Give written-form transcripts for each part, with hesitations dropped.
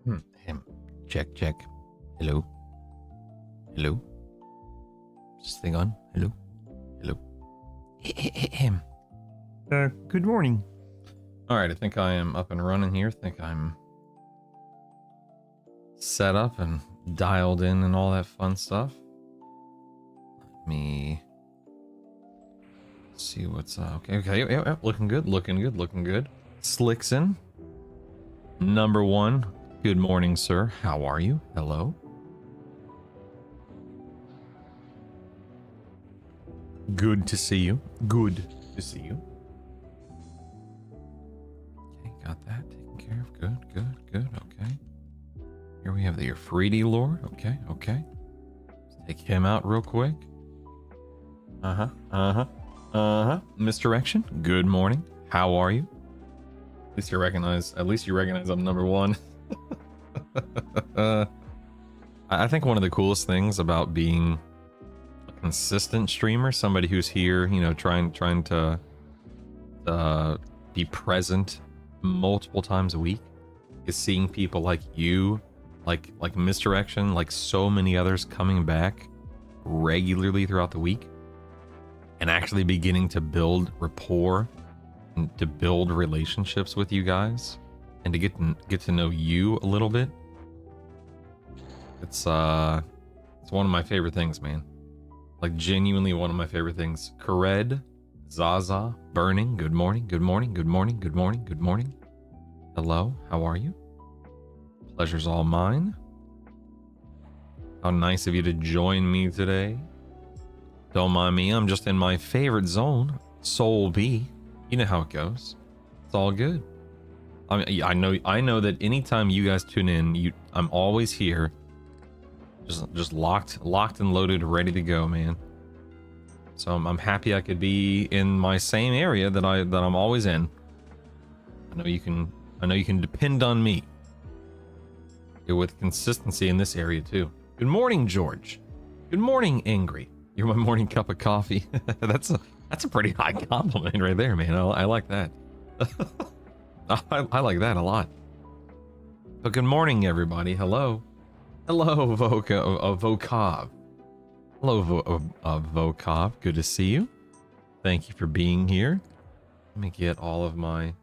Him. Check, check. Hello. Hello. Is this thing on? Hello. Hello. Him. Good morning. All right, I think I am up and running here. I think I'm set up and dialed in and all that fun stuff. Let me see what's okay. Yeah, looking good. Slickson, number one. Good morning, sir. How are you? Hello. Good to see you. Good to see you. Okay, got that taken care of. Good. Okay. Here we have the Afridi Lord. Okay. Let's take him out real quick. Misdirection. Good morning. How are you? At least you recognize I'm number one. I think one of the coolest things about being a consistent streamer, somebody who's here, you know, trying to be present multiple times a week, is seeing people like you, like Misdirection, like so many others coming back regularly throughout the week and actually beginning to build rapport and to build relationships with you guys and to get to know you a little bit. It's one of my favorite things, man. Like genuinely one of my favorite things. Kared, Zaza, Burning, good morning. Hello, how are you? Pleasure's all mine. How nice of you to join me today. Don't mind me, I'm just in my favorite zone, Soul B. You know how it goes. It's all good. I mean, I know that anytime you guys tune in, I'm always here. Just locked and loaded, ready to go, man. So I'm happy I could be in my same area that I'm always in. I know you can depend on me with consistency in this area too. Good morning, George. Good morning, Angry. You're my morning cup of coffee. That's a pretty high compliment right there, man. I like that. I like that a lot. But good morning, everybody. Hello, Vokov. Hello, Vokov. Good to see you. Thank you for being here. Let me get all of my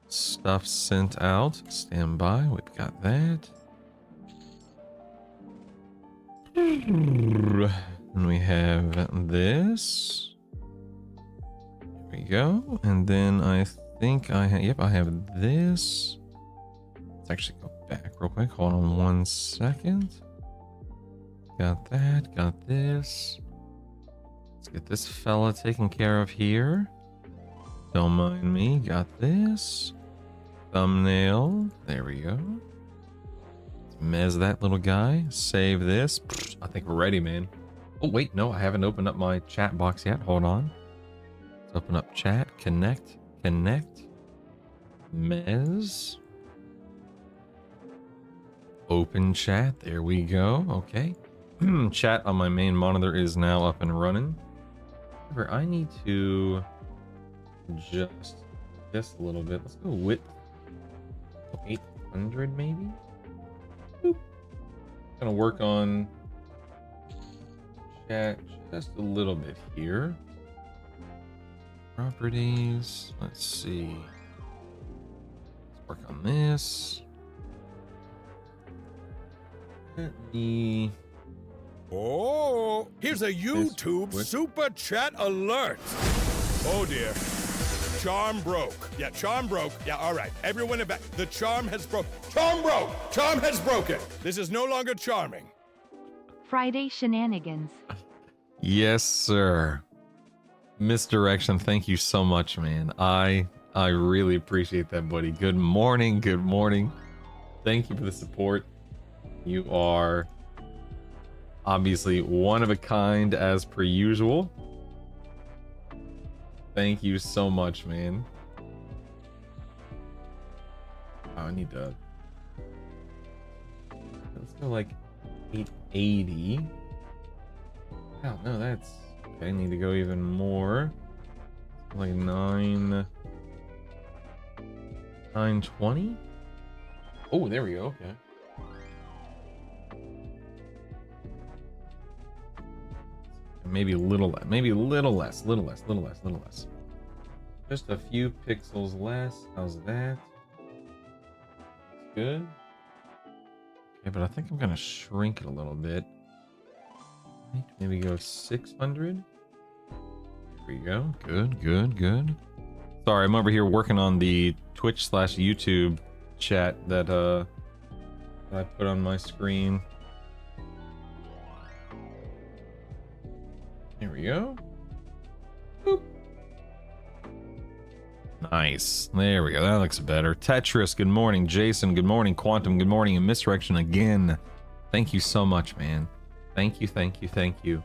stuff sent out. Stand by. We've got that. And we have this. There we go. And then I think I have this. Let's actually go back real quick. Hold on one second. Got that. Got this. Let's get this fella taken care of here. Don't mind me. Got this. Thumbnail. There we go. Let's mez that little guy. Save this. I think we're ready, man. Oh, wait. No, I haven't opened up my chat box yet. Hold on. Let's open up chat. Connect. Mez. Open chat. There we go. Okay. Chat on my main monitor is now up and running. However, I need to adjust this a little bit. Let's go width 800 maybe. Boop. Gonna work on chat just a little bit here. Properties. Let's see. Let's work on this. Let me. Oh, here's a YouTube super chat alert. Oh dear. Charm broke. Yeah, charm broke. Yeah, all right. Everyone back. The charm has broke. Charm broke. Charm has broken. This is no longer charming. Friday shenanigans. Yes, sir. Misdirection, thank you so much, man. I really appreciate that, buddy. Good morning. Thank you for the support. You are obviously one of a kind as per usual. Thank you so much, man. Oh, I need to. Let's go like 880. Oh, no, that's okay. I need to go even more. Like 920. Oh, there we go. Okay. Maybe a little less, maybe a little less, little less, little less, little less. Just a few pixels less. How's that? That's good. Okay, but I think I'm gonna shrink it a little bit. Maybe go 600. There we go. Good, good, good. Sorry, I'm over here working on the Twitch/YouTube chat that I put on my screen. There we go. Boop. Nice. There we go. That looks better. Tetris, good morning. Jason, good morning. Quantum, good morning. And Misdirection again. Thank you so much, man. Thank you, thank you, thank you.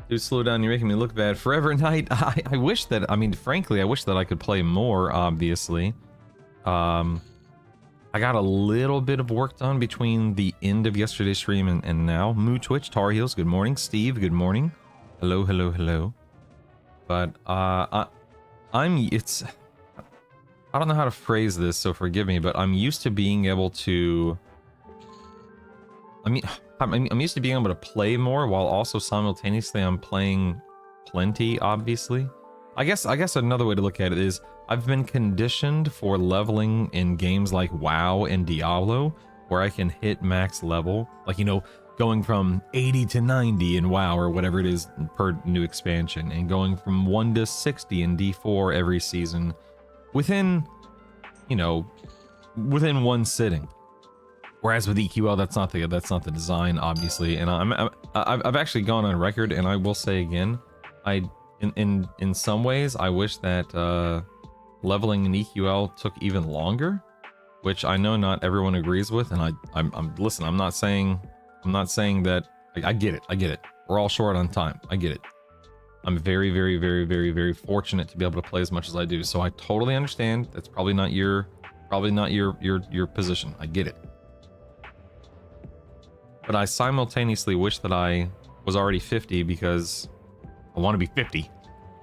Dude, slow down. You're making me look bad. Forever Night. I wish that, I mean, frankly, I wish that I could play more, obviously. I got a little bit of work done between the end of yesterday's stream and now. Moo Twitch, Tar Heels, good morning. Steve, good morning. Hello, hello, hello. But, I don't know how to phrase this, so forgive me, but I'm used to being able to... I'm used to being able to play more while also simultaneously I'm playing plenty, obviously. I guess another way to look at it is I've been conditioned for leveling in games like WoW and Diablo, where I can hit max level, like, you know, going from 80 to 90 in WoW or whatever it is per new expansion, and going from 1 to 60 in D4 every season within, you know, within one sitting. Whereas with EQL, that's not the design, obviously. And I've actually gone on record, and I will say again, in some ways I wish that leveling in EQL took even longer, which I know not everyone agrees with. And listen, I'm not saying that. I get it. We're all short on time. I get it. I'm very, very, very, very, very fortunate to be able to play as much as I do. So I totally understand. That's probably not your position. I get it. But I simultaneously wish that I was already 50 because I want to be 50,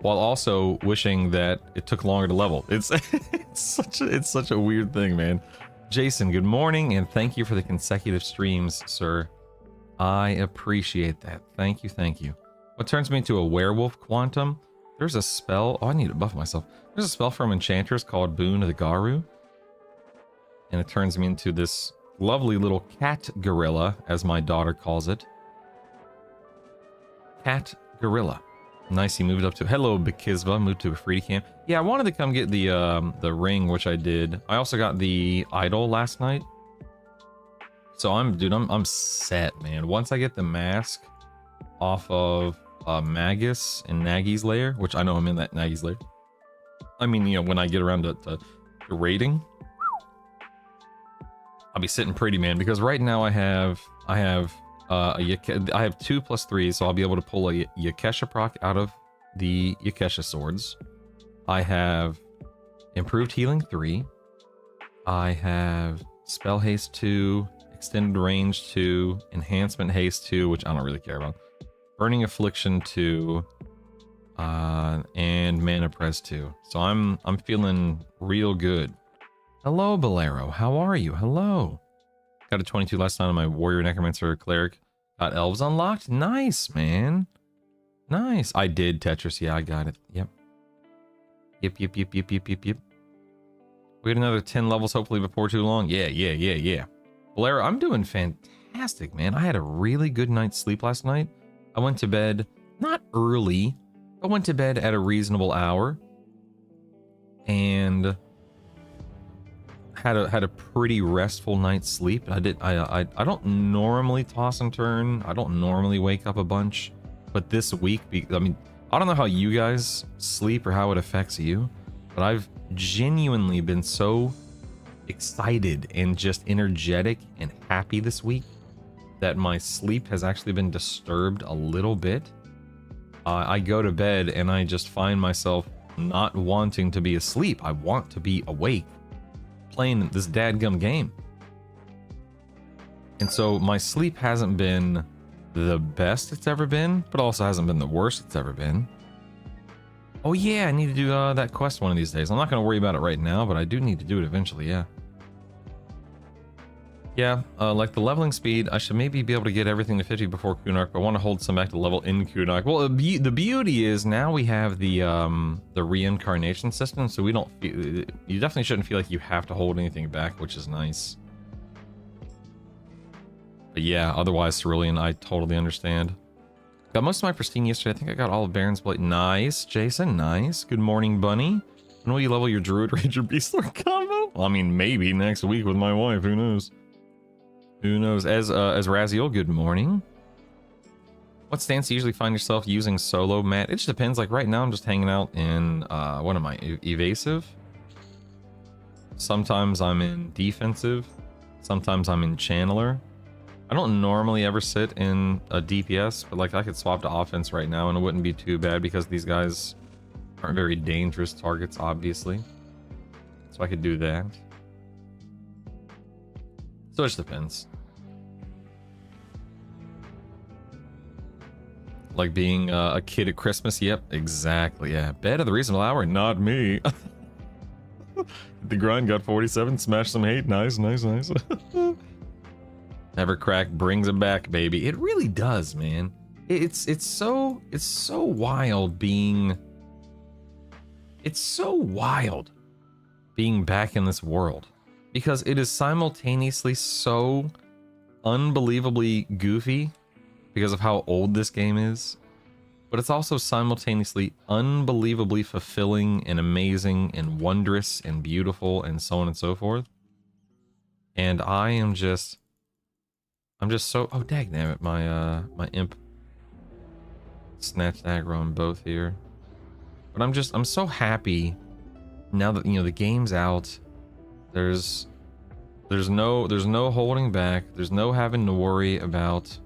while also wishing that it took longer to level. It's such a weird thing, man. Jason, good morning, and thank you for the consecutive streams, sir. I appreciate that. Thank you, thank you. What turns me into a werewolf, Quantum? There's a spell. Oh, I need to buff myself. There's a spell from Enchantress called Boon of the Garu, and it turns me into this lovely little cat gorilla, as my daughter calls it. Cat gorilla. Nice, he moved up to... Hello, Bekizva. Moved to a free camp. Yeah, I wanted to come get the ring, which I did. I also got the idol last night. So I'm set, man. Once I get the mask off of Magus and Nagy's lair, which I know I'm in that Nagy's lair. I mean, you know, when I get around to raiding, I'll be sitting pretty, man, because right now I have 2+3, so I'll be able to pull a Yakesha proc out of the Yakesha swords. I have improved healing 3. I have spell haste 2, extended range 2, enhancement haste 2, which I don't really care about. Burning affliction 2, and mana pres 2. So I'm feeling real good. Hello, Bolero. How are you? Hello. Got a 22 last night on my Warrior, Necromancer, Cleric. Got Elves unlocked. Nice, man. Nice. I did Tetris. Yeah, I got it. Yep. Yep. We get another 10 levels hopefully before too long. Yeah. Bolero, I'm doing fantastic, man. I had a really good night's sleep last night. I went to bed, not early, but went to bed at a reasonable hour. And... had a pretty restful night's sleep. I don't normally toss and turn. I don't normally wake up a bunch, but this week, I mean, I don't know how you guys sleep or how it affects you, but I've genuinely been so excited and just energetic and happy this week that my sleep has actually been disturbed a little bit. I go to bed and I just find myself not wanting to be asleep. I want to be awake, playing this dadgum game. And so my sleep hasn't been the best it's ever been, but also hasn't been the worst it's ever been. Oh yeah, I need to do that quest one of these days. I'm not going to worry about it right now, but I do need to do it eventually, yeah. Yeah, like the leveling speed, I should maybe be able to get everything to 50 before Kunark, but I want to hold some back to level in Kunark. Well, the beauty is now we have the reincarnation system, so we don't feel, you definitely shouldn't feel like you have to hold anything back, which is nice. But yeah, otherwise, Cerulean, I totally understand. Got most of my pristine yesterday. I think I got all of Baron's Blade. Nice, Jason, nice. Good morning, Bunny. When will you level your Druid Ranger Beastlord combo? Well, I mean, maybe next week with my wife, who knows? Who knows? As Raziel, good morning. What stance do you usually find yourself using solo, Matt? It just depends. Like right now, I'm just hanging out in, what am I, evasive? Sometimes I'm in defensive. Sometimes I'm in channeler. I don't normally ever sit in a DPS, but like I could swap to offense right now and it wouldn't be too bad because these guys aren't very dangerous targets, obviously. So I could do that. So it just depends. Like being a kid at Christmas. Yep, exactly. Yeah, bed of the reasonable hour, not me. The grind got 47. Smash some hate. Nice, nice, nice. EverCrack brings it back, baby. It really does, man. It's so wild being. It's so wild being back in this world because it is simultaneously so unbelievably goofy because of how old this game is, but it's also simultaneously unbelievably fulfilling and amazing and wondrous and beautiful and so on and so forth. And I'm just so, oh dagnammit, my imp snatched aggro on both here. But I'm so happy now that, you know, the game's out. There's no holding back. There's no having to worry about.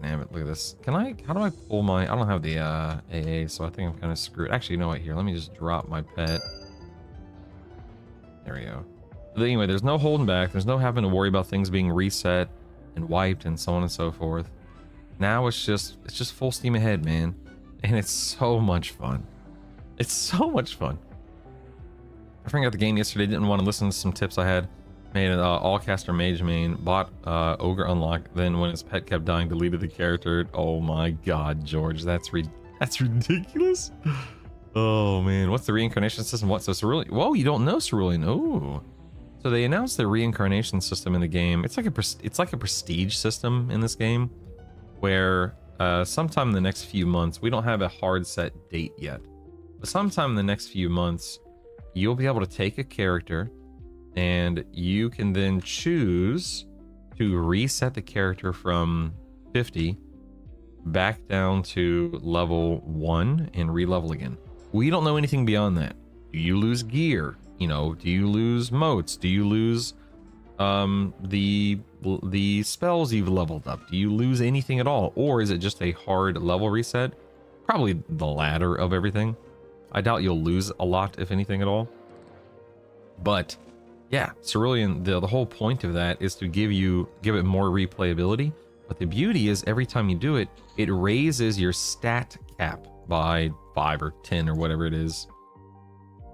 Damn it, look at this. How do I pull my, I don't have the AA, so I think I'm kind of screwed. Actually, you know what, here, let me just drop my pet. There we go. But anyway, there's no holding back. There's no having to worry about things being reset and wiped and so on and so forth. Now it's just full steam ahead, man. And it's so much fun. It's so much fun. I forgot the game yesterday, didn't want to listen to some tips I had. Made an all-caster mage main, bought Ogre Unlock, then when his pet kept dying, deleted the character. Oh my god, George, that's ridiculous. Oh man, what's the reincarnation system? What, so Cerulean? Whoa, you don't know Cerulean. Oh. So they announced the reincarnation system in the game. It's like a prestige system in this game, where sometime in the next few months, we don't have a hard set date yet, but sometime in the next few months, you'll be able to take a character and you can then choose to reset the character from 50 back down to level 1 and re-level again. We don't know anything beyond that. Do you lose gear? You know, do you lose motes? Do you lose the spells you've leveled up? Do you lose anything at all? Or is it just a hard level reset? Probably the latter of everything. I doubt you'll lose a lot, if anything at all. But yeah, Cerulean, the whole point of that is to give it more replayability. But the beauty is every time you do it, it raises your stat cap by 5 or 10 or whatever it is.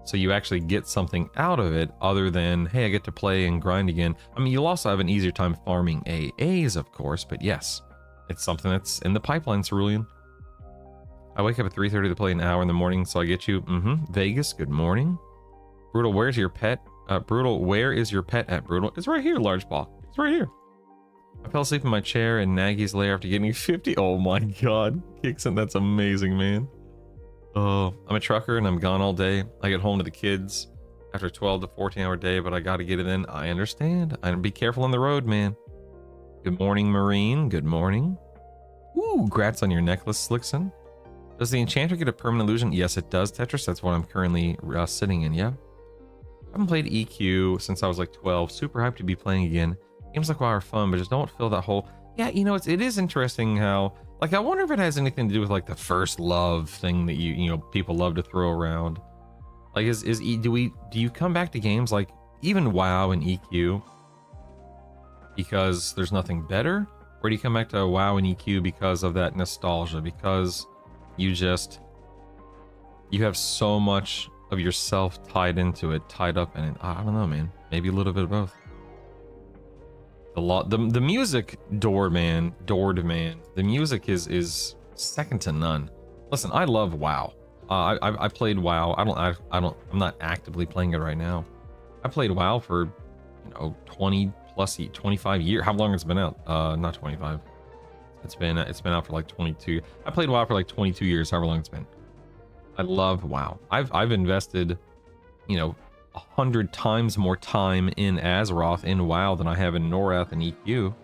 So you actually get something out of it other than, hey, I get to play and grind again. I mean, you'll also have an easier time farming AAs, of course, but yes, it's something that's in the pipeline, Cerulean. I wake up at 3:30 to play an hour in the morning, so I get you. Vegas, good morning. Brutal, where's your pet? Brutal, where is your pet at, Brutal? It's right here, Large Paw. It's right here. I fell asleep in my chair in Nagy's lair after getting 50. Oh my god. Kixon, that's amazing, man. Oh, I'm a trucker and I'm gone all day. I get home to the kids after a 12 to 14 hour day, but I gotta get it in. I understand. Be careful on the road, man. Good morning, Marine. Good morning. Ooh, grats on your necklace, Slickson. Does the enchanter get a permanent illusion? Yes, it does, Tetris. That's what I'm currently sitting in, yeah. I haven't played EQ since I was like 12. Super hyped to be playing again. Games like WoW are fun, but just don't fill that hole. Yeah, you know, it is interesting how, like, I wonder if it has anything to do with like the first love thing that you know people love to throw around. Like, do you come back to games like even WoW and EQ because there's nothing better, or do you come back to WoW and EQ because of that nostalgia? Because you have so much of yourself tied into it, tied up in it. I don't know, man. Maybe a little bit of both. The music, Dord man. The music is second to none. Listen, I love WoW. I played WoW. I'm not actively playing it right now. I played WoW for, 25 years. How long it's been out? Not 25. It's been out for like 22. I played WoW for like 22 years, however long it's been. I love WoW. I've invested, 100 times more time in Azeroth in WoW than I have in Norath and EQ.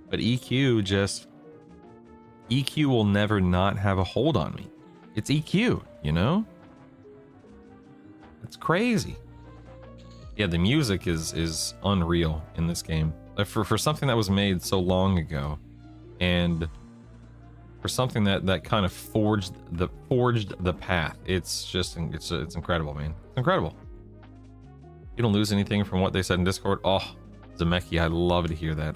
But EQ will never not have a hold on me. It's EQ, It's crazy. Yeah, the music is unreal in this game. For something that was made so long ago, and for something that kind of forged the path. It's incredible, man. It's incredible. You don't lose anything from what they said in Discord. Oh, Zemeki, I love to hear that.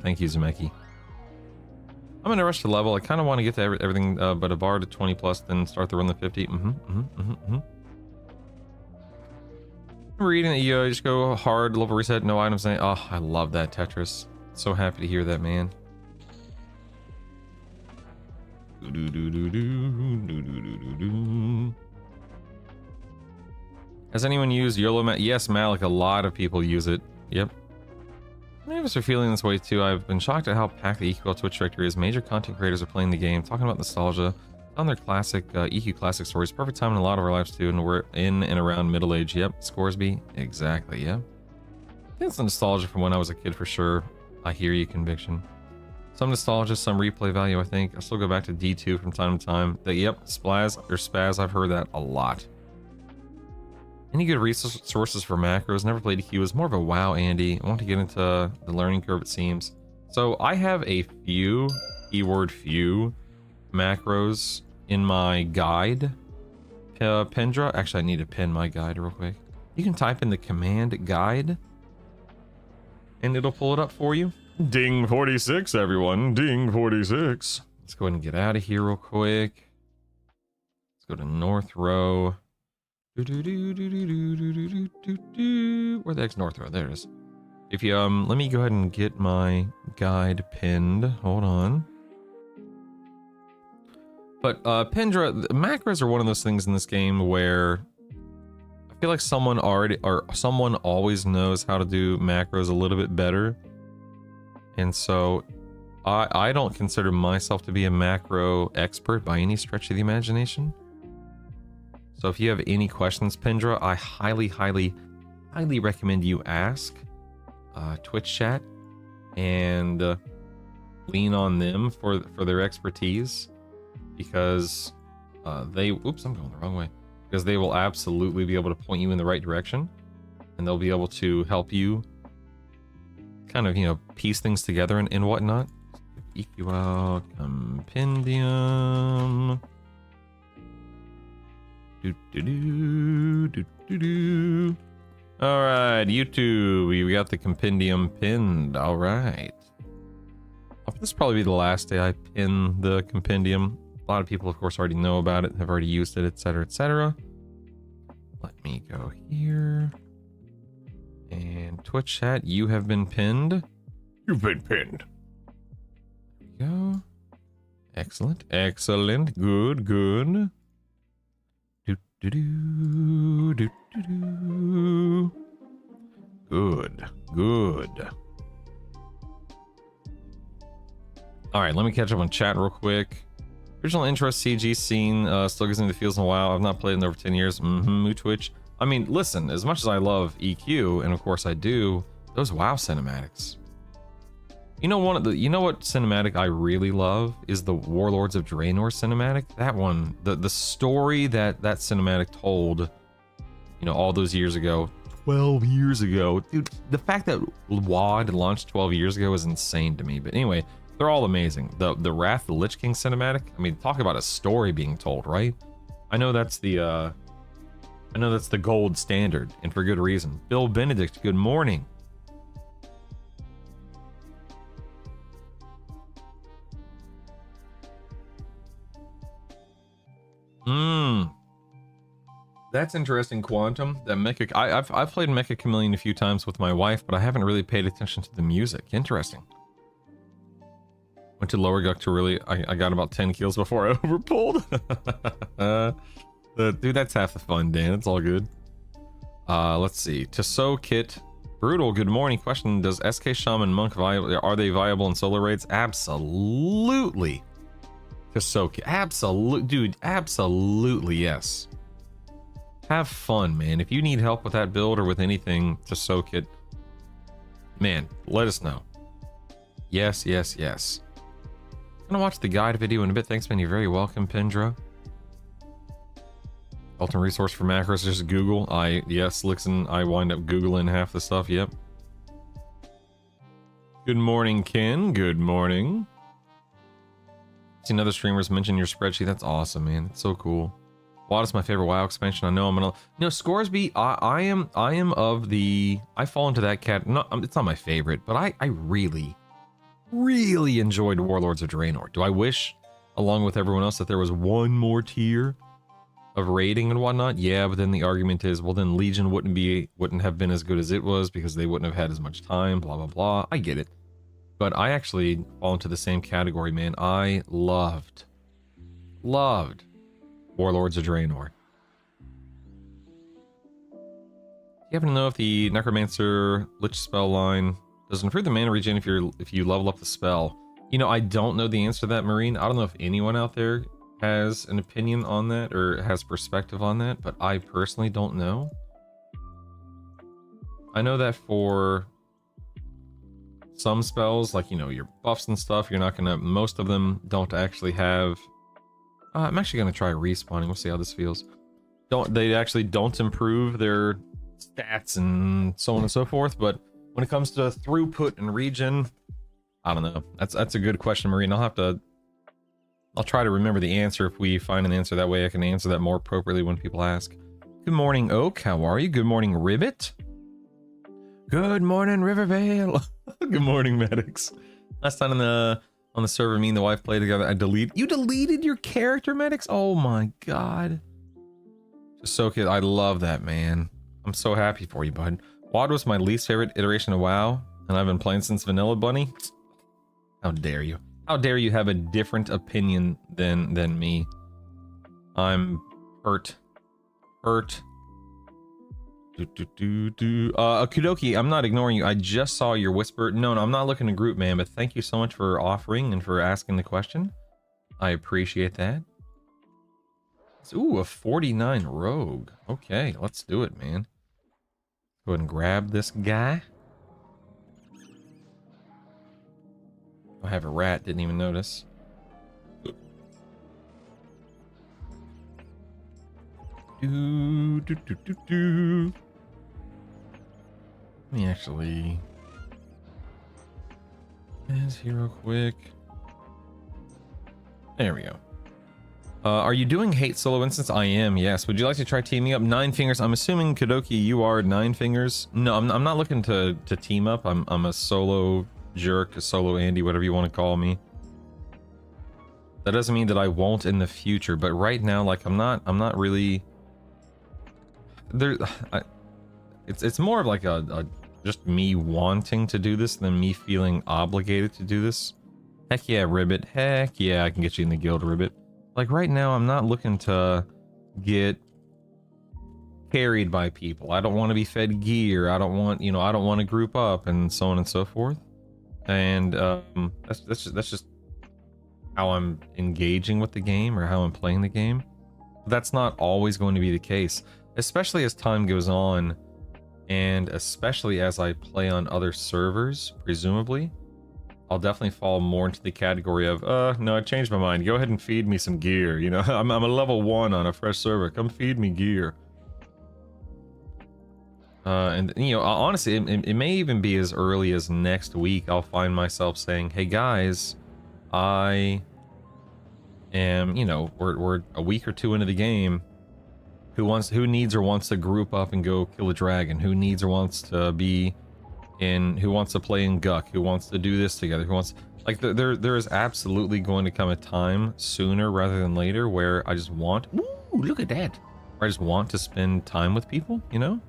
Thank you, Zemeki. I'm in a rush to level. I kind of want to get to everything but a bar to 20 plus, then start the run to 50. I'm reading that you just go hard, level reset, no items. Oh, I love that, Tetris. So happy to hear that, man. Has anyone used YOLO Map? Yes, Malik, a lot of people use it. Yep. Many of us are feeling this way too. I've been shocked at how packed the EQL Twitch directory is. Major content creators are playing the game, talking about nostalgia, on their classic EQ classic stories. Perfect time in a lot of our lives too, and we're in and around middle age. Yep, Scoresby. Exactly, yep. I think it's nostalgia from when I was a kid for sure. I hear you, Conviction. Some nostalgia, some replay value, I think. I still go back to D2 from time to time. Yep, Spaz, I've heard that a lot. Any good resources for macros? Never played EQ. Is more of a WoW, Andy. I want to get into the learning curve, it seems. So I have a few, keyword few, macros in my guide. Pendra. Actually, I need to pin my guide real quick. You can type in the command guide, and it'll pull it up for you. Ding 46, everyone. Ding 46. Let's go ahead and get out of here real quick. Let's go to North Row. Where the heck's North Row? There it is. If you let me go ahead and get my guide pinned. Hold on. But Pendra, macros are one of those things in this game where I feel like someone always knows how to do macros a little bit better. And so I don't consider myself to be a macro expert by any stretch of the imagination. So if you have any questions, Pendra, I highly recommend you ask Twitch chat and lean on them for their expertise, because oops, I'm going the wrong way. Because they will absolutely be able to point you in the right direction, and they'll be able to help you kind of, piece things together and whatnot. EQL compendium. All right, YouTube, we got the compendium pinned. All right. This will probably be the last day I pin the compendium. A lot of people, of course, already know about it, have already used it, etc., etc. Let me go here. And Twitch chat, you have been pinned. You've been pinned. There we go. Excellent, excellent. Good, good. Good, good. All right, let me catch up on chat real quick. Original intro CG scene still gives me the feels in a while. I've not played in over 10 years. Twitch. I mean, listen, as much as I love EQ, and of course I do, those WoW cinematics. You know what cinematic I really love is the Warlords of Draenor cinematic. That one, the story that cinematic told, all those years ago, 12 years ago. Dude, the fact that WoD launched 12 years ago is insane to me. But anyway, they're all amazing. The Wrath of the Lich King cinematic. I mean, talk about a story being told, right? I know that's the gold standard, and for good reason. Bill Benedict, good morning. That's interesting, Quantum. That Mecha. I've played Mecha Chameleon a few times with my wife, but I haven't really paid attention to the music. Interesting. Went to Lower Guk to really. I got about 10 kills before I overpulled. Dude, that's half the fun, Dan. It's all good. Let's see. Tasso Kit. Brutal, good morning. Question: does SK Shaman Monk viable? Are they viable in solo raids? Absolutely. Tasso Kit. Absolute, dude. Absolutely, yes. Have fun, man. If you need help with that build or with anything to soak it, man, let us know. Yes, yes, yes. I'm gonna watch the guide video in a bit. Thanks, man. You're very welcome, Pendra. Ultimate resource for macros, just Google. Yes, Lixon, I wind up Googling half the stuff, yep. Good morning, Ken. Good morning. Seen other streamers mention your spreadsheet. That's awesome, man. It's so cool. WoD is my favorite WoW expansion. I know I'm gonna. No, Scoresby. I am of the. I fall into that cat. No, it's not my favorite, but I really enjoyed Warlords of Draenor. Do I wish, along with everyone else, that there was one more tier of rating and whatnot? Yeah, but then the argument is, well, then Legion wouldn't have been as good as it was because they wouldn't have had as much time. Blah blah blah. I get it, but I actually fall into the same category, man. I loved Warlords of Draenor. You happen to know if the Necromancer Lich spell line does improve the mana regen if you level up the spell? You know, I don't know the answer to that, Marine. I don't know if anyone out there has an opinion on that or has perspective on that, but I personally don't know. I know that for some spells, like, you know, your buffs and stuff, you're not gonna, most of them don't actually have. I'm actually gonna try respawning. We'll see how this feels. They actually don't improve their stats and so on and so forth, but when it comes to throughput and regen, I don't know. That's a good question, Marine. I'll try to remember the answer if we find an answer. That way I can answer that more appropriately when people ask. Good morning, Oak. How are you? Good morning, Ribbit. Good morning, Rivervale. Good morning, Medics. Last time on the server, me and the wife played together. You deleted your character, Medics? Oh my god. Just so good. I love that, man. I'm so happy for you, bud. WoD was my least favorite iteration of WoW, and I've been playing since Vanilla Bunny. How dare you? How dare you have a different opinion than me? I'm hurt. Kudoki, I'm not ignoring you. I just saw your whisper. No, I'm not looking to group, man, but thank you so much for offering and for asking the question. I appreciate that. Ooh, a 49 rogue. Okay, let's do it, man. Go ahead and grab this guy. I have a rat, didn't even notice. Let me actually here real quick. There we go. Are you doing hate solo instance? I am, yes. Would you like to try teaming up? 9 Fingers. I'm assuming, Kadoki, you are 9 Fingers. No, I'm not looking to team up. I'm a solo jerk, a solo Andy, whatever you want to call me. That doesn't mean that I won't in the future, but right now, like, I'm not really there. It's more of like a just me wanting to do this than me feeling obligated to do this. Heck yeah, Ribbit. Heck yeah, I can get you in the guild, Ribbit. Like right now, I'm not looking to get carried by people. I don't want to be fed gear. I don't want, I don't want to group up and so on and so forth. And that's just how I'm engaging with the game or how I'm playing the game. That's not always going to be the case, especially as time goes on. And especially as I play on other servers, presumably, I'll definitely fall more into the category of, no, I changed my mind. Go ahead and feed me some gear. I'm a level 1 on a fresh server. Come feed me gear. And honestly, it may even be as early as next week. I'll find myself saying, hey guys, I am, we're a week or 2 into the game. Who needs or wants to group up and go kill a dragon? Who needs or wants to be who wants to play in Guk? Who wants to do this together? Who wants, like, there is absolutely going to come a time sooner rather than later where I just want, ooh, look at that. Or I just want to spend time with people, you know?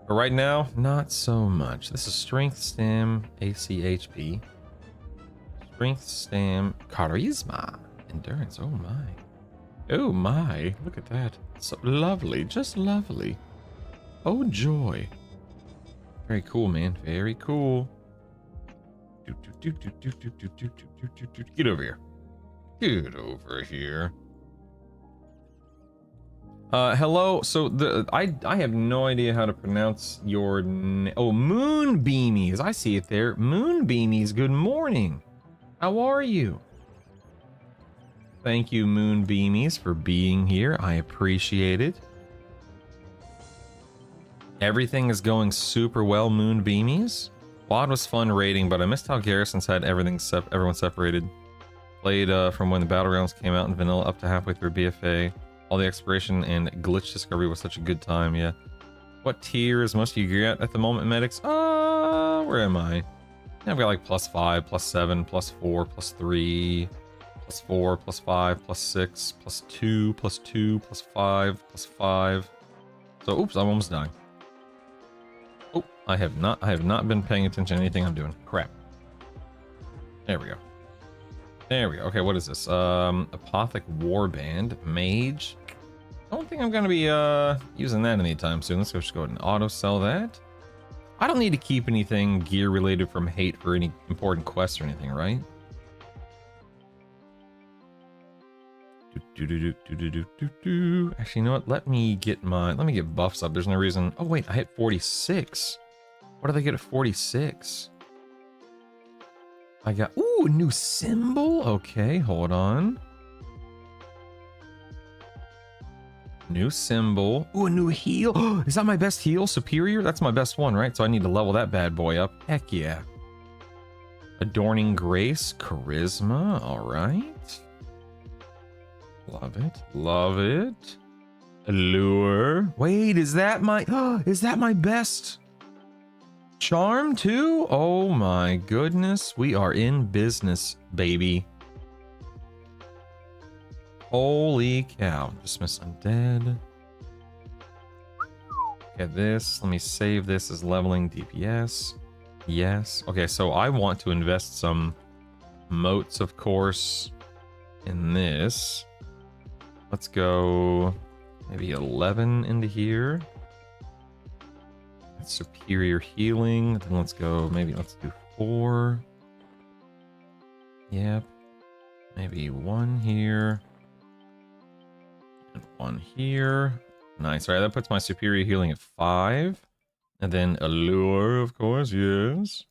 But right now, not so much. This is Strength, Stam, ACHP. Strength, Stam, Charisma, Endurance. Oh my. Oh my. Look at that. So lovely. Just lovely. Oh joy. Very cool, man. Very cool. Get over here. Get over here. Hello. So I have no idea how to pronounce your oh, Moonbeamies. I see it there. Moonbeamies. Good morning. How are you? Thank you, Moonbeamies, for being here. I appreciate it. Everything is going super well, Moonbeamies. Quad was fun raiding, but I missed how Garrison's had everyone separated. Played from when the Battlegrounds came out in vanilla up to halfway through BFA. All the exploration and glitch discovery was such a good time, yeah. What tiers must you get at the moment, medics? Where am I? Yeah, I've got like +5, +7, +4, +3, +4, +5, +6, +2, +2, +5, +5. So, oops, I'm almost dying. Oh, I have not been paying attention to anything I'm doing. Crap. There we go. There we go. Okay, what is this? Apothic Warband, Mage. Don't think I'm gonna be using that anytime soon. Let's just go ahead and auto sell that. I don't need to keep anything gear related from hate for any important quests or anything, right? Actually, you know what? Let me get buffs up. There's no reason. Oh wait, I hit 46. What did I get at 46? I got a new symbol. Okay, hold on. New symbol. Ooh, a new heal. Is that my best heal? Superior? That's my best one, right? So I need to level that bad boy up. Heck yeah. Adorning Grace. Charisma. All right. Love it. Love it. Allure. Wait, is that my best charm too? Oh my goodness. We are in business, baby. Holy cow. Dismiss undead. Okay, this. Let me save this as leveling DPS. Yes. Okay, so I want to invest some motes, of course, in this. Let's go maybe 11 into here. That's superior healing. Then let's go, let's do 4. Yep. Maybe 1 here. And 1 here. Nice. All right, that puts my superior healing at 5. And then allure, of course, yes.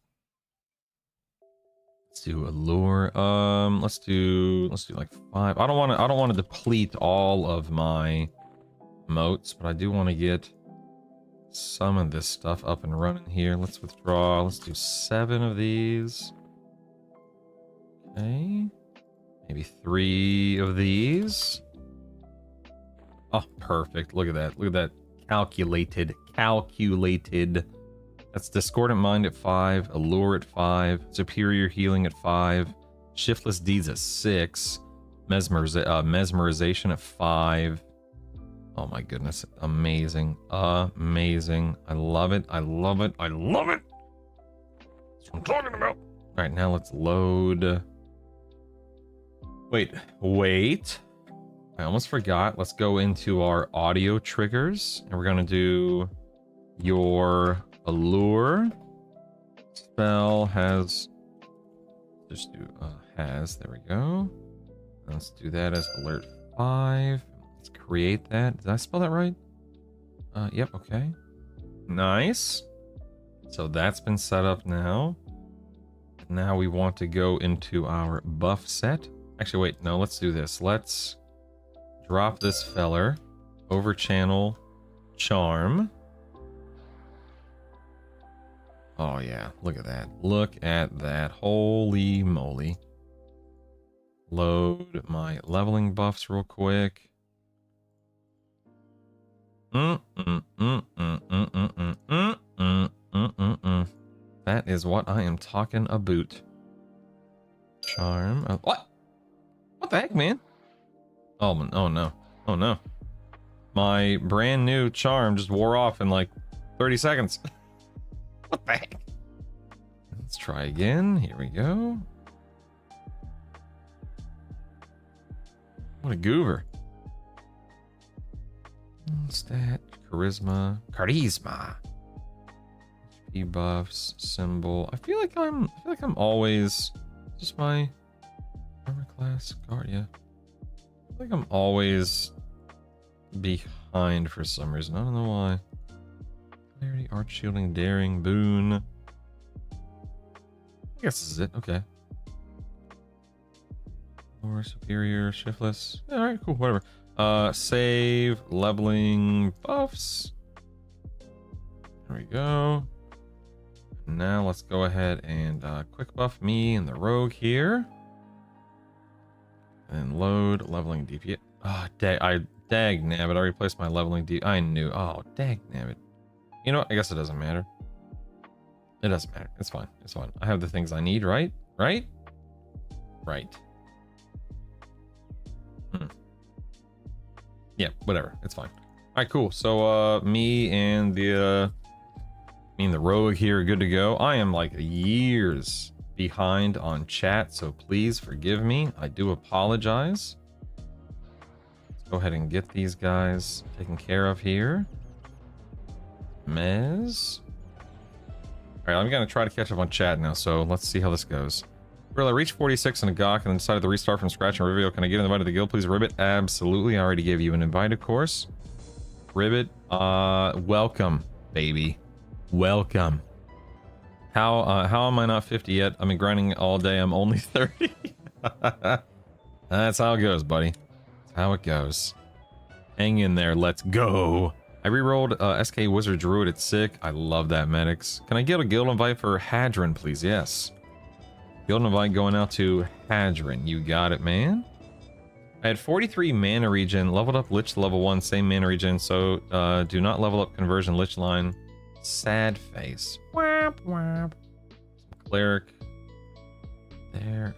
Let's do allure. Let's do like 5. I don't want to deplete all of my motes, but I do want to get some of this stuff up and running here. Let's withdraw. Let's do 7 of these. Okay. Maybe 3 of these. Oh, perfect. Look at that. Look at that. Calculated. That's Discordant Mind at 5, Allure at 5, Superior Healing at 5, Shiftless Deeds at 6, Mesmerization at 5. Oh my goodness. Amazing. Amazing. I love it. I love it. I love it. That's what I'm talking about. Alright, now let's load. Wait. I almost forgot. Let's go into our audio triggers, and we're gonna do your allure spell has. Just do has. There we go. Let's do that as alert 5. Let's create that. Did I spell that right? Yep. Okay. Nice. So that's been set up now. Now we want to go into our buff set. Actually, wait. No. Let's do this. Let's drop this feller over channel charm. Oh yeah, look at that. Look at that. Holy moly. Load my leveling buffs real quick. That is what I am talking about. Charm. What? What the heck, man? Oh no. Oh no. My brand new charm just wore off in like 30 seconds. What the heck? Let's try again. Here we go. What a goober. Stat, charisma, HP buffs, symbol. I feel like I'm always just my armor class guard. Yeah, I feel like I'm always behind for some reason. I don't know why. Clarity, arch shielding, daring, boon. I guess this is it. Okay. Or superior, shiftless. Yeah, all right, cool, whatever. Save, leveling, buffs. There we go. Now let's go ahead and quick buff me and the rogue here. And load leveling DP. Oh, dag nabbit. I replaced my leveling DP. I knew. Oh, dag nabbit. You know what? I guess it doesn't matter. It doesn't matter. It's fine. It's fine. I have the things I need, right? Right? Right. Yeah, whatever. It's fine. All right, cool. So me and the rogue here are good to go. I am like years behind on chat, so please forgive me. I do apologize. Let's go ahead and get these guys taken care of here. Mez. All right, I'm gonna try to catch up on chat now, so let's see how this goes. Well, I reached 46 in a Gawk and then decided to restart from scratch in Rivio. Can I get an invite to the guild, please? Ribbit? Absolutely. I already gave you an invite, of course. Ribbit, welcome, baby. Welcome. How am I not 50 yet? I've been grinding all day. I'm only 30. That's how it goes, buddy. That's how it goes. Hang in there. Let's go. I rerolled SK Wizard Druid. It's sick. I love that, medics. Can I get a guild invite for Hadron, please? Yes. Guild invite going out to Hadron. You got it, man. I had 43 mana regen, leveled up Lich to level 1, same mana regen, so do not level up conversion Lich line. Sad face. Whap, whap. Cleric. There.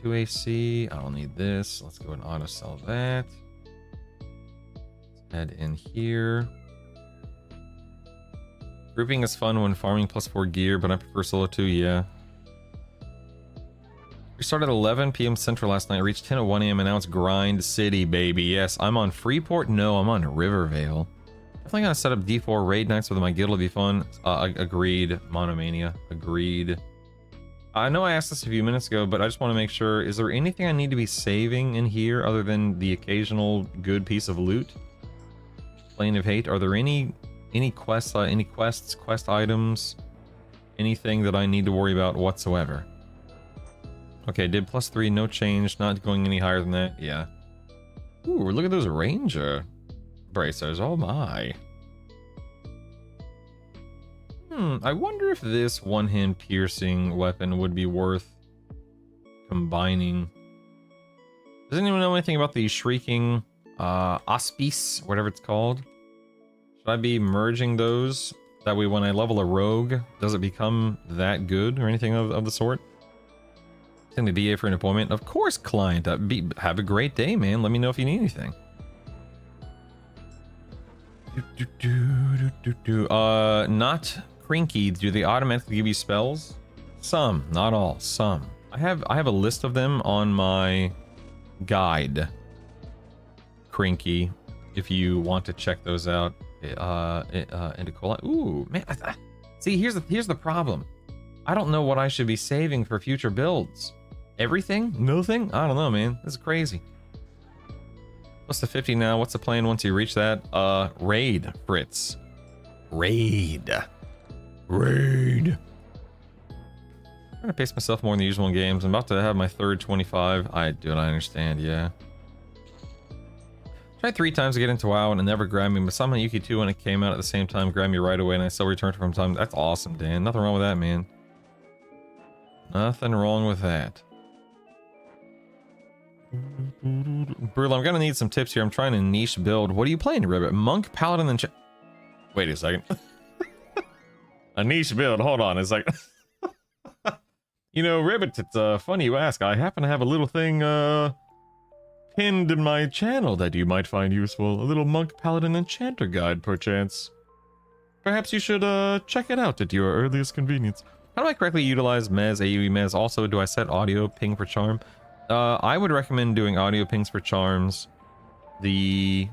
2 AC. I don't need this. Let's go and auto sell that. Let's head in here. Grouping is fun when farming +4 gear, but I prefer solo 2, yeah. We started at 11 p.m. Central last night, reached 10 at 1 a.m. and now it's Grind City, baby. Yes, I'm on Freeport. No, I'm on Rivervale. Definitely gonna set up D4 raid nights with my guild. It'll be fun. Agreed. Monomania. Agreed. I know I asked this a few minutes ago, but I just want to make sure. Is there anything I need to be saving in here other than the occasional good piece of loot? Plane of Hate. Are there any quests, quest items, anything that I need to worry about whatsoever? Okay, did +3, no change, not going any higher than that. Yeah. Ooh, look at those ranger bracers. Oh my. I wonder if this one-hand piercing weapon would be worth combining. Does anyone know anything about the shrieking Auspice, whatever it's called? Should I be merging those? That way when I level a rogue, does it become that good or anything of the sort? Send the DA for an appointment. Of course, client. Have a great day, man. Let me know if you need anything. Not Crinky. Do they automatically give you spells? Some, not all. Some. I have a list of them on my guide. Crinky, if you want to check those out. Ooh, man. See, here's the problem. I don't know what I should be saving for future builds. Everything? Nothing? I don't know, man. This is crazy. What's the 50 now? What's the plan once you reach that? Raid, Fritz. Raid. I'm gonna pace myself more in the usual games. I'm about to have my third 25. I understand, yeah. Tried 3 times to get into WoW and it never grabbed me, but somehow Yuki 2 when it came out at the same time grabbed me right away and I still returned from time. That's awesome, Dan. Nothing wrong with that, man. Nothing wrong with that. Brutal, I'm gonna need some tips here. I'm trying to niche build. What are you playing, Ribbit? Monk, Paladin, and wait a second. A niche build. Hold on. It's like, you know, Ribbit. It's funny you ask. I happen to have a little thing pinned in my channel that you might find useful. A little Monk Paladin Enchanter guide, perchance. Perhaps you should check it out at your earliest convenience. How do I correctly utilize Mez, AoE Mez? Also, do I set audio ping for charm? I would recommend doing audio pings for charms. The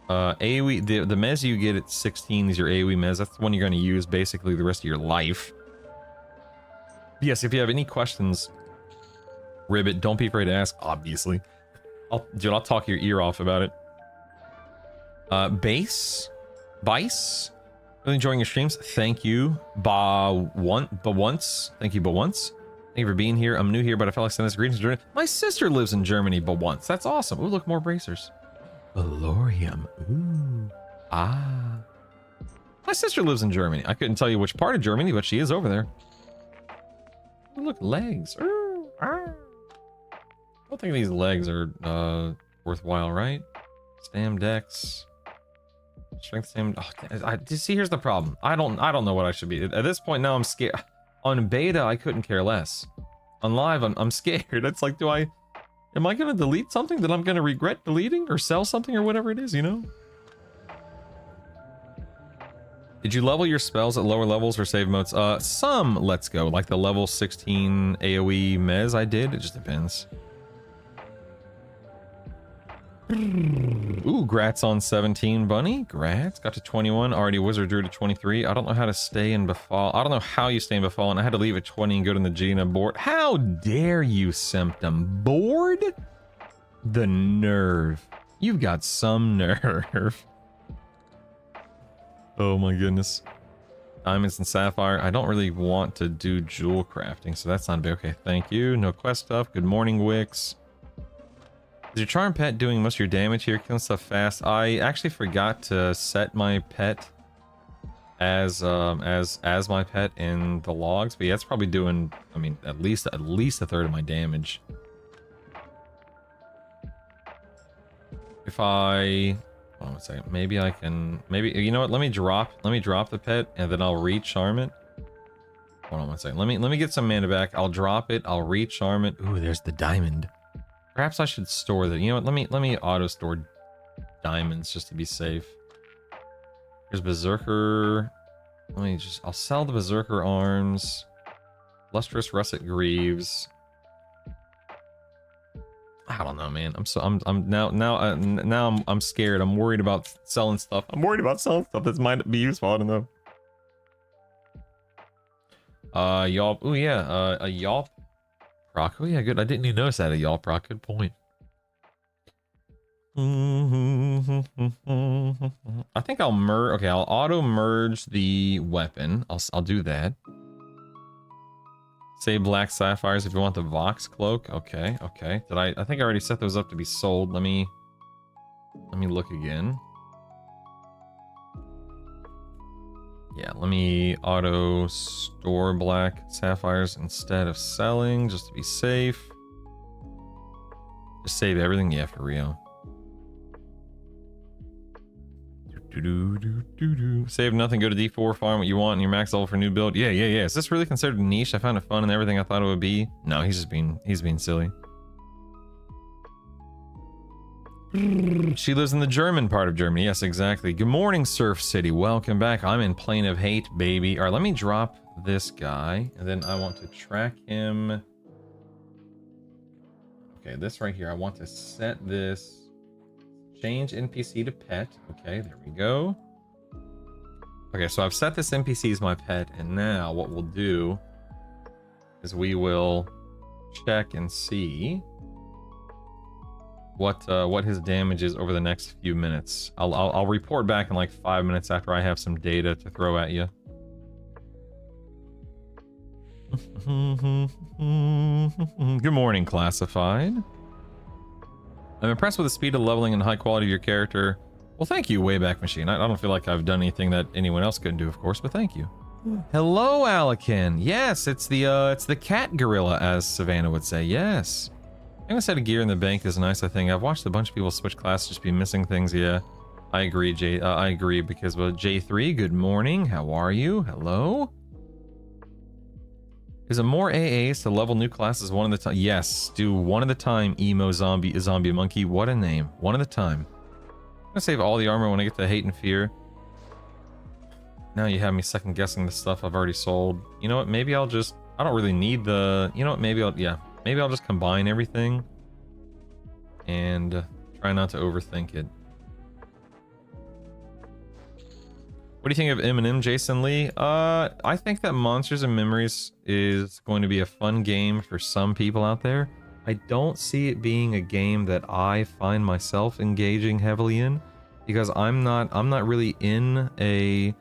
AoE, the Mez you get at 16 is your AoE Mez. That's the one you're going to use basically the rest of your life. Yes, if you have any questions, Ribbit, don't be afraid to ask, obviously. I'll talk your ear off about it. Bice? Really enjoying your streams. Thank you. Once. Thank you, once. Thank you for being here. I'm new here, but I felt like sending this greetings to Germany. My sister lives in Germany, once. That's awesome. Ooh, look, more bracers. Valorium. Ooh. Ah. My sister lives in Germany. I couldn't tell you which part of Germany, but she is over there. Ooh, look, legs. Ooh. Ah. I don't think these legs are worthwhile, right? Stam Dex. Strength stam. Oh, see, here's the problem. I don't know what I should be. At this point now, I'm scared. On beta, I couldn't care less. On live, I'm scared. It's like, am I gonna delete something that I'm gonna regret deleting, or sell something, or whatever it is, you know? Did you level your spells at lower levels or save modes? Some, let's go. Like the level 16 AoE Mez I did. It just depends. Ooh, grats on 17, Bunny. Grats. Got to 21. Already Wizard Drew to 23. I don't know how to stay in Befall. I don't know how you stay in Befallen. I had to leave at 20 and go to the Gina board. How dare you, Symptom? Bored? The nerve. You've got some nerve. Oh my goodness. Diamonds and Sapphire. I don't really want to do jewel crafting, so that's not a big... Okay, thank you. No quest stuff. Good morning, Wix. Is your charm pet doing most of your damage here? Killing stuff fast. I actually forgot to set my pet as my pet in the logs, but yeah, it's probably doing, I mean, at least a third of my damage. If I, hold on a second, maybe I can, you know what? Let me drop the pet and then I'll re-charm it. Hold on one second. Let me get some mana back. I'll drop it. I'll re-charm it. Ooh, there's the diamond. Perhaps I should store that. You know what? Let me auto store diamonds just to be safe. Here's Berserker. I'll sell the Berserker arms. Lustrous Russet Greaves. I don't know, man. I'm scared. I'm worried about selling stuff. That might be useful. I don't know. Yawp. Oh yeah, a Yawp proc. Oh yeah, good. I didn't even notice that, a Yawp proc. Good point. I think I'll merge. Okay, I'll auto merge the weapon. I'll do that. Say black sapphires if you want the Vox cloak. Okay, okay. I think I already set those up to be sold. Let me look again. Yeah, let me auto store black sapphires instead of selling, just to be safe. Just save everything, yeah, for real. Save nothing, go to D4, farm what you want, and your max level for new build. Yeah. Is this really considered niche? I found it fun and everything I thought it would be. No, he's being silly. She lives in the German part of Germany. Yes, exactly. Good morning, Surf City. Welcome back. I'm in Plane of Hate, baby. All right, let me drop this guy, and then I want to track him. Okay, this right here. I want to set this. Change NPC to pet. Okay, there we go. Okay, so I've set this NPC as my pet, and now what we'll do is we will check and see what his damage is over the next few minutes. I'll report back in like 5 minutes after I have some data to throw at you. Good morning, Classified. I'm impressed with the speed of leveling and high quality of your character. Well, thank you, Wayback Machine. I don't feel like I've done anything that anyone else couldn't do, of course, but thank you. Hello, Alakin. Yes, it's the cat gorilla, as Savannah would say. Yes. Having a set of gear in the bank is a nice thing. I've watched a bunch of people switch classes, just be missing things. Yeah, I agree, Jay. I agree because J3. Good morning. How are you? Hello. Is it more AAs to level new classes one at a time? Yes, do one at a time. Emo zombie, zombie monkey. What a name. One at a time. I'm gonna save all the armor when I get to hate and fear. Now you have me second guessing the stuff I've already sold. You know what? Maybe I'll just... I don't really need the... You know what? Maybe I'll... Yeah. Maybe I'll just combine everything. And try not to overthink it. What do you think of M&M, Jason Lee? I think that Monsters and Memories is going to be a fun game for some people out there. I don't see it being a game that I find myself engaging heavily in, because I'm not really in a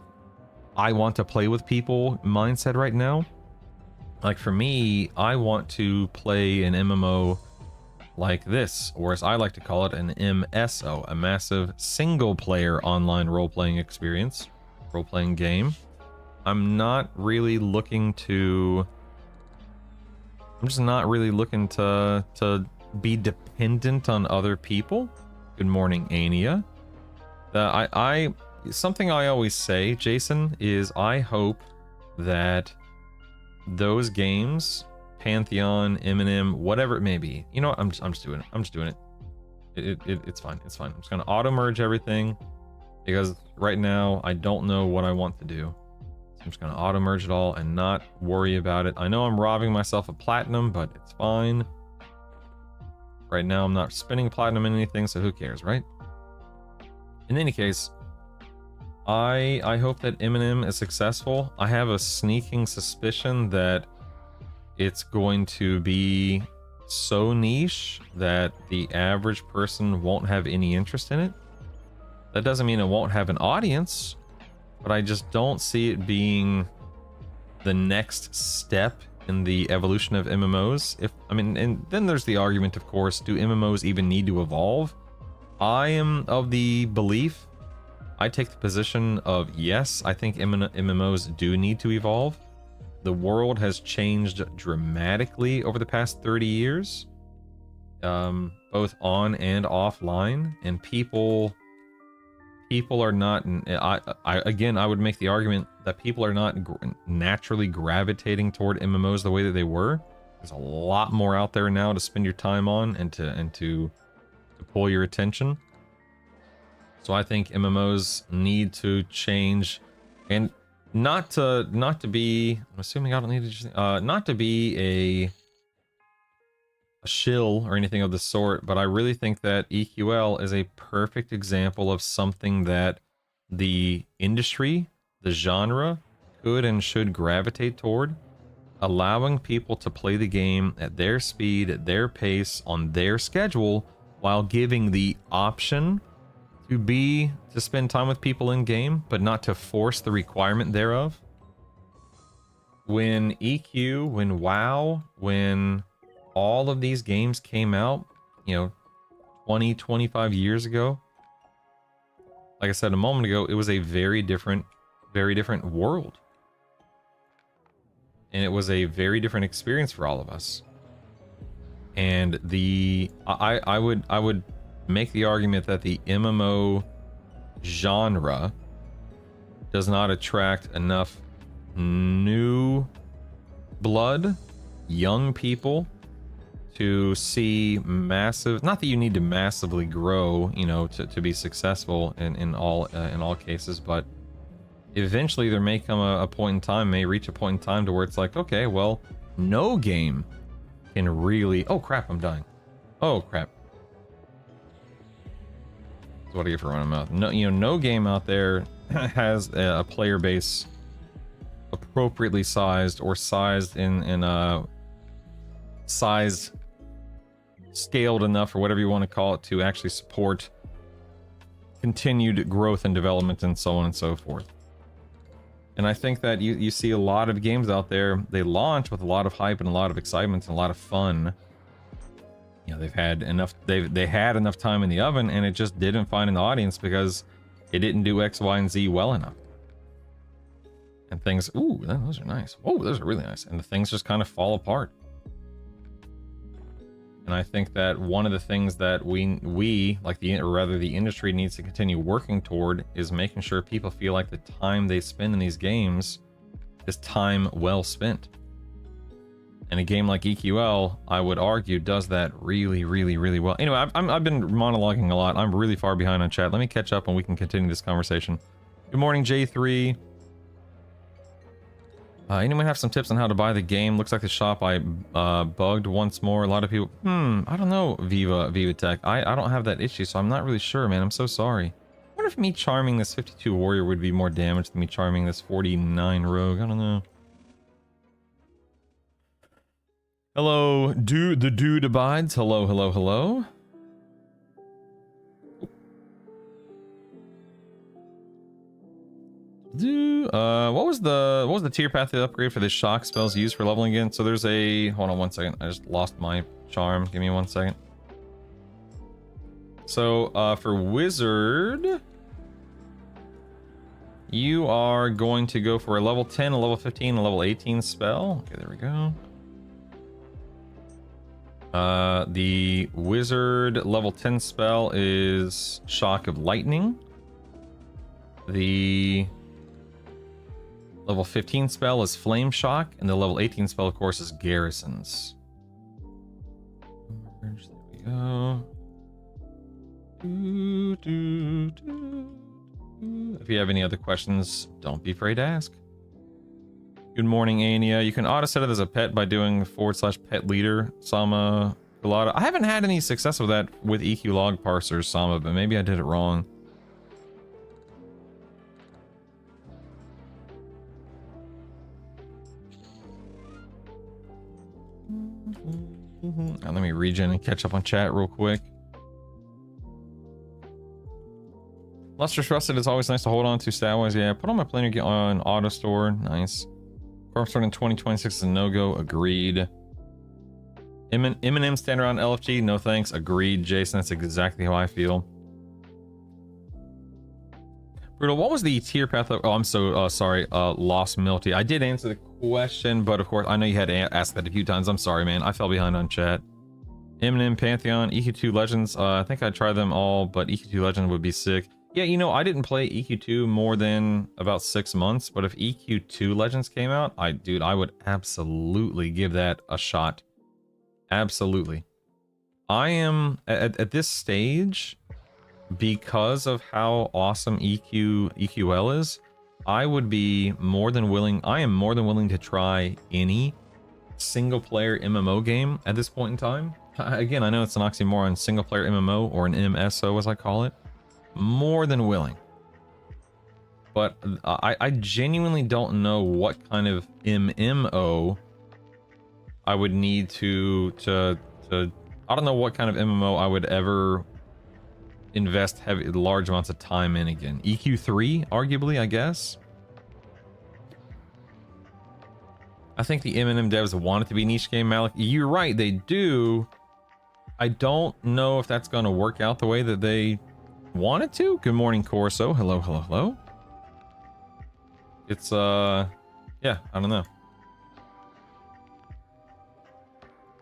I want to play with people mindset right now. Like for me, I want to play an MMO like this, or as I like to call it, an MSO, a massive single player online role-playing experience, role-playing game. I'm not really looking to... I'm just not really looking to be dependent on other people. Good morning, Ania. Something I always say, Jason, is I hope that those games, Pantheon, M&M, whatever it may be, you know what? I'm just doing it. I'm just doing it. It's fine. It's fine. I'm just gonna auto merge everything because right now I don't know what I want to do. So I'm just gonna auto merge it all and not worry about it. I know I'm robbing myself of platinum, but it's fine. Right now I'm not spending platinum in anything, so who cares, right? In any case, I hope that M&M is successful. I have a sneaking suspicion that it's going to be so niche that the average person won't have any interest in it. That doesn't mean it won't have an audience, but I just don't see it being the next step in the evolution of MMOs. And then there's the argument, of course, do MMOs even need to evolve? I am of the belief, I take the position of yes, I think MMOs do need to evolve. The world has changed dramatically over the past 30 years, both on and offline, and people are not... I would make the argument that people are not naturally gravitating toward MMOs the way that they were. There's a lot more out there now to spend your time on and to pull your attention. So I think MMOs need to change, and not to be... I'm assuming I don't need to... not to be a shill or anything of the sort, but I really think that EQL is a perfect example of something that the industry, the genre, could and should gravitate toward, allowing people to play the game at their speed, at their pace, on their schedule, while giving the option to spend time with people in game, but not to force the requirement thereof. When EQ, when WoW, when all of these games came out, 20, 25 years ago, like I said a moment ago, it was a very different world. And it was a very different experience for all of us. And I would make the argument that the MMO genre does not attract enough new blood, young people, to see massive... Not that you need to massively grow, to be successful in all cases, but eventually there may come a point in time, may reach a point in time to where it's like, okay, well, no game can really... Oh crap, I'm dying. Oh crap. That's what I get for running mouth. No, no game out there has a player base appropriately sized, or sized in a size scaled enough, or whatever you want to call it, to actually support continued growth and development and so on and so forth. And I think that you see a lot of games out there, they launch with a lot of hype and a lot of excitement and a lot of fun. They've had enough, they had enough time in the oven, and it just didn't find an audience because it didn't do X, Y, and Z well enough. And things, ooh, those are nice. Oh, those are really nice. And the things just kind of fall apart. And I think that one of the things that we like the industry needs to continue working toward is making sure people feel like the time they spend in these games is time well spent. And a game like EQL, I would argue, does that really, really, really well. Anyway, I've been monologuing a lot. I'm really far behind on chat. Let me catch up and we can continue this conversation. Good morning, J3. Anyone have some tips on how to buy the game? Looks like the shop I bugged once more. A lot of people... I don't know, Viva Tech. I don't have that issue, so I'm not really sure, man. I'm so sorry. I wonder if me charming this 52 warrior would be more damage than me charming this 49 rogue. I don't know. Hello, the dude abides. Hello, hello, hello. What was the tier path to upgrade for the shock spells used for leveling again? So there's a... Hold on one second. I just lost my charm. Give me 1 second. So, for wizard... You are going to go for a level 10, a level 15, a level 18 spell. Okay, there we go. The wizard level 10 spell is Shock of Lightning. The level 15 spell is Flame Shock, and the level 18 spell, of course, is Garrisons. There we go. If you have any other questions, don't be afraid to ask. Good morning, Ania. You can auto set it as a pet by doing /pet leader, Sama Galata. I haven't had any success with that with EQ log parsers, Sama, but maybe I did it wrong. Now, let me regen and catch up on chat real quick. Lustrous Rusted is always nice to hold on to stat-wise. Yeah, put on my planner, get on auto store. Nice. Corpse Sword in 2026 is a no-go. Agreed. Eminem stand around LFG. No thanks. Agreed, Jason. That's exactly how I feel. Brutal, what was the tier path of... Oh, I'm so sorry. Lost Milty. I did answer the question, but of course, I know you had to ask that a few times. I'm sorry, man. I fell behind on chat. Eminem, Pantheon, EQ2 Legends. I think I'd try them all, but EQ2 Legend would be sick. Yeah, you know, I didn't play EQ2 more than about 6 months, but if EQ2 Legends came out, dude, I would absolutely give that a shot. Absolutely. I am, at this stage, because of how awesome EQL is, I would be more than willing, I am more than willing to try any single-player MMO game at this point in time. Again, I know it's an oxymoron, single-player MMO, or an MSO as I call it. More than willing, but I genuinely don't know what kind of MMO I would need to I don't know what kind of MMO I would ever invest large amounts of time in again. EQ3, arguably, I guess. I think the Eminem devs want it to be a niche game, Malik. You're right, they do. I don't know if that's going to work out the way that they wanted to. Good morning, Corso. Hello, hello, hello. It's yeah, I don't know.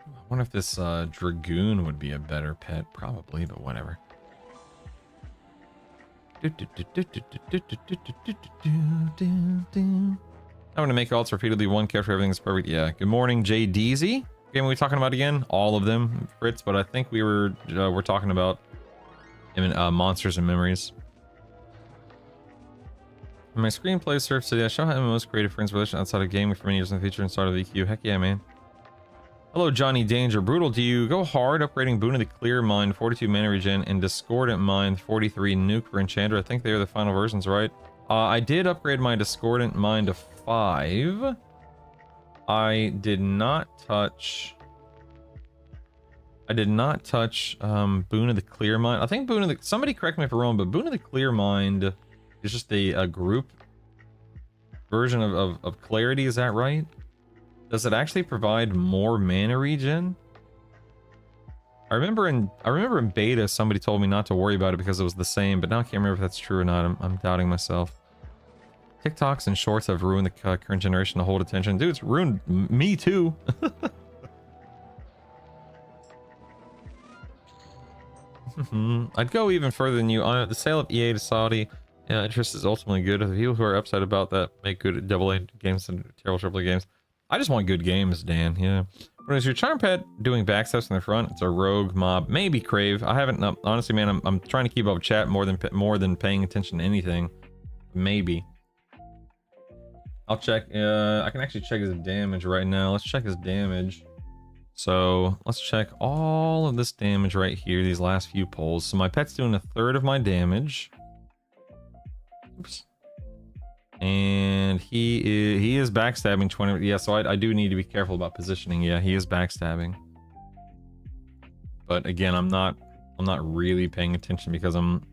I wonder if this Dragoon would be a better pet. Probably, but whatever. I'm gonna make alts repeatedly, one character, everything's perfect. Yeah. Good morning, JDZ. Game we talking about again? All of them, Fritz, but I think we're talking about Monsters and Memories. My screenplay serves today. I show how MMOs creative friends relation outside of gaming for many years in the future and start of EQ. Heck yeah, man. Hello, Johnny Danger. Brutal, do you go hard upgrading Boon of the Clear Mind 42 mana regen and Discordant Mind 43 nuke for Enchanter? I think they are the final versions, right? I did upgrade my Discordant Mind to 5. I did not touch Boon of the Clear Mind. I think Boon of the... Somebody correct me if I'm wrong, but Boon of the Clear Mind is just a group version of Clarity, is that right? Does it actually provide more mana regen? I remember in beta somebody told me not to worry about it because it was the same, but now I can't remember if that's true or not. I'm doubting myself. TikToks and shorts have ruined the current generation to hold attention. Dude, it's ruined me too. I'd go even further than you. The sale of EA to Saudi interest is ultimately good. The people who are upset about that make good AA games and terrible AAA games. I just want good games, Dan. Yeah. But is your charm pet doing backstabs in the front? It's a rogue mob, maybe Crave. I haven't. Honestly, man, I'm trying to keep up with chat more than paying attention to anything. Maybe. I'll check. I can actually check his damage right now. Let's check his damage. So let's check all of this damage right here. These last few pulls. So my pet's doing 1/3 of my damage. Oops. And he is backstabbing 20. Yeah, so I do need to be careful about positioning. Yeah, he is backstabbing. But again, I'm not really paying attention because I'm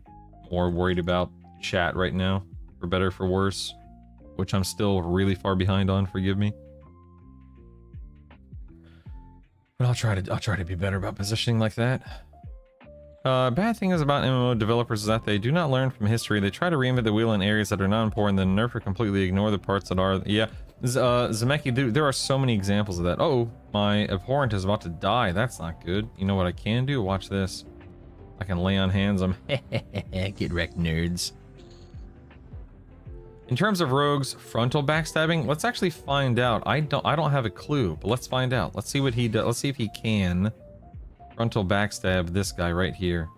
more worried about chat right now, for better or for worse, which I'm still really far behind on. Forgive me. But I'll try to be better about positioning like that. Bad thing is about MMO developers is that they do not learn from history. They try to reinvent the wheel in areas that are not important, then nerf or completely ignore the parts that are. Yeah, Zemeki, there are so many examples of that. Oh, my abhorrent is about to die. That's not good. You know what I can do? Watch this. I can lay on hands. I'm get wrecked, nerds. In terms of rogues frontal backstabbing, let's actually find out. I don't have a clue, but let's find out. Let's see what he does. Let's see if he can frontal backstab this guy right here.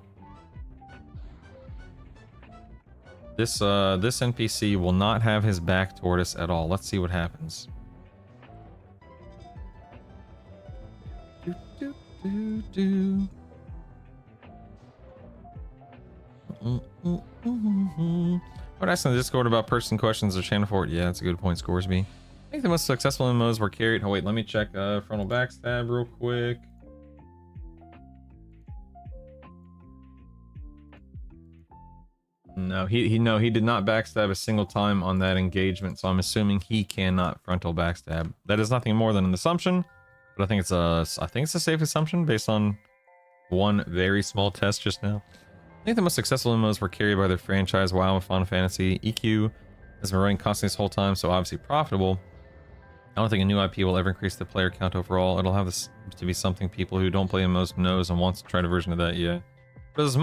This NPC will not have his back toward us at all. Let's see what happens. What asked in the Discord about person questions or channel for it? Yeah, that's a good point, Scoresby. I think the most successful MMOs were carried. Oh wait, let me check frontal backstab real quick. No, he did not backstab a single time on that engagement, so I'm assuming he cannot frontal backstab. That is nothing more than an assumption, but I think it's a safe assumption based on one very small test just now. I think the most successful MMOs were carried by their franchise, WoW and Final Fantasy. EQ has been running constantly this whole time, so obviously profitable. I don't think a new IP will ever increase the player count overall. It'll have this to be something people who don't play MMOs knows and wants to try a version of that, yeah. Does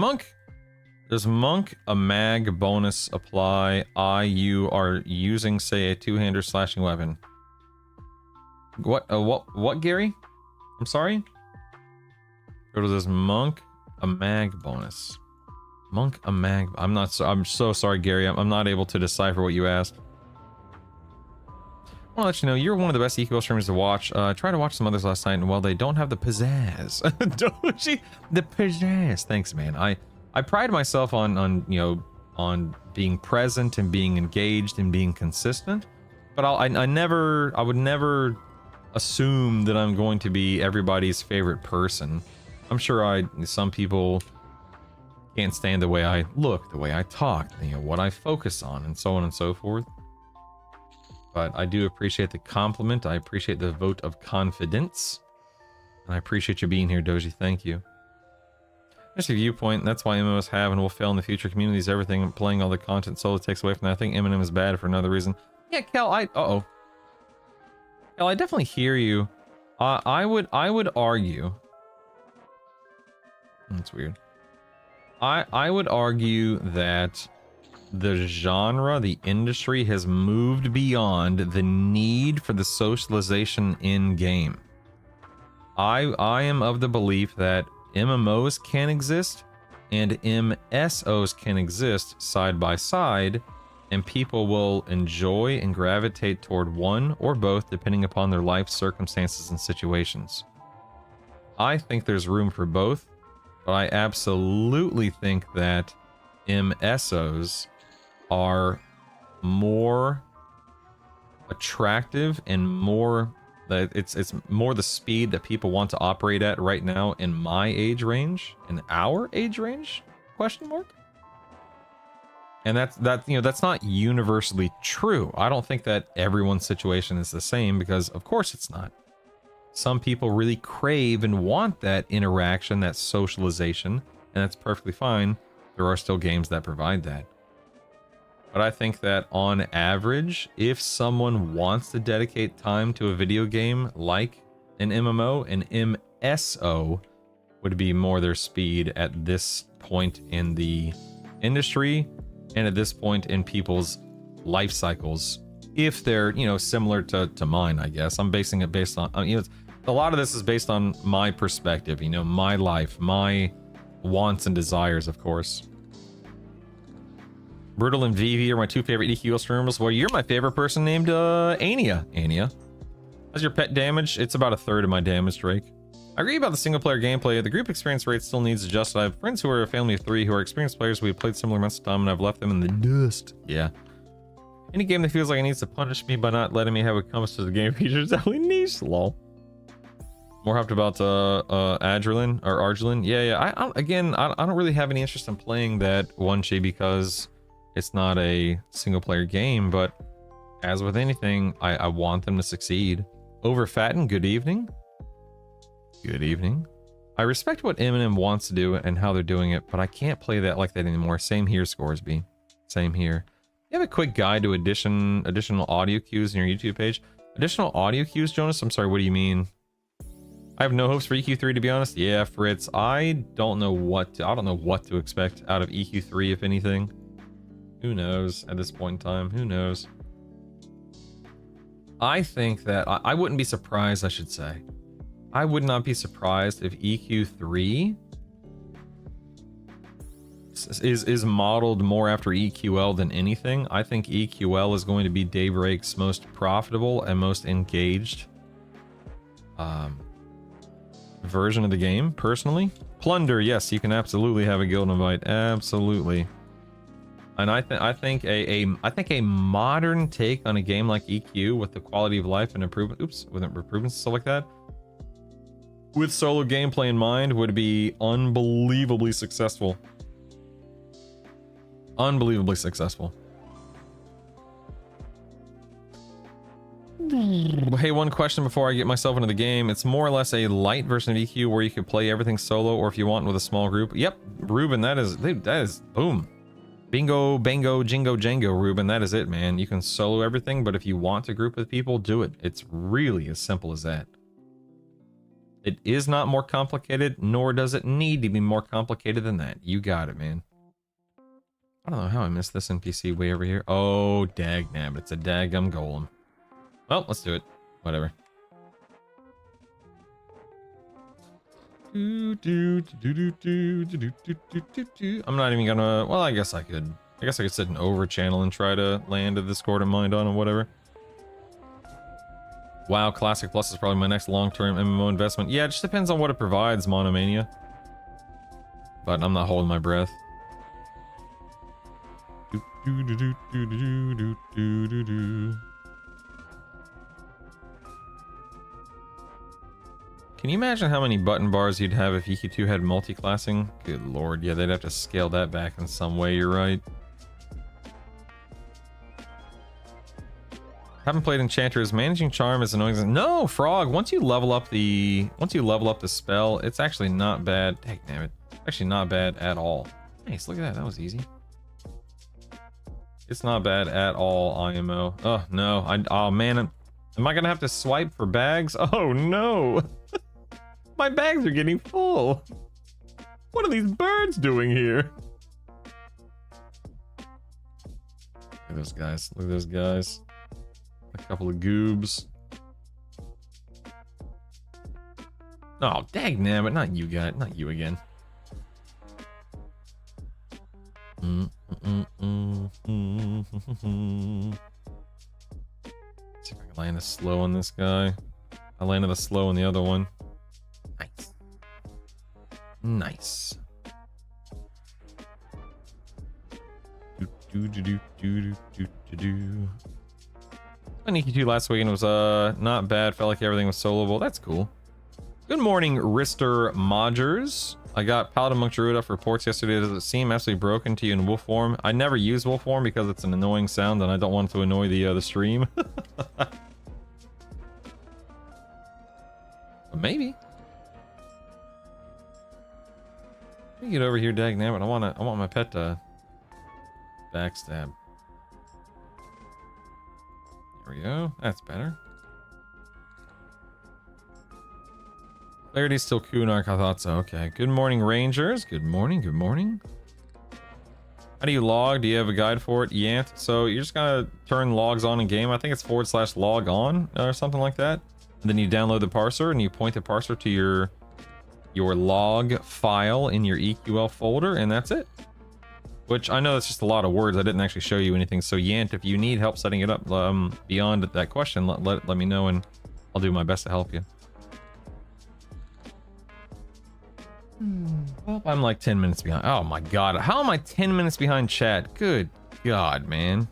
Monk a mag bonus apply? You are using, say, a two-hander slashing weapon. What, Gary? I'm sorry? Or does Monk a mag bonus? Monk a mag. I'm so sorry, Gary. I'm not able to decipher what you asked. I want to let you know you're one of the best EQL streamers to watch. I tried to watch some others last night, and well, they don't have the pizzazz. Don't you? The pizzazz. Thanks, man. I pride myself on being present and being engaged and being consistent, but I would never assume that I'm going to be everybody's favorite person. I'm sure some people can't stand the way I look, the way I talk, what I focus on, and so on and so forth. But I do appreciate the compliment. I appreciate the vote of confidence, and I appreciate you being here, Doji. Thank you. Just a viewpoint. That's why MMOs have and will fail in the future. Communities, everything. Playing all the content solo takes away from that. I think Eminem is bad for another reason. Yeah, Kel. Kel, I definitely hear you. I would argue. That's weird. I would argue that the genre, the industry, has moved beyond the need for the socialization in game. I am of the belief that MMOs can exist and MSOs can exist side by side, and people will enjoy and gravitate toward one or both depending upon their life circumstances and situations. I think there's room for both, but I absolutely think that MSOs are more attractive and more it's more the speed that people want to operate at right now in my age range, in our age range, question mark. And that's not universally true. I don't think that everyone's situation is the same, because of course it's not. Some people really crave and want that interaction, that socialization, and that's perfectly fine. There are still games that provide that. But I think that on average, if someone wants to dedicate time to a video game like an MMO, an MSO would be more their speed at this point in the industry and at this point in people's life cycles. if they're, you know, similar to mine, I guess. I'm basing it based on, you know, a lot of this is based on my perspective, you know, my life, my wants and desires, of course. Brutal and Vivi are my two favorite EQL streamers. Well, you're my favorite person named Ania. Ania. How's your pet damage? It's about a third of my damage, Drake. I agree about the single player gameplay. The group experience rate still needs adjusted. I have friends who are a family of 3 who are experienced players. We've played similar amounts of time and I've left them in the dust. Yeah. Any game that feels like it needs to punish me by not letting me have what comes to the game features definitely niche. Lol. More hyped about Adrenaline or Argelin. Yeah. I don't really have any interest in playing that One-Chi because it's not a single player game, but as with anything, I want them to succeed. Overfatten, good evening. Good evening. I respect what Eminem wants to do and how they're doing it, but I can't play that like that anymore. Same here, Scoresby. Same here. You have a quick guide to additional audio cues in your YouTube page. Additional audio cues, Jonas? I'm sorry, what do you mean? I have no hopes for EQ3, to be honest. Yeah, Fritz, I don't know what to expect out of EQ3, if anything. Who knows at this point in time? Who knows? I think that I wouldn't be surprised, I should say. I would not be surprised if EQ3 is modeled more after EQL than anything. I think EQL is going to be Daybreak's most profitable and most engaged version of the game, personally. Plunder, yes, you can absolutely have a guild invite, absolutely. And I think a modern take on a game like EQ with the quality of life and improvement, with improvements and stuff like that, with solo gameplay in mind, would be unbelievably successful. Unbelievably successful. Hey, one question before I get myself into the game. It's more or less a light version of EQ where you can play everything solo, or if you want with a small group. Yep, Ruben, that is boom. Bingo, bango, jingo, jango, Ruben, that is it, man. You can solo everything, but if you want to group with people, do it. It's really as simple as that. It is not more complicated, nor does it need to be more complicated than that. You got it, man. I don't know how I missed this NPC way over here. Oh, dagnabbit, it's a daggum golem. Well, let's do it. Whatever. I'm not even gonna... Well, I guess I could sit an over channel and try to land a discordant mind on or whatever. WoW Classic Plus is probably my next long-term MMO investment. Yeah, it just depends on what it provides, Monomania. But I'm not holding my breath. Can you imagine how many button bars you'd have if EQ2 had multi-classing? Good lord, yeah, they'd have to scale that back in some way, you're right. Haven't played Enchantress. Managing Charm is annoying. No, Frog, once you level up the spell, it's actually not bad. Dang damn it. Actually not bad at all. Nice, look at that, that was easy. It's not bad at all, IMO. Oh no, oh man, am I gonna have to swipe for bags? Oh no! My bags are getting full. What are these birds doing here? Look at those guys. Look at those guys. A couple of goobs. Oh, dagnabbit, not you guys. Not you again. See if I can land a slow on this guy. I landed a slow on the other one. Nice. Nice. I Nikki 2 last week and it was not bad. Felt like everything was soloable. That's cool. Good morning, Rister Modgers. I got Paladin Monk Druid up for reports yesterday. Does it seem absolutely broken to you in wolf form? I never use wolf form because it's an annoying sound and I don't want it to annoy the stream. But maybe. Let me get over here, dagnabbit. I want my pet to backstab. There we go. That's better. Clarity's still Kunark, I thought so. Okay. Good morning, Rangers. Good morning, good morning. How do you log? Do you have a guide for it? Yeah. So you're just gonna turn logs on in game. I think it's / log on or something like that. And then you download the parser and you point the parser to your log file in your EQL folder, and that's it. Which I know that's just a lot of words. I didn't actually show you anything. So Yant, if you need help setting it up beyond that question, let me know and I'll do my best to help you. Well, I'm like 10 minutes behind. Oh my god. How am I 10 minutes behind chat? Good god, man.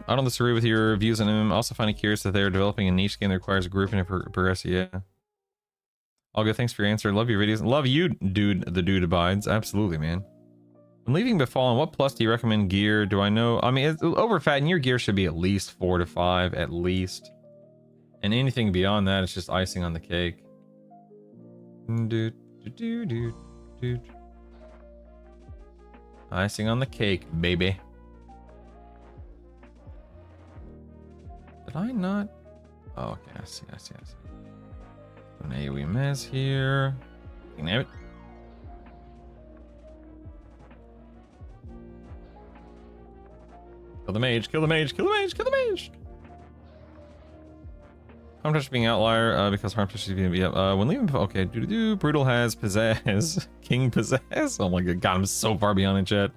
I don't disagree with your views on them. I also find it curious that they're developing a niche game that requires grouping and progress. Yeah. All good. Thanks for your answer. Love your videos. Love you, dude. The dude abides. Absolutely, man. When leaving Befallen, what plus do you recommend gear? Do I know? I mean, overfatting your gear should be at least 4 to 5, at least. And anything beyond that is just icing on the cake. Icing on the cake, baby. Did I not? Oh, okay, I see. An AoE mess here. Damn it. Kill the mage, kill the mage, kill the mage, kill the mage! Harm touch being outlier because harm touch is being when leaving. Okay, brutal has pizzazz. King pizzazz. Oh my god, I'm so far beyond in chat.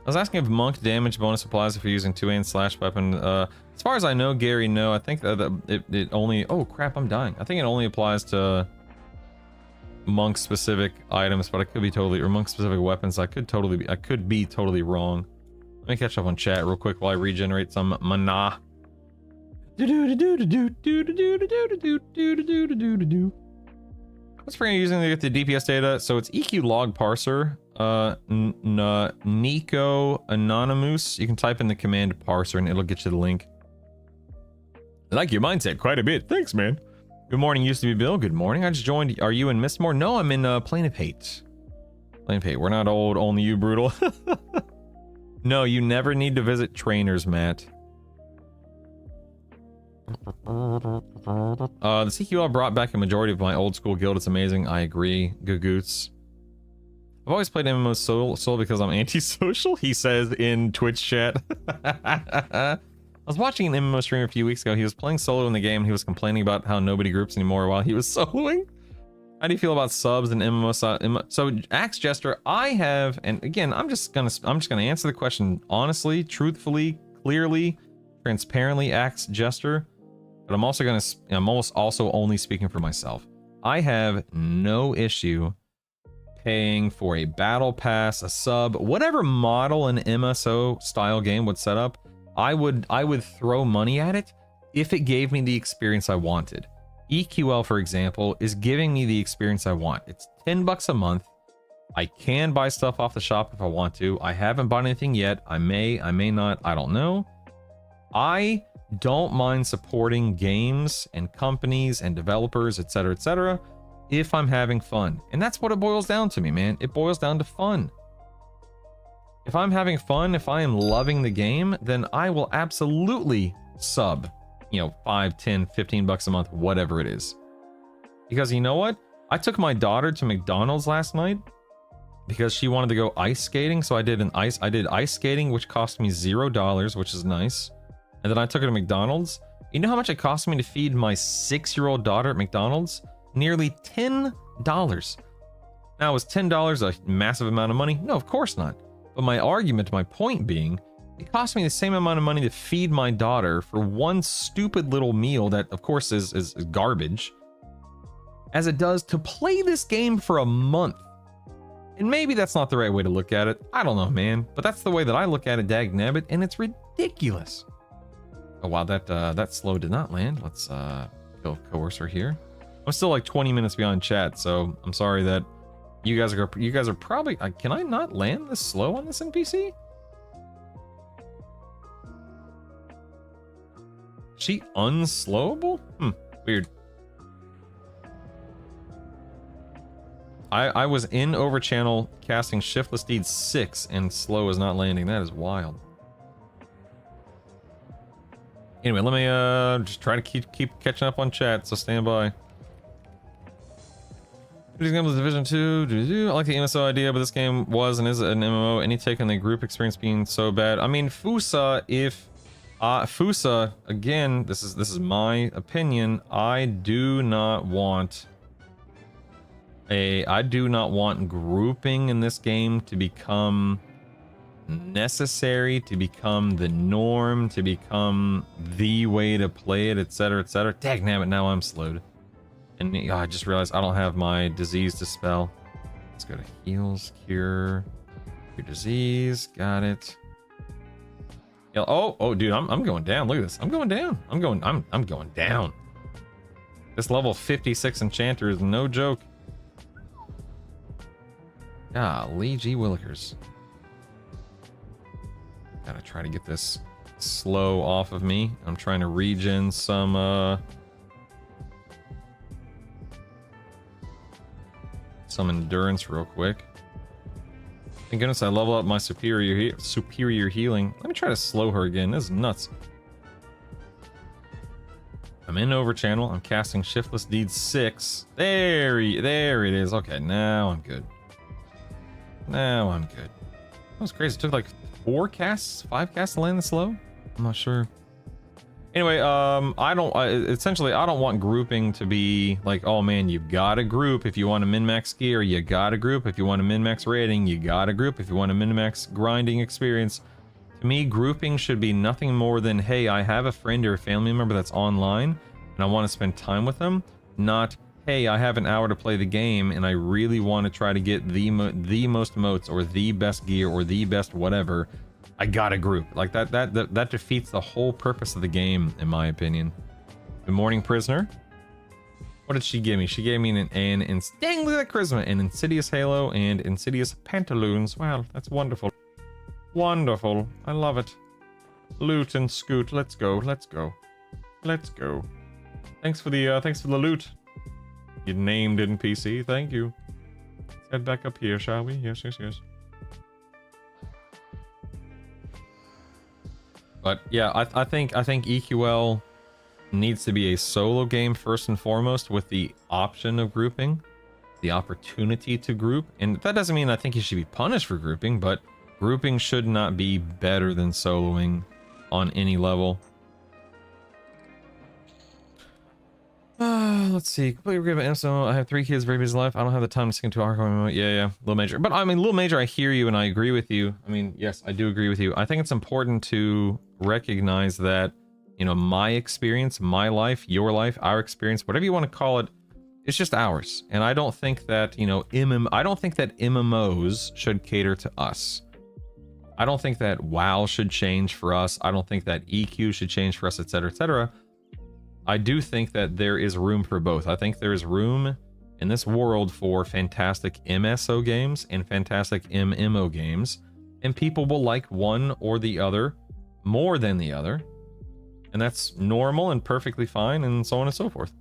I was asking if monk damage bonus applies if you're using 2A weapon. As far as I know, Gary, no. I think that it only. Oh crap, I'm dying. I think it only applies to monk specific items, but I could be totally, or monk specific weapons. I could be totally wrong. Let me catch up on chat real quick while I regenerate some mana. What's for using to get the DPS data? So it's EQ log parser. Nico Anonymous. You can type in the command parser and it'll get you the link. I like your mindset quite a bit. Thanks, man. Good morning, used to be Bill. Good morning. I just joined. Are you in Mistmore? No, I'm in Plane of Hate. Plane of Hate. We're not old, only you, brutal. No, you never need to visit trainers, Matt. The CQL brought back a majority of my old school guild. It's amazing. I agree. Gagoots. I've always played MMO solo because I'm antisocial, he says in Twitch chat. I was watching an MMO stream a few weeks ago. He was playing solo in the game and he was complaining about how nobody groups anymore while he was soloing. How do you feel about subs and MMO? So Axe Jester, I have, and again, I'm just gonna answer the question honestly, truthfully, clearly, transparently, Axe Jester. But I'm almost also only speaking for myself. I have no issue paying for a battle pass, a sub, whatever model an MSO style game would set up. I would throw money at it if it gave me the experience I wanted. EQL, for example, is giving me the experience I want. It's $10 a month. I can buy stuff off the shop if I want to. I haven't bought anything yet. I may not. I don't know. I don't mind supporting games and companies and developers, etc., if I'm having fun. And that's what it boils down to me, man. It boils down to fun. If I'm having fun, if I am loving the game, then I will absolutely sub, you know, 5, 10, 15 bucks a month, whatever it is. Because you know what? I took my daughter to McDonald's last night because she wanted to go ice skating. So I did ice skating, which cost me $0, which is nice. And then I took her to McDonald's. You know how much it cost me to feed my 6-year-old daughter at McDonald's? Nearly $10. Now, was $10 a massive amount of money? No, of course not. But my point being, it cost me the same amount of money to feed my daughter for one stupid little meal that, of course, is garbage, as it does to play this game for a month. And maybe that's not the right way to look at it. I don't know, man. But that's the way that I look at it, dagnabbit, and it's ridiculous. Oh wow, that slow did not land. Let's kill Coercer here. I'm still like 20 minutes beyond chat, so I'm sorry that you guys are probably. Can I not land this slow on this NPC? She unslowable? Weird. I was in overchannel casting Shiftless Deed 6 and slow is not landing. That is wild. Anyway, let me just try to keep catching up on chat, so stand by. These games with Division 2. I like the MSO idea, but this game was and is an MMO. Any take on the group experience being so bad? I mean, Fusa, if Fusa, again, this is my opinion. I do not want grouping in this game to become necessary, to become the norm, to become the way to play it, etc., etc. Dagnabbit, now I'm slowed. And I just realized I don't have my disease dispel. Let's go to heals, cure disease. Got it. Yeah, oh, dude, I'm going down. Look at this. I'm going down. I'm going down. This level 56 enchanter is no joke. Golly gee willikers. Gotta try to get this slow off of me. I'm trying to regen some endurance real quick. Thank goodness I level up my superior healing. Let me try to slow her again. This is nuts. I'm in over channel. I'm casting Shiftless Deed 6. There it is. Okay, now I'm good. Now I'm good. That was crazy. It took like 5 casts to land this slow. I'm not sure. Anyway, I don't want grouping to be like, oh man, you've got a group if you want to min-max gear, you got a group if you want to min-max rating, you got a group if you want to min-max grinding experience. To me, grouping should be nothing more than, hey, I have a friend or a family member that's online and I want to spend time with them, not, hey, I have an hour to play the game and I really want to try to get the most motes or the best gear or the best whatever. I got a group. Like that defeats the whole purpose of the game, in my opinion. Good morning, prisoner. What did she give me? She gave me dang, look at that charisma, an Insidious Halo and Insidious Pantaloons. Wow, that's wonderful. Wonderful. I love it. Loot and scoot. Let's go. Let's go. Let's go. Thanks for the loot. You named NPC. Thank you. Let's head back up here, shall we? Yes. But yeah, I think EQL needs to be a solo game first and foremost, with the option of grouping, the opportunity to group. And that doesn't mean I think you should be punished for grouping, but grouping should not be better than soloing on any level. Let's see. Completely agree about MSO. I have 3 kids, very busy life. I don't have the time to sink into hardcore MMO. Yeah, Little Major. But I mean, Little Major, I hear you and I agree with you. I mean, yes, I do agree with you. I think it's important to recognize that, you know, my experience, my life, your life, our experience, whatever you want to call it, it's just ours. And I don't think that, you know, I don't think that MMOs should cater to us. I don't think that WoW should change for us. I don't think that EQ should change for us, etc., etc. I do think that there is room for both. I think there is room in this world for fantastic MSO games and fantastic MMO games, and people will like one or the other more than the other, and that's normal and perfectly fine, and so on and so forth.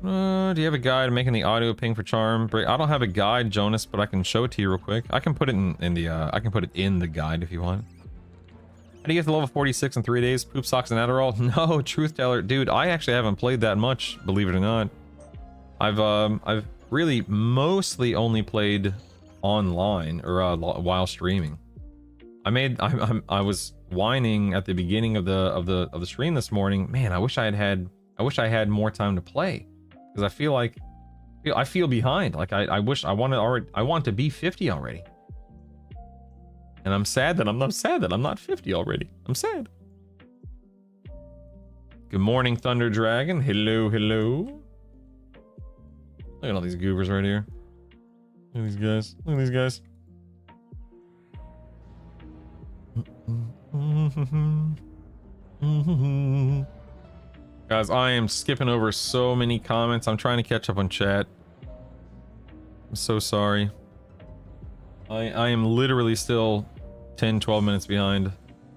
Do you have a guide making the audio ping for charm break? I don't have a guide, Jonas, but I can show it to you real quick. I can put it in the guide if you want. How do you get to level 46 in 3 days? Poop socks and Adderall? No, truth teller, dude. I actually haven't played that much, believe it or not. I've really mostly only played online or while streaming. I was whining at the beginning of the stream this morning. Man, I wish I had more time to play, because I feel behind. Like I want to be 50 already. And I'm sad that I'm not 50 already. I'm sad. Good morning, Thunder Dragon. Hello. Look at all these goobers right here. Look at these guys. Guys, I am skipping over so many comments. I'm trying to catch up on chat. I'm so sorry. I am literally still 10-12 minutes behind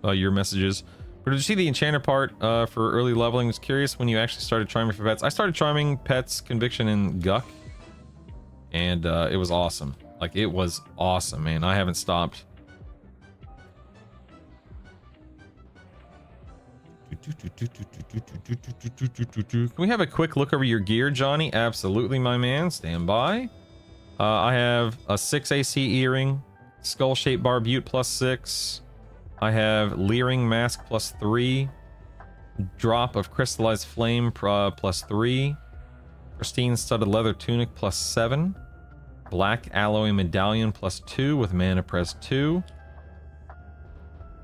your messages. But did you see the enchanter part for early leveling? I was curious when you actually started charming for pets. I started charming pets, Conviction, and Guck, and it was awesome. Like, it was awesome, man. I haven't stopped. Can we have a quick look over your gear, Johnny? Absolutely, my man. Stand by. I have a 6 AC earring, skull-shaped barbute +6. I have leering mask +3, drop of crystallized flame +3, pristine studded leather tunic +7, black alloy medallion +2 with mana press 2,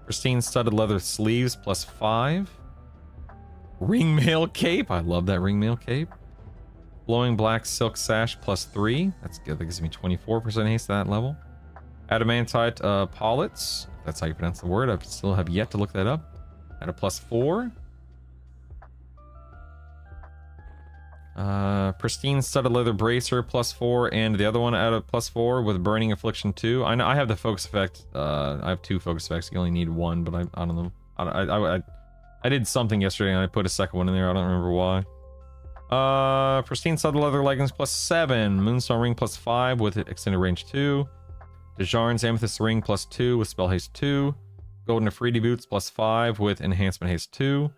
pristine studded leather sleeves +5, ringmail cape. I love that ringmail cape. Flowing black silk sash +3. That's good. That gives me 24% haste at that level. Adamantite paulets. That's how you pronounce the word. I still have yet to look that up. At a +4. Pristine studded leather bracer +4, and the other one at a +4 with burning affliction 2. I know I have the focus effect. I have 2 focus effects. You only need 1, but I don't know. I did something yesterday and I put a second one in there. I don't remember why. Pristine studded leather leggings +7, moonstone ring +5 with extended range 2, Dejarn's amethyst ring +2 with spell haste 2, golden Afridi boots +5 with enhancement haste 2,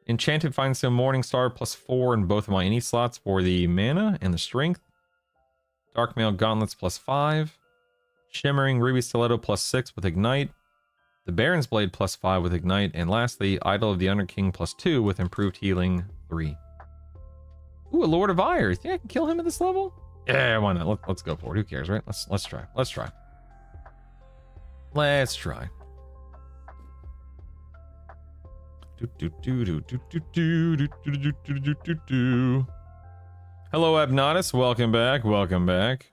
enchanted fine steel morning star +4 in both of my any slots for the mana and the strength, dark mail gauntlets +5, shimmering ruby stiletto +6 with ignite, the Baron's blade +5 with ignite, and lastly idol of the Underking +2 with improved healing 3. Ooh, a Lord of Ire. You think I can kill him at this level? Yeah, why not? Let's go for it. Who cares, right? Let's try. Let's try. Let's try. Hello, Abnatus. Welcome back. Welcome back.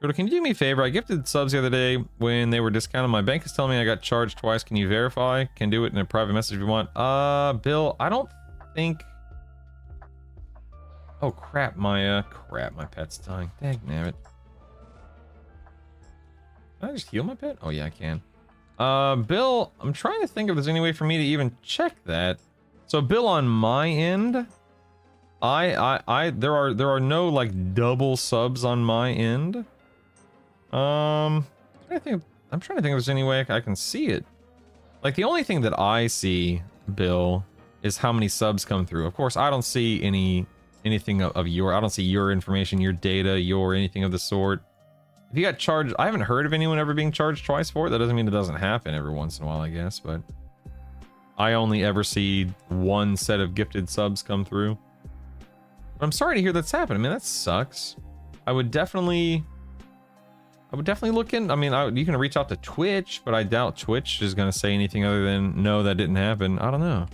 Can you do me a favor? I gifted subs the other day when they were discounted. My bank is telling me I got charged twice. Can you verify? Can do it in a private message if you want. Bill, I don't think... Oh crap, my pet's dying. Dagnabbit. Can I just heal my pet? Oh yeah, I can. Bill, I'm trying to think if there's any way for me to even check that. So Bill, on my end, there are no like double subs on my end. I'm trying to think if there's any way I can see it. Like the only thing that I see, Bill, is how many subs come through. Of course, I don't see anything of your, I don't see your information, your data, your anything of the sort. If you got charged, I haven't heard of anyone ever being charged twice for it. That doesn't mean it doesn't happen every once in a while, I guess, but I only ever see one set of gifted subs come through. But I'm sorry to hear that's happened. I mean, that sucks. I would definitely look in. I mean, you can reach out to Twitch, but I doubt Twitch is going to say anything other than, no, that didn't happen. I don't know.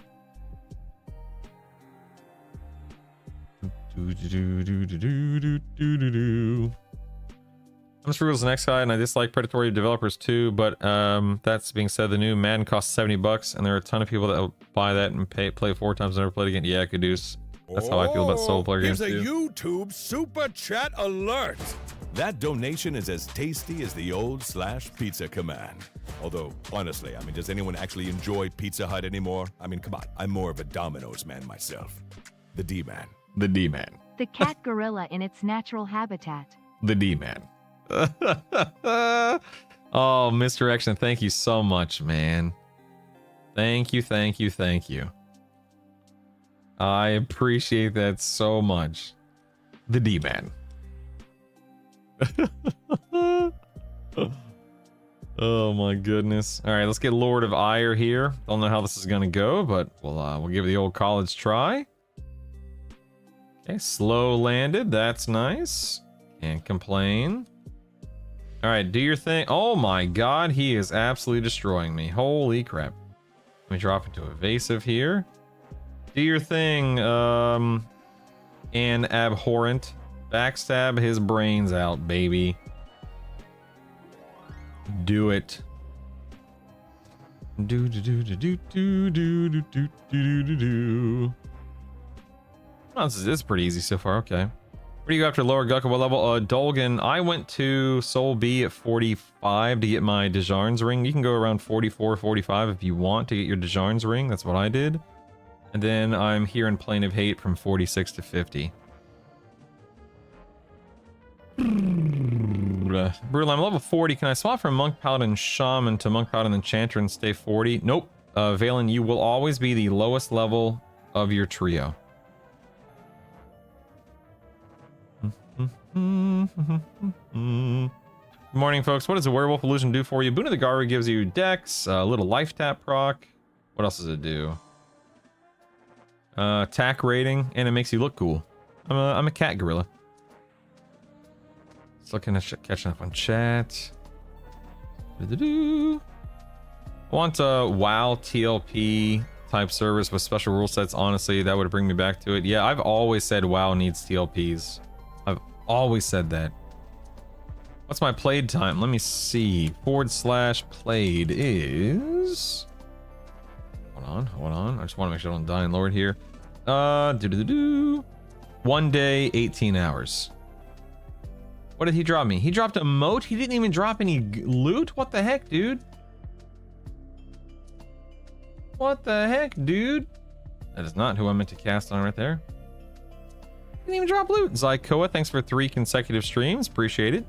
I'm Frugal's the next guy, and I dislike predatory developers too, but that's being said, the new Madden costs $70, and there are a ton of people that will buy that and play 4 times and never play it again. Yeah, Caduce. That's how I feel about solo player games too. Here's a YouTube super chat alert. That donation is as tasty as the old /pizza command. Although, honestly, I mean, does anyone actually enjoy Pizza Hut anymore? I mean, come on, I'm more of a Domino's man myself. The D-Man. The D-Man. The cat gorilla in its natural habitat. The D-Man. Oh, Misdirection, thank you so much, man. Thank you, thank you, thank you. I appreciate that so much. The D-Man. Oh my goodness. All right, let's get Lord of Ire here. Don't know how this is gonna go, but we'll give it the old college try. Okay, slow landed. That's nice. Can't complain. All right, do your thing. Oh my god, he is absolutely destroying me. Holy crap. Let me drop into evasive here. Do your thing, and abhorrent. Backstab his brains out, baby. Do it. Do do do do do do do do do do do do. Oh, this is pretty easy so far. Okay. Where do you go after lower Gukka? What level? Dolgan. I went to Soul B at 45 to get my Dejarn's ring. You can go around 44, 45 if you want to get your Dejarn's ring. That's what I did. And then I'm here in Plane of Hate from 46 to 50. Brutal, I'm level 40. Can I swap from Monk Paladin Shaman to Monk Paladin Enchanter and stay 40? Nope. Valen, you will always be the lowest level of your trio. Good morning, folks. What does a werewolf illusion do for you? Boon of the Garu gives you dex, a little life tap proc. What else does it do? Attack rating, and it makes you look cool. I'm a cat gorilla. Just looking at catching up on chat. I want a WoW TLP type service with special rule sets. Honestly, that would bring me back to it. Yeah, I've always said WoW needs TLPs. I've always said that. What's my played time? Let me see. /played is... Hold on. I just want to make sure I don't die in Lord here. 1 day, 18 hours. What did he drop me? He dropped a moat? He didn't even drop any loot? What the heck, dude? What the heck, dude? That is not who I meant to cast on right there. Didn't even drop loot. Zykoa, thanks for 3 consecutive streams. Appreciate it.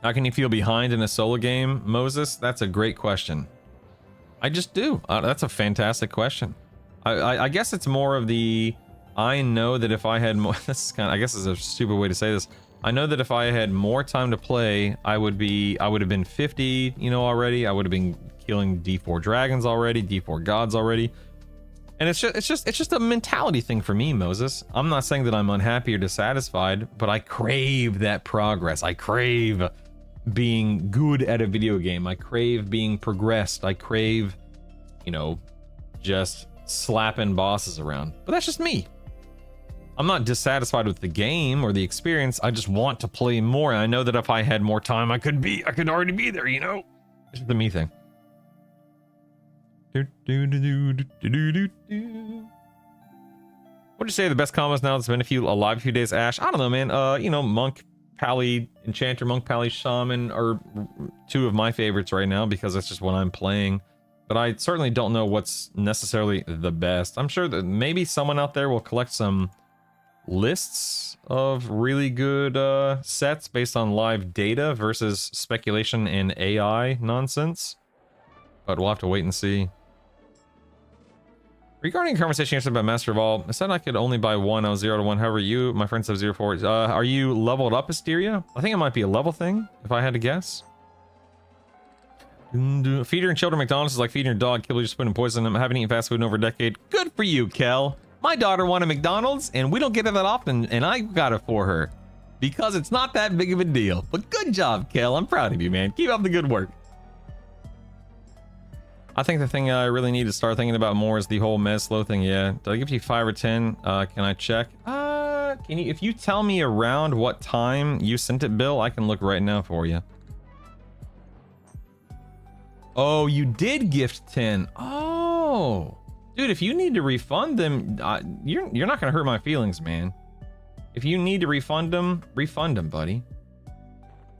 How can you feel behind in a solo game, Moses? That's a great question. I just do. That's a fantastic question. I guess it's more of the... I know that if I had more... This is kind of... I guess it's a stupid way to say this. I know that if I had more time to play, I would have been 50, you know, already. I would have been killing D4 dragons already, D4 gods already. And it's just a mentality thing for me, Moses. I'm not saying that I'm unhappy or dissatisfied, but I crave that progress. I crave being good at a video game. I crave being progressed. I crave, you know, just slapping bosses around. But that's just me. I'm not dissatisfied with the game or the experience. I just want to play more. And I know that if I had more time, I could already be there, you know? It's the me thing. What'd you say the best combos now? It's been alive a few days, Ash. I don't know, man. You know, Monk, Pally, Enchanter, Monk, Pally, Shaman are 2 of my favorites right now because that's just what I'm playing. But I certainly don't know what's necessarily the best. I'm sure that maybe someone out there will collect some lists of really good sets based on live data versus speculation and AI nonsense. But we'll have to wait and see. Regarding a conversation yesterday about Master of All, I said I could only buy 1. I was 0 to 1. However, you, my friends have 0 4. Are you leveled up, Asteria? I think it might be a level thing, if I had to guess. Feeding children McDonald's is like feeding your dog. Kill your spoon and poison them. I haven't eaten fast food in over a decade. Good for you, Kel. My daughter wanted McDonald's, and we don't get it that often, and I got it for her. Because it's not that big of a deal. But good job, Kel. I'm proud of you, man. Keep up the good work. I think the thing I really need to start thinking about more is the whole Meslo thing. Yeah. Did I give you 5 or 10? Can I check? Can you, if you tell me around what time you sent it, Bill, I can look right now for you. Oh, you did gift 10. Oh, dude, if you need to refund them, you're not gonna hurt my feelings, man. If you need to refund them, buddy.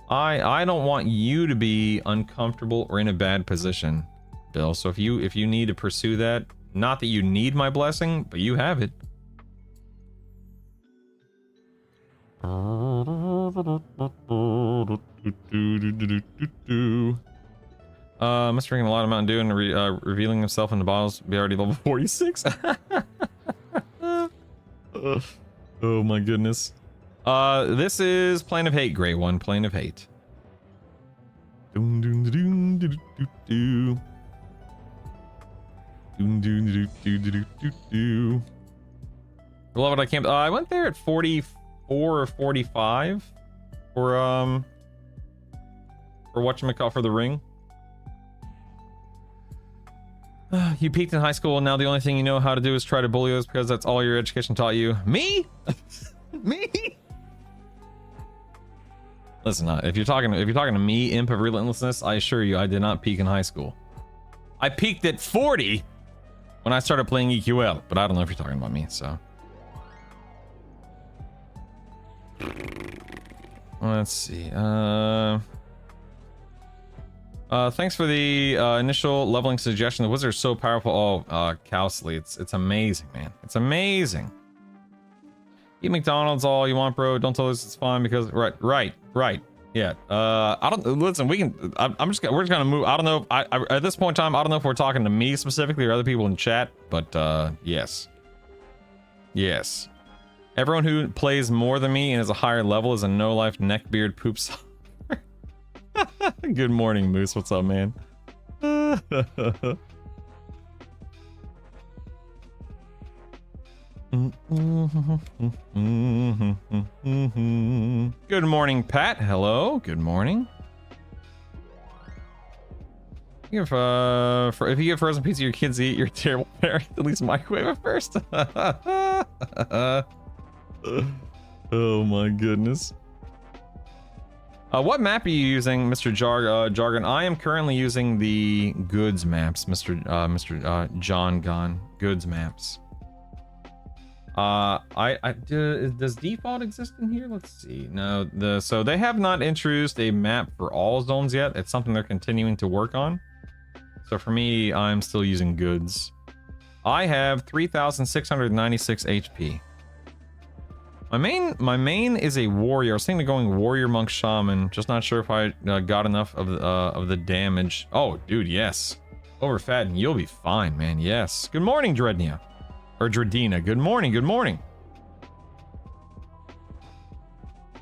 I don't want you to be uncomfortable or in a bad position, Bill. So if you need to pursue that, not that you need my blessing, but you have it. Must drinking a lot of Mountain Dew and revealing himself in the bottles. Be already level 46. Oh my goodness. This is Plane of Hate, Gray One. Plane of Hate. Beloved, I can't. I went there at 44 or 45 for whatchamacallit, for the ring. You peaked in high school, and now the only thing you know how to do is try to bully us because that's all your education taught you. Me? Me? Listen, if you're talking to me, imp of relentlessness, I assure you, I did not peak in high school. I peaked at 40 when I started playing EQL, but I don't know if you're talking about me. So let's see. Thanks for the initial leveling suggestion. The wizard's so powerful. Oh, Cowsley, it's amazing, man. It's amazing. Eat McDonald's all you want, bro. Don't tell us it's fine because right. Yeah. I don't listen. We can. We're just gonna move. I don't know. I at this point in time, I don't know if we're talking to me specifically or other people in chat. But yes. Yes. Everyone who plays more than me and is a higher level is a no-life neckbeard poops. Good morning, Moose. What's up, man? Good morning, Pat. Hello. Good morning. If you give frozen pizza your kids eat, you're a terrible parent. At least microwave it first. Oh my goodness. What map are you using, Mr. Jargon? I am currently using the goods maps, Mr. John Gon. Goods maps. Does default exist in here? Let's see. No, so they have not introduced a map for all zones yet. It's something they're continuing to work on. So for me, I'm still using goods. I have 3,696 HP. My main is a warrior. I was thinking of going warrior, monk, shaman. Just not sure if I got enough of the damage. Oh, dude, yes. Overfat and you'll be fine, man. Yes. Good morning, Drednia. Or Dredina. Good morning. Good morning.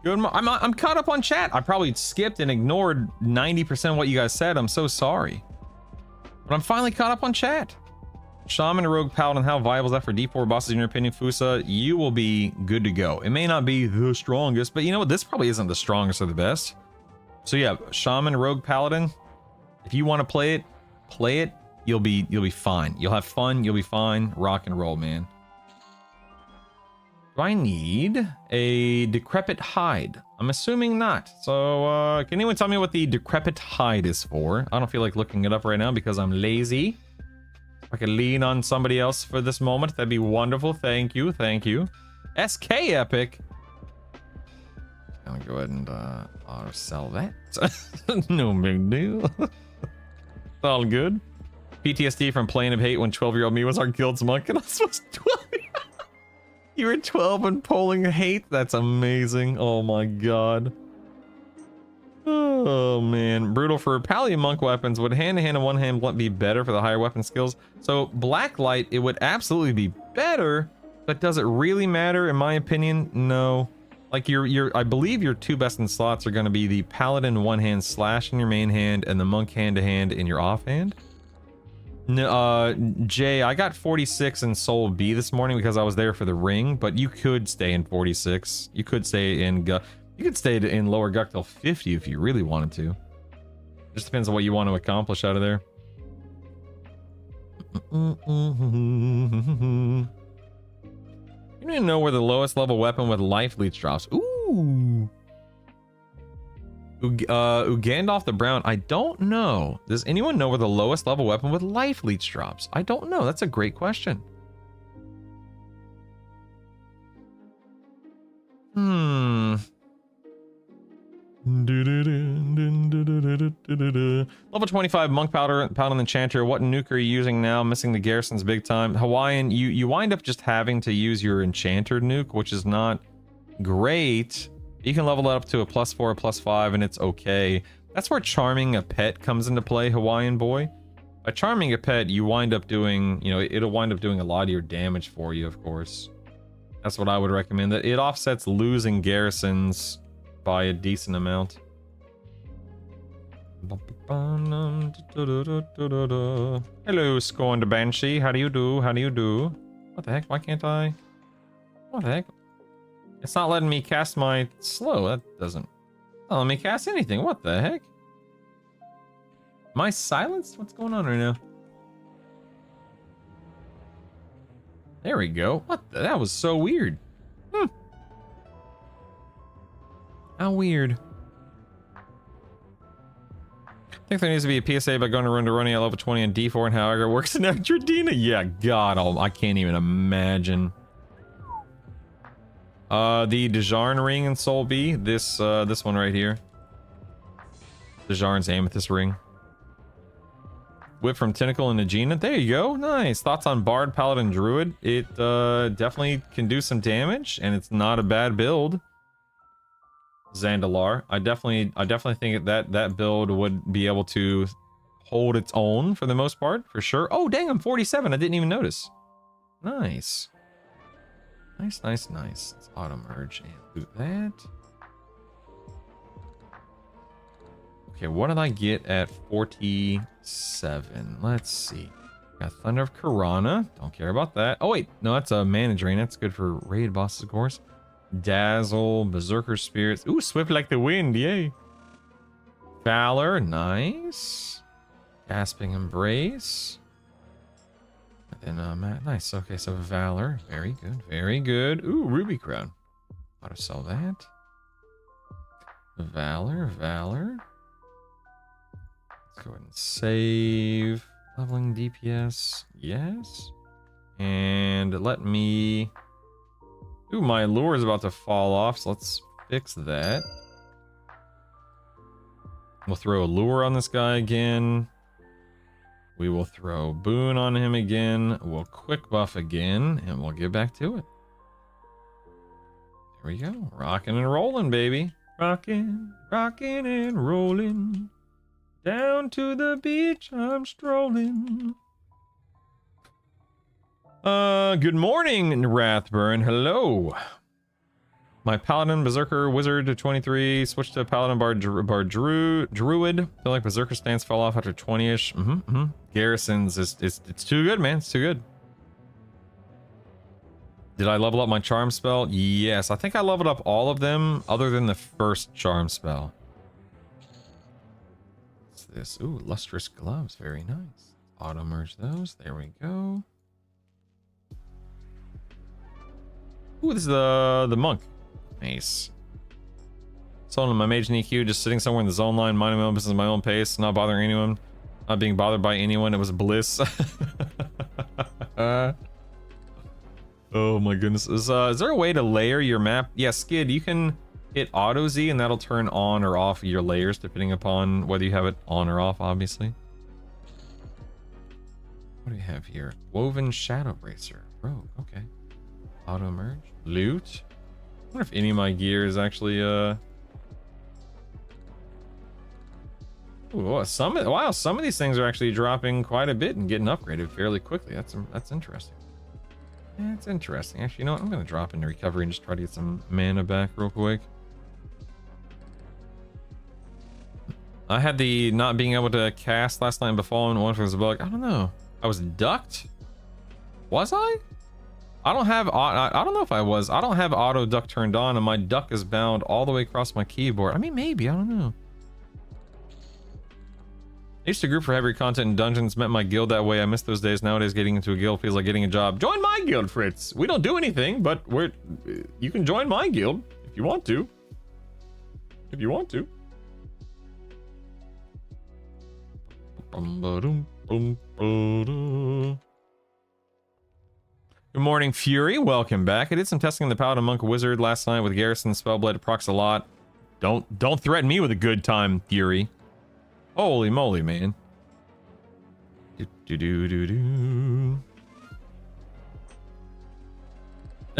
I'm caught up on chat. I probably skipped and ignored 90% of what you guys said. I'm so sorry. But I'm finally caught up on chat. Shaman, Rogue, Paladin, how viable is that for D4 bosses in your opinion, Fusa? You will be good to go. It may not be the strongest, but you know what? This probably isn't the strongest or the best. So yeah, Shaman, Rogue, Paladin. If you want to play it. You'll be fine. You'll have fun. You'll be fine. Rock and roll, man. Do I need a decrepit hide? I'm assuming not. So can anyone tell me what the decrepit hide is for? I don't feel like looking it up right now because I'm lazy. If I could lean on somebody else for this moment, that'd be wonderful. Thank you. Thank you. SK Epic. I'm gonna go ahead and auto sell that. No big deal. It's all good. PTSD from Plane of Hate when 12-year-old me was our guild's monk and I was 12. You were 12 and polling hate? That's amazing. Oh my god. Oh man. Brutal for Pallium monk weapons. Would hand-to-hand and one-hand blunt be better for the higher weapon skills? So Blacklight, it would absolutely be better, but does it really matter? In my opinion, no. Like I believe your two best in slots are going to be the Paladin one-hand slash in your main hand and the monk hand-to-hand in your offhand. No, Jay, I got 46 in Soul B this morning because I was there for the ring, but you could stay in 46. You could stay in lower Guck till 50 if you really wanted to. Just depends on what you want to accomplish out of there. You don't even know where the lowest level weapon with life leech drops. Ooh. Gandalf the Brown, I don't know. Does anyone know where the lowest level weapon with life leech drops? I don't know. That's a great question. Level 25 monk paladin enchanter. What nuke are you using now? Missing the garrisons big time. Hawaiian, you wind up just having to use your enchanter nuke, which is not great. You can level that up to a +4 or +5 and it's okay. That's where charming a pet comes into play, Hawaiian boy. By charming a pet, you wind up doing, you know, it'll wind up doing a lot of your damage for you, of course. That's what I would recommend. That it offsets losing garrisons by a decent amount. Hello, Scorned Banshee. How do you do? How do you do? What the heck? Why can't I? What the heck? It's not letting me cast my slow. That doesn't let me cast anything. What the heck? Am I silenced? What's going on right now? There we go. What the? That was so weird. How weird. I think there needs to be a PSA about going to run to running at level 20 and D4 and how it works in Extradina. Yeah, God, I can't even imagine. The Dejarn ring in Soul B. This one right here. Dejarn's Amethyst ring. Whip from Tentacle and Aegina. There you go. Nice. Thoughts on Bard, Paladin, Druid? It definitely can do some damage, and it's not a bad build. Zandalar. I definitely think that build would be able to hold its own for the most part, for sure. Oh, dang, I'm 47. I didn't even notice. Nice. Nice. Let's auto merge and boot that. Okay, what did I get at 47? Let's see. Got Thunder of Karana. Don't care about that. Oh, wait. No, that's a mana drain. That's good for raid bosses, of course. Dazzle, Berserker Spirits. Ooh, Swift like the wind. Yay. Valor. Nice. Gasping Embrace. And then, nice. Okay, so Valor. Very good. Very good. Ooh, Ruby Crown. How to sell that? Valor. Let's go ahead and save. Leveling DPS. Yes. And let me... Ooh, my lure is about to fall off, so let's fix that. We'll throw a lure on this guy again. We will throw boon on him again. We'll quick buff again, and we'll get back to it. There we go. Rocking and rolling, baby. Rocking and rolling. Down to the beach I'm strolling. Good morning, Wrathburn. Hello. My Paladin, Berserker, Wizard to 23. Switched to Paladin, Bard, Druid. Feel like Berserker stance fell off after 20-ish. Garrisons, it's too good, man. It's too good. Did I level up my charm spell? Yes, I think I leveled up all of them other than the first charm spell. What's this? Ooh, Lustrous Gloves. Very nice. Auto merge those. There we go. Ooh, this is the monk. Nice. Sold my mage and EQ, just sitting somewhere in the zone line, minding my own business at my own pace, not bothering anyone, not being bothered by anyone. It was bliss. Oh my goodness. Is there a way to layer your map? Yeah, Skid, you can hit Auto Z and that'll turn on or off your layers depending upon whether you have it on or off, obviously. What do you have here? Woven Shadow Bracer. Rogue, okay. Auto merge. Loot. I wonder if any of my gear is actually Ooh, some of these things are actually dropping quite a bit and getting upgraded fairly quickly. That's interesting. That's interesting. Actually, you know what? I'm gonna drop into recovery and just try to get some mana back real quick. I had the not being able to cast last night and befallen one was a bug. I don't know. I was ducked? Was I? I don't know if I was. I don't have auto duck turned on and my duck is bound all the way across my keyboard. I mean, maybe, I don't know. I used to group for heavy content in dungeons, met my guild that way. I miss those days. Nowadays, getting into a guild feels like getting a job. Join my guild, Fritz. We don't do anything, but you can join my guild if you want to. If you want to. Good morning, Fury. Welcome back. I did some testing in the Paladin Monk Wizard last night with Garrison Spellblade. Procs a lot. Don't threaten me with a good time, Fury. Holy moly, man.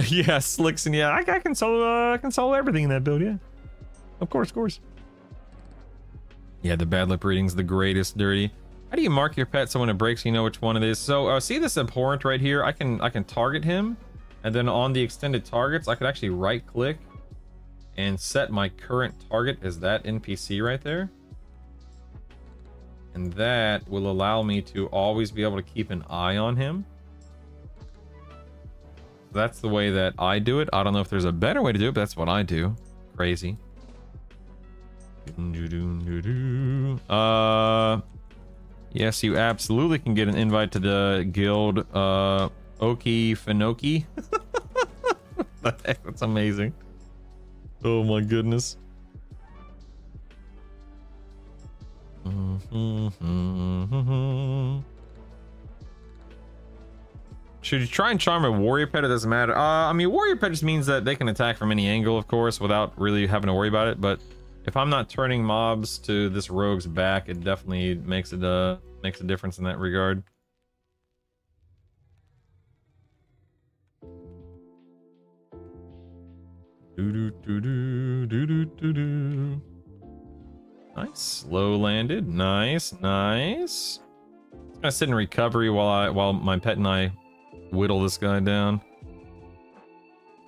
Yeah, Slicks, and yeah, I can solve everything in that build, yeah. Of course. Yeah, the bad lip reading's the greatest, Dirty. How do you mark your pet so when it breaks you know which one it is? So see this abhorrent right here? I can target him, and then on the extended targets, I could actually right click and set my current target as that NPC right there. And that will allow me to always be able to keep an eye on him. That's the way that I do it. I don't know if there's a better way to do it, but that's what I do. Crazy. Yes, you absolutely can get an invite to the guild. Okie Finoki. What the heck? That's amazing. Oh my goodness. Should you try and charm a warrior pet? It doesn't matter. I mean, warrior pet just means that they can attack from any angle, of course, without really having to worry about it. But if I'm not turning mobs to this rogue's back, it definitely makes a difference in that regard. Do. Nice. Low landed. Nice. Nice. Just gonna sit in recovery while my pet and I whittle this guy down.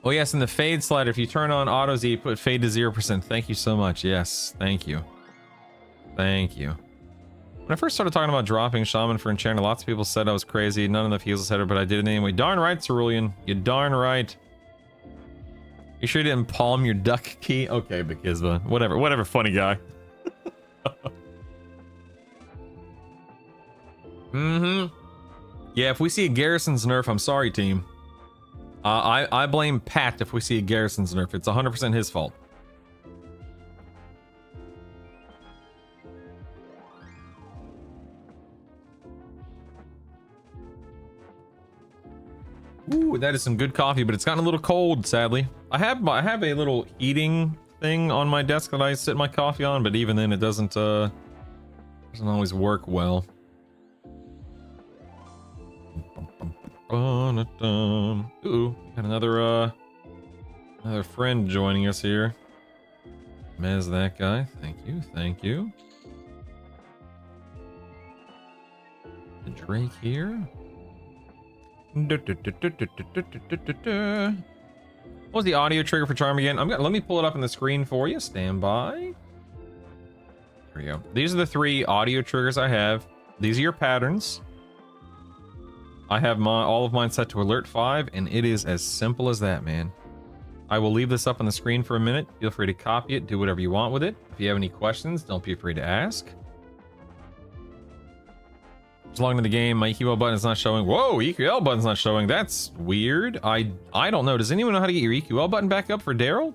Oh yes, in the fade slider, if you turn on auto Z, put fade to 0%. Thank you so much. Yes, thank you. Thank you. When I first started talking about dropping Shaman for Enchanter, lots of people said I was crazy, not enough heals, etc., but I did it anyway. Darn right, Cerulean. You darn right. You sure you didn't palm your duck key? Okay, Bakizba. Whatever, funny guy. Yeah, if we see a Garrison's nerf, I'm sorry, team. I blame Pat if we see a Garrison's nerf. It's 100% his fault. Ooh, that is some good coffee, but it's gotten a little cold, sadly. I have a little heating thing on my desk that I sit my coffee on, but even then it doesn't always work well. Ooh, got another friend joining us here. Mez that guy. Thank you. The Drake here. What was the audio trigger for Charm again? Let me pull it up on the screen for you. Stand by. There we go. These are the 3 audio triggers I have. These are your patterns. I have all of mine set to alert 5, and it is as simple as that, man. I will leave this up on the screen for a minute. Feel free to copy it, do whatever you want with it. If you have any questions, don't be afraid to ask. Just logging into the game, my EQL button is not showing. Whoa, EQL button's not showing. That's weird. I don't know. Does anyone know how to get your EQL button back up for Daryl?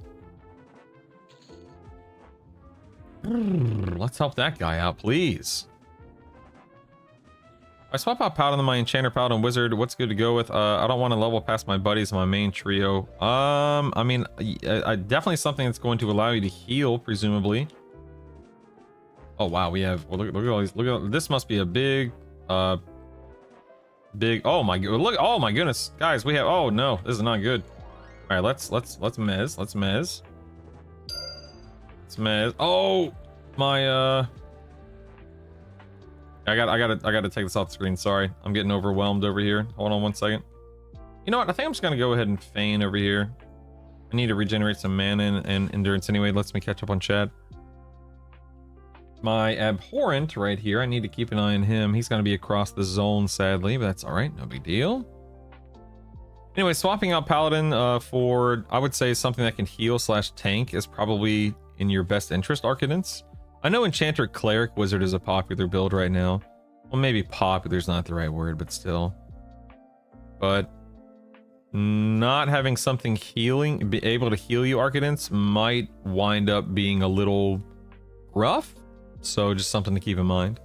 Let's help that guy out, please. I swap out Paladin to my Enchanter, Paladin, Wizard. What's good to go with? I don't want to level past my buddies in my main trio. I mean, definitely something that's going to allow you to heal, presumably. Oh wow, we have. Well, look at all these. Look at this. Must be a big. Oh my god! Look! Oh my goodness, guys, we have. Oh no, this is not good. All right, let's mez. Let's mez. Oh my. I gotta take this off the screen. Sorry, I'm getting overwhelmed over here. Hold on one second. You know what? I think I'm just gonna go ahead and feign over here. I need to regenerate some mana and endurance anyway. Lets me catch up on chat. My abhorrent right here. I need to keep an eye on him. He's gonna be across the zone, sadly, but that's all right. No big deal. Anyway, swapping out Paladin for, I would say, something that can heal / tank is probably in your best interest, Archidance. I know Enchanter, Cleric, Wizard is a popular build right now. Well, maybe popular is not the right word, but still. But not having something healing, be able to heal you, Archidance, might wind up being a little rough. So just something to keep in mind.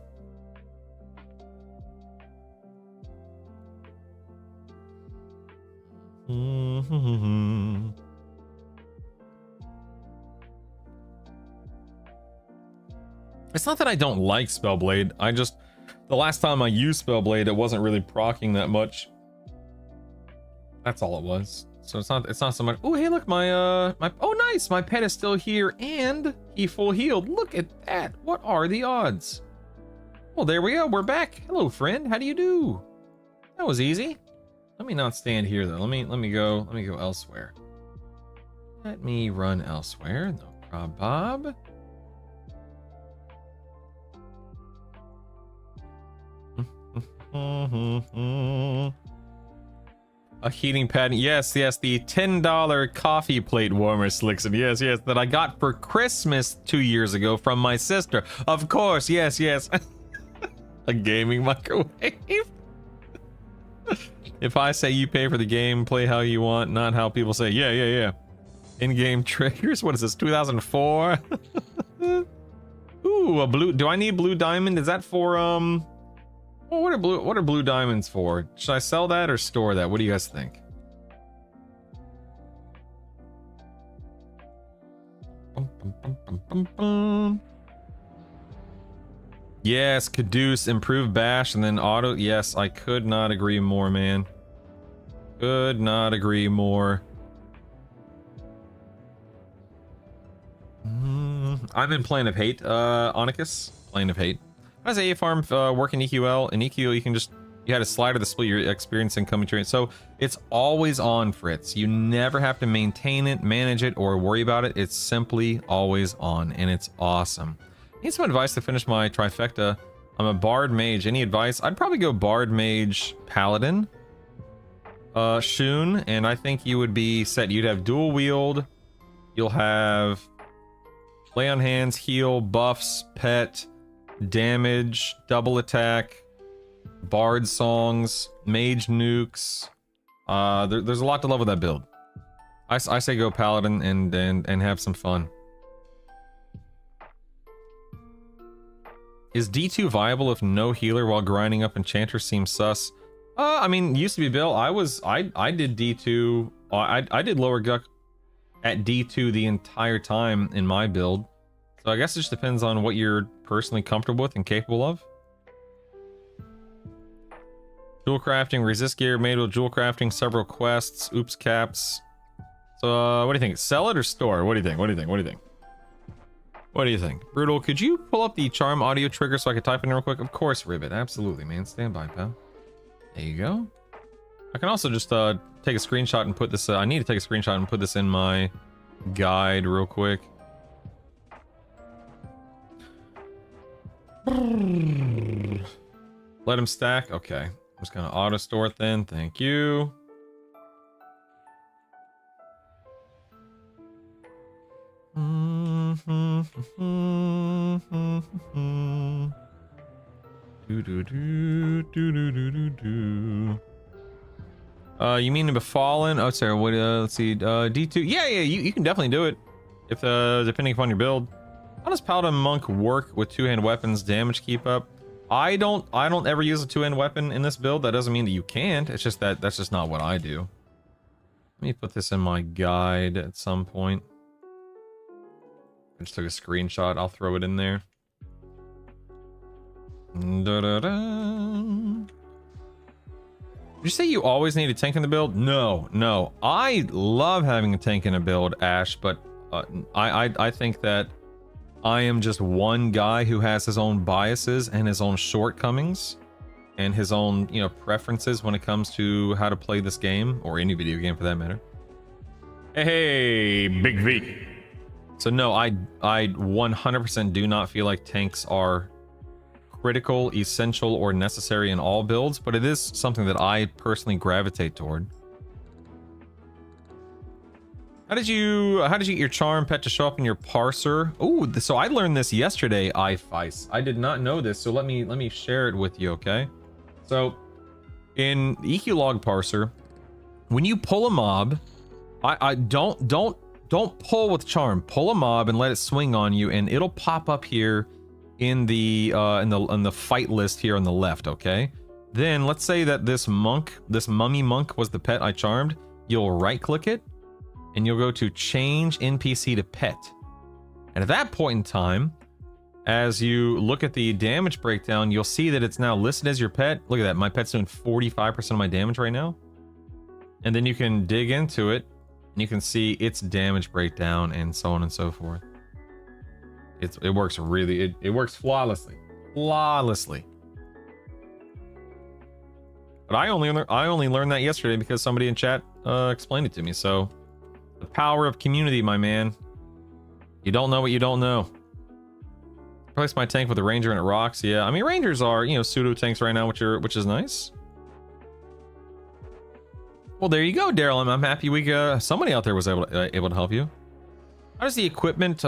It's not that I don't like Spellblade. I just, the last time I used Spellblade, it wasn't really proccing that much. That's all it was. So it's not so much. Oh, hey, look, oh, nice. My pet is still here and he full healed. Look at that. What are the odds? Well, there we go. We're back. Hello, friend. How do you do? That was easy. Let me not stand here though. Let me go elsewhere. Let me run elsewhere. No problem, Bob. A heating pad. Yes, the $10 coffee plate warmer, Slickson. Yes, that I got for Christmas 2 years ago from my sister. Of course, yes. A gaming microwave. If I say you pay for the game, play how you want, not how people say, yeah. In-game triggers. What is this, 2004? Ooh, a blue. Do I need blue diamond? Is that for well, what are blue diamonds for? Should I sell that or store that? What do you guys think? Yes, Caduce, improve bash, and then auto. Yes, I could not agree more, man. Could not agree more. I'm in Plane of Hate, Onychus. Plane of Hate. How does AA farm work in EQL? In EQL, you can just, you had a slider to split your experience and coming to it. So it's always on, Fritz. You never have to maintain it, manage it, or worry about it. It's simply always on, and it's awesome. Need some advice to finish my trifecta. I'm a Bard Mage. Any advice? I'd probably go Bard Mage Paladin. Shun, and I think you would be set. You'd have dual wield. You'll have lay on hands, heal, buffs, pet, damage, double attack, bard songs, mage nukes. There's a lot to love with that build. I say go paladin and have some fun. Is D2 viable if no healer while grinding up enchanter seems sus? I mean, used to be Bill. I did D2. I did lower guck at D2 the entire time in my build. So I guess it just depends on what you're personally comfortable with and capable of. Jewel crafting, resist gear made with jewel crafting, several quests, oops caps. So what do you think? Sell it or store? What do you think? What do you think? What do you think? What do you think? Brutal, could you pull up the charm audio trigger so I could type in real quick? Of course, Ribbit. Absolutely, man. Stand by, pal. There you go. I can also just take a screenshot and put this... I need to take a screenshot and put this in my guide real quick. Let him stack. Okay. I'm just going to auto store it then. Thank you. You mean the Befallen? Oh, sorry. What? Let's see. D2. Yeah, you can definitely do it if depending upon your build. How does Paladin Monk work with two-hand weapons? Damage keep up? I don't ever use a two-hand weapon in this build. That doesn't mean that you can't. It's just that that's just not what I do. Let me put this in my guide at some point. I just took a screenshot. I'll throw it in there. Did you say you always need a tank in the build? No. I love having a tank in a build, Ash, but I think that I am just one guy who has his own biases and his own shortcomings and his own, preferences when it comes to how to play this game, or any video game for that matter. Hey, Big V. So no, I 100% do not feel like tanks are critical, essential, or necessary in all builds, but it is something that I personally gravitate toward. How did you get your charm pet to show up in your parser? Oh, so I learned this yesterday, iFice. I did not know this, so let me share it with you, okay? So in the EQ log parser, when you pull a mob, I don't pull with charm. Pull a mob and let it swing on you, and it'll pop up here in the fight list here on the left, okay? Then let's say that this mummy monk was the pet I charmed. You'll right click it and you'll go to change NPC to pet. And at that point in time, as you look at the damage breakdown, you'll see that it's now listed as your pet. Look at that, my pet's doing 45% of my damage right now. And then you can dig into it and you can see its damage breakdown and so on and so forth. It works really, it works flawlessly. But I only learned that yesterday because somebody in chat explained it to me. So the power of community, my man. You don't know what you don't know. Replace my tank with a ranger and it rocks. Yeah, I mean rangers are, pseudo tanks right now, which is nice. Well, there you go, Daryl. I'm happy somebody out there was able to help you. How does the equipment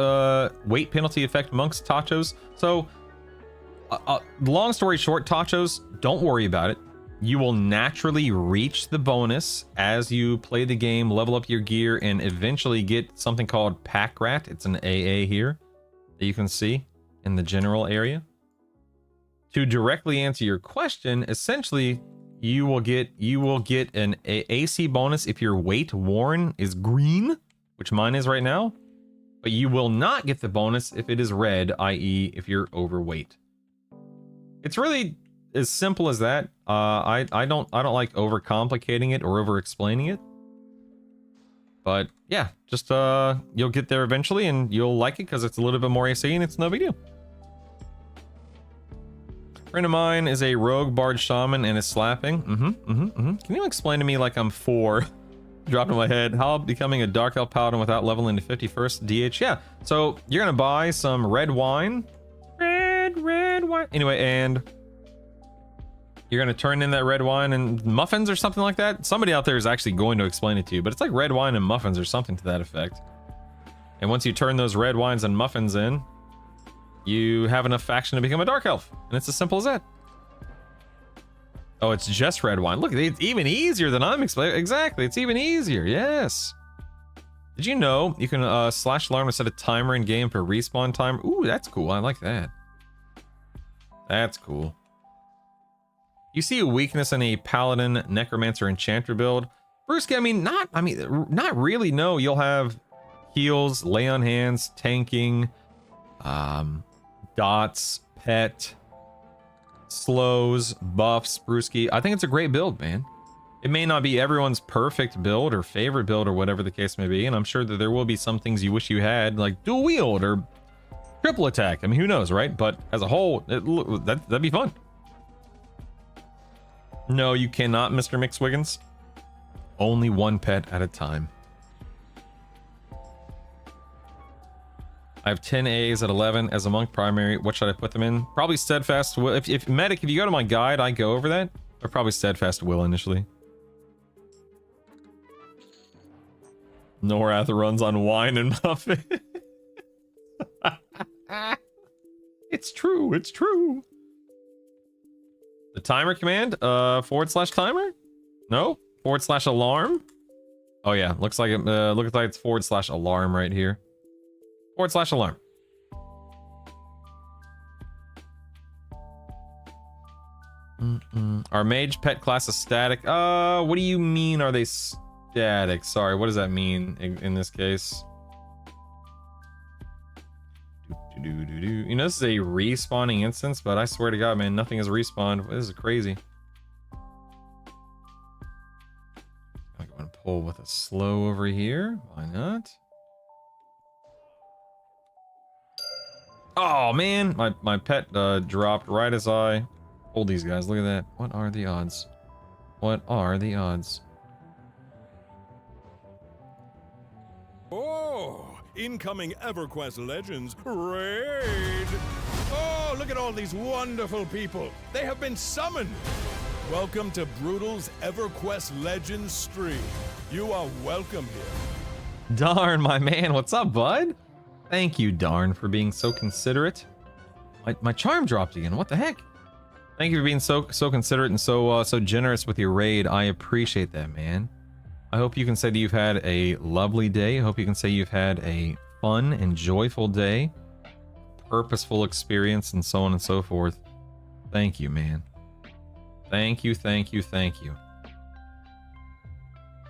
weight penalty affect monks, tachos? So, long story short, tachos, don't worry about it. You will naturally reach the bonus as you play the game, level up your gear, and eventually get something called Pack Rat. It's an AA here that you can see in the general area. To directly answer your question, essentially, you will get an AC bonus if your weight worn is green, which mine is right now. But you will not get the bonus if it is red, i.e. if you're overweight. It's really as simple as that. I don't like overcomplicating it or over explaining it. But yeah, just you'll get there eventually and you'll like it because it's a little bit more AC and it's no big deal. Friend of mine is a rogue bard shaman and is slapping. Can you explain to me like I'm 4? Dropped in my head. How becoming a dark elf paladin without leveling to 51st DH? Yeah. So you're gonna buy some red wine. Red wine. Anyway, and you're gonna turn in that red wine and muffins or something like that. Somebody out there is actually going to explain it to you, but it's like red wine and muffins or something to that effect. And once you turn those red wines and muffins in, you have enough faction to become a dark elf. And it's as simple as that. Oh, it's just red wine. Look, it's even easier than I'm explaining. Exactly, it's even easier. Yes. Did you know you can slash alarm to set a timer in game for respawn time? Ooh, that's cool. I like that. That's cool. You see a weakness in a paladin, necromancer, enchanter build? Brewski, I mean, not really. No, you'll have heals, lay on hands, tanking, dots, pet, slows, buffs, Brewski. I think it's a great build, man. It may not be everyone's perfect build or favorite build or whatever the case may be, and I'm sure that there will be some things you wish you had, like dual wield or triple attack. I mean, who knows, right? But as a whole, that'd be fun. No, you cannot, Mr. McSwiggins. Only one pet at a time. I have 10 A's at 11 as a monk primary. What should I put them in? Probably steadfast will. If medic, if you go to my guide, I go over that. Or probably steadfast will initially. Norath runs on wine and muffin. It's true. It's true. The timer command, /timer? No, /alarm. Oh yeah, looks like it's /alarm right here. /alarm. Our mage pet class is static. What do you mean? Are they static? Sorry, what does that mean in this case? You know, this is a respawning instance, but I swear to God, man, nothing is respawned. This is crazy. I'm going to pull with a slow over here. Why not? Oh man, my pet dropped right as I pulled these guys. Look at that. What are the odds? What are the odds? Oh, incoming EverQuest Legends raid! Oh, look at all these wonderful people. They have been summoned. Welcome to Brutal's EverQuest Legends stream. You are welcome here. Darn, my man. What's up, bud? Thank you, Darn, for being so considerate. My charm dropped again. What the heck? Thank you for being so considerate and so generous with your raid. I appreciate that, man. I hope you can say that you've had a lovely day. I hope you can say you've had a fun and joyful day, purposeful experience, and so on and so forth. Thank you, man. Thank you, thank you, thank you.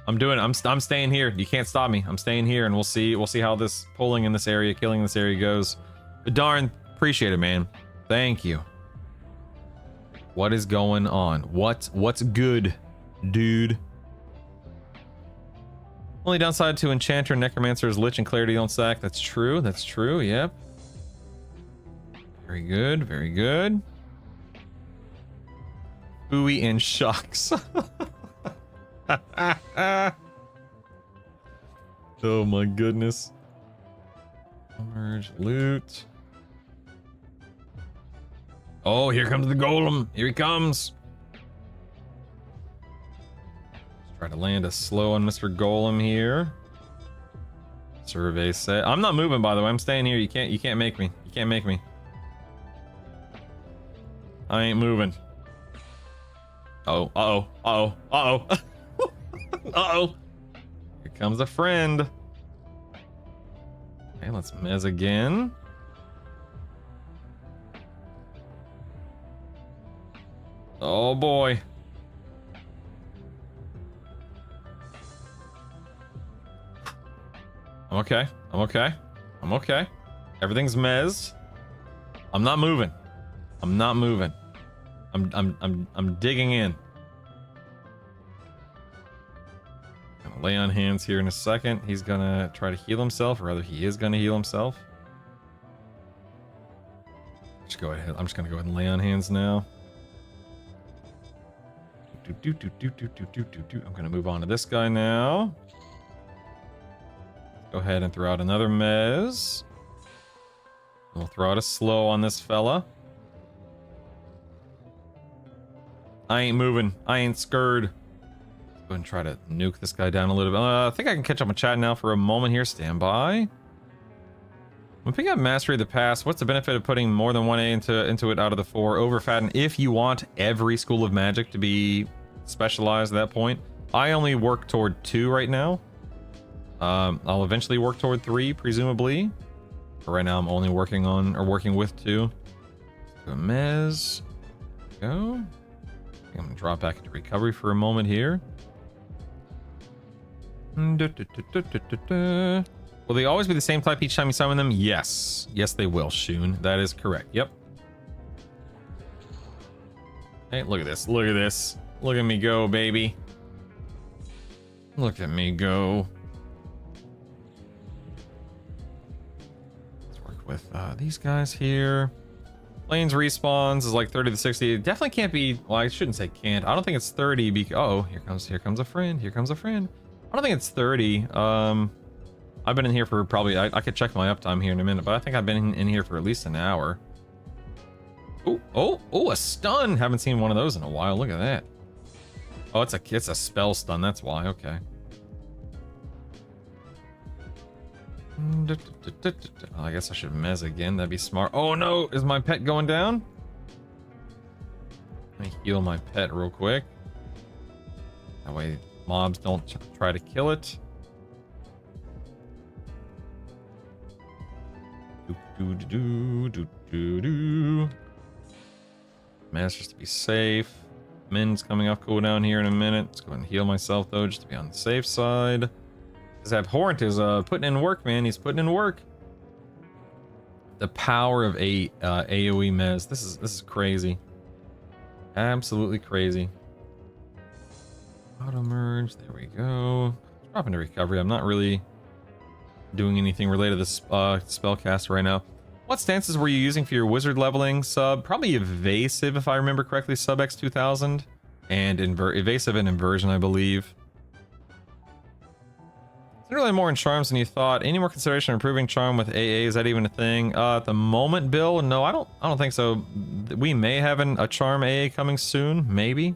I'm staying here. You can't stop me. I'm staying here, and we'll see how this pulling in this area, killing in this area goes. But darn, appreciate it, man. Thank you. What is going on? What's good, dude? Only downside to Enchanter and Necromancer is Lich and Clarity don't stack. That's true. That's true. Yep. Very good. Very good. Ooey and shucks. Oh my goodness. Merge loot. Oh, here comes the golem. Here he comes. Let's try to land a slow on Mr. Golem here. Survey set. I'm not moving, by the way. I'm staying here. You can't make me. You can't make me. I ain't moving. Oh, uh-oh, uh-oh, uh-oh. Uh-oh. Here comes a friend. Okay, let's mez again. Oh boy. I'm okay. I'm okay. I'm okay. Everything's mez. I'm not moving. I'm not moving. I'm digging in. Gonna lay on hands here in a second. He's gonna try to heal himself, or rather he is gonna heal himself. Just go ahead. I'm just gonna go ahead and lay on hands now. I'm gonna move on to this guy now. Go ahead and throw out another mez. We'll throw out a slow on this fella. I ain't moving. I ain't scared. Let's go ahead and try to nuke this guy down a little bit. I think I can catch up with chat now for a moment here. Stand by. When picking up Mastery of the Past, what's the benefit of putting more than 1A into it out of the 4? Overfatten if you want every school of magic to be specialized at that point. I only work toward 2 right now. I'll eventually work toward 3, presumably. But right now I'm only working with 2. Go Mez. Go. I'm gonna drop back into recovery for a moment here. Will they always be the same type each time you summon them? Yes. Yes, they will, Shun. That is correct. Yep. Hey, look at this. Look at this. Look at me go, baby. Look at me go. Let's work with these guys here. Planes respawns is like 30 to 60. It definitely can't be. Well, I shouldn't say can't. I don't think it's 30 because. Oh, here comes a friend. Here comes a friend. I don't think it's 30. I've been in here for probably. I could check my uptime here in a minute, but I think I've been in here for at least an hour. Oh, a stun. Haven't seen one of those in a while. Look at that. Oh, it's a spell stun. That's why. Okay. I guess I should mez again. That'd be smart. Oh no, is my pet going down? Let me heal my pet real quick. That way mobs don't try to kill it. Mez just to be safe. Min's coming off cooldown here in a minute. Let's go ahead and heal myself though, just to be on the safe side. This Abhorrent is putting in work, man. He's putting in work. The power of AoE mez. This is crazy. Absolutely crazy. Auto merge. There we go. Drop into recovery. I'm not really doing anything related to this spellcast right now. What stances were you using for your wizard leveling sub? Probably evasive, if I remember correctly. Sub X2000 and evasive and inversion, I believe. Really more in charms than you thought. Any more consideration of improving charm with AA? Is that even a thing? At the moment, Bill, no, I don't think so. We may have a charm AA coming soon, maybe,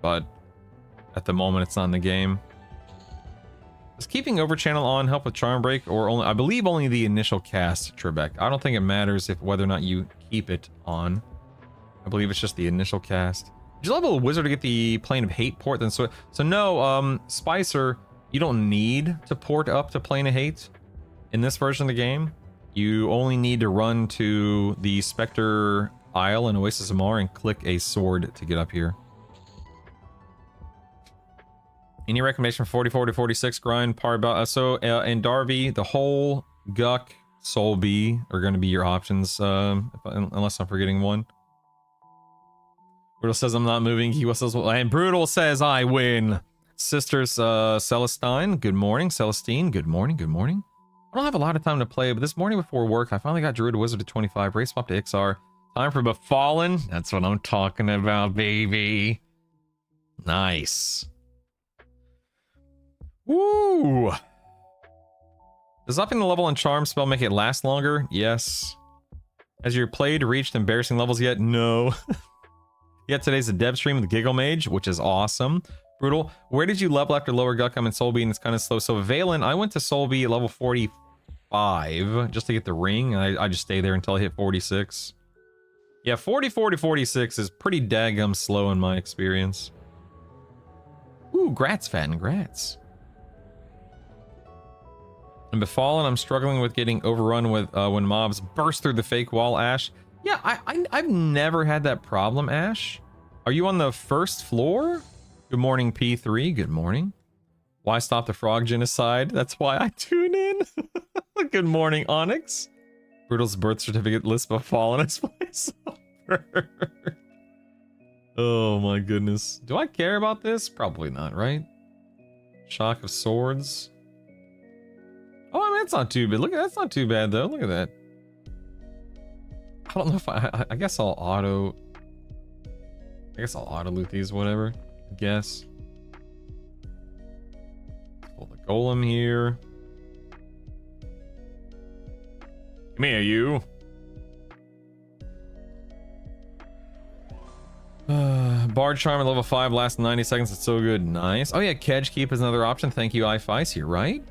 but at the moment it's not in the game. Does keeping overchannel on help with charm break, or only? I believe only the initial cast, Trebek. I don't think it matters if whether or not you keep it on. I believe it's just the initial cast. Did you level a wizard to get the Plane of Hate port? Then so no, Spicer. You don't need to port up to Plane of Hate in this version of the game. You only need to run to the Spectre Isle in Oasis of Mar and click a sword to get up here. Any recommendation for 44 to 46 grind? In Darby, the whole Guck, Soul B are going to be your options, unless I'm forgetting one. Brutal says I'm not moving. And Brutal says I win. Sisters Celestine, good morning. Celestine, good morning, good morning. I don't have a lot of time to play, but this morning before work, I finally got Druid Wizard to 25, race up to XR. Time for Befallen. That's what I'm talking about, baby. Nice. Woo! Does upping the level on Charm spell make it last longer? Yes. Has your played reached embarrassing levels yet? No. Yet today's a dev stream with the Giggle Mage, which is awesome. Brutal. Where did you level after lower Guckum and Soul B? And it's kind of slow. So Valen, I went to Soul B at level 45 just to get the ring, and I just stay there until I hit 46. Yeah, 44 to 46 is pretty daggum slow in my experience. Ooh, grats, Fatten, grats. And Befallen, I'm struggling with getting overrun with when mobs burst through the fake wall, Ash. Yeah, I've never had that problem, Ash. Are you on the first floor? Good morning, P3. Good morning. Why stop the frog genocide? That's why I tune in. Good morning, Onyx. Brutal's birth certificate list Befallen is placeholder. Oh my goodness. Do I care about this? Probably not, right? Shock of Swords. Oh, I mean, it's not too bad. Look at that's not too bad though. Look at that. I don't know if I guess I'll auto. I guess I'll auto loot these, whatever. I guess. Pull the golem here. Come here, you. Bard Charm at level 5 lasts 90 seconds. It's so good. Nice. Oh yeah, Kedge Keep is another option. Thank you, iFice. You're right.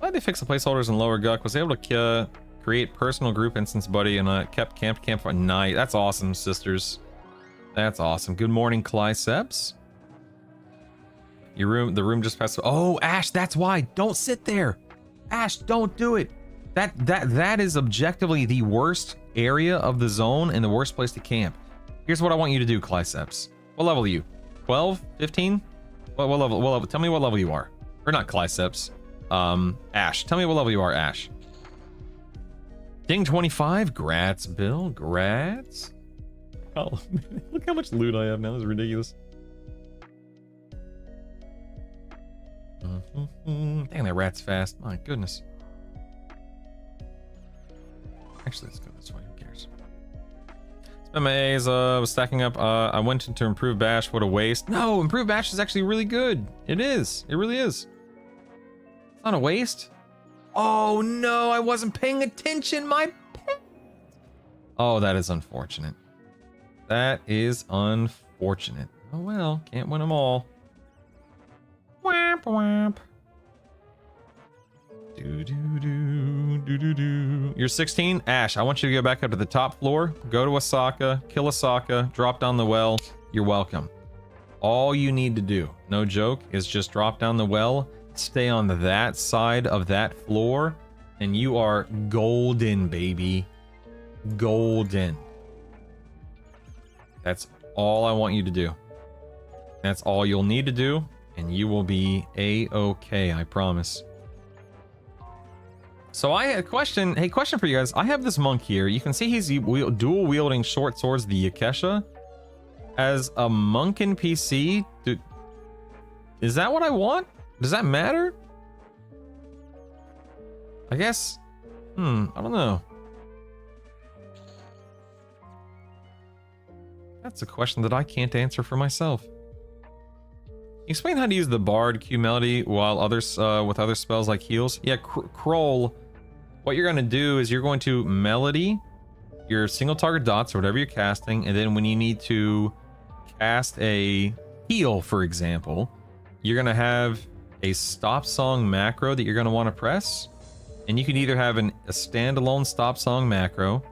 Glad they fixed the placeholders in lower Guck. Was able to create personal group instance buddy and kept camp for night. That's awesome, sisters. That's awesome. Good morning, Clyceps. The room just passed. Oh, Ash, that's why. Don't sit there. Ash, don't do it. That is objectively the worst area of the zone and the worst place to camp. Here's what I want you to do, Clyceps. What level are you? 12? 15? What level? Tell me what level you are. Or not Clyceps. Ash. Tell me what level you are, Ash. Ding 25. Grats, Bill. Grats. Oh, man. Look how much loot I have now. This is ridiculous. Dang, that rat's fast. My goodness. Actually, let's go this way. Who cares? Spent my A's, was stacking up. I went into Improve Bash. What a waste. No, Improve Bash is actually really good. It is. It really is. It's not a waste. Oh, no, I wasn't paying attention. My pet. Oh, that is unfortunate. That is unfortunate. Oh, well, can't win them all. Wamp, wamp. You're 16? Ash, I want you to go back up to the top floor, go to Osaka, kill Osaka, drop down the well. You're welcome. All you need to do, no joke, is just drop down the well, stay on that side of that floor, and you are golden, baby. Golden. That's all I want you to do. That's all you'll need to do, and you will be A-okay, I promise. So I had a question. Hey, question for you guys. I have this monk here. You can see he's dual wielding short swords, the Yakesha. As a monk in PC, is that what I want? Does that matter? I guess. I don't know. That's a question that I can't answer for myself. Explain how to use the Bard Q Melody while others with other spells like heals. Yeah, Kroll. What you're going to do is you're going to melody your single target dots or whatever you're casting, and then when you need to cast a heal, for example, you're going to have a stop song macro that you're going to want to press, and you can either have a standalone stop song macro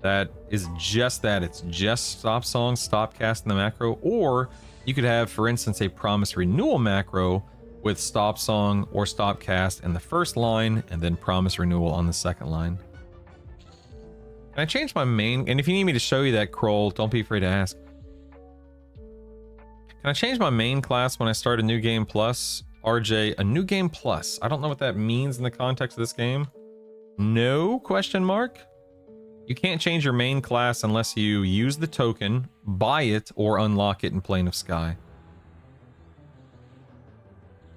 that is just that, it's just stop song, stop casting the macro, or you could have, for instance, a promise renewal macro with stop song or stop cast in the first line and then promise renewal on the second line. Can I change my main? And if you need me to show you that, Kroll, don't be afraid to ask. Can I change my main class when I start a new game plus? RJ, a new game plus. I don't know what that means in the context of this game. No, question mark. You can't change your main class unless you use the token, buy it, or unlock it in Plane of Sky.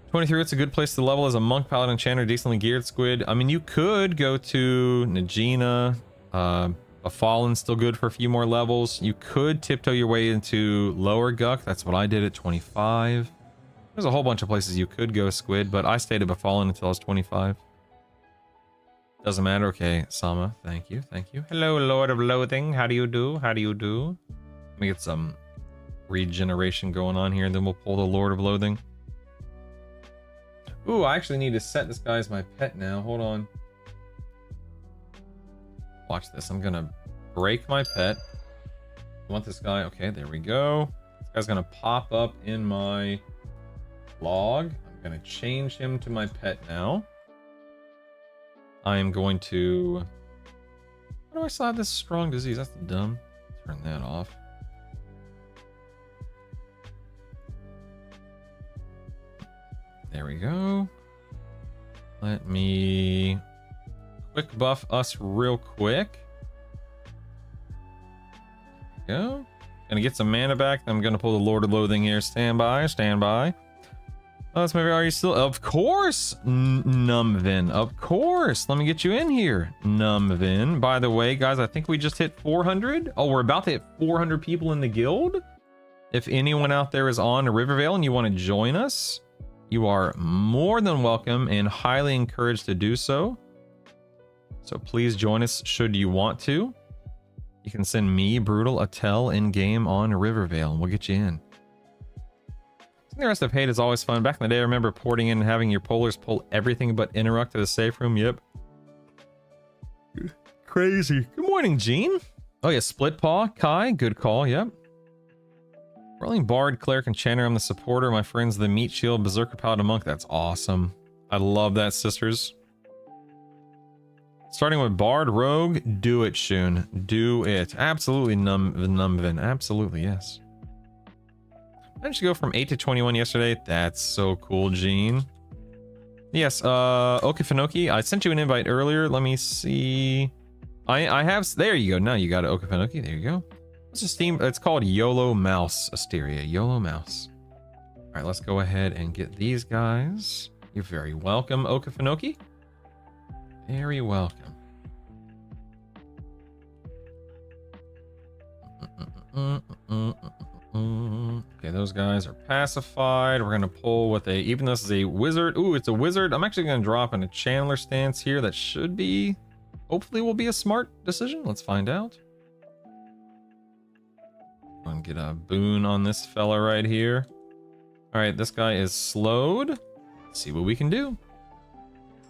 23, it's a good place to level as a monk, paladin, enchanter, decently geared squid. I mean, you could go to Najina. A Fallen's still good for a few more levels. You could tiptoe your way into lower Guck. That's what I did at 25. There's a whole bunch of places you could go, squid, but I stayed at Befallen until I was 25. Doesn't matter. Okay, Sama, thank you, thank you. Hello, Lord of Loathing. How do you do? How do you do? Let me get some regeneration going on here, and then we'll pull the Lord of Loathing. Ooh, I actually need to set this guy as my pet now. Hold on. Watch this. I'm gonna break my pet. I want this guy. Okay, there we go. This guy's gonna pop up in my log. I'm gonna change him to my pet now. I am going to... Why do I still have this strong disease? That's dumb. Turn that off. There we go. Let me quick buff us real quick. There we go. Gonna get some mana back. I'm gonna pull the Lord of Loathing here. Stand by, stand by. Oh, that's my. Are you still? Of course, Numvin. Of course. Let me get you in here, Numvin. By the way, guys, I think we just hit 400. Oh, we're about to hit 400 people in the guild. If anyone out there is on Rivervale and you want to join us, you are more than welcome and highly encouraged to do so. So please join us should you want to. You can send me, Brutal, a tell in game on Rivervale, and we'll get you in. The rest of Hate is always fun. Back in the day, I remember porting in and having your pollers pull everything but Interrupt to the safe room. Yep. Crazy. Good morning, Gene. Oh yeah, Split Paw. Kai, good call. Yep. Rolling Bard, Cleric, and Chanter. I'm the supporter. My friends, the Meat Shield, Berserker, Paladin, Monk. That's awesome. I love that, sisters. Starting with Bard, Rogue. Do it, Shun. Do it. Absolutely, Numvin. Absolutely, yes. Managed to go from 8 to 21 yesterday. That's so cool, Gene. Yes, Okefenoki, I sent you an invite earlier. Let me see. I have, there you go. Now you got it, Okefenoki. There you go. It's a Steam, it's called YOLO Mouse Asteria. YOLO Mouse. All right, let's go ahead and get these guys. You're very welcome, Okefenoki. Very welcome. Okay, those guys are pacified. We're gonna pull with a, even though this is a wizard. Ooh, it's a wizard. I'm actually gonna drop in a Chandler stance here. That should be, hopefully will be a smart decision. Let's find out. I'm gonna get a boon on this fella right here. All right, this guy is slowed. Let's see what we can do.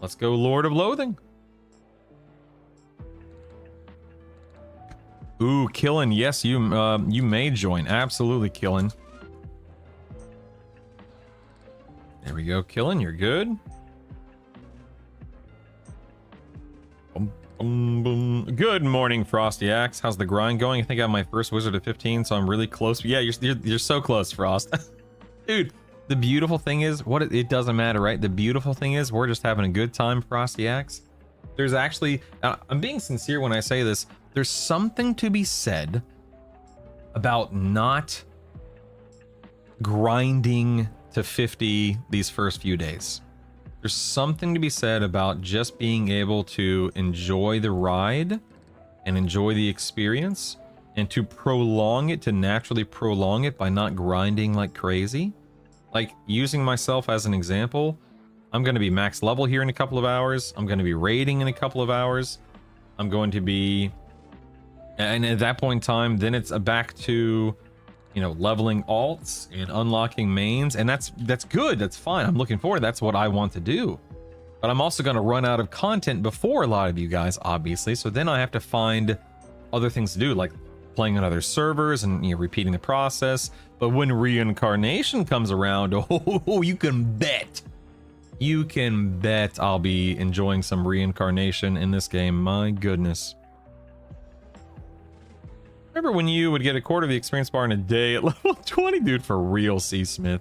Let's go, Lord of Loathing. Ooh, Killen, yes, you may join. Absolutely, Killen. There we go, Killen, you're good. Boom, boom, boom. Good morning, Frosty Axe. How's the grind going? I think I have my first wizard at 15, so I'm really close. Yeah, you're so close, Frost. Dude, the beautiful thing is, it doesn't matter, right? The beautiful thing is, we're just having a good time, Frosty Axe. There's actually, I'm being sincere when I say this, there's something to be said about not grinding to 50 these first few days. There's something to be said about just being able to enjoy the ride and enjoy the experience, and to prolong it, to naturally prolong it by not grinding like crazy. Like, using myself as an example, I'm going to be max level here in a couple of hours. I'm going to be raiding in a couple of hours. I'm going to be... And at that point in time, then it's back to, you know, leveling alts and unlocking mains. And that's good. That's fine. I'm looking forward. That's what I want to do. But I'm also going to run out of content before a lot of you guys, obviously. So then I have to find other things to do, like playing on other servers and, you know, repeating the process. But when reincarnation comes around, oh, you can bet. You can bet I'll be enjoying some reincarnation in this game. My goodness. Remember when you would get a quarter of the experience bar in a day at level 20? Dude, for real, C. Smith.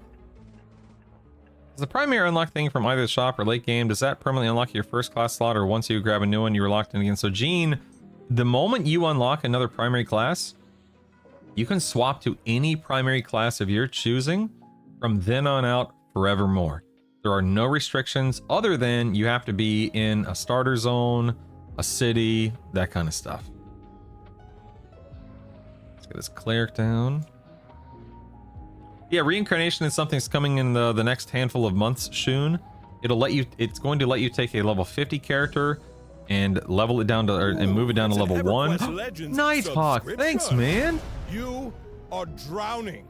Is the primary unlock thing from either the shop or late game, does that permanently unlock your first class slot, or once you grab a new one, you're locked in again? So, Gene, the moment you unlock another primary class, you can swap to any primary class of your choosing from then on out forevermore. There are no restrictions other than you have to be in a starter zone, a city, that kind of stuff. Get this cleric down. Yeah, reincarnation is something that's coming in the next handful of months, Shun. It's going to let you take a level 50 character and level it down to, and move it down to level 1. Nighthawk, thanks, man. You are drowning,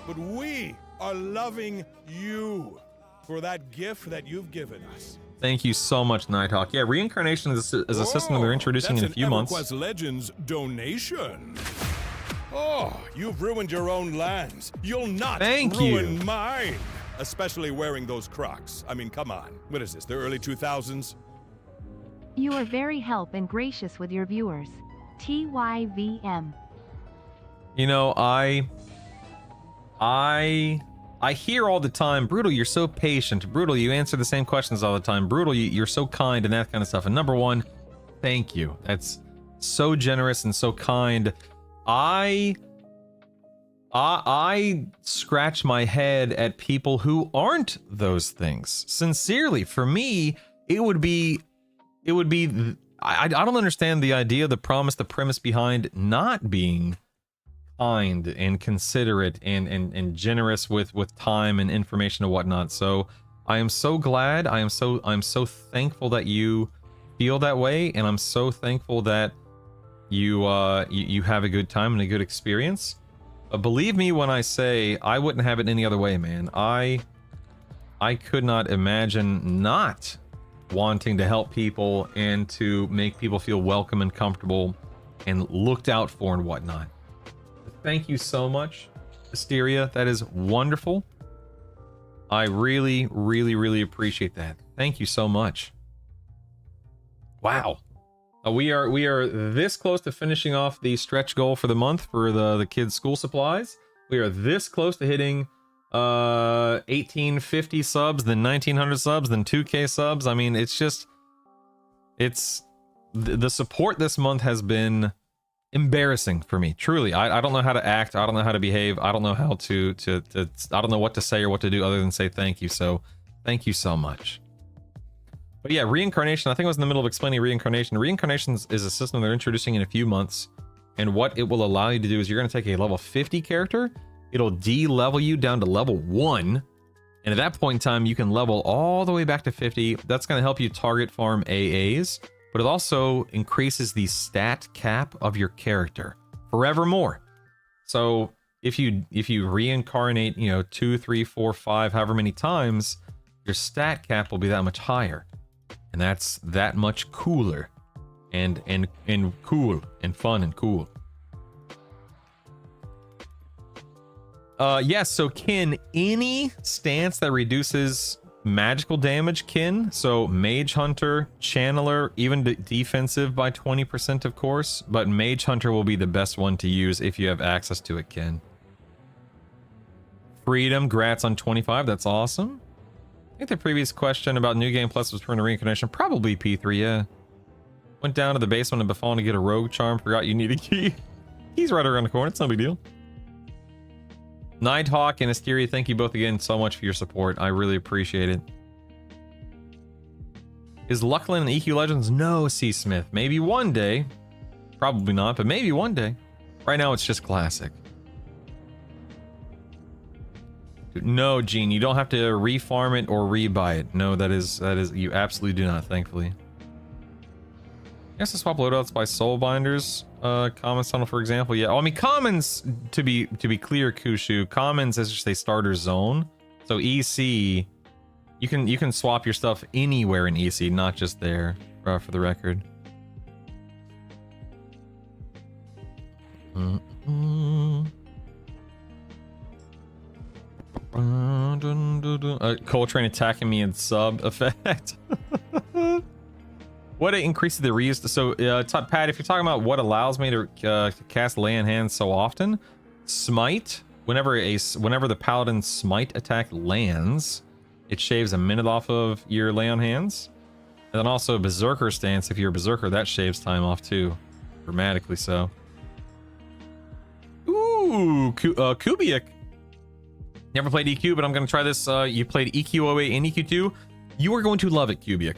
but we are loving you for that gift that you've given us. Thank you so much, Nighthawk. Yeah, reincarnation is a system that we're introducing in a few months. EverQuest Legends donation. Oh, you've ruined your own lands. You'll not ruin mine. Especially wearing those Crocs. I mean, come on. What is this, the early 2000s? You are very help and gracious with your viewers. TYVM. You know, I hear all the time, Brutal, you're so patient. Brutal, you answer the same questions all the time. Brutal, you're so kind and that kind of stuff. And number one, thank you. That's so generous and so kind. I I scratch my head at people who aren't those things. Sincerely, for me, it would be I don't understand the idea, the promise, the premise behind not being kind and considerate and generous with time and information and whatnot. So I am so glad, I'm so thankful that you feel that way, and I'm so thankful that you have a good time and a good experience. Believe me when I say I wouldn't have it any other way, man. I could not imagine not wanting to help people and to make people feel welcome and comfortable and looked out for and whatnot. Thank you so much, Hysteria. That is wonderful. I really, really, really appreciate that. Thank you so much. Wow. We are this close to finishing off the stretch goal for the month for the kids' school supplies. We are this close to hitting 1850 subs, then 1900 subs, then 2K subs. I mean, it's just, the support this month has been embarrassing for me. Truly, I don't know how to act. I don't know how to behave. I don't know how to I don't know what to say or what to do other than say thank you. So thank you so much. But yeah, reincarnation, I think I was in the middle of explaining reincarnation. Reincarnation is a system they're introducing in a few months. And what it will allow you to do is you're going to take a level 50 character. It'll de-level you down to level 1. And at that point in time, you can level all the way back to 50. That's going to help you target farm AAs. But it also increases the stat cap of your character forevermore. So if you reincarnate, 2, 3, 4, 5, however many times, your stat cap will be that much higher. And that's that much cooler and cool and fun and cool. Yes, so Kin, any stance that reduces magical damage, Kin, so Mage Hunter, Channeler, even defensive by 20%, of course, but Mage Hunter will be the best one to use if you have access to it, Kin. Freedom, grats on 25, that's awesome. I think the previous question about New Game Plus was for a reincarnation, probably P3, yeah. Went down to the basement of Befallen to get a rogue charm, forgot you need a key. He's right around the corner, it's no big deal. Nighthawk and Hysteria, thank you both again so much for your support. I really appreciate it. Is Luckland and EQ Legends? No, C. Smith. Maybe one day. Probably not, but maybe one day. Right now, it's just classic. No, Gene, you don't have to refarm it or rebuy it. No, that is you absolutely do not, thankfully. I guess to swap loadouts by soul binders. Commons tunnel, for example. Yeah, I mean, commons, to be clear, Kushu, commons is just a starter zone. So EC, you can swap your stuff anywhere in EC, not just there, for the record. Coltrane attacking me in sub effect. What it increases the reuse. So, Pat, if you're talking about what allows me to cast lay on hands so often, smite. Whenever the paladin smite attack lands, it shaves a minute off of your lay on hands. And then also berserker stance. If you're a berserker, that shaves time off too, dramatically so. Ooh, Kubiak. Never played EQ, but I'm gonna try this. You played EQ08 and EQ2. You are going to love it, Kubiak.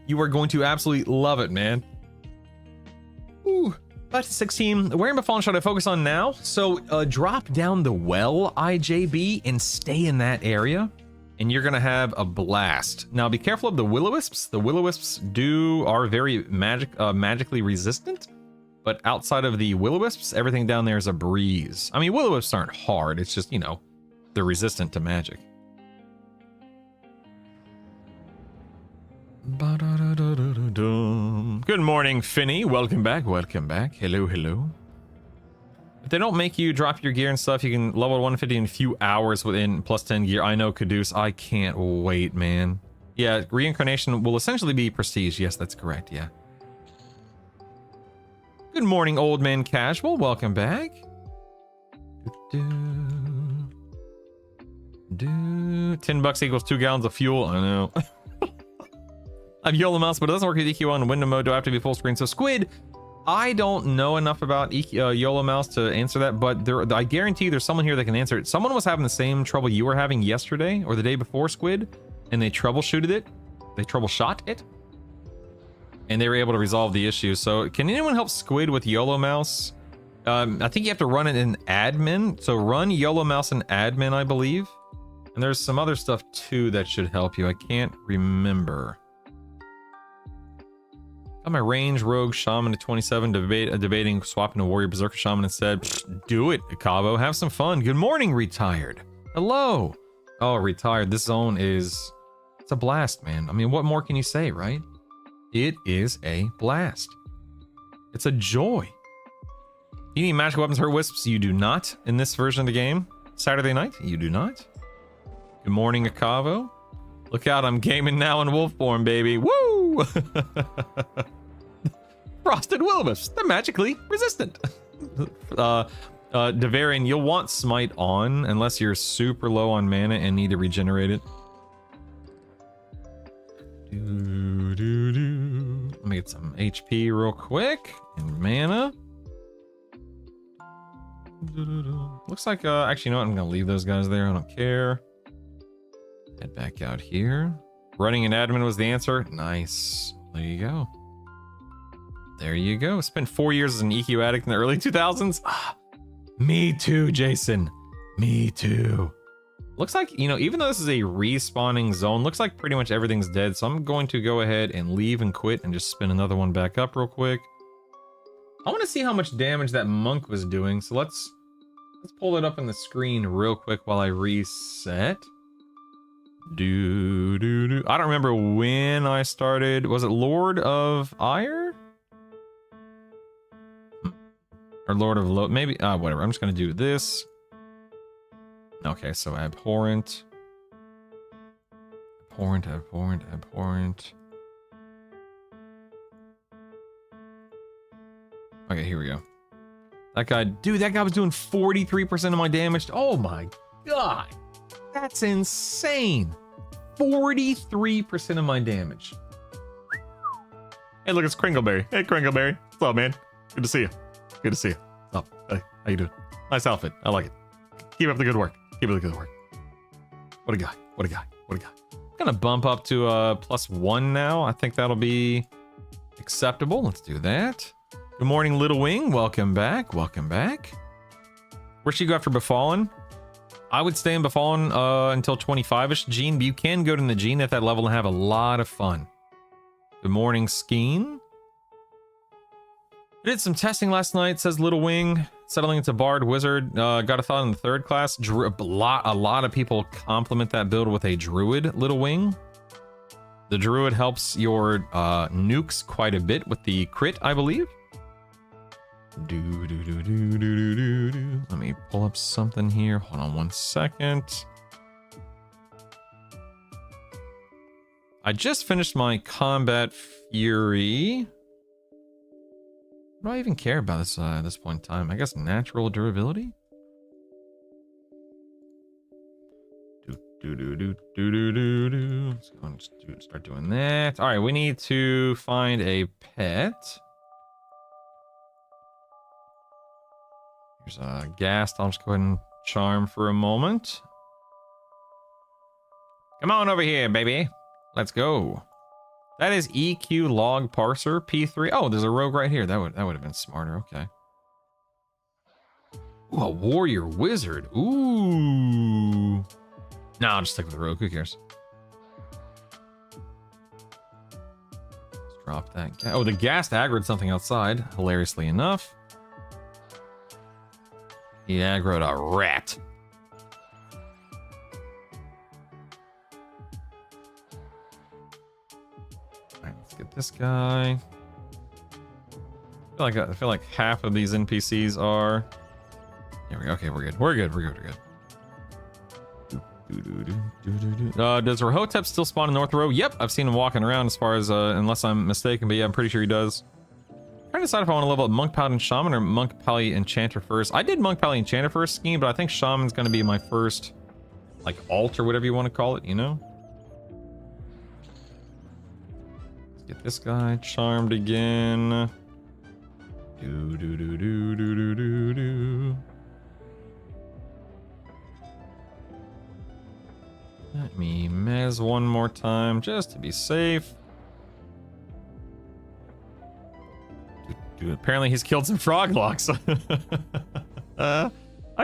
You are going to absolutely love it, man. Ooh, back to 16. Where in Befallen should I focus on now? So, drop down the well, IJB, and stay in that area, and you're gonna have a blast. Now, be careful of the will-o-wisps. The will-o-wisps are very magically resistant, but outside of the will-o-wisps, everything down there is a breeze. I mean, will-o-wisps aren't hard. It's just, they're resistant to magic. Good morning, Finny. Welcome back. Hello. If they don't make you drop your gear and stuff, you can level 150 in a few hours within plus 10 gear. I know, Caduce. I can't wait, man. Yeah, reincarnation will essentially be prestige. Yes, that's correct. Yeah. Good morning, old man casual. Welcome back. 10 bucks equals 2 gallons of fuel. I know. I have YOLO mouse, but it doesn't work with EQ on window mode. Do I have to be full screen? So Squid, I don't know enough about YOLO Mouse to answer that, but I guarantee there's someone here that can answer it. Someone was having the same trouble you were having yesterday or the day before, Squid, and they troubleshot it, and they were able to resolve the issue. So can anyone help Squid with YOLO Mouse? I think you have to run it in admin. So run YOLO Mouse in admin, I believe. And there's some other stuff too that should help you. I can't remember. Got my range rogue shaman to 27, debating swapping to warrior berserker shaman instead. Do it, Cabo. Have some fun. Good morning, retired. Hello. Oh, retired. This zone it's a blast, man. I mean, what more can you say, right? It is a blast. It's a joy. You need magical weapons hurt wisps? You do not in this version of the game. Saturday night? You do not. Good morning, Akavo. Look out, I'm gaming now in wolf form, baby. Woo! Frosted will-o-wisps. They're magically resistant. Devarian, you'll want smite on unless you're super low on mana and need to regenerate it. Let me get some HP real quick and mana. Looks like actually, you know what, I'm gonna leave those guys there. I don't care. Head back out here. Running an admin was the answer. Nice. There you go. There you go. Spent 4 years as an EQ addict in the early 2000s. Me too, Jason. Me too. Looks like, you know, even though this is a respawning zone, looks like pretty much everything's dead. So I'm going to go ahead and leave and quit and just spin another one back up real quick. I want to see how much damage that monk was doing. So let's pull it up on the screen real quick while I reset. I don't remember when I started. Was it Lord of Ire? Or Lord of Lo... Maybe... whatever. I'm just going to do this. Okay, so abhorrent. Abhorrent. Okay, here we go. That guy... Dude, that guy was doing 43% of my damage. Oh my god. That's insane. 43% of my damage. Hey, look, it's Kringleberry. Hey, Kringleberry. What's up, man? Good to see you. Good to see you. What's up? Hey, how you doing? Nice outfit. I like it. Keep up the good work. Keep up the good work. What a guy. What a guy. What a guy. I'm gonna bump up to +1 now. I think that'll be acceptable. Let's do that. Good morning, Little Wing. Welcome back. Welcome back. Where should you go after Befallen? I would stay in Befallen until 25-ish, Gene, but you can go to the Gene at that level and have a lot of fun. Good morning, Skeen. I did some testing last night, says Little Wing. Settling into Bard Wizard. Got a thought in the 3rd class. A lot of people compliment that build with a Druid, Little Wing. The Druid helps your nukes quite a bit with the crit, I believe. Let me pull up something here. Hold on 1 second. I just finished my Combat Fury. What do I even care about this at this point in time? I guess natural durability? Let's go and just start doing that. Alright, we need to find a pet. Here's a Ghast. I'll just go ahead and charm for a moment. Come on over here, baby. Let's go. That is EQ log parser P3. Oh, there's a rogue right here. That would have been smarter. Okay. Ooh, a warrior wizard. Ooh. No, I'll just stick with the rogue. Who cares? Let's drop that. Oh, the Ghast aggroed something outside. Hilariously enough. He aggroed a rat. Get this guy. I feel like half of these NPCs are. Here we go. Okay, we're good. We're good. Does Rahotep still spawn in North Row? Yep, I've seen him walking around as far as unless I'm mistaken, but yeah, I'm pretty sure he does. I'm trying to decide if I want to level up Monk Paladin Shaman or Monk Pally Enchanter first. I did Monk Pally Enchanter first scheme, but I think Shaman's gonna be my first like alt or whatever you want to call it, you know? Get this guy charmed again. Do do do do do do do do. Let me mez one more time just to be safe. Apparently he's killed some frog locks. A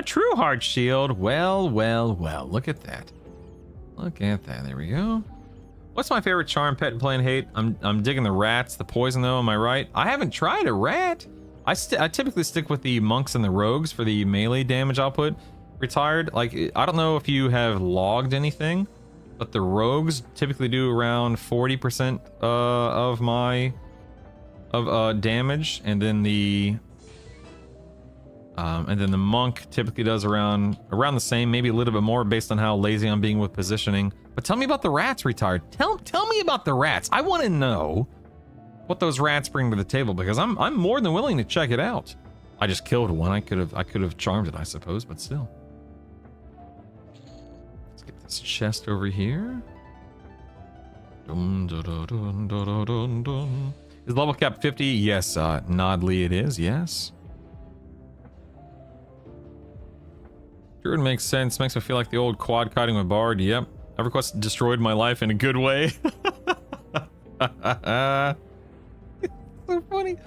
true heart shield. Well, well, well. Look at that. Look at that. There we go. What's my favorite charm, pet, and play and hate? I'm digging the rats, the poison though. Am I right? I haven't tried a rat. I typically stick with the monks and the rogues for the melee damage output. Retired. Like, I don't know if you have logged anything, but the rogues typically do around 40% of my damage, and then the monk typically does around the same, maybe a little bit more based on how lazy I'm being with positioning. But tell me about the rats, Retired. Tell me about the rats. I want to know what those rats bring to the table, because I'm more than willing to check it out. I just killed one. I could have charmed it, I suppose, but still. Let's get this chest over here. Dun, dun, dun, dun, dun, dun, dun. Is level cap 50? Yes, Nodly it is, yes. Druid makes sense. Makes me feel like the old quad kiting with Bard. Yep. EverQuest destroyed my life in a good way. So funny.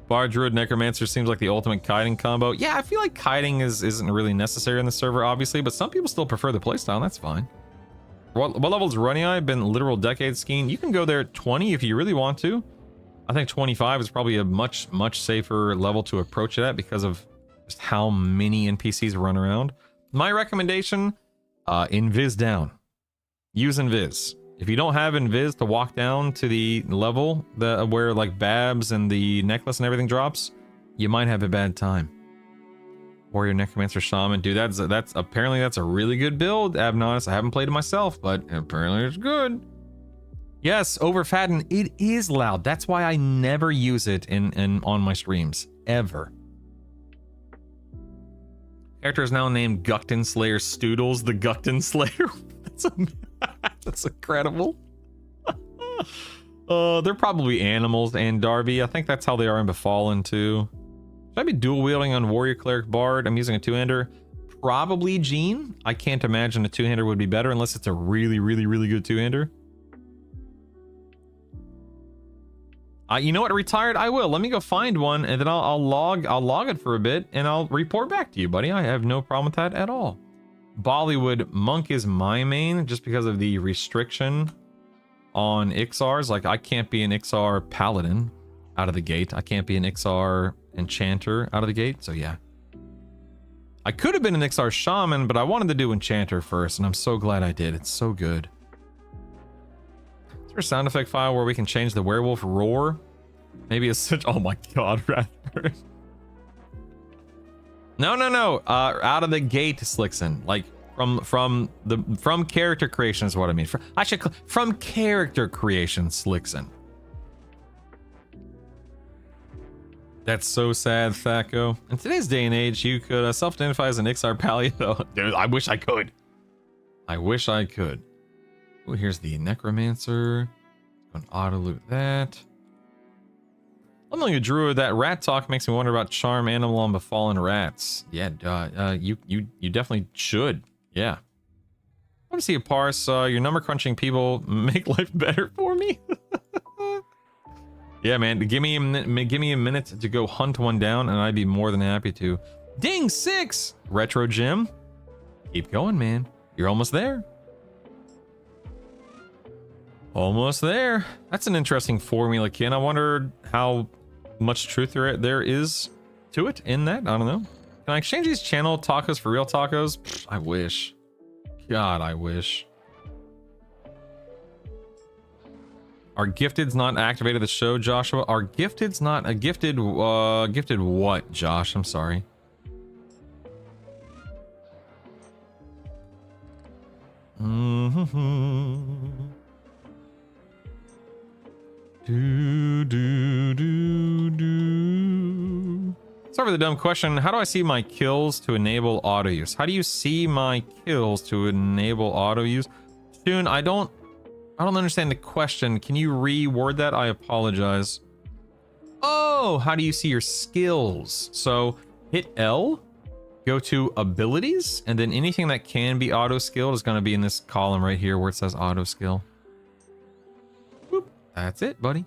Bard, Druid, Necromancer seems like the ultimate kiting combo. Yeah, I feel like kiting isn't really necessary in the server, obviously, but some people still prefer the playstyle, and that's fine. What level is Runny Eye? Been literal decades skiing. You can go there at 20 if you really want to. I think 25 is probably a much safer level to approach it at because of just how many NPCs run around. My recommendation, invis down. Use invis. If you don't have invis to walk down to the level where like Babs and the necklace and everything drops, you might have a bad time. Warrior, Necromancer, Shaman, dude, that's apparently that's a really good build, Abnonus. I haven't played it myself, but apparently it's good. Yes, overfatten, it is loud. That's why I never use it on my streams, ever. Character is now named Gukton Slayer Stoodles, the Gukton Slayer. That's incredible. They're probably animals and Darby. I think that's how they are in Befallen too. Should I be dual wielding on Warrior, Cleric, Bard? I'm using a two-hander. Probably Gene. I can't imagine a two-hander would be better unless it's a really good two-hander. You know what, Retired? I will. Let me go find one, and then I'll log it for a bit, and I'll report back to you, buddy. I have no problem with that at all. Bollywood Monk is my main, just because of the restriction on Ixars. Like, I can't be an Ixar Paladin out of the gate. I can't be an Ixar Enchanter out of the gate, so yeah. I could have been an Ixar Shaman, but I wanted to do Enchanter first, and I'm so glad I did. It's so good. Is there a sound effect file where we can change the werewolf roar? Maybe it's such... Oh my god, Radford. No. Out of the gate, Slickson. Like, from character creation is what I mean. From character creation, Slickson. That's so sad, Thaco. In today's day and age, you could self-identify as an Ixar Paleo. Dude, I wish I could. I wish I could. Oh, here's the Necromancer. Gonna auto-loot that. I'm like a druid. That rat talk makes me wonder about charm animal on befallen rats. Yeah, you definitely should. Yeah. I want to see a parse. Your number crunching people make life better for me. Yeah, man. Give me a minute to go hunt one down, and I'd be more than happy to. Ding 6! Retro Jim. Keep going, man. You're almost there. Almost there. That's an interesting formula, Ken. I wonder how much truth there is to it in that. I don't know. Can I exchange these channel tacos for real tacos? Pfft, I wish. God, I wish. Are gifteds not activated the show, Joshua? Are gifteds not a gifted? Gifted what, Josh? I'm sorry. Sorry for the dumb question. How do I see my kills to enable auto use? How do you see my kills to enable auto use? Soon, I don't understand the question. Can you reword that? I apologize. Oh, how do you see your skills? So hit L, go to abilities, and then anything that can be auto skilled is going to be in this column right here where it says auto skill. Boop. That's it, buddy.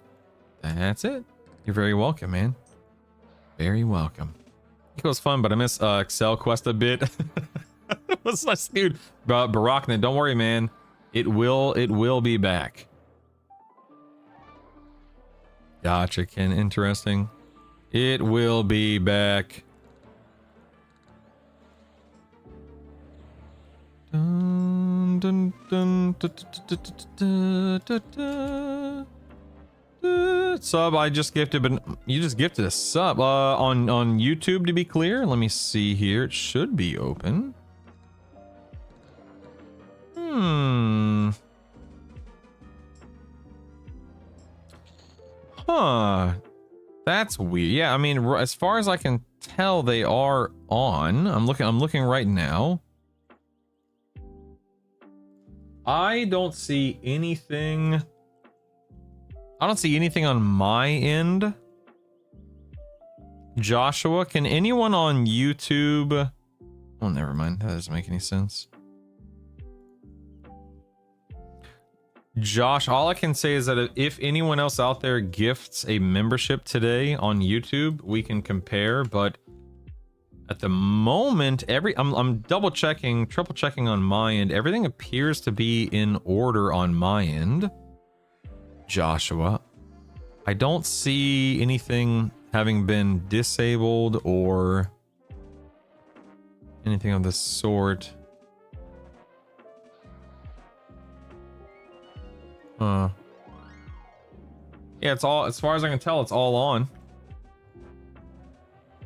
That's it. You're very welcome, man. Very welcome. It was fun, but I miss Excel Quest a bit. What's nice, dude? Barakna, don't worry, man. It will be back. Gotcha, Ken. Interesting. It will be back. Dun, dun, dun, da, da, da, da, da. Sub, I just gifted, but you just gifted a sub on YouTube, to be clear. Let me see here. It should be open. Huh. That's weird. Yeah, I mean, as far as I can tell, they are on. I'm looking right now. I don't see anything. I don't see anything on my end. Joshua, can anyone on YouTube? Oh, never mind. That doesn't make any sense. Josh, all I can say is that if anyone else out there gifts a membership today on YouTube, we can compare, but at the moment, I'm double checking, triple checking on my end. Everything appears to be in order on my end. Joshua, I don't see anything having been disabled or anything of the sort. Yeah, it's all, as far as I can tell, it's all on.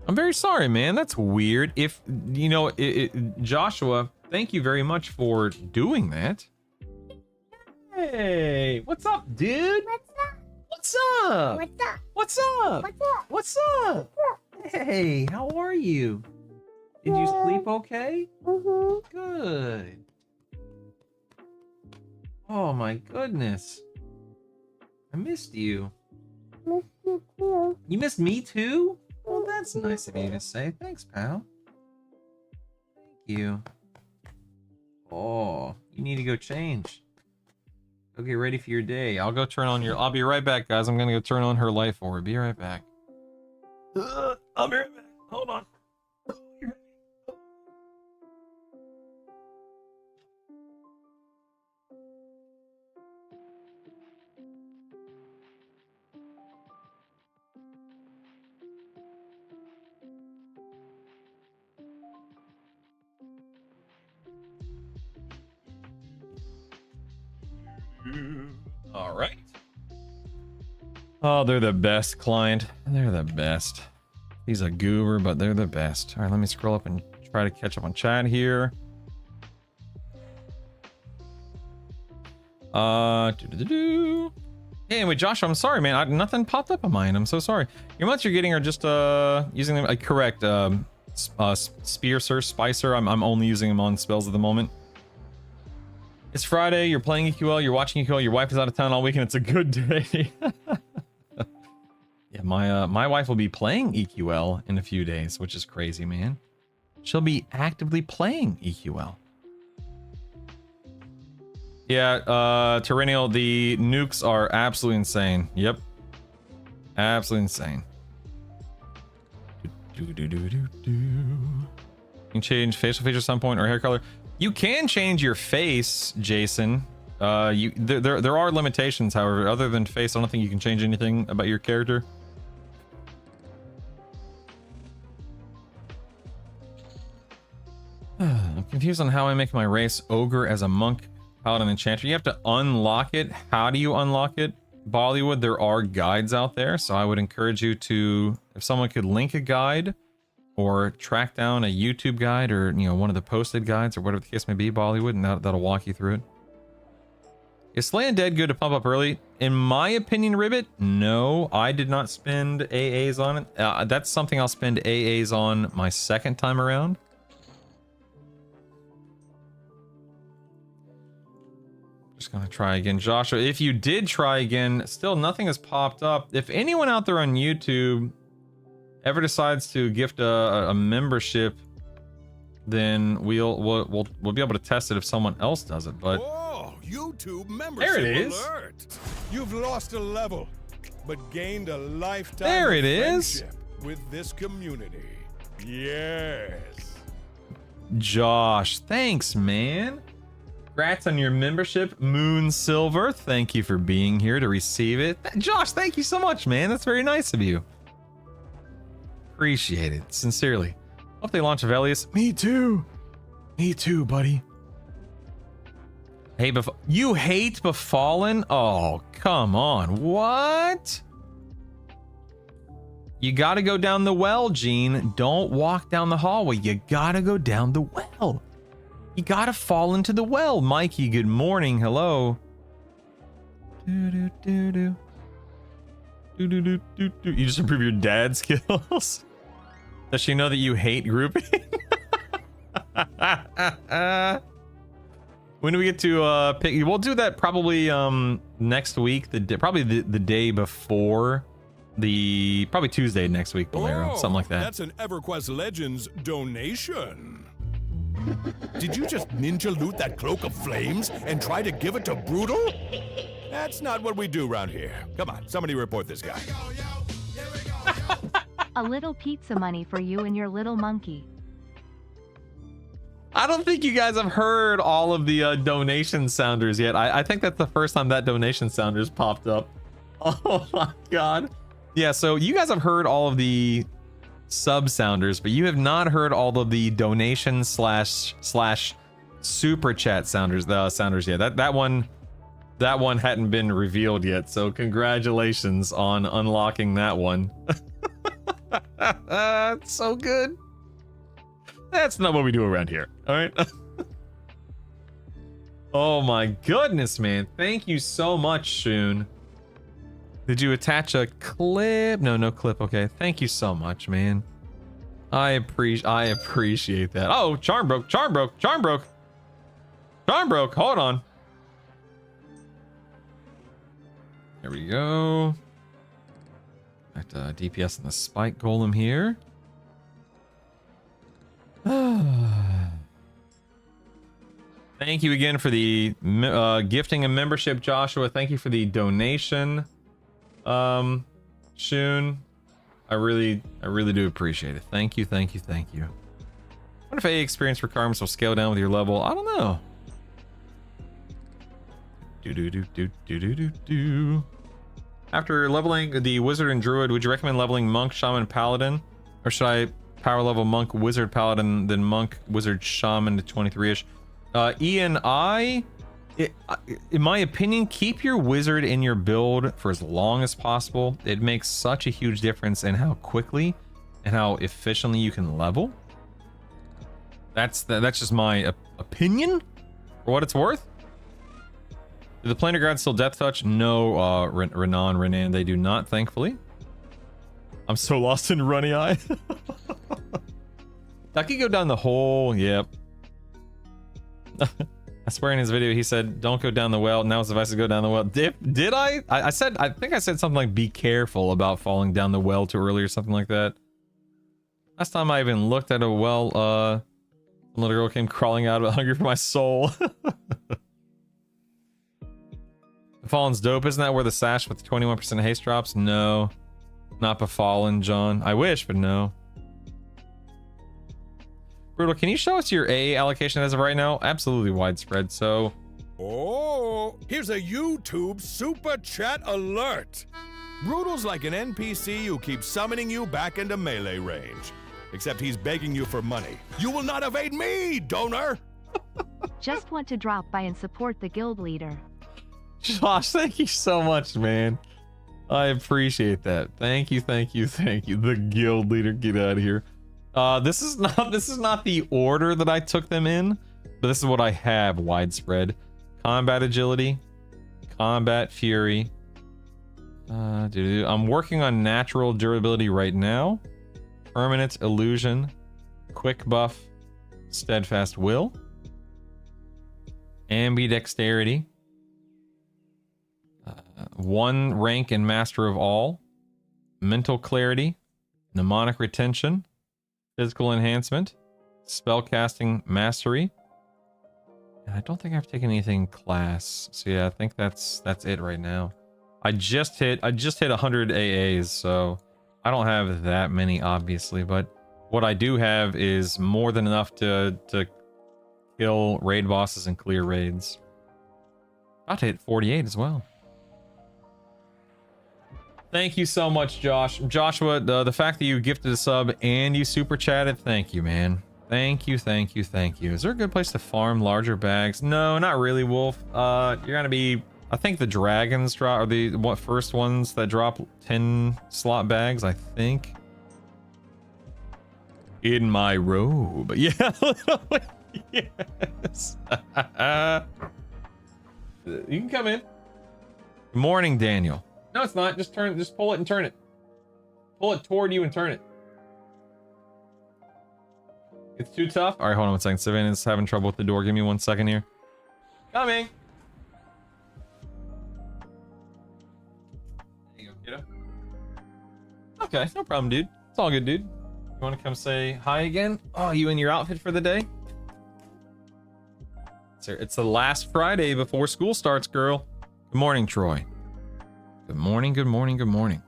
I'm very sorry, man. That's weird. If, you know, Joshua, thank you very much for doing that. Hey, what's up, dude? What's up? What's up? What's up? What's up? What's up? Hey, how are you? Did you sleep okay? Mm-hmm. Good. Oh my goodness. I missed you. Missed you too. You missed me too? Well, that's nice of you to say. Thanks, pal. Thank you. Oh, you need to go change. Go get ready for your day. I'll go turn on your... I'll be right back, guys. I'm gonna go turn on her life orb. Be right back. I'll be right back. Hold on. All right. Oh, they're the best, client. They're the best. He's a goober, but they're the best. All right, let me scroll up and try to catch up on chat here. Hey, anyway, Josh, I'm sorry, man. Nothing popped up on mine. I'm so sorry. Your months you're getting are just using them correct. Spearser, Spicer. I'm only using them on spells at the moment. It's Friday, you're playing EQL, you're watching EQL, your wife is out of town all weekend, it's a good day. Yeah, my wife will be playing EQL in a few days, which is crazy, man. She'll be actively playing EQL. Yeah, Tyrannial, the nukes are absolutely insane. Yep. Absolutely insane. You can change facial features at some point or hair color. You can change your face, Jason. There are limitations, however. Other than face, I don't think you can change anything about your character. I'm confused on how I make my race ogre as a monk, paladin, enchanter. You have to unlock it. How do you unlock it? Bollywood, there are guides out there, so I would encourage you to, if someone could link a guide or track down a YouTube guide or, you know, one of the posted guides or whatever the case may be, Bollywood, and that'll walk you through it. Is Slay Undead good to pump up early? In my opinion, Ribbit, no. I did not spend AAs on it. That's something I'll spend AAs on my second time around. Just gonna try again. Joshua, if you did try again, still nothing has popped up. If anyone out there on YouTube ever decides to gift a membership, then we'll be able to test it if someone else does it. But oh, YouTube membership there it is. Alert. You've lost a level, but gained a lifetime there it of is. friendship with this community. Yes. Josh, thanks, man. Congrats on your membership, Moon Silver. Thank you for being here to receive it. Josh, thank you so much, man. That's very nice of you. Appreciate it, sincerely. Hope they launch Velius. Me too. Me too, buddy. Hey, you hate Befallen? Oh, come on. What? You gotta go down the well, Gene. Don't walk down the hallway. You gotta go down the well. You gotta fall into the well. Mikey, good morning. Hello. You just improve your dad skills. Does she know that you hate grouping? When do we get to pick? We'll do that probably next week. Probably the day before. Probably Tuesday next week, Bolero, something like that. That's an EverQuest Legends donation. Did you just ninja loot that cloak of flames and try to give it to Brutal? That's not what we do around here. Come on, somebody report this guy. A little pizza money for you and your little monkey. I don't think you guys have heard all of the donation sounders yet. I think that's the first time that donation sounders popped up. Oh my god. Yeah, so you guys have heard all of the sub sounders, but you have not heard all of the donation slash super chat sounders. The sounders, yeah. That one hadn't been revealed yet. So congratulations on unlocking that one. It's so good. That's not what we do around here. All right. Oh my goodness, man! Thank you so much, Shun. Did you attach a clip? No clip. Okay. Thank you so much, man. I appreciate that. Oh, charm broke. Hold on. There we go. Got DPS and the spike golem here. Thank you again for the gifting a membership, Joshua. Thank you for the donation. Shun, I really do appreciate it. Thank you. What if AA experience requirements will scale down with your level? I don't know. After leveling the wizard and druid, would you recommend leveling monk, shaman, paladin, or should I power level monk, wizard, paladin, then monk, wizard, shaman to 23ish? ENI. In my opinion, keep your wizard in your build for as long as possible. It makes such a huge difference in how quickly and how efficiently you can level. That's just my opinion, for what it's worth. Do the planar guards still death touch? No, Renan, they do not, thankfully. I'm so lost in runny eye. I could go down the hole. Yep. I swear in his video he said don't go down the well. Now it's advice to go down the well. Did I? I think I said something like be careful about falling down the well too early or something like that. Last time I even looked at a well, a little girl came crawling out of it, hungry for my soul. Befallen's dope. Isn't that where the sash with 21% haste drops? No, not Befallen, John. I wish, but no. Brutal, can you show us your A allocation as of right now? Absolutely widespread, so... Oh, here's a YouTube super chat alert. Brutal's like an NPC who keeps summoning you back into melee range. Except he's begging you for money. You will not evade me, donor! Just want to drop by and support the guild leader. Josh, thank you so much, man. I appreciate that. Thank you. The guild leader, get out of here. This is not the order that I took them in, but this is what I have widespread. Combat agility, combat fury. I'm working on natural durability right now. Permanent illusion, quick buff, steadfast will, ambidexterity, 1 rank in Master of All, Mental Clarity, Mnemonic Retention, Physical Enhancement, Spellcasting Mastery. And I don't think I've taken anything class. So yeah, I think that's it right now. I just hit 100 AAs, so I don't have that many obviously, but what I do have is more than enough to kill raid bosses and clear raids. About to hit 48 as well. Thank you so much, Josh. Joshua, the fact that you gifted a sub and you super chatted, thank you, man. Thank you, thank you, thank you. Is there a good place to farm larger bags? No, not really, Wolf. You're gonna be... I think the dragons drop are the first ones that drop 10 slot bags, I think. In my robe. Yeah, yes. You can come in. Good morning, Daniel. No, it's not. Just pull it and turn it. Pull it toward you and turn it. It's too tough. All right, hold on 1 second. Savannah's having trouble with the door. Give me 1 second here. Coming. There you go, kiddo. Okay, no problem, dude. It's all good, dude. You want to come say hi again? Oh, you in your outfit for the day? It's the last Friday before school starts, girl. Good morning, Troy. Good morning, good morning, good morning.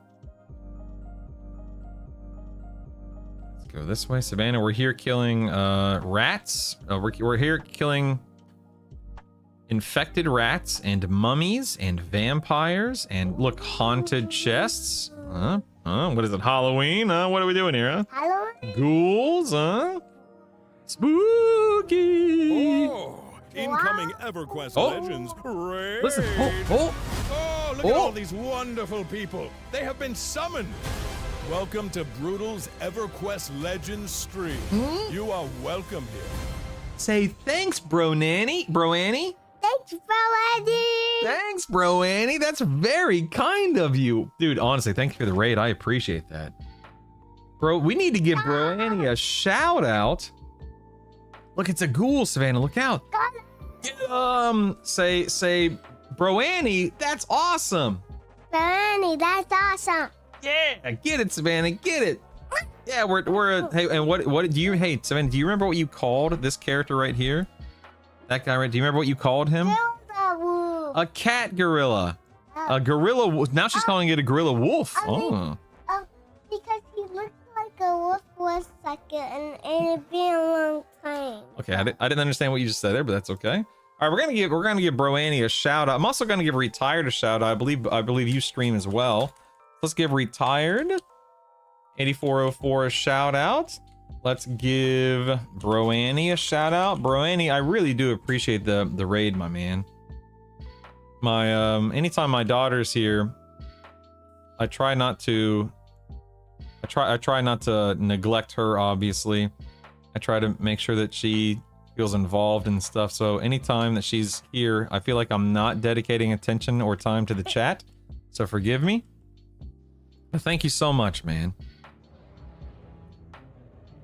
Let's go this way. Savannah, we're here killing rats. We're here killing infected rats and mummies and vampires and look, haunted chests. What is it, Halloween? What are we doing here, huh? Halloween? Ghouls, huh? Spooky. Oh, incoming EverQuest Legends raid. Listen, Oh, look at all these wonderful people. They have been summoned. Welcome to Brutal's EverQuest Legends stream. You are welcome here. Say thanks, Bro Nanny. Bro Annie. Thanks, bro, Andy. Thanks, Bro Annie. That's very kind of you. Dude, honestly, thank you for the raid. I appreciate that. Bro, we need to give Bro Annie a shout out. Look, it's a ghoul, Savannah. Look out. Say, Bro Annie, that's awesome. Bro, Andy, that's awesome. Yeah, get it, Savannah, get it. Yeah, hey, and what do you, hey, Savannah, do you remember what you called this character right here? That guy right, do you remember what you called him? A cat gorilla. A gorilla, now she's calling it a gorilla wolf. Because he looks like a wolf for a second and it'd been a long time. Okay, I didn't understand what you just said there, but that's okay. All right, we're gonna give Bro Annie a shout out. I'm also gonna give Retired a shout out. I believe you stream as well. Let's give Retired 8404 a shout out. Let's give Bro Annie a shout out. Bro Annie, I really do appreciate the raid, my man. My anytime my daughter's here, I try not to neglect her, obviously. I try to make sure that she feels involved and stuff. So anytime that she's here, I feel like I'm not dedicating attention or time to the chat. So forgive me. But thank you so much, man.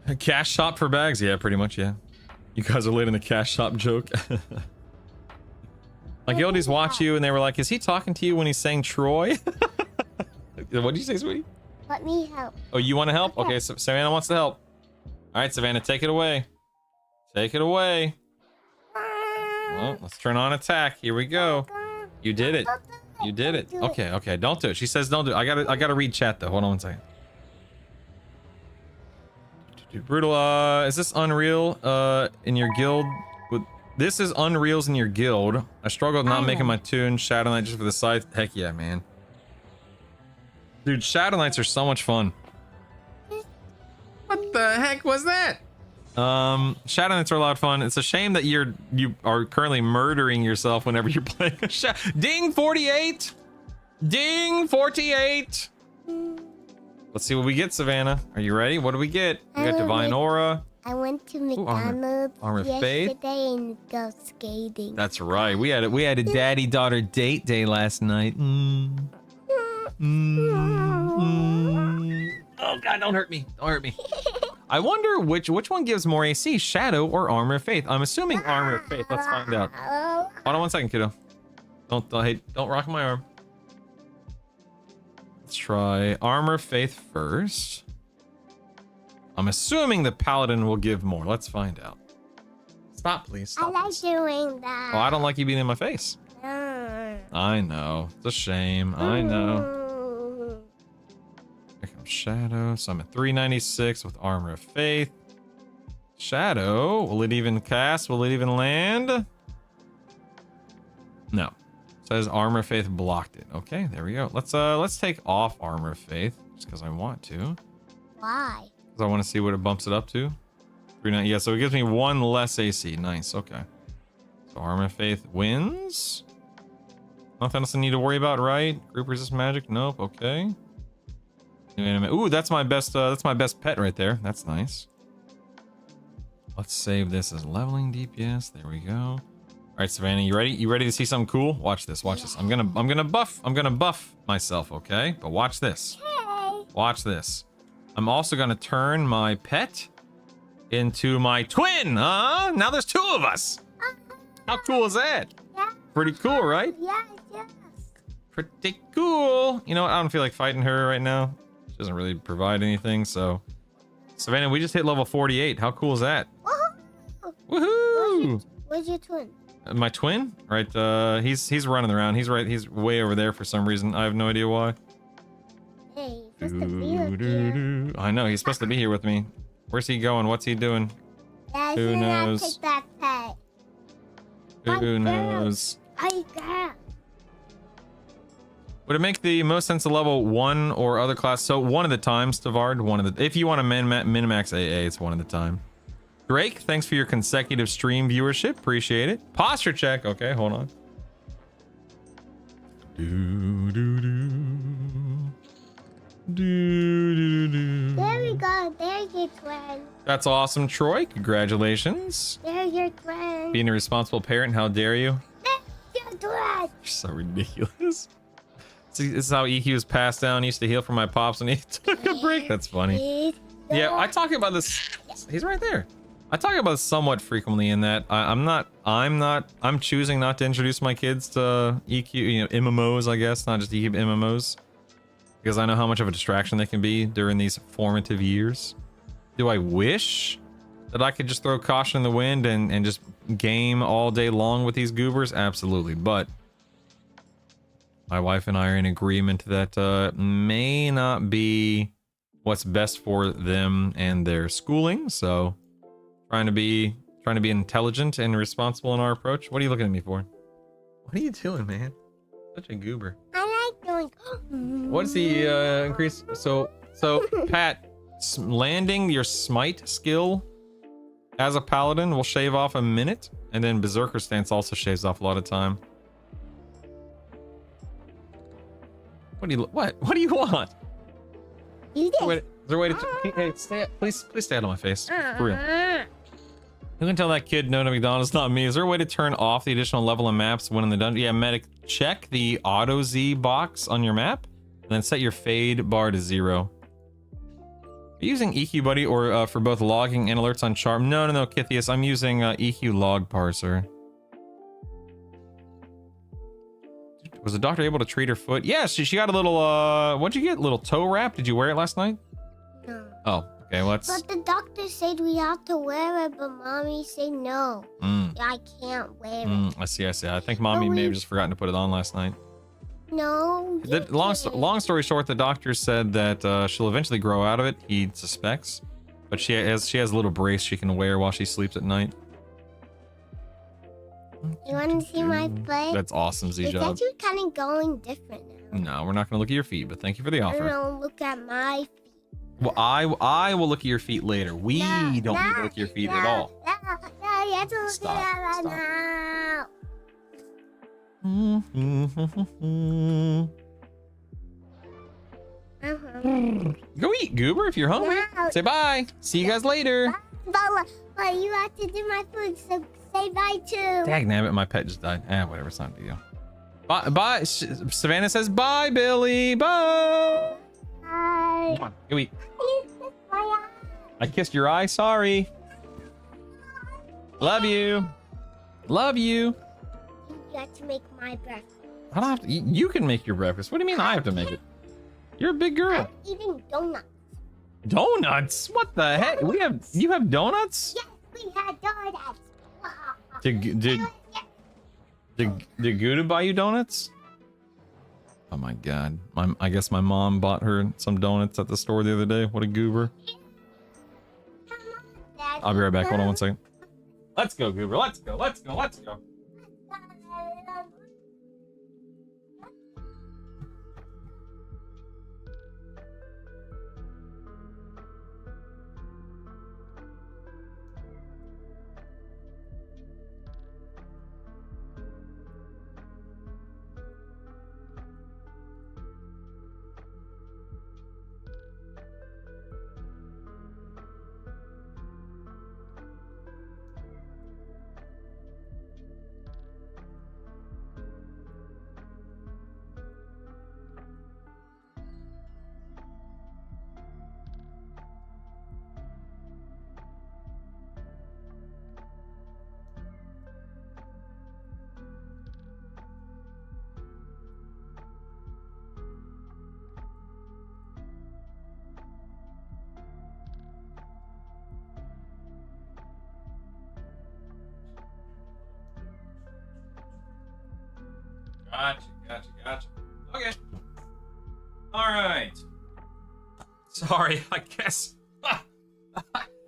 A cash shop for bags? Yeah, pretty much, yeah. You guys are late in the cash shop joke. Like, the oldies watch you and they were like, is he talking to you when he's saying Troy? What did you say, sweetie? Let me help. Oh, you want to help? Okay, so Savannah wants to help. All right, Savannah, take it away. Take it away. Well, let's turn on attack. Here we go. You did it. You did it. Okay, don't do it. She says don't do it. I gotta read chat though. Hold on 1 second. Brutal, is this Unreal in your guild? This is Unreal's in your guild. I struggled not making my tune. Shadow Knight just for the side. Heck yeah, man. Dude, Shadow Knights are so much fun. What the heck was that? Shadow Knights are a lot of fun. It's a shame that you are currently murdering yourself whenever you're playing a Ding 48! Ding 48! Let's see what we get, Savannah. Are you ready? What do we get? We got Divine Aura. I went to McDonald's Armor Faith. yesterday and go skating. That's right. We had a daddy-daughter date day last night. Oh God, don't hurt me. Don't hurt me. I wonder which one gives more AC, Shadow or Armor of Faith. I'm assuming Armor of Faith. Let's find out. Hold on 1 second, kiddo. Don't rock my arm. Let's try Armor of Faith first. I'm assuming the Paladin will give more. Let's find out. Stop, please. Stop, I like please. doing that. Oh, I don't like you being in my face. I know. It's a shame. I know. Here comes Shadow. So I'm at 396 with Armor of Faith. Shadow. Will it even cast? Will it even land? No. Says Armor of Faith blocked it. Okay, there we go. Let's take off Armor of Faith just because I want to. Why? Because I want to see what it bumps it up to. 39. Yeah, so it gives me 1 less AC. Nice. Okay. So Armor of Faith wins. Nothing else I need to worry about, right? Group resist magic? Nope. Okay. Ooh, that's my best pet right there. That's nice. Let's save this as leveling DPS. There we go. All right, Savannah, you ready? You ready to see something cool? Watch this. Watch this. I'm gonna buff myself, okay? But watch this. Okay. Watch this. I'm also gonna turn my pet into my twin. Now there's 2 of us. How cool is that? Yeah. Pretty cool, right? Yes. Pretty cool. You know what? I don't feel like fighting her right now. She doesn't really provide anything, so. Savannah, we just hit level 48. How cool is that? Woohoo! Where's your twin? My twin? Right, he's running around. He's way over there for some reason. I have no idea why. Hey, he's supposed to be with you. I know, he's supposed to be here with me. Where's he going? What's he doing? Yeah, Who knows? Take that pet. Who knows? I got. Would it make the most sense to level 1 or other class? So one at a time, Stavard. If you want to min-max AA, it's one at a time. Drake, thanks for your consecutive stream viewership. Appreciate it. Posture check. Okay, hold on. There we go. There's your twin. That's awesome, Troy. Congratulations. There's your twin. Being a responsible parent, how dare you? There's your twin. You're so ridiculous. See, this is how EQ is passed down. I used to heal for my pops when he took a break. That's funny. Yeah, I talk about this. He's right there. I talk about this somewhat frequently in that I'm choosing not to introduce my kids to EQ, MMOs, I guess, not just EQ, MMOs. Because I know how much of a distraction they can be during these formative years. Do I wish that I could just throw caution in the wind and just game all day long with these goobers? Absolutely, but my wife and I are in agreement that may not be what's best for them and their schooling. So trying to be intelligent and responsible in our approach. What are you looking at me for? What are you doing, man? Such a goober. I like doing. What's the increase? So Pat, landing your smite skill as a paladin will shave off a minute, and then berserker stance also shaves off a lot of time. What do you want? You did. Is there a way to hey, please stay out of my face. For real. You can tell that kid no to McDonald's, not me. Is there a way to turn off the additional level in maps when in the dungeon? Yeah, medic, check the auto Z box on your map and then set your fade bar to 0. Are you using EQ Buddy or for both logging and alerts on Charm? No, Kithius. I'm using EQ log parser. Was the doctor able to treat her foot? Yeah, she got a little, what'd you get? Little toe wrap? Did you wear it last night? No. Oh, okay, let's... But the doctor said we have to wear it, but mommy said no. I can't wear it. I see. I think mommy may have just forgotten to put it on last night. No. Long story short, the doctor said that she'll eventually grow out of it, he suspects. But she has a little brace she can wear while she sleeps at night. You want to see my foot? That's awesome, Z-Job. It's actually kind of going different now. No, we're not going to look at your feet, but thank you for the offer. I don't look at my feet. Well, I will look at your feet later. We don't need to look at your feet at all. No, you have to look at it right now. Go eat, Goober, if you're hungry. No. Say bye. See you guys later. But you have to do my food, so say bye too. Dagnabbit, my pet just died. Whatever, it's not a big deal. Bye. Savannah says bye, Billy. Bye. Bye. Come on, go eat. I kissed your eye. Sorry. Love you. Love you. You have to make my breakfast. I don't have to. You can make your breakfast. What do you mean I have to make it? You're a big girl. I'm eating donuts. Donuts? What the heck? You have donuts? Yes, we had donuts. Did Gouda buy you donuts? Oh my god. I guess my mom bought her some donuts at the store the other day. What a goober. I'll be right back. Hold on one second. Let's go, goober. Let's go. Let's go. Let's go. Gotcha. Okay. All right. Sorry,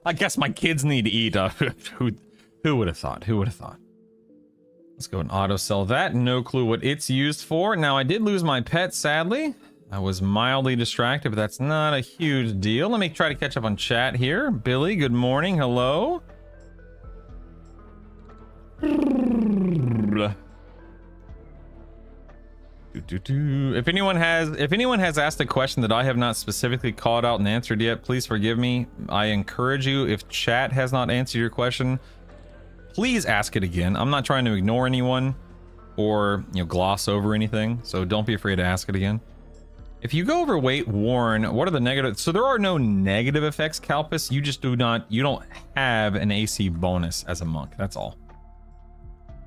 I guess my kids need to eat. Who would have thought? Who would have thought? Let's go and auto sell that. No clue what it's used for. Now, I did lose my pet, sadly. I was mildly distracted, but that's not a huge deal. Let me try to catch up on chat here. Billy, good morning. Hello. If anyone has asked a question that I have not specifically called out and answered yet, please forgive me. I encourage you, if chat has not answered your question, please ask it again. I'm not trying to ignore anyone or, gloss over anything, so don't be afraid to ask it again. If you go overweight, Warren, what are the negative? So there are no negative effects, Calpus. You just you don't have an AC bonus as a monk. That's all.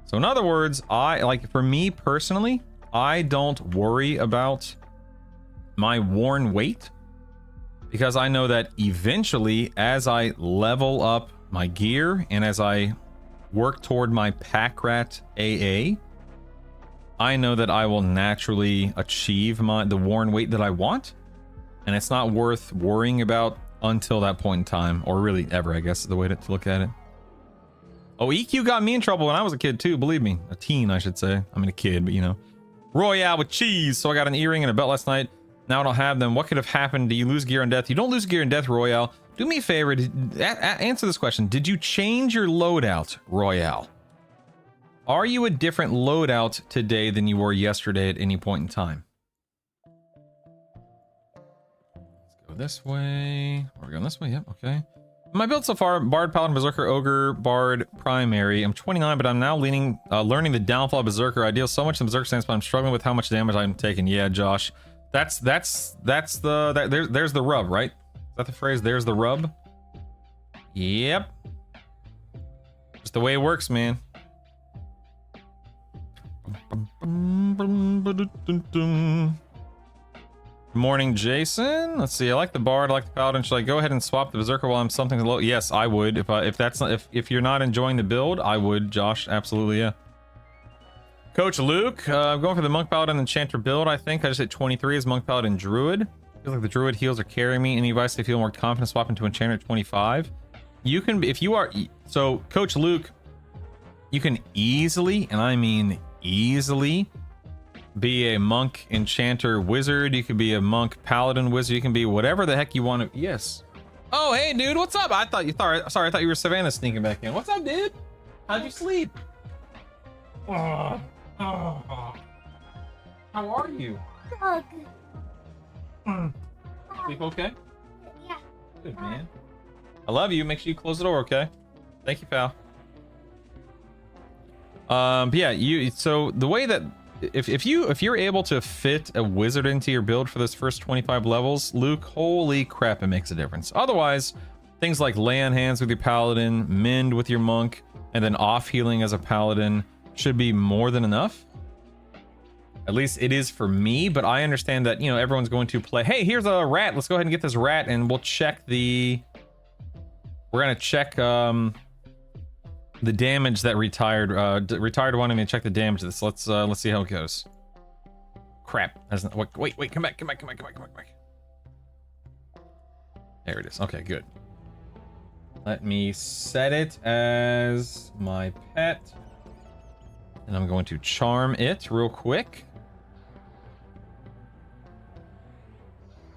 So in other words, for me personally, I don't worry about my worn weight because I know that eventually, as I level up my gear and as I work toward my pack rat AA, I know that I will naturally achieve the worn weight that I want, and it's not worth worrying about until that point in time, or really ever, I guess is the way to look at it. Oh, EQ got me in trouble when I was a kid too, believe me. A teen, I should say. I mean a kid, but Royale with cheese. So I got an earring and a belt last night. Now I don't have them. What could have happened? Do you lose gear in death? You don't lose gear in death, Royale. Do me a favor. Answer this question. Did you change your loadout, Royale? Are you a different loadout today than you were yesterday at any point in time? Let's go this way. Are we going this way? Yep, okay. My build so far, Bard, Paladin, Berserker, Ogre, Bard, Primary. I'm 29, but I'm now learning the downfall of Berserker. I deal so much in Berserker stance, but I'm struggling with how much damage I'm taking. Yeah, Josh. There's the rub, right? Is that the phrase? There's the rub? Yep. Just the way it works, man. Good morning, Jason. Let's see. I like the Bard. I like the Paladin. Should I go ahead and swap the Berserker while I'm something low? Yes, I would. If you're not enjoying the build, I would. Josh, absolutely, yeah. Coach Luke, I'm going for the Monk Paladin Enchanter build. I think I just hit 23 as Monk Paladin Druid. Feels like the Druid heals are carrying me. Any advice to feel more confident swapping to Enchanter 25? You can, if you are. So, Coach Luke, you can easily, and I mean easily, be a monk enchanter wizard. You could be a monk paladin wizard. You can be whatever the heck you want to. Yes. Oh, hey, dude, what's up? I thought sorry, I thought you were Savannah sneaking back in. What's up, dude? How'd you sleep? How are you? Sleep okay? Yeah. Good, man. I love you. Make sure you close the door, okay? Thank you, pal. But yeah, so the way that if you're able to fit a wizard into your build for those first 25 levels, Luke, holy crap, it makes a difference. Otherwise, things like lay on hands with your paladin, mend with your monk, and then off healing as a paladin should be more than enough. At least it is for me, but I understand that, you know, everyone's going to play. Hey, here's a rat. Let's go ahead and get this rat and we'll check the... We're going to check the damage that retired. Retired wanted me to check the damage of this. Let's see how it goes. Crap. Wait, come back. There it is. Okay, good. Let me set it as my pet. And I'm going to charm it real quick.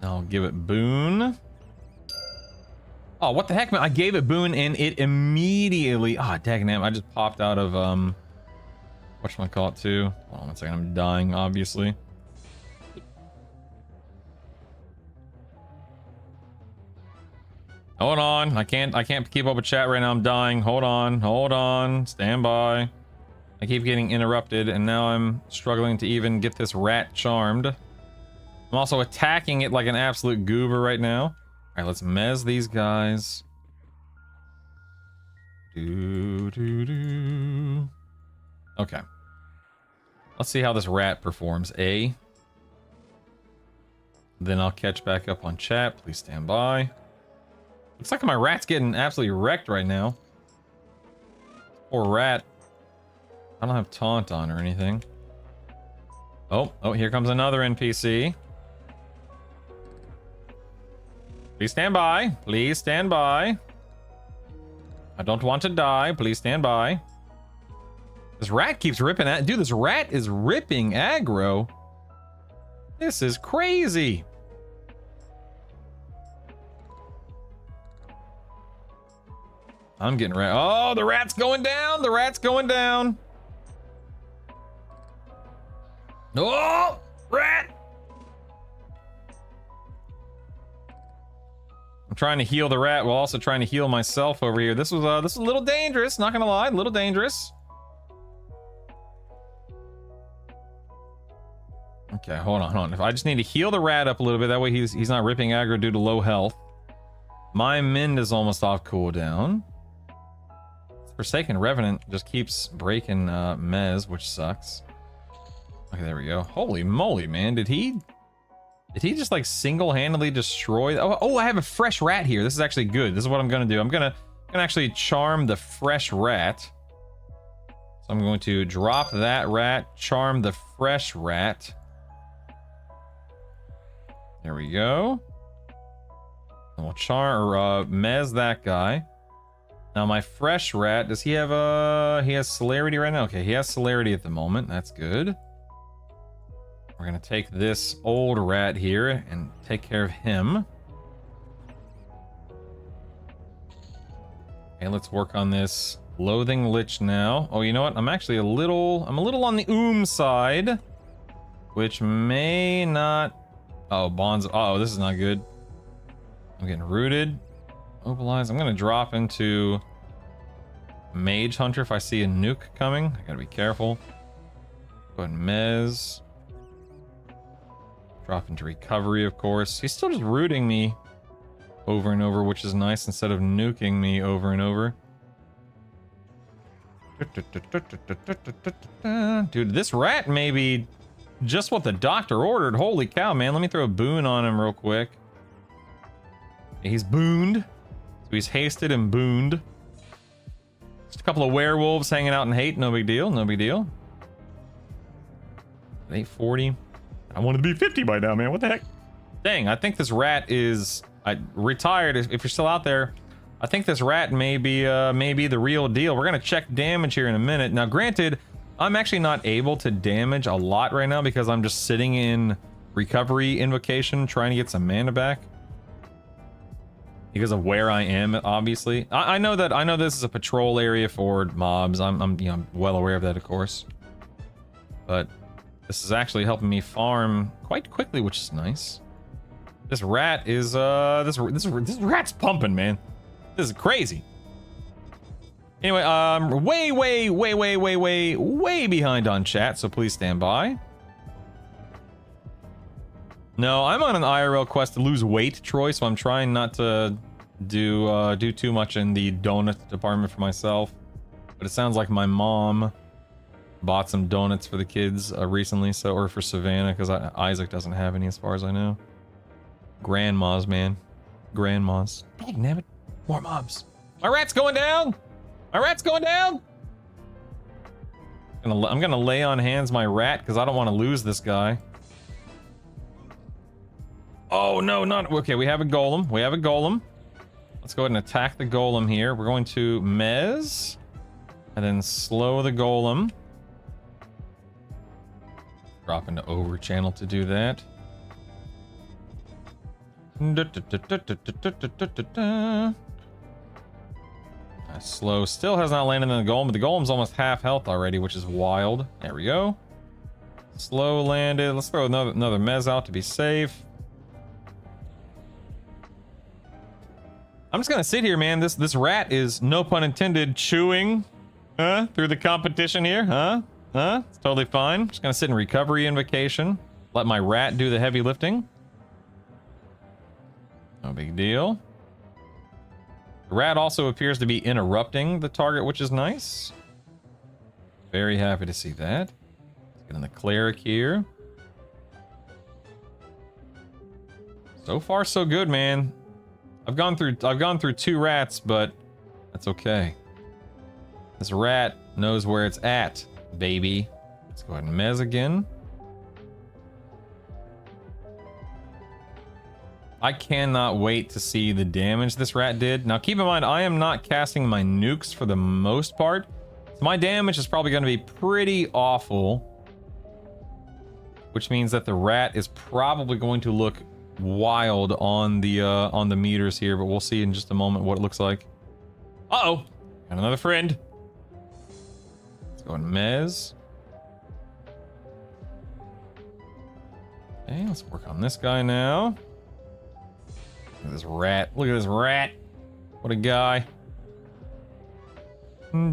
I'll give it boon. Oh, what the heck, man? I gave it boon and it immediately... Ah, oh, dagnam, I just popped out of, whatchamacallit too. Hold on one second, I'm dying, obviously. Hold on, I can't keep up with chat right now, I'm dying. Hold on, stand by. I keep getting interrupted, and now I'm struggling to even get this rat charmed. I'm also attacking it like an absolute goober right now. All right, let's mez these guys. Okay. Let's see how this rat performs. A. Then I'll catch back up on chat. Please stand by. Looks like my rat's getting absolutely wrecked right now. Poor rat. I don't have taunt on or anything. Oh, here comes another NPC. Please stand by. Please stand by. I don't want to die. Please stand by. This rat keeps ripping at... Dude, this rat is ripping aggro. This is crazy. I'm getting rat. Oh, the rat's going down. The rat's going down. Oh, rat. I'm trying to heal the rat while also trying to heal myself over here. This was a little dangerous, not gonna lie, a little dangerous. Okay, hold on. If I just need to heal the rat up a little bit, that way he's not ripping aggro due to low health. My Mind is almost off cooldown. Forsaken Revenant just keeps breaking Mez, which sucks. Okay, there we go. Holy moly, man. Did he just like single-handedly destroy... Oh, I have a fresh rat here. This is actually good. This is what I'm gonna do. I'm gonna actually charm the fresh rat. So I'm going to drop that rat, charm the fresh rat. There we go. And we'll Mez that guy. Now my fresh rat, does he have he has celerity right now? Okay, he has celerity at the moment. That's good. We're gonna take this old rat here and take care of him. Okay, let's work on this Loathing Lich now. Oh, you know what? I'm actually a little on the side, which may not... Oh, bonds. Oh, this is not good. I'm getting rooted. Mobilize. I'm gonna drop into Mage Hunter if I see a nuke coming. I gotta be careful. Go ahead and Mez. Drop into recovery, of course. He's still just rooting me over and over, which is nice, instead of nuking me over and over. Dude, this rat may be just what the doctor ordered. Holy cow, man. Let me throw a boon on him real quick. He's booned. So he's hasted and booned. Just a couple of werewolves hanging out in hate. No big deal. No big deal. 840. I wanted to be 50 by now, man. What the heck? Dang, I think this rat is retired. If you're still out there, I think this rat may be the real deal. We're gonna check damage here in a minute. Now, granted, I'm actually not able to damage a lot right now because I'm just sitting in recovery invocation, trying to get some mana back. Because of where I am, obviously. I know this is a patrol area for mobs. I'm well aware of that, of course. But this is actually helping me farm quite quickly, which is nice. This rat is this rat's pumping, man. This is crazy. Anyway, way behind on chat, so please stand by. No, I'm on an IRL quest to lose weight, Troy, so I'm trying not to do too much in the donut department for myself. But it sounds like my mom Bought some donuts for the kids recently, so or for Savannah, because Isaac doesn't have any as far as I know. Grandmas, man. Grandmas. Dang, nabbit. More mobs. My rat's going down! My rat's going down! I'm gonna lay on hands my rat, because I don't want to lose this guy. Oh, no, not... Okay, we have a golem. We have a golem. Let's go ahead and attack the golem here. We're going to mez. And then slow the golem. Drop into over channel to do that. Slow still has not landed in the golem, but the golem's almost half health already, which is wild. There we go. Slow landed. Let's throw another mez out to be safe. I'm just gonna sit here, man. This rat is, no pun intended, chewing through the competition here, it's totally fine. Just gonna sit in recovery invocation. Let my rat do the heavy lifting. No big deal. The rat also appears to be interrupting the target, which is nice. Very happy to see that. Let's get in the cleric here. So far, so good, man. I've gone through 2 rats, but that's okay. This rat knows where it's at, baby. Let's go ahead and mez again. I cannot wait to see the damage this rat did. Now keep in mind, I am not casting my nukes for the most part. So my damage is probably going to be pretty awful. Which means that the rat is probably going to look wild on the meters here, but we'll see in just a moment what it looks like. Uh-oh! Got another friend. Let's go and mez. Okay, let's work on this guy now. Look at this rat. Look at this rat. What a guy. How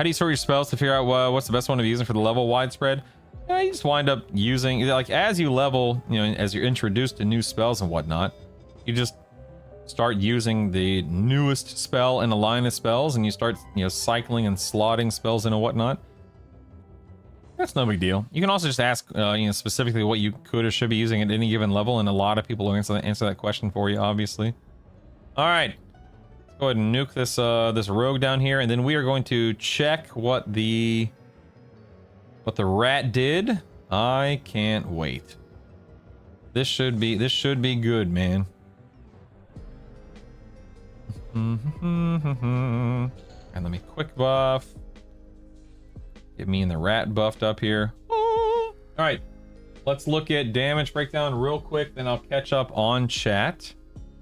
do you sort your spells to figure out what's the best one to be using for the level widespread? You just wind up using, like, as you level, you know, as you're introduced to new spells and whatnot, you just start using the newest spell in a line of spells, and you start, you know, cycling and slotting spells in and whatnot. That's no big deal. You can also just ask, you know, specifically what you could or should be using at any given level, and a lot of people will answer that question for you, obviously. All right, let's go ahead and nuke this this rogue down here, and then we are going to check what the rat did. I can't wait. This should be good, man. And let me quick buff. Get me and the rat buffed up here. All right, let's look at damage breakdown real quick, then I'll catch up on chat.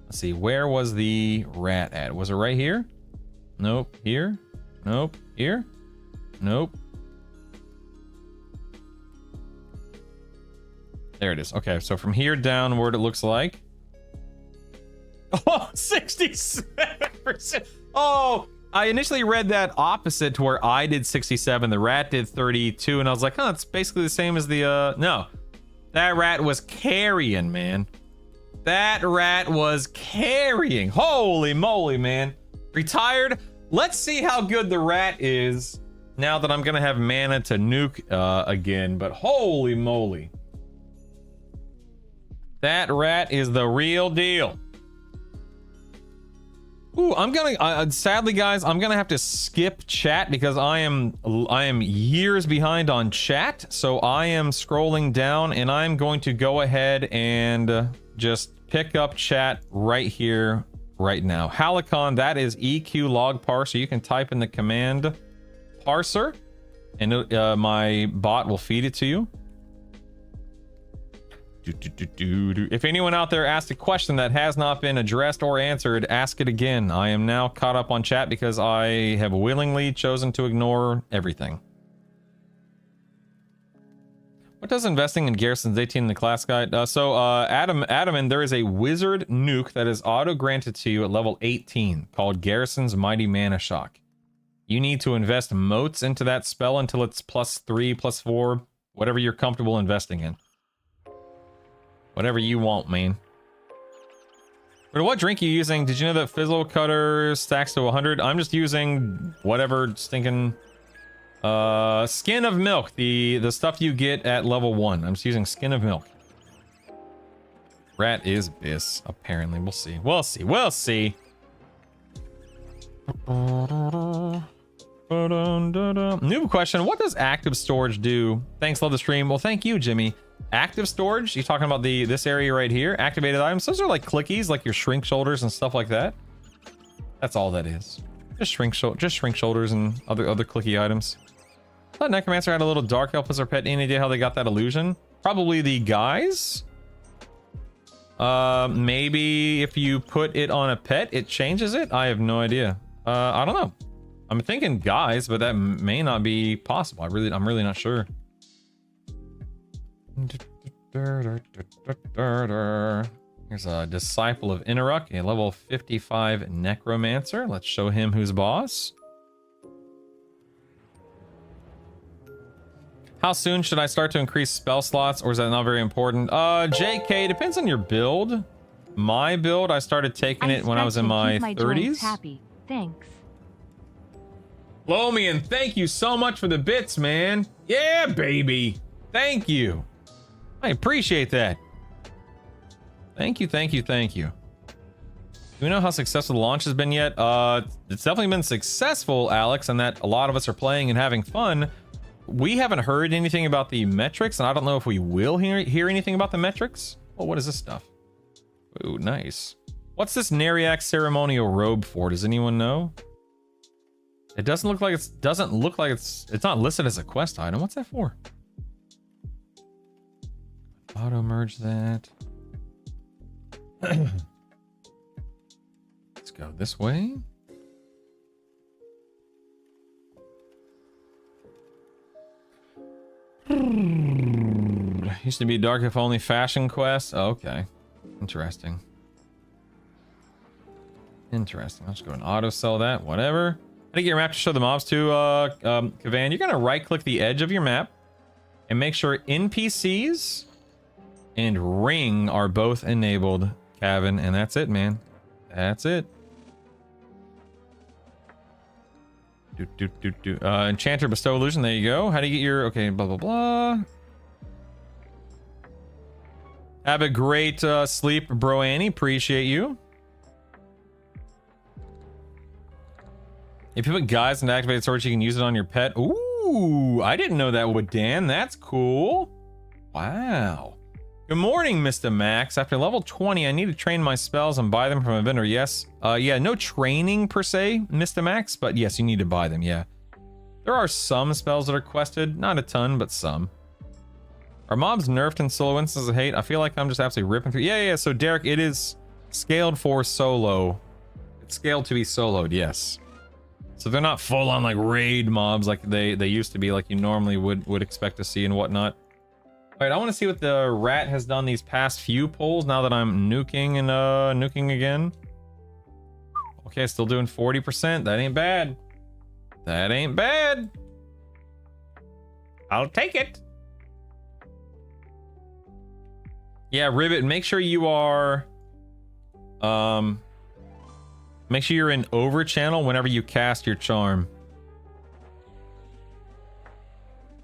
Let's see, where was the rat at? Was it right here? Nope. Here? Nope. Here? Nope. There it is. Okay, so from here downward, it looks like. Oh, 67%. Oh, I initially read that opposite to where I did 67, the rat did 32, and I was like, huh, it's basically the same as the, no. That rat was carrying, man. That rat was carrying. Holy moly, man. Retired. Let's see how good the rat is now that I'm gonna have mana to nuke again, but holy moly. That rat is the real deal. Ooh, I'm gonna sadly, guys, I'm gonna have to skip chat because I am years behind on chat. So I am scrolling down, and I'm going to go ahead and just pick up chat right here, right now. Halicon, that is EQ log parser. You can type in the command parser, and my bot will feed it to you. If anyone out there asked a question that has not been addressed or answered, ask it again. I am now caught up on chat because I have willingly chosen to ignore everything. What does investing in Garrison's 18 in the class guide? Adam, and there is a wizard nuke that is auto-granted to you at level 18 called Garrison's Mighty Mana Shock. You need to invest motes into that spell until it's +3, +4, whatever you're comfortable investing in. Whatever you want, man. But what drink are you using? Did you know that Fizzle Cutter stacks to 100? I'm just using whatever stinking skin of milk, the stuff you get at level 1. I'm just using skin of milk. Rat is Biss, apparently. We'll see. We'll see. We'll see. New question. What does active storage do? Thanks, love the stream. Well, thank you, Jimmy. Active storage? You talking about this area right here? Activated items? Those are like clickies, like your shrink shoulders and stuff like that. That's all that is. Just shrink shoulders and other clicky items. I thought Necromancer had a little dark elf as our pet. Any idea how they got that illusion? Probably the guys. Maybe if you put it on a pet, it changes it. I have no idea. I don't know. I'm thinking guys, but that may not be possible. I'm really not sure. Here's a disciple of Inaruk, a level 55 necromancer. Let's show him who's boss. How soon should I start to increase spell slots, or is that not very important? JK, depends on your build. My build, I started taking it when I was in my 30s. Happy. Thanks. Lomian, thank you so much for the bits, man. Yeah, baby. Thank you. I appreciate that. Thank you, thank you, thank you. Do we know how successful the launch has been yet? It's definitely been successful, Alex, and that a lot of us are playing and having fun. We haven't heard anything about the metrics, and I don't know if we will hear anything about the metrics. Oh, what is this stuff? Ooh, nice. What's this Neriac ceremonial robe for? Does anyone know? It doesn't look like it's not listed as a quest item. What's that for? Auto merge that. Let's go this way. Used to be dark if only fashion quest. Oh, okay. Interesting. Interesting. I'll just go and auto sell that. Whatever. How do you get your map to show the mobs to Kavan? You're gonna right click the edge of your map and make sure NPCs and ring are both enabled, Kevin, and that's it, man. That's it. Enchanter bestow illusion. There you go. How do you get your blah blah blah. Have a great sleep, bro Annie. Appreciate you. If you put guys into activated storage, you can use it on your pet. Ooh, I didn't know that would, Dan. That's cool. Wow. Good morning, Mr. Max. After level 20, I need to train my spells and buy them from a vendor. Yes. Yeah, no training per se, Mr. Max, but yes, you need to buy them, yeah. There are some spells that are quested. Not a ton, but some. Are mobs nerfed in solo instances of hate? I feel like I'm just absolutely ripping through. Yeah. So, Derek, it is scaled for solo. It's scaled to be soloed, yes. So they're not full on like raid mobs like they used to be, like you normally would expect to see and whatnot. All right, I want to see what the rat has done these past few polls now that I'm nuking and nuking again. Okay, still doing 40%. That ain't bad. That ain't bad. I'll take it. Yeah, Ribbit, make sure you are make sure you're in over channel whenever you cast your charm.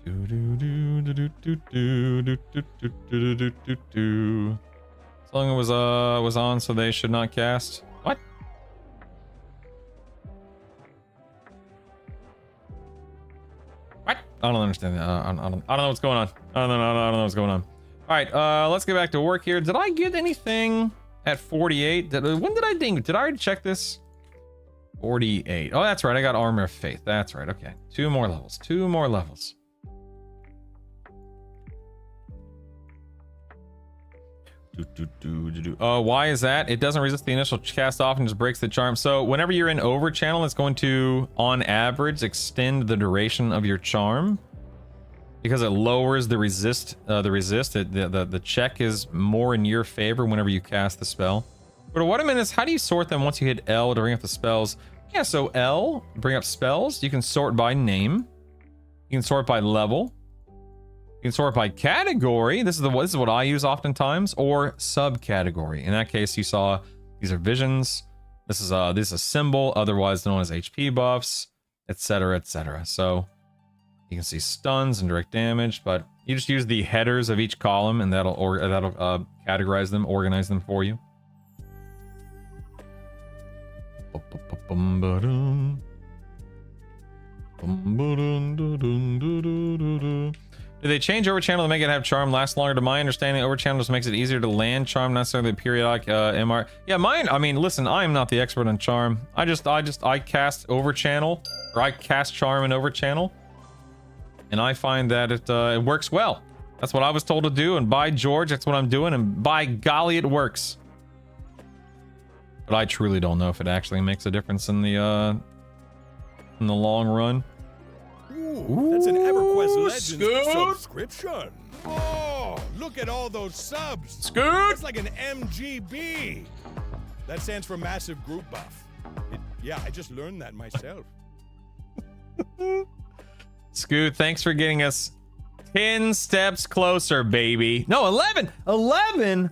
As long as it was on, so they should not cast. What? What? I don't understand that. I don't know what's going on. I don't know what's going on. All right, let's get back to work here. Did I get anything at 48? When did I ding? Did I already check this? 48. Oh, that's right. I got Armor of Faith. That's right. Okay. 2 more levels. 2 more levels. Why is that? It doesn't resist the initial cast off and just breaks the charm. So whenever you're in over channel, it's going to, on average, extend the duration of your charm because it lowers the resist. The check is more in your favor whenever you cast the spell. But what a minute is, how do you sort them once you hit L to bring up the spells? Yeah, so L, bring up spells. You can sort by name. You can sort by level. You can sort by category. This is what I use oftentimes, or subcategory. In that case, you saw These are visions. This is a symbol, otherwise known as HP buffs, etc., etc. So you can see stuns and direct damage, but you just use the headers of each column, and that'll categorize them, organize them for you. Do they change overchannel to make it have charm last longer? To my understanding, overchannel just makes it easier to land charm, not necessarily periodic MR. Yeah, mine. I mean, listen, I am not the expert on charm. I cast overchannel, or I cast charm in overchannel, and I find that it works well. That's what I was told to do, and by George, that's what I'm doing, and by golly, it works. But I truly don't know if it actually makes a difference in the long run. Ooh, that's an EverQuest Legends subscription. Oh, look at all those subs. Scoot! It's like an MGB. That stands for Massive Group Buff. Yeah, I just learned that myself. Scoot, thanks for getting us 10 steps closer, baby. No, 11! 11?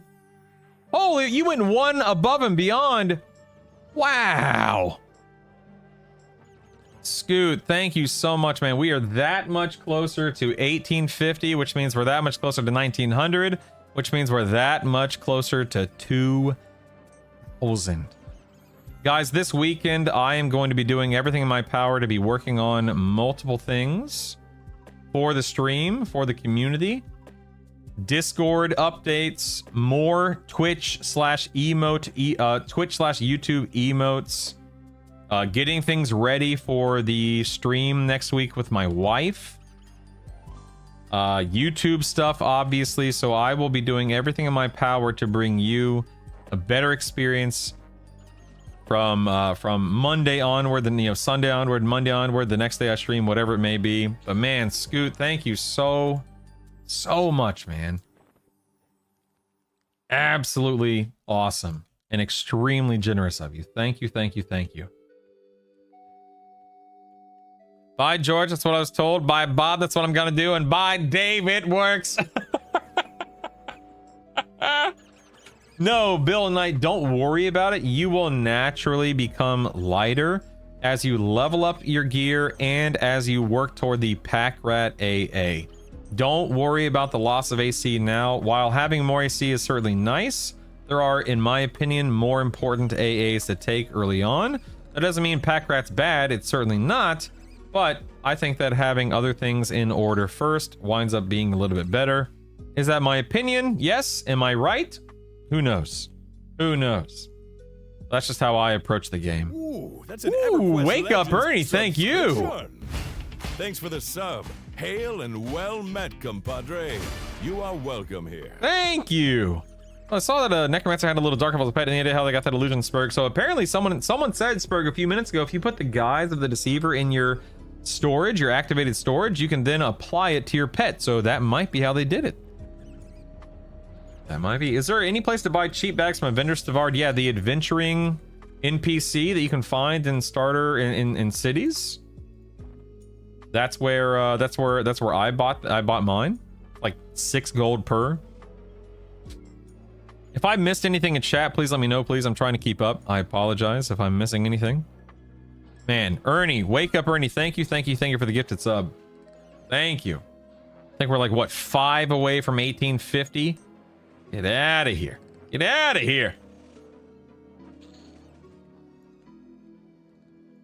Holy, you went one above and beyond. Wow. Scoot, thank you so much, man. We are that much closer to 1850, which means we're that much closer to 1900, which means we're that much closer to 2000. Guys, this weekend, I am going to be doing everything in my power to be working on multiple things for the stream, for the community. Discord updates, more Twitch/YouTube emotes. Getting things ready for the stream next week with my wife. YouTube stuff, obviously. So I will be doing everything in my power to bring you a better experience from Monday onward, then Sunday onward, Monday onward, the next day I stream, whatever it may be. But man, Scoot, thank you so much, man. Absolutely awesome and extremely generous of you. Thank you, thank you, thank you. Bye, George. That's what I was told. Bye, Bob. That's what I'm gonna do. And bye, Dave. It works. No, Bill and Knight, don't worry about it. You will naturally become lighter as you level up your gear and as you work toward the Pack Rat AA. Don't worry about the loss of AC now. While having more AC is certainly nice, there are, in my opinion, more important AAs to take early on. That doesn't mean Pack Rat's bad. It's certainly not. But I think that having other things in order first winds up being a little bit better. Is that my opinion? Yes. Am I right? Who knows? Who knows? That's just how I approach the game. Ooh, that's an EverQuest wake up, Legends Ernie. Thank you. subscription. Thanks for the sub. Hail and well met, compadre. You are welcome here. Thank you. I saw that Necromancer had a little Dark Elves pet, and the idea how they got that illusion, Spurg. So apparently someone said, Spurg, a few minutes ago, if you put the Guise of the Deceiver in your storage, your activated storage, you can then apply it to your pet. So that might be how they did it. That might be. Is there any place to buy cheap bags from a vendor, Stavard? Yeah, the adventuring NPC that you can find in starter in cities. That's where I bought mine. Like 6 gold per. If I missed anything in chat, please let me know, please. I'm trying to keep up. I apologize if I'm missing anything. Man, Ernie, wake up, Ernie. Thank you for the gifted sub. Thank you. I think we're like, what, 5 away from 1850? Get out of here. Get out of here.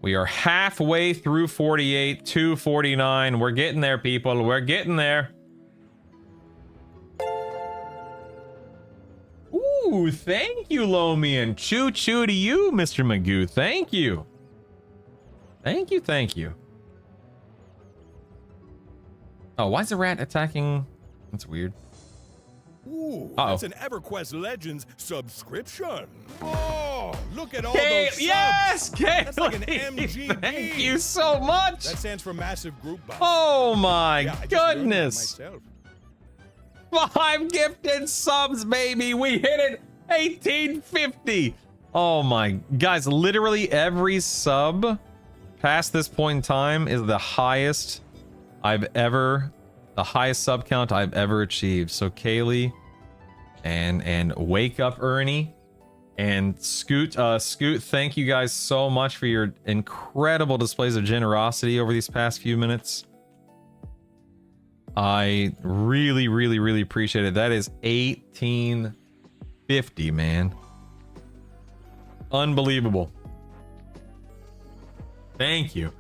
We are halfway through 48, 249. We're getting there, people. We're getting there. Ooh, thank you, Lomian. Choo choo to you, Mr. Magoo. Thank you. Thank you, thank you. Oh, why is the rat attacking? That's weird. Ooh, that's an EverQuest Legends subscription. Oh, look at all those subs. Yes, Kaylee. That's like an MGB. Thank you so much. That stands for Massive Group Buff. Oh my Yeah, I just learned that goodness. myself. 5 gifted subs, baby. We hit it. 1850. Oh my, guys, literally every sub past this point in time is the highest sub count I've ever achieved. So Kaylee and wake up, Ernie, And Scoot, thank you guys so much for your incredible displays of generosity over these past few minutes. I really, really, really appreciate it. That is $18.50, man. Unbelievable. Thank you.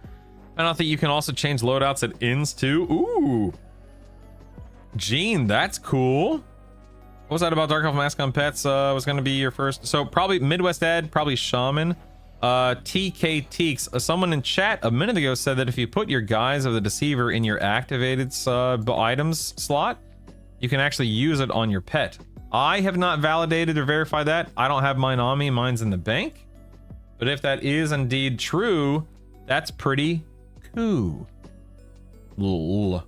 I don't think you can also change loadouts at inns too. Ooh. Gene, that's cool. What was that about Dark Elf Mask on Pets? Was going to be your first. So probably Midwest Ed, probably Shaman. TK Teeks. Someone in chat a minute ago said that if you put your Guise of the Deceiver in your activated items slot, you can actually use it on your pet. I have not validated or verified that. I don't have mine on me. Mine's in the bank. But if that is indeed true, that's pretty cool. Cool.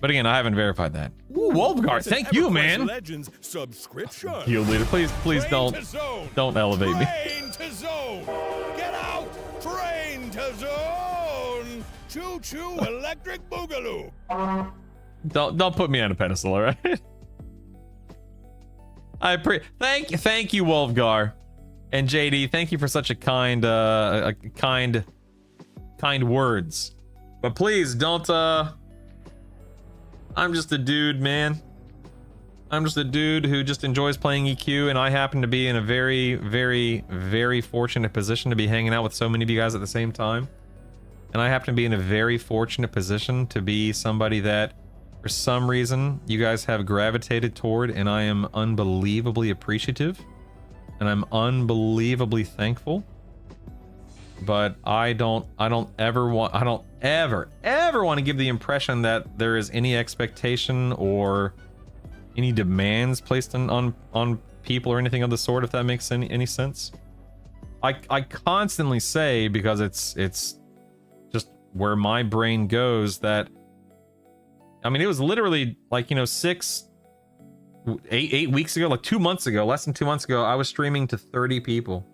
But again, I haven't verified that. Ooh, Wolfguard, thank you, man. Legends subscription. Heal leader, please don't elevate me. Train to zone. Get out. Train to zone. Choo choo electric boogaloo. Don't put me on a pedestal, all right? Thank you, Wolfgar, and JD. Thank you for such a kind words. But please don't. I'm just a dude, man. I'm just a dude who just enjoys playing EQ, and I happen to be in a very, very, very fortunate position to be hanging out with so many of you guys at the same time. And I happen to be in a very fortunate position to be somebody that, for some reason, you guys have gravitated toward, and I am unbelievably appreciative, and I'm unbelievably thankful. But I don't ever want to give the impression that there is any expectation or any demands placed on people or anything of the sort, if that makes any sense. I constantly say, because it's just where my brain goes, that I mean, it was literally like, you know, 8 weeks ago, like 2 months ago, less than 2 months ago, I was streaming to 30 people.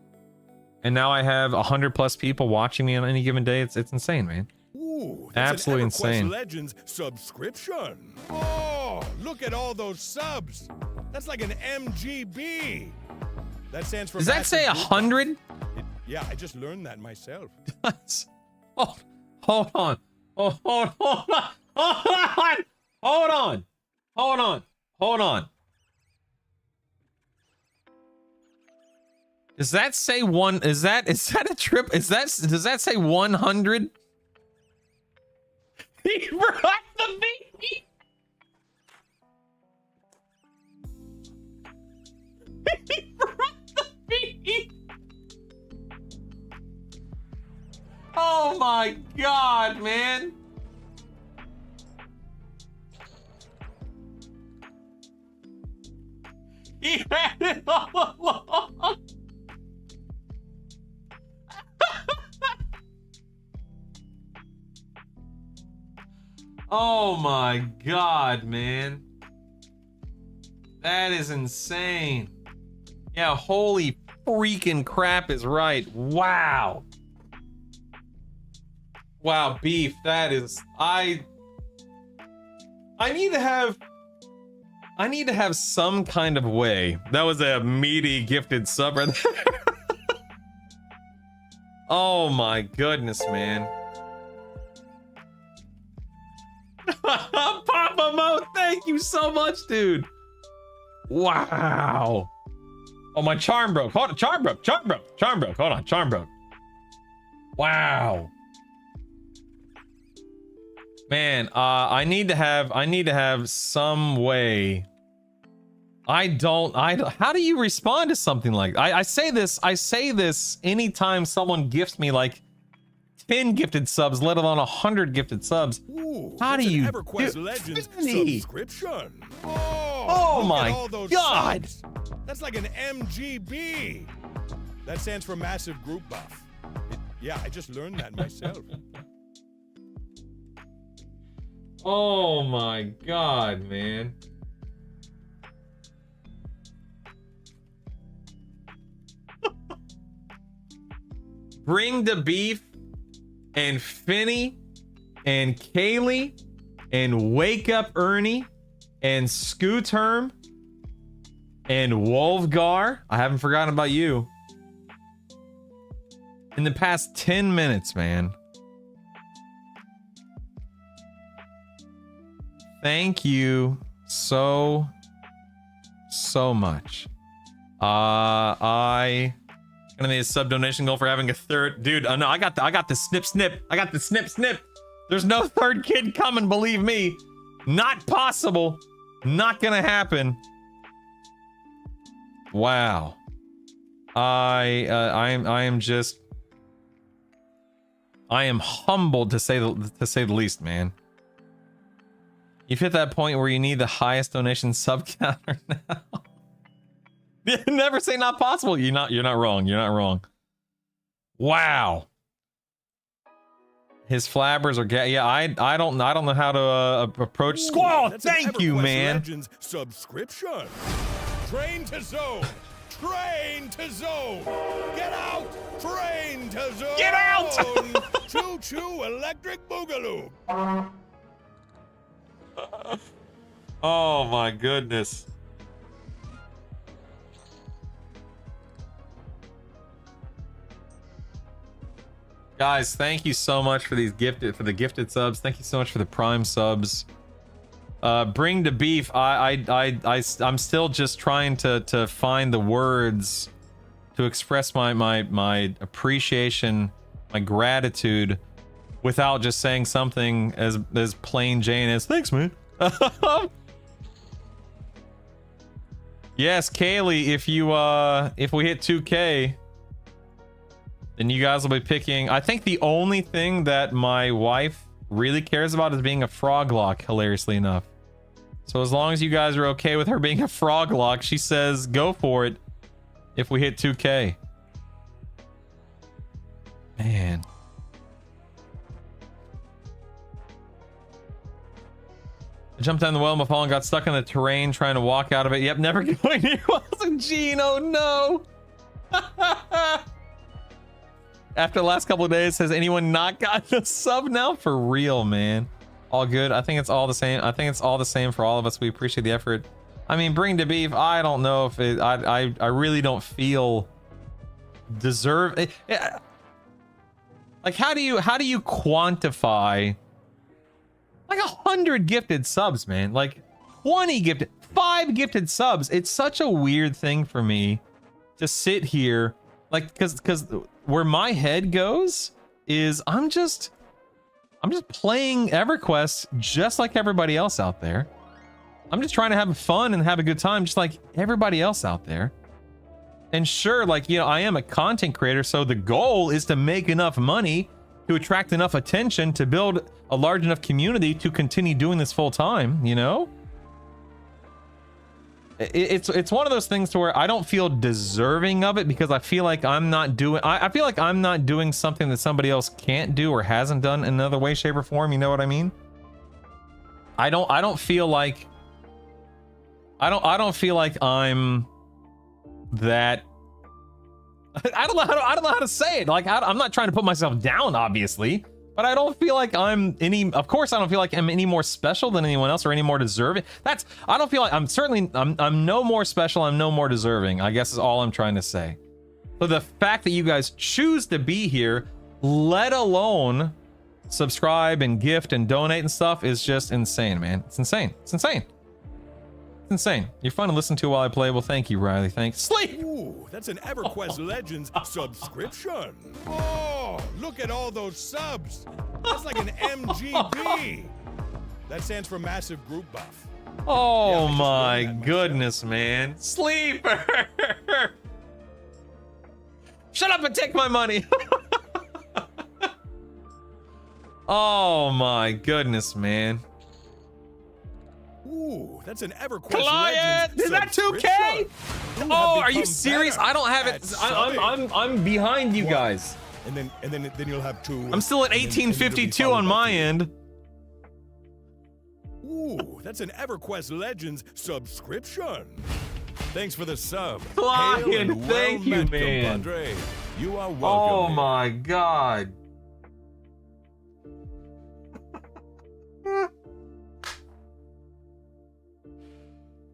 And now I have 100+ people watching me on any given day. It's insane, man. Ooh, absolutely an EverQuest insane. Legends subscription. Oh, look at all those subs. That's like an MGB. That stands for. Does that say 100? Yeah, I just learned that myself. Oh, hold on. Oh, hold on. Does that say one? Is that a trip? Does that say 100? He brought the meat. He brought the meat. Oh my God, man. He had it all along. Oh my God, man. That is insane. Yeah, holy freaking crap is right. Wow. Wow, Beef, that is... I need to have some kind of way. That was a meaty gifted sub right there. Oh my goodness, man. Papa Mo, thank you so much, dude. Wow. Oh, my charm broke. Hold on, charm broke. Hold on, charm broke. Wow. Man, I need to have some way. How do you respond to something like that? I say this anytime someone gifts me like 10 gifted subs, let alone 100 gifted subs. Ooh, how do you EverQuest do Legends 50? subscription? Oh my God. Subs. That's like an MGB. That stands for Massive Group Buff. Yeah, I just learned that myself. Oh my God, man. Bring the Beef and Finny and Kaylee and Wake Up Ernie and Scooterm And Wolfgar, I haven't forgotten about you. In the past 10 minutes, man. Thank you so much. I gonna need a sub donation goal for having a third dude. No, I got the snip. I got the snip. There's no third kid coming, believe me. Not possible. Not gonna happen. Wow. I am humbled to say the least, man. You've hit that point where you need the highest donation sub counter now. Never say not possible. You're not wrong. You're not wrong. Wow. His flabbers are yeah. I don't know how to approach Squall. Thank you, man. Legends subscription. Train to zone. Train to zone. Get out. Train to zone. Get out. Choo choo electric boogaloo. Oh my goodness. Guys, thank you so much for the gifted subs. Thank you so much for the prime subs. Bring to beef. I'm still just trying to find the words to express my appreciation, my gratitude, without just saying something as plain Jane as thanks, man. Yes, Kaylee, if we hit 2K, then you guys will be picking. I think the only thing that my wife really cares about is being a frog lock, hilariously enough. So as long as you guys are okay with her being a frog lock, she says go for it if we hit 2K. Man. I jumped down the well in my fall and got stuck in the terrain trying to walk out of it. Yep, never going near Wilson Gene. Oh no. After the last couple of days, has anyone not gotten a sub now? For real, man. All good. I think it's all the same. I think it's all the same for all of us. We appreciate the effort. I mean, bring to beef. I don't know if it, I really don't feel deserve it. Like, how do you quantify like 100 gifted subs, man? Like 20 gifted, 5 gifted subs. It's such a weird thing for me to sit here, like, because where my head goes is I'm just playing EverQuest just like everybody else out there. I'm just trying to have fun and have a good time just like everybody else out there. And sure, like, you know, I am a content creator, so the goal is to make enough money to attract enough attention to build a large enough community to continue doing this full time, you know? It's one of those things to where I don't feel deserving of it because I feel like I'm not doing I feel like I'm not doing something that somebody else can't do or hasn't done in another way, shape, or form. You know what I mean? I don't feel like I'm that. I don't know how to say it. Like I'm not trying to put myself down, obviously, but I don't feel like I'm any. Of course, I don't feel like I'm any more special than anyone else or any more deserving. I don't feel like I'm no more special. I'm no more deserving, I guess is all I'm trying to say. So the fact that you guys choose to be here, let alone subscribe and gift and donate and stuff, is just insane, man. It's insane. It's insane. It's insane. You're fun to listen to while I play. Well, thank you, Riley. Thanks. Sleep. Ooh, that's an EverQuest Legends subscription. Oh, look at all those subs. That's like an MGB. That stands for Massive Group Buff. Oh my goodness, man. Sleeper. Shut up and take my money. Oh my goodness, man. Ooh, that's an EverQuest Client! Legends Is that 2K? Oh, are you serious? I don't have it. I'm behind you guys. And then you'll have 2. I'm still at 1852 on my end. Ooh, that's an EverQuest Legends subscription. Thanks for the sub. Client, thank you, man. Compadre. You are welcome. Oh my god.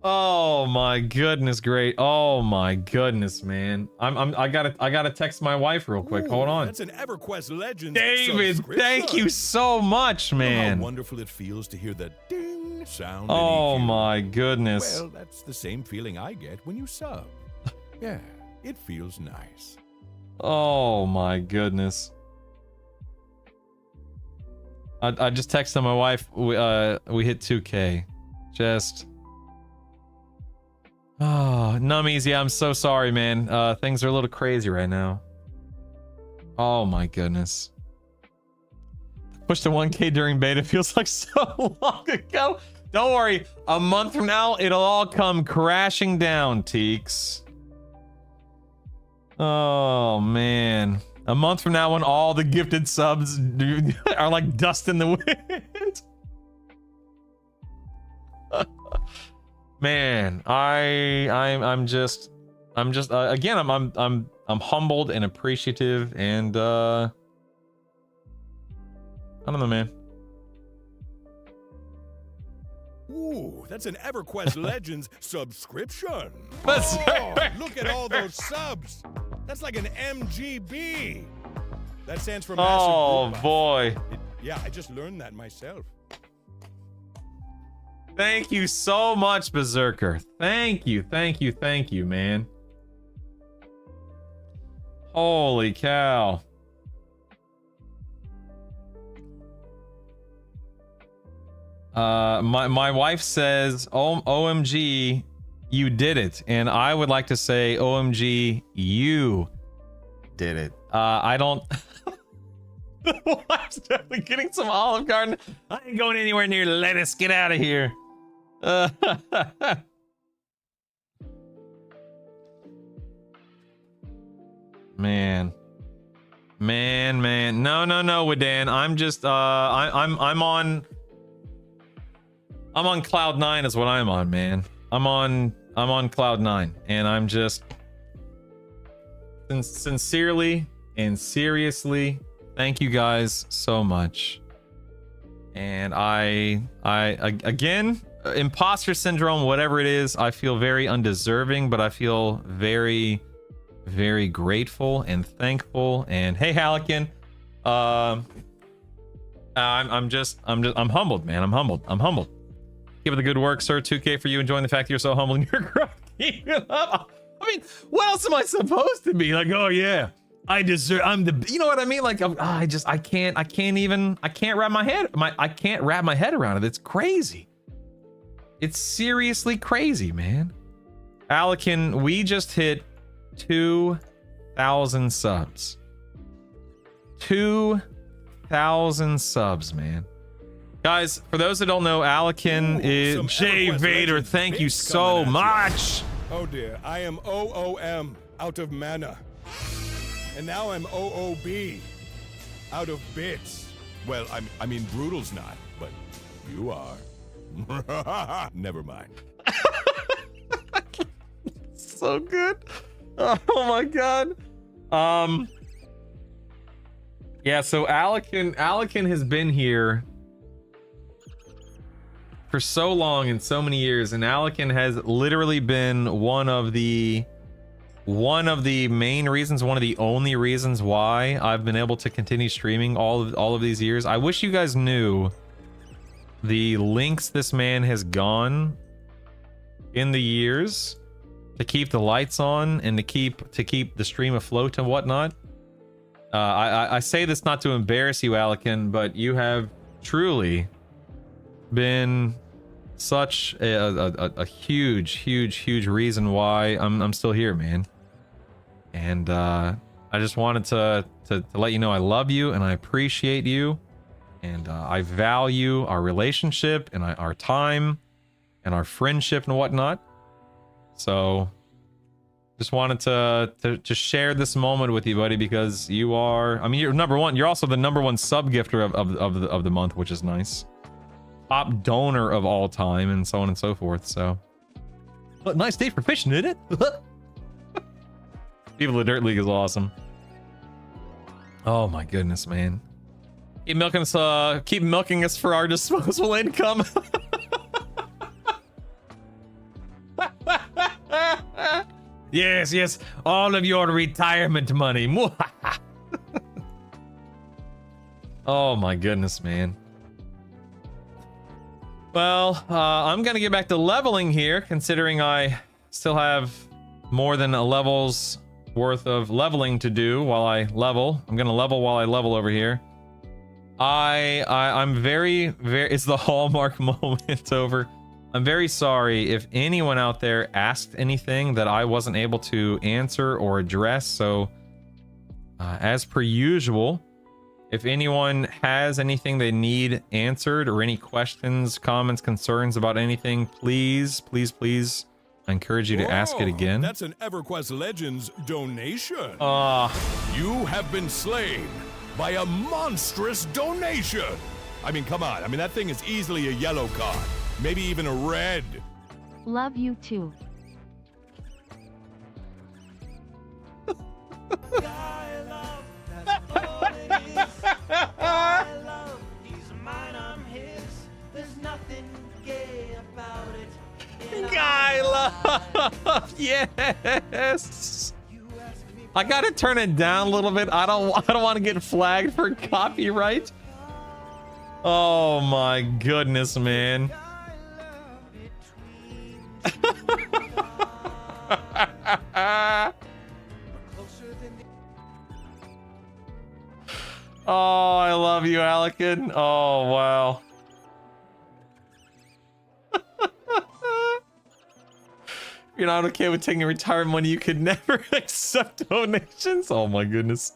Oh my goodness, great. Oh my goodness, man. I gotta text my wife real quick. Hold on. That's an EverQuest Legends David, subscription. thank you so much, You know man. how wonderful it feels to hear the ding sound. Oh in EQ? my goodness. Well, that's the same feeling I get when you sub. Yeah, it feels nice. Oh my goodness. I just texted my wife. We hit 2K. Just. Oh, Nummies, yeah, I'm so sorry, man. Things are a little crazy right now. Oh my goodness. Push to 1K during beta feels like so long ago. Don't worry, a month from now, it'll all come crashing down, Teeks. Oh man. A month from now when all the gifted subs are like dust in the wind. Man, I'm just again I'm humbled and appreciative and I don't know, man. Ooh, that's an EverQuest Legends subscription. That's Look at all those subs. That's like an MGB. That stands for massive. Oh group. boy. Yeah, I just learned that myself. Thank you so much, Berserker. Thank you, man. Holy cow. My wife says, oh, OMG, you did it. And I would like to say, OMG, you did it. I don't... The wife's definitely getting some Olive Garden. I ain't going anywhere near lettuce. Get out of here. Man. No, Wadan. I'm just I'm on cloud 9 is what I'm on, man. I'm on cloud 9 and I'm just sincerely and seriously thank you guys so much. And I again, imposter syndrome, whatever it is, I feel very undeserving, but I feel very, very grateful and thankful. And hey, Hallican, I'm humbled, man. I'm humbled. Keep up the good work, sir. 2K for you, enjoying the fact that you're so humble and you're growing. Keep it up. I mean, what else am I supposed to be? Like, oh yeah, I deserve. I'm the. You know what I mean? Like, I can't wrap my head around it. It's crazy. It's seriously crazy, man. Allican, we just hit 2,000 subs. 2,000 subs, man. Guys, for those that don't know, Allican is Jay Vader. Thank you so much. Oh dear, I am OOM out of mana. And now I'm OOB out of bits. Well, I mean, Brutal's not, but you are. Never mind. So good. Oh my god. Yeah, so Allican has been here for so long and so many years, and Allican has literally been one of the main reasons, one of the only reasons why I've been able to continue streaming all of these years. I wish you guys knew the lengths this man has gone in the years to keep the lights on and to keep the stream afloat and whatnot. I say this not to embarrass you, Allican, but you have truly been such a huge reason why I'm still here, man. And I just wanted to let you know I love you and I appreciate you, and I value our relationship and our time and our friendship and whatnot. So just wanted to share this moment with you, buddy, because you are, I mean, you're number one. You're also the #1 sub gifter of the month, which is nice. Top donor of all time, and so on and so forth. So, but nice day for fishing, isn't it? People of the Dirt League is awesome. Oh my goodness, man! Keep milking us for our disposable income. Yes, yes, all of your retirement money. Oh my goodness, man. Well, I'm gonna get back to leveling here, considering I still have more than a level's worth of leveling to do while I level. I'm gonna level while I level over here. I'm very, it's the hallmark moment over. I'm very sorry if anyone out there asked anything that I wasn't able to answer or address. So, as per usual, if anyone has anything they need answered or any questions, comments, concerns about anything, please, please, please, I encourage you to ask it again. That's an EverQuest Legends donation. You have been slain by a monstrous donation. I mean, come on. I mean, that thing is easily a yellow card, maybe even a red. Love you too. Guy love. Yes. I gotta turn it down a little bit. I don't want to get flagged for copyright. Oh my goodness, man. Oh, I love you, Alec. Oh, wow. If you're not okay with taking retirement money, you could never accept donations. Oh my goodness.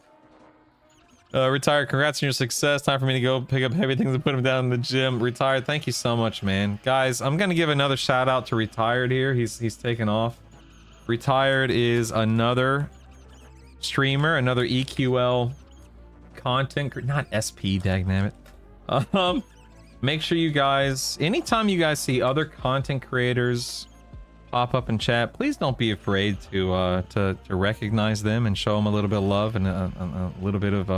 Retired, congrats on your success. Time for me to go pick up heavy things and put them down in the gym. Retired, thank you so much, man. Guys, I'm gonna give another shout out to Retired here. He's taken off. Retired is another streamer, another EQL content, not SP, dagnabbit. Make sure you guys, anytime you guys see other content creators pop up in chat, please don't be afraid to recognize them and show them a little bit of love and a little bit of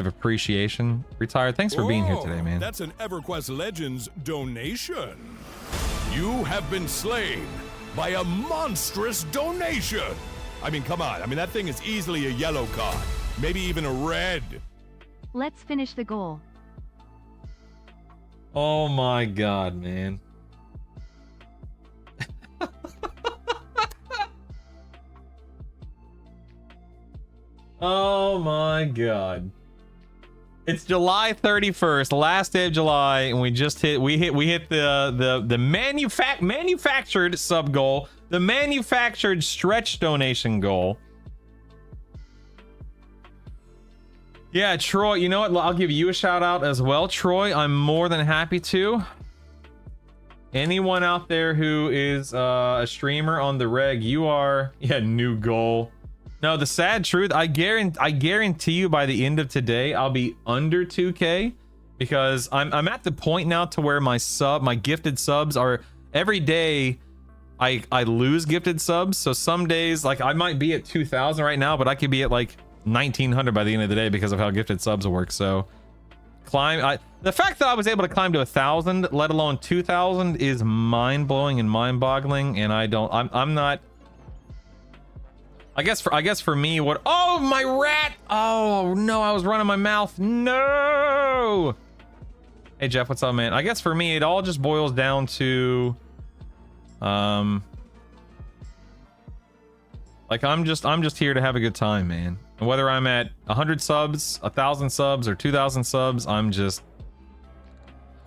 appreciation. Retired, thanks for being here today, man. That's an EverQuest Legends donation. You have been slain by a monstrous donation. I mean, come on. I mean, that thing is easily a yellow card, maybe even a red. Let's finish the goal. Oh my god, man. Oh my god. It's July 31st, last day of July, and we hit the manufactured sub goal, the manufactured stretch donation goal. Yeah, Troy, you know what? I'll give you a shout out as well, Troy. I'm more than happy to. Anyone out there who is a streamer on the reg, you are, yeah, new goal. No, the sad truth, I guarantee you by the end of today, I'll be under 2K because I'm at the point now to where my gifted subs are every day. I lose gifted subs, so some days like I might be at 2,000 right now, but I could be at like 1,900 by the end of the day because of how gifted subs work. So the fact that I was able to climb to 1,000, let alone 2,000, is mind-blowing and mind-boggling, and I'm not. I guess for me, what? Oh, my rat! Oh no, I was running my mouth. No. Hey Jeff, what's up, man? I guess for me, it all just boils down to, like I'm just here to have a good time, man. And whether I'm at 100 subs, 1,000 subs, or 2,000 subs, I'm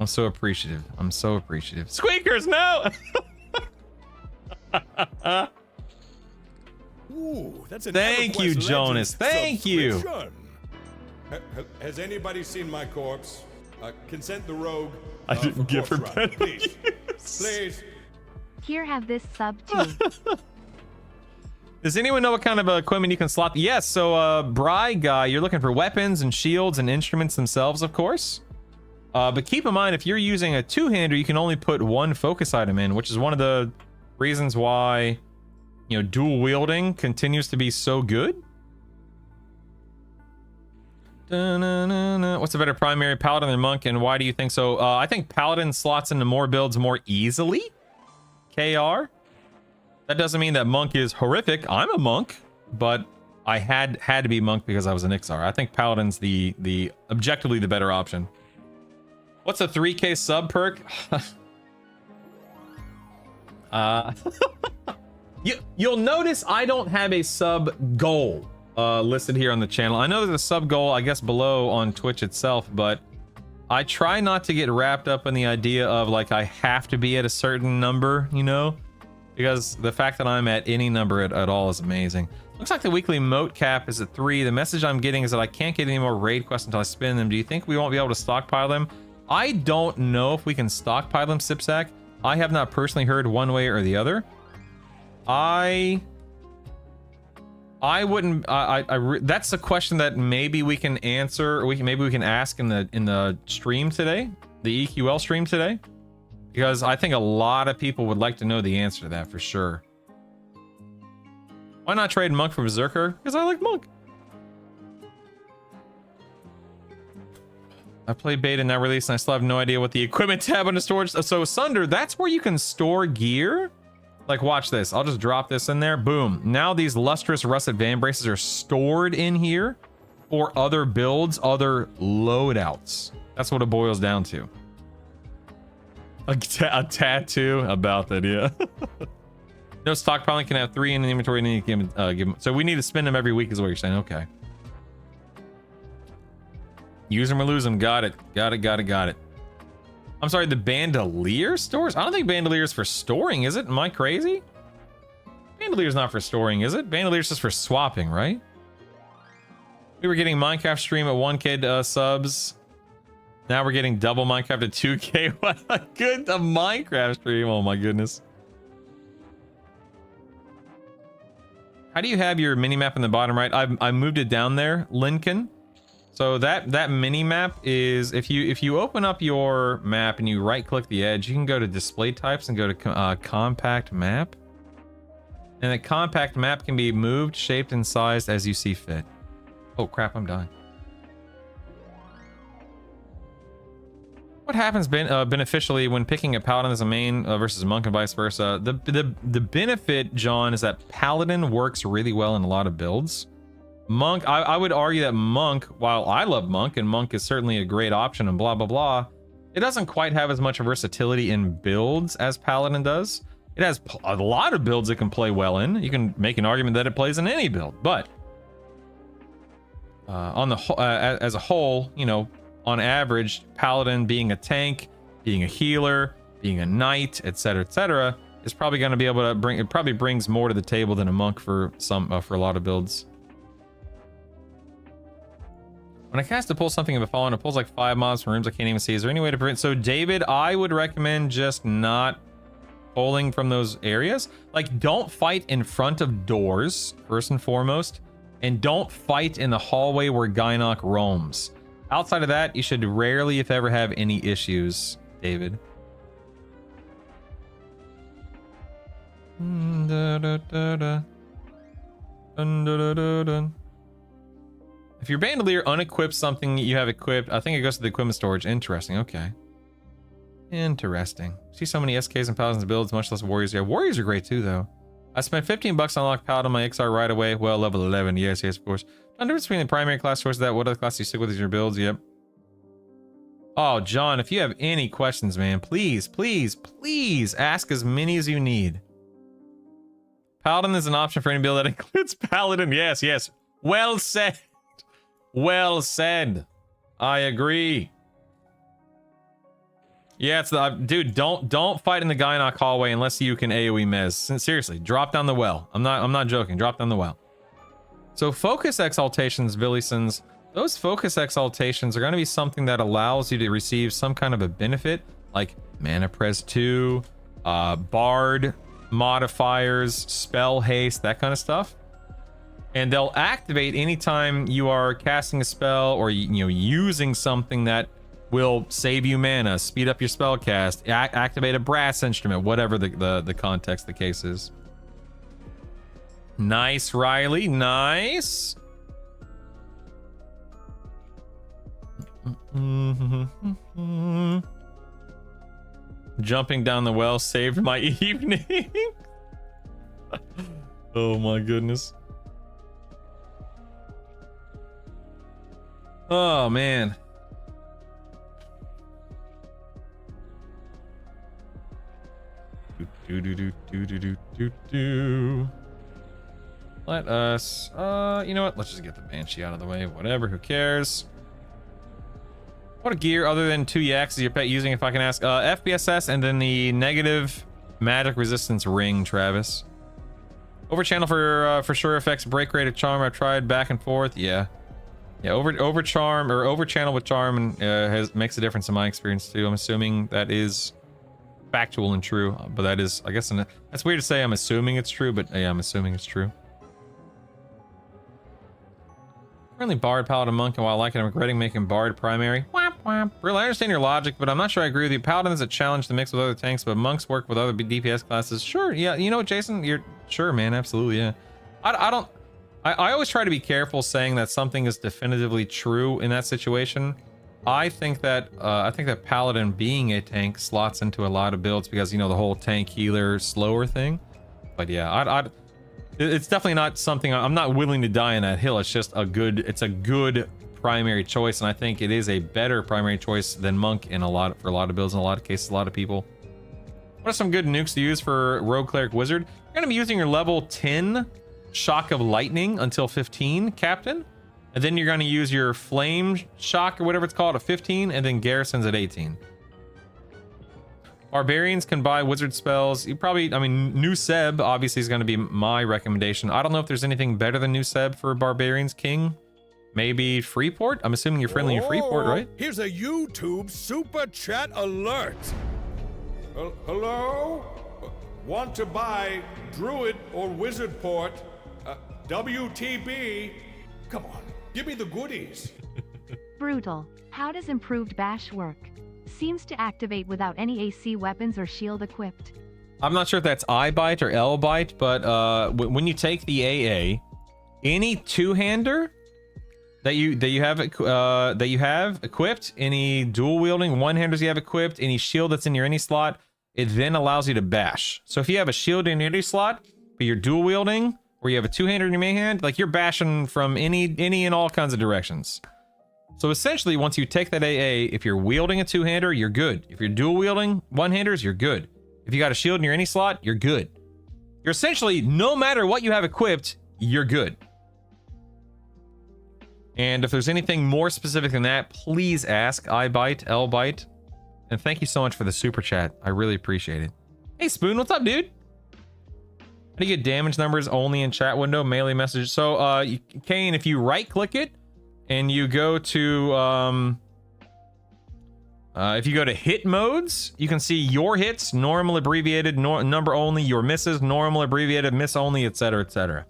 so appreciative. I'm so appreciative. Squeakers, no! Ooh, that's an Thank you, EverQuest Jonas. Legends Thank you. subscription. Has anybody seen my corpse? Consent the rogue. I didn't give her corpse ride, better please. Please. Here, have this sub too. Does anyone know what kind of equipment you can slot? Yes, so Bry guy, you're looking for weapons and shields and instruments themselves, of course. But keep in mind, if you're using a two-hander, you can only put one focus item in, which is one of the reasons why, you know, dual wielding continues to be so good. What's a better primary, paladin or monk, and why do you think so? I think paladin slots into more builds more easily. KR. That doesn't mean that monk is horrific. I'm a monk, but I had to be monk because I was an Ixar. I think paladin's the objectively the better option. What's a 3K sub perk? You'll notice I don't have a sub goal listed here on the channel. I know there's a sub goal, I guess, below on Twitch itself, but I try not to get wrapped up in the idea of like I have to be at a certain number, you know, because the fact that I'm at any number at all is amazing. Looks like the weekly moat cap is at 3. The message I'm getting is that I can't get any more raid quests until I spin them. Do you think we won't be able to stockpile them? I don't know if we can stockpile them, Sipsack. I have not personally heard one way or the other. I wouldn't. That's a question that maybe we can answer, or maybe we can ask in the stream today, the EQL stream today, because I think a lot of people would like to know the answer to that for sure. Why not trade Monk for Berserker? Because I like Monk. I played beta now release and I still have no idea what the equipment tab on the storage. So Sunder, that's where you can store gear. Like, watch this. I'll just drop this in there. Boom. Now these lustrous rusted van braces are stored in here for other builds, other loadouts. That's what it boils down to. A tattoo about that, yeah. No stockpiling, can have 3 in the inventory and then you can give them. So we need to spend them every week is what you're saying. Okay. Use them or lose them. Got it. Got it. I'm sorry, the bandolier stores? I don't think bandolier's for storing, is it? Am I crazy? Bandolier's not for storing, is it? Bandolier's just for swapping, right? We were getting Minecraft stream at 1K subs. Now we're getting double Minecraft at 2K. What a good Minecraft stream. Oh my goodness. How do you have your mini map in the bottom right? I moved it down there, Lincoln. So that mini map is, if you open up your map and you right click the edge, you can go to display types and go to compact map. And the compact map can be moved, shaped, and sized as you see fit. Oh crap, I'm dying. What happens beneficially when picking a paladin as a main versus monk and vice versa? The benefit, John, is that paladin works really well in a lot of builds. Monk, I would argue that monk, while I love monk and monk is certainly a great option and blah blah blah, it doesn't quite have as much versatility in builds as paladin does. It has a lot of builds it can play well in. You can make an argument that it plays in any build, but on the as a whole, you know, on average, paladin being a tank, being a healer, being a knight, etc., is probably going to be able to bring. It probably brings more to the table than a monk for a lot of builds. When I cast to pull something in the fallen, it pulls like 5 mobs from rooms I can't even see. Is there any way to prevent? So David, I would recommend just not pulling from those areas. Like, don't fight in front of doors first and foremost, and don't fight in the hallway where Gynok roams. Outside of that, you should rarely, if ever, have any issues, David. If your bandolier unequips something you have equipped, I think it goes to the equipment storage. Interesting. Okay. Interesting. See so many SKs and paladins builds, much less warriors. Yeah, warriors are great too, though. I spent 15 bucks on unlock paladin my XR right away. Well, level 11. Yes, of course. The difference between the primary class choice that what other class do you stick with as your builds? Yep. Oh, John, if you have any questions, man, please ask as many as you need. Paladin is an option for any build that includes paladin. Yes. Well said. Well said. I agree. Yeah, it's the dude. Don't fight in the Gynok hallway unless you can AoE mez. Seriously, drop down the well. I'm not joking. Drop down the well. So focus exaltations, Billisons. Those focus exaltations are going to be something that allows you to receive some kind of a benefit, like mana pres 2, bard modifiers, spell haste, that kind of stuff. And they'll activate anytime you are casting a spell or using something that will save you mana, speed up your spell cast, activate a brass instrument, whatever the context the case is. Nice, Riley. Nice. Jumping down the well saved my evening. Oh my goodness. Oh man. Do. Let us, you know what? Let's just get the Banshee out of the way. Whatever, who cares? What a gear other than 2 yaks is your pet using, if I can ask? FBSS and then the negative magic resistance ring, Travis. Overchannel for sure affects break rate of charm. I've tried back and forth. Yeah. Yeah, over charm or over channel with charm makes a difference in my experience too. I'm assuming that is factual and true, but that is, I guess, that's weird to say. I'm assuming it's true, but yeah, I'm assuming it's true. Currently Bard, Paladin, Monk, and while I like it, I'm regretting making Bard primary. Whap, whap. Really, I understand your logic, but I'm not sure I agree with you. Paladin is a challenge to mix with other tanks, but Monks work with other DPS classes. Sure, yeah, you know what, Jason? You're sure, man, absolutely, yeah. I always try to be careful saying that something is definitively true in that situation. I think that Paladin being a tank slots into a lot of builds because, you know, the whole tank healer slower thing. But yeah, it's definitely not something I'm not willing to die on that hill. It's just a good primary choice, and I think it is a better primary choice than Monk for a lot of builds in a lot of cases, a lot of people. What are some good nukes to use for Rogue Cleric Wizard? You're gonna be using your level 10 Shock of Lightning until 15, Captain. And then you're going to use your Flame Shock or whatever it's called at 15, and then Garrisons at 18. Barbarians can buy wizard spells. You probably, I mean, New Seb obviously is going to be my recommendation. I don't know if there's anything better than New Seb for Barbarians King. Maybe Freeport? I'm assuming you're friendly in Freeport, right? Here's a YouTube super chat alert. Hello? Want to buy Druid or Wizard Port? WTB? Come on, give me the goodies. Brutal. How does improved bash work? Seems to activate without any AC weapons or shield equipped. I'm not sure if that's I bite or L bite, but when you take the AA, any two-hander that you have equipped, any dual wielding one-handers you have equipped, any shield that's in your any slot, it then allows you to bash. So if you have a shield in your any slot, but you're dual wielding, or you have a two-hander in your main hand, like you're bashing from any and all kinds of directions. So essentially, once you take that AA, if you're wielding a two-hander, you're good. If you're dual wielding one-handers, you're good. If you got a shield in your any slot, you're good. You're essentially, no matter what you have equipped, you're good. And if there's anything more specific than that, please ask. I bite, L bite. And thank you so much for the super chat. I really appreciate it. Hey Spoon, what's up, dude? How do you get damage numbers only in chat window, melee message? So, Kane, if you right click it and you go to, if you go to hit modes, you can see your hits, normal, abbreviated, number only, your misses, normal, abbreviated, miss only, etc., etc.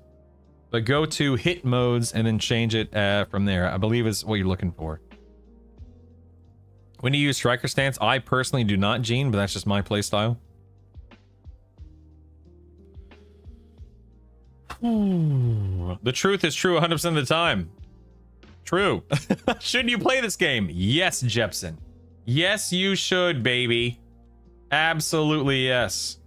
But go to hit modes and then change it from there, I believe is what you're looking for. When you use striker stance, I personally do not, Gene, but that's just my playstyle. The truth is true 100% of the time. True. Should you play this game? Yes, Jepson. Yes, you should, baby. Absolutely yes.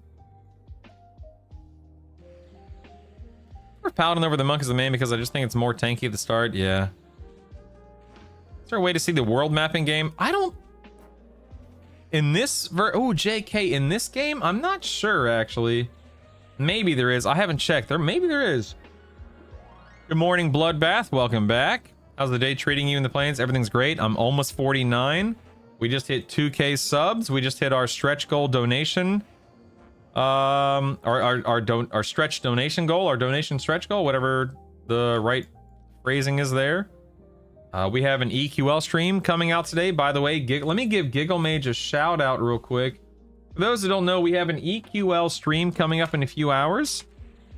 We're Paladin over the Monk as the main because I just think it's more tanky at the start. Yeah. Is there a way to see the world mapping game? I don't... In this oh, JK, in this game? I'm not sure, actually. Maybe there is. I haven't checked. Maybe there is. Good morning, Bloodbath. Welcome back. How's the day treating you in the plains? Everything's great. I'm almost 49. We just hit 2K subs. We just hit our stretch goal donation. Our stretch donation goal, our donation stretch goal, whatever the right phrasing is there. We have an EQL stream coming out today. By the way, let me give Giggle Mage a shout out real quick. For those that don't know, we have an EQL stream coming up in a few hours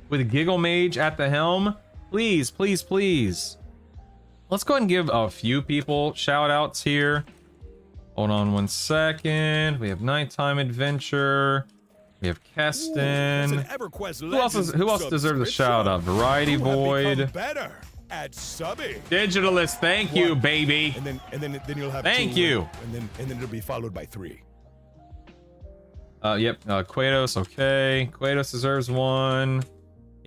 with Giggle Mage at the helm. Please, please, please. Let's go ahead and give a few people shout outs here. Hold on one second. We have Nighttime Adventure. We have Keston. Who else deserves a shout out? Variety Void. At Subby. Digitalist, thank you, baby. And then you'll have thank two, you. And then it'll be followed by 3. Yep. Quados, okay. Quados deserves one.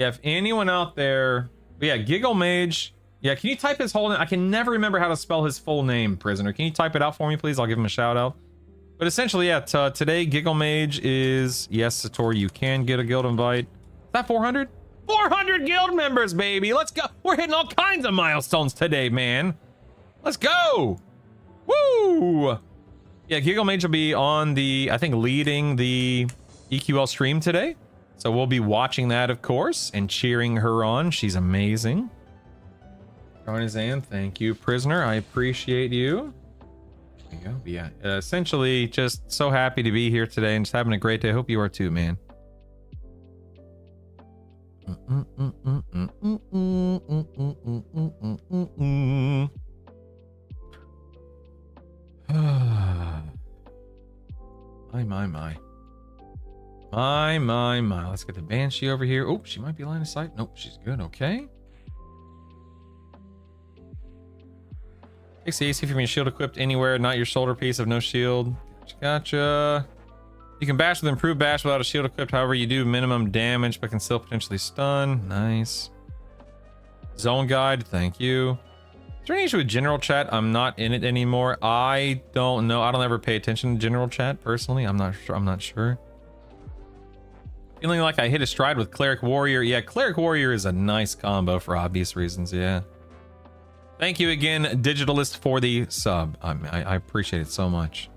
Yeah, if anyone out there, but yeah, Giggle Mage. Yeah, can you type his whole name? I can never remember how to spell his full name, Prisoner. Can you type it out for me, please? I'll give him a shout out. But essentially, yeah, today Giggle Mage is, yes, Satori, you can get a guild invite. Is that 400? 400 guild members, baby. Let's go. We're hitting all kinds of milestones today, man. Let's go. Woo. Yeah, Giggle Mage will be on the, I think, leading the EQL stream today. So we'll be watching that, of course, and cheering her on. She's amazing. Carnizan, thank you, Prisoner. I appreciate you. There you go. But yeah, essentially, just so happy to be here today and just having a great day. Hope you are too, man. My. Let's get the Banshee over here. Oh, she might be line of sight. Nope, she's good. Okay. Takes the AC from your shield equipped anywhere, not your shoulder piece of no shield. Gotcha. You can bash with improved bash without a shield equipped. However, you do minimum damage, but can still potentially stun. Nice. Zone guide. Thank you. Is there any issue with general chat? I'm not in it anymore. I don't know. I don't ever pay attention to general chat personally. I'm not sure. Feeling like I hit a stride with Cleric Warrior. Yeah, Cleric Warrior is a nice combo for obvious reasons. Yeah. Thank you again, Digitalist, for the sub. I appreciate it so much.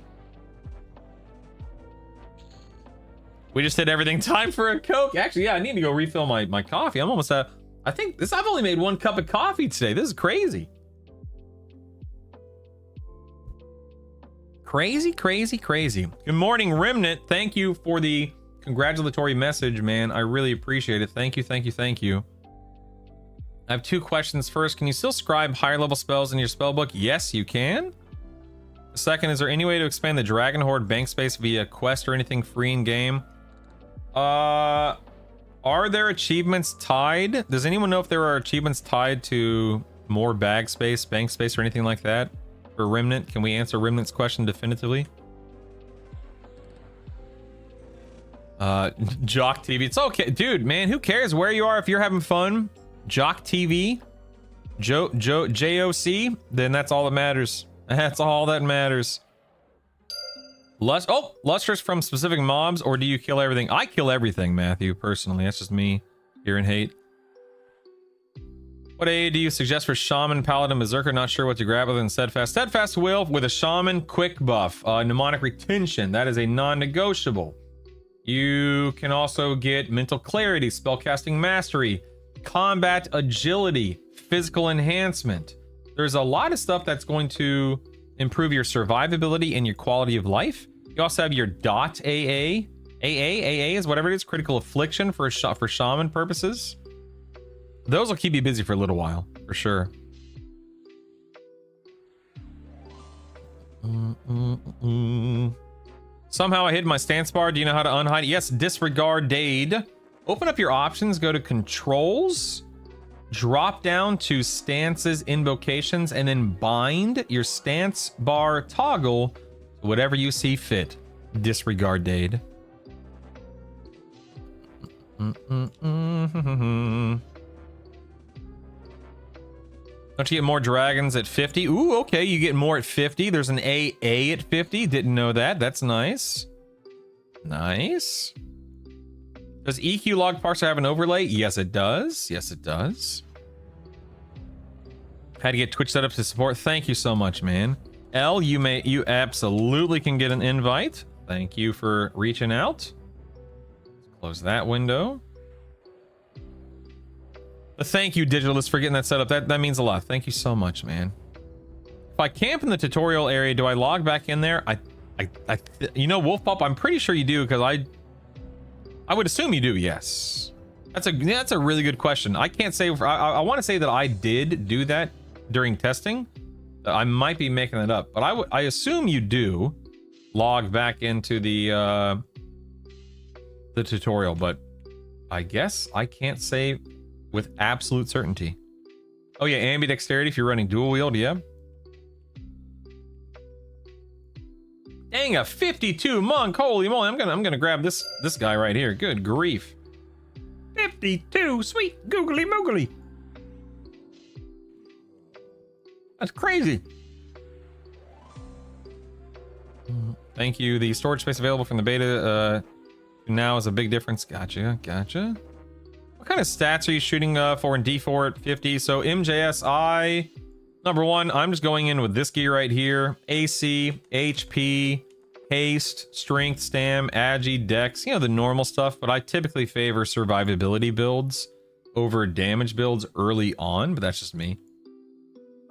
We just did everything. Time for a Coke. Actually, yeah, I need to go refill my coffee. I'm almost at, I think this, I've only made 1 cup of coffee today. This is crazy. Crazy. Good morning, Remnant. Thank you for the congratulatory message, man. I really appreciate it. Thank you. I have 2 questions. First, can you still scribe higher level spells in your spellbook? Yes, you can. The second, is there any way to expand the Dragon Horde bank space via quest or anything free in game? Are there achievements tied? Does anyone know if there are achievements tied to more bag space, bank space, or anything like that? For Remnant, can we answer Remnant's question definitively? Jock TV. It's okay, dude, man, who cares where you are if you're having fun? Jock TV, JOC, then that's all that matters. That's all that matters. Lustrous from specific mobs, or do you kill everything? I kill everything, Matthew, personally. That's just me here in hate. What aid do you suggest for Shaman, Paladin, Berserker? Not sure what to grab other than Steadfast. Steadfast will with a Shaman quick buff. Mnemonic Retention, that is a non-negotiable. You can also get Mental Clarity, Spellcasting Mastery, Combat Agility, Physical Enhancement. There's a lot of stuff that's going to improve your survivability and your quality of life. You also have your .AA. AA is whatever it is, Critical Affliction for Shaman purposes. Those will keep you busy for a little while, for sure. Somehow I hid my stance bar. Do you know how to unhide it? Yes, disregard Dade. Open up your options, go to controls, drop down to stances, invocations, and then bind your stance bar toggle to whatever you see fit. Disregard Dade. Don't you get more dragons at 50? Ooh, okay, you get more at 50. There's an AA at 50. Didn't know that. That's nice. Nice. Does EQ log parser have an overlay? Yes, it does. Yes, it does. Had to get Twitch set up to support. Thank you so much, man. L, you absolutely can get an invite. Thank you for reaching out. Close that window. But thank you, Digitalist, for getting that set up. That means a lot. Thank you so much, man. If I camp in the tutorial area, do I log back in there? You know, Wolf Pup, I'm pretty sure you do, because I would assume you do. Yes. That's a really good question. I can't say. I want to say that I did do that during testing. I might be making it up, but I assume you do log back into the tutorial. But I guess I can't say with absolute certainty. Oh yeah, ambidexterity if you're running dual wield. Yeah. Dang, a 52 monk. Holy moly. I'm gonna grab this guy right here. Good grief. 52. Sweet googly moogly. That's crazy. Thank you. The storage space available from the beta now is a big difference. Gotcha. What kind of stats are you shooting for in D4 at 50? So MJSI, number one, I'm just going in with this gear right here. AC, HP, haste, strength, stam, agi, dex, you know, the normal stuff, but I typically favor survivability builds over damage builds early on, but that's just me.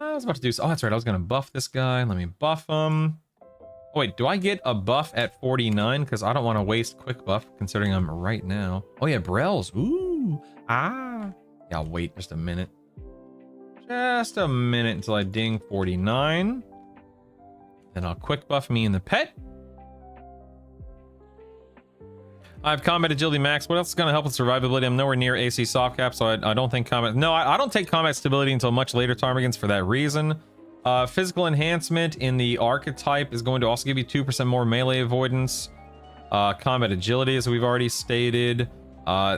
I was about to do, oh, that's right, I was going to buff this guy. Let me buff him. Oh, wait, do I get a buff at 49? Because I don't want to waste quick buff, considering I'm right now. Oh, yeah, Brells. Ooh. Yeah, I'll wait just a minute. Just a minute until I ding 49. Then I'll quick buff me in the pet. I have combat agility max. What else is going to help with survivability? I'm nowhere near AC soft cap, so I don't think combat... No, I don't take combat stability until much later Ptarmigans for that reason. Physical enhancement in the archetype is going to also give you 2% more melee avoidance. Combat agility, as we've already stated.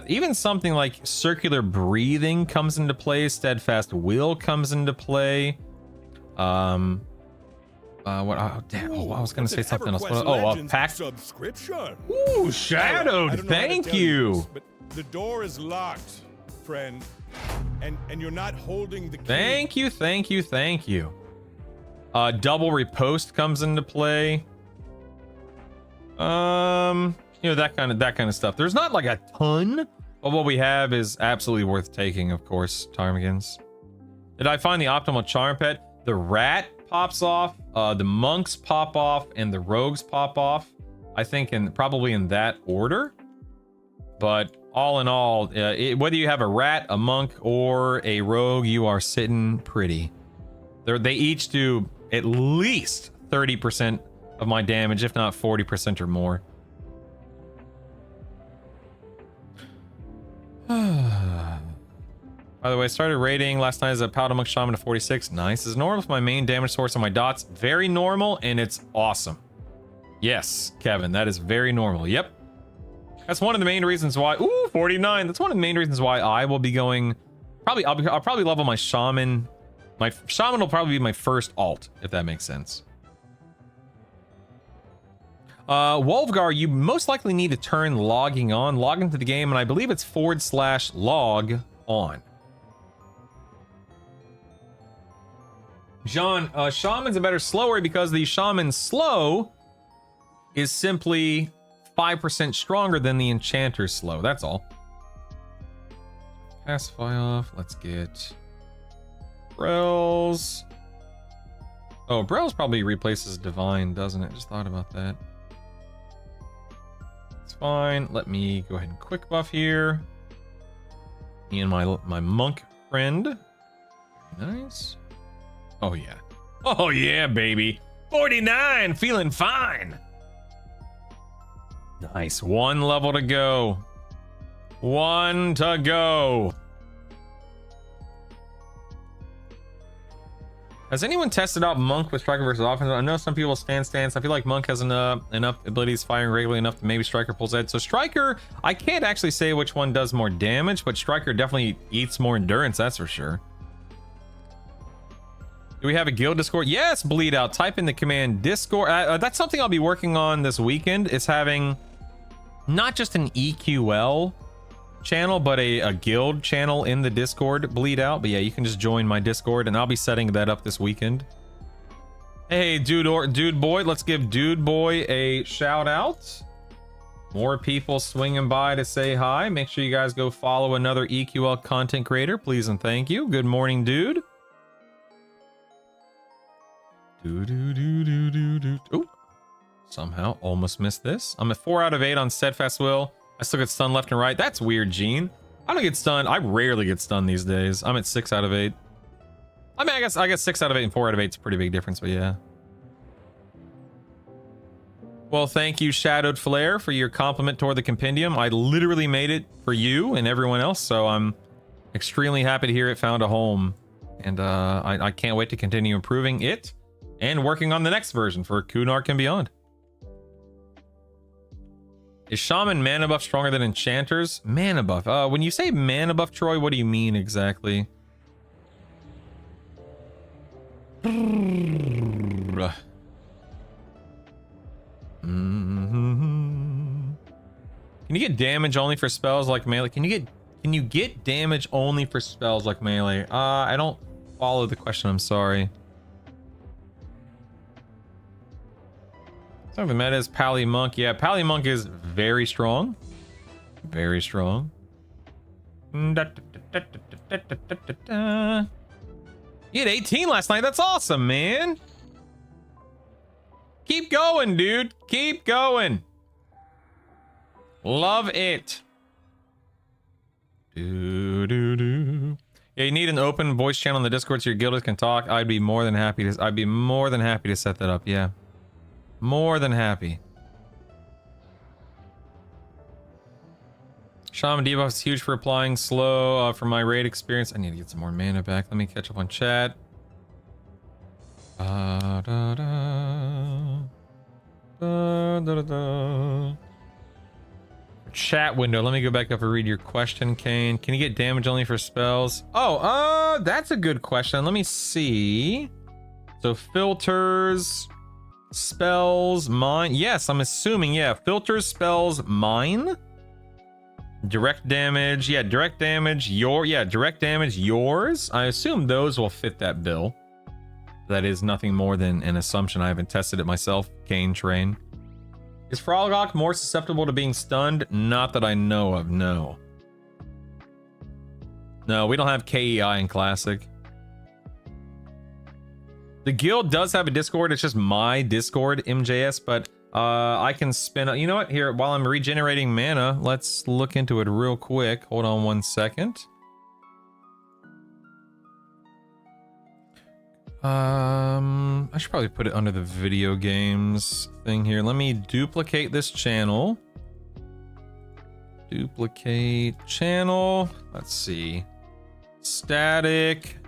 Even something like circular breathing comes into play. Steadfast will comes into play. What? Oh, damn. Oh, I was going to say something else. Pack subscription. Ooh, Shadowed. Thank you. This, but the door is locked, friend, and you're not holding the key. Thank you. Double repost comes into play. You know, that kind of stuff. There's not like a ton, but what we have is absolutely worth taking, of course. Ptarmigans. Did I find the optimal charm pet? The rat pops off, the monks pop off, and the rogues pop off. I think probably in that order. But all in all, whether you have a rat, a monk, or a rogue, you are sitting pretty. They each do at least 30% of my damage, if not 40% or more. By the way, I started raiding last night as a Powder Monk Shaman to 46. Nice. Is normal with my main damage source on my dots. Very normal, and it's awesome. Yes, Kevin, that is very normal. Yep. That's one of the main reasons why... Ooh, 49. That's one of the main reasons why I will be going... I'll probably level my Shaman. My Shaman will probably be my first alt, if that makes sense. Wolfgar, you most likely need to turn logging on. Log into the game, and I believe it's /log on. John, Shaman's a better slower because the Shaman slow is simply 5% stronger than the Enchanter slow. That's all. Pacify off. Let's get Brells. Oh, Brells probably replaces Divine, doesn't it? Just thought about that. It's fine. Let me go ahead and quick buff here. Me and my monk friend. Nice. Oh yeah. Oh yeah, baby. 49, feeling fine. Nice. One level to go. One to go. Has anyone tested out Monk with Striker versus offense? I know some people stance. I feel like Monk has enough abilities firing regularly enough that maybe Striker pulls ahead. So Striker, I can't actually say which one does more damage, but Striker definitely eats more endurance, that's for sure. Do we have a guild Discord? Yes, Bleed Out. Type in the command Discord. That's something I'll be working on this weekend, is having not just an EQL channel, but a guild channel in the Discord, Bleed Out. But yeah, you can just join my Discord, and I'll be setting that up this weekend. Hey, Dude Boy, let's give Dude Boy a shout out. More people swinging by to say hi. Make sure you guys go follow another EQL content creator, please and thank you. Good morning, dude. Oh, somehow almost missed this. I'm at 4 out of 8 on Steadfast Will. I still get stunned left and right. That's weird, Gene. I don't get stunned. I rarely get stunned these days. I'm at 6 out of 8. I mean, I guess 6 out of 8 and 4 out of 8 is a pretty big difference, but yeah. Well, thank you, Shadowed Flare, for your compliment toward the compendium. I literally made it for you and everyone else, so I'm extremely happy to hear it found a home. And I can't wait to continue improving it and working on the next version for Kunark and beyond. Is Shaman mana buff stronger than enchanters? Mana buff. When you say mana buff, Troy, what do you mean exactly? Mm-hmm. Can you get damage only for spells like melee? Can you get damage only for spells like melee? I don't follow the question, I'm sorry. So the meta is Pally Monk. Yeah, Pally Monk is very strong. Very strong. You had 18 last night. That's awesome, man. Keep going, dude. Keep going. Love it. Yeah, you need an open voice channel in the Discord so your guilders can talk. I'd be more than happy to set that up. Yeah. More than happy. Shaman debuff is huge for applying slow for my raid experience. I need to get some more mana back. Let me catch up on chat. Chat window. Let me go back up and read your question, Kane. Can you get damage only for spells? Oh, that's a good question. Let me see. So filters, spells, mine. Yes, I'm assuming. Yeah, filters, spells, mine. Direct damage. Yeah, direct damage. Direct damage. Yours. I assume those will fit that bill. That is nothing more than an assumption. I haven't tested it myself. Kane train. Is Froglock more susceptible to being stunned? Not that I know of, no. No, we don't have KEI in Classic. The guild does have a Discord. It's just my Discord, MJS, but I can spin... You know what? Here, while I'm regenerating mana, let's look into it real quick. Hold on 1 second. I should probably put it under the video games thing here. Let me duplicate this channel. Duplicate channel. Let's see. Static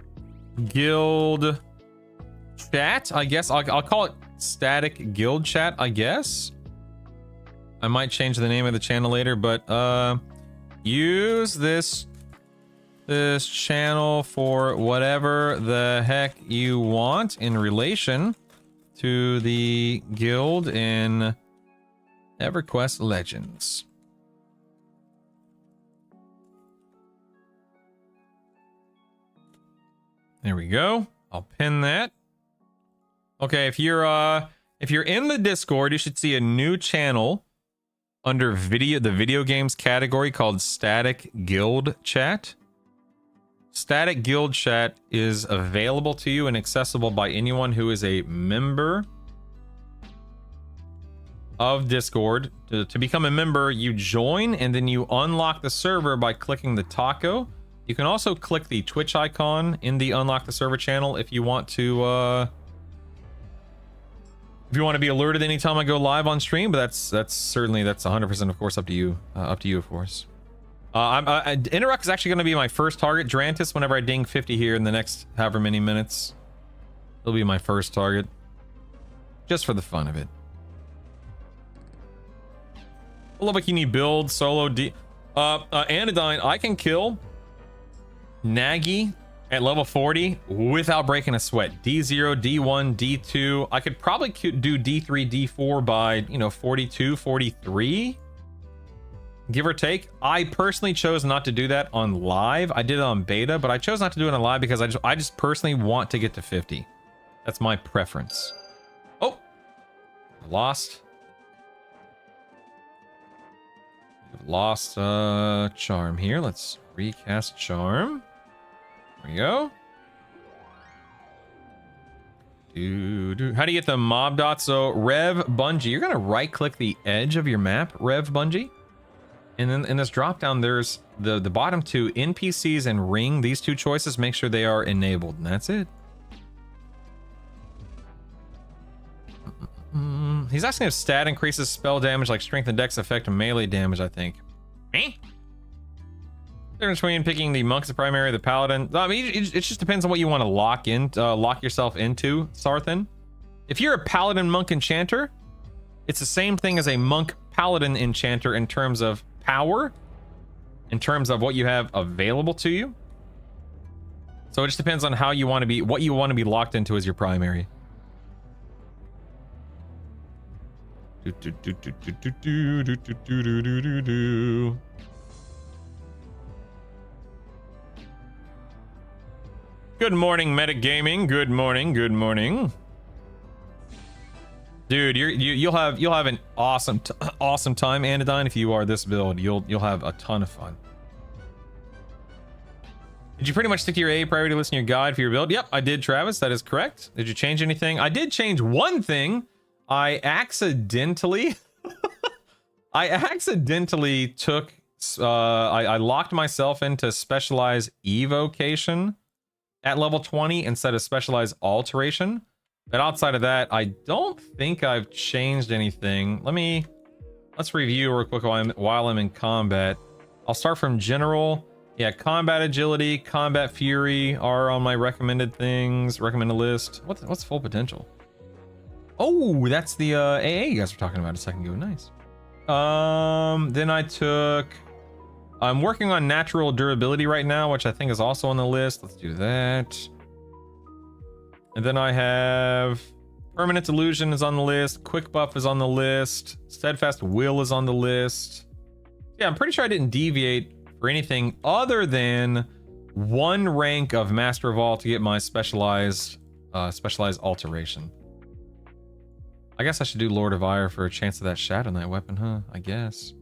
guild chat. I guess I'll call it static guild chat, I guess. I might change the name of the channel later, but use this channel for whatever the heck you want in relation to the guild in EverQuest Legends. There we go. I'll pin that. Okay, if you're in the Discord, you should see a new channel under the video games category called Static Guild Chat. Static Guild Chat is available to you and accessible by anyone who is a member of Discord. To become a member, you join and then you unlock the server by clicking the taco. You can also click the Twitch icon in the unlock the server channel if you want to be alerted anytime I go live on stream, but that's 100% of course up to you of course. Interrupt is actually going to be my first target. Drantis, whenever I ding 50 here in the next however many minutes, it'll be my first target. Just for the fun of it. I love like you need build, solo, Anodyne, I can kill Nagi at level 40 without breaking a sweat. D0, D1, D2. I could probably do D3, D4 by, 42, 43. Give or take. I personally chose not to do that on live. I did it on beta, but I chose not to do it on live because I just personally want to get to 50. That's my preference. Oh, lost charm here. Let's recast charm. There we go. How do you get the mob dots? So Rev Bungee, you're gonna right click the edge of your map, Rev Bungee. And then in this drop down, there's the bottom two, NPCs and ring. These two choices, make sure they are enabled, and that's it. He's asking if stat increases spell damage like strength and dex affect melee damage, I think. Eh? Difference between picking the monk as the primary or the paladin. I mean, it just depends on what you want to lock yourself into, Sarthan. If you're a paladin monk enchanter, it's the same thing as a monk paladin enchanter in terms of power, in terms of what you have available to you. So it just depends on how you want to be, what you want to be locked into as your primary. Good morning, Metagaming. Good morning. Good morning. Dude, you'll have an awesome time, Anodyne. If you are this build, you'll have a ton of fun. Did you pretty much stick to your A priority list in your guide for your build? Yep, I did, Travis. That is correct. Did you change anything? I did change one thing. I accidentally took I locked myself into specialized evocation at level 20 instead of specialized alteration. But outside of that, I don't think I've changed anything. Let's review real quick while I'm in combat. I'll start from general. Yeah, combat agility, combat fury are on my recommended list. What's full potential? Oh, that's the AA you guys were talking about a second ago. Nice. Then I'm working on natural durability right now, which I think is also on the list. Let's do that. And then I have permanent illusion is on the list. Quick buff is on the list. Steadfast will is on the list. Yeah, I'm pretty sure I didn't deviate for anything other than one rank of Master of All to get my specialized alteration. I guess I should do Lord of Ire for a chance of that Shadow Knight weapon, huh? I guess.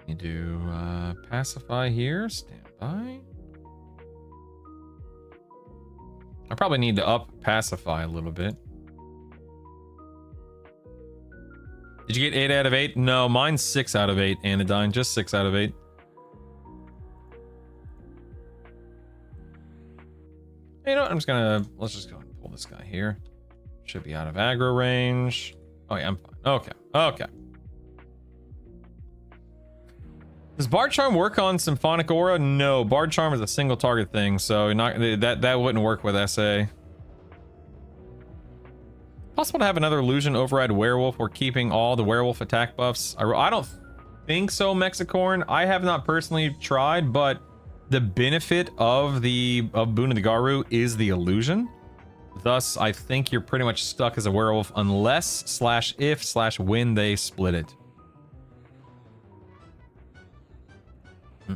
You do pacify here. Stand by. I probably need to up pacify a little bit. Did you get 8 out of 8? No, mine's 6 out of 8, Anodyne. Just 6 out of 8. You know what? Let's just go and pull this guy here. Should be out of aggro range. Oh yeah, I'm fine. Okay. Does Bard Charm work on Symphonic Aura? No, Bard Charm is a single target thing, so that wouldn't work with SA. Possible to have another illusion override werewolf or keeping all the werewolf attack buffs? I don't think so, Mexicorn. I have not personally tried, but the benefit of Boon of the Garu is the illusion. Thus, I think you're pretty much stuck as a werewolf unless/if/when they split it.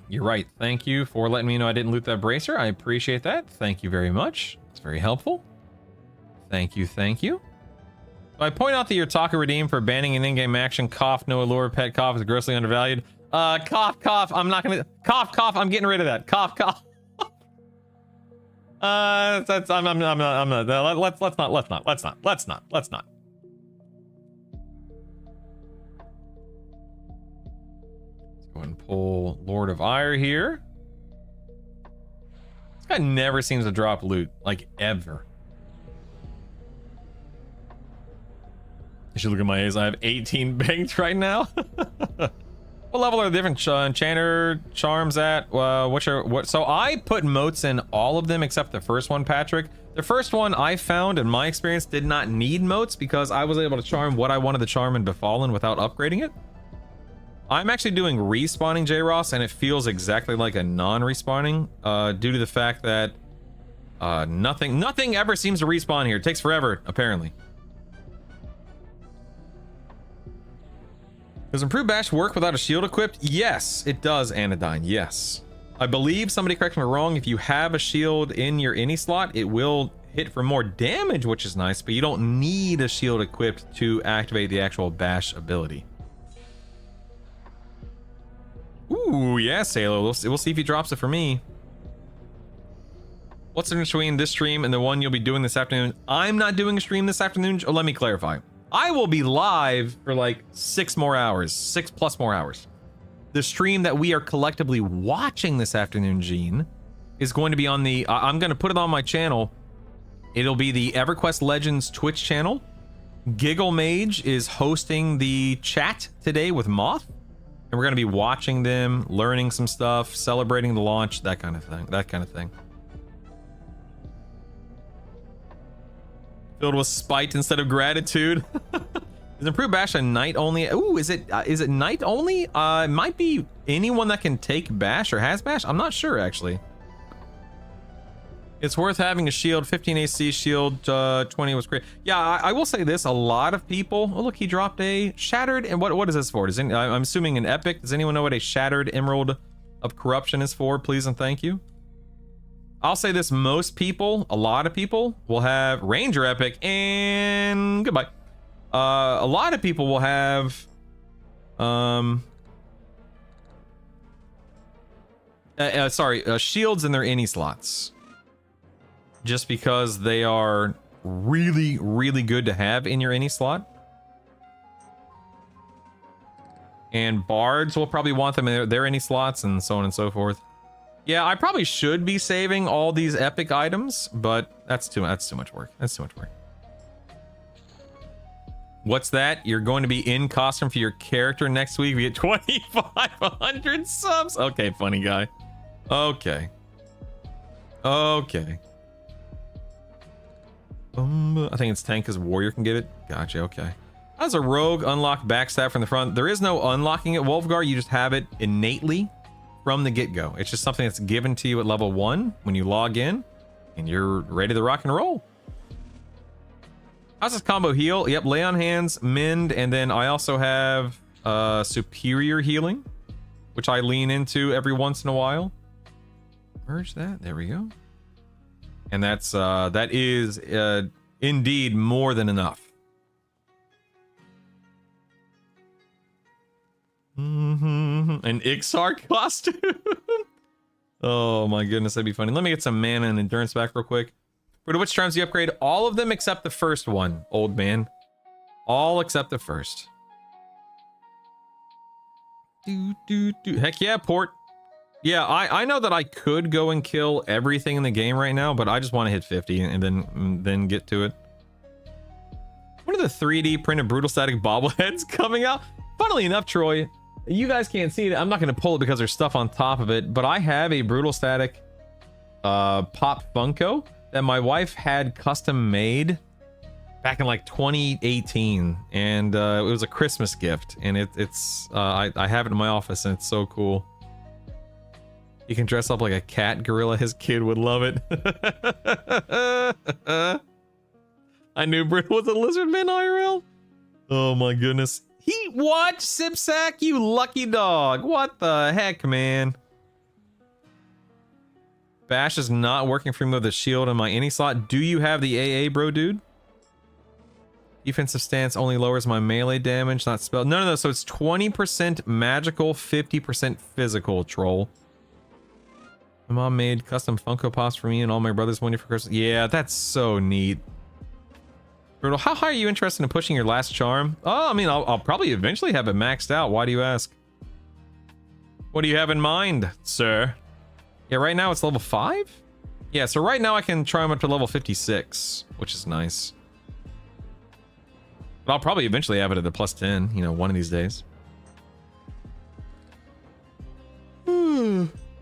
You're right. Thank you for letting me know I didn't loot that bracer. I appreciate that. Thank you very much. It's very helpful. Thank you. So I point out that your Taka redeem for banning an in-game action. Cough, no allure, pet cough is grossly undervalued. Cough. I'm not gonna cough. I'm getting rid of that. Cough. I'm not. Let's not. Let's go ahead and pull Lord of Ire here. This guy never seems to drop loot, like ever. You should look at my A's. I have 18 banked right now. What level are the different enchanter charms at? So I put motes in all of them except the first one, Patrick. The first one I found, in my experience, did not need motes because I was able to charm what I wanted to charm in Befallen without upgrading it. I'm actually doing respawning J-Ross, and it feels exactly like a non-respawning due to the fact that nothing ever seems to respawn here. It takes forever, apparently. Does improved bash work without a shield equipped? Yes, it does, Anodyne. Yes. I believe, somebody correct me wrong, if you have a shield in your any slot, it will hit for more damage, which is nice, but you don't need a shield equipped to activate the actual bash ability. Ooh, yes, Halo. We'll see if he drops it for me. What's the difference between this stream and the one you'll be doing this afternoon? I'm not doing a stream this afternoon. Oh, let me clarify. I will be live for like 6+ more hours. The stream that we are collectively watching this afternoon, Gene, is going to be on the... I'm going to put it on my channel. It'll be the EverQuest Legends Twitch channel. Giggle Mage is hosting the chat today with Moth. And we're going to be watching them, learning some stuff, celebrating the launch, that kind of thing. Filled with spite instead of gratitude. Is improved bash a night only? Ooh, is it night only? It might be anyone that can take bash or has bash. I'm not sure actually. It's worth having a shield. 15 AC shield, 20 was great. Yeah, I will say this. A lot of people. Oh look, he dropped a shattered. And what is this for? I'm assuming an epic. Does anyone know what a shattered emerald of corruption is for? Please and thank you. I'll say this. Most people, a lot of people, will have ranger epic and goodbye. A lot of people will have shields in their any slots, just because they are really, really good to have in your any slot. And bards will probably want them in their any slots, and so on and so forth. Yeah, I probably should be saving all these epic items, but that's too much work. That's too much work. What's that? You're going to be in costume for your character next week. We get 2,500 subs. Okay, funny guy. Okay. Okay. I think it's tank because warrior can get it. Gotcha. Okay. How does a rogue unlock backstab from the front? There is no unlocking it, Wolfgar. You just have it innately from the get-go. It's just something that's given to you at level 1 when you log in, and you're ready to rock and roll. How's this combo heal? Yep, lay on hands, mend, and then I also have superior healing, which I lean into every once in a while. Merge that. There we go. And that is indeed more than enough. An Ixar costume. Oh my goodness, that'd be funny. Let me get some mana and endurance back real quick. Which charms do you upgrade? All of them except the first one, old man. All except the first. Heck yeah, port. Yeah, I know that I could go and kill everything in the game right now, but I just want to hit 50 and then get to it. What are the 3D printed brutal static bobbleheads coming out? Funnily enough, Troy, you guys can't see it. I'm not going to pull it because there's stuff on top of it, but I have a brutal static pop Funko that my wife had custom made back in like 2018, and it was a Christmas gift, and I have it in my office, and it's so cool. You can dress up like a cat gorilla. His kid would love it. I knew Brit was a lizard man IRL. Oh my goodness. What? Sipsack, you lucky dog. What the heck, man? Bash is not working for me with the shield in my any slot. Do you have the AA, bro, dude? Defensive stance only lowers my melee damage, not spell. No. So it's 20% magical, 50% physical, troll. My mom made custom Funko Pops for me and all my brothers one year for Christmas. Yeah, that's so neat. Brutal, how high are you interested in pushing your last charm? Oh, I mean, I'll probably eventually have it maxed out. Why do you ask? What do you have in mind, sir? Yeah, right now it's level 5? Yeah, so right now I can try them up to level 56, which is nice. But I'll probably eventually have it at the plus 10, you know, one of these days.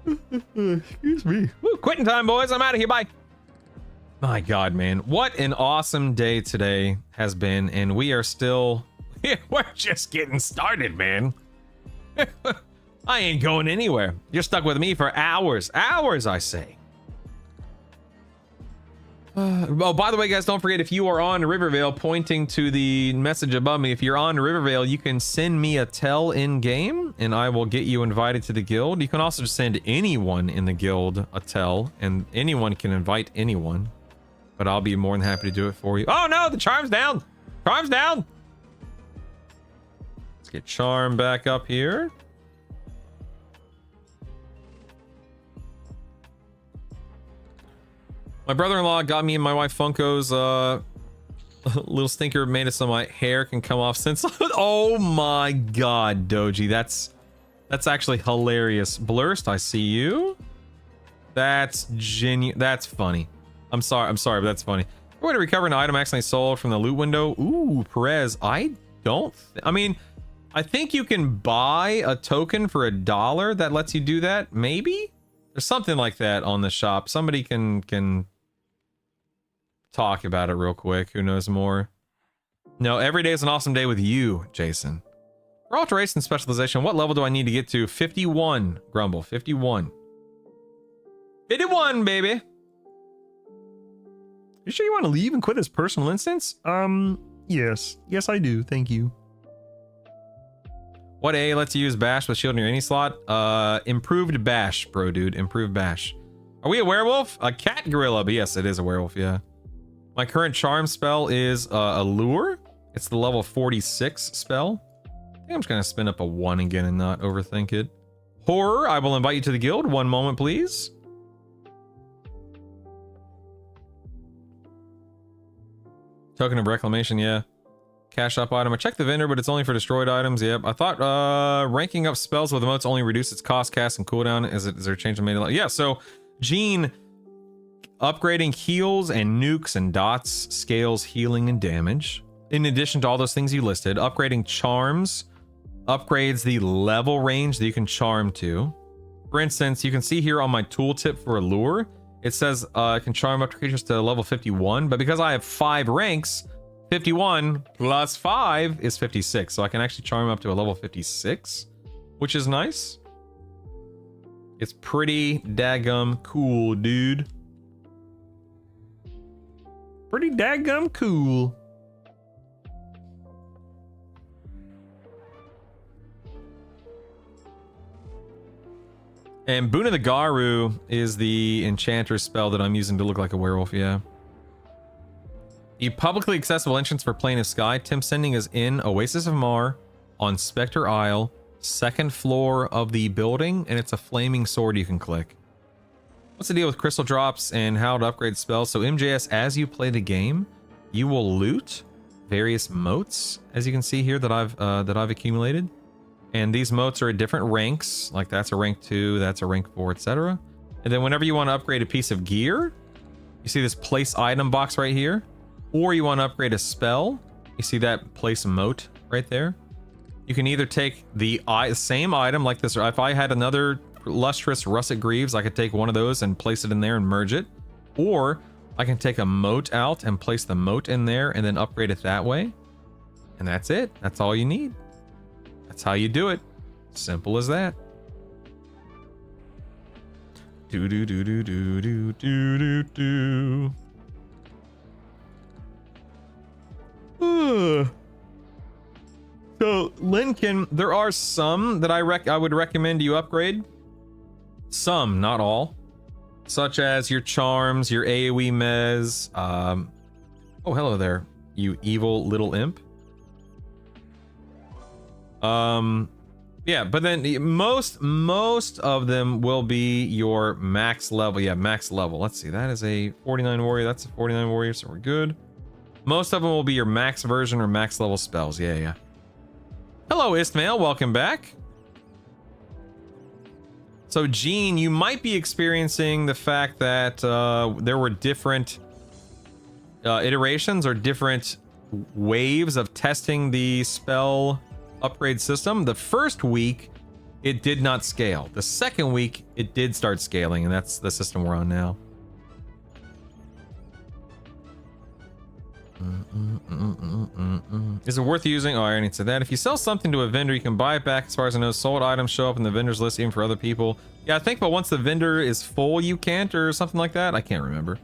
Excuse me. Woo, quitting time, boys. I'm out of here. Bye. My God, man. What an awesome day today has been. And we are still... We're just getting started, man. I ain't going anywhere. You're stuck with me for hours. Hours, I say. Oh, by the way, guys, don't forget, if you are on Rivervale, pointing to the message above me, if you're on Rivervale, you can send me a tell in game and I will get you invited to the guild. You can also just send anyone in the guild a tell, and anyone can invite anyone, but I'll be more than happy to do it for you. Oh no, the charm's down. Charm's down. Let's get charm back up here. My brother-in-law got me and my wife Funko's little stinker made it so my hair can come off since. Oh my God, Doji, that's actually hilarious. Blurst, I see you. That's genuine. That's funny. I'm sorry, but that's funny. Way to recover an item accidentally sold from the loot window. Ooh, Perez. I mean, I think you can buy a token for $1 that lets you do that. Maybe there's something like that on the shop. Somebody can talk about it real quick. Who knows more? No, every day is an awesome day with you, Jason. For alteration specialization, what level do I need to get to? 51, Grumble. 51. 51, baby. You sure you want to leave and quit his personal instance? Yes. Yes, I do. Thank you. What A lets you use Bash with shield near any slot? Improved Bash, bro, dude. Improved Bash. Are we a werewolf? A cat gorilla, but yes, it is a werewolf, yeah. My current charm spell is Allure. It's the level 46 spell. I think I'm just gonna spin up a 1 again and not overthink it. Horror, I will invite you to the guild. One moment, please. Token of reclamation, yeah. Cash up item. I checked the vendor, but it's only for destroyed items. Yep. I thought ranking up spells with emotes only reduce its cost, cast, and cooldown. Is there a change in made? Yeah, so Gene, upgrading heals and nukes and dots scales healing and damage. In addition to all those things you listed, upgrading charms upgrades the level range that you can charm to. For instance, you can see here on my tooltip for Allure, it says I can charm up to creatures to level 51, but because I have 5 ranks, 51 plus 5 is 56, so I can actually charm up to a level 56, which is nice. It's pretty daggum cool, dude. Pretty daggum cool. And Boon of the Garu is the enchanter spell that I'm using to look like a werewolf, yeah. The publicly accessible entrance for Plane of Sky. Tim Sending is in Oasis of Mar on Spectre Isle, 2nd floor of the building, and it's a flaming sword you can click. What's the deal with crystal drops and how to upgrade spells? So MJS, as you play the game, you will loot various motes, as you can see here that I've accumulated. And these motes are at different ranks, like that's a rank 2, that's a rank 4, etc. And then whenever you want to upgrade a piece of gear, you see this place item box right here. Or you want to upgrade a spell, you see that place mote right there. You can either take the same item like this, or if I had another lustrous russet greaves, I could take one of those and place it in there and merge it. Or I can take a mote out and place the mote in there and then upgrade it that way. And that's it. That's all you need. That's how you do it. Simple as that. Do do do do do do do do do. So Lincoln, there are some that I would recommend you upgrade. Some, not all. Such as your charms, your AoE mez. Oh, hello there, you evil little imp. Yeah, but then most of them will be your max level. Yeah, max level. Let's see, that is a 49 warrior. That's a 49 warrior, so we're good. Most of them will be your max version or max level spells. Yeah. Hello, Istmail. Welcome back. So, Gene, you might be experiencing the fact that there were different iterations or different waves of testing the spell upgrade system. The first week, it did not scale. The second week, it did start scaling, and that's the system we're on now. Is it worth using? Oh, I already said that. If you sell something to a vendor, you can buy it back. As far as I know, sold items show up in the vendor's list even for other people. Yeah, I think, but once the vendor is full, you can't, or something like that. I can't remember.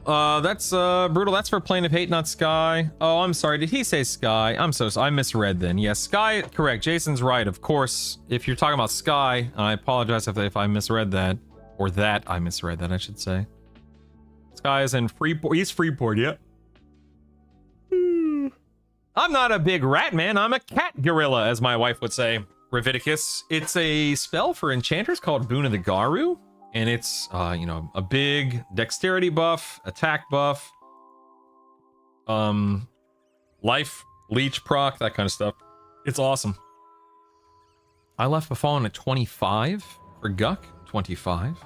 That's brutal. That's for Plane of Hate, not Sky. Oh, I'm sorry. Did he say Sky? I'm so sorry. I misread then. Yes, Sky, correct. Jason's right. Of course, if you're talking about Sky, I apologize if I misread that. Or that I misread that, I should say. Sky is in Freeport. He's Freeport, yep. I'm not a big rat man. I'm a cat gorilla, as my wife would say. Raviticus. It's a spell for enchanters called Boon of the Garu. And it's, you know, a big dexterity buff, attack buff, life, leech proc, that kind of stuff. It's awesome. I left Befallen at 25 for Guck. 25.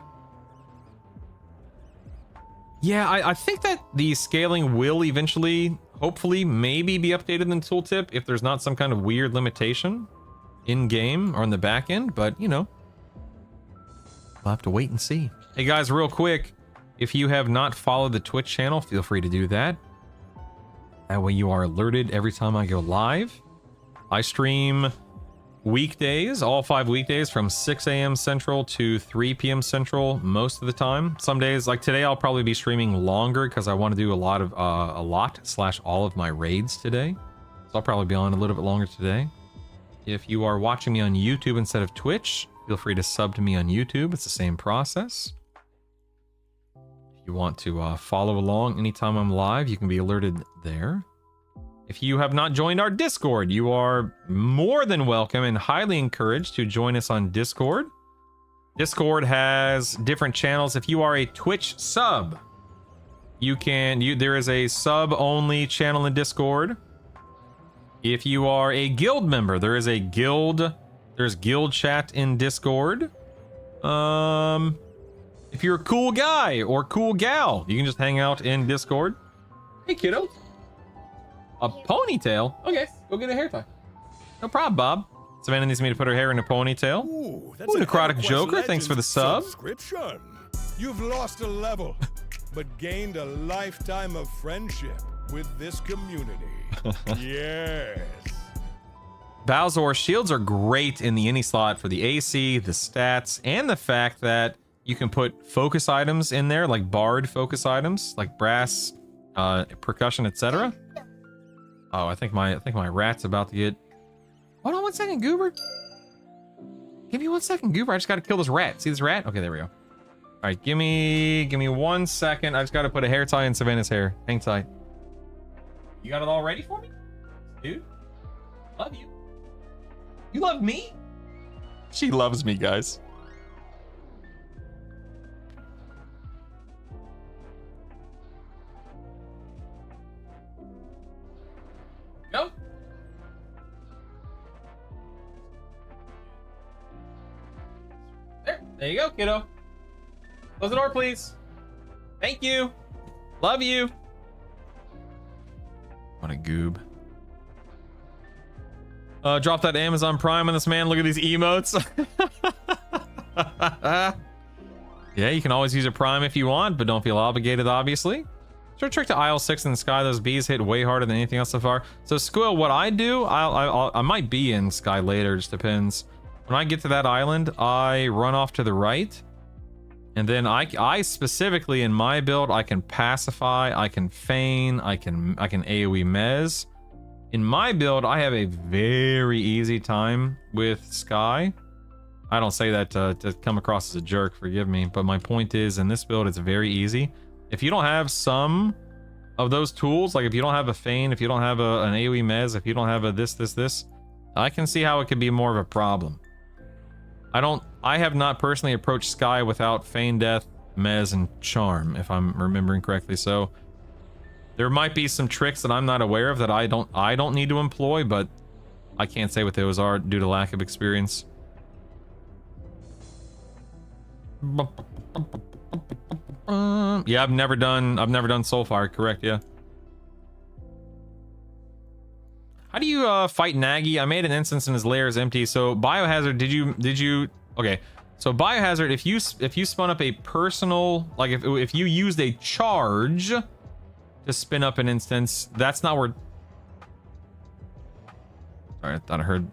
Yeah, I think that the scaling will eventually, hopefully, maybe be updated in the tooltip if there's not some kind of weird limitation in game or on the back end, but you know, we'll have to wait and see. Hey guys, real quick, if you have not followed the Twitch channel, feel free to do that. That way you are alerted every time I go live. I stream weekdays, all 5 weekdays from 6 a.m. Central to 3 p.m. Central most of the time. Some days, like today, I'll probably be streaming longer because I want to do all of my raids today. So I'll probably be on a little bit longer today. If you are watching me on YouTube instead of Twitch, feel free to sub to me on YouTube. It's the same process. If you want to follow along anytime I'm live, you can be alerted there. If you have not joined our Discord, you are more than welcome and highly encouraged to join us on Discord. Discord has different channels. If you are a Twitch sub, there is a sub-only channel in Discord. If you are a guild member, there's guild chat in Discord. If you're a cool guy or cool gal, you can just hang out in Discord. Hey, kiddo. A ponytail? Okay, go get a hair tie. No problem, Bob. Savannah needs me to put her hair in a ponytail. Ooh, that's Ooh, a Necrotic EverQuest Joker, thanks for the sub. Subscription. You've lost a level, but gained a lifetime of friendship with this community. Yes. Bowser shields are great in the any slot for the AC, the stats, and the fact that you can put focus items in there, like bard focus items, like brass, percussion, etc. Oh, I think my rat's about to get... Hold on 1 second, Goober. Give me 1 second, Goober. I just gotta kill this rat. See this rat? Okay, there we go. All right, give me 1 second. I just gotta put a hair tie in Savannah's hair. Hang tight. You got it all ready for me? Dude, love you. You love me? She loves me, guys. Go. There you go, kiddo. Close the door, please. Thank you. Love you. What a goob. Drop that Amazon Prime on this man. Look at these emotes. Yeah, you can always use a Prime if you want, but don't feel obligated, obviously. Short trick to aisle 6 in the sky. Those bees hit way harder than anything else so far. So Squill, what I do, I might be in sky later, just depends. When I get to that island, I run off to the right. And then I specifically in my build, I can pacify, I can feign, I can AoE mez. In my build, I have a very easy time with Sky. I don't say that to come across as a jerk, forgive me, but my point is, in this build, it's very easy. If you don't have some of those tools, like if you don't have a feign, if you don't have an AoE mez, if you don't have a this, I can see how it could be more of a problem. I have not personally approached Sky without feign death, mez, and charm, if I'm remembering correctly, so there might be some tricks that I'm not aware of that I don't need to employ, but I can't say what those are due to lack of experience. Yeah, I've never done Soulfire, correct, yeah. How do you fight Nagy? I made an instance and his lair is empty. So Biohazard, did you okay, so Biohazard, if you spun up a personal, like if you used a charge to spin up an instance, that's not where... Sorry, I thought I heard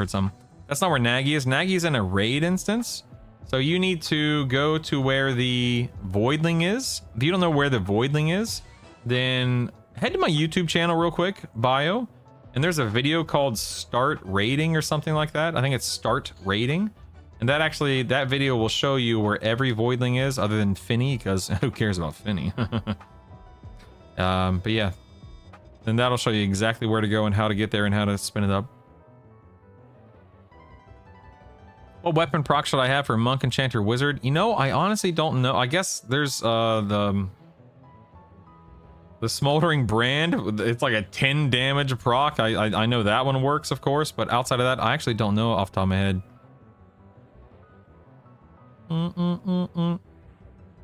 something. That's not where Nagy is. Nagy's in a raid instance. So you need to go to where the Voidling is. If you don't know where the Voidling is, then head to my YouTube channel real quick, Bio. And there's a video called Start Raiding or something like that. I think it's Start Raiding. And that video will show you where every Voidling is other than Finny, because who cares about Finny? But yeah, then that'll show you exactly where to go and how to get there and how to spin it up. What weapon proc should I have for Monk, Enchanter, Wizard? You know, I honestly don't know. I guess there's the Smoldering Brand. It's like a 10 damage proc. I know that one works, of course, but outside of that, I actually don't know off the top of my head.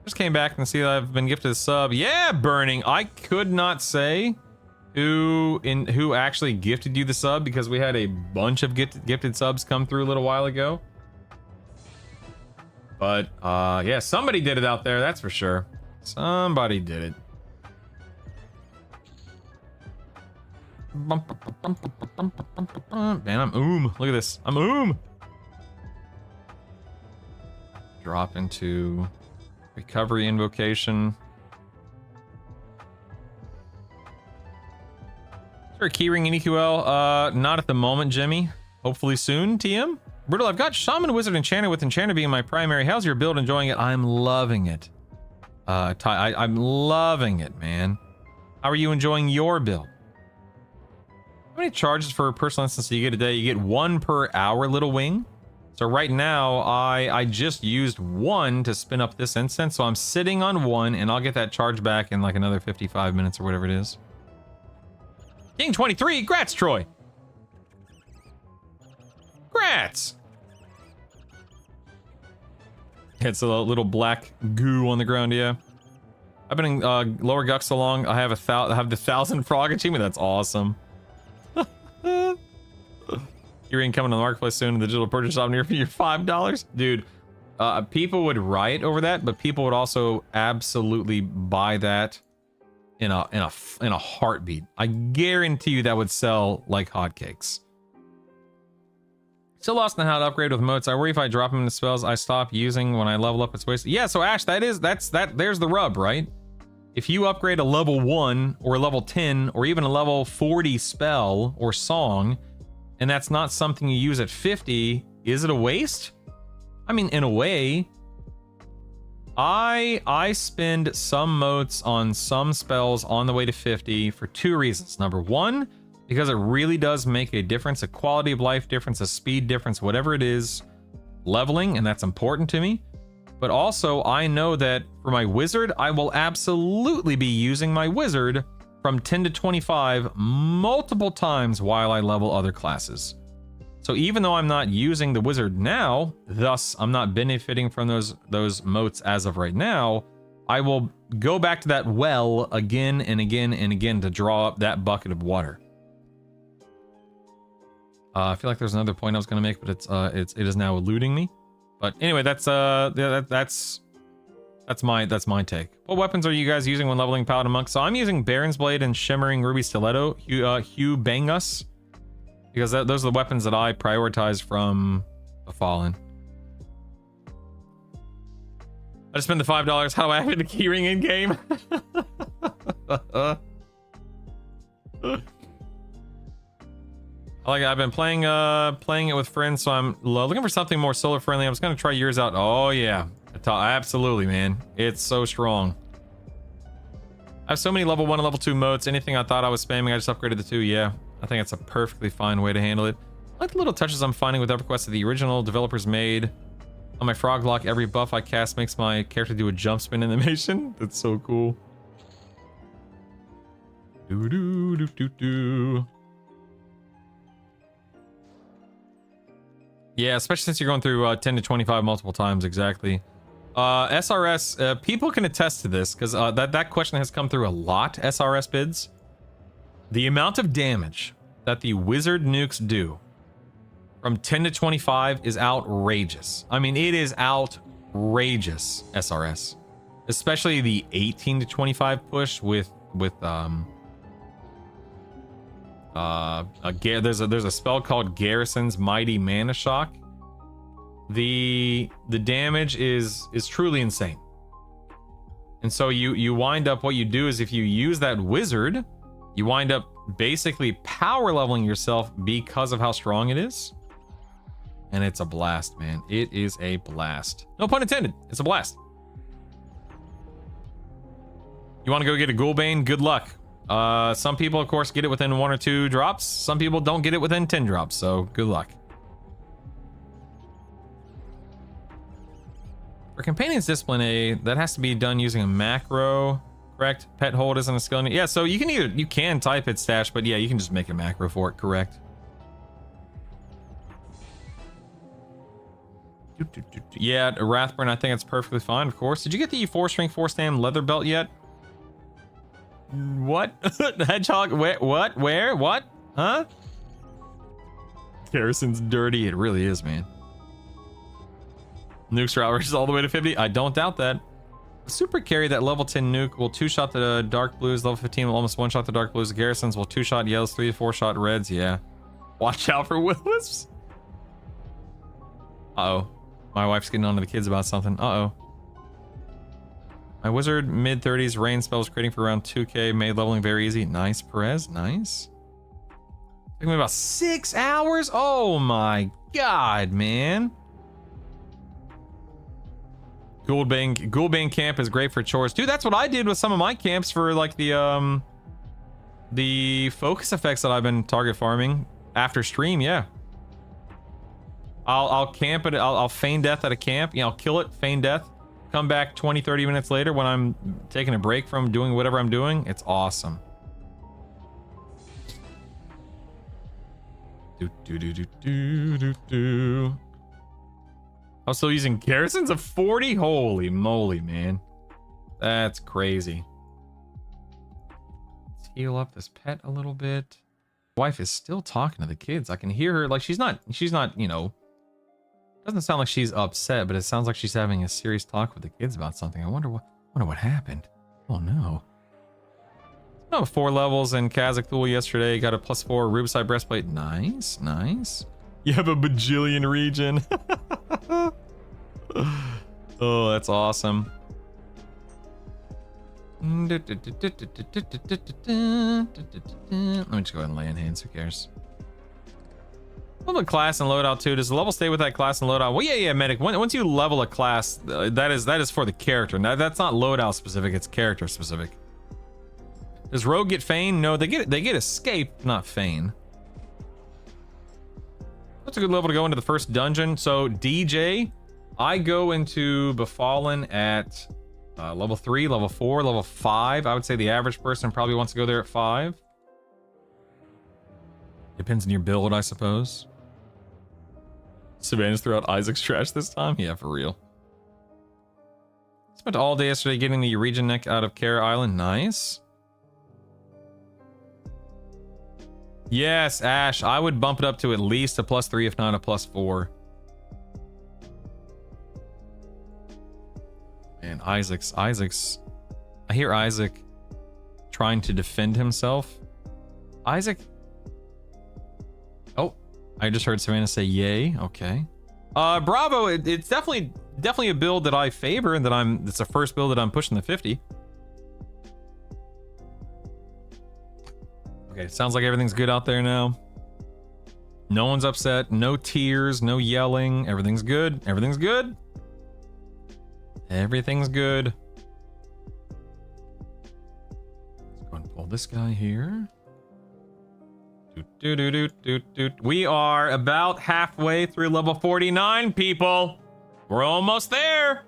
Just came back and see that I've been gifted a sub. Yeah, Burning. I could not say who actually gifted you the sub because we had a bunch of gifted subs come through a little while ago. But yeah, somebody did it out there, that's for sure. Somebody did it. Man, I'm look at this. I'm drop into recovery invocation. Is there a keyring in EQL? Not at the moment, Jimmy. Hopefully soon, TM. Brittle, I've got Shaman, Wizard, Enchanter with Enchanter being my primary. How's your build? Enjoying it? I'm loving it. I'm loving it, man. How are you enjoying your build? How many charges for a personal instance do you get a day? You get 1 per hour, Little Wing. So right now, I just used 1 to spin up this instance. So I'm sitting on 1, and I'll get that charge back in like another 55 minutes or whatever it is. King 23, grats, Troy. Grats. It's a little black goo on the ground, yeah. I've been in Lower Gux so long. I have the 1,000 frog achievement. That's awesome. You're coming to the marketplace soon in the digital purchase shop near you. $5, dude. People would riot over that, but people would also absolutely buy that in a heartbeat. I guarantee you that would sell like hotcakes. Still lost on how to upgrade with motes. I worry if I drop them into spells I stop using when I level up, it's wasted. Yeah, so Ash, there's the rub, right? If you upgrade a level 1 or a level 10 or even a level 40 spell or song, and that's not something you use at 50, is it a waste? I mean, in a way, I spend some motes on some spells on the way to 50 for 2 reasons. Number 1, because it really does make a difference, a quality of life difference, a speed difference, whatever it is, leveling, and that's important to me. But also, I know that for my wizard, I will absolutely be using my wizard from 10 to 25 multiple times while I level other classes. So even though I'm not using the wizard now, thus I'm not benefiting from those motes as of right now, I will go back to that well again and again and again to draw up that bucket of water. I feel like there's another point I was going to make, but it is now eluding me. But anyway, that's my take. What weapons are you guys using when leveling Paladin Monk? So I'm using Baron's Blade and Shimmering Ruby Stiletto, Hugh Bangus, because those are the weapons that I prioritize from the Fallen. I just spent the $5. How do I have the keyring in game? I've been playing it with friends, so I'm looking for something more solar friendly. I was gonna try yours out. Oh yeah, absolutely, man. It's so strong. I have so many level 1 and level 2 modes. Anything I thought I was spamming, I just upgraded the 2. Yeah, I think it's a perfectly fine way to handle it. I like the little touches I'm finding with EverQuest that the original developers made. On my frog lock, every buff I cast makes my character do a jump spin animation. That's so cool. Do do do do do. Yeah, especially since you're going through 10 to 25 multiple times, exactly. SRS, people can attest to this, because that question has come through a lot, SRS bids. The amount of damage that the wizard nukes do from 10 to 25 is outrageous. I mean, it is outrageous, SRS. Especially the 18 to 25 push with there's a spell called Garrison's Mighty Mana Shock. The damage is truly insane. And so you wind up, what you do is if you use that wizard, you wind up basically power leveling yourself because of how strong it is. And it's a blast, man. It is a blast. No pun intended. It's a blast. You want to go get a Ghoulbane? Good luck. Some people, of course, get it within 1 or 2 drops. Some people don't get it within 10 drops, so good luck. For Companion's Discipline A, that has to be done using a macro, correct? Pet hold isn't a skill. Yeah, so you can type it stash, but yeah, you can just make a macro for it, correct? Yeah, Rathburn, I think it's perfectly fine, of course. Did you get the 4-string 4-stam leather belt yet? What? Hedgehog? What? Where? What? Huh? Garrison's dirty. It really is, man. Nukes are outrageous all the way to 50. I don't doubt that. Super carry that level 10 nuke will 2-shot the dark blues. Level 15 will almost 1-shot the dark blues. The garrisons will 2-shot yellows, 3 to 4-shot reds. Yeah. Watch out for Willis. Uh-oh. My wife's getting on to the kids about something. Uh-oh. My wizard mid-30s rain spells creating for around 2k. Made leveling very easy. Nice, Perez. Nice. Took me about 6 hours. Oh my god, man. Ghoulbane camp is great for chores. Dude, that's what I did with some of my camps for like the focus effects that I've been target farming after stream, yeah. I'll camp it, I'll feign death at a camp, you know, I'll kill it, feign death, come back 20-30 minutes later when I'm taking a break from doing whatever I'm doing. It's awesome. I'm still using garrisons of 40? Holy moly, man. That's crazy. Let's heal up this pet a little bit. Wife is still talking to the kids. I can hear her. Like, she's not, you know, doesn't sound like she's upset, but it sounds like she's having a serious talk with the kids about something. I wonder what happened. Oh no. Oh, 4 levels in Kazakh Thule yesterday. Got a +4 Rubicide breastplate. Nice, nice. You have a bajillion regen. Oh, that's awesome. Let me just go ahead and lay in hands. Who cares? Level class and loadout too. Does the level stay with that class and loadout? Well, yeah, medic. Once you level a class, that is for the character. Now, that's not loadout specific. It's character specific. Does rogue get feign? No, they get escape, not feign. That's a good level to go into the first dungeon. So DJ, I go into Befallen at level 3, level 4, level 5. I would say the average person probably wants to go there at 5. Depends on your build, I suppose. Savannah's throughout Isaac's trash this time? Yeah, for real. Spent all day yesterday getting the regen neck out of Kara Island. Nice. Yes, Ash, I would bump it up to at least a +3, if not a +4. Man, Isaac's, I hear Isaac trying to defend himself. Isaac? Oh, I just heard Savannah say yay. Okay. Bravo, it's definitely a build that I favor and that it's the first build that I'm pushing the 50. Okay, sounds like everything's good out there now. No one's upset, no tears, no yelling. Everything's good. Everything's good. Everything's good. Let's go and pull this guy here. We are about halfway through level 49, people. We're almost there.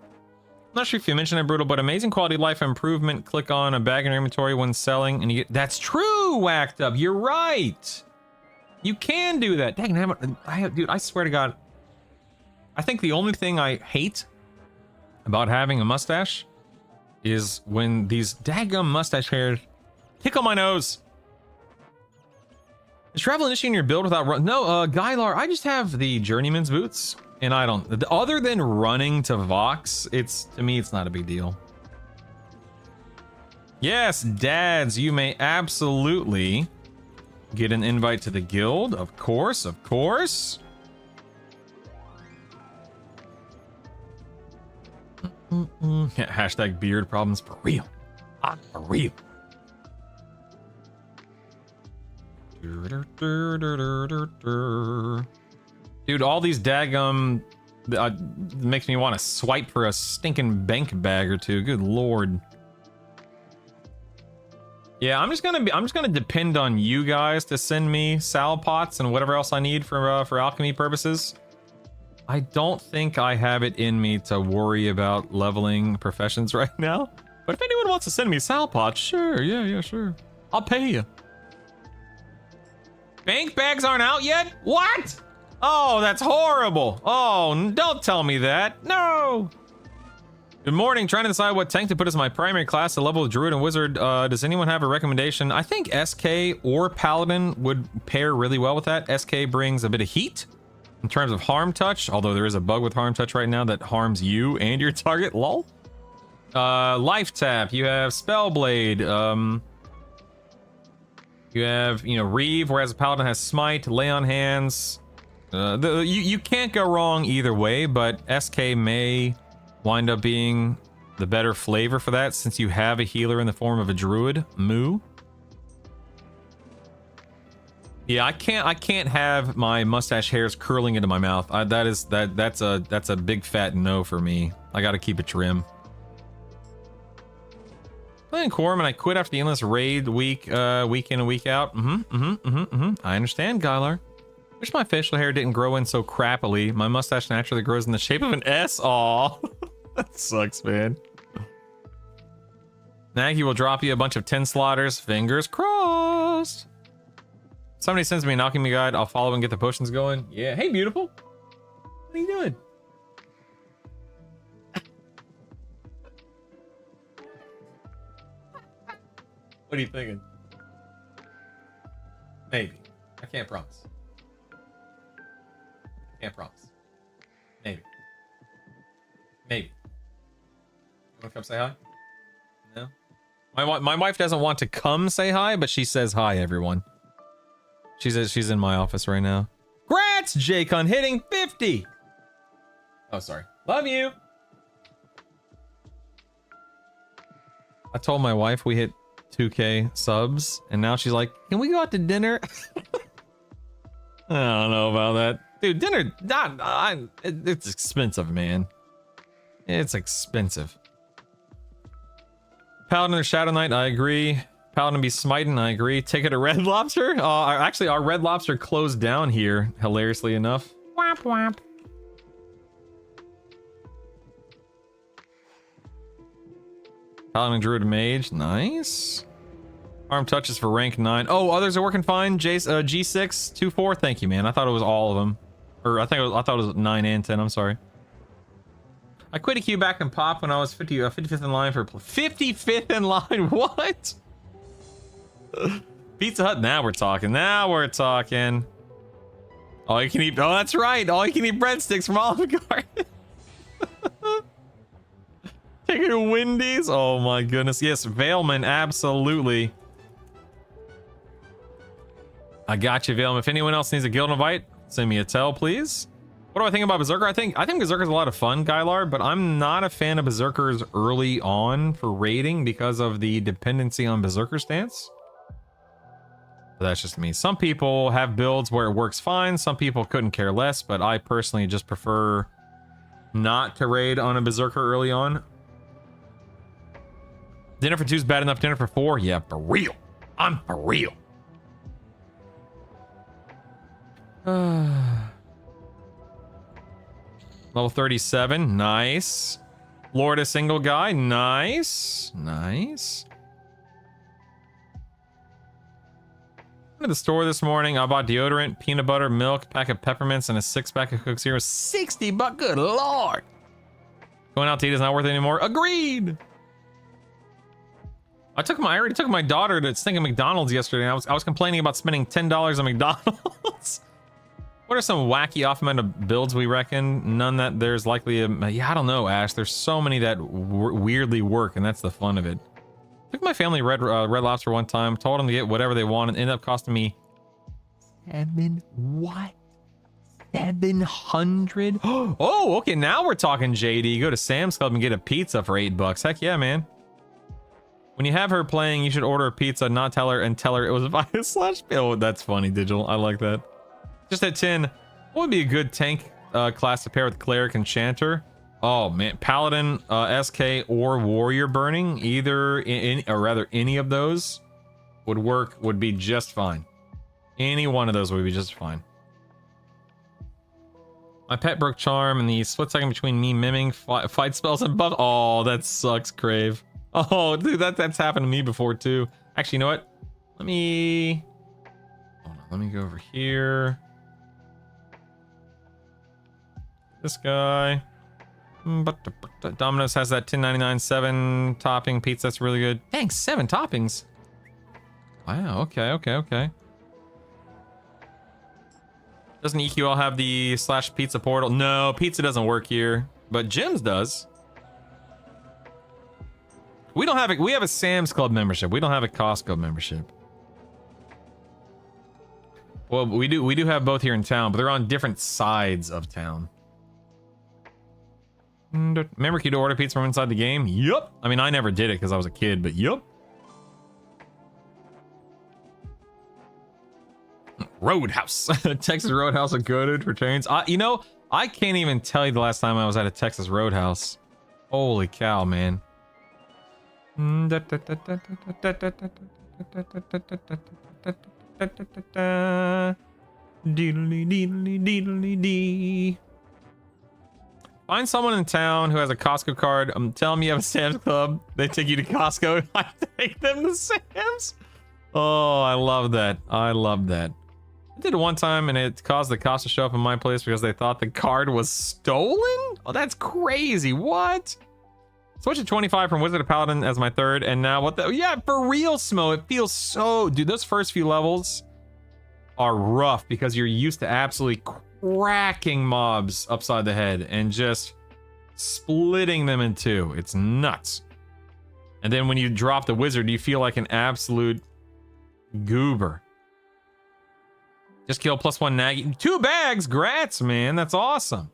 Not sure if you mentioned it, Brutal, but amazing quality of life improvement. Click on a bag in your inventory when selling, and you get. That's true, Whacked Up. You're right. You can do that. Dang, dude, I swear to God. I think the only thing I hate about having a mustache is when these daggum mustache hairs tickle my nose. Is travel initiating your build without run? No, Gylar, I just have the journeyman's boots. And I don't, other than running to Vox, to me, it's not a big deal. Yes, dads, you may absolutely get an invite to the guild. Of course, of course. Hashtag beard problems for real. For real. Dude, all these daggum makes me want to swipe for a stinking bank bag or two. Good lord. Yeah, I'm just gonna depend on you guys to send me sal pots and whatever else I need for alchemy purposes. I don't think I have it in me to worry about leveling professions right now. But if anyone wants to send me sal pots, sure, yeah, sure. I'll pay you. Bank bags aren't out yet? What? Oh, that's horrible. Oh, don't tell me that. No. Good morning. Trying to decide what tank to put as my primary class to level with Druid and Wizard. Does anyone have a recommendation? I think SK or Paladin would pair really well with that. SK brings a bit of heat in terms of harm touch, although there is a bug with harm touch right now that harms you and your target. Lol. Life tap. You have Spellblade. You have, Reeve, whereas a Paladin has Smite, Lay on Hands. You can't go wrong either way, but SK may wind up being the better flavor for that since you have a healer in the form of a Druid. Moo. Yeah, I can't have my mustache hairs curling into my mouth. That's a big fat no for me. I gotta keep it trim. Playing Quorum and I quit after the endless raid week in and week out. I understand, Gylar. Wish my facial hair didn't grow in so crappily. My mustache naturally grows in the shape of an S. Aw. That sucks, man. Nagy will drop you a bunch of 10 slaughters. Fingers crossed. Somebody sends me an alchemy guide. I'll follow and get the potions going. Yeah. Hey, beautiful. What are you doing? What are you thinking? Maybe. I can't promise. Can't promise. Maybe. Maybe. You want to come say hi? No? My wife doesn't want to come say hi, but she says hi, everyone. She says she's in my office right now. Grats, Jake, on hitting 50! Oh, sorry. Love you! I told my wife we hit 2K subs, and now she's like, can we go out to dinner? I don't know about that. Dude, dinner, it's expensive, man. It's expensive. Paladin or Shadow Knight, I agree. Paladin be smiting, I agree. Ticket to Red Lobster? Actually, our Red Lobster closed down here, hilariously enough. Womp womp. Paladin, Druid, Mage, nice. Arm touches for rank 9. Oh, others are working fine. G624, thank you, man. I thought it was all of them. Or I thought it was 9 and 10, I'm sorry. I quit a queue back and pop when I was 55th in line for 55th in line. What? Pizza Hut. Now we're talking. Now we're talking. All you can eat. Oh, that's right. All you can eat breadsticks from Olive Garden. Taking to Wendy's. Oh my goodness. Yes, Vailman. Absolutely. I got you, Vailman. If anyone else needs a guild invite, send me a tell, please. What do I think about Berserker? I think Berserker's a lot of fun, Gylar, but I'm not a fan of Berserkers early on for raiding because of the dependency on Berserker stance. But that's just me. Some people have builds where it works fine. Some people couldn't care less, but I personally just prefer not to raid on a Berserker early on. Dinner for 2 is bad enough. Dinner for 4? Yeah, for real. I'm for real. Level 37, nice. Florida single guy, nice. Nice. Went to the store this morning. I bought deodorant, peanut butter, milk, pack of peppermints, and a 6-pack of Coke Zero. 60 bucks, good lord. Going out to eat is not worth it anymore. Agreed. I already took my daughter to stinking McDonald's yesterday. I was complaining about spending $10 on McDonald's. What are some wacky off-meta builds we reckon? None that there's likely a... Yeah, I don't know, Ash. There's so many that weirdly work, and that's the fun of it. Took my family Red Lobster one time, told them to get whatever they wanted, ended up costing me... What? 700? Oh, okay, now we're talking JD. Go to Sam's Club and get a pizza for $8. Heck yeah, man. When you have her playing, you should order a pizza, not tell her, and tell her it was via slash... Oh, that's funny, Digital. I like that. Just at 10, what would be a good tank class to pair with Cleric and Chanter? Oh man, Paladin, SK, or Warrior Burning, either any of those would work, would be just fine. Any one of those would be just fine. My pet broke charm in the split second between me miming fight spells and buff. Oh, that sucks, Crave. Oh, dude, that's happened to me before too. Actually, you know what? Let me go over here. This guy. But Domino's has that $10.99 7 topping pizza. That's really good. Thanks, 7 toppings. Wow. Okay. Doesn't EQL have the /pizza portal? No, pizza doesn't work here, but Jim's does. We don't have it. We have a Sam's Club membership. We don't have a Costco membership. Well, we do have both here in town, but they're on different sides of town. Remember key to order pizza from inside the game? Yup. I mean, I never did it because I was a kid, but yup. Roadhouse. Texas Roadhouse are good for trains. You know, I can't even tell you the last time I was at a Texas Roadhouse. Holy cow, man. Find someone in town who has a Costco card. Tell them you have a Sam's Club. They take you to Costco. I take them to Sam's. Oh, I love that. I love that. I did it one time and it caused the cops to show up in my place because they thought the card was stolen? Oh, that's crazy. What? Switch to 25 from Wizard to Paladin as my third, and now what the... Yeah, for real, Smo. It feels so... Dude, those first few levels are rough because you're used to absolutely cracking mobs upside the head and just splitting them in two. It's nuts. And then when you drop the Wizard, you feel like an absolute goober. Just kill +1 Naggy. 2 bags! Grats, man. That's awesome.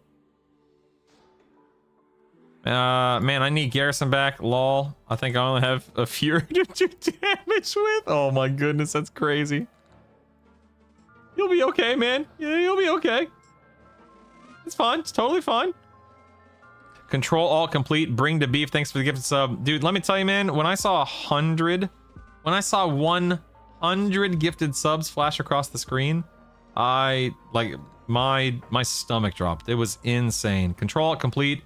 Man, I need Garrison back. Lol. I think I only have a Fury to do damage with. Oh my goodness, that's crazy. You'll be okay, man. Yeah, you'll be okay. It's fine. It's totally fine. Control all complete. Bring to beef. Thanks for the gifted sub. Dude, let me tell you, man, when I saw 100 gifted subs flash across the screen, I like my stomach dropped. It was insane. Control all complete.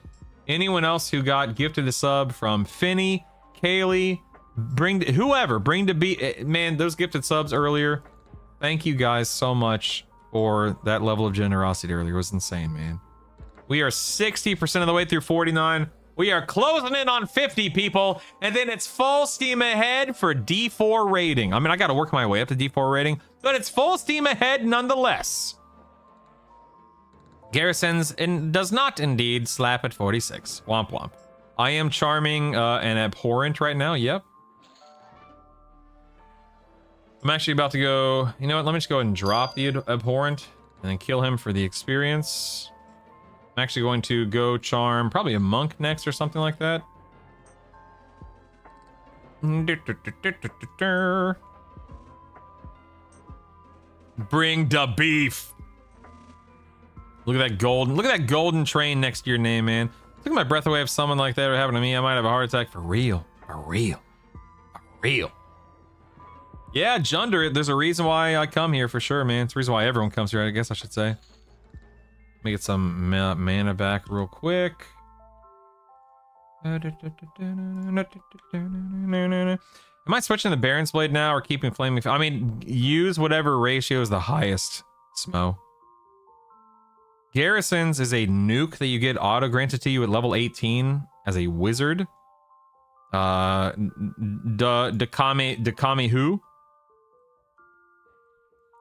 Anyone else who got gifted a sub from Finney, Kaylee, bring to be, man, those gifted subs earlier. Thank you guys so much for that level of generosity earlier. It was insane, man. We are 60% of the way through 49. We are closing in on 50 people, and then it's full steam ahead for D4 rating. I mean, I got to work my way up to D4 rating, but it's full steam ahead nonetheless. Garrison's does not indeed slap at 46. Womp womp. I am charming and abhorrent right now. Yep. I'm actually about to go... You know what? Let me just go ahead and drop the abhorrent and then kill him for the experience. I'm actually going to go charm probably a monk next or something like that. Bring the beef. Look at that golden train next to your name, man. Took my breath away if someone like that were happening to me. I might have a heart attack. For real. Yeah, Junder, there's a reason why I come here for sure, man. It's the reason why everyone comes here, I guess I should say. Let me get some mana back real quick. Am I switching the Baron's Blade now or keeping Flaming... I mean, use whatever ratio is the highest, Smo. Garrison's is a nuke that you get auto-granted to you at level 18 as a wizard. Dakame who?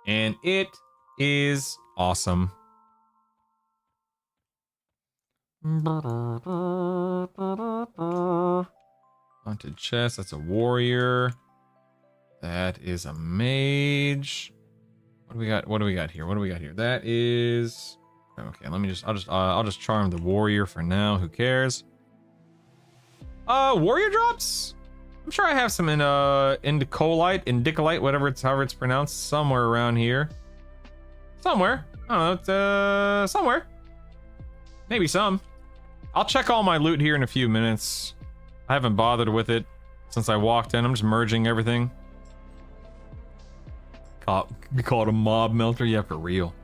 And it is awesome. Haunted chest, that's a warrior. That is a mage. What do we got? What do we got here? That is... Okay, I'll just charm the warrior for now. Who cares? Warrior drops? I'm sure I have some in indicolite, however it's pronounced, somewhere around here. Somewhere. I don't know, it's somewhere. Maybe some. I'll check all my loot here in a few minutes. I haven't bothered with it since I walked in. I'm just merging everything. You call it a mob melter? Yeah, for real.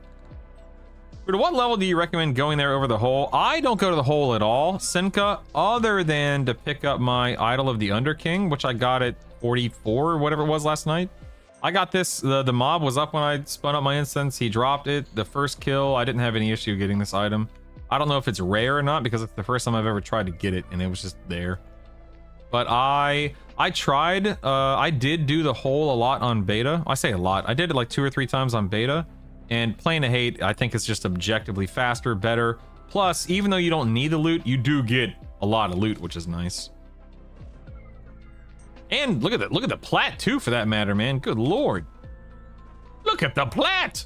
To what level do you recommend going there over the hole? I don't go to the hole at all, Senka, other than to pick up my Idol of the Underking, which I got at 44 or whatever it was last night. I got this, the mob was up when I spun up my instance. He dropped it, the first kill. I didn't have any issue getting this item. I don't know if it's rare or not because it's the first time I've ever tried to get it and it was just there. But I tried, I did do the hole a lot on beta. I say a lot. I did it like 2 or 3 times on beta, and Plain to Hate, I think it's just objectively faster, better. Plus, even though you don't need the loot, you do get a lot of loot, which is nice. And look at the plat too, for that matter, man. Good lord. Look at the plat.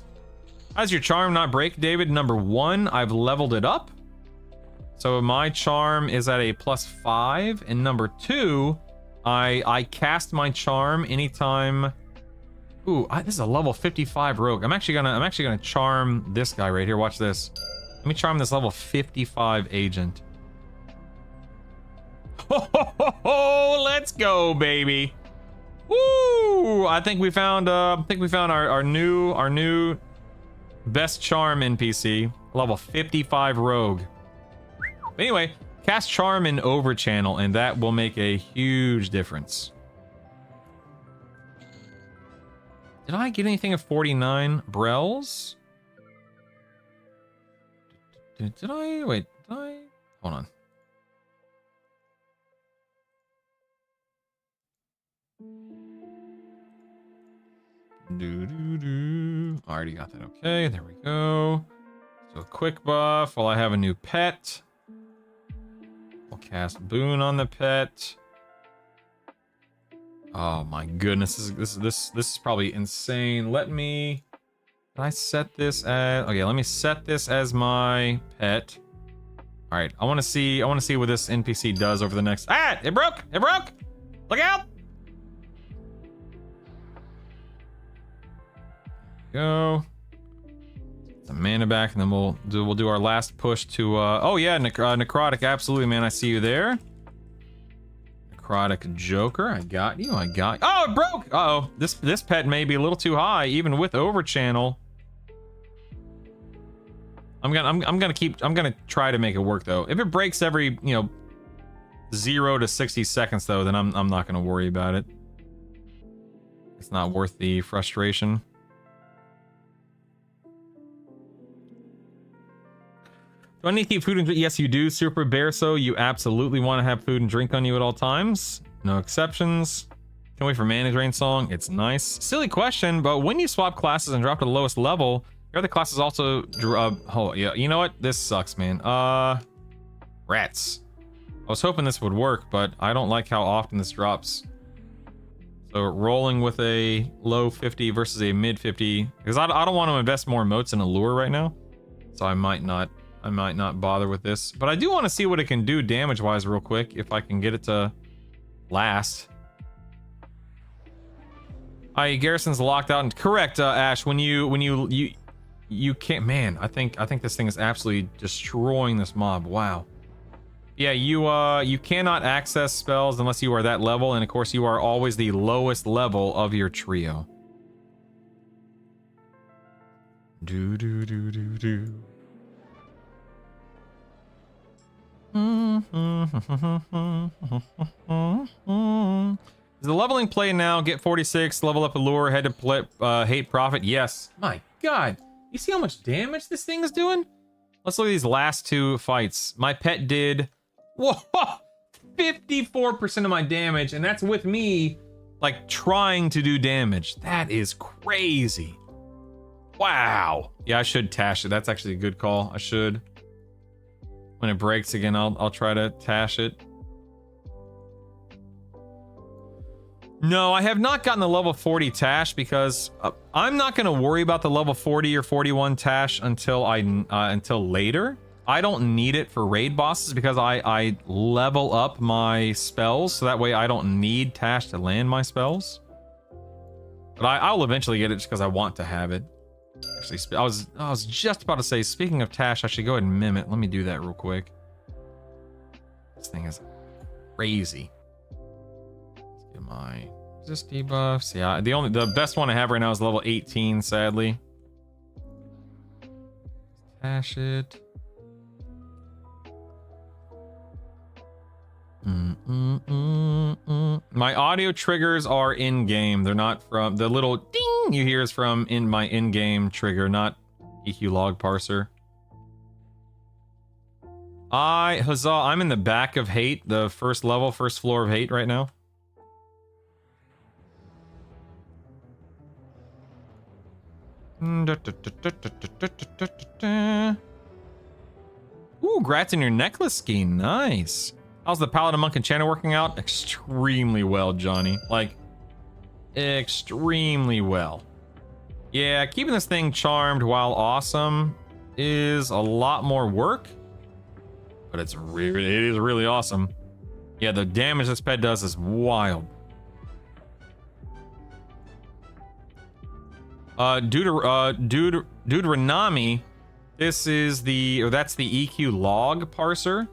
How's your charm not break, David? Number 1, I've leveled it up. So my charm is at a +5, and number 2, I cast my charm anytime. Ooh, this is a level 55 rogue. I'm actually gonna charm this guy right here. Watch this. Let me charm this level 55 agent. Oh, let's go, baby. Woo! I think we found our new best charm NPC, level 55 rogue. Anyway, cast charm in over channel, and that will make a huge difference. Did I get anything of 49 Brels? Did I? Wait, did I? Hold on. I already got that. Okay, there we go. So a quick buff while I have a new pet. We'll cast Boon on the pet. Oh my goodness, this is probably insane. Let me. Did I set this as? Okay, let me set this as my pet. All right, I want to see what this NPC does over the next. Ah! It broke! It broke! Look out! Go. Get some mana back, and then we'll do our last push to. Oh yeah, necrotic. Absolutely, man. I see you there. Necrotic Joker. I got you. I got. Oh, it broke. Uh oh. This pet may be a little too high, even with overchannel. I'm gonna try to make it work though. If it breaks every 0 to 60 seconds though, then I'm not gonna worry about it. It's not worth the frustration. Do I need to keep food and drink? Yes, you do, Super Bear. So you absolutely want to have food and drink on you at all times. No exceptions. Can't wait for Mana Drain Song. It's nice. Silly question, but when you swap classes and drop to the lowest level, your other classes also oh yeah, you know what? This sucks, man. Rats. I was hoping this would work, but I don't like how often this drops. So rolling with a low 50 versus a mid 50, because I don't want to invest more motes in a lure right now. So I might not bother with this, but I do want to see what it can do damage wise real quick, if I can get it to last. Garrison's locked out, and correct, Ash, when you can't, man, I think this thing is absolutely destroying this mob. Wow. Yeah, you cannot access spells unless you are that level, and of course you are always the lowest level of your trio. Do do do do do. Is the leveling play now? Get 46, level up a lure, head to play, hate profit. Yes. My god, you see how much damage this thing is doing? Let's look at these last 2 fights. My pet did 54% of my damage, and that's with me like trying to do damage. That is crazy. Wow. Yeah, I should tash it. That's actually a good call. I should. When it breaks again, I'll try to tash it. No, I have not gotten the level 40 tash because I'm not going to worry about the level 40 or 41 tash until later. I don't need it for raid bosses because I level up my spells, so that way I don't need tash to land my spells. But I'll eventually get it just because I want to have it. Actually, I was just about to say, speaking of tash, I should go ahead and mim it. Let me do that real quick. This thing is crazy. Let's get my resist debuffs. Yeah, the best one I have right now is level 18, sadly. Tash it. My audio triggers are in game. They're not from the little ding you hear is from in my in-game trigger, not EQ log parser. Huzzah, I'm in the back of Hate, the first level, first floor of Hate right now. Ooh, grats in your necklace scheme. Nice. How's the Paladin Monk Enchanter working out? Extremely well, Johnny. Like, extremely well. Yeah, keeping this thing charmed while awesome is a lot more work, but it is really awesome. Yeah, the damage this pet does is wild. Deuteronomy, this is that's the EQ log parser.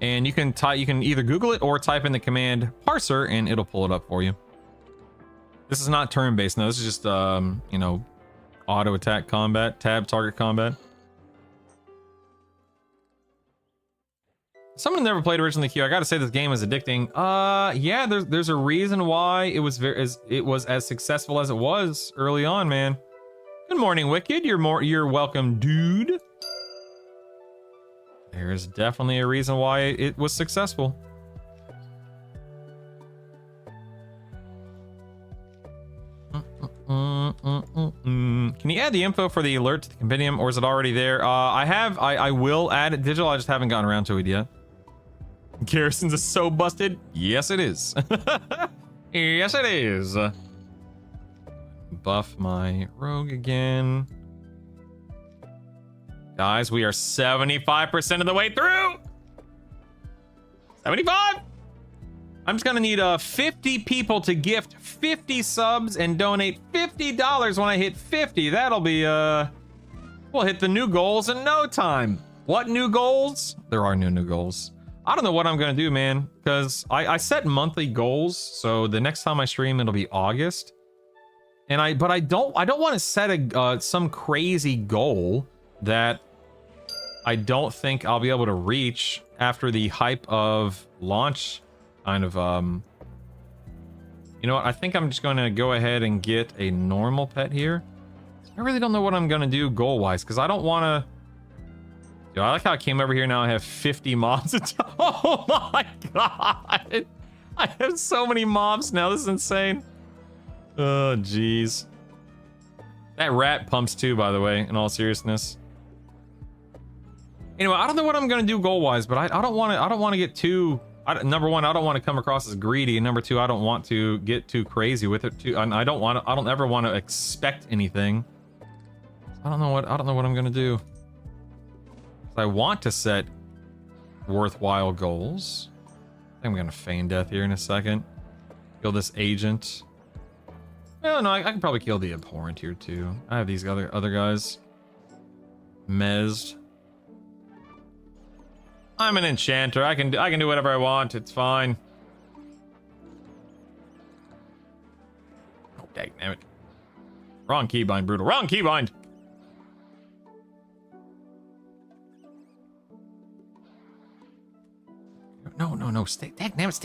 And you can either Google it or type in the command parser and it'll pull it up for you. This is not turn-based, no, this is just you know, auto attack combat, tab target combat. Someone never played originally Q. I gotta say this game is addicting. Yeah, there's a reason why it was as successful as it was early on, man. Good morning, Wicked. You're welcome, dude. There's definitely a reason why it was successful. Can you add the info for the alert to the compendium, or is it already there? I will add it digital. I just haven't gotten around to it yet. Garrisons is so busted. Yes, it is. Yes, it is. Buff my rogue again. Guys, we are 75% of the way through. 75. I'm just gonna need 50 people to gift 50 subs and donate $50 when I hit 50. That'll be we'll hit the new goals in no time. What new goals? There are no new goals. I don't know what I'm gonna do, man, because I set monthly goals, so the next time I stream it'll be August. And I don't want to set a some crazy goal that I don't think I'll be able to reach after the hype of launch kind of you know what, I think I'm just going to go ahead and get a normal pet here. I really don't know what I'm going to do goal wise, because I don't want to. I like how I came over here, now I have 50 mobs. Oh my god, I have so many mobs now, this is insane. Oh jeez. That rat pumps too, by the way, in all seriousness. Anyway, I don't know what I'm gonna do goal wise, but I don't want to get too. Number one, I don't want to come across as greedy, and number two, I don't want to get too crazy with it too. And I don't ever want to expect anything. I don't know what I'm gonna do. I want to set worthwhile goals. I think I'm gonna feign death here in a second. Kill this agent. Oh no, I can probably kill the abhorrent here too. I have these other guys. Mezd. I'm an enchanter. I can do whatever I want. It's fine. Oh dang it! Wrong keybind, brutal. Wrong keybind. No. Stay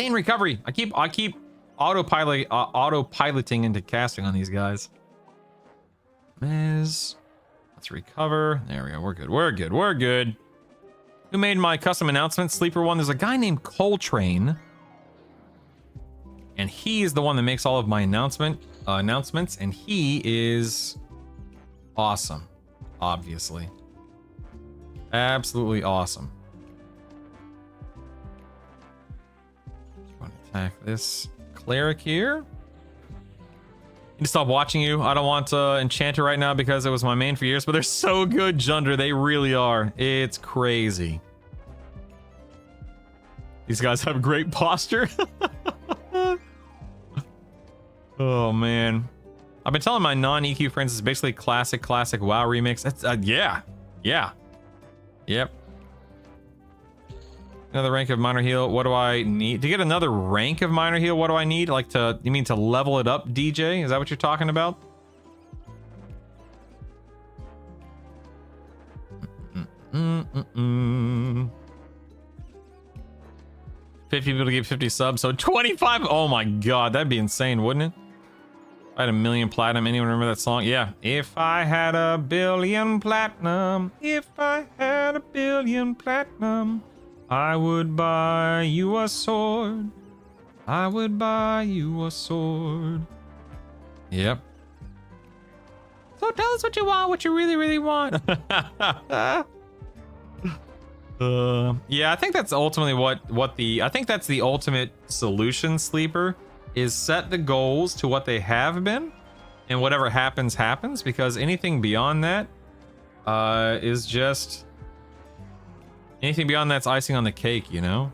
in recovery. I keep autopiloting into casting on these guys. Let's recover. There we go. We're good. Who made my custom announcement? Sleeper one. There's a guy named Coltrane, and he is the one that makes all of my announcements, and he is awesome. Obviously, absolutely awesome. Attack this cleric here. I need to stop watching you. I don't want Enchanter right now because it was my main for years, but they're so good, Junder. They really are. It's crazy. These guys have great posture. Oh man, I've been telling my non-EQ friends it's basically classic WoW remix. That's yeah. Yep. Another rank of minor heal. What do I need to get another rank of minor heal? What do I need? Like you mean to level it up, DJ? Is that what you're talking about? 50 people to get 50 subs, so 25. Oh my god, that'd be insane, wouldn't it? I had 1 million platinum. Anyone remember that song? Yeah. If I had 1 billion platinum, if I had 1 billion platinum, I would buy you a sword. I would buy you a sword. Yep. So tell us what you want, what you really, really want. Yeah, I think that's ultimately I think that's the ultimate solution, Sleeper, is set the goals to what they have been, and whatever happens, happens, because anything beyond that is just... Anything beyond that's icing on the cake, you know?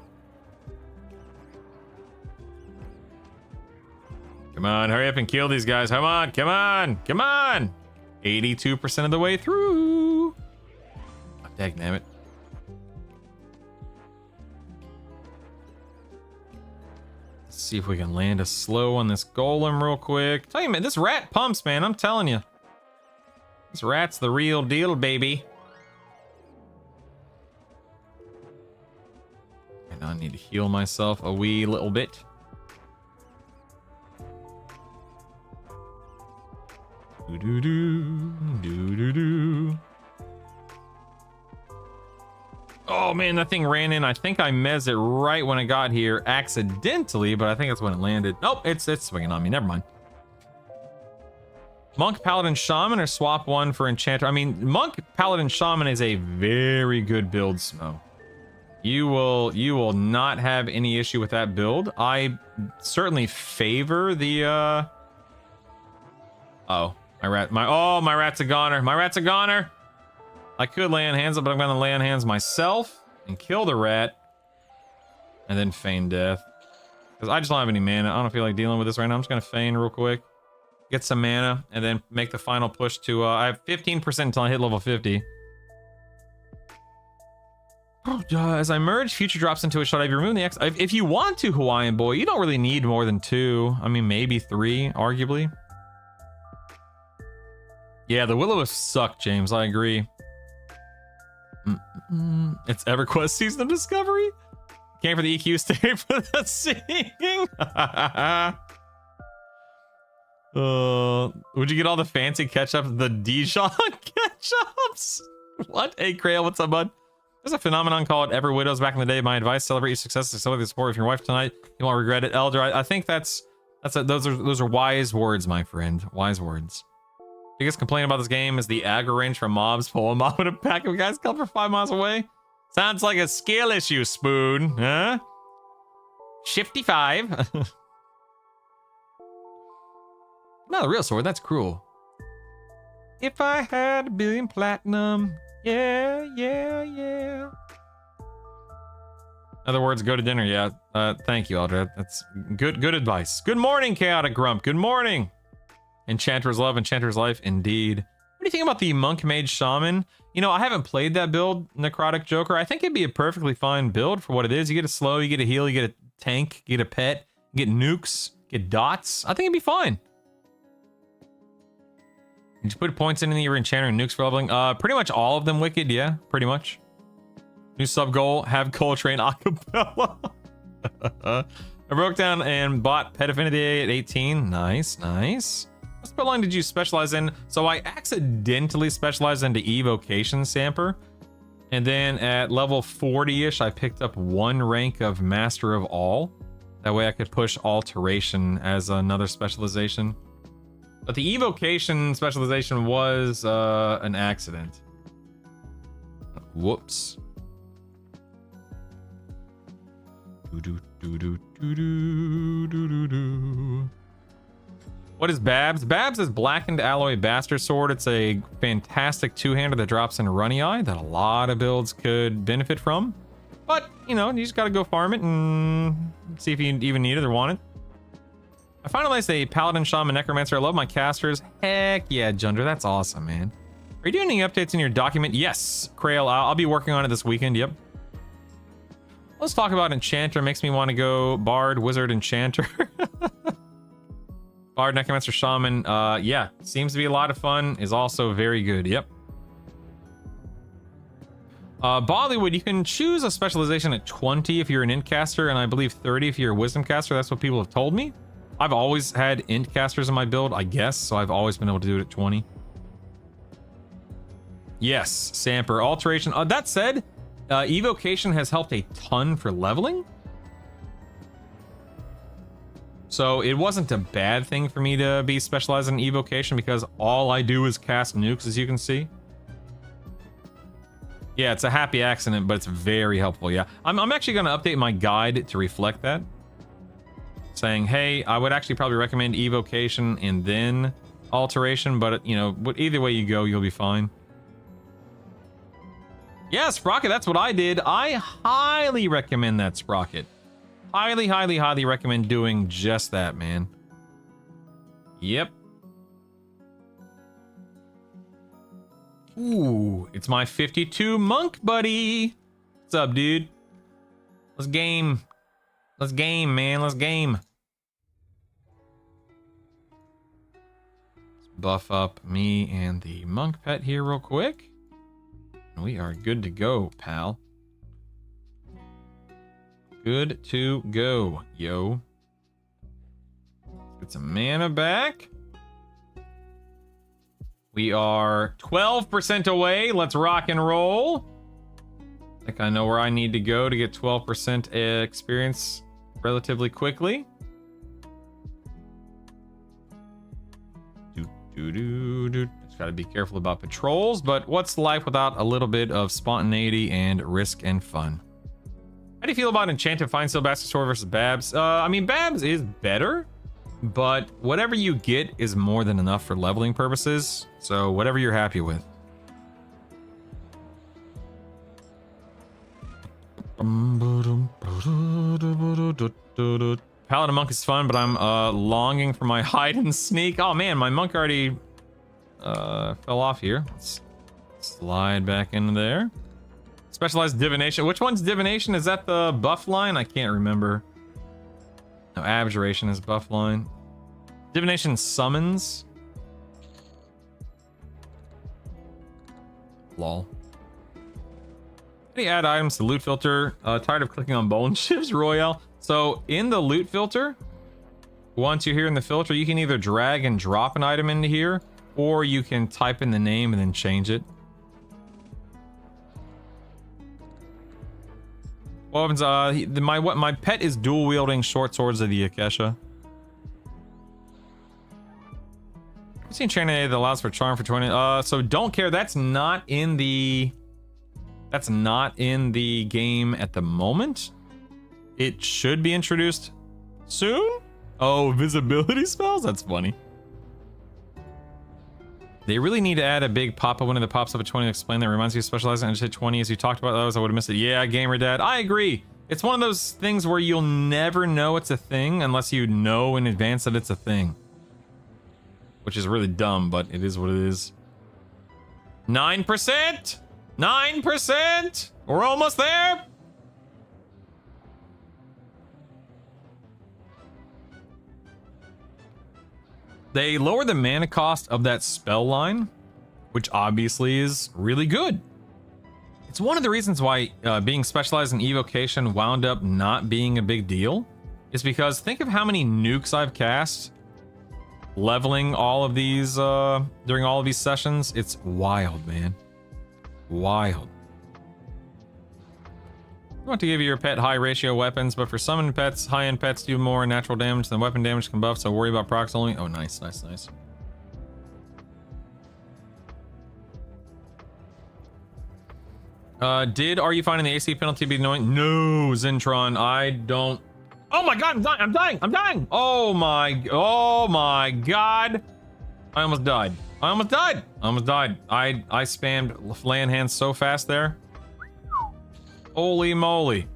Come on, hurry up and kill these guys. Come on, come on, come on! 82% of the way through. Oh, dagnabbit. Let's see if we can land a slow on this golem real quick. Tell you, man, this rat pumps, man. I'm telling you. This rat's the real deal, baby. And I need to heal myself a wee little bit. Do-do-do. Oh man, that thing ran in. I think I mezzed it right when I got here accidentally, but I think that's when it landed. Nope, it's swinging on me. Never mind. Monk, Paladin, Shaman, or swap one for Enchanter? I mean, Monk, Paladin, Shaman is a very good build, Smo. You will not have any issue with that build. I certainly favor the my rat's a goner. My rat's a goner. I could lay on hands, but I'm gonna lay on hands myself and kill the rat and then feign death. Because I just don't have any mana. I don't feel like dealing with this right now. I'm just gonna feign real quick. Get some mana and then make the final push to I have 15% until I hit level 50. As I merge, future drops into it. Should I be removing the X? If you want to, Hawaiian boy, you don't really need more than 2. I mean, maybe 3, arguably. Yeah, the Will-O-Wisps suck, James. I agree. It's EverQuest Season of Discovery. Came for the EQ, stay for the singing. Would you get all the fancy ketchup, the Dijon ketchups? What? Hey, Crail, what's up, bud? There's a phenomenon called Ever Widows back in the day. My advice: celebrate your successes, celebrate the support of your wife tonight. You won't regret it, Elder. I think those are wise words, my friend. Wise words. Biggest complaint about this game is the aggro range from mobs. Pull a mob with a pack of guys come from 5 miles away. Sounds like a skill issue, Spoon. Huh? Shifty 5. Not a real sword. That's cruel. If I had 1 billion platinum. Yeah. In other words, go to dinner. Yeah. Thank you, Aldred. That's good advice. Good morning, Chaotic Grump. Good morning. Enchanter's Love, Enchanter's Life, indeed. What do you think about the Monk Mage Shaman? You know, I haven't played that build, Necrotic Joker. I think it'd be a perfectly fine build for what it is. You get a slow, you get a heal, you get a tank, you get a pet, you get nukes, you get dots. I think it'd be fine. Did you put points in your enchanter and nukes for leveling? Pretty much all of them, Wicked, yeah, pretty much. New sub goal, have Coltrane acapella. I broke down and bought Pet Affinity at 18. Nice. What spell line did you specialize in? So I accidentally specialized into Evocation Samper. And then at level 40-ish, I picked up 1 rank of Master of All. That way I could push Alteration as another specialization. But the Evocation specialization was an accident. Whoops. What is Babs? Babs is Blackened Alloy Bastard Sword. It's a fantastic 2-hander that drops in Runny Eye that a lot of builds could benefit from. But, you know, you just gotta go farm it and see if you even need it or want it. I finalized a Paladin, Shaman, Necromancer. I love my casters. Heck yeah, Junder. That's awesome, man. Are you doing any updates in your document? Yes, Crail. I'll be working on it this weekend. Yep. Let's talk about Enchanter. Makes me want to go Bard, Wizard, Enchanter. Bard, Necromancer, Shaman. Yeah, seems to be a lot of fun. Is also very good. Yep. Bollywood, you can choose a specialization at 20 if you're an Int caster, and I believe 30 if you're a Wisdom caster. That's what people have told me. I've always had int casters in my build, I guess, so I've always been able to do it at 20. Yes, Samper. Alteration. That said, evocation has helped a ton for leveling. So it wasn't a bad thing for me to be specialized in evocation because all I do is cast nukes, as you can see. Yeah, it's a happy accident, but it's very helpful. Yeah, I'm actually going to update my guide to reflect that. Saying, hey, I would actually probably recommend evocation and then alteration, but you know, either way you go, you'll be fine. Yeah, Sprocket, that's what I did. I highly recommend that, Sprocket. Highly, highly, highly recommend doing just that, man. Yep. Ooh, it's my 52 monk buddy. What's up, dude? Let's game. Let's game, man. Let's game. Let's buff up me and the monk pet here real quick. We are good to go, pal. Good to go, yo. Let's get some mana back. We are 12% away. Let's rock and roll. I think I know where I need to go to get 12% experience relatively quickly. Just gotta be careful about patrols, but what's life without a little bit of spontaneity and risk and fun? How do you feel about Enchanted Fine Steel Bastasaur versus Babs? I mean, Babs is better, but whatever you get is more than enough for leveling purposes, so whatever you're happy with. Paladin Monk is fun, but I'm longing for my hide and sneak. Oh man, my monk already fell off here. Let's slide back into there. Specialized divination. Which one's divination? Is that the buff line? I can't remember. No, abjuration is buff line. Divination summons. Lol. How do you add items to loot filter? Tired of clicking on bone chips, Royale. So in the loot filter, once you're here in the filter, you can either drag and drop an item into here, or you can type in the name and then change it. What happens? My pet is dual wielding short swords of the Akesha. I've seen training that allows for charm for 20. So don't care. That's not in the game at the moment. It should be introduced soon. Oh, visibility spells? That's funny. They really need to add a big pop-up window that pops up at 20 to explain that. Reminds you of specializing. I just hit 20 as you talked about those. I would have missed it. Yeah, gamer dad. I agree. It's one of those things where you'll never know it's a thing unless you know in advance that it's a thing. Which is really dumb, but it is what it is. 9%! 9%! We're almost there! They lower the mana cost of that spell line, which obviously is really good. It's one of the reasons why being specialized in evocation wound up not being a big deal. Is because think of how many nukes I've cast leveling all of these during all of these sessions. It's wild, man. Wild. You want to give your pet high ratio weapons, but for summoned pets, high-end pets do more natural damage than weapon damage can buff, so worry about procs only. Oh, nice, nice, nice. Are you finding the AC penalty be annoying? No, Zentron, I don't. Oh my god, I'm dying! Oh my god. I almost died. I spammed land hands so fast there. Holy moly.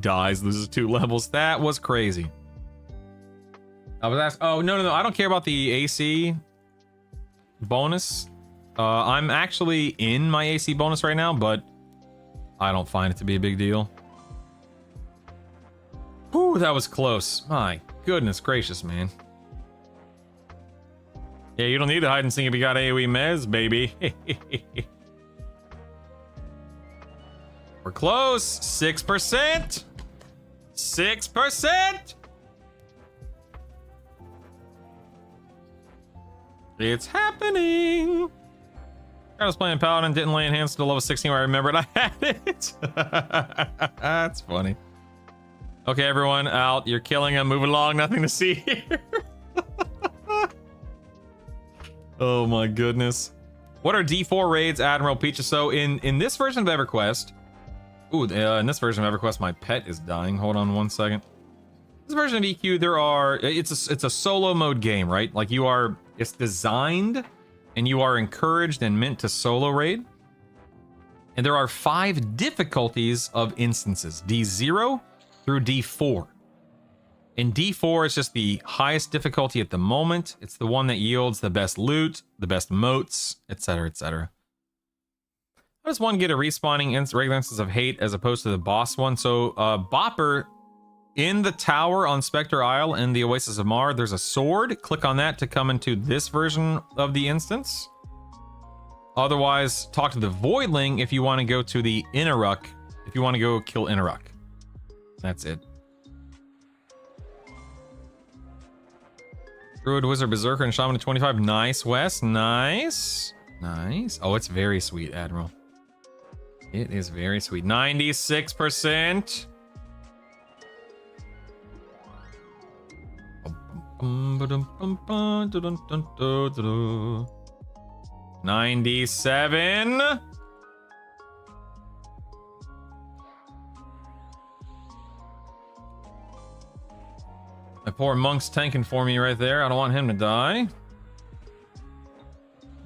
Dies, loses 2 levels. That was crazy. I was asked, oh, no. I don't care about the AC bonus. I'm actually in my AC bonus right now, but I don't find it to be a big deal. Whew, that was close. My goodness gracious, man. Yeah, you don't need to hide and seek if you got AoE mez, baby. We're close. 6%. 6%. It's happening. I was playing Paladin, didn't lay in hands to level 16 where I remembered I had it. That's funny. Okay, everyone, out. You're killing him. Moving along. Nothing to see here. Oh my goodness. What are D4 raids, Admiral Peaches? So in this version of EverQuest, in this version of EverQuest, my pet is dying. Hold on one second. This version of EQ, it's a solo mode game, right? Like it's designed and you are encouraged and meant to solo raid. And there are 5 difficulties of instances, D0 through D4. And D4 is just the highest difficulty at the moment. It's the one that yields the best loot, the best moats, etc., etc. How does one get a respawning regular instance of hate as opposed to the boss one? So, Bopper, in the tower on Spectre Isle in the Oasis of Mar, there's a sword. Click on that to come into this version of the instance. Otherwise, talk to the Voidling if you want to go to the Inneruk, if you want to go kill Inneruk. That's it. Druid, Wizard, Berserker, and Shaman at 25. Nice, Wes. Nice. Nice. Oh, it's very sweet, Admiral. It is very sweet. 96%. 97. My poor monk's tanking for me right there. I don't want him to die.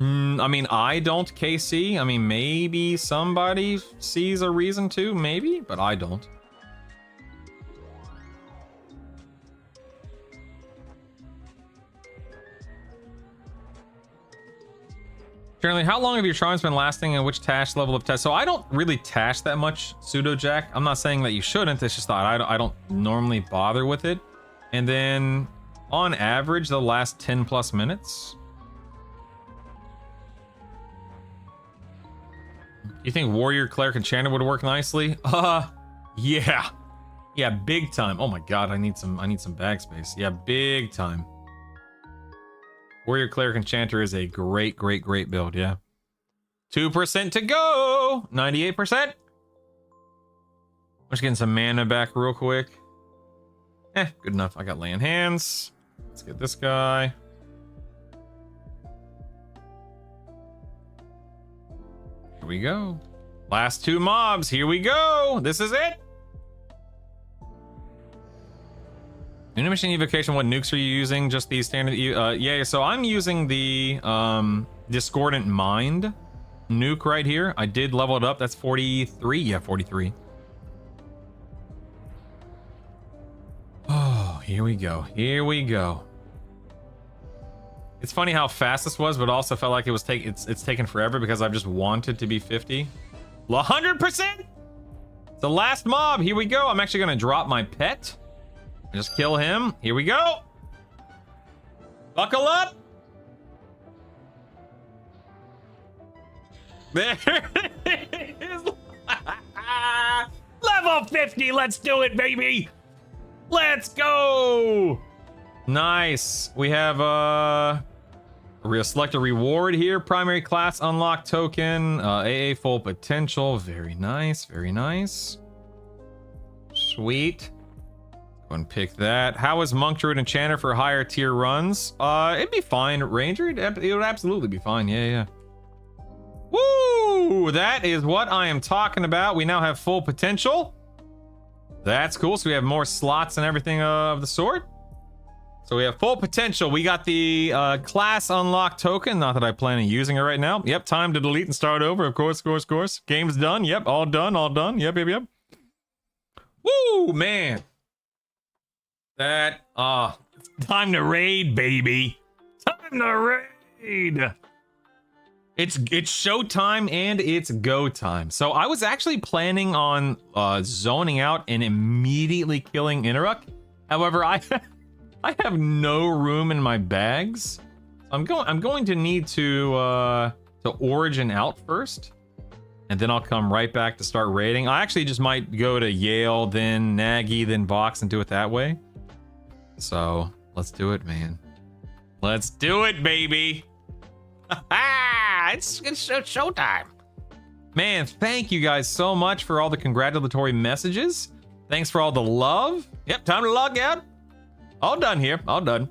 I mean, I don't, KC. I mean, maybe somebody sees a reason to, maybe, but I don't. Generally, how long have your charms been lasting and which task level of test? So I don't really task that much, Pseudo Jack. I'm not saying that you shouldn't. It's just that I don't normally bother with it. And then, on average, they'll last 10 plus minutes. You think Warrior, Cleric, and Enchanter would work nicely? Yeah. Yeah, big time. Oh my god, I need some bag space. Yeah, big time. Warrior, Cleric, Enchanter is a great build, yeah. 2% to go! 98%. I'm just getting some mana back real quick. Good enough. I got laying hands. Let's get this guy. Here we go. Last 2 mobs. Here we go. This is it. New mission evocation. What nukes are you using? Just the standard. Yeah. So I'm using the Discordant Mind nuke right here. I did level it up. That's 43. Yeah, 43. Oh, here we go. Here we go. It's funny how fast this was, but also felt like it was it's taken forever because I've just wanted to be 50. 100%. The last mob. Here we go. I'm actually gonna drop my pet. Just kill him. Here we go. Buckle up. There it is. Level 50. Let's do it, baby. Let's go. Nice. We have select a reward here. Primary class unlock token. AA full potential. Very nice. Very nice. Sweet. Go and pick that. How is Monk, Druid, Enchanter for higher tier runs? It'd be fine. Ranger, it would absolutely be fine. Yeah. Woo! That is what I am talking about. We now have full potential. That's cool. So we have more slots and everything of the sort. So we have full potential. We got the class unlock token. Not that I plan on using it right now. Yep, time to delete and start over. Of course. Game's done. Yep, all done. Yep. Woo, man. That, it's time to raid, baby. Time to raid. It's showtime and it's go time. So I was actually planning on zoning out and immediately killing Inneruk. However, I have no room in my bags. I'm going to need to origin out first, and then I'll come right back to start raiding. I actually just might go to Yale, then Nagy, then Box, and do it that way. So let's do it, man. Let's do it, baby. It's showtime. Man, thank you guys so much for all the congratulatory messages. Thanks for all the love. Yep, time to log out. All done here. All done.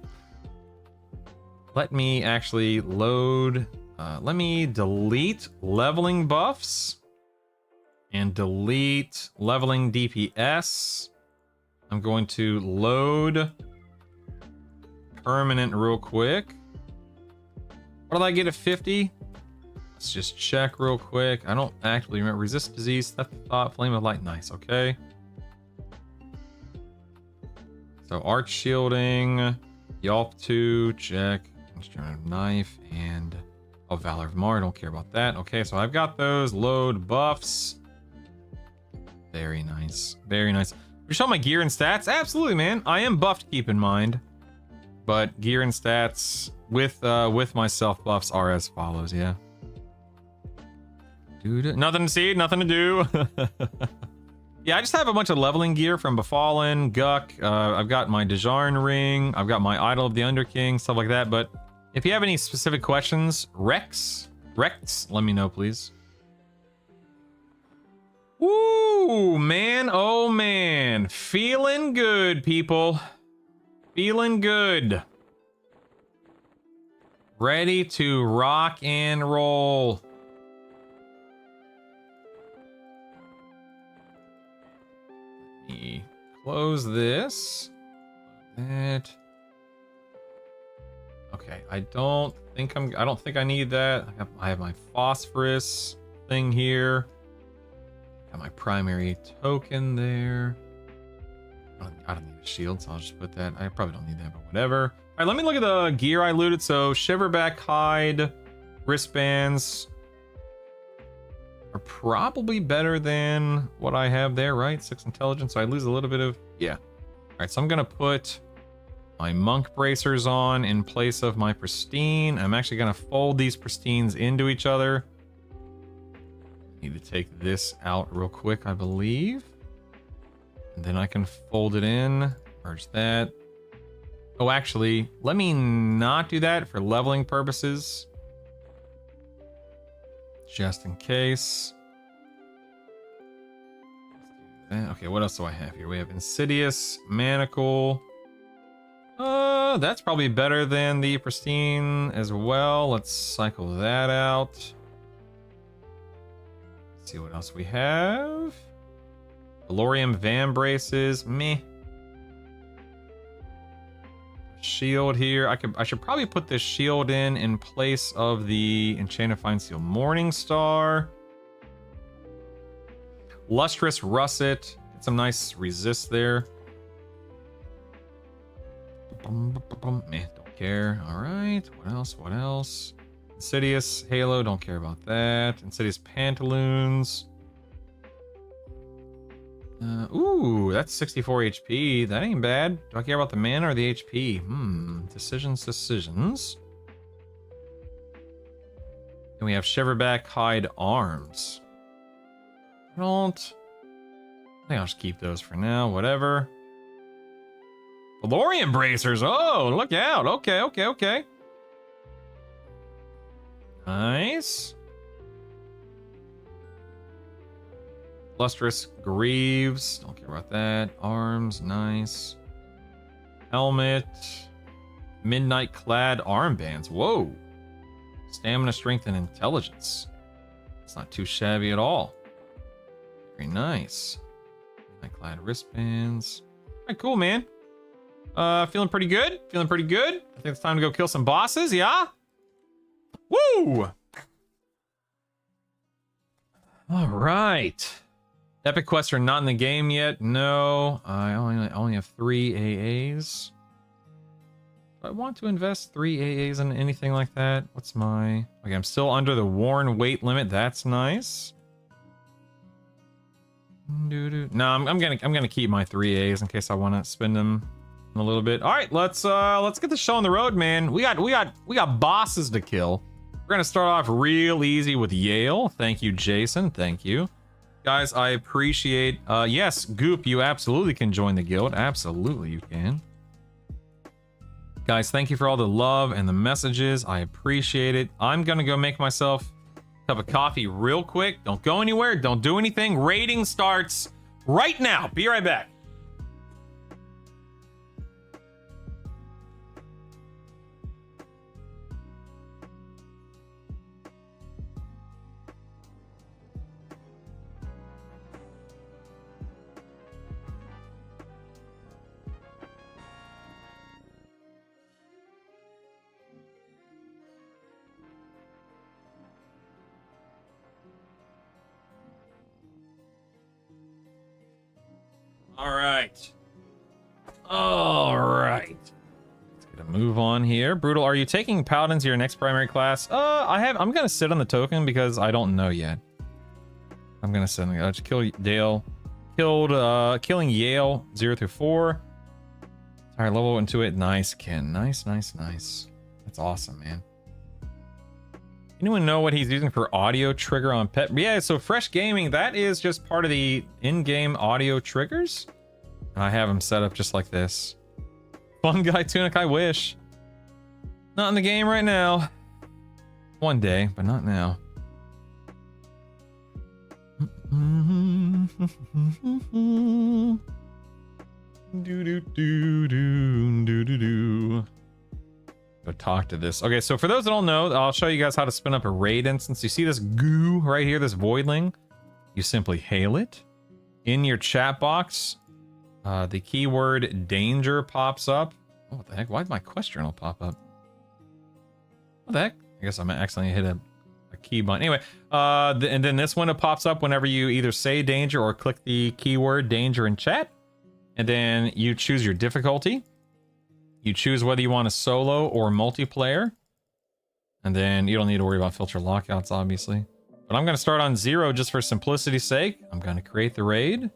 Let me actually load. Let me delete leveling buffs and delete leveling DPS. I'm going to load permanent real quick. What did I get at 50? Let's just check real quick. I don't actually remember. Resist disease, theft of thought, flame of light. Nice, okay. So arch shielding, Yelp 2, check. Instrument of knife, and oh, Valor of Mar, don't care about that. Okay, so I've got those. Load buffs. Very nice. Very nice. You show my gear and stats? Absolutely, man. I am buffed, keep in mind. But gear and stats with my self buffs are as follows, yeah. Dude, nothing to see, nothing to do. Yeah, I just have a bunch of leveling gear from Befallen, Guck. I've got my Dejarn ring. I've got my Idol of the Underking, stuff like that. But if you have any specific questions, Rex, let me know, please. Woo, man, oh man. Feeling good, people. Feeling good. Ready to rock and roll. Let me close this. That. Okay, I don't think I need that. I have my phosphorus thing here. Got my primary token there. I don't need a shield, so I'll just put that. I probably don't need that, but whatever. All right, let me look at the gear I looted. So shiverback hide, wristbands are probably better than what I have there, right? 6 intelligence, so I lose a little bit of, yeah. All right, so I'm gonna put my monk bracers on in place of my pristine. I'm actually gonna fold these pristines into each other. Need to take this out real quick, I believe. And then I can fold it in, merge that. Oh, actually, let me not do that for leveling purposes. Just in case. Okay, what else do I have here? We have Insidious, Manacle. That's probably better than the Pristine as well. Let's cycle that out. Let's see what else we have. Valorium Van Braces, meh. Shield here. I should probably put this shield in place of the Enchanted Fine Steel Morning Star. Lustrous Russet. Get some nice resist there. Meh, don't care. Alright, what else? What else? Insidious Halo, don't care about that. Insidious Pantaloons. Ooh, that's 64 HP. That ain't bad. Do I care about the mana or the HP? Decisions. And we have Shiverback Hide Arms. I think I'll just keep those for now. Whatever. Valorian Bracers. Oh, look out. Okay. Nice. Lustrous Greaves. Don't care about that. Arms. Nice. Helmet. Midnight Clad Armbands. Whoa. Stamina, Strength, and Intelligence. It's not too shabby at all. Very nice. Midnight Clad Wristbands. All right, cool, man. Feeling pretty good. I think it's time to go kill some bosses, yeah? Woo! All right. Epic quests are not in the game yet. No, I only have 3 AAs. Do I want to invest 3 AAs in anything like that? What's my... Okay, I'm still under the worn weight limit. That's nice. No, I'm gonna keep my 3 A's in case I want to spend them a little bit. All right, let's get the show on the road, man. We got bosses to kill. We're gonna start off real easy with Yale. Thank you, Jason. Thank you. Guys, I appreciate... yes, Goop, you absolutely can join the guild. Absolutely, you can. Guys, thank you for all the love and the messages. I appreciate it. I'm gonna go make myself a cup of coffee real quick. Don't go anywhere. Don't do anything. Rating starts right now. Be right back. All right. Let's get a move on here. Brutal, are you taking Paladins your next primary class? I'm gonna sit on the token because I don't know yet. I'm gonna sit on the just kill Dale. Killing Yale 0 through 4. Alright, level into it. Nice, Ken. Nice. That's awesome, man. Anyone know what he's using for audio trigger on pet? Yeah, so Fresh Gaming, that is just part of the in-game audio triggers. And I have them set up just like this. Fun guy Tunic, I wish. Not in the game right now. One day, but not now. Go talk to this. Okay, so for those that don't know, I'll show you guys how to spin up a raid instance. You see this goo right here, this voidling? You simply hail it. In your chat box, the keyword danger pops up. Oh, what the heck? Why did my quest journal pop up? What the heck? I guess I accidentally hit a key button. Anyway, and then this window pops up whenever you either say danger or click the keyword danger in chat. And then you choose your difficulty. You choose whether you want a solo or multiplayer. And then you don't need to worry about filter lockouts, obviously. But I'm going to start on 0 just for simplicity's sake. I'm going to create the raid.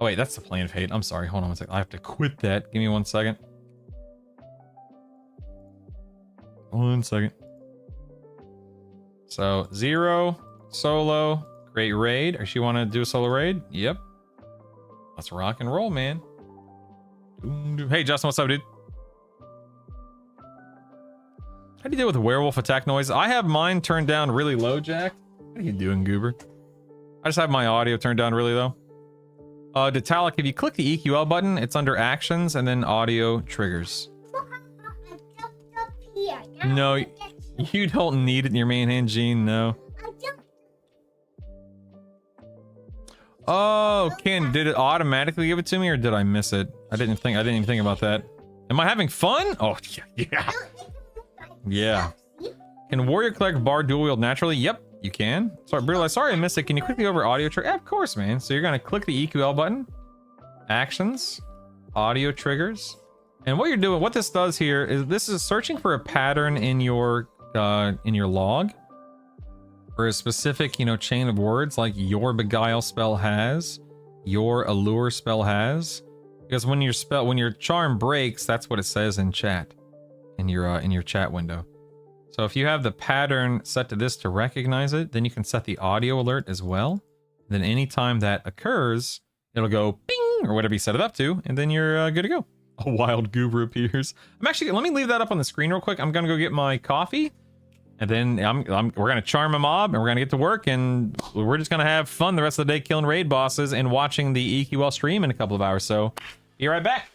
Oh, wait, that's the Plane of Hate. I'm sorry. Hold on one second. I have to quit that. Give me 1 second. 1 second. So 0, solo, create raid. Or she want to do a solo raid? Yep. Let's rock and roll, man. Hey, Justin, what's up, dude? How do you deal with werewolf attack noise? I have mine turned down really low, Jack. What are you doing, Goober? I just have my audio turned down really low. Detalic, if you click the EQL button, it's under actions and then audio triggers. No, you don't need it in your main hand, Gene. No. Oh, Ken, did it automatically give it to me or did I miss it? I didn't even think about that. Am I having fun? Oh, yeah. Yeah. Can Warrior Cleric Bard dual wield naturally? Yep, you can. Sorry, Brillo, sorry I missed it. Can you quickly over audio trigger? Yeah, of course, man. So you're gonna click the EQL button, actions, audio triggers, and what you're doing, what this does here is this is searching for a pattern in your log for a specific, chain of words like your beguile spell has, your allure spell has, because when your charm breaks, that's what it says in chat. In your chat window. So if you have the pattern set to this to recognize it, then you can set the audio alert as well. Then anytime that occurs, it'll go ping or whatever you set it up to, and then you're good to go. A wild goober appears. Let me leave that up on the screen real quick. I'm gonna go get my coffee, and then we're gonna charm a mob, and we're gonna get to work, and we're just gonna have fun the rest of the day killing raid bosses and watching the EQL stream in a couple of hours. So be right back.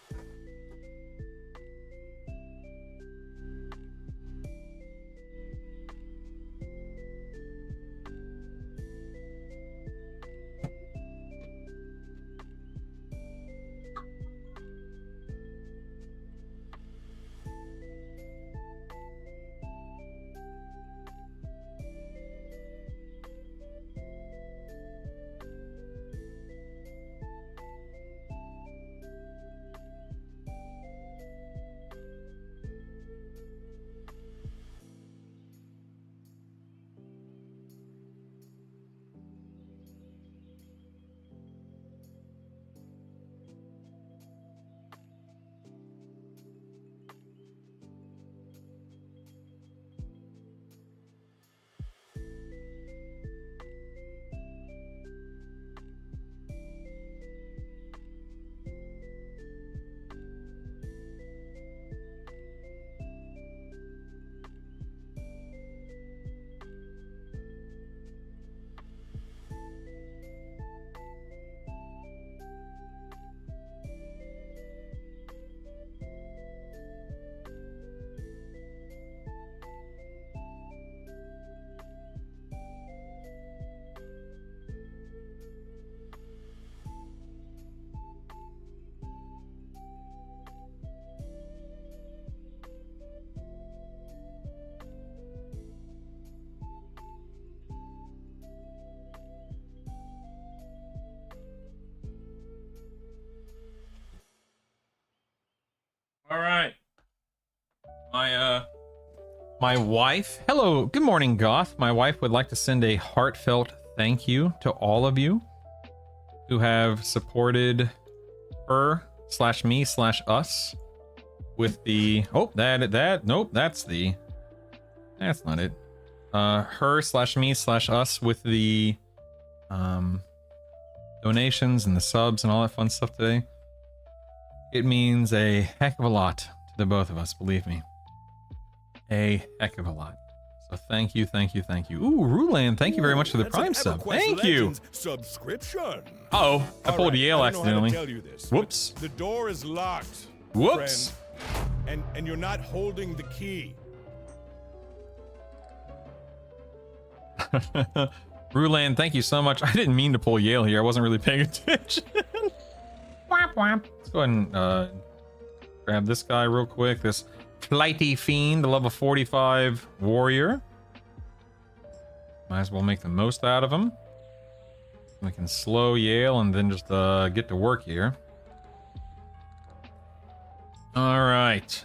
right. My wife. Hello. Good morning, Goth. My wife would like to send a heartfelt thank you to all of you who have supported her / me / us with the nope, that's not it. Her / me / us with the donations and the subs and all that fun stuff today. It means a heck of a lot to the both of us, believe me. A heck of a lot. So thank you. Ooh, Ruland, thank you very much for the Prime sub. Thank you. Subscription. Uh-oh, I pulled Yale accidentally. Tell you this, Whoops. The door is locked. Whoops. Friend, and you're not holding the key. Ruland, thank you so much. I didn't mean to pull Yale here. I wasn't really paying attention. Whap, whap. Let's go ahead and grab this guy real quick. This Flighty Fiend, the level 45 warrior. Might as well make the most out of him. We can slow Yale and then just get to work here. All right.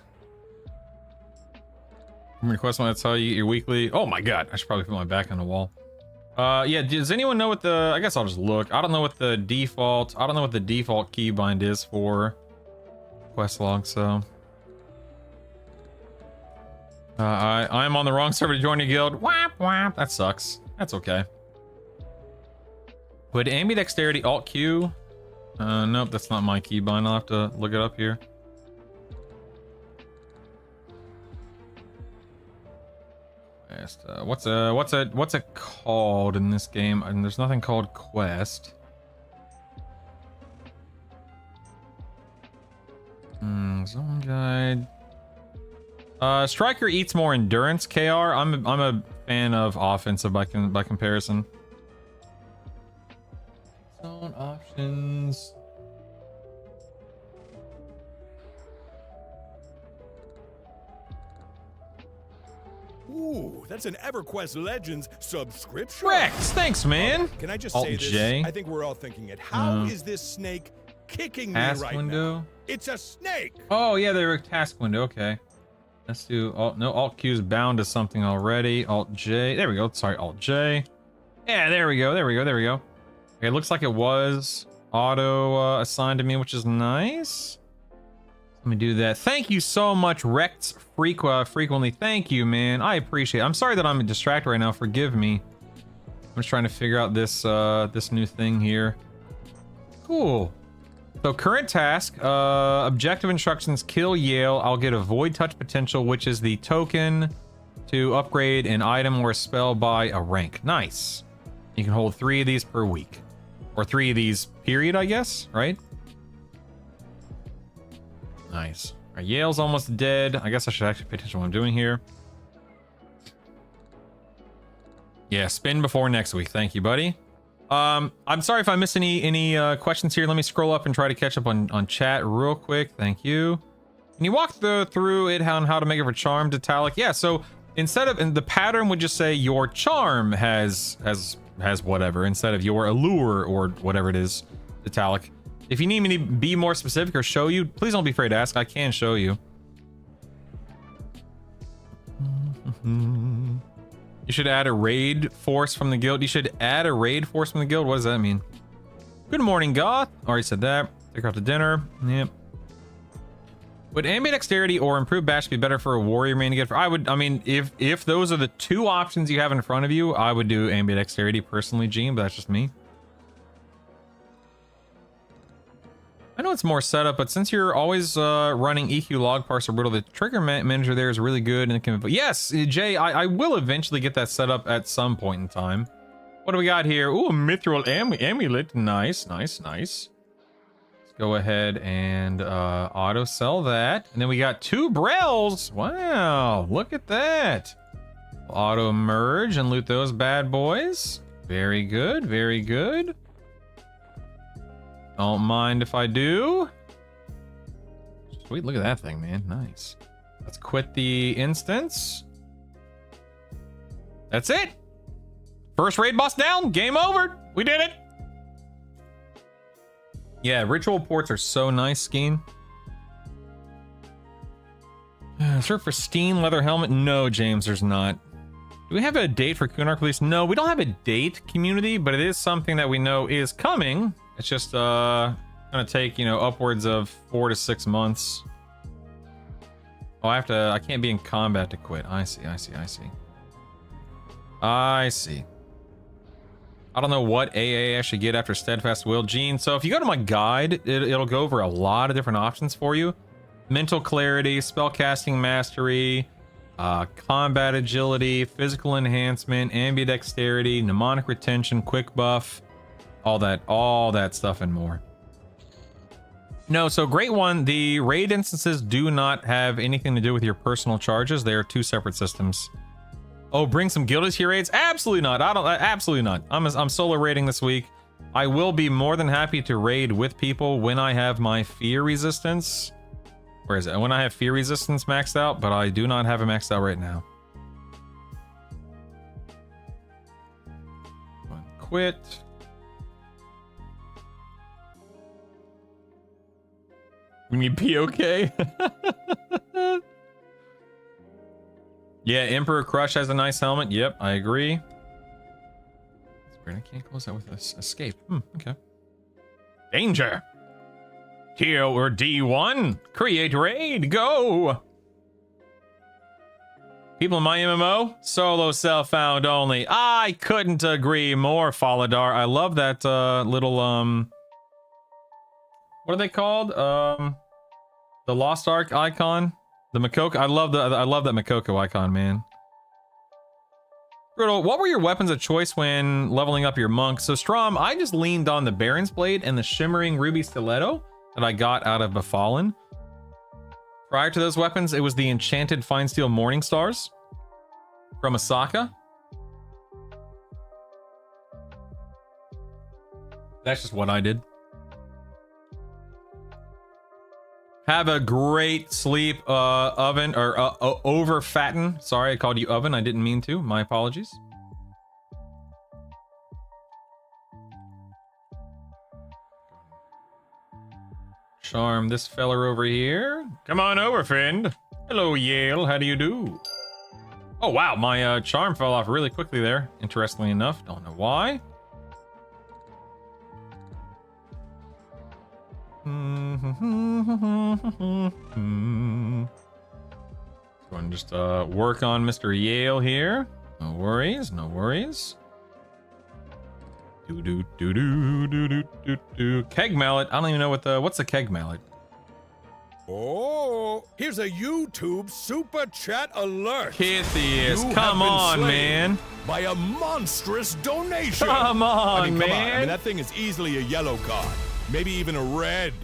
Request when I tell you your weekly. Oh my god, I should probably put my back on the wall. Yeah, does anyone know what the, I guess I'll just look. I don't know what the default keybind is for quest log, so. I'm on the wrong server to join your guild. Whap, whap. That sucks. That's okay. Would ambidexterity alt Q? Nope, that's not my keybind. I'll have to look it up here. What's it called in this game? And there's nothing called quest. Zone guide. Striker eats more endurance. KR. I'm a fan of offensive by comparison. Zone options. Ooh, that's an EverQuest Legends subscription. Rex, thanks, man. Can I just Alt say this? J. I think we're all thinking it. How is this snake kicking me Task right window. now? It's a snake. Oh yeah, they were task window. Okay, let's do alt. No, alt Q is bound to something already. Alt J. There we go. Sorry, alt J. Yeah, there we go. Okay, it looks like it was auto assigned to me, which is nice. Let me do that. Thank you so much, Rex frequently. Thank you, man. I appreciate it. I'm sorry that I'm distracted right now. Forgive me. I'm just trying to figure out this this new thing here. Cool. So current task, objective instructions, kill Yale. I'll get a void touch potential, which is the token to upgrade an item or a spell by a rank. Nice. You can hold 3 of these per week. Or 3 of these period, I guess, right? Nice. Our Yale's almost dead. I guess I should actually pay attention to what I'm doing here. Yeah, spin before next week. Thank you, buddy. I'm sorry if I missed any questions here. Let me scroll up and try to catch up on chat real quick. Thank you. Can you walk through it on how to make it for charmed italic? Yeah, so instead of, and the pattern would just say your charm has whatever instead of your allure or whatever it is italic. If you need me to be more specific or show you, please don't be afraid to ask. I can show you. You should add a raid force from the guild. You should add a raid force from the guild. What does that mean? Good morning, Goth. Already said that. Take her out to dinner. Yep. Would ambidexterity or improved bash be better for a warrior main to get? I mean, if those are the 2 options you have in front of you, I would do ambidexterity personally, Gene, but that's just me. I know it's more setup, but since you're always running EQ log parser brittle, the trigger manager there is really good. And it can, yes, Jay, I will eventually get that set up at some point in time. What do we got here? Ooh, a mithril amulet. Nice. Let's go ahead and auto sell that. And then we got 2 Brels. Wow, look at that. Auto merge and loot those bad boys. Very good. Don't mind if I do. Sweet, look at that thing, man. Nice. Let's quit the instance. That's it. First raid boss down. Game over. We did it. Yeah, ritual ports are so nice, Skeen. Is there a pristine leather helmet? No, James, there's not. Do we have a date for Kunark Police? No, we don't have a date, community, but it is something that we know is coming. It's just gonna take, you know, upwards of 4 to 6 months. Oh, I can't be in combat to quit. I see. I don't know what AA I should get after Steadfast Will. Gene, so if you go to my guide, it'll go over a lot of different options for you. Mental clarity, spellcasting mastery, combat agility, physical enhancement, ambidexterity, mnemonic retention, quick buff, all that stuff and more. No, so great one. The raid instances do not have anything to do with your personal charges. They are 2 separate systems. Oh, bring some guildies to your raids? Absolutely not. Absolutely not. I'm solo raiding this week. I will be more than happy to raid with people when I have my fear resistance. Where is it? When I have fear resistance maxed out, but I do not have it maxed out right now. Quit. We need POK. Yeah, Emperor Crush has a nice helmet. Yep, I agree. It's weird. I can't close that with escape. Okay. Danger. Tier or D1. Create raid. Go. People in my MMO. Solo self found only. I couldn't agree more, Faladar. I love that little what are they called? The Lost Ark icon. The Makoko. I love that Makoko icon, man. Brutal. What were your weapons of choice when leveling up your monk? So Strom, I just leaned on the Baron's Blade and the Shimmering Ruby Stiletto that I got out of Befallen. Prior to those weapons, it was the Enchanted Fine Steel Morning Stars from Asaka. That's just what I did. Have a great sleep, oven, or over fatten. Sorry, I called you oven. I didn't mean to. My apologies. Charm this feller over here. Come on over, friend. Hello, Yale. How do you do? Oh, wow. My charm fell off really quickly there. Interestingly enough. Don't know why. Go and just work on Mr. Yale here. No worries, no worries. Keg mallet. I don't even know what's a keg mallet. Oh, here's a YouTube super chat alert. Kithius, come on, man. By a monstrous donation. Come on, man. Come on. I mean, that thing is easily a yellow card. Maybe even a red.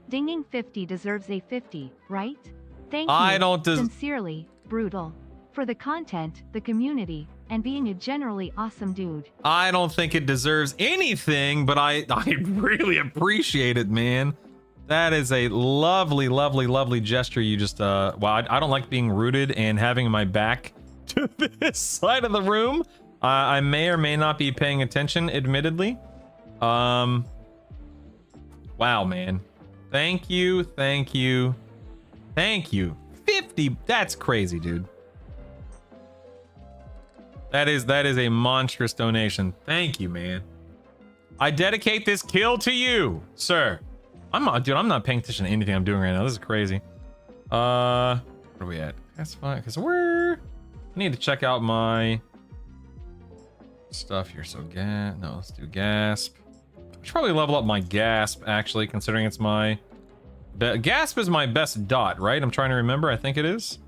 Dinging 50 deserves a 50, right? Thank you. I don't sincerely, Brutal, for the content, the community, and being a generally awesome dude. I don't think it deserves anything, but I really appreciate it, man. That is a lovely, lovely, lovely gesture. You just well, I don't like being rooted and having my back to this side of the room. I may or may not be paying attention, admittedly. Wow, man. Thank you, thank you, thank you. 50, that's crazy, dude. That is a monstrous donation. Thank you, man. I dedicate this kill to you, sir. I'm not paying attention to anything I'm doing right now. This is crazy. Where are we at? That's fine, because I need to check out my stuff here. So let's do gasp. I should probably level up my gasp, actually, considering it's my gasp is my best dot, right? I'm trying to remember. I think it is.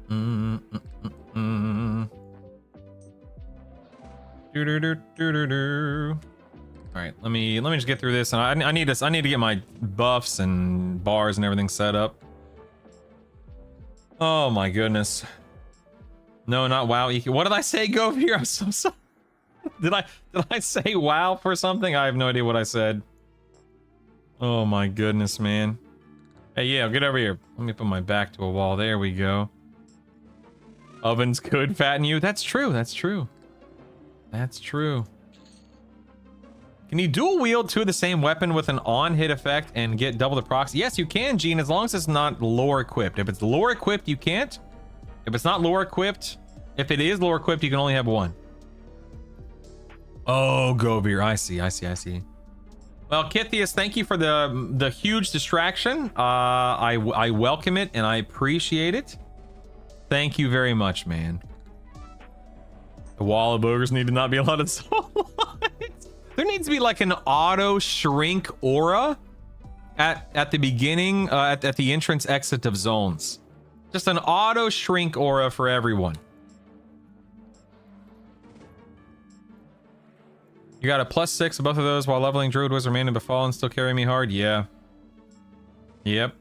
All right, let me just get through this, and I need this. I need to get my buffs and bars and everything set up. Oh my goodness. No, not WoW EQ. What did I say? Go over here. I'm so sorry. Did I say WoW for something? I have no idea what I said. Oh my goodness, man. Hey, yeah, get over here. Let me put my back to a wall. There we go. Ovens could fatten you. That's true. That's true. That's true. Can you dual wield two of the same weapon with an on hit effect and get double the procs? Yes, you can, Gene, as long as it's not lore equipped. If it's lore equipped, you can't. If it's not lore equipped, if it is lore equipped, you can only have one. Oh, Govir, I see. Well, Kithius, thank you for the huge distraction. I welcome it and I appreciate it. Thank you very much, man. The wall of boogers need to not be allowed in soul lines. There needs to be like an auto shrink aura at the beginning, at the entrance exit of zones. Just an auto shrink aura for everyone. You got a +6 of both of those while leveling Druid, Wizard, Man, and Befallen still carry me hard? Yeah. Yep.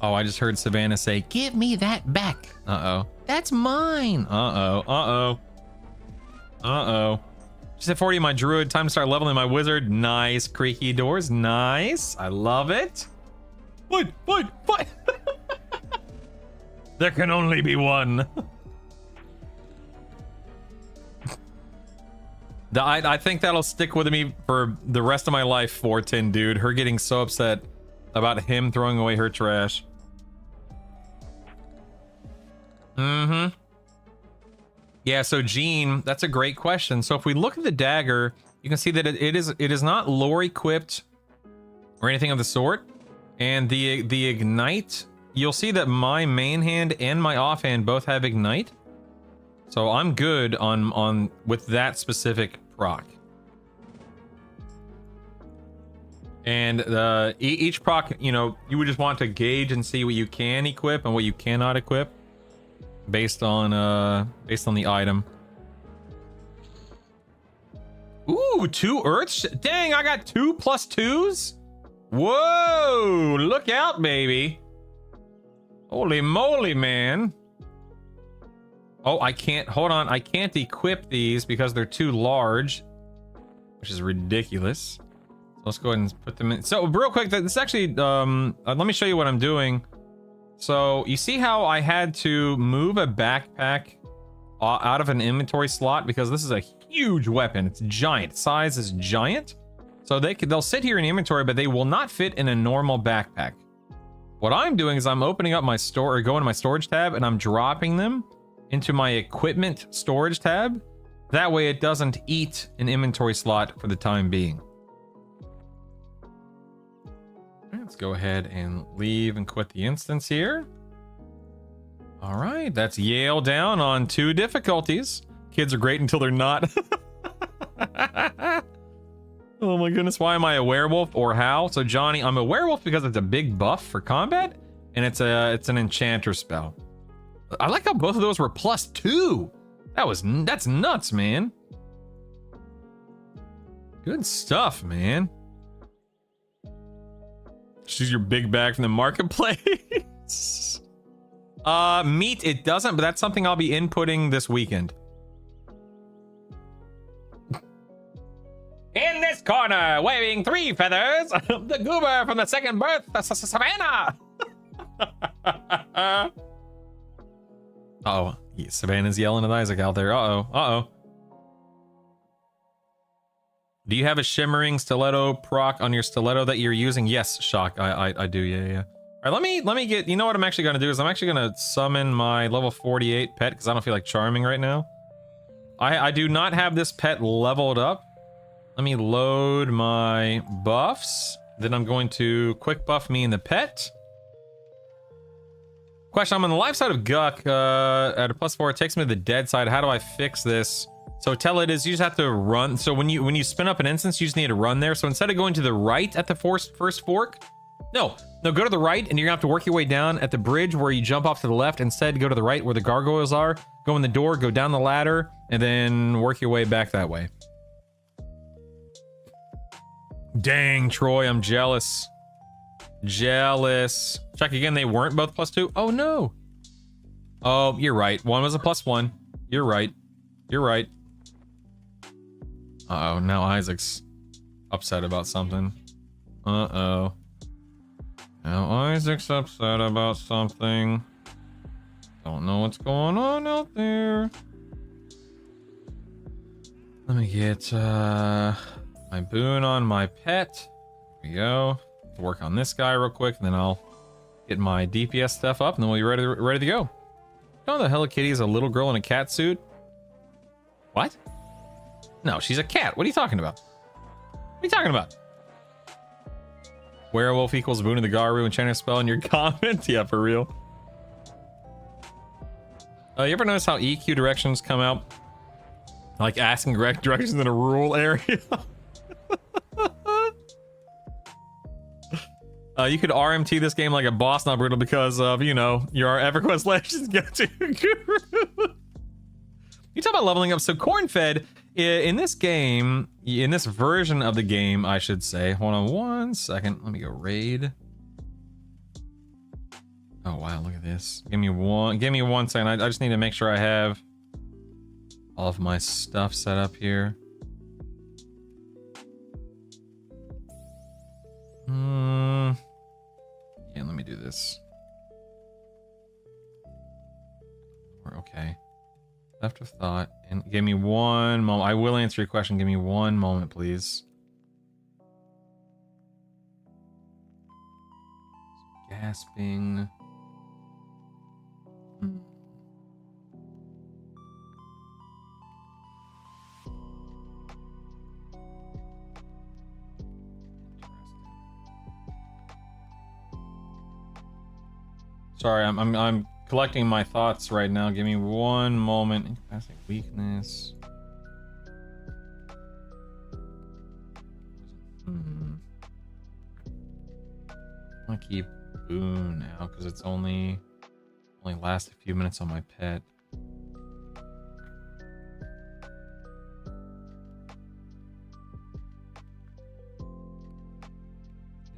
Oh, I just heard Savannah say, give me that back. Uh-oh. That's mine. Uh-oh. Uh-oh. Uh-oh. She said 40 my Druid. Time to start leveling my Wizard. Nice. Creaky doors. Nice. I love it. Fight. There can only be one. I think that'll stick with me for the rest of my life, 410, dude. Her getting so upset about him throwing away her trash. Mm-hmm. Yeah, so Gene, that's a great question. So if we look at the dagger, you can see that it is not lore equipped or anything of the sort. And the ignite, you'll see that my main hand and my offhand both have ignite. So I'm good on with that specific proc. And each proc, you know, you would just want to gauge and see what you can equip and what you cannot equip based on the item. Ooh, 2 earths. Dang, I got 2 +2s. Whoa, look out, baby. Holy moly, man. Oh, I can't, hold on. I can't equip these because they're too large, which is ridiculous. So let's go ahead and put them in. So real quick, this actually, let me show you what I'm doing. So you see how I had to move a backpack out of an inventory slot because this is a huge weapon. It's giant. Size is giant. So they'll sit here in inventory, but they will not fit in a normal backpack. What I'm doing is I'm opening up my store, or going to my storage tab, and I'm dropping them into my equipment storage tab. That way it doesn't eat an inventory slot for the time being. Let's go ahead and leave and quit the instance here. All right, that's Yale down on 2 difficulties. Kids are great until they're not. Oh my goodness, why am I a werewolf or how? So Johnny, I'm a werewolf because it's a big buff for combat and it's an enchanter spell. I like how both of those were +2. That's nuts, man. Good stuff, man. Choose your big bag from the marketplace. Meat, it doesn't, but that's something I'll be inputting this weekend. In this corner, waving 3 feathers, the goober from the second birth, Savannah. Uh-oh, yeah, Savannah's yelling at Isaac out there. Uh-oh. Do you have a shimmering stiletto proc on your stiletto that you're using? Yes, Shock, I do, yeah. All right, let me get, you know what I'm actually gonna do is I'm actually gonna summon my level 48 pet because I don't feel like charming right now. I do not have this pet leveled up. Let me load my buffs. Then I'm going to quick buff me and the pet. Question, I'm on the live side of Guck at a +4. It takes me to the dead side. How do I fix this? So tell it is you just have to run. So when you spin up an instance, you just need to run there. So instead of going to the right at the first fork, no, go to the right and you're gonna have to work your way down at the bridge where you jump off to the left. Instead, go to the right where the gargoyles are. Go in the door, go down the ladder, and then work your way back that way. Dang, Troy, I'm jealous. Jealous. Check again, they weren't both +2. Oh no. Oh, you're right. One was a +1. You're right. Uh-oh, now Isaac's upset about something. Uh-oh. Now Isaac's upset about something. Don't know what's going on out there. Let me get my boon on my pet. There we go. Work on this guy real quick, and then I'll get my DPS stuff up, and then we'll be ready to go. You know the Hello Kitty is a little girl in a cat suit? What? No, she's a cat. What are you talking about? What are you talking about? Werewolf equals boon of the Garu enchanter spell in your comment? Yeah, for real. You ever notice how EQ directions come out? Like asking directions in a rural area? You could RMT this game like a boss, not brutal, because of, you know, your EverQuest Legends get to Guru. You talk about leveling up. So Corn-Fed, in this game, in this version of the game, I should say. Hold on 1 second. Let me go raid. Oh, wow, look at this. Give me 1 second. I just need to make sure I have all of my stuff set up here. Yeah, let me do this. Okay. Left of thought. And give me 1 moment. I will answer your question. Give me 1 moment, please. Gasping. Sorry, I'm collecting my thoughts right now. Give me 1 moment. Incapacity, weakness. I'm gonna keep boon now because it's only lasts a few minutes on my pet.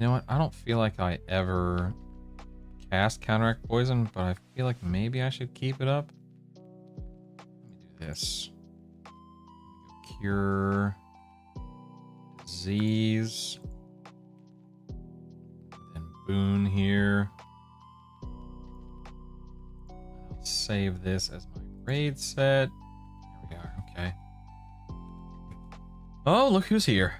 You know what? I don't feel like I ever cast counteract poison, but I feel like maybe I should keep it up. Let me do this. Cure disease. Then boon here. I'll save this as my raid set. There we are. Okay. Oh, look who's here.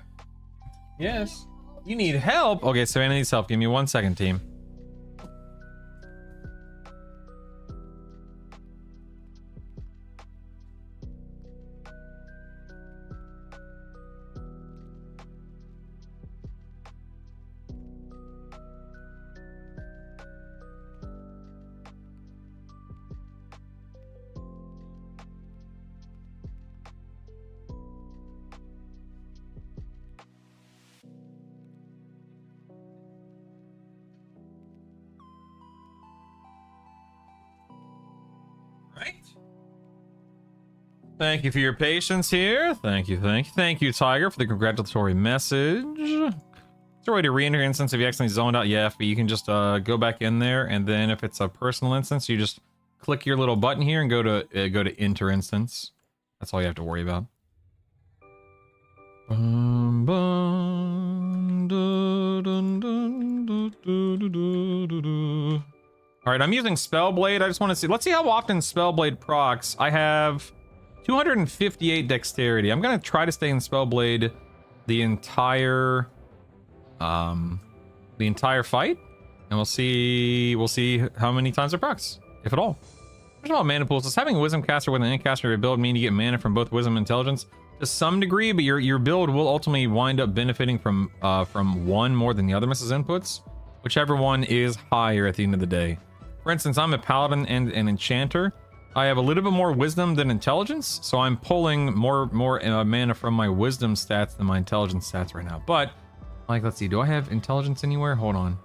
Yes. You need help. Okay, Savannah needs help. Give me 1 second, team. Thank you for your patience here. Thank you, Tiger, for the congratulatory message. Is there a way to re-enter instance if you accidentally zoned out? Yeah, but you can just go back in there, and then if it's a personal instance, you just click your little button here and go to enter instance. That's all you have to worry about. All right, I'm using Spellblade. I just want to see. Let's see how often Spellblade procs. I have 258 dexterity. I'm gonna try to stay in Spellblade the entire fight, and we'll see how many times it procs, if at all. First of all, mana pools. Does having a Wisdom caster with an Ink caster build mean you get mana from both Wisdom and Intelligence? To some degree, but your build will ultimately wind up benefiting from one more than the other misses inputs, whichever one is higher at the end of the day. For instance, I'm a Paladin and an Enchanter. I have a little bit more wisdom than intelligence, so I'm pulling more mana from my wisdom stats than my intelligence stats right now. But, like, let's see, do I have intelligence anywhere? Hold on.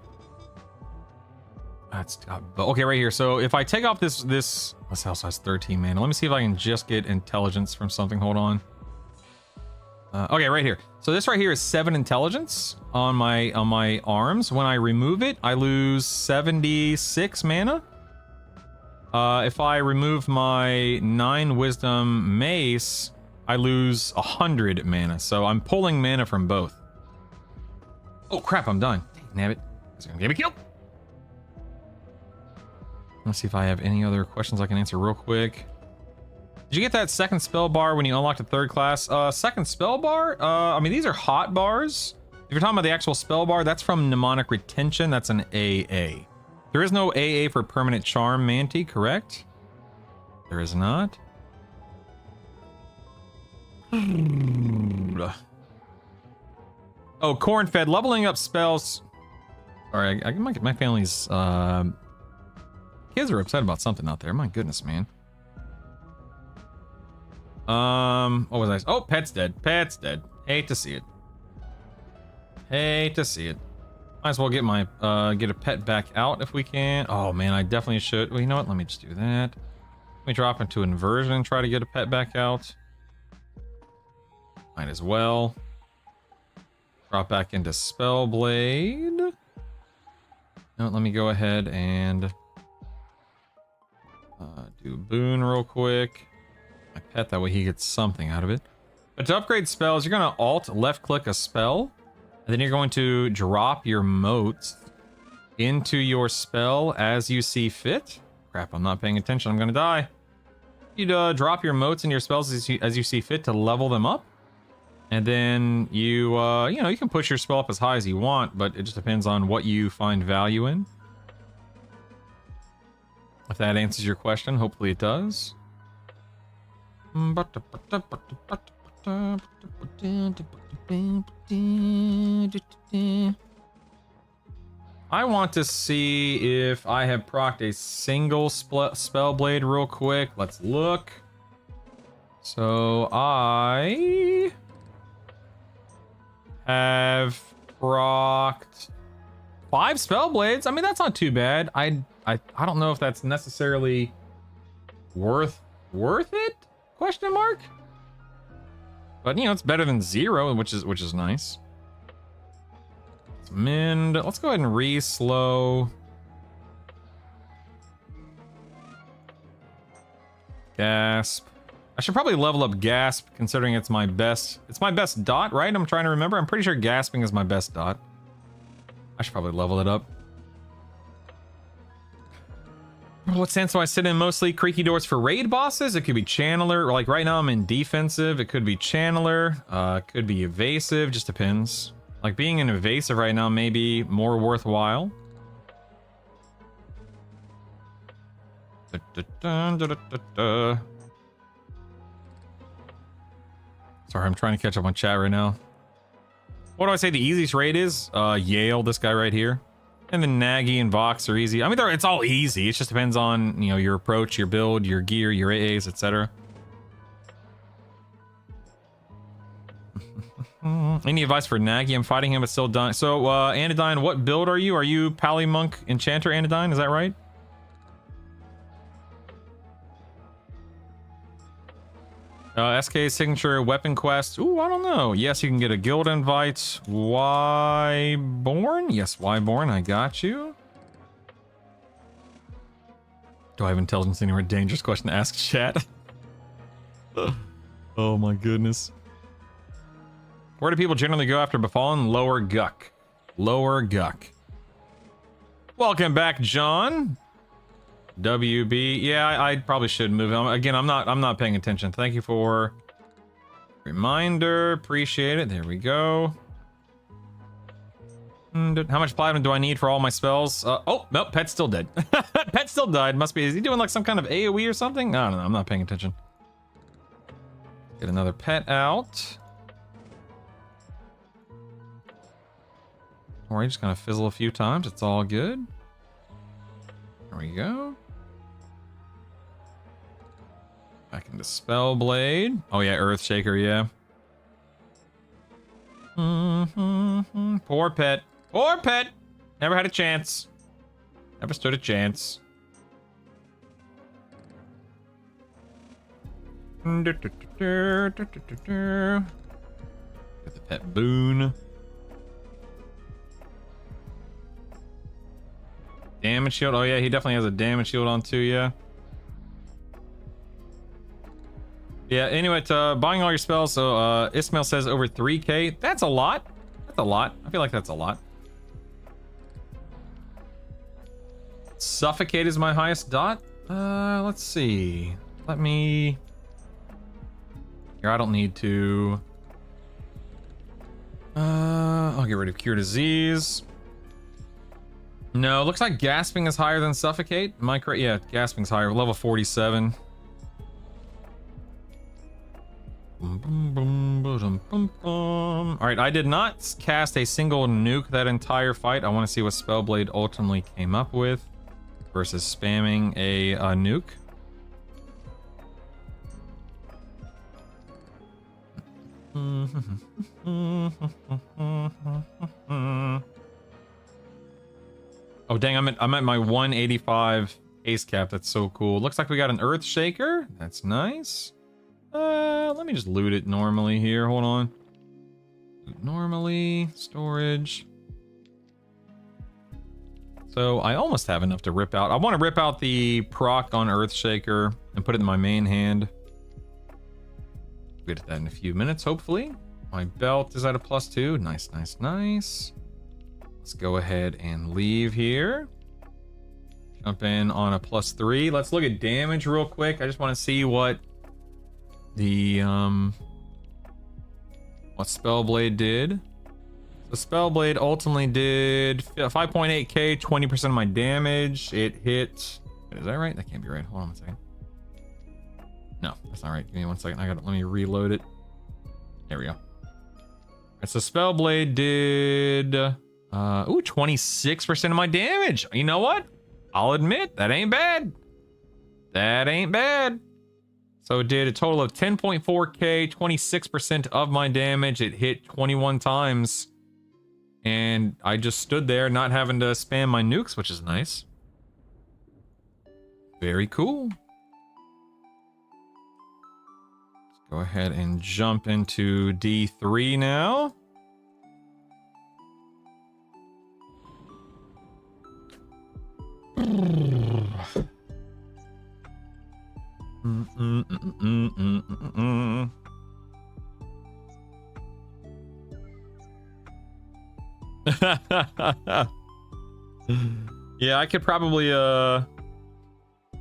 That's okay, right here. So if I take off this also has 13 mana. Let me see if I can just get intelligence from something. Hold on. Okay, right here. So this right here is 7 intelligence on my arms. When I remove it, I lose 76 mana. If I remove my 9 wisdom mace, I lose 100 mana. So I'm pulling mana from both. Oh crap, I'm done. Dang nabbit. He's gonna get me killed. Let's see if I have any other questions I can answer real quick. Did you get that second spell bar when you unlocked a third class? Second spell bar? I mean, these are hot bars. If you're talking about the actual spell bar, that's from mnemonic retention. That's an AA. There is no AA for permanent charm, Manti, correct? There is not. Oh, corn-fed, leveling up spells. Sorry, my family's kids are upset about something out there. My goodness, man. What was I? Oh, pet's dead. Pet's dead. Hate to see it. Hate to see it. Might as well get my get a pet back out if we can. Oh man, I definitely should. Well, you know what? Let me just do that. Let me drop into inversion and try to get a pet back out. Might as well. Drop back into Spellblade. No, let me go ahead and do Boon real quick. My pet, that way he gets something out of it. But to upgrade spells, you're gonna Alt left click a spell, and then you're going to drop your motes into your spell as you see fit. Crap, I'm not paying attention. I'm gonna die. You'd drop your motes in your spells as you see fit to level them up. And then you know, you can push your spell up as high as you want, but it just depends on what you find value in. If that answers your question, hopefully it does. I want to see if I have procced a single spell blade real quick. Let's look. So I have procced 5 spell blades. I mean, that's not too bad. I don't know if that's necessarily worth it? Question mark. But you know, it's better than 0, which is nice. Let's mend. Let's go ahead and re-slow. Gasp. I should probably level up Gasp, considering it's my best dot, right? I'm trying to remember. I'm pretty sure Gasping is my best dot. I should probably level it up. What stance do I sit in mostly? Creaky doors for raid bosses. It could be Channeler. Like right now I'm in defensive. It could be Channeler. It could be evasive. Just depends. Like being in evasive right now may be more worthwhile. Sorry, I'm trying to catch up on chat right now. What do I say the easiest raid is? Yale, this guy right here. And then Nagy and Vox are easy. I mean, it's all easy. It just depends on, you know, your approach, your build, your gear, your AAs, etc. Any advice for Nagy? I'm fighting him, but still dying. So, Anodyne, what build are you? Are you Pally Monk Enchanter Anodyne? Is that right? SK signature weapon quest. Ooh, I don't know. Yes, you can get a guild invite. Why born? Yes, why born? I got you. Do I have intelligence anywhere? Dangerous question to ask chat. Oh my goodness. Where do people generally go after Befallen? Lower Guck. Lower Guck. Welcome back, John. WB. Yeah, I probably should move on. Again, I'm not paying attention. Thank you for reminder. Appreciate it. There we go. How much platinum do I need for all my spells? Oh, nope, Pet's still dead. Pet still died. Must be, is he doing like some kind of AoE or something? I don't know. I'm not paying attention. Get another pet out. Or just gonna fizzle a few times. It's all good. There we go. Back into Spellblade. Oh yeah, Earthshaker, yeah. Poor pet. Poor pet! Never had a chance. Never stood a chance. Get the pet boon. Damage shield. Oh yeah, he definitely has a damage shield on too, yeah. Yeah, anyway, buying all your spells. So Ismail says over 3k. That's a lot. That's a lot. I feel like that's a lot. Suffocate is my highest dot. Let's see. Let me Here, I don't need to. I'll get rid of Cure Disease. No, looks like Gasping is higher than Suffocate. Am I correct? Yeah, Gasping's higher. Level 47. Alright, I did not cast a single nuke that entire fight. I want to see what Spellblade ultimately came up with versus spamming a nuke. Oh dang, I'm at my 185 ace cap. That's so cool. Looks like we got an Earth Shaker. That's nice. Let me just loot it normally here. Hold on. Loot normally. Storage. So I almost have enough to rip out. I want to rip out the proc on Earth Shaker and put it in my main hand. We'll get to that in a few minutes, hopefully. My belt is at a +2. Nice, nice, nice. Let's go ahead and leave here. Jump in on a +3. Let's look at damage real quick. I just want to see what the what Spellblade did. So Spellblade ultimately did 5.8k, 20% of my damage. It hit. Wait, is that right? That can't be right. Hold on a second. No, that's not right. Give me 1 second. Let me reload it. There we go. Alright, so Spellblade did 26% of my damage. You know what? I'll admit that ain't bad. That ain't bad. So it did a total of 10.4k, 26% of my damage. It hit 21 times. And I just stood there not having to spam my nukes, which is nice. Very cool. Let's go ahead and jump into D3 now. Yeah, I could probably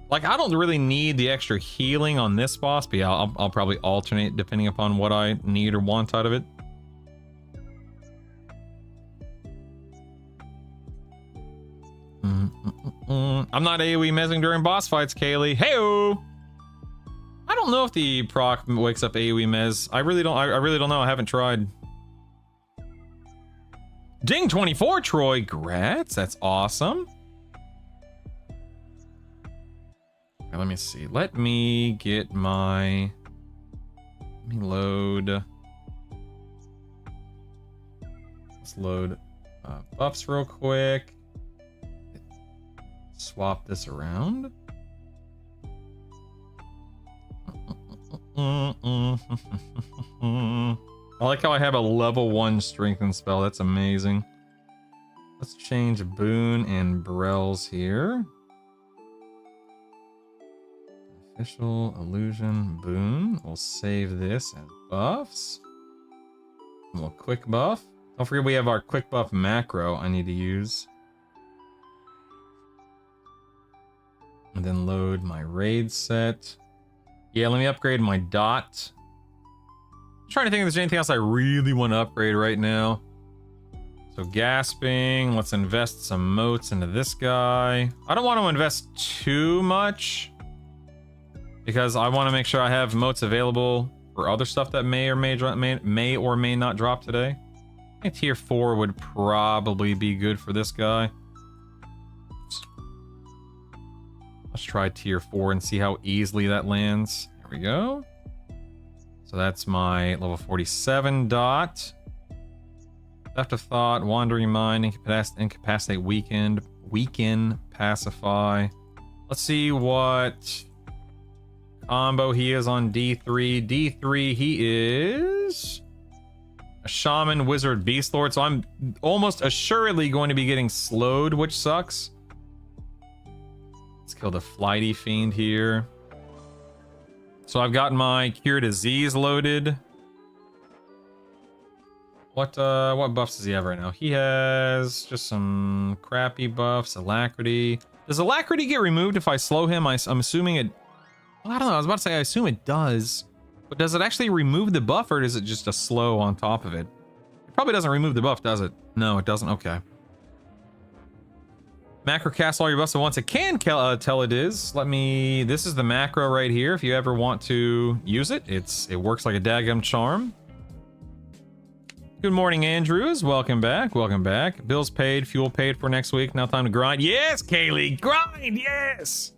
like, I don't really need the extra healing on this boss, but yeah, I'll probably alternate depending upon what I need or want out of it. I'm not AoE mezzing during boss fights, Kaylee. Hey-o! I don't know if the proc wakes up AoE mez. I really don't know. I haven't tried. Ding 24, Troy. Grats. That's awesome. Okay, let me see. Let me get my... Let me load... Let's load buffs real quick. Swap this around. I like how I have a level 1 strengthen spell. That's amazing. Let's change Boon and Brells here. Official illusion Boon. We'll save this as buffs. And we'll quick buff. Don't forget we have our quick buff macro I need to use. And then load my raid set. Yeah, let me upgrade my dot. I'm trying to think if there's anything else I really want to upgrade right now. So gasping, let's invest some motes into this guy. I don't want to invest too much because I want to make sure I have motes available for other stuff that may or may not drop today. I think tier 4 would probably be good for this guy. Let's try tier 4 and see how easily that lands. There we go. So that's my level 47 dot. Theft of Thought, Wandering Mind, Incapacitate, Weaken, Pacify. Let's see what combo he is on D3. D3, he is a Shaman, Wizard, Beast Lord. So I'm almost assuredly going to be getting slowed, which sucks. Let's kill the Flighty Fiend here. So I've got my Cure Disease loaded. What buffs does he have right now? He has just some crappy buffs. Alacrity. Does Alacrity get removed if I slow him? I'm assuming it... Well, I don't know. I was about to say I assume it does. But does it actually remove the buff, or is it just a slow on top of it? It probably doesn't remove the buff, does it? No, it doesn't. Okay. Macro cast all your buffs at once. It can tell it is. This is the macro right here. If you ever want to use it, it works like a daggum charm. Good morning, Andrews. Welcome back. Welcome back. Bills paid, fuel paid for next week. Now time to grind. Yes, Kaylee, grind. Yes.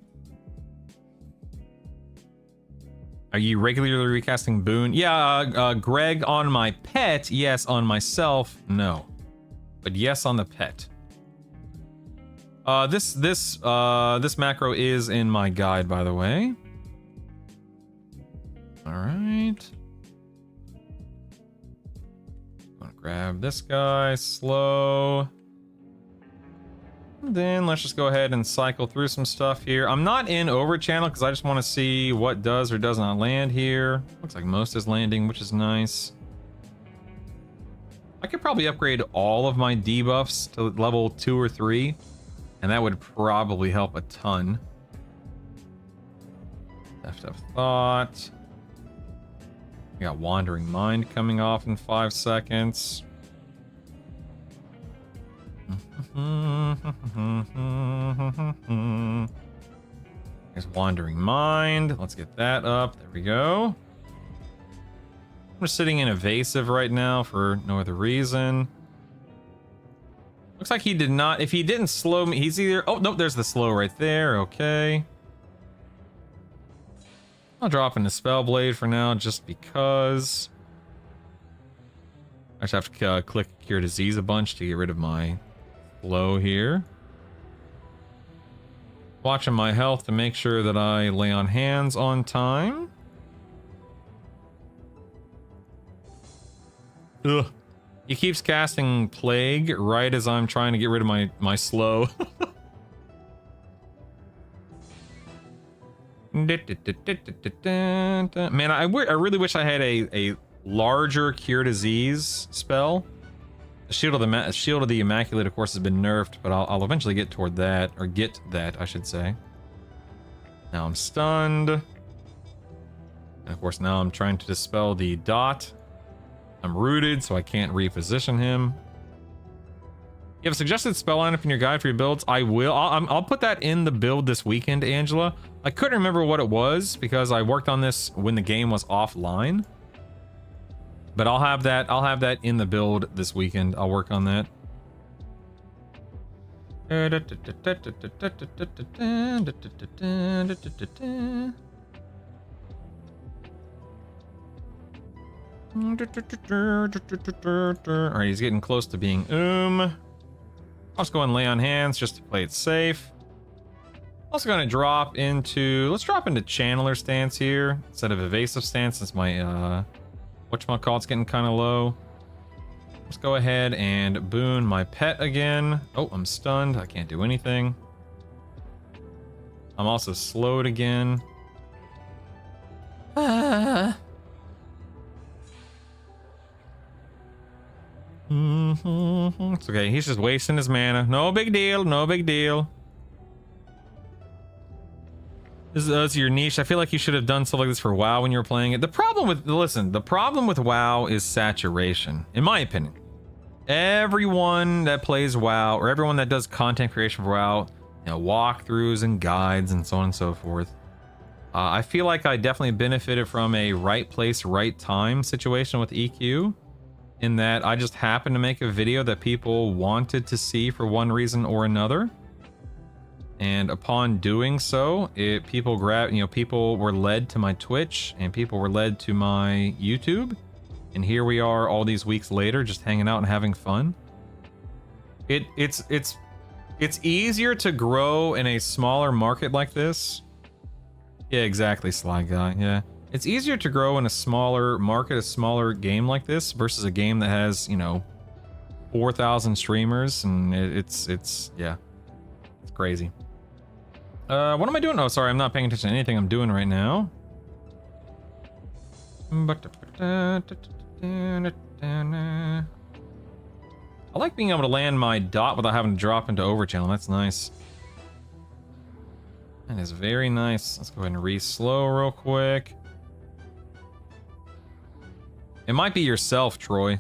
Are you regularly recasting Boone? Yeah, Greg on my pet. Yes, on myself. No, but yes on the pet. This macro is in my guide, by the way. All right. Gonna grab this guy, slow. And then let's just go ahead and cycle through some stuff here. I'm not in over channel because I just want to see what does or does not land here. Looks like most is landing, which is nice. I could probably upgrade all of my debuffs to level 2 or 3. And that would probably help a ton. Theft of Thought. We got Wandering Mind coming off in 5 seconds. There's Wandering Mind. Let's get that up. There we go. I'm just sitting in evasive right now for no other reason. Looks like he did not. If he didn't slow me, he's either. Oh, nope, there's the slow right there. Okay. I'll drop in the Spell Blade for now just because. I just have to click Cure Disease a bunch to get rid of my slow here. Watching my health to make sure that I lay on hands on time. Ugh. He keeps casting Plague right as I'm trying to get rid of my slow. Man, I really wish I had a larger Cure Disease spell. The Shield of the Immaculate, of course, has been nerfed, but I'll eventually get toward that, or get that, I should say. Now I'm stunned. And of course, now I'm trying to dispel the dot. I'm rooted, so I can't reposition him. You have a suggested spell lineup in your guide for your builds? I will. I'll put that in the build this weekend, Angela. I couldn't remember what it was because I worked on this when the game was offline. But I'll have that in the build this weekend. I'll work on that. Alright, he's getting close to being I'll just go and lay on hands just to play it safe. Also gonna drop into, let's drop into Channeler stance here instead of evasive stance since my whatchamacallit's getting kind of low. Let's go ahead and boon my pet again. Oh, I'm stunned. I can't do anything. I'm also slowed again. It's okay. He's just wasting his mana. No big deal. No big deal. This is your niche. I feel like you should have done stuff like this for WoW when you were playing it. The problem with WoW is saturation, in my opinion. Everyone that plays WoW, or everyone that does content creation for WoW, you know, walkthroughs and guides and so on and so forth. I feel like I definitely benefited from a right place, right time situation with EQ. In that I just happened to make a video that people wanted to see for one reason or another. And upon doing so, people were led to my Twitch and people were led to my YouTube. And here we are all these weeks later just hanging out and having fun. It's easier to grow in a smaller market like this. Yeah, exactly, Sly Guy. Yeah. It's easier to grow in a smaller market, a smaller game like this versus a game that has, 4,000 streamers, and it's crazy. What am I doing? Oh, sorry, I'm not paying attention to anything I'm doing right now. I like being able to land my dot without having to drop into overchannel. That's nice. That is very nice. Let's go ahead and re-slow real quick. It might be yourself, Troy.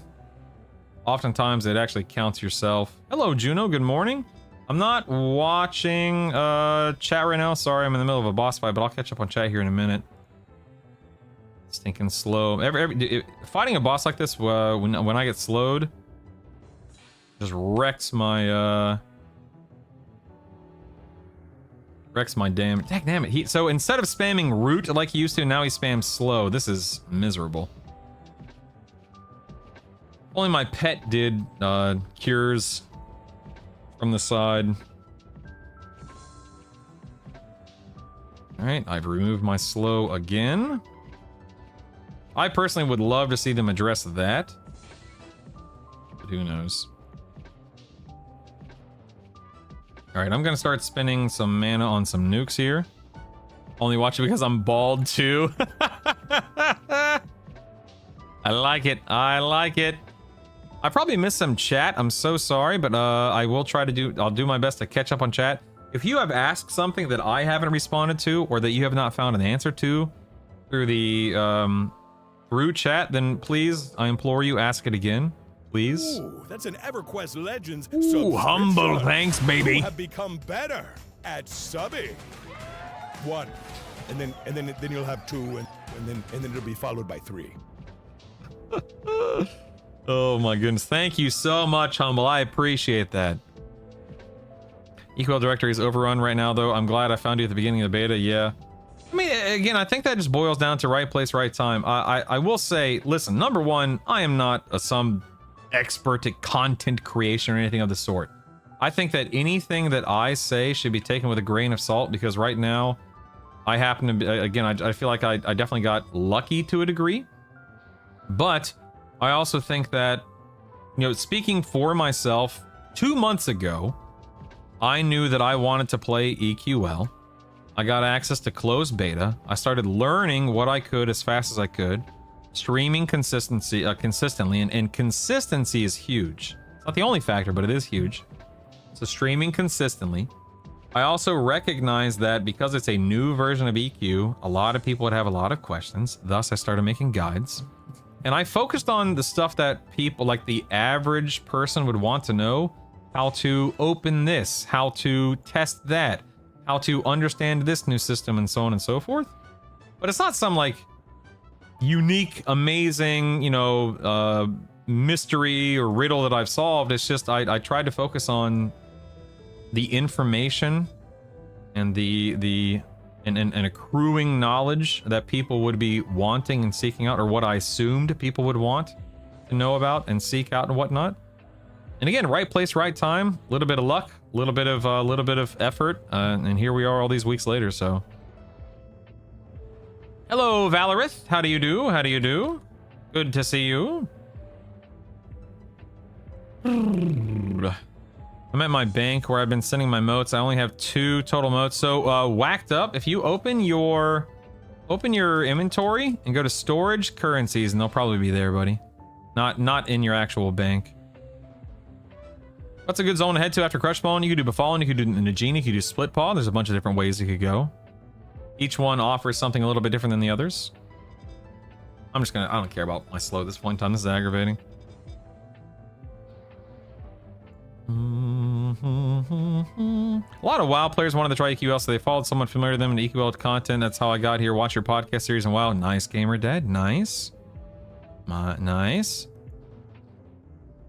Oftentimes it actually counts yourself. Hello, Juno. Good morning. I'm not watching chat right now. Sorry, I'm in the middle of a boss fight, but I'll catch up on chat here in a minute. Stinking slow. Fighting a boss like this, when I get slowed, just wrecks my damn. Damn it. So instead of spamming root like he used to, now he spams slow. This is miserable. Only my pet did cures from the side. Alright, I've removed my slow again. I personally would love to see them address that. But who knows? Alright, I'm gonna start spending some mana on some nukes here. Only watch it because I'm bald too. I like it. I like it. I probably missed some chat. I'm so sorry, but I will try to I'll do my best to catch up on chat. If you have asked something that I haven't responded to, or that you have not found an answer to through the through chat, then please, I implore you, ask it again, please. Ooh, that's an EverQuest Legends. Ooh, humble thanks, baby. You have become better at subbing. 1, and then you'll have 2, and then it'll be followed by 3. Oh my goodness. Thank you so much, Humble. I appreciate that. EQL directory is overrun right now, though. I'm glad I found you at the beginning of the beta. Yeah. I mean, again, I think that just boils down to right place, right time. I will say, listen, number one, I am not some expert at content creation or anything of the sort. I think that anything that I say should be taken with a grain of salt, because right now, I happen to be, again, I feel like I definitely got lucky to a degree. But I also think that, you know, speaking for myself, 2 months ago, I knew that I wanted to play EQL. I got access to closed beta. I started learning what I could as fast as I could, streaming consistently, and consistency is huge. It's not the only factor, but it is huge. So streaming consistently. I also recognize that because it's a new version of EQ, a lot of people would have a lot of questions. Thus, I started making guides. And I focused on the stuff that people, like the average person, would want to know. How to open this, how to test that, how to understand this new system, and so on and so forth. But it's not some, like, unique, amazing, you know, mystery or riddle that I've solved. It's just I tried to focus on the information and and accruing knowledge that people would be wanting and seeking out, or what I assumed people would want to know about and seek out and whatnot. And again, right place, right time. A little bit of luck, a little bit of effort, and here we are all these weeks later. So, hello, Valorith. How do you do? How do you do? Good to see you. I'm at my bank where I've been sending my motes. I only have 2 total motes. So, whacked up. If you open your inventory and go to storage currencies, and they'll probably be there, buddy. Not in your actual bank. What's a good zone to head to after Crush Bone? You could do Befallen, you could do Najini, you could do Split Paw. There's a bunch of different ways you could go. Each one offers something a little bit different than the others. I don't care about my slow at this point in time. This is aggravating. A lot of WoW players wanted to try EQL, so they followed someone familiar to them in EQL content. That's how I got here. Watch your podcast series and WoW. Nice, Gamer Dad. Nice. Nice.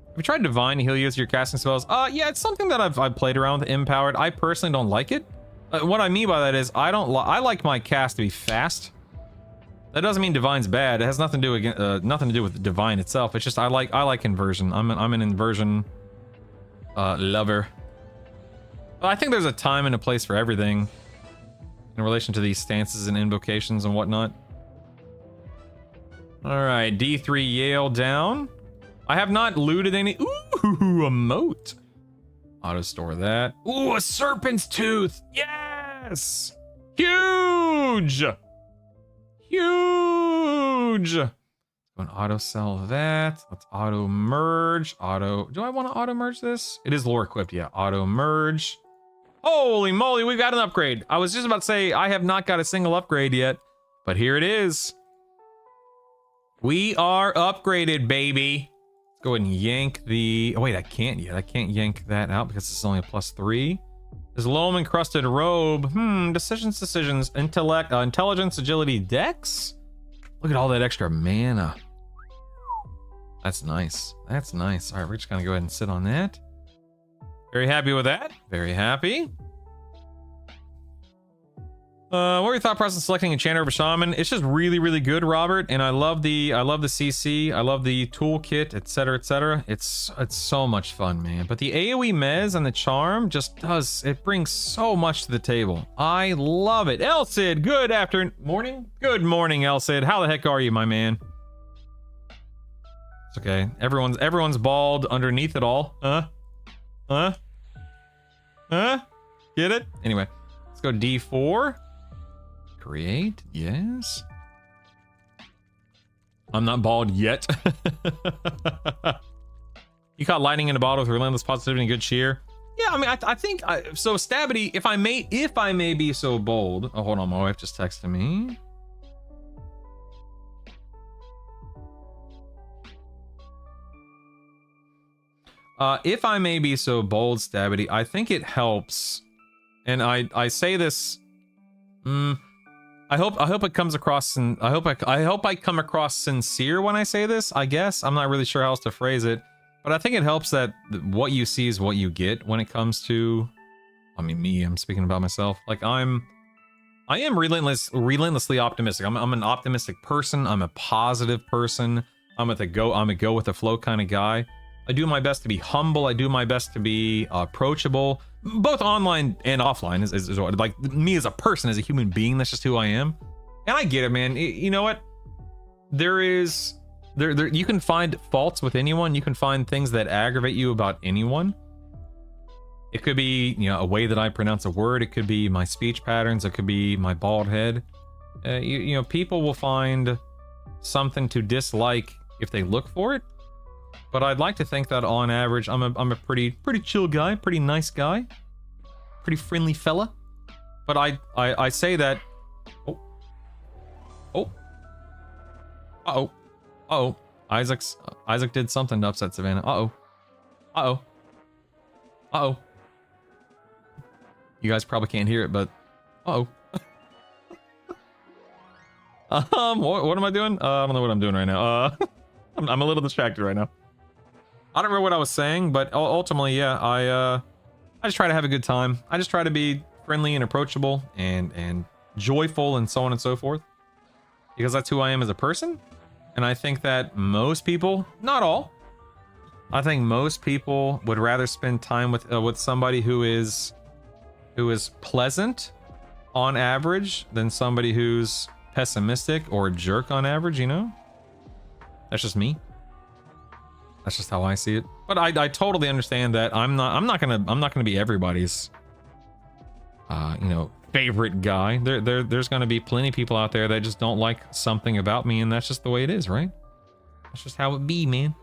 Have you tried Divine to heal you as your casting spells? Yeah, it's something that I've played around with Empowered. I personally don't like it. What I mean by that is I like my cast to be fast. That doesn't mean Divine's bad. It has nothing to do with Divine itself. It's just I like inversion. I'm an inversion lover. But I think there's a time and a place for everything in relation to these stances and invocations and whatnot. All right, D3 Yale down. I have not looted any. Ooh, a moat. Auto store that. Ooh, a serpent's tooth. Yes. Huge. Huge. Go and auto sell that. Let's auto merge. Do I want to auto merge this? It is lore equipped. Yeah, auto merge. Holy moly, we've got an upgrade. I was just about to say I have not got a single upgrade yet, but here it is. We are upgraded, baby. Let's go ahead and yank the... Oh, wait, I can't yet. I can't yank that out because it's only a +3. This loam encrusted robe. Decisions. Intelligence, agility, dex. Look at all that extra mana. That's nice. That's nice. All right, we're just gonna go ahead and sit on that. Very happy with that. Very happy. What were your thought process selecting Enchanter over Shaman? It's just really, really good, Robert. And I love the CC. I love the toolkit, etc., etc. It's so much fun, man. But the AoE Mez and the Charm just does, it brings so much to the table. I love it. Elcid, good morning. Good morning, Elcid. How the heck are you, my man? It's okay. Everyone's bald underneath it all. Huh? Get it? Anyway, let's go D4. Create, yes. I'm not bald yet. You caught lightning in a bottle with relentless positivity and good cheer. Yeah, I mean, I think so. Stabity, if I may be so bold. Oh, hold on, my wife just texted me. If I may be so bold, Stabity, I think it helps, and I say this. I hope it comes across, and I hope I come across sincere when I say this. I guess I'm not really sure how else to phrase it, but I think it helps that what you see is what you get when it comes to, I mean, me. I'm speaking about myself. Like I am relentlessly optimistic. I'm an optimistic person. I'm a positive person. I'm a go with the flow kind of guy. I do my best to be humble. I do my best to be approachable, both online and offline. Is like me as a person, as a human being. That's just who I am. And I get it, man. You know what? You can find faults with anyone. You can find things that aggravate you about anyone. It could be, you know, a way that I pronounce a word. It could be my speech patterns. It could be my bald head. You know, people will find something to dislike if they look for it. But I'd like to think that on average, I'm a pretty chill guy, pretty nice guy, pretty friendly fella. But I say that. Isaac did something to upset Savannah. You guys probably can't hear it, but what am I doing? I don't know what I'm doing right now. I'm a little distracted right now. I don't remember what I was saying, but ultimately, yeah, I just try to have a good time. I just try to be friendly and approachable and joyful and so on and so forth, because that's who I am as a person. And I think that most people, not all, I think most people would rather spend time with somebody who is pleasant on average than somebody who's pessimistic or a jerk on average, you know? That's just me. That's just how I see it. But I totally understand that I'm not gonna be everybody's favorite guy. There's gonna be plenty of people out there that just don't like something about me, and that's just the way it is, right? That's just how it be, man.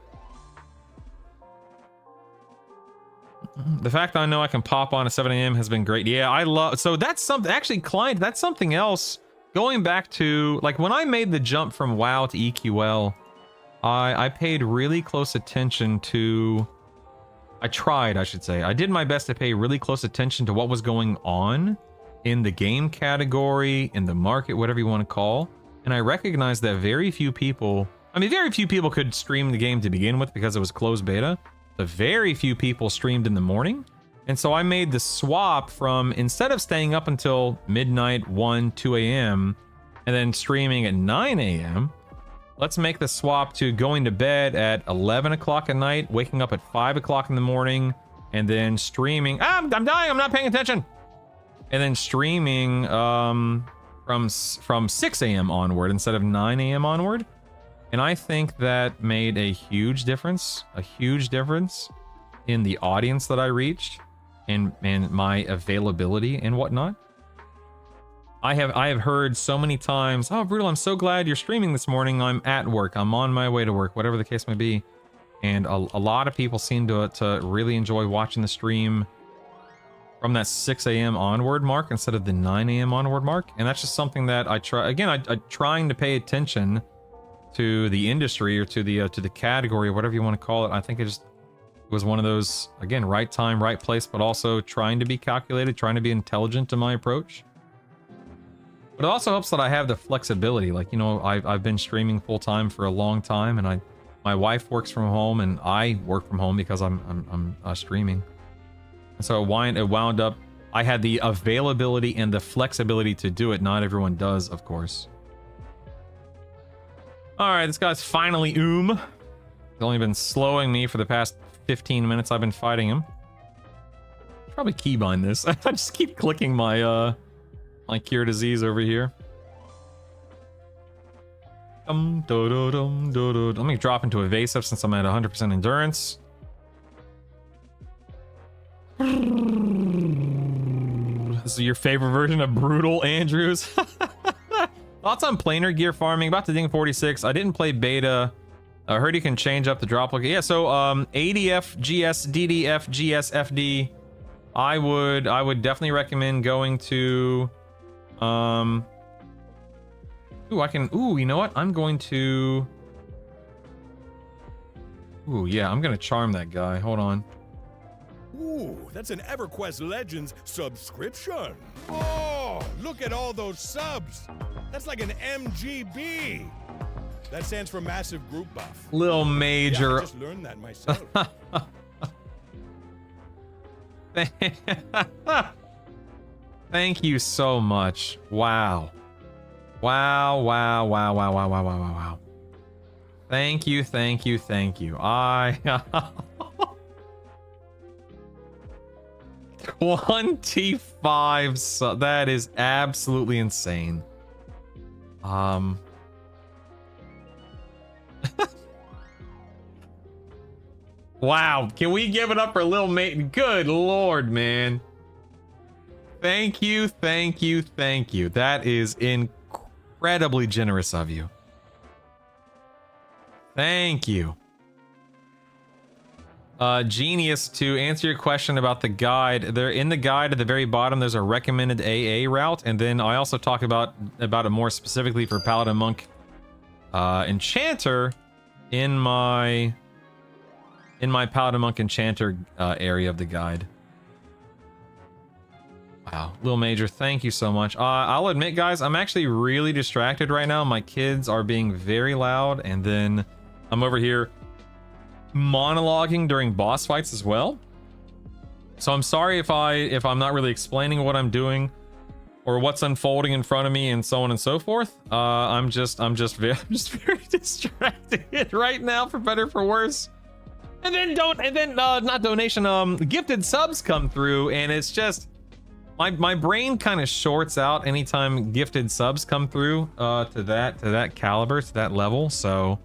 The fact that I know I can pop on at 7 a.m. has been great. Yeah, I love, so that's something, actually, client, that's something else. Going back to, like, when I made the jump from WoW to EQL, I paid really close attention to, I did my best to pay really close attention to what was going on in the game category, in the market, whatever you want to call. And I recognized that very few people could stream the game to begin with because it was closed beta. But very few people streamed in the morning. And so I made the swap from, instead of staying up until midnight, 1, 2 a.m., and then streaming at 9 a.m., let's make the swap to going to bed at 11 o'clock at night, waking up at 5 o'clock in the morning, and then streaming. I'm dying, I'm not paying attention. And then streaming from 6 a.m. onward instead of 9 a.m. onward. And I think that made a huge difference in the audience that I reached and my availability and whatnot. I have heard so many times, "Oh, Brutal, I'm so glad you're streaming this morning. I'm at work. I'm on my way to work," whatever the case may be. And a lot of people seem to really enjoy watching the stream from that 6 a.m. onward mark instead of the 9 a.m. onward mark. And that's just something that I try, again, I'm trying to pay attention to the industry or to the category, whatever you want to call it. I think it was one of those, again, right time, right place, but also trying to be calculated, trying to be intelligent to my approach. But it also helps that I have the flexibility. Like, you know, I've been streaming full time for a long time, and my wife works from home, and I work from home because I'm streaming. And so it wound up, I had the availability and the flexibility to do it. Not everyone does, of course. All right, this guy's finally He's only been slowing me for the past 15 minutes I've been fighting him. Should probably keybind this. I just keep clicking my my cure disease over here. Let me drop into evasive since I'm at 100% endurance. This is your favorite version of brutal, Andrews. Thoughts on planar gear farming? About to ding 46. I didn't play beta. I heard you can change up the drop look. Yeah, so ADF, GS, DDF, GS, FD. I would definitely recommend going to ooh, you know what? I'm going to yeah, I'm gonna charm that guy. Hold on. Ooh, that's an EverQuest Legends subscription. Oh, look at all those subs. That's like an MGB. That stands for Massive Group Buff. Lil Major. Yeah, I just learned that myself. Thank you so much. Wow. Wow, wow, wow, wow, wow, wow, wow, wow. Thank you, thank you, thank you. 25 that is absolutely insane. Wow, can we give it up for Lil Mate? Good lord, man. Thank you, thank you, thank you. That is incredibly generous of you. Thank you. Genius, to answer your question about the guide, there in the guide at the very bottom there's a recommended AA route, and then I also talk about it more specifically for Paladin Monk Enchanter in my Paladin Monk Enchanter area of the guide. Wow, Lil Major, thank you so much. I'll admit, guys, I'm actually really distracted right now. My kids are being very loud, and then I'm over here monologuing during boss fights as well. So I'm sorry if I'm not really explaining what I'm doing or what's unfolding in front of me and so on and so forth. I'm just very distracted right now, for better or for worse. And then not donation, gifted subs come through, and it's just my brain kind of shorts out anytime gifted subs come through to that caliber, to that level. So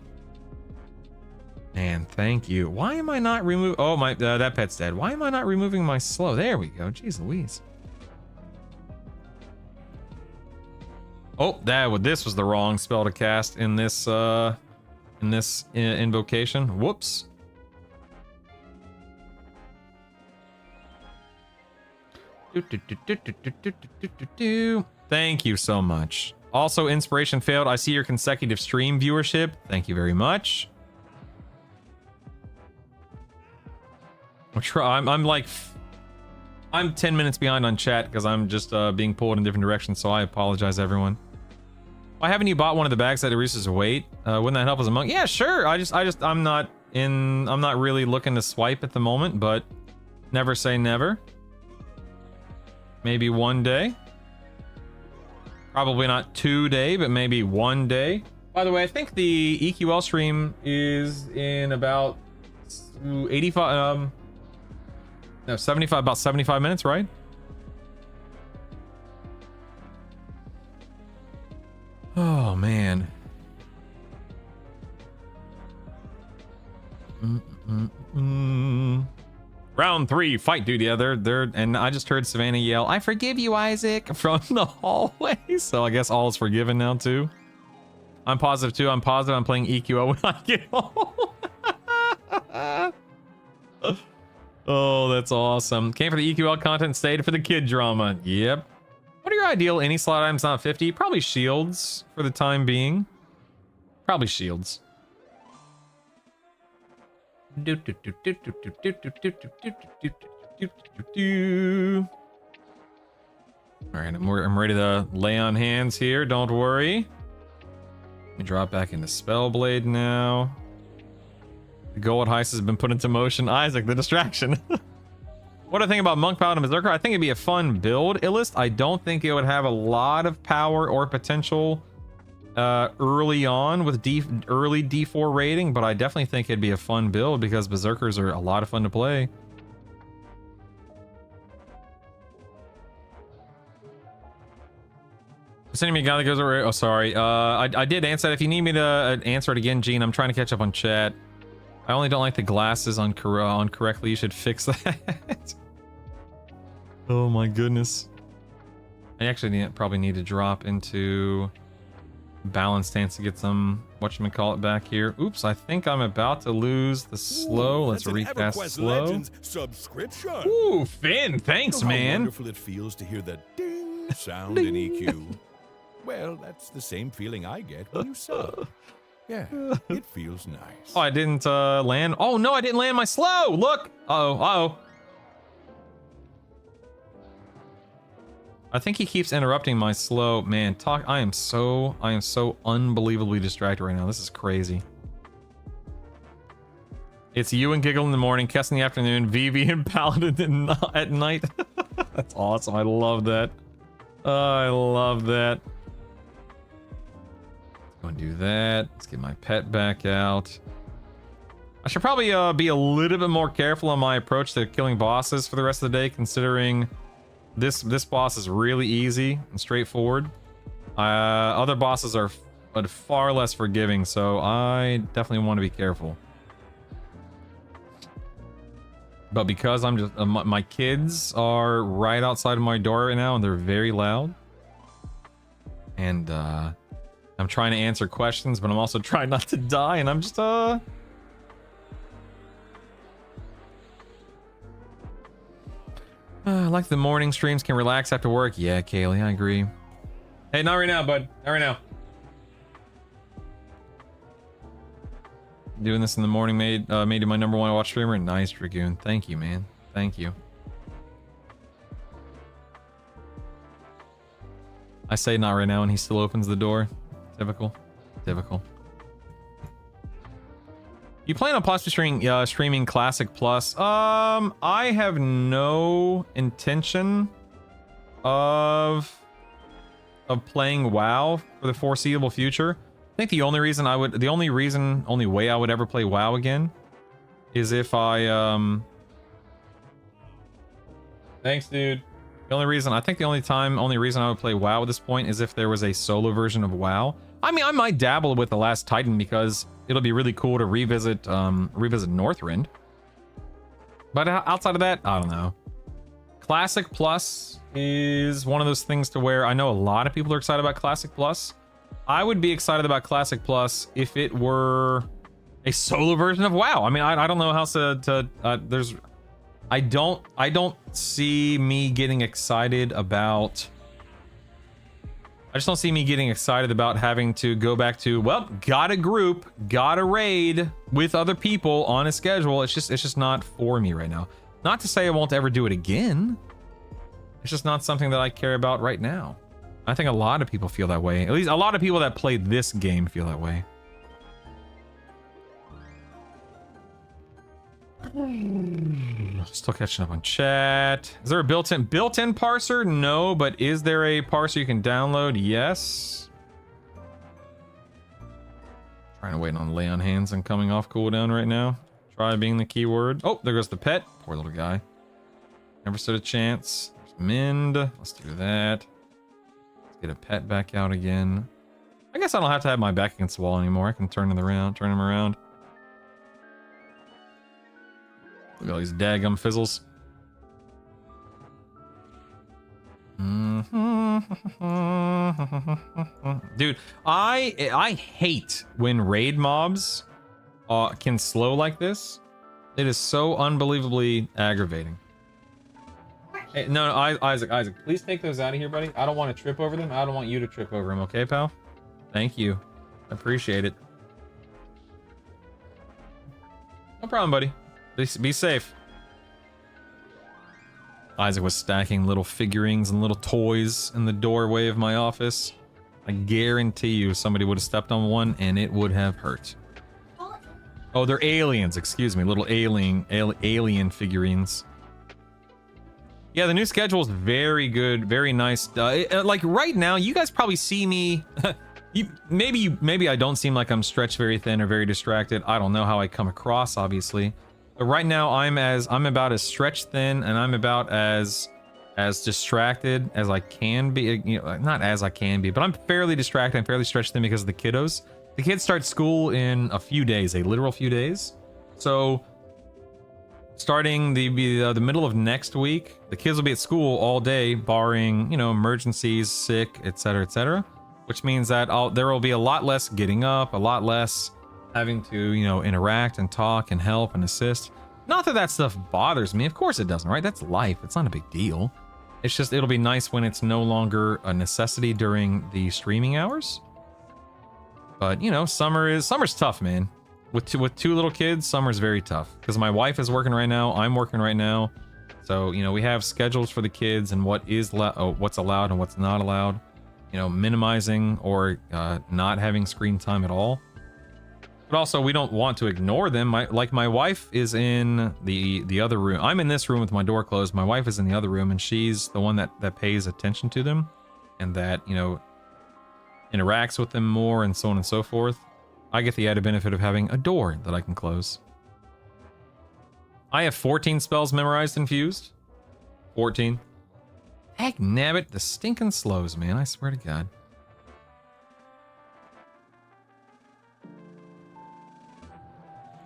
man, thank you. Why am I not remove? Oh, my that pet's dead. Why am I not removing my slow? There we go. Jeez Louise. Oh, this was the wrong spell to cast in this invocation. Whoops. Thank you so much. Also, inspiration failed. I see your consecutive stream viewership. Thank you very much. I'm 10 minutes behind on chat because I'm just being pulled in different directions, so I apologize, everyone. Why haven't you bought one of the bags that reduces weight? Wouldn't that help as a monk? Yeah, sure. I'm not really looking to swipe at the moment, but never say never. Maybe one day. Probably not today, but maybe one day. By the way, I think the EQL stream is in about 85 no, 75, about 75 minutes, right? Oh man. Round 3, fight, dude. Yeah, they're and I just heard Savannah yell, "I forgive you, Isaac," from the hallway. So I guess all is forgiven now too. I'm positive too. I'm positive I'm playing EQL when I get home. Oh, that's awesome. Came for the EQL content, stayed for the kid drama. Yep. What are your ideal any slot items not 50? Probably shields for the time being. Probably shields. Alright, I'm ready to lay on hands here, don't worry. Let me drop back into Spellblade now. The gold heist has been put into motion. Isaac, the distraction. What do I think about Monk Paladin Berserker? I think it'd be a fun build. Illust, I don't think it would have a lot of power or potential early on with early D4 rating, but I definitely think it'd be a fun build because Berserkers are a lot of fun to play. Sending me a guy that goes over. Oh, sorry. I did answer that. If you need me to answer it again, Gene, I'm trying to catch up on chat. I only don't like the glasses on correctly. You should fix that. Oh my goodness. I actually probably need to drop into balance stance to get some whatchamacallit back here. Oops, I think I'm about to lose the slow. Let's recast slow. Legends subscription. Ooh, Finn, thanks, How man. wonderful it feels to hear the ding sound in EQ. Well, that's the same feeling I get when you sub. Yeah, it feels nice. Oh, I didn't land. Oh no, I didn't land my slow. Look. Uh-oh. I think he keeps interrupting my slow. Man, I am so unbelievably distracted right now. This is crazy. It's you and Giggle in the morning, Kess in the afternoon, Vivi and Paladin at night. That's awesome. I love that. I love that. Let's go and do that. Let's get my pet back out. I should probably be a little bit more careful on my approach to killing bosses for the rest of the day, considering this boss is really easy and straightforward. Other bosses are far less forgiving, so I definitely want to be careful. But because I'm just my kids are right outside of my door right now and they're very loud, and I'm trying to answer questions, but I'm also trying not to die, and I'm just like the morning streams can relax after work. Yeah, Kaylee, I agree. Hey, not right now, bud. Not right now. Doing this in the morning made you my #1 watch streamer. Nice, Dragoon. Thank you, man. Thank you. I say not right now and he still opens the door. Typical. Typical. You plan on possibly streaming Classic Plus? I have no intention of playing WoW for the foreseeable future. I think the only way I would ever play WoW again is if I Thanks, dude. The only reason I would play WoW at this point is if there was a solo version of WoW. I mean, I might dabble with The Last Titan because it'll be really cool to revisit Northrend. But outside of that, I don't know. Classic Plus is one of those things to where I know a lot of people are excited about Classic Plus. I would be excited about Classic Plus if it were a solo version of WoW. I mean, I don't know how to I don't see me getting excited about. I just don't see me getting excited about having to go back to, well, got a group, got a raid with other people on a schedule. It's just not for me right now. Not to say I won't ever do it again. It's just not something that I care about right now. I think a lot of people feel that way. At least a lot of people that play this game feel that way. Still catching up on chat. Is there a built-in parser? No, but is there a parser you can download? Yes. Trying to wait on lay on hands and coming off cooldown right now. Try being the keyword. Oh, there goes the pet. Poor little guy. Never stood a chance. There's Mend. Let's do that. Let's get a pet back out again. I guess I don't have to have my back against the wall anymore. I can turn him around. Look at all these daggum fizzles. Dude, I hate when raid mobs can slow like this. It is so unbelievably aggravating. Hey, no, Isaac, please take those out of here, buddy. I don't want to trip over them. I don't want you to trip over them, okay, pal? Thank you. I appreciate it. No problem, buddy. Be safe. Isaac was stacking little figurines and little toys in the doorway of my office. I guarantee you somebody would have stepped on one and it would have hurt. Oh, they're aliens, excuse me. Little alien figurines. Yeah, the new schedule is very good, very nice. Like right now, you guys probably see me. Maybe I don't seem like I'm stretched very thin or very distracted. I don't know how I come across, obviously. But right now, I'm about as stretched thin, and I'm about as distracted as I can be. You know, not as I can be, but I'm fairly distracted. I'm fairly stretched thin because of the kiddos. The kids start school in a few days, a literal few days. So, starting the middle of next week, the kids will be at school all day, barring, you know, emergencies, sick, etc., which means that there will be a lot less getting up, a lot less having to, you know, interact and talk and help and assist. Not that stuff bothers me. Of course it doesn't, right? That's life. It's not a big deal. It's just, it'll be nice when it's no longer a necessity during the streaming hours. But, you know, summer's tough, man. With two little kids, summer's very tough. Because my wife is working right now, I'm working right now. So, you know, we have schedules for the kids and what's allowed and what's not allowed. You know, minimizing or not having screen time at all. But also, we don't want to ignore them. My wife is in the other room. I'm in this room with my door closed. My wife is in the other room, and she's the one that pays attention to them, and that, you know, interacts with them more, and so on and so forth. I get the added benefit of having a door that I can close. I have 14 spells memorized and fused. 14. Heck nabbit, the stinking slows, man. I swear to God.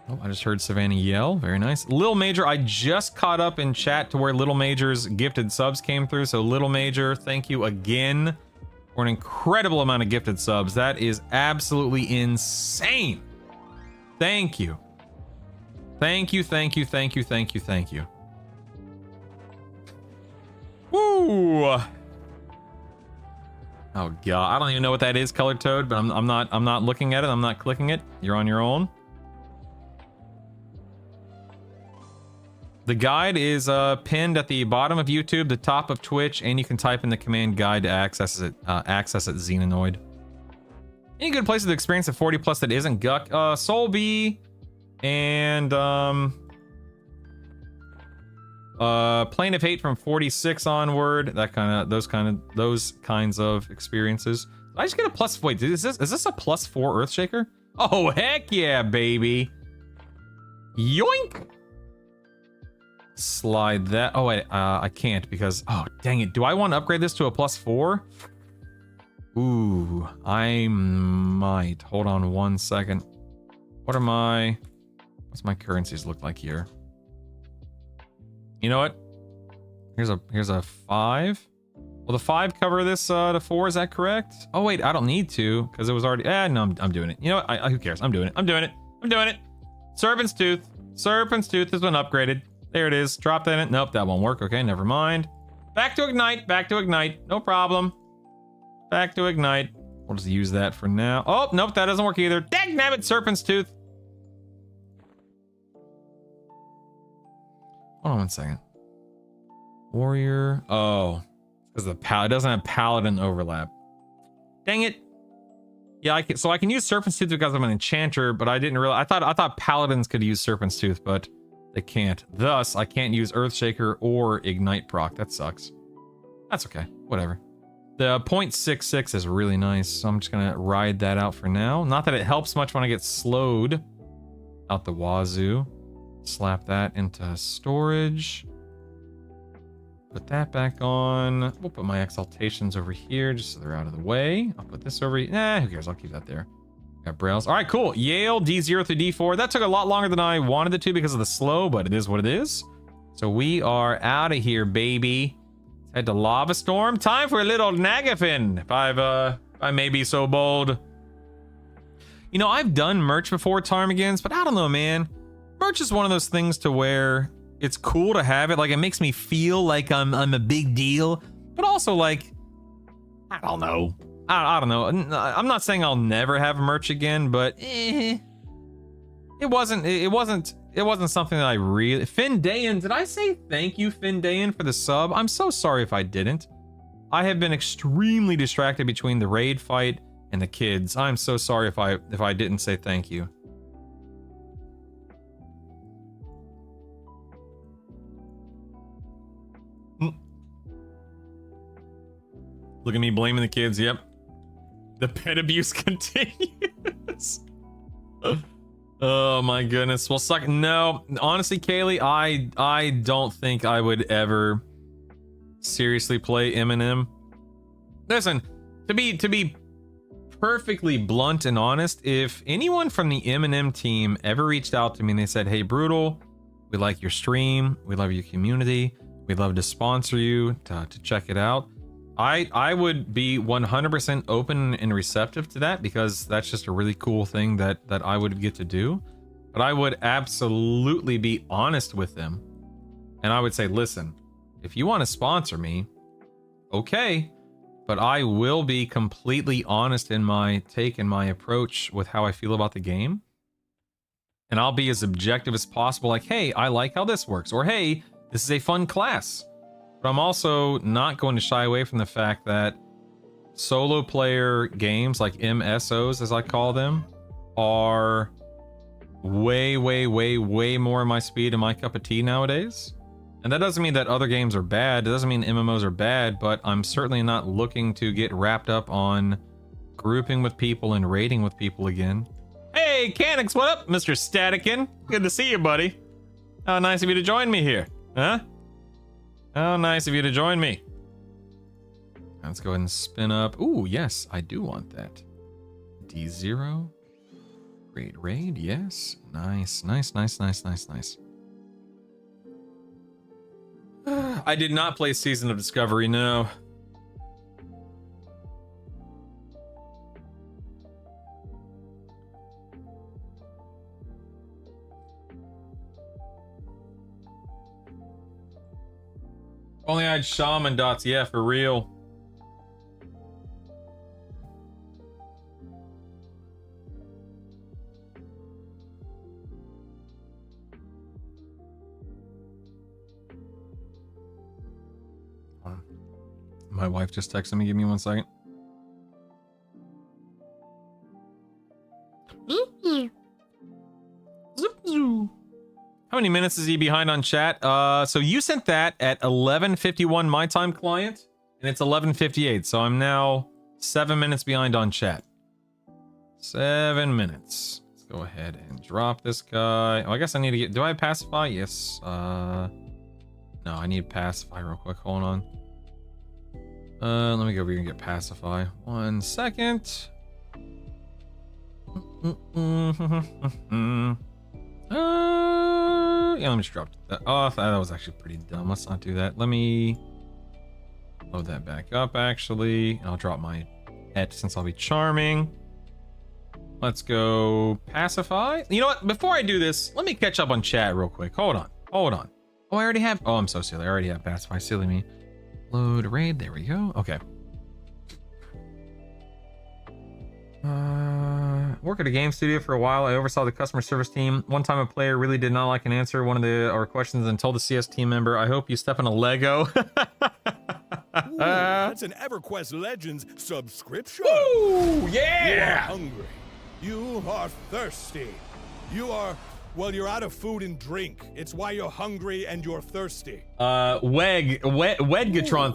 Oh, I just heard Savannah yell. Very nice. Little Major, I just caught up in chat to where Little Major's gifted subs came through. So Little Major, thank you again for an incredible amount of gifted subs. That is absolutely insane. Thank you. Thank you, thank you, thank you, thank you, thank you. Woo! Oh God, I don't even know what that is, Colored Toad, but I'm not looking at it. I'm not clicking it. You're on your own. The guide is pinned at the bottom of YouTube, the top of Twitch, and you can type in the command guide to access it. Access it, Xenonoid. Any good places to experience a 40 plus that isn't Guck? Soulbee and Plane of Hate from 46 onward. Those kinds of experiences. I just get a plus. Wait, is this a +4 Earthshaker? Oh heck yeah, baby! Yoink! Slide that. Oh wait, I can't because. Oh dang it! Do I want to upgrade this to a +4? Ooh, I might. Hold on 1 second. What's my currencies look like here? You know what? Here's a 5. Will the 5 cover this to 4? Is that correct? Oh wait, I don't need to because it was already. No, I'm doing it. You know what? Who cares? I'm doing it. I'm doing it. Serpent's Tooth. Serpent's Tooth has been upgraded. There it is. Drop that in. Nope, that won't work. Okay, never mind. Back to Ignite. Back to Ignite. No problem. Back to Ignite. We'll just use that for now. Oh, nope, that doesn't work either. Dagnabbit, Serpent's Tooth. Hold on 1 second. Warrior. Oh, because it doesn't have Paladin overlap. Dang it. Yeah, so I can use Serpent's Tooth because I'm an enchanter, but I didn't realize. I thought Paladins could use Serpent's Tooth, but they can't. Thus, I can't use Earthshaker or Ignite proc. That sucks. That's okay. Whatever. The 0.66 is really nice, so I'm just gonna ride that out for now. Not that it helps much when I get slowed out the wazoo. Slap that into storage. Put that back on. We'll put my exaltations over here just so they're out of the way. I'll put this over here. Nah, who cares? I'll keep that there. Got Braille's. All right, cool. Yale, D0 through D4. That took a lot longer than I wanted it to because of the slow, but it is what it is. So we are out of here, baby. Let's head to Lava Storm. Time for a little Nagafin, if I may be so bold. You know, I've done merch before, Ptarmigans, but I don't know, man. Merch is one of those things to where it's cool to have it. Like, it makes me feel like I'm a big deal, but also like, I don't know. I don't know. I'm not saying I'll never have merch again, but it wasn't it wasn't something that I really... Findayan, did I say thank you, Findayan, for the sub? I'm so sorry if I didn't. I have been extremely distracted between the raid fight and the kids. I'm so sorry if I didn't say thank you. Look at me blaming the kids. Yep. The pet abuse continues. Oh my goodness. Well, suck. No, honestly, Kaylee, I don't think I would ever seriously play Eminem. Listen, to be perfectly blunt and honest, if anyone from the Eminem team ever reached out to me and they said, "Hey, Brutal, we like your stream, we love your community, we'd love to sponsor you to check it out," I would be 100% open and receptive to that, because that's just a really cool thing that I would get to do. But I would absolutely be honest with them, and I would say, listen, if you want to sponsor me, okay, but I will be completely honest in my take and my approach with how I feel about the game, and I'll be as objective as possible, like, hey, I like how this works, or hey, this is a fun class. But I'm also not going to shy away from the fact that solo player games, like MSOs as I call them, are way more my speed and my cup of tea nowadays. And that doesn't mean that other games are bad. It doesn't mean MMOs are bad, but I'm certainly not looking to get wrapped up on grouping with people and raiding with people again. Hey, Canix, what up, Mr. Statikin? Good to see you, buddy. How nice of you to join me here, huh? How nice of you to join me. Let's go ahead and spin up. Ooh, yes, I do want that. D0. Great raid, yes. Nice. I did not play Season of Discovery, no. Only I had shaman dots, yeah, for real. My wife just texted me, give me 1 second. How many minutes is he behind on chat? So you sent that at 11:51 my time, client, and it's 11:58. So I'm now 7 minutes behind on chat. 7 minutes. Let's go ahead and drop this guy. Oh, I guess I need to get. Do I have pacify? Yes. No, I need pacify real quick. Hold on. Let me go over here and get pacify. 1 second. Yeah, let me just drop that off. That was actually pretty dumb. Let's not do that. Let me load that back up, actually. And I'll drop my et since I'll be charming. Let's go pacify. You know what? Before I do this, let me catch up on chat real quick. Hold on. Oh, I already have. Oh, I'm so silly. I already have pacify. Silly me. Load raid. There we go. Okay. Work at a game studio for a while. I oversaw the customer service team. One time a player really did not like an answer one of our questions and told the CS team member, "I hope you step on a Lego." Ooh, that's an EverQuest Legends subscription. Ooh, yeah! You are hungry. You are thirsty. You are... Well, you're out of food and drink. It's why you're hungry and you're thirsty. Wedgatron,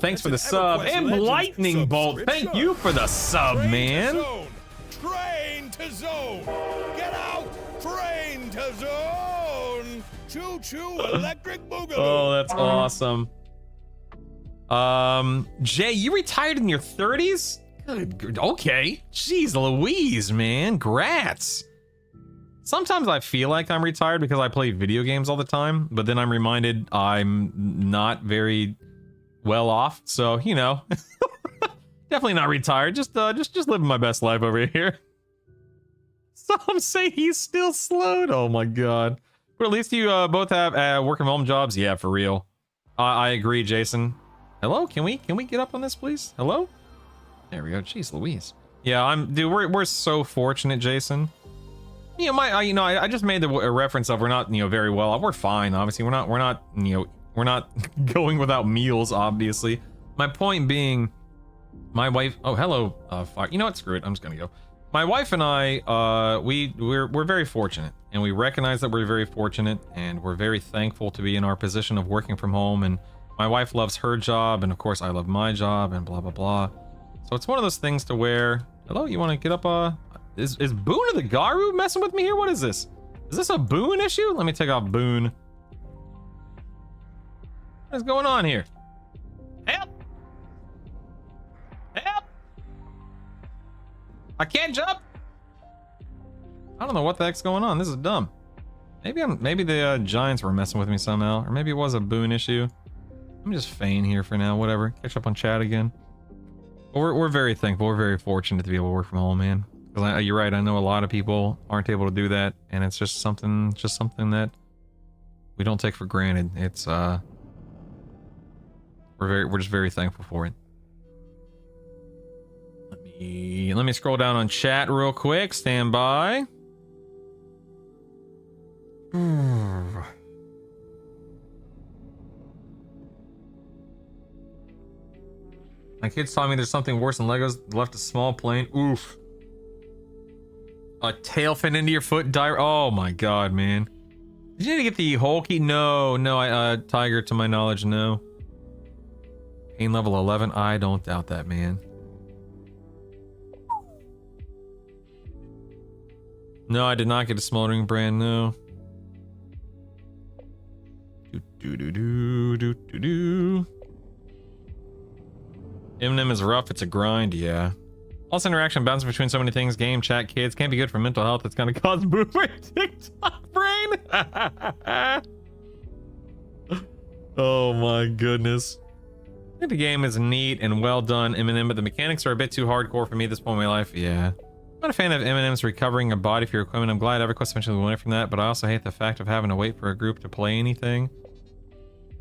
thanks for the sub. And Lightning Bolt, thank you for the sub, man. Train to zone. Get out. Train to zone. Choo-choo electric boogaloo. Oh, that's awesome. Jay, you retired in your 30s? Good. Okay. Jeez Louise, man. Grats. Sometimes I feel like I'm retired because I play video games all the time, but then I'm reminded I'm not very well off. So, you know, definitely not retired. Just living my best life over here. Some say he's still slowed. Oh my god. But at least you both have work from home jobs. Yeah, for real. I agree, Jason. Hello, can we get up on this, please? Hello? There we go. Jeez Louise. Yeah, dude, we're so fortunate, Jason. You know, I just made a reference of we're not, very well. We're fine. Obviously, we're not, we're not going without meals. Obviously, my point being, my wife. Oh, hello. Fire. You know what? Screw it. I'm just gonna go. My wife and I, we're very fortunate, and we recognize that we're very fortunate, and we're very thankful to be in our position of working from home. And my wife loves her job, and of course, I love my job, and blah blah blah. So it's one of those things to where, hello, you want to get up? Is Boone of the Garu messing with me here? What is this? Is this a Boone issue? Let me take off Boone. What is going on here? Help! Help! I can't jump. I don't know what the heck's going on. This is dumb. Maybe the Giants were messing with me somehow, or maybe it was a Boone issue. Let me just feign here for now. Whatever. Catch up on chat again. But we're very thankful. We're very fortunate to be able to work from home, man. Because you're right. I know a lot of people aren't able to do that, and it's just something that we don't take for granted. It's we're just very thankful for it. Let me scroll down on chat real quick. Stand by. My kids taught me there's something worse than Legos. Left a small plane. Oof. A tail fin into your foot. Oh my god, man. Did you need to get the whole key? No, Tiger, to my knowledge, no. Pain level 11. I don't doubt that, man. No, I did not get a smoldering brand, no. Eminem is rough, it's a grind, yeah. Also, interaction bounces between so many things, game, chat, kids, can't be good for mental health. It's gonna cause boomer TikTok brain. Oh my goodness. I think the game is neat and well done, Eminem, but the mechanics are a bit too hardcore for me at this point in my life. Yeah. I'm not a fan of Eminem's recovering a body for your equipment. I'm glad EverQuest eventually went from that, but I also hate the fact of having to wait for a group to play anything.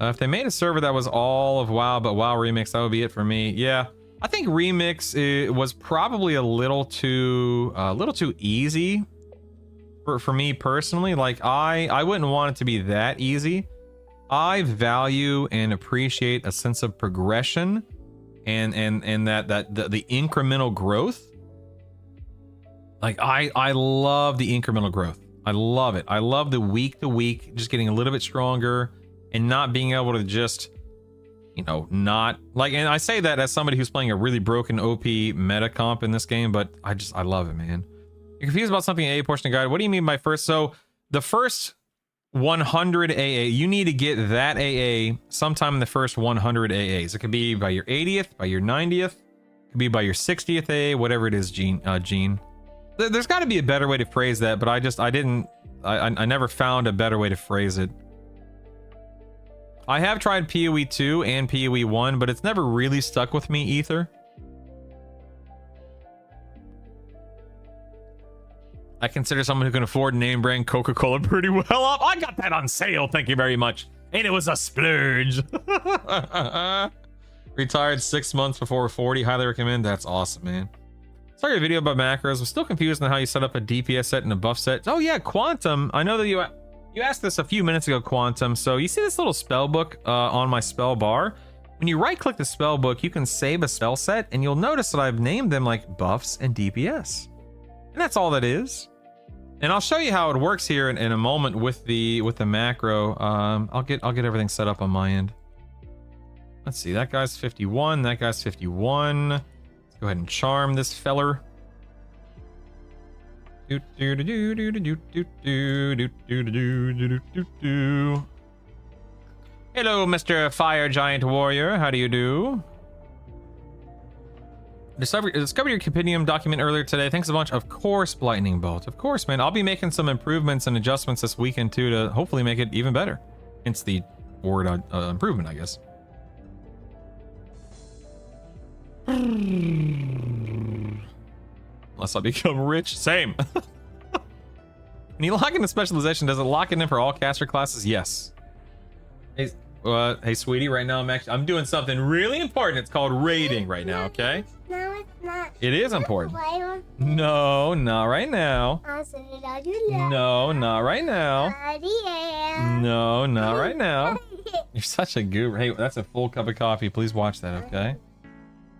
If they made a server that was all of WoW, but WoW Remix, that would be it for me. Yeah. I think Remix was probably a little too easy for me personally. Like I wouldn't want it to be that easy. I value and appreciate a sense of progression and the incremental growth. Like I love the incremental growth. I love it. I love the week to week, just getting a little bit stronger and not being able to just, not like, and I say that as somebody who's playing a really broken OP meta comp in this game, but I love it, man. You're confused about something AA portion of guide. What do you mean by first? So the first 100 AA, you need to get that AA sometime in the first 100 AAs. It could be by your 80th, by your 90th, it could be by your 60th AA, whatever it is, Gene. There's got to be a better way to phrase that, but I never found a better way to phrase it. I have tried PoE 2 and PoE 1, but it's never really stuck with me either. I consider someone who can afford name brand Coca-Cola pretty well off. I got that on sale, thank you very much. And it was a splurge. Retired 6 months before 40, highly recommend. That's awesome, man. Saw your video about macros. I'm still confused on how you set up a DPS set and a buff set. Oh yeah, Quantum. I know that you asked this a few minutes ago, Quantum. So you see this little spell book on my spell bar? When you right click the spell book, you can save a spell set, and you'll notice that I've named them like buffs and DPS. And that's all that is. And I'll show you how it works here in a moment with the macro. I'll get everything set up on my end. Let's see, that guy's 51, that guy's 51. Let's go ahead and charm this feller. Hello, Mr. Fire Giant Warrior. How do you do? Discovered your compendium document earlier today. Thanks a bunch. Of course, Lightning Bolt. Of course, man. I'll be making some improvements and adjustments this weekend too to hopefully make it even better. Hence the word improvement, I guess. Unless I become rich. Same. When you lock into specialization, does it lock it in for all caster classes? Yes. Hey, sweetie, right now I'm doing something really important. It's called rating right now, okay? No, it's not. It is important. Why No, not right now. No, not right now. No, not right now. You're such a goober. Hey, that's a full cup of coffee. Please watch that, okay?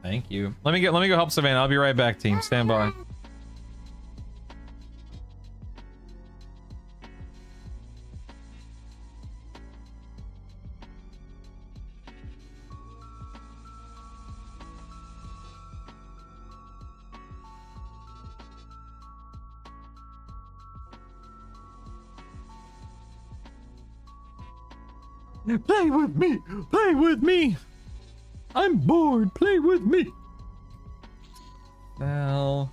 Thank you. Let me go help Savannah. I'll be right back, team. Stand by. Play with me! Play with me! I'm bored! Play with me! Sell.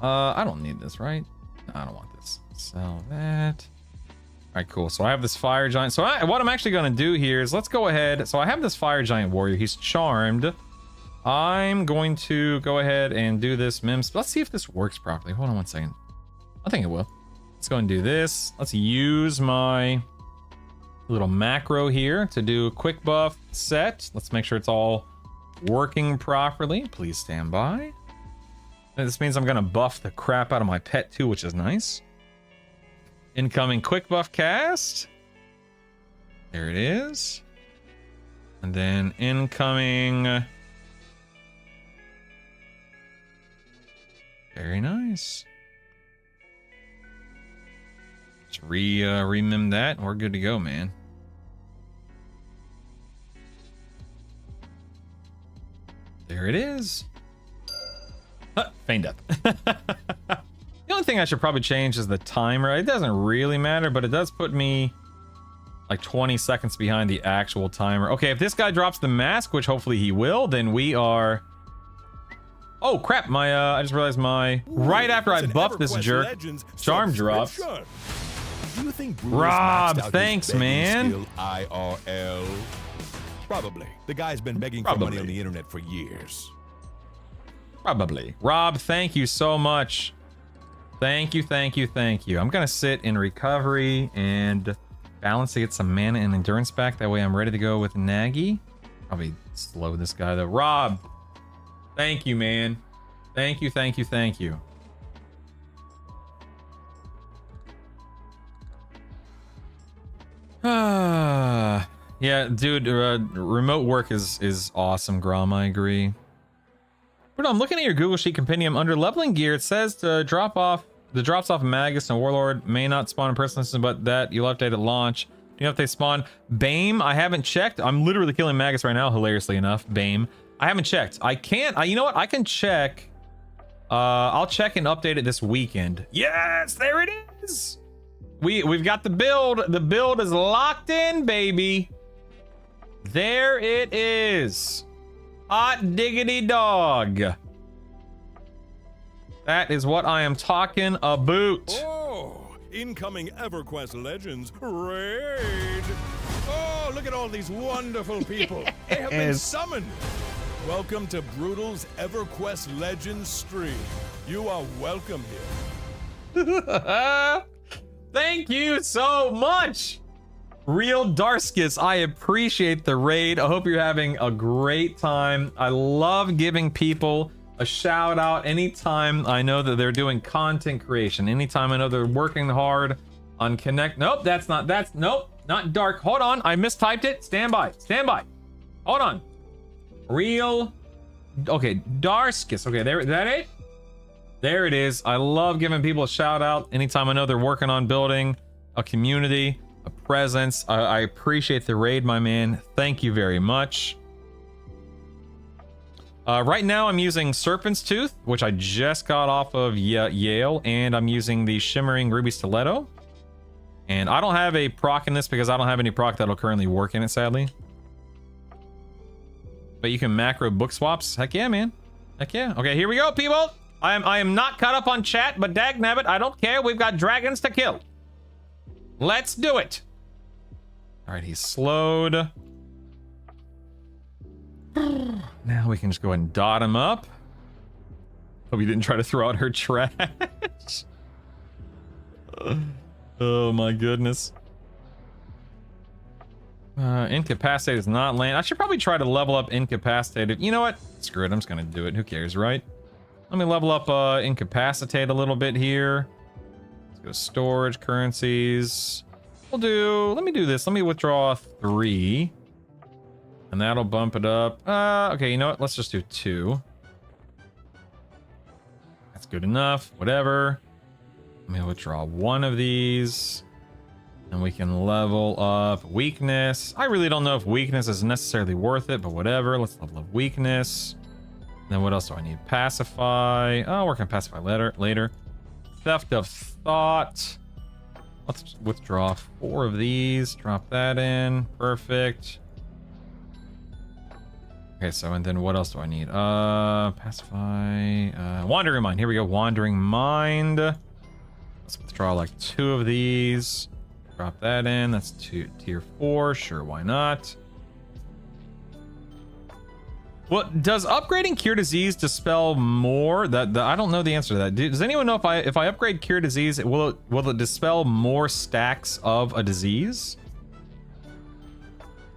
I don't need this, right? No, I don't want this. Sell that. Alright, cool. So I have this fire giant. So what I'm actually going to do here is let's go ahead. So I have this fire giant warrior. He's charmed. I'm going to go ahead and do this mims. Let's see if this works properly. Hold on one second. I think it will. Let's go and do this. Let's use my little macro here to do a quick buff set. Let's make sure it's all working properly. Please stand by. And this means I'm gonna buff the crap out of my pet too, which is nice. Incoming quick buff cast. There it is. And then incoming. Very nice. Just remim that and we're good to go, man. There it is. Feign death. The only thing I should probably change is the timer. It doesn't really matter, but it does put me like 20 seconds behind the actual timer. Okay, if this guy drops the mask, which hopefully he will, then we are... Oh crap, my I just realized my... Right after I buffed this jerk, charm dropped. Do you think Rob, thanks, man. IRL? Probably. The guy's been begging for money on the internet for years. Probably. Rob, thank you so much. Thank you. I'm gonna sit in recovery and balance to get some mana and endurance back. That way I'm ready to go with Nagy. Probably slow this guy though. Rob, thank you, man. Thank you. Yeah, dude, remote work is awesome, Grom. I agree. But I'm looking at your Google Sheet compendium under leveling gear. It says to drops off Magus and Warlord may not spawn in personal system, but that you'll update at launch. Do you know if they spawn? Bame, I haven't checked. I'm literally killing Magus right now, hilariously enough. Bame, I haven't checked. I can't. You know what? I can check. I'll check and update it this weekend. Yes, there it is. We've got the build. The build is locked in, baby. There it is. Hot diggity dog. That is what I am talking about. Oh, incoming EverQuest Legends raid. Oh, look at all these wonderful people. Yes. They have been summoned. Welcome to Brutal's EverQuest Legends stream. You are welcome here. Thank you so much. Real Darskis, I appreciate the raid. I hope you're having a great time. I love giving people a shout out anytime I know that they're doing content creation. Anytime I know they're working hard on connect. Nope, nope, not dark. Hold on, I mistyped it. Stand by. Hold on. Real, okay, Darskis. Okay, there, is that it? There it is. I love giving people a shout out anytime I know they're working on building a community, a presence. I appreciate the raid, my man. Thank you very much. Right now I'm using Serpent's Tooth, which I just got off of Yale, and I'm using the Shimmering Ruby Stiletto. And I don't have a proc in this because I don't have any proc that'll currently work in it, sadly. But you can macro book swaps. Heck yeah, man. Heck yeah. Okay, here we go, people. I am not caught up on chat, but dagnabbit, I don't care. We've got dragons to kill. Let's do it. All right, he's slowed. Now we can just go ahead and dot him up. Hope he didn't try to throw out her trash. Oh my goodness. Incapacitated is not land. I should probably try to level up incapacitated. You know what? Screw it. I'm just gonna do it. Who cares, right? Let me level up incapacitate a little bit here. Let's go storage, currencies. Let me do this. Let me withdraw 3. And that'll bump it up. Okay, you know what? Let's just do 2. That's good enough. Whatever. Let me withdraw 1 of these. And we can level up weakness. I really don't know if weakness is necessarily worth it, but whatever. Let's level up weakness. Then what else do I need? Pacify. Oh, we're gonna pacify later. Theft of thought. Let's withdraw 4 of these. Drop that in. Perfect. Okay, so and then what else do I need? Pacify. Wandering mind. Here we go. Wandering mind. Let's withdraw like 2 of these. Drop that in. That's tier 4. Sure, why not? Well, does upgrading Cure Disease dispel more? I don't know the answer to that. Does anyone know if I upgrade Cure Disease, will it dispel more stacks of a disease?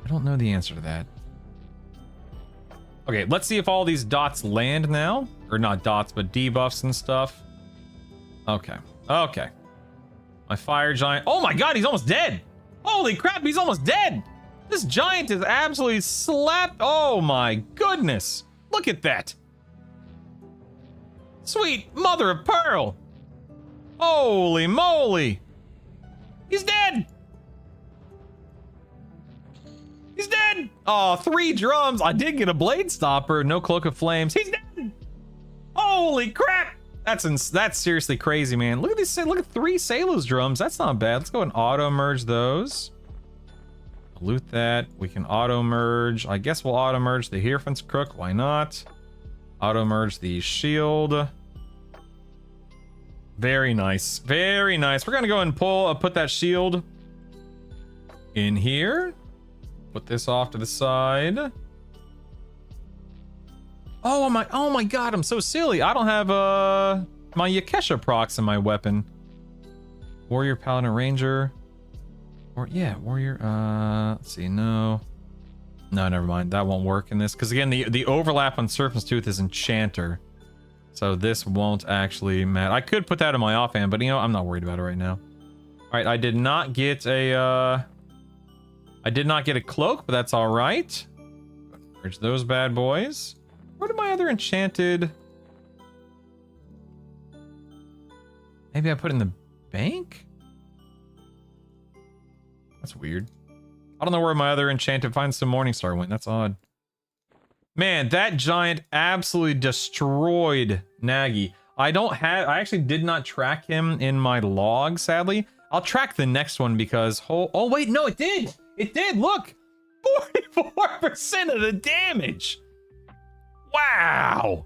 I don't know the answer to that. Okay, let's see if all these dots land now. Or not dots, but debuffs and stuff. Okay. Okay. My fire giant. Oh my god, he's almost dead. Holy crap, he's almost dead. This giant is absolutely slapped. Oh my goodness. Look at that. Sweet mother of pearl. Holy moly. He's dead. He's dead. Oh, 3 drums. I did get a blade stopper. No cloak of flames. He's dead. Holy crap. That's seriously crazy, man. Look at these. Look at 3 Salos drums. That's not bad. Let's go and auto merge those. Loot that. We can auto merge. I guess we'll auto merge the Hierophant's Crook. Why not? Auto merge the shield. Very nice. Very nice. We're gonna go and put that shield in here. Put this off to the side. Oh my god, I'm so silly. I don't have my Yakesha procs in my weapon. Warrior, Paladin, Ranger. Or yeah, Warrior. Let's see. No, never mind. That won't work in this because again, the overlap on Serpent's Tooth is Enchanter, so this won't actually matter. I could put that in my offhand, but you know, I'm not worried about it right now. All right, I did not get a cloak, but that's all right. Merge those bad boys. Where did my other enchanted? Maybe I put in the bank? That's weird. I don't know where my other enchanted Find Some Morningstar went. That's odd. Man, that giant absolutely destroyed Nagy. I actually did not track him in my log, sadly. I'll track the next one because oh wait, no, it did. It did. Look. 44% of the damage. Wow.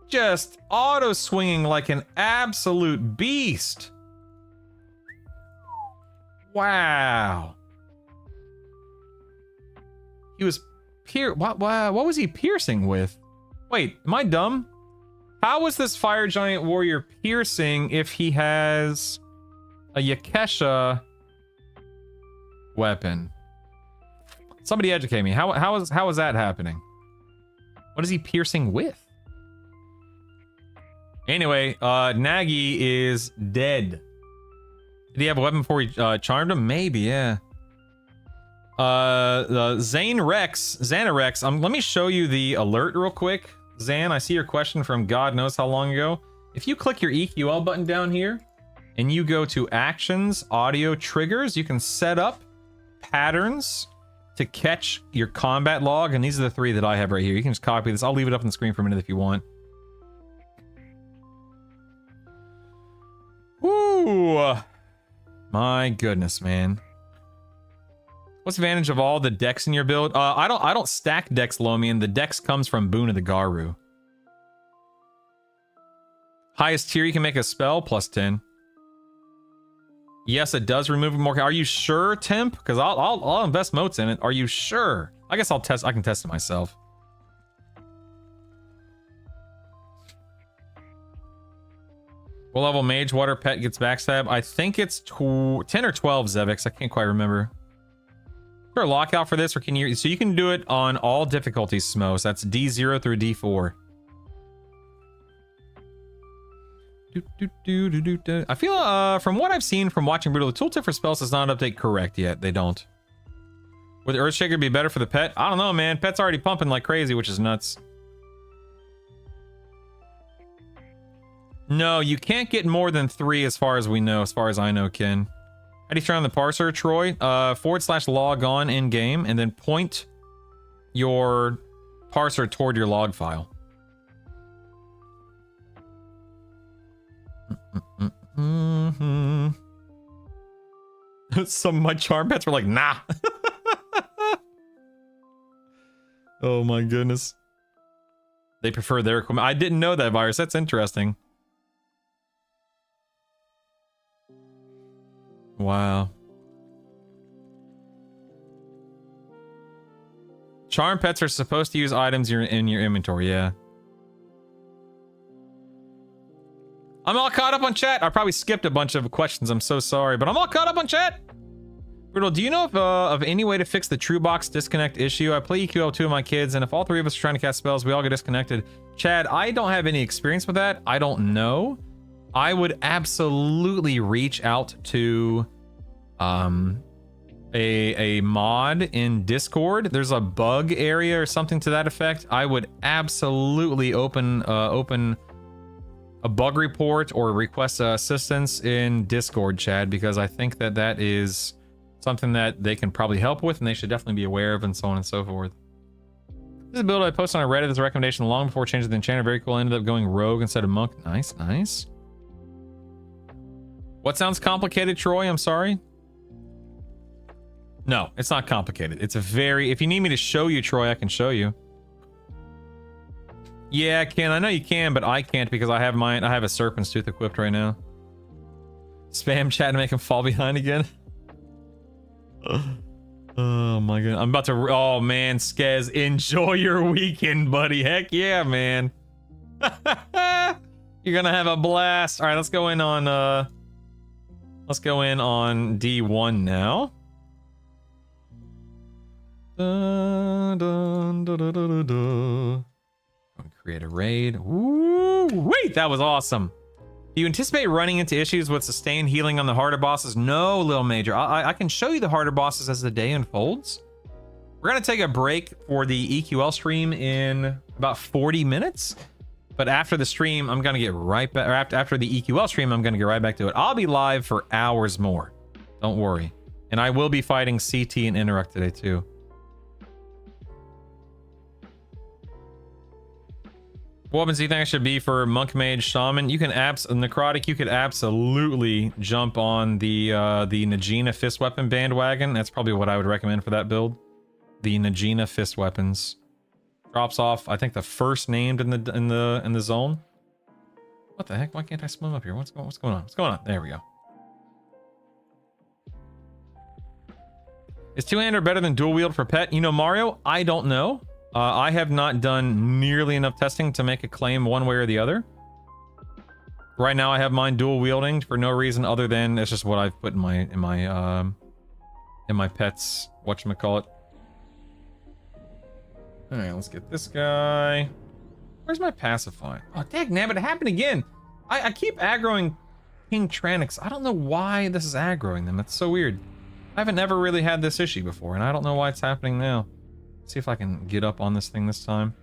Just auto swinging like an absolute beast. Wow. He was what was he piercing with? Wait, am I dumb? How was this fire giant warrior piercing if he has a Yakesha weapon? Somebody educate me. How is that happening? What is he piercing with? Anyway, Nagy is dead. Did he have a weapon before he charmed him? Maybe, yeah. Xanarex. Let me show you the alert real quick. Zan, I see your question from God knows how long ago. If you click your EQL button down here, and you go to Actions, Audio, Triggers, you can set up patterns to catch your combat log, and these are the 3 that I have right here. You can just copy this. I'll leave it up on the screen for a minute if you want. Ooh, my goodness, man. What's the advantage of all the decks in your build? I don't stack decks, Lomian. The decks comes from Boon of the Garu. Highest tier you can make a spell, +10. Yes, it does remove more. Are you sure, Temp? Because I'll invest motes in it. Are you sure? I guess I'll test. I can test it myself. What level Mage Water Pet gets backstab? I think it's 10 or 12, Zevix. I can't quite remember. there a lockout for this, or can you? So you can do it on all difficulties, Smo. So that's D0 through D4. I feel, from what I've seen from watching Brutal, the tooltip for spells does not update correct yet. They don't. Would the Earthshaker be better for the pet? I don't know, man. Pet's already pumping like crazy, which is nuts. No, you can't get more than 3 as far as we know, as far as I know, Ken. How do you turn on the parser, Troy? /log on in game, and then point your parser toward your log file. Some of my charm pets were like, nah. Oh my goodness. They prefer their equipment. I didn't know that, Virus. That's interesting. Wow. Charm pets are supposed to use items in your inventory, yeah. I'm all caught up on chat. I probably skipped a bunch of questions. I'm so sorry, but I'm all caught up on chat. Brutal, do you know of any way to fix the true box disconnect issue? I play EQL with 2 of my kids, and if all 3 of us are trying to cast spells, we all get disconnected. Chad, I don't have any experience with that. I don't know. I would absolutely reach out to a mod in Discord. There's a bug area or something to that effect. I would absolutely open a bug report or request assistance in Discord, Chad, because I think that is something that they can probably help with, and they should definitely be aware of, and so on and so forth. This is a build I posted on Reddit as a recommendation long before changing the enchanter. Very cool. I ended up going rogue instead of monk. Nice, nice. What sounds complicated, Troy? I'm sorry. No, it's not complicated. It's a very... If you need me to show you, Troy, I can show you. Yeah, Ken, I know you can, but I can't because I have a Serpent's Tooth equipped right now. Spam chat to make him fall behind again. Oh my god. I'm about to... Oh man, Skez, enjoy your weekend, buddy. Heck yeah, man. You're gonna have a blast. Alright, let's go in on D1 now. Dun, dun, dun, dun, dun, dun. Create a raid. Ooh, wait, that was awesome. Do you anticipate running into issues with sustained healing on the harder bosses? No, Lil Major. I can show you the harder bosses as the day unfolds. We're gonna take a break for the EQL stream in about 40 minutes. But after the stream, I'm gonna get right back, or after the EQL stream, I'm gonna get right back to it. I'll be live for hours more. Don't worry. And I will be fighting CT and Interact today too. What weapons do you think I should be for Monk Mage Shaman? You can Necrotic, you could absolutely jump on the Najina fist weapon bandwagon. That's probably what I would recommend for that build. The Najina fist weapons. Drops off, I think, the first named in the zone. What the heck? Why can't I swim up here? What's going on? What's going on? There we go. Is two-hander better than dual wield for pet? You know, Mario, I don't know. I have not done nearly enough testing to make a claim one way or the other. Right now, I have mine dual wielding for no reason other than it's just what I've put in my pets. Whatchamacallit. All right, let's get this guy. Where's my pacify? Oh, dagnabbit, it happened again. I keep aggroing King Tranix. I don't know why this is aggroing them. It's so weird. I haven't ever really had this issue before, and I don't know why it's happening now. See if I can get up on this thing this time.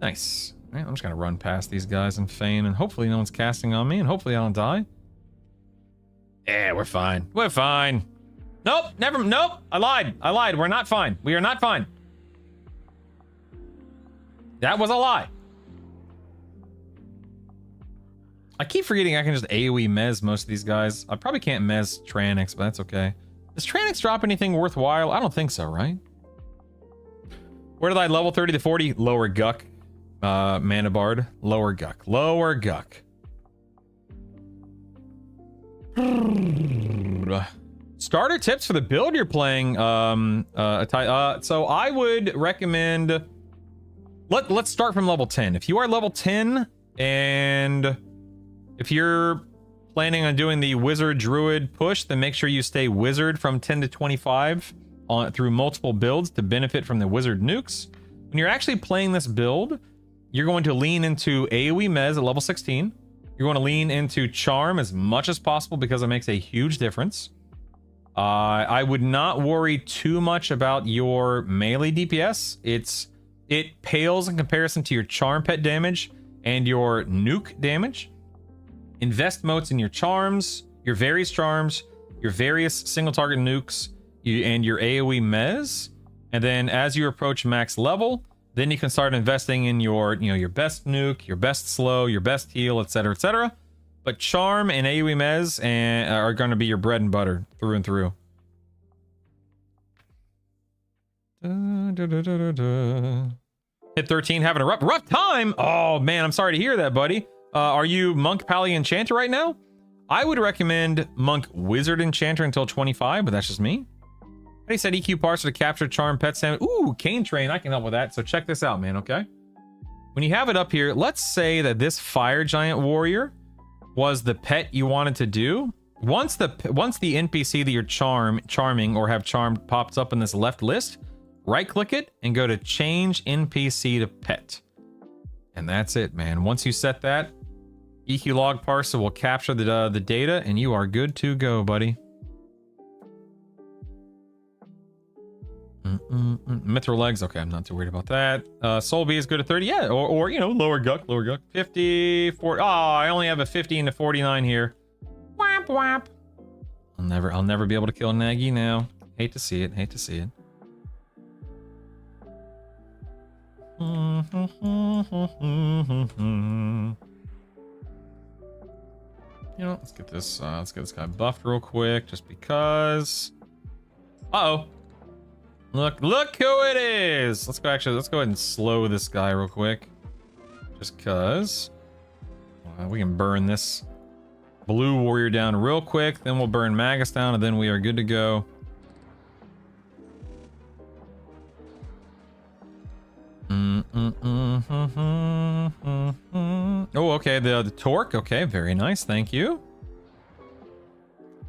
Nice. All right, I'm just gonna run past these guys and feign, and hopefully no one's casting on me, and hopefully I don't die. Yeah, we're fine. We're fine. Nope, nope. I lied. We're not fine. We are not fine. That was a lie. I keep forgetting I can just AoE mez most of these guys. I probably can't mez Tranix, but that's okay. Does Tranix drop anything worthwhile? I don't think so, right? Where did I level 30 to 40? Lower Guck. Mana Bard. Lower Guck. Lower Guck. Starter tips for the build you're playing. So I would recommend... Let's start from level 10. If you are level 10 and if you're planning on doing the Wizard Druid push, then make sure you stay Wizard from 10 to 25 through multiple builds to benefit from the wizard nukes. When you're actually playing this build, you're going to lean into AoE Mez at level 16. You're going to lean into Charm as much as possible because it makes a huge difference. I would not worry too much about your melee DPS. It pales in comparison to your Charm pet damage and your nuke damage. Invest motes in your charms, your various charms, your various single target nukes, and your AoE Mez. And then as you approach max level, then you can start investing in your, your best nuke, your best slow, your best heal, etc., etc. But Charm and AoE Mez are going to be your bread and butter through and through. Hit 13, having a rough time. Oh man, I'm sorry to hear that, buddy. Are you Monk Pally Enchanter right now? I would recommend Monk Wizard Enchanter until 25, but that's just me. They said EQ parser to capture Charm Pet Sandwich. Ooh, Cane Train, I can help with that. So check this out, man, okay? When you have it up here, let's say that this Fire Giant Warrior was the pet you wanted to do. Once the NPC that you're charming or have charmed pops up in this left list, right-click it and go to Change NPC to Pet. And that's it, man. Once you set that, EQ log parser will capture the data, and you are good to go, buddy. Mithril legs, okay, I'm not too worried about that. Soul Bee is good at 30, yeah, or lower guck, 50, 40. Oh, I only have a 15 to 49 here. Whap whap. I'll never be able to kill Nagy now. Hate to see it. Let's get this guy buffed real quick, just because. Uh-oh. Look who it is. Let's go ahead and slow this guy real quick, just cause we can burn this blue warrior down real quick, then we'll burn Magus down, and then we are good to go. Oh, okay, the torque, okay, very nice, thank you.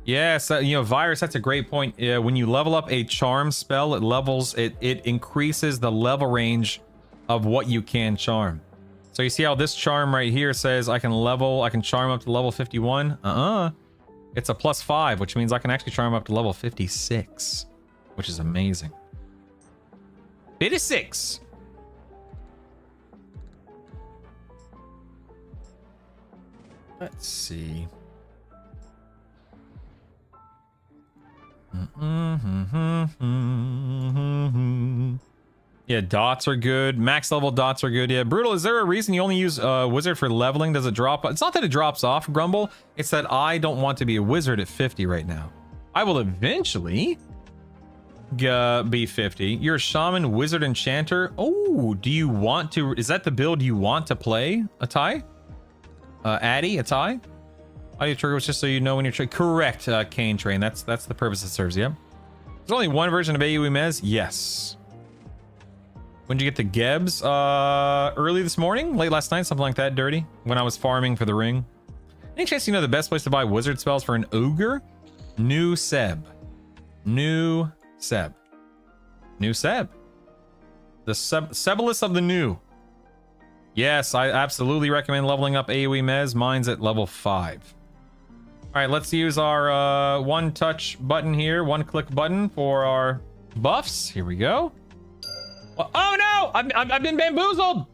Yes, Virus, that's a great point. When you level up a charm spell, it increases the level range of what you can charm. So you see how this charm right here says I can charm up to level 51? It's a +5, which means I can actually charm up to level 56, which is amazing. 56! Let's see. Yeah, dots are good. Max level dots are good. Yeah, Brutal, is there a reason you only use wizard for leveling? Does it drop? It's not that it drops off, Grumble. It's that I don't want to be a wizard at 50 right now. I will eventually be 50. You're a shaman, wizard, enchanter. Oh, do you want to? Is that the build you want to play, Atai? Atai? Audio trigger was just so you know when you're correct, Cane Train. That's the purpose it serves, yep. There's only one version of AoE Mez? Yes. When did you get the Gebs? Early this morning? Late last night? Something like that, Dirty? When I was farming for the ring. Any chance you know the best place to buy wizard spells for an ogre? New Seb. The Sebulus of the New. Yes, I absolutely recommend leveling up AoE Mez. Mine's at level 5. All right, let's use our one touch button here, one click button for our buffs. Here we go. Oh no! I've been bamboozled!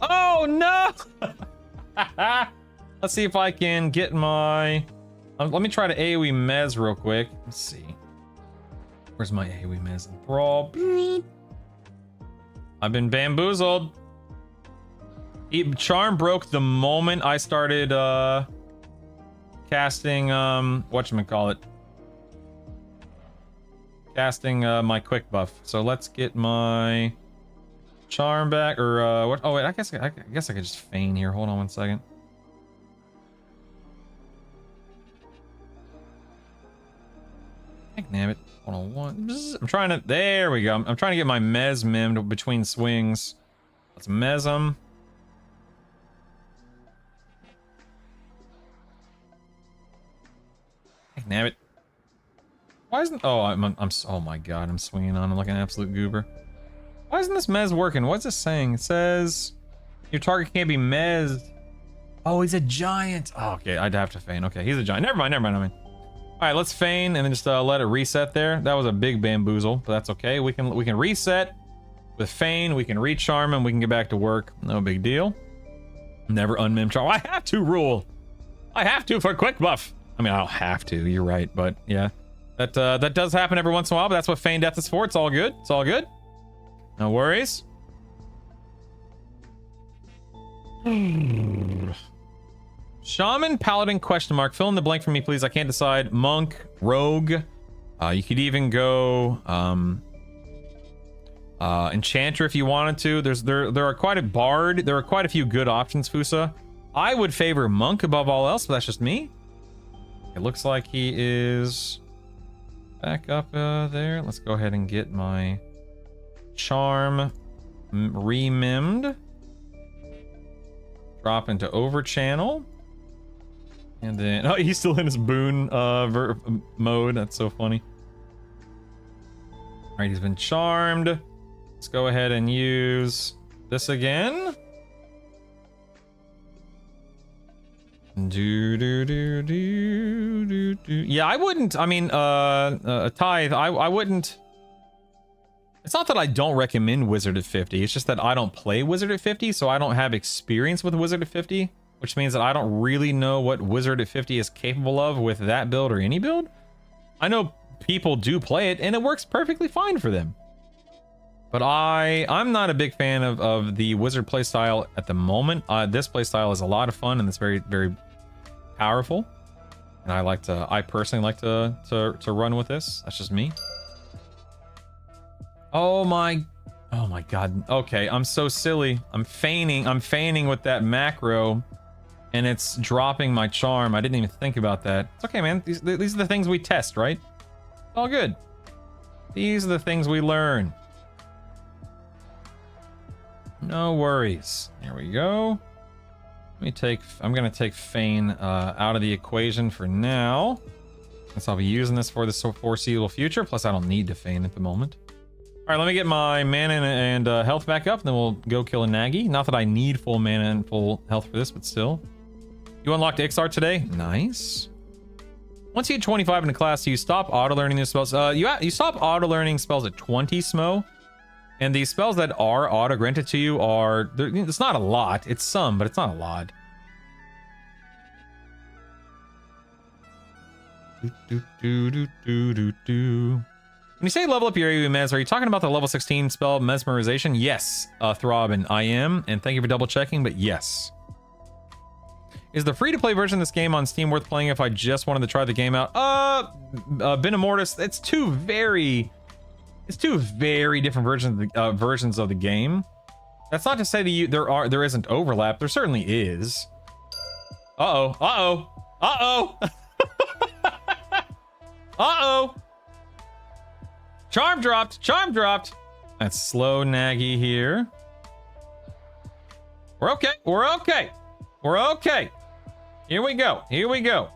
Oh no! Let's see if I can get my... let me try to AoE Mez real quick. Let's see. Where's my AoE Mez? Brawl. I've been bamboozled. Charm broke the moment I started casting whatchamacallit. Casting my quick buff. So let's get my charm back, or what? Oh wait, I guess I could just feign here. Hold on one second. Damn it. Hold on one. I'm trying to, there we go. I'm trying to get my Mez mimmed between swings. Let's Mez him. Damn it. Why Why isn't... Oh, oh my god, I'm swinging on him like an absolute goober. Why isn't this mez working? What's this saying? It says your target can't be mez. Oh, he's a giant. Oh, okay, I'd have to feign. Okay, he's a giant. Never mind. I mean. All right, let's feign and then just let it reset there. That was a big bamboozle, but that's okay. We can reset with feign. We can recharm him. We can get back to work. No big deal. Never unmim charm. I have to rule. I have to for quick buff. I mean, I don't have to. You're right, but yeah, that does happen every once in a while. But that's what feign death is for. It's all good. It's all good. No worries. Shaman, Paladin, question mark. Fill in the blank for me, please. I can't decide. Monk, Rogue. You could even go Enchanter if you wanted to. There are quite a Bard. There are quite a few good options, Fusa. I would favor Monk above all else, but that's just me. It looks like he is back up there. Let's go ahead and get my Charm remimmed. Drop into Overchannel. And then, oh, he's still in his boon mode. That's so funny. All right, he's been charmed. Let's go ahead and use this again. Yeah, I wouldn't. I mean, Tithe. I wouldn't. It's not that I don't recommend Wizard at 50. It's just that I don't play Wizard at 50, so I don't have experience with Wizard at 50. Which means that I don't really know what Wizard at 50 is capable of with that build or any build. I know people do play it, and it works perfectly fine for them. But I'm not a big fan of the Wizard playstyle at the moment. This playstyle is a lot of fun, and it's very, very powerful. And I personally like to run with this. That's just me. Oh my god. Okay, I'm so silly. I'm feigning with that macro. And it's dropping my charm. I didn't even think about that. It's okay, man. These are the things we test, right? All good. These are the things we learn. No worries. There we go. I'm gonna take feign out of the equation for now. Since I'll be using this for the foreseeable future. Plus, I don't need to feign at the moment. All right, let me get my mana and health back up, and then we'll go kill a Nagi. Not that I need full mana and full health for this, but still. You unlocked Ixar today? Nice. Once you hit 25 in a class, you stop auto-learning these spells. You stop auto-learning spells at 20 smo. And these spells that are auto-granted to you are... It's not a lot. It's some, but it's not a lot. When you say level up your AoE Mez, are you talking about the level 16 spell Mesmerization? Yes, Throbbin, I am. And thank you for double checking, but yes. Is the free-to-play version of this game on Steam worth playing if I just wanted to try the game out? Ben Immortus, it's two very different versions of the game. That's not to say that there isn't overlap. There certainly is. Uh-oh. Charm dropped. That's slow Nagi here. We're okay. Here we go.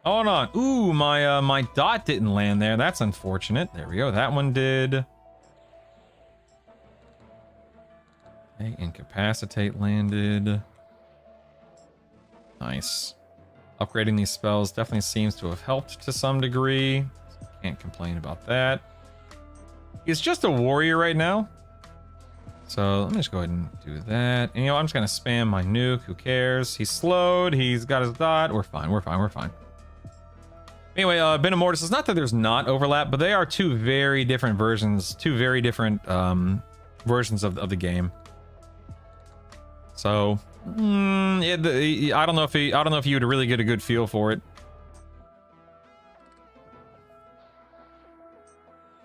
Hold on. Ooh, my dot didn't land there. That's unfortunate. There we go. That one did. Okay, incapacitate landed. Nice. Upgrading these spells definitely seems to have helped to some degree. Can't complain about that. He's just a warrior right now. So let me just go ahead and do that. And, I'm just going to spam my nuke. Who cares? He's slowed. He's got his dot. We're fine. Anyway, Ben Immortus, it's not that there's not overlap, but they are two very different versions. Versions of the game. So, I don't know if you would really get a good feel for it.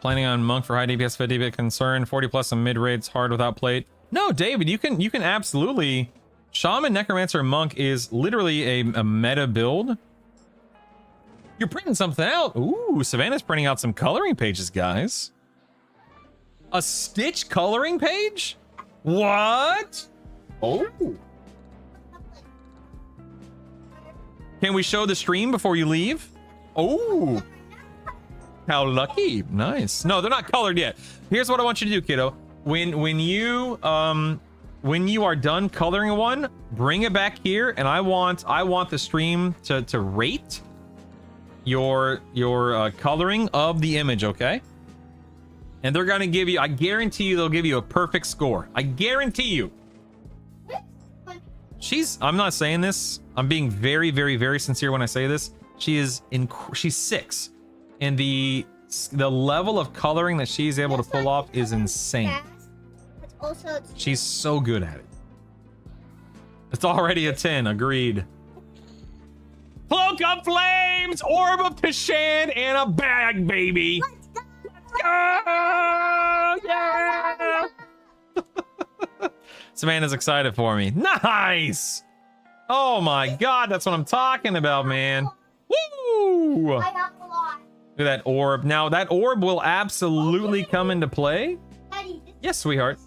Planning on Monk for high DPS, 50 bit concern, 40 plus some mid raids hard without plate. No, David, you can absolutely. Shaman, Necromancer, Monk is literally a meta build. You're printing something out. Ooh, Savannah's printing out some coloring pages, guys. A Stitch coloring page? What? Oh. Can we show the stream before you leave? Oh. How lucky. Nice. No, they're not colored yet. Here's what I want you to do, kiddo. When you are done coloring one, bring it back here, and I want the stream to rate your coloring of the image, okay? And they're gonna give you, I guarantee you, they'll give you a perfect score. I guarantee you. I'm not saying this. I'm being very, very, very sincere when I say this. She's 6, and the level of coloring that she's able to pull off is insane. She's so good at it. It's already a 10. Agreed. Cloak of Flames, Orb of Tashan, and a bag, baby. Oh, yeah! Savannah's excited for me. Nice! Oh my god, that's what I'm talking about, man. Woo! I got a lot. Look at that orb. Now, that orb will absolutely come into play. Daddy, Yes, sweetheart.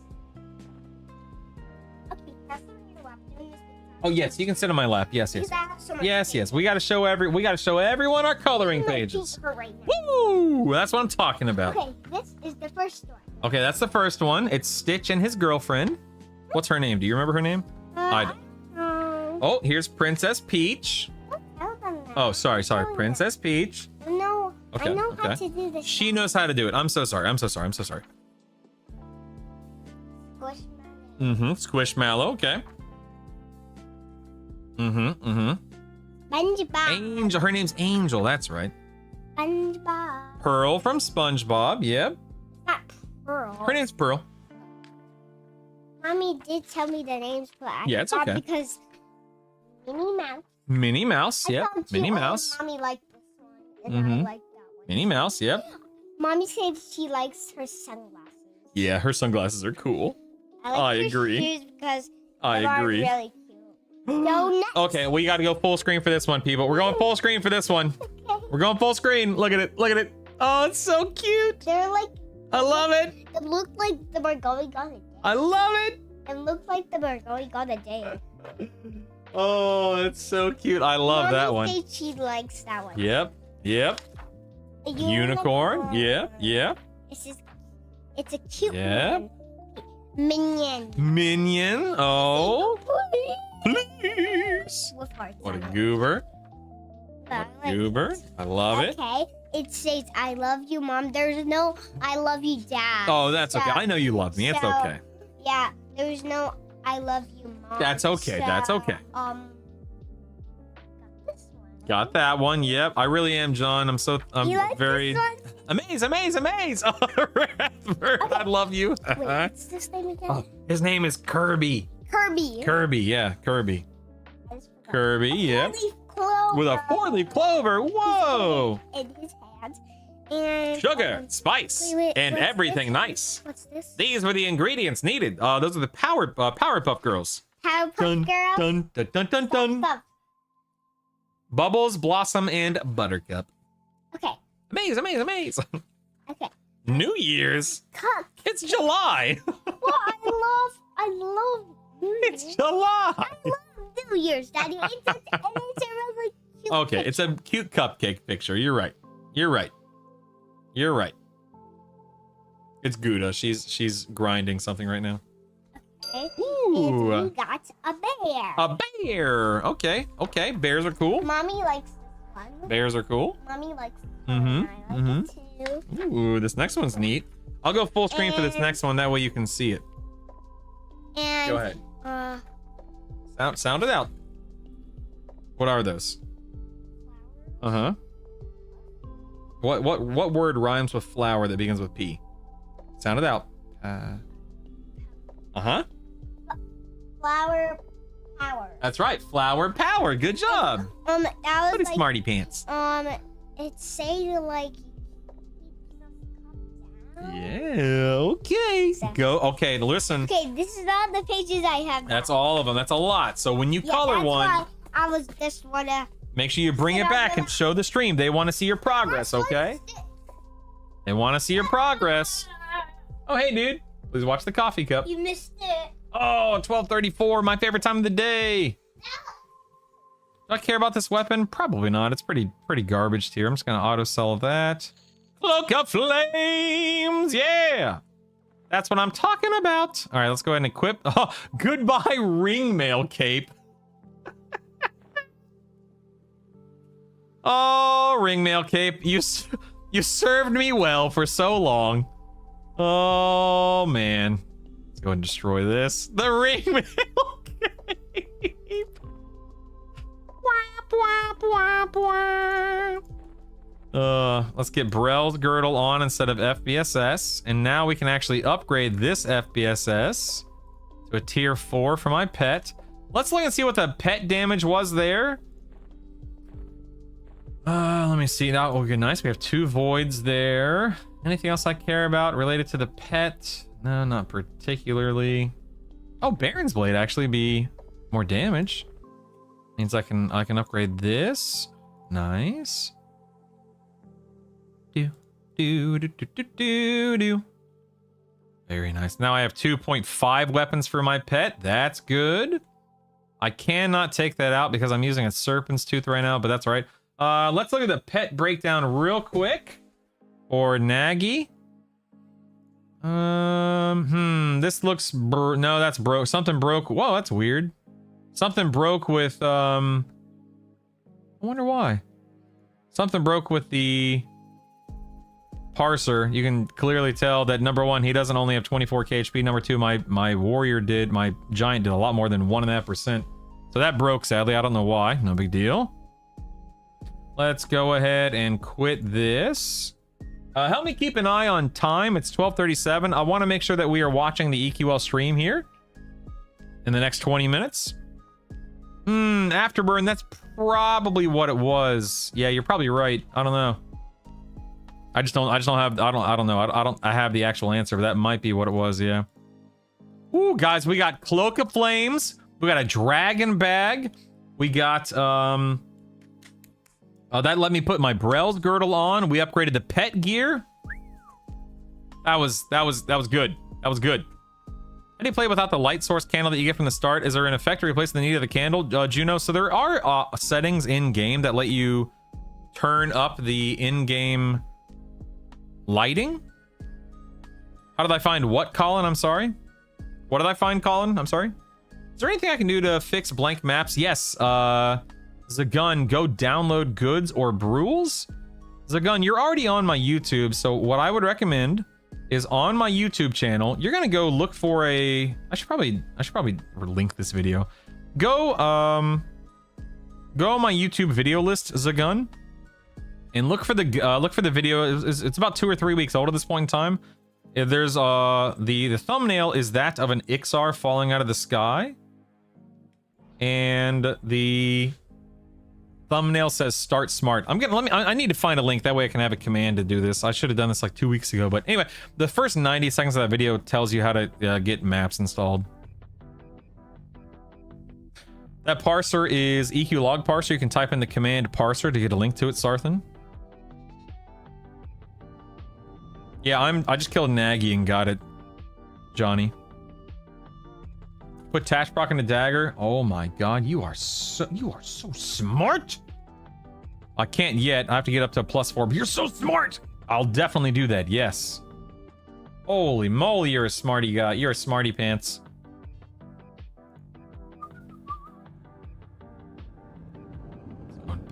okay, that's not your lap. Doing this Oh, yes, you can sit on my lap. Yes, yes. because I have so much Yes, space. yes. We gotta show everyone our coloring I'm gonna pages. keep her right now. Woo! That's what I'm talking about. Okay, this is the first one. Okay, that's the first one. It's Stitch and his girlfriend. What's her name? Do you remember her name? I don't. Oh, here's Princess Peach. Tell them that. Oh, sorry. Tell them Princess Peach. that. No, Okay, I know how okay. to do this. She knows how to do it. I'm so sorry. Squishmallow. Squishmallow. Okay. SpongeBob. Angel. Her name's Angel. That's right. SpongeBob. Pearl from SpongeBob. Yep. Not Pearl. Her name's Pearl. Mommy did tell me the names, but I Yeah, it's forgot okay. because Minnie Mouse. Minnie Mouse. I Yep. thought Minnie you- Mouse. Mommy liked this one, and I liked that one. Minnie Mouse. Yep. Mommy said she likes her sunglasses. Yeah, her sunglasses are cool. I like her agree. shoes because I they are agree. really cute. So next. Okay, we got to go full screen for this one, people. We're going full screen for this one. Okay. We're going full screen. Look at it. Look at it. Oh, it's so cute. They're like. I love it. It looked like the were going on a date. I love it. It looked like the were going on a date. Oh, it's so cute. I love Mommy that one. said she likes that one. Yep. Yep. A Unicorn. Yep. Yep. It's a cute Yep. one. Minion. Minion. Oh, please. With hearts. What a on it. goober. But I What a like goober. it. I love it. Okay. It says, I love you, Mom. There's no, I love you, Dad. Oh, that's okay. So- I know you love me. It's so- okay. Yeah, there's no, I love you, Mom. That's okay. That's okay. Got this one. Got that one. Yep. I really am, John. I'm You like very this one? amaze. Oh, Raspberry, I love you. Wait, what's this name again? Oh, his name is Kirby. Kirby. Kirby. Yeah, Kirby. I just forgot. Kirby. Yep. Four-leaf clover. With a 4-leaf clover. Whoa. In his hands. And Sugar, spice, wait, and what's everything this? nice. What's this? These were the ingredients needed. Those are the Powerpuff Girls. Powerpuff Girls. Dun, dun, dun, dun, dun. Puff. Bubbles, Blossom, and Buttercup. Okay. Amaze. Okay. New Year's. Cook. It's July. Well, I love New It's Year's. July. I love New Year's, Daddy. And it's a really cute Okay, it's a picture. cute cupcake picture. You're right. It's Gouda. She's grinding something right now. Okay. Ooh. And you got a bear. A bear. Okay. Bears are cool. Mommy likes this one. Bears are cool. Mommy likes this Mhm, one. I like it too. Ooh, this next one's neat. I'll go full screen for this And- next one. That way you can see it. And Go ahead. Sound it out. What are those? Uh-huh. What word rhymes with flower that begins with P? Sound it out. Uh-huh. flower power. That's right. Flower power. Good job. That was What is like smarty pants? it say like Yeah. Okay. Go. Okay. Listen. Okay, this is all the pages I have. That's all of them. That's a lot. So when you color that's one, why I was just wanna. make sure you bring it back and show the stream. They want to see your progress, okay? They want to see your progress. Oh, hey, dude. Please watch the coffee cup. You missed it. Oh, 12:34, my favorite time of the day. Do I care about this weapon? Probably not. It's pretty garbage tier. I'm just gonna auto sell that. Cloak of Flames, yeah! That's what I'm talking about. All right, let's go ahead and equip. Oh, goodbye ringmail cape. Oh, ringmail cape, you served me well for so long. Oh man, let's go ahead and destroy this. The ringmail cape. Wap, wap, wap, wap. Let's get Brell's girdle on instead of FBSS, and now we can actually upgrade this FBSS to a tier 4 for my pet. Let's look and see what the pet damage was there. Let me see. That will get nice. We have 2 voids there. Anything else I care about related to the pet? No, not particularly. Oh, Baron's Blade actually be more damage. Means I can upgrade this. Nice. Do. Very nice. Now I have 2.5 weapons for my pet. That's good. I cannot take that out because I'm using a Serpent's Tooth right now, but that's all right. Let's look at the pet breakdown real quick. For Nagy. This looks no, that's broke. Something broke. Whoa, that's weird. Something broke with I wonder why. Something broke with the parser. You can clearly tell that number 1, he doesn't only have 24k HP. Number 2, my warrior did, my giant did a lot more than 1.5%. So that broke, sadly. I don't know why. No big deal. Let's go ahead and quit this. Help me keep an eye on time. It's 12:37. I want to make sure that we are watching the EQL stream here in the next 20 minutes. Afterburn, that's probably what it was. Yeah, you're probably right. I don't know. I don't know. I have the actual answer, but that might be what it was, yeah. Ooh, guys, we got Cloak of Flames. We got a Dragon Bag. We got, that let me put my Brell's girdle on. We upgraded the pet gear. That was good. That was good. How do you play without the light source candle that you get from the start? Is there an effect to replace the need of the candle, Juno? So there are settings in game that let you turn up the in-game lighting. How did I find what, Colin? I'm sorry. What did I find, Colin? I'm sorry. Is there anything I can do to fix blank maps? Yes. Zagun, go download goods or brules. Zagun, you're already on my YouTube, so what I would recommend is on my YouTube channel, you're gonna go look for a. I should probably link this video. Go on my YouTube video list, Zagun, and look for the video. It's about 2 or 3 weeks old at this point in time. There's the thumbnail is that of an Ixar falling out of the sky, and the thumbnail says start smart. I need to find a link, that way I can have a command to do this. I should have done this like 2 weeks ago, but anyway, the first 90 seconds of that video tells you how to get maps installed. That parser is EQ log parser. You can type in the command parser to get a link to it, Sarthan. Yeah, I just killed Nagy and got it, Johnny. Put Tashbrock in the dagger. Oh my god, you are so smart. I can't yet. I have to get up to a +4, but you're so smart. I'll definitely do that. Yes. Holy moly, you're a smarty guy. You're a smarty pants.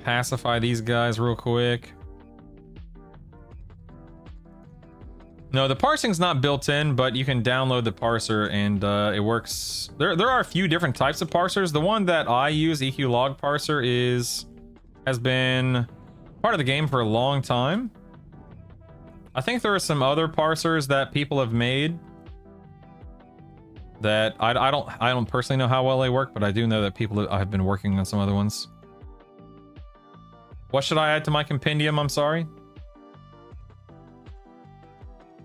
Pacify these guys real quick. No, the parsing's not built in, but you can download the parser and it works. There are a few different types of parsers. The one that I use, EQ log parser, has been part of the game for a long time. I think there are some other parsers that people have made that I don't personally know how well they work, but I do know that people have been working on some other ones. What should I add to my compendium? I'm sorry.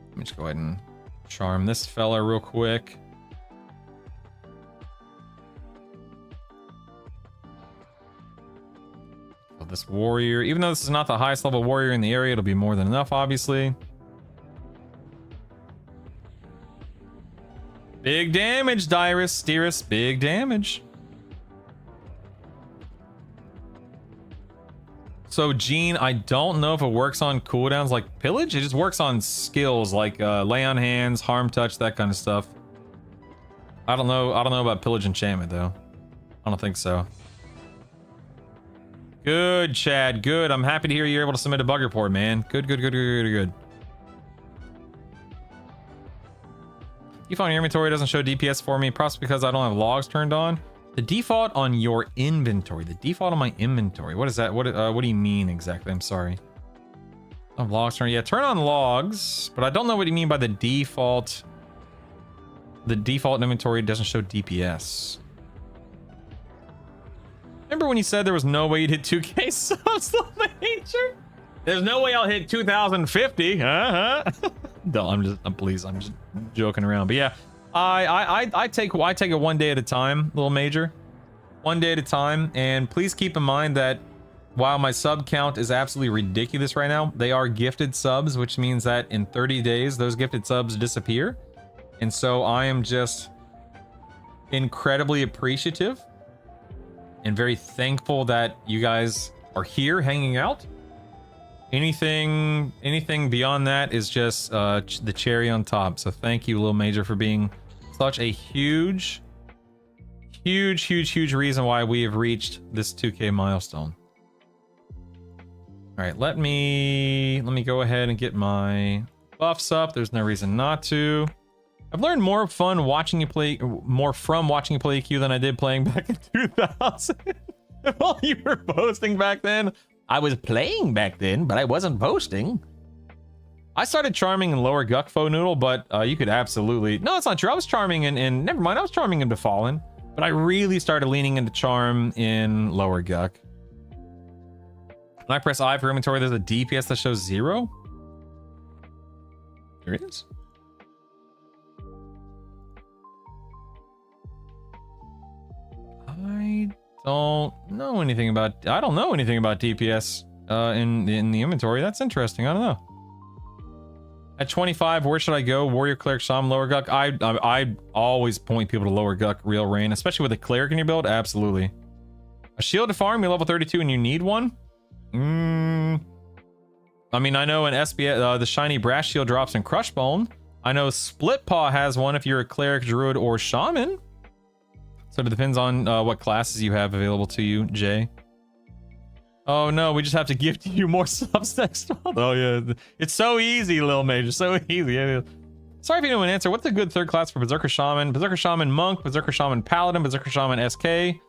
Let me just go ahead and charm this fella real quick. Kill this warrior. Even though this is not the highest level warrior in the area, it'll be more than enough, obviously. Big damage, Dearest. Big damage. So Gene, I don't know if it works on cooldowns like pillage. It just works on skills like lay on hands, harm touch, that kind of stuff. I don't know about pillage enchantment though. I don't think so. Good, Chad. Good. I'm happy to hear you're able to submit a bug report, man. Good. Default on your inventory doesn't show DPS for me, possibly because I don't have logs turned on. The default on your inventory. The default on my inventory. What is that? What do you mean exactly? I'm sorry. Oh, logs turned. Yeah, turn on logs, but I don't know what you mean by the default. The default inventory doesn't show DPS. Remember when you said there was no way you'd hit 2K subs, the major? There's no way I'll hit 2050. No, I'm just joking around. But yeah, I take it one day at a time, little major. One day at a time. And please keep in mind that while my sub count is absolutely ridiculous right now, they are gifted subs, which means that in 30 days, those gifted subs disappear. And so I am just incredibly appreciative and very thankful that you guys are here hanging out. Anything beyond that is just the cherry on top. So thank you, Lil Major, for being such a huge reason why we have reached this 2K milestone. All right, let me go ahead and get my buffs up. There's no reason not to. I've learned more from watching you play EQ than I did playing back in 2000. While you were posting back then, I was playing back then, but I wasn't posting. I started charming in lower Gukfo Noodle, but you could absolutely... No, it's not true. I was charming in... Never mind, I was charming into Fallen, but I really started leaning into charm in lower Guk. When I press I for inventory, there's a DPS that shows 0. There it is. I don't know anything about DPS in the inventory. That's interesting. I don't know. At 25, where should I go? Warrior, Cleric, Shaman, lower Guk. I always point people to lower Guk, real rain, especially with a Cleric in your build. Absolutely. A shield to farm, you're level 32 and you need one. I mean, I know in SBS the shiny brass shield drops in Crushbone. I know Split Paw has one if you're a Cleric, Druid, or Shaman. So it depends on what classes you have available to you, Jay. Oh no, we just have to gift you more subs next month. Oh yeah, it's so easy, Lil Major, so easy. Sorry if you know an answer. What's a good third class for Berserker Shaman? Berserker Shaman Monk, Berserker Shaman Paladin, Berserker Shaman SK.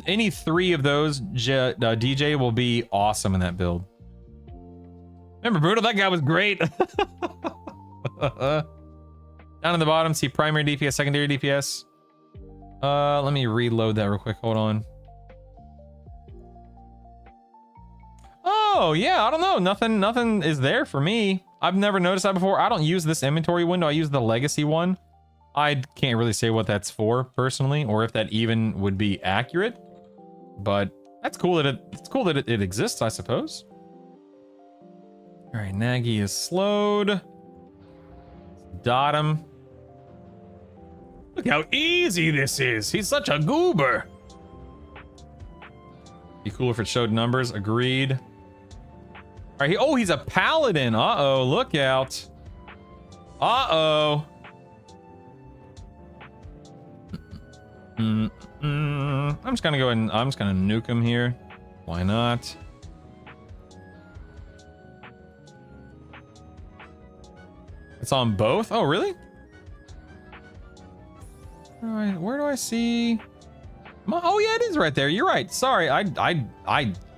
Any three of those, DJ will be awesome in that build. Remember Brutal? That guy was great. Down in the bottom, see primary DPS, secondary DPS. Let me reload that real quick. Hold on. Oh, yeah, I don't know. Nothing is there for me. I've never noticed that before. I don't use this inventory window. I use the legacy one. I can't really say what that's for personally, or if that even would be accurate. But that's cool that it exists, I suppose. All right, Nagy is slowed. Dot him. Look how easy this is. He's such a goober. Be cool if it showed numbers. Agreed. All right. He's a paladin. Uh-oh. Look out. Uh-oh. I'm just gonna go ahead and I'm just gonna nuke him here. Why not? It's on both? Oh, really? All right, where do I see? Oh yeah, it is right there. You're right. Sorry, I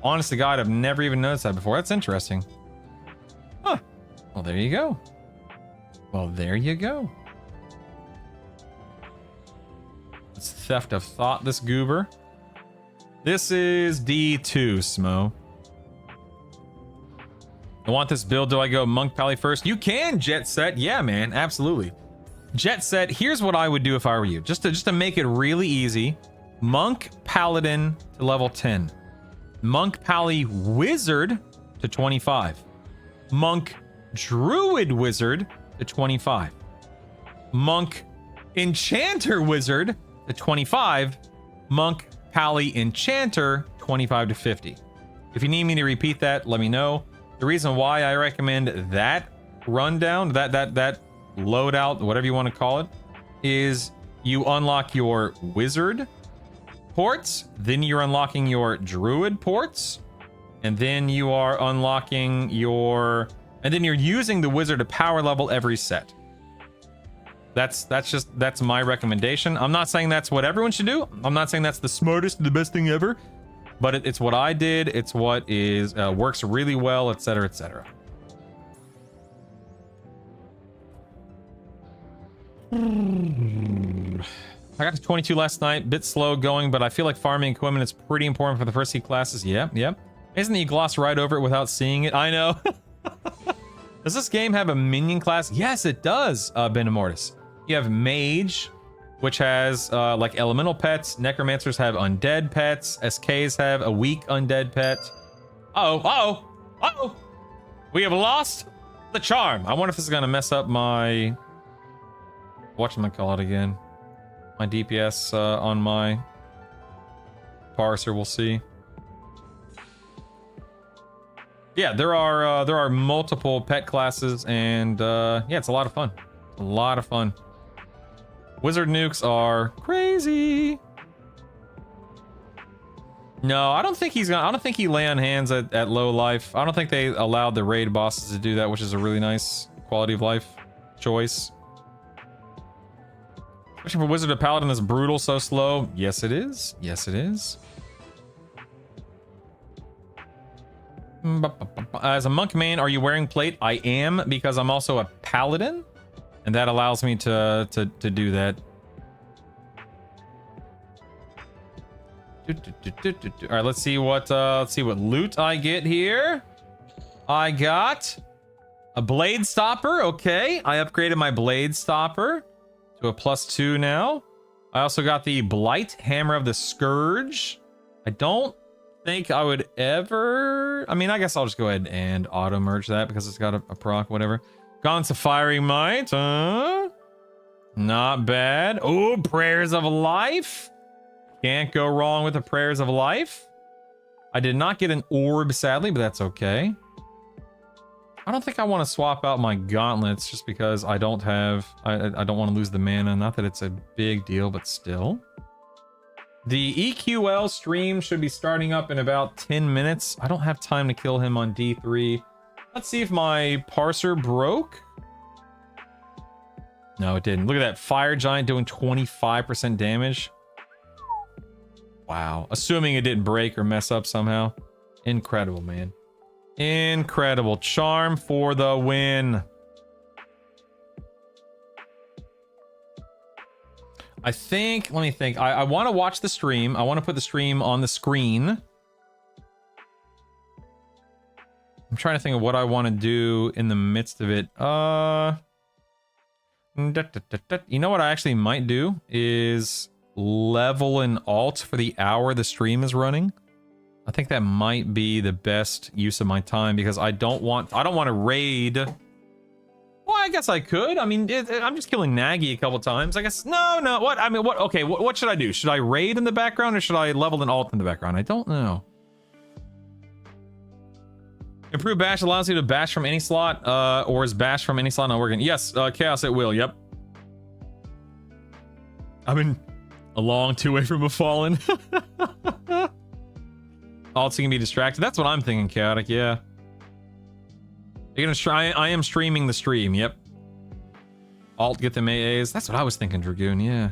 honest to God, I've never even noticed that before. That's interesting. Huh. Well, there you go. Well, there you go. It's theft of thought, this goober. This is D2, Smo. I want this build. Do I go Monk Pally first? You can, Jet Set. Yeah, man, absolutely. Jet Set, here's what I would do if I were you. Just to make it really easy. Monk Paladin to level 10. Monk Pally Wizard to 25. Monk Druid Wizard to 25. Monk Enchanter Wizard to 25. Monk Pally Enchanter 25 to 50. If you need me to repeat that, let me know. The reason why I recommend that rundown, that loadout, whatever you want to call it, is you unlock your wizard ports, then you're unlocking your druid ports, and then you are unlocking your, and then you're using the wizard to power level every set. That's my recommendation. I'm not saying that's what everyone should do. I'm not saying that's the smartest, the best thing ever, but it's what I did. It's what is works really well, etc., etc. I got to 22 last night. Bit slow going, but I feel like farming equipment is pretty important for the first 2 classes. Yep. Isn't it you gloss right over it without seeing it? I know. Does this game have a minion class? Yes, it does, Ben Immortus. You have Mage, which has like elemental pets. Necromancers have undead pets. SKs have a weak undead pet. Uh-oh. We have lost the charm. I wonder if this is going to mess up my... whatchamacallit again? My DPS on my parser, we'll see. Yeah, there are multiple pet classes, and yeah, it's a lot of fun. A lot of fun. Wizard nukes are crazy. No, I don't think he's gonna. I don't think he lay on hands at low life. I don't think they allowed the raid bosses to do that, which is a really nice quality of life choice. Switching from wizard to paladin is brutal, so slow. Yes, it is. Yes, it is. As a monk main, are you wearing plate? I am, because I'm also a paladin, and that allows me to do that. All right, let's see what loot I get here. I got a blade stopper. Okay, I upgraded my blade stopper to a +2 now. I also got the Blight Hammer of the Scourge. I don't think I would ever... I mean, I guess I'll just go ahead and auto-merge that because it's got a proc, whatever. Gone to Fiery Might. Not bad. Oh, Prayers of Life. Can't go wrong with the Prayers of Life. I did not get an orb, sadly, but that's okay. I don't think I want to swap out my gauntlets just because I don't have... I don't want to lose the mana. Not that it's a big deal, but still. The EQL stream should be starting up in about 10 minutes. I don't have time to kill him on D3. Let's see if my parser broke. No, it didn't. Look at that. Fire Giant doing 25% damage. Wow. Assuming it didn't break or mess up somehow. Incredible, man. Incredible. Charm for the win. I think, let me think. I want to watch the stream. I want to put the stream on the screen. I'm trying to think of what I want to do in the midst of it. You know what I actually might do is level an alt for the hour the stream is running. I think that might be the best use of my time because I don't want to raid. Well, I guess I could. I mean, I'm just killing Nagy a couple times. I guess no. What? I mean, what? Okay, what should I do? Should I raid in the background or should I level an alt in the background? I don't know. Improved bash allows you to bash from any slot, or is bash from any slot not working? Yes, Chaos it will. Yep. I've been a long 2 away from a fallen. Alt's gonna be distracted. That's what I'm thinking, Chaotic. Yeah. You're gonna try. I am streaming the stream. Yep. Alt get them AAs. That's what I was thinking, Dragoon. Yeah.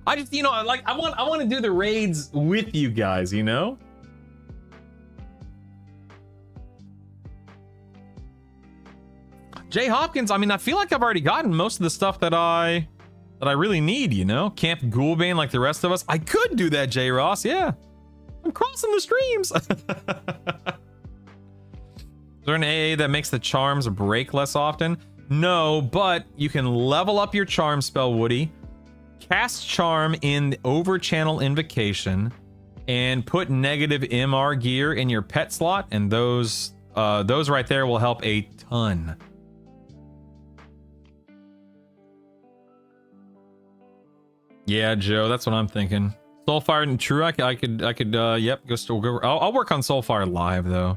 I just, you know, like I want to do the raids with you guys. You know. Jay Hopkins. I mean, I feel like I've already gotten most of the stuff that I really need. You know, Camp Ghoulbane like the rest of us. I could do that, J Ross. Yeah. I'm crossing the streams. Is there an AA that makes the charms break less often? No, but you can level up your charm spell, Woody. Cast charm in over channel invocation and put negative MR gear in your pet slot, and those right there will help a ton. Yeah, Joe, that's what I'm thinking. Soulfire and true. I could. Yep. Go. I'll work on Soulfire live though.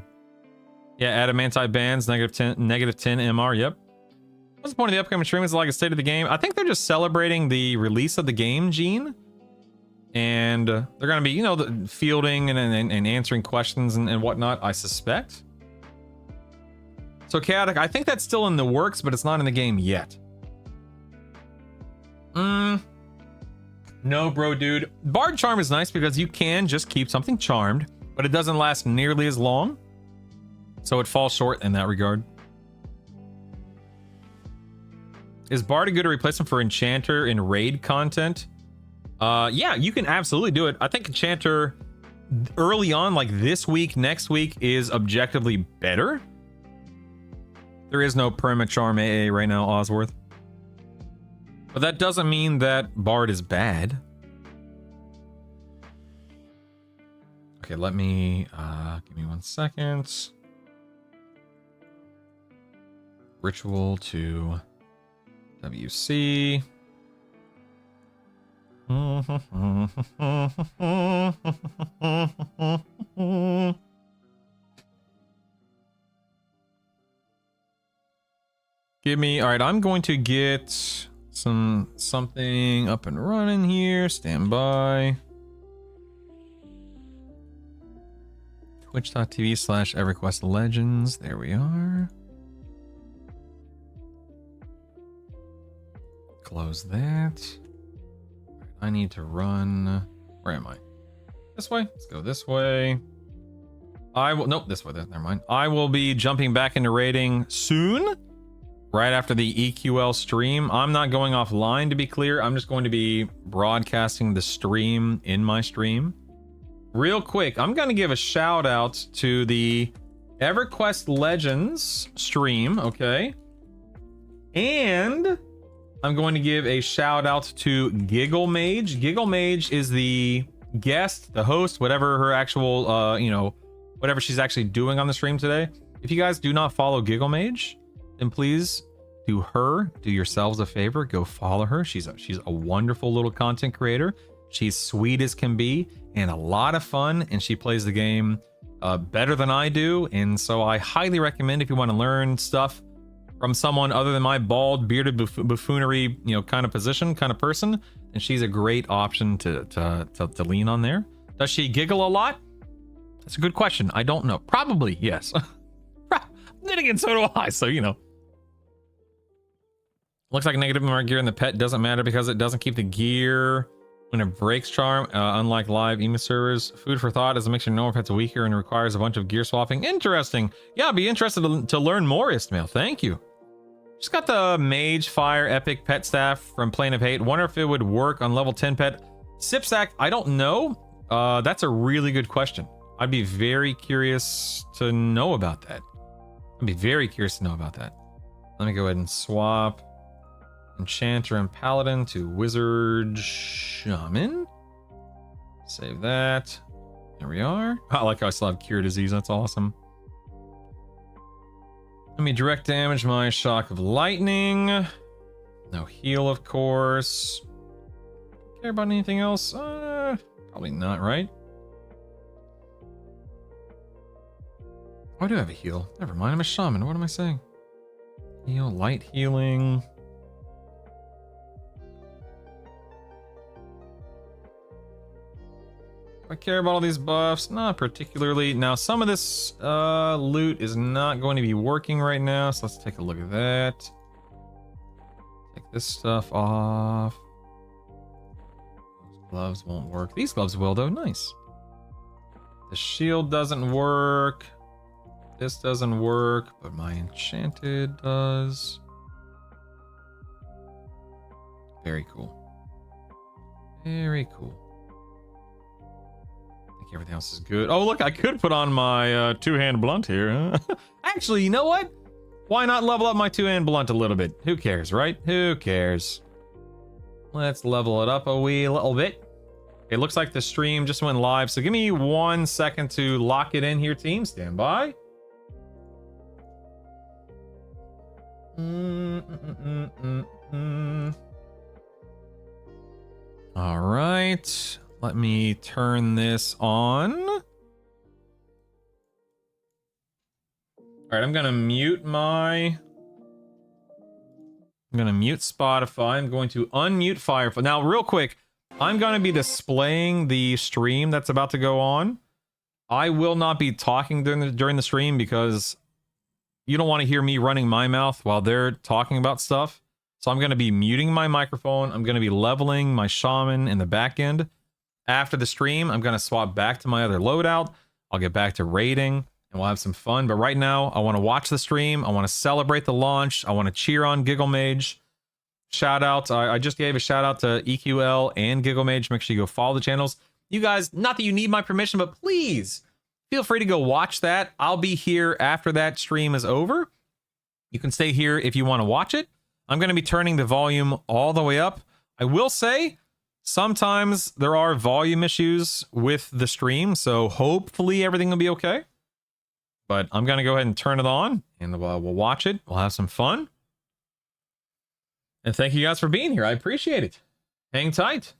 Yeah. Adamantite bands. -10 MR. Yep. What's the point of the upcoming stream? Is it like a state of the game? I think they're just celebrating the release of the game, Gene. And they're gonna be, you know, fielding and answering questions and whatnot. I suspect. So Chaotic, I think that's still in the works, but it's not in the game yet. No, bro, dude. Bard Charm is nice because you can just keep something charmed, but it doesn't last nearly as long. So it falls short in that regard. Is Bard a good replacement for Enchanter in raid content? Yeah, you can absolutely do it. I think Enchanter early on, like this week, next week, is objectively better. There is no perma charm AA right now, Osworth. But that doesn't mean that Bard is bad. Okay, let me, give me 1 second. Ritual to WC. Give me, all right, I'm going to get something up and running here. Stand by. Twitch.tv/EverQuest Legends. There we are. Close that. I need to run. Where am I? This way. Let's go this way. I will. Nope, this way. Never mind. I will be jumping back into raiding soon. Right after the EQL stream. I'm not going offline, to be clear. I'm just going to be broadcasting the stream in my stream. Real quick, I'm going to give a shout out to the EverQuest Legends stream, okay? And I'm going to give a shout out to Giggle Mage. Giggle Mage is the guest, the host, whatever her actual, you know, whatever she's actually doing on the stream today. If you guys do not follow Giggle Mage, then please do yourselves a favor, go follow her. She's a wonderful little content creator. She's sweet as can be and a lot of fun, and she plays the game better than I do. And so I highly recommend, if you want to learn stuff from someone other than my bald bearded buffoonery, you know, kind of person, and she's a great option to lean on there. Does she giggle a lot? That's a good question. I don't know. Probably yes. Then again, so do I. So, you know. Looks like negative mark gear in the pet doesn't matter because it doesn't keep the gear when it breaks charm, unlike live emu servers. Food for thought is a mixture no pet's weaker and requires a bunch of gear swapping. Interesting. Yeah, I'd be interested to learn more, Istmail. Thank you. Just got the Mage Fire Epic Pet Staff from Plane of Hate. Wonder if it would work on level 10 pet. Sipsack, I don't know. That's a really good question. I'd be very curious to know about that. Let me go ahead and swap Enchanter and Paladin to Wizard Shaman. Save that. There we are. I like how I still have Cure Disease. That's awesome. Let me direct damage my Shock of Lightning. No heal, of course. Care about anything else? Probably not, right? Oh, I do have a heal. Never mind, I'm a shaman. What am I saying? Heal, light healing. I care about all these buffs? Not particularly. Now, some of this loot is not going to be working right now, so let's take a look at that. Take this stuff off. Those gloves won't work. These gloves will, though. Nice. The shield doesn't work. This doesn't work, but my enchanted does. Very cool. Very cool. Everything else is good. Oh, look, I could put on my two-hand blunt here. Huh? Actually, you know what? Why not level up my two-hand blunt a little bit? Who cares, right? Who cares? Let's level it up a wee little bit. It looks like the stream just went live, so give me 1 second to lock it in here, team. Stand by. All right. Let me turn this on. All right, I'm gonna mute Spotify. I'm going to unmute Firefox. Now, real quick, I'm going to be displaying the stream that's about to go on. I will not be talking during the stream because you don't want to hear me running my mouth while they're talking about stuff. So I'm going to be muting my microphone. I'm going to be leveling my shaman in the back end. After the stream, I'm going to swap back to my other loadout. I'll get back to raiding and we'll have some fun. But right now, I want to watch the stream. I want to celebrate the launch. I want to cheer on Giggle Mage. Shout out. I just gave a shout out to EQL and Giggle Mage. Make sure you go follow the channels. You guys, not that you need my permission, but please feel free to go watch that. I'll be here after that stream is over. You can stay here if you want to watch it. I'm going to be turning the volume all the way up. I will say, sometimes there are volume issues with the stream, so hopefully everything will be okay. But I'm going to go ahead and turn it on, and we'll watch it. We'll have some fun. And thank you guys for being here. I appreciate it. Hang tight.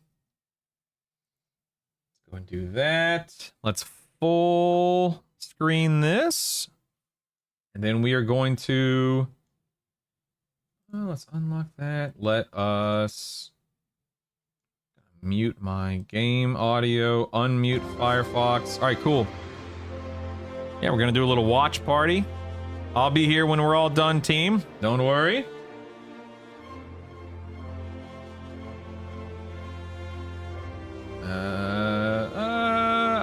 Let's go and do that. Let's full screen this. And then we are going to... Oh, let's unlock that. Let us mute my game audio. Unmute Firefox. All right, cool. Yeah, we're going to do a little watch party. I'll be here when we're all done, team. Don't worry.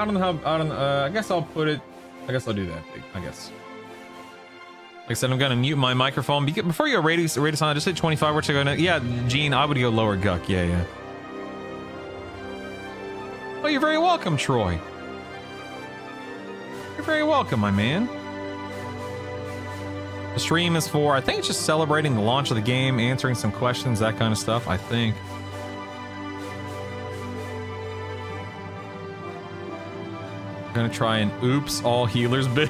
I don't know how, I guess I'll put it, I guess I'll do that, I guess. Like I said, I'm going to mute my microphone. Before you go radius on, just hit 25, where should I go next? Yeah, Gene, I would go lower Guck, yeah. Oh, you're very welcome, Troy. You're very welcome, my man. The stream is for, I think it's just celebrating the launch of the game, answering some questions, that kind of stuff, I think. I'm gonna try an oops all healers build.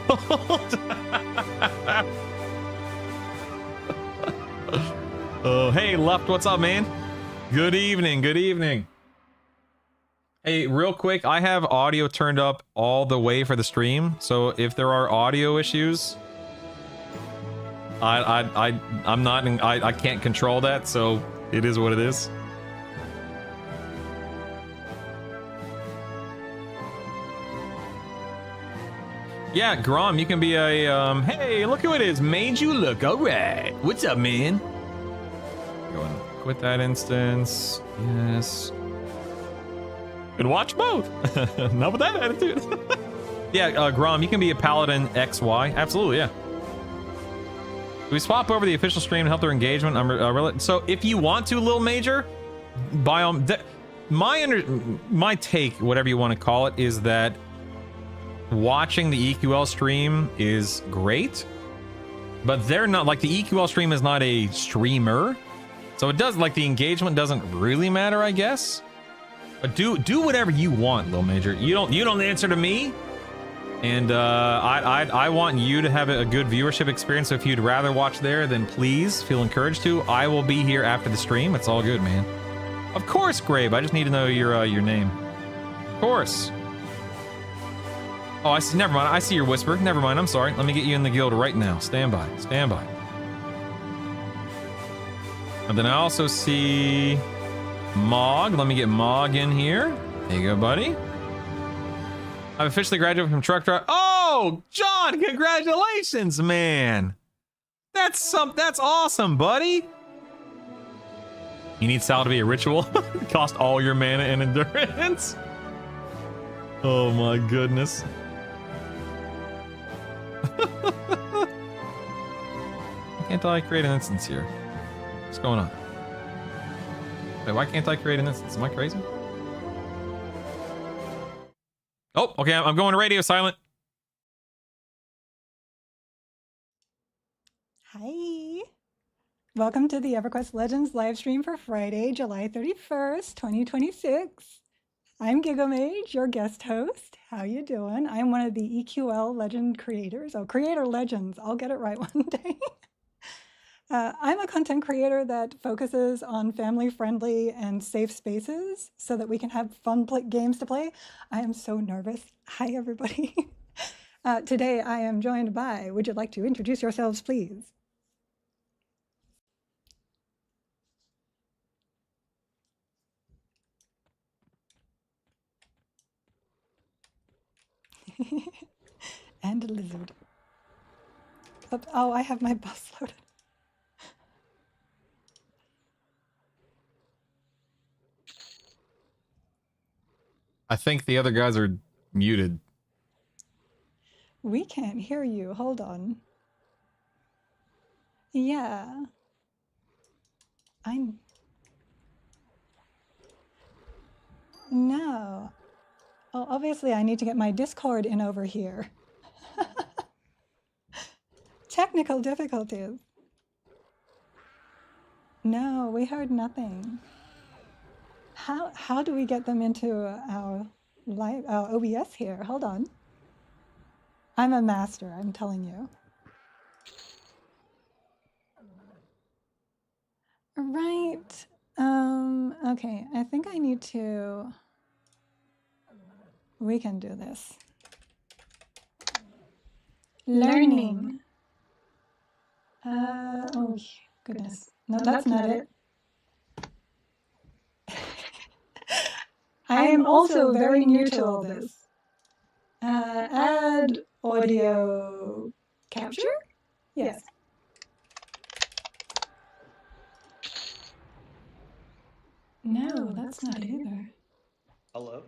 Oh, hey, Left, what's up, man? Good evening, good evening. Hey, real quick, I have audio turned up all the way for the stream, so if there are audio issues, I can't control that, so it is what it is. Yeah, Grom, you can be a, hey, look who it is, made you look, alright. What's up, man? Go and quit that instance, yes. Could watch both, not with that attitude. Yeah, Grom, you can be a Paladin XY, absolutely, yeah. Do we swap over the official stream to help their engagement? So if you want to, Lil Major, by all, my take, whatever you want to call it, is that watching the EQL stream is great, but they're not, like, the EQL stream is not a streamer, so it does, like, the engagement doesn't really matter, I guess. But do whatever you want, Lil Major. You don't answer to me, and I want you to have a good viewership experience. So if you'd rather watch there, then please feel encouraged to. I will be here after the stream. It's all good, man. Of course, Grabe. I just need to know your name. Of course. Oh, I see. Never mind. I see your whisper. Never mind. I'm sorry. Let me get you in the guild right now. Stand by. Stand by. And then I also see Mog. Let me get Mog in here. There you go, buddy. I've officially graduated from truck driver. Oh, John! Congratulations, man. That's awesome, buddy. You need Sal to be a ritual. Cost all your mana and endurance. Oh my goodness. Why can't I create an instance here? What's going on? Wait, why can't I create an instance? Am I crazy? Oh, okay, I'm going to radio silent. Hi. Welcome to the EverQuest Legends live stream for Friday, July 31st, 2026. I'm Gigamage, your guest host. How you doing? I'm one of the EQL legend creators. Oh, creator legends. I'll get it right one day. I'm a content creator that focuses on family-friendly and safe spaces so that we can have fun games to play. I am so nervous. Hi, everybody. Today, I am joined by, would you like to introduce yourselves, please? And a lizard. Oh, I have my bus loaded. I think the other guys are muted. We can't hear you. Hold on. Yeah. No. Oh, obviously I need to get my Discord in over here. Technical difficulties. No, we heard nothing. How do we get them into our live OBS here? Hold on. I'm a master, I'm telling you. Right. Okay, I think I need to. We can do this. Learning. Oh, goodness. No, that's not it. I am also very new to all this. Add audio capture? Yes. No, that's not either. Hello?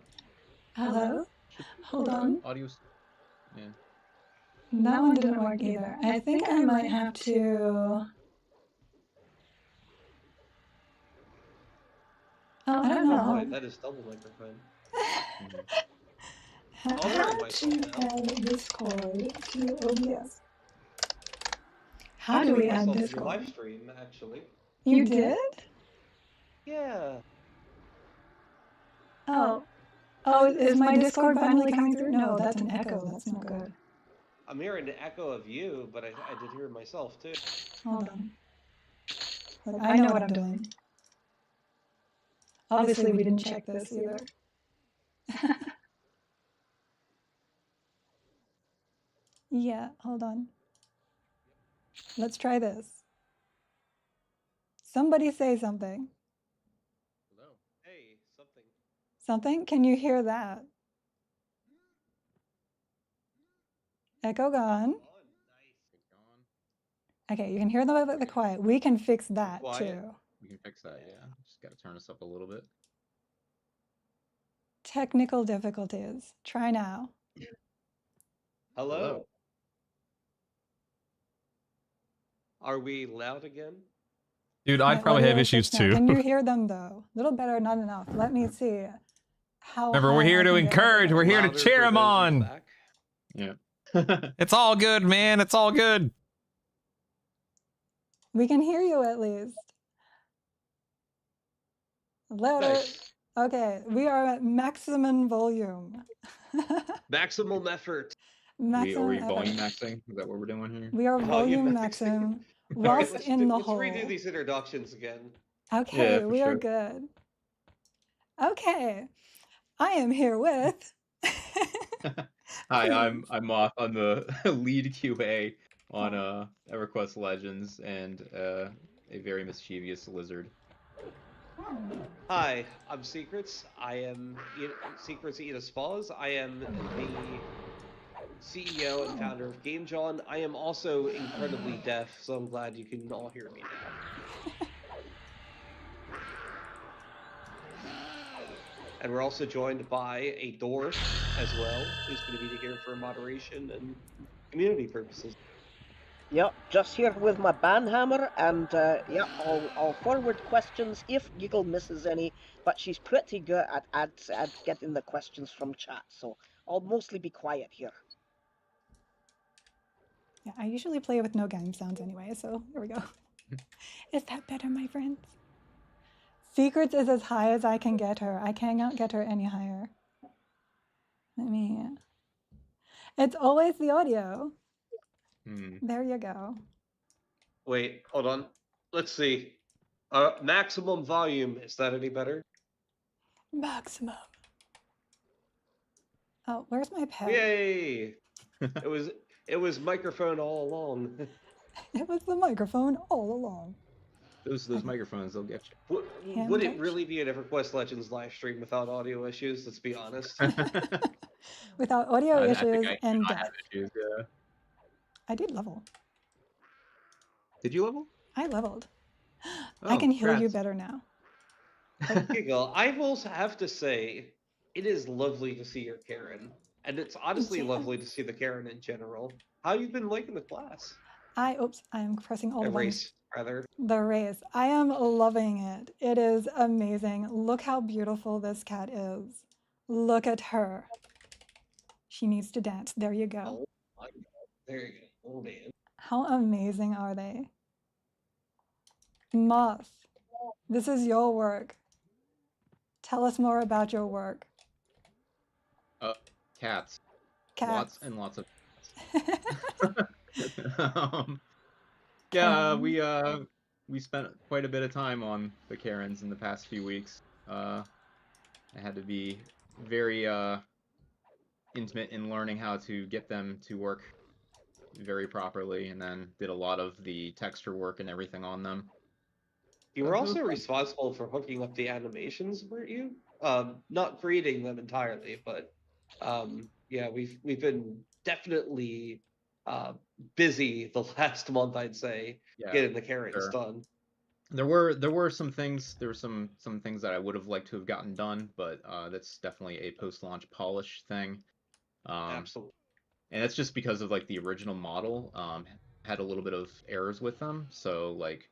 Hello? Hold on. Audio's... Yeah. That one didn't work either. I think I might have to... Oh, I don't know. Wait, that is double microphone. How to add Discord to OBS? How do we add Your Discord? live stream, actually. You did? Yeah. Oh. Oh, is my Discord finally coming through? No, that's an echo. That's not good. I'm hearing the echo of you, but I did hear myself, too. Hold on. Look, I know what I'm doing. Obviously, we didn't check this either. Yeah, hold on. Let's try this. Somebody say something. Hello. Hey, something. Something? Can you hear that? Echo gone. Okay, you can hear the quiet. We can fix that too. We can fix that, yeah. Just gotta turn this up a little bit. Technical difficulties. Try now. Hello. Are we loud again? Dude, I'd probably have issues too. Can you hear them though? A little better, not enough. Let me see. Remember, we're here to encourage. We're here to cheer them on. Yeah. It's all good, man. It's all good. We can hear you at least. Louder. Nice. Okay, we are at maximum volume. Maximum effort. Are we volume maxing? Is that what we're doing here? We are volume maxing whilst in the hole. Let's redo these introductions again. Okay, yeah, we are sure. good. Okay, I am here with. Hi, I'm Moth. I'm the lead QA on EverQuest Legends and a very mischievous lizard. Hi, I'm Secrets. I am Secrets Eat Us Paws. I am the CEO and founder of GameJohn. I am also incredibly deaf, so I'm glad you can all hear me now. And we're also joined by a dwarf as well, who's going to be here for moderation and community purposes. Yep, just here with my banhammer, and yeah, I'll forward questions if Giggle misses any, but she's pretty good at getting the questions from chat, so I'll mostly be quiet here. Yeah, I usually play with no game sounds anyway, so here we go. Is that better, my friends? Secrets is as high as I can get her. I cannot get her any higher. Let me... It's always the audio. There you go. Wait, hold on. Let's see. Maximum volume. Is that any better? Maximum. Oh, where's my pen? Yay! it was microphone all along. It was the microphone all along. Those microphones, they'll get you. Would it really be an EverQuest Legends live stream without audio issues? Let's be honest. Without audio I issues think and I death. have issues, yeah. I did level. Did you level? I leveled. Oh, I can hear you congrats. better now. Giggle, I will have to say, it is lovely to see your Karen. And it's honestly Yeah. lovely to see the Karen in general. How you been liking the class? Oops, I'm pressing all the buttons. Race, rather. The race. I am loving it. It is amazing. Look how beautiful this cat is. Look at her. She needs to dance. There you go. Oh my god. There you go. Oh man. How amazing are they? Moth, this is your work. Tell us more about your work. Cats. Cats. Lots and lots of yeah, we spent quite a bit of time on the Karens in the past few weeks. I had to be very intimate in learning how to get them to work very properly, and then did a lot of the texture work and everything on them. You were also responsible for hooking up the animations, weren't you? Not creating them entirely, but yeah, we've been definitely busy the last month, I'd say, getting the Karens done. There were some things. There were some things that I would have liked to have gotten done, but that's definitely a post-launch polish thing. Absolutely. And that's just because of like the original model had a little bit of errors with them, so like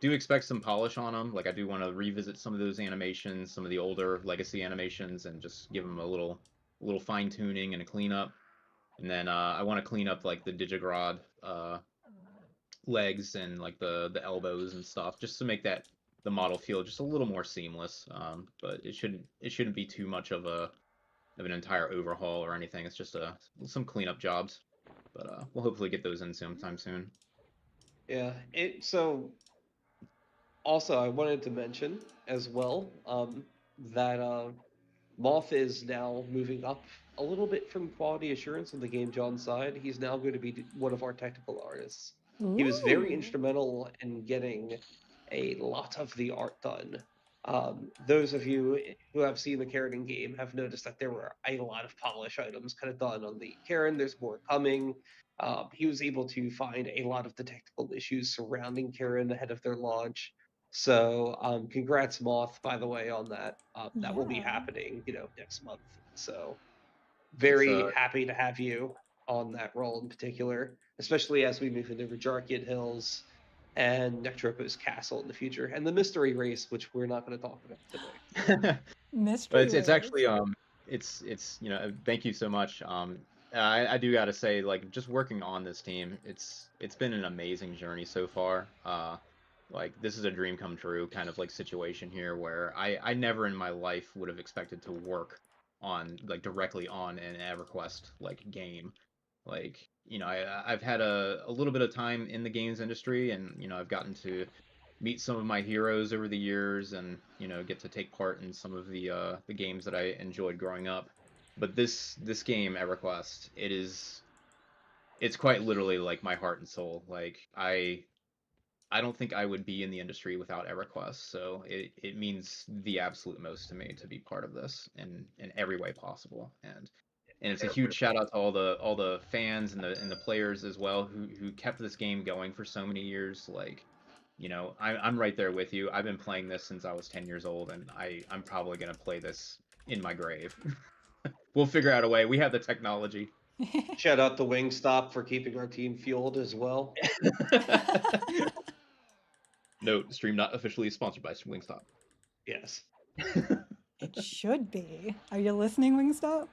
do expect some polish on them. Like I do want to revisit some of those animations, some of the older legacy animations, and just give them a little fine tuning and a cleanup. And then I want to clean up like the Digigrod legs and like the elbows and stuff, just to make that the model feel just a little more seamless. But it shouldn't be too much of an entire overhaul or anything. It's just some cleanup jobs. But we'll hopefully get those in sometime soon. Yeah. So also I wanted to mention as well that Moth is now moving up a little bit from quality assurance on the Game John side. He's now going to be one of our technical artists. Ooh. He was very instrumental in getting a lot of the art done. Those of you who have seen the Karen game have noticed that there were a lot of polish items kind of done on the Karen. There's more coming. He was able to find a lot of the technical issues surrounding Karen ahead of their launch. So congrats, Moth, by the way, on that. That will be happening, next month. So very happy to have you on that role in particular, especially as we move into Rajarkian Hills and Nectropo's Castle in the future, and the mystery race, which we're not going to talk about today. Mystery But it's actually it's thank you so much. I do got to say, like, just working on this team, it's been an amazing journey so far. Like, this is a dream come true kind of like situation here, where I never in my life would have expected to work on like directly on an EverQuest like game. Like, I've had a little bit of time in the games industry, and I've gotten to meet some of my heroes over the years, and get to take part in some of the games that I enjoyed growing up. But this game, EverQuest, it's quite literally like my heart and soul. Like I don't think I would be in the industry without EverQuest, so it means the absolute most to me to be part of this in every way possible. And it's a huge shout out to all the fans and the players as well who kept this game going for so many years. Like, I'm right there with you. I've been playing this since I was 10 years old, and I'm probably gonna play this in my grave. We'll figure out a way. We have the technology. Shout out to Wingstop for keeping our team fueled as well. Note, stream not officially sponsored by Wingstop. Yes. It should be. Are you listening, Wingstop?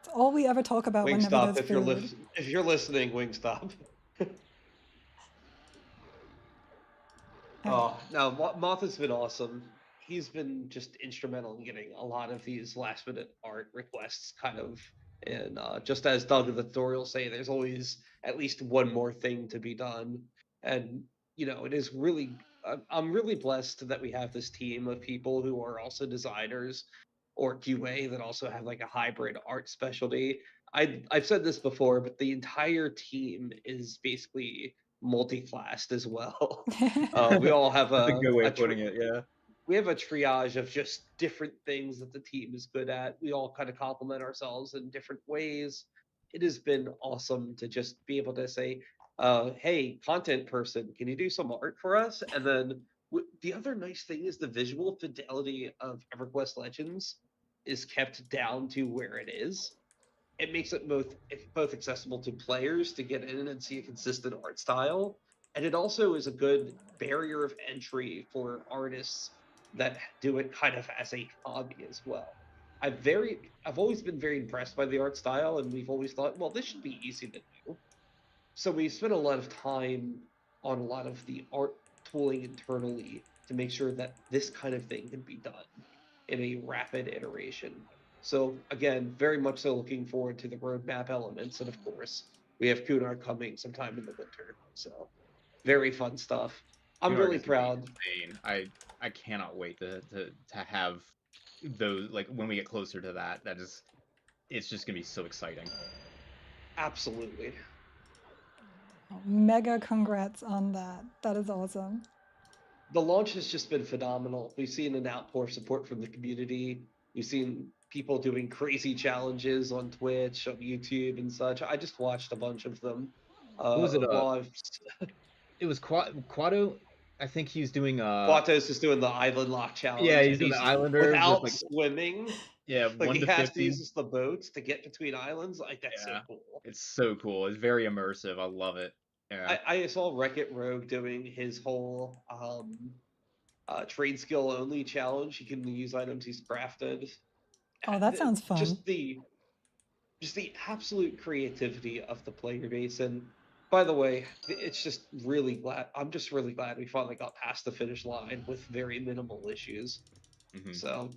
It's all we ever talk about whenever Wingstop, there's food. if you're listening, Wingstop. Oh, no, Moth has been awesome. He's been just instrumental in getting a lot of these last-minute art requests kind of in. Just as Doug in the tutorial say, there's always at least one more thing to be done. And it is really I'm really blessed that we have this team of people who are also designers or QA that also have like a hybrid art specialty. I've said this before, but the entire team is basically multi-classed as well. We all have That's a good way a of putting it. Yeah. we have a triage of just different things that the team is good at. We all kind of complement ourselves in different ways. It has been awesome to just be able to say, hey, content person, can you do some art for us? And then the other nice thing is the visual fidelity of EverQuest Legends is kept down to where it is. It makes it both accessible to players to get in and see a consistent art style, and it also is a good barrier of entry for artists that do it kind of as a hobby as well. I've always been very impressed by the art style, and we've always thought, well, this should be easy to do. So we spent a lot of time on a lot of the art tooling internally to make sure that this kind of thing can be done in a rapid iteration. So again, very much so looking forward to the roadmap elements, and of course, we have Kunar coming sometime in the winter. So very fun stuff. I'm New York really is gonna be proud. insane. I cannot wait to have those, like, when we get closer to that. It's just gonna be so exciting. Absolutely. Mega congrats on that. That is awesome. The launch has just been phenomenal. We've seen an outpour of support from the community. We've seen people doing crazy challenges on Twitch, on YouTube, and such. I just watched a bunch of them. What was it? While I've It was Quado. I think he's doing Quatos is doing the island lock challenge. Yeah, he's and doing the Islander without with, like, swimming. yeah, Like 1 he to has 50. to use the boats to get between islands. Like that's so Yeah. cool. It's so cool. It's very immersive. I love it. Yeah. I saw Wreck-It Rogue doing his whole trade skill only challenge. He can use items he's crafted. Oh, that sounds fun. Just the absolute creativity of the player base. And by the way, it's just I'm just really glad we finally got past the finish line with very minimal issues. So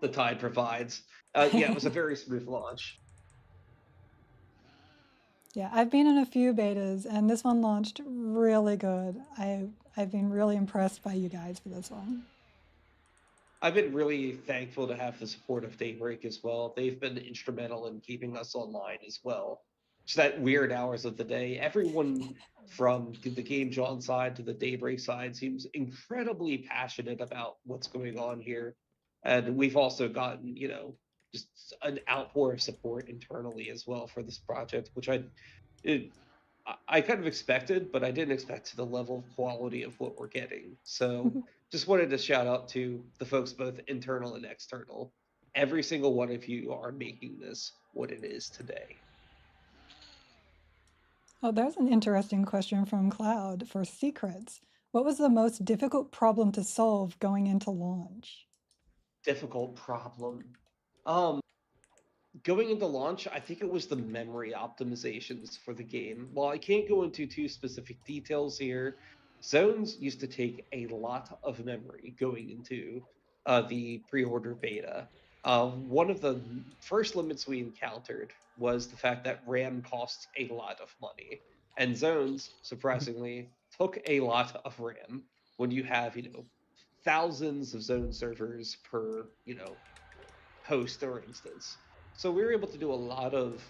the tide provides. Yeah, it was a very smooth launch. Yeah, I've been in a few betas, and this one launched really good. I've been really impressed by you guys for this one. I've been really thankful to have the support of Daybreak as well. They've been instrumental in keeping us online as well. Just that weird hours of the day. Everyone from the Game John side to the Daybreak side seems incredibly passionate about what's going on here. And we've also gotten, just an outpour of support internally as well for this project, which I kind of expected, but I didn't expect to the level of quality of what we're getting. So just wanted to shout out to the folks, both internal and external. Every single one of you are making this what it is today. Oh, there's an interesting question from Cloud for secrets. What was the most difficult problem to solve going into launch? Difficult problem. Going into launch, I think it was the memory optimizations for the game. While I can't go into too specific details here, zones used to take a lot of memory going into the pre-order beta. One of the first limits we encountered was the fact that RAM costs a lot of money, and zones, surprisingly, took a lot of RAM when you have, thousands of zone servers per, host or instance. So we were able to do a lot of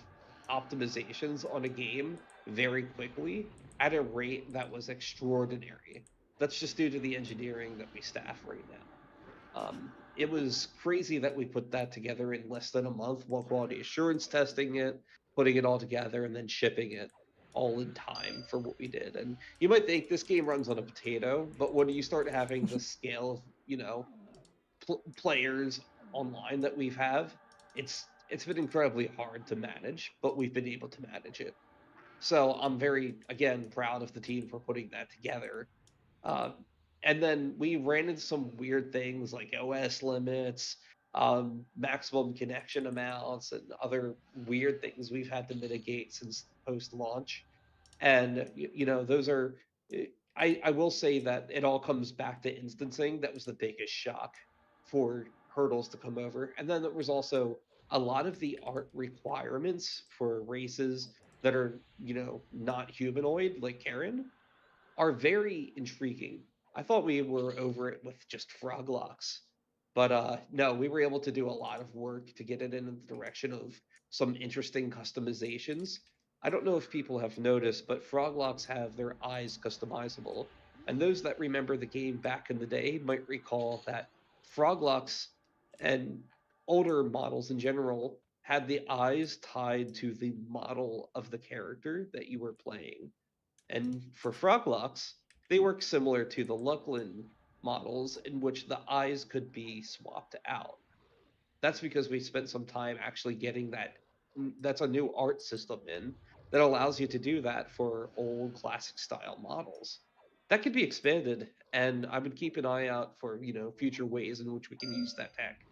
optimizations on a game very quickly at a rate that was extraordinary. That's just due to the engineering that we staff right now. It was crazy that we put that together in less than a month while quality assurance testing it, putting it all together, and then shipping it all in time for what we did. And you might think this game runs on a potato, but when you start having the scale of, players online that we've it's been incredibly hard to manage, but we've been able to manage it. So I'm very, again, proud of the team for putting that together. And then we ran into some weird things like OS limits, maximum connection amounts, and other weird things we've had to mitigate since post-launch. And, those are, I will say that it all comes back to instancing. That was the biggest shock for hurdles to come over. And then there was also a lot of the art requirements for races that are, not humanoid, like Karen, are very intriguing. I thought we were over it with just Froglocks, but no, we were able to do a lot of work to get it in the direction of some interesting customizations. I don't know if people have noticed, but Froglocks have their eyes customizable. And those that remember the game back in the day might recall that Froglocks and older models in general had the eyes tied to the model of the character that you were playing. And for Froglocks, they work similar to the Lucklin models in which the eyes could be swapped out. That's because we spent some time actually getting that. That's a new art system in that allows you to do that for old classic style models. That could be expanded, and I would keep an eye out for future ways in which we can use that tech,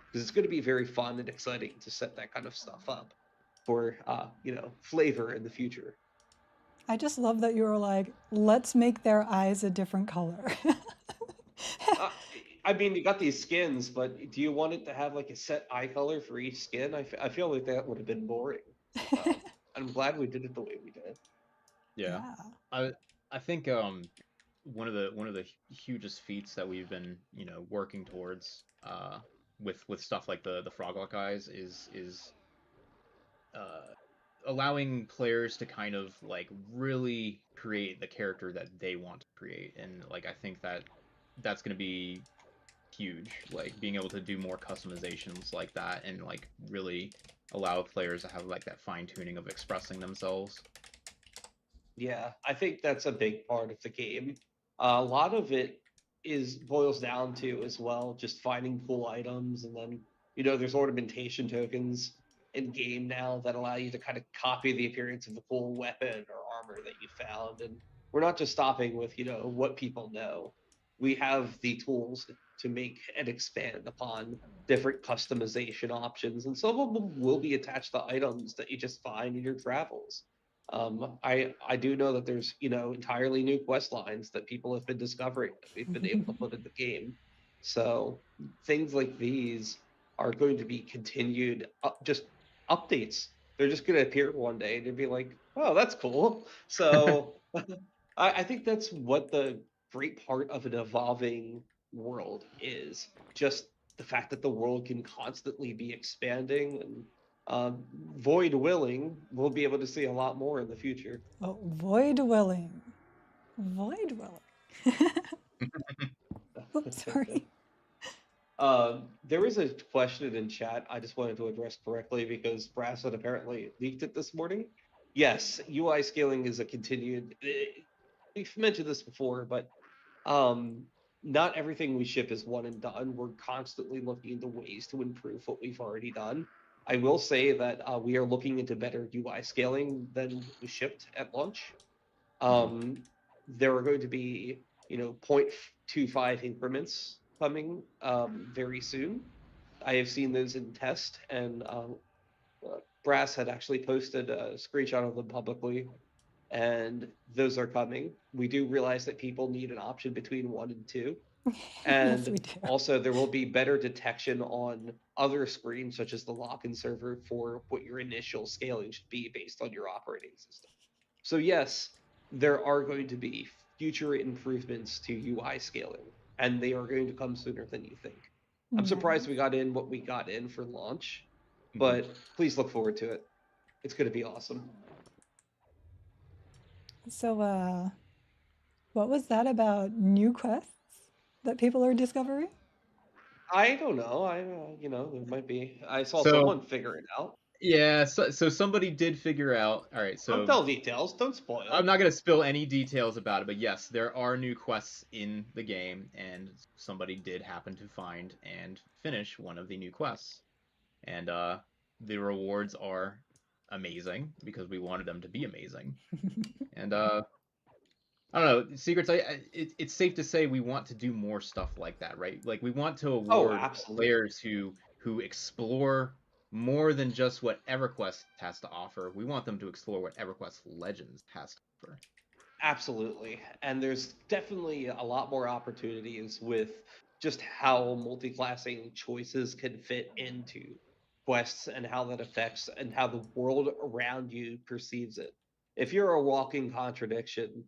because it's going to be very fun and exciting to set that kind of stuff up for flavor in the future. I just love that you were like, let's make their eyes a different color. I mean, you got these skins, but do you want it to have like a set eye color for each skin? I feel like that would have been boring. I'm glad we did it the way we did. Yeah. I think one of the hugest feats that we've been working towards with stuff like the Froglock eyes is allowing players to kind of like really create the character that they want to create, and like I think that's going to be huge, like being able to do more customizations like that and like really allow players to have like that fine-tuning of expressing themselves. Yeah, I think that's a big part of the game. A lot of it boils down to as well just finding cool items, and then there's ornamentation tokens in game now that allow you to kind of copy the appearance of a cool weapon or armor that you found. And we're not just stopping with what people know. We have the tools to make and expand upon different customization options, and some of them will be attached to items that you just find in your travels. I do know that there's entirely new quest lines that people have been discovering that we've been able to put in the game. So things like these are going to be continued just updates. They're just going to appear one day and be like, oh, that's cool. So I think that's what the great part of an evolving world is. Just the fact that the world can constantly be expanding, and void willing, we'll be able to see a lot more in the future. Oh, void willing. Void willing. Oops, sorry. There is a question in chat I just wanted to address correctly because Brass had apparently leaked it this morning. Yes, UI scaling is a continued. We've mentioned this before, but not everything we ship is one and done. We're constantly looking into ways to improve what we've already done. I will say that we are looking into better UI scaling than we shipped at launch. There are going to be 0.25 increments coming very soon. I have seen those in test, and Brass had actually posted a screenshot of them publicly, and those are coming. We do realize that people need an option between 1 and 2. And Yes, also there will be better detection on other screens, such as the lock-in server, for what your initial scaling should be based on your operating system. So yes, there are going to be future improvements to UI scaling, and they are going to come sooner than you think. I'm surprised we got in what we got in for launch, but please look forward to it. It's going to be awesome. So, what was that about new quests that people are discovering? I don't know. There might be. I saw someone figure it out. Yeah, so somebody did figure out. All right, so don't tell details. Don't spoil. I'm not going to spill any details about it, but yes, there are new quests in the game, and somebody did happen to find and finish one of the new quests, and the rewards are amazing because we wanted them to be amazing, and I don't know, Secrets. It's safe to say we want to do more stuff like that, right? Like we want to award players who explore more than just what EverQuest has to offer. We want them to explore what EverQuest Legends has to offer. Absolutely, and there's definitely a lot more opportunities with just how multi-classing choices can fit into quests and how that affects and how the world around you perceives it. If you're a walking contradiction,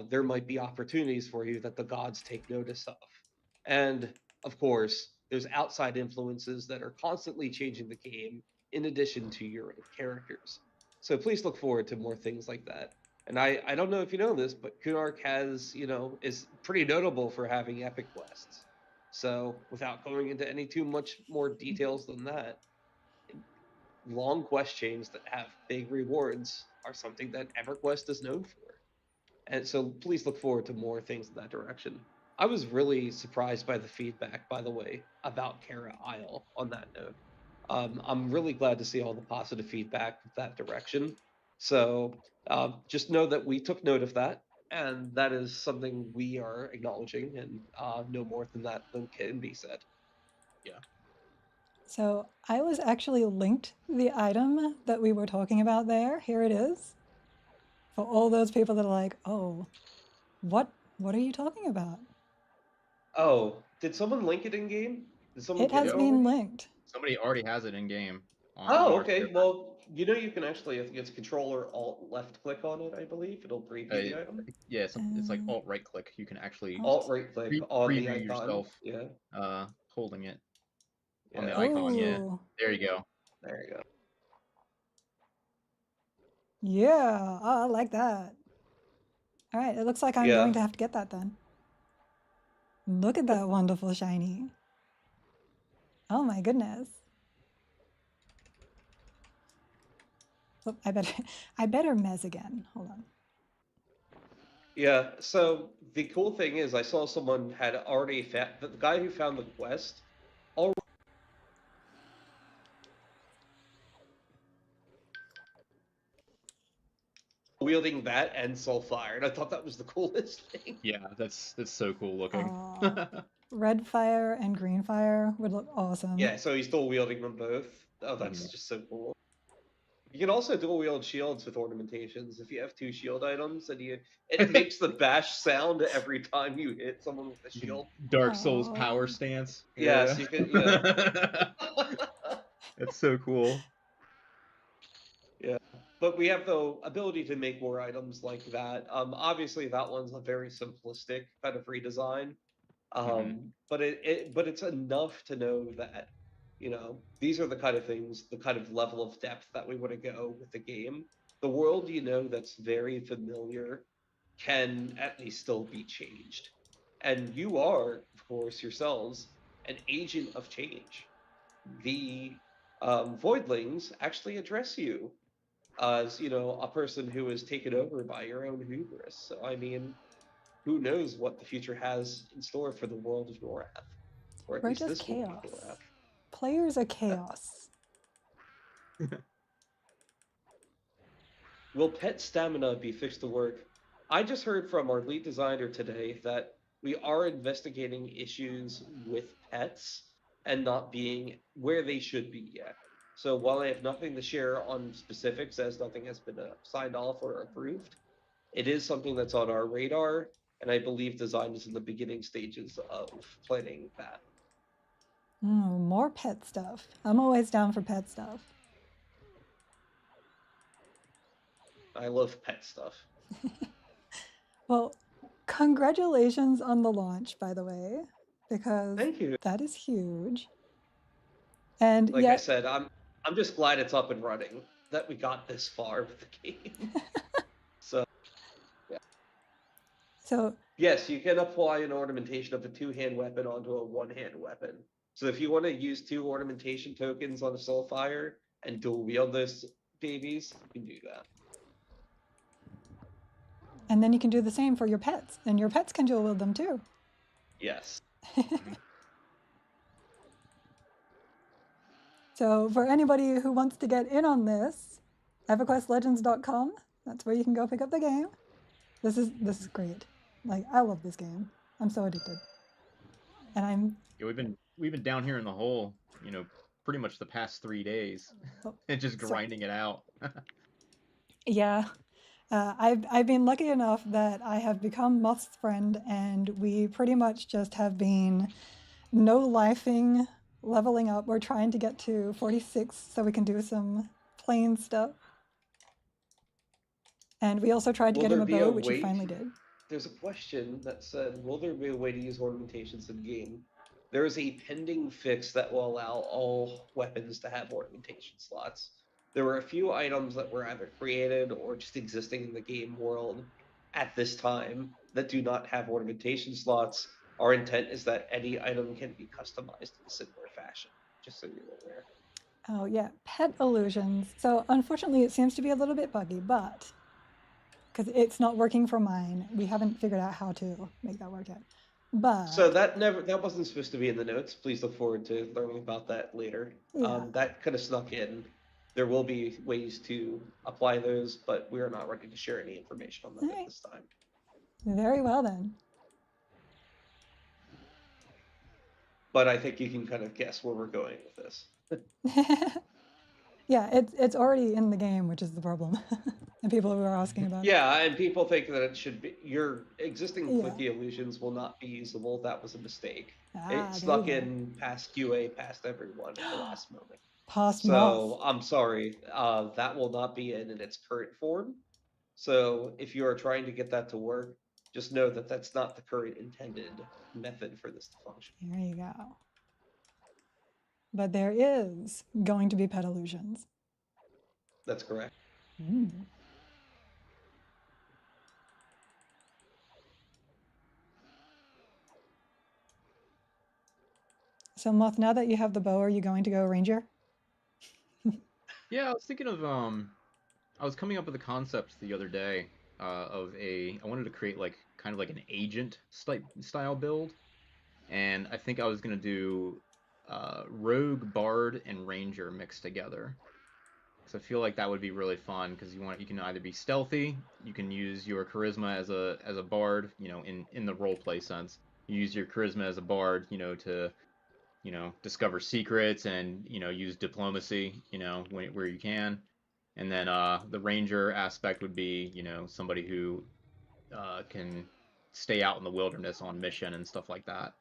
there might be opportunities for you that the gods take notice of. And of course, there's outside influences that are constantly changing the game in addition to your own characters. So please look forward to more things like that. And I don't know if you know this, but Kunark has, is pretty notable for having epic quests. So without going into any too much more details than that, long quest chains that have big rewards are something that EverQuest is known for. And so please look forward to more things in that direction. I was really surprised by the feedback, by the way, about Kara Isle on that note. I'm really glad to see all the positive feedback in that direction. So just know that we took note of that, and that is something we are acknowledging, and no more than that than can be said. Yeah. So I was actually linked the item that we were talking about there. Here it is. For all those people that are like, oh, what are you talking about? Oh, did someone link it in game? Did someone It has get been linked. Somebody already has it in game. Oh, okay. Well, you can actually, I think it's Controller Alt left click on it. I believe it'll preview the item. Yeah, it's like Alt right click. You can actually Alt right click on the preview icon. yourself. Yeah. Holding it on the icon. Yeah. Ooh. There you go. There you go. Yeah, I like that. All right, it looks like I'm going to have to get that then. Look at that wonderful shiny. Oh my goodness. Oh, I better mez again. Hold on. Yeah, so the cool thing is I saw someone had already found, the guy who found the quest already wielding that and Soulfire, and I thought that was the coolest thing. Yeah, that's so cool looking. Red fire and green fire would look awesome. Yeah, so he's dual wielding them both. Oh, that's just so cool. You can also dual wield shields with ornamentations. If you have 2 shield items, and it makes the bash sound every time you hit someone with a shield. Dark Souls power stance. Yes, you can. Yeah. That's so cool. Yeah, but we have the ability to make more items like that. Obviously that one's a very simplistic kind of redesign. But it's enough to know that, these are the kind of things, the kind of level of depth that we want to go with the game. The world, that's very familiar can at least still be changed. And you are, of course, yourselves, an agent of change. The Voidlings actually address you as, a person who is taken over by your own hubris. So, I mean, who knows what the future has in store for the world of Norath. Or at We're least just this chaos. world of Norath. Players are chaos. Will pet stamina be fixed to work? I just heard from our lead designer today that we are investigating issues with pets and not being where they should be yet. So while I have nothing to share on specifics, as nothing has been signed off or approved, it is something that's on our radar, and I believe design is in the beginning stages of planning that. More pet stuff. I'm always down for pet stuff. I love pet stuff. Well, congratulations on the launch, by the way, because Thank you. that is huge. And like I said, I'm just glad it's up and running, that we got this far with the game. So yes, you can apply an ornamentation of a 2-hand weapon onto a 1-hand weapon. So if you want to use 2 ornamentation tokens on a Soulfire and dual wield those babies, you can do that. And then you can do the same for your pets, and your pets can dual wield them too. Yes. So for anybody who wants to get in on this, EverQuestLegends.com, that's where you can go pick up the game. This is great. Like, I love this game. I'm so addicted. And we've been down here in the hole, pretty much the past 3 days, and just grinding it out. Yeah. I've been lucky enough that I have become Moth's friend, and we pretty much just have been no-lifing leveling up. We're trying to get to 46 so we can do some plane stuff. And we also tried to Will get him there a be bow, a which he way finally to- did. There's a question that said, will there be a way to use ornamentations in game? There is a pending fix that will allow all weapons to have ornamentation slots. There were a few items that were either created or just existing in the game world at this time that do not have ornamentation slots. Our intent is that any item can be customized in a similar fashion, just so you're aware. Oh yeah, pet illusions. So unfortunately, it seems to be a little bit buggy, but because it's not working for mine, we haven't figured out how to make that work yet. But So that wasn't supposed to be in the notes. Please look forward to learning about that later. Yeah. That could have snuck in. There will be ways to apply those, but we are not ready to share any information on them Alright. at this time. Very well then. But I think you can kind of guess where we're going with this. Yeah, it's already in the game, which is the problem. And people who are asking about it. Yeah, and people think that it should be your existing Yeah. clicky illusions will not be usable. That was a mistake. Ah, It there snuck you go. in past QA, past everyone at the last moment. Past So I'm sorry, that will not be in its current form. So if you are trying to get that to work, just know that that's not the current intended method for this to function. There you go. But there is going to be pet illusions. That's correct. Mm. So Moth, now that you have the bow, are you going to go ranger? Yeah, I was thinking of I was coming up with a concept the other day of I wanted to create like kind of like an agent style build, and I think I was gonna do rogue, bard, and ranger mixed together. So I feel like that would be really fun because you can either be stealthy, you can use your charisma as a bard, you know, in the role play sense. You use your charisma as a bard, you know, to discover secrets and use diplomacy, where you can. And then the ranger aspect would be somebody who can stay out in the wilderness on mission and stuff like that.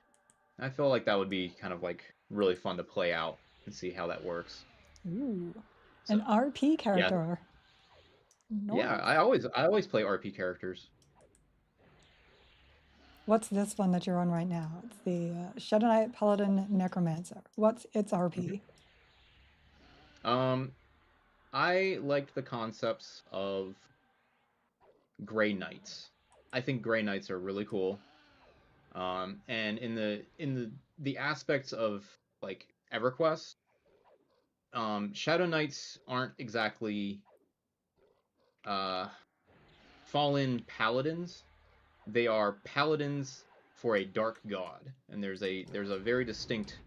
I feel like that would be kind of like really fun to play out and see how that works. Ooh, So, an RP character. yeah, Nice. I always play RP characters. What's this one that you're on right now? It's the Shadow Knight Paladin Necromancer. What's its RP? I liked the concepts of Grey Knights. I think Grey Knights are really cool. And in the aspects of like EverQuest, Shadow Knights aren't exactly fallen paladins. They are paladins for a dark god, and there's a very distinct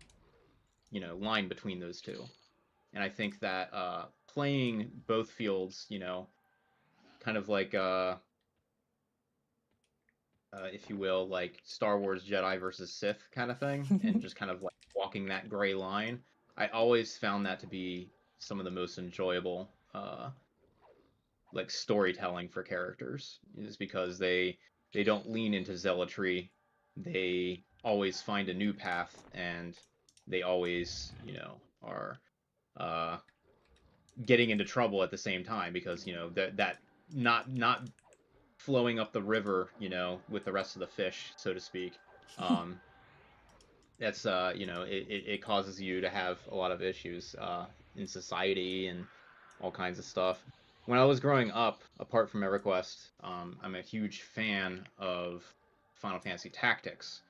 line between those two. And I think that playing both fields, kind of like if you will, like Star Wars Jedi versus Sith kind of thing, and just kind of like walking that gray line, I always found that to be some of the most enjoyable like storytelling for characters, is because they don't lean into zealotry. They always find a new path, and they always are getting into trouble at the same time, because that not flowing up the river with the rest of the fish, so to speak. That's it causes you to have a lot of issues in society and all kinds of stuff. When I was growing up, apart from EverQuest, I'm a huge fan of Final Fantasy Tactics,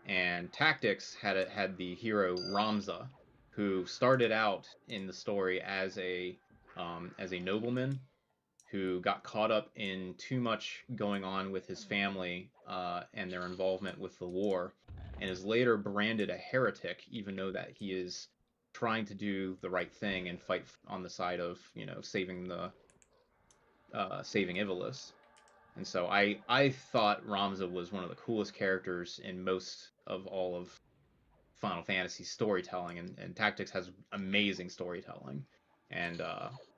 and Tactics had the hero Ramza, who started out in the story as a nobleman who got caught up in too much going on with his family and their involvement with the war, and is later branded a heretic, even though that he is trying to do the right thing and fight on the side of saving Ivalice. And so I thought Ramza was one of the coolest characters in most of all of Final Fantasy storytelling, and Tactics has amazing storytelling, and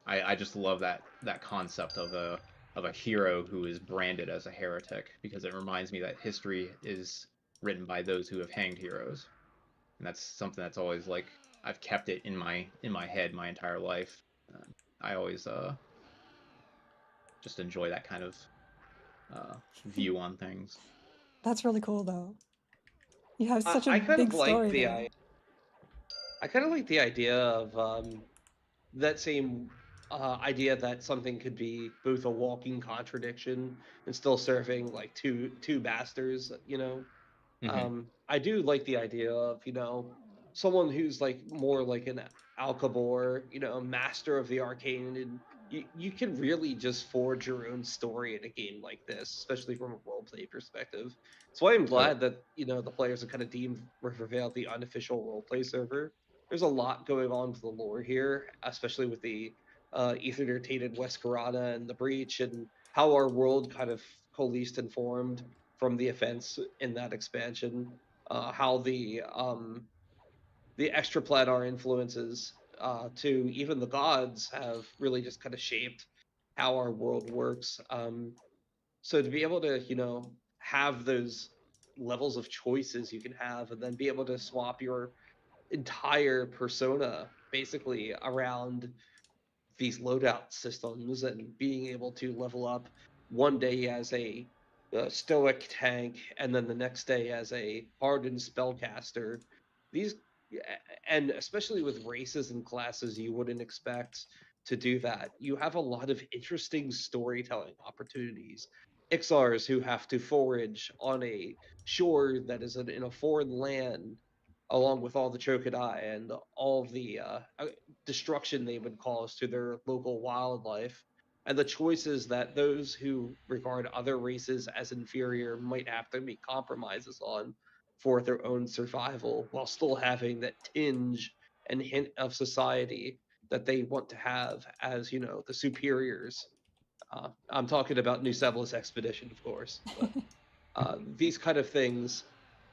I just love that concept of a hero who is branded as a heretic, because it reminds me that history is written by those who have hanged heroes. and that's something that's always like I've kept it in my head my entire life. I always just enjoy that kind of view on things. That's really cool, though. You have such a I kind big of like story the there. I kind of like the idea of that same idea that something could be both a walking contradiction and still serving like two masters, you know. I do like the idea of, you know, someone who's like more like an Alcabor, you know, master of the arcane, and you can really just forge your own story in a game like this, especially from a roleplay perspective. So I'm glad that, you know, the players have kind of deemed Rivervale the unofficial roleplay server. There's a lot going on with the lore here, especially with the Ether-tainted Wescarana and the Breach, and how our world kind of coalesced and formed from the events in that expansion. How the extraplanar influences to even the gods have really just kind of shaped how our world works. So to be able to, you know, have those levels of choices you can have, and then be able to swap your entire persona basically around these loadout systems, and being able to level up one day as a stoic tank, and then the next day as a hardened spellcaster. These, and especially with races and classes, you wouldn't expect to do that. You have a lot of interesting storytelling opportunities. Ixars who have to forage on a shore that is in a foreign land, along with all the Chokodai and all of the destruction they would cause to their local wildlife, and the choices that those who regard other races as inferior might have to make compromises on for their own survival, while still having that tinge and hint of society that they want to have as, you know, the superiors. I'm talking about New Sebelis Expedition, of course. But these kind of things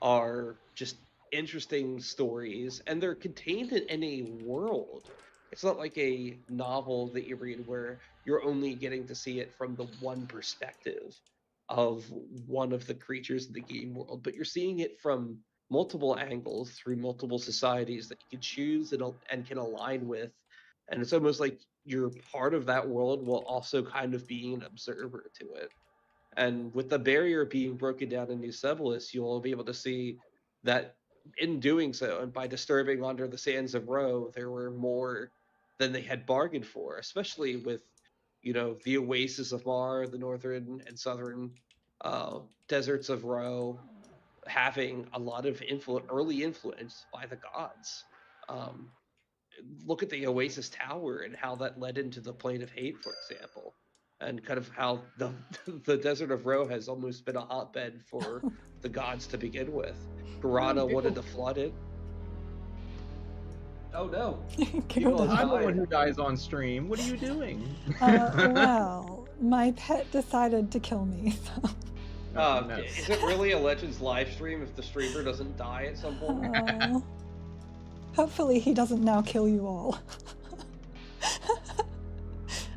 are just interesting stories, and they're contained in a world. It's not like a novel that you read where you're only getting to see it from the one perspective of one of the creatures in the game world, but you're seeing it from multiple angles through multiple societies that you can choose and can align with. And it's almost like you're part of that world while also kind of being an observer to it. And with the barrier being broken down in New Sebelis, you'll be able to see that in doing so, and by disturbing under the sands of Ro, there were more than they had bargained for, especially with, you know, the oasis of Mar, the northern and southern deserts of Ro, having a lot of early influence by the gods. Look at the Oasis Tower and how that led into the Plane of Hate, for example, and kind of how the Desert of Ro has almost been a hotbed for the gods to begin with. Piranha wanted to flood it. Oh no! I'm the one who dies on stream. What are you doing? Well, my pet decided to kill me. So. No. Is it really a Legends live stream if the streamer doesn't die at some point? Hopefully he doesn't now kill you all.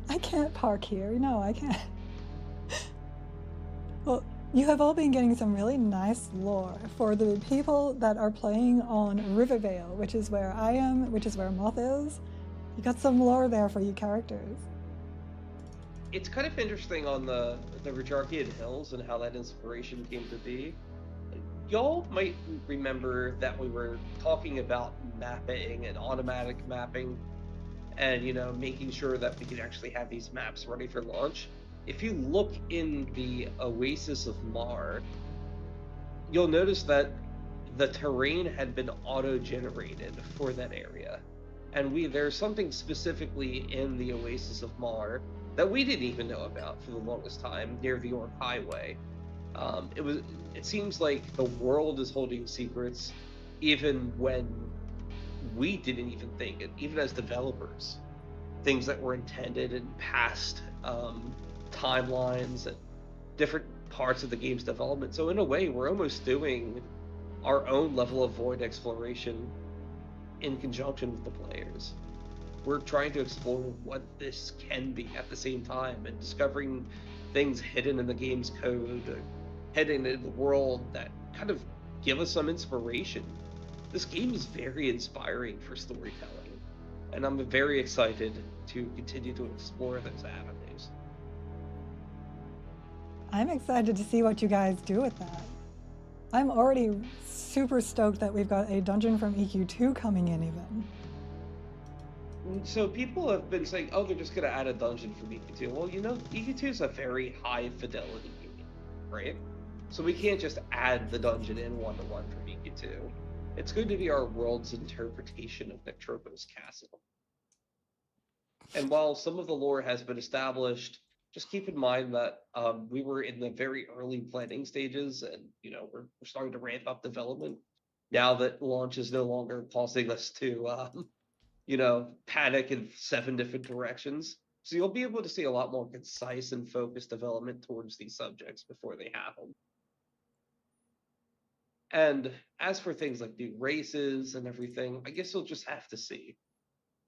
I can't park here. No, I can't. Well, you have all been getting some really nice lore for the people that are playing on Rivervale, which is where I am, which is where Moth is. You got some lore there for you characters. It's kind of interesting on the Rejarchian Hills and how that inspiration came to be. Y'all might remember that we were talking about mapping and automatic mapping, and, you know, making sure that we could actually have these maps ready for launch. If you look in the Oasis of Mar, you'll notice that the terrain had been auto-generated for that area. And there's something specifically in the Oasis of Mar that we didn't even know about for the longest time, near the Orc Highway. It seems like the world is holding secrets, even when we didn't even think it, even as developers. Things that were intended in past timelines and different parts of the game's development. So in a way, we're almost doing our own level of void exploration in conjunction with the players. We're trying to explore what this can be at the same time, and discovering things hidden in the game's code, hidden in the world, that kind of give us some inspiration this game is very inspiring for storytelling, and I'm very excited to continue to explore those avenues. I'm excited to see what you guys do with that. I'm already super stoked that we've got a dungeon from EQ2 coming in even. So people have been saying, oh, they're just going to add a dungeon from EQ2. Well, you know, EQ2 is a very high fidelity game, right? So we can't just add the dungeon in one-to-one from EQ2. It's going to be our world's interpretation of Nectropo's castle. And while some of the lore has been established, just keep in mind that we were in the very early planning stages, and we're starting to ramp up development now that launch is no longer causing us to panic in 7 different directions. So you'll be able to see a lot more concise and focused development towards these subjects before they happen. And as for things like new races and everything, I guess you'll just have to see.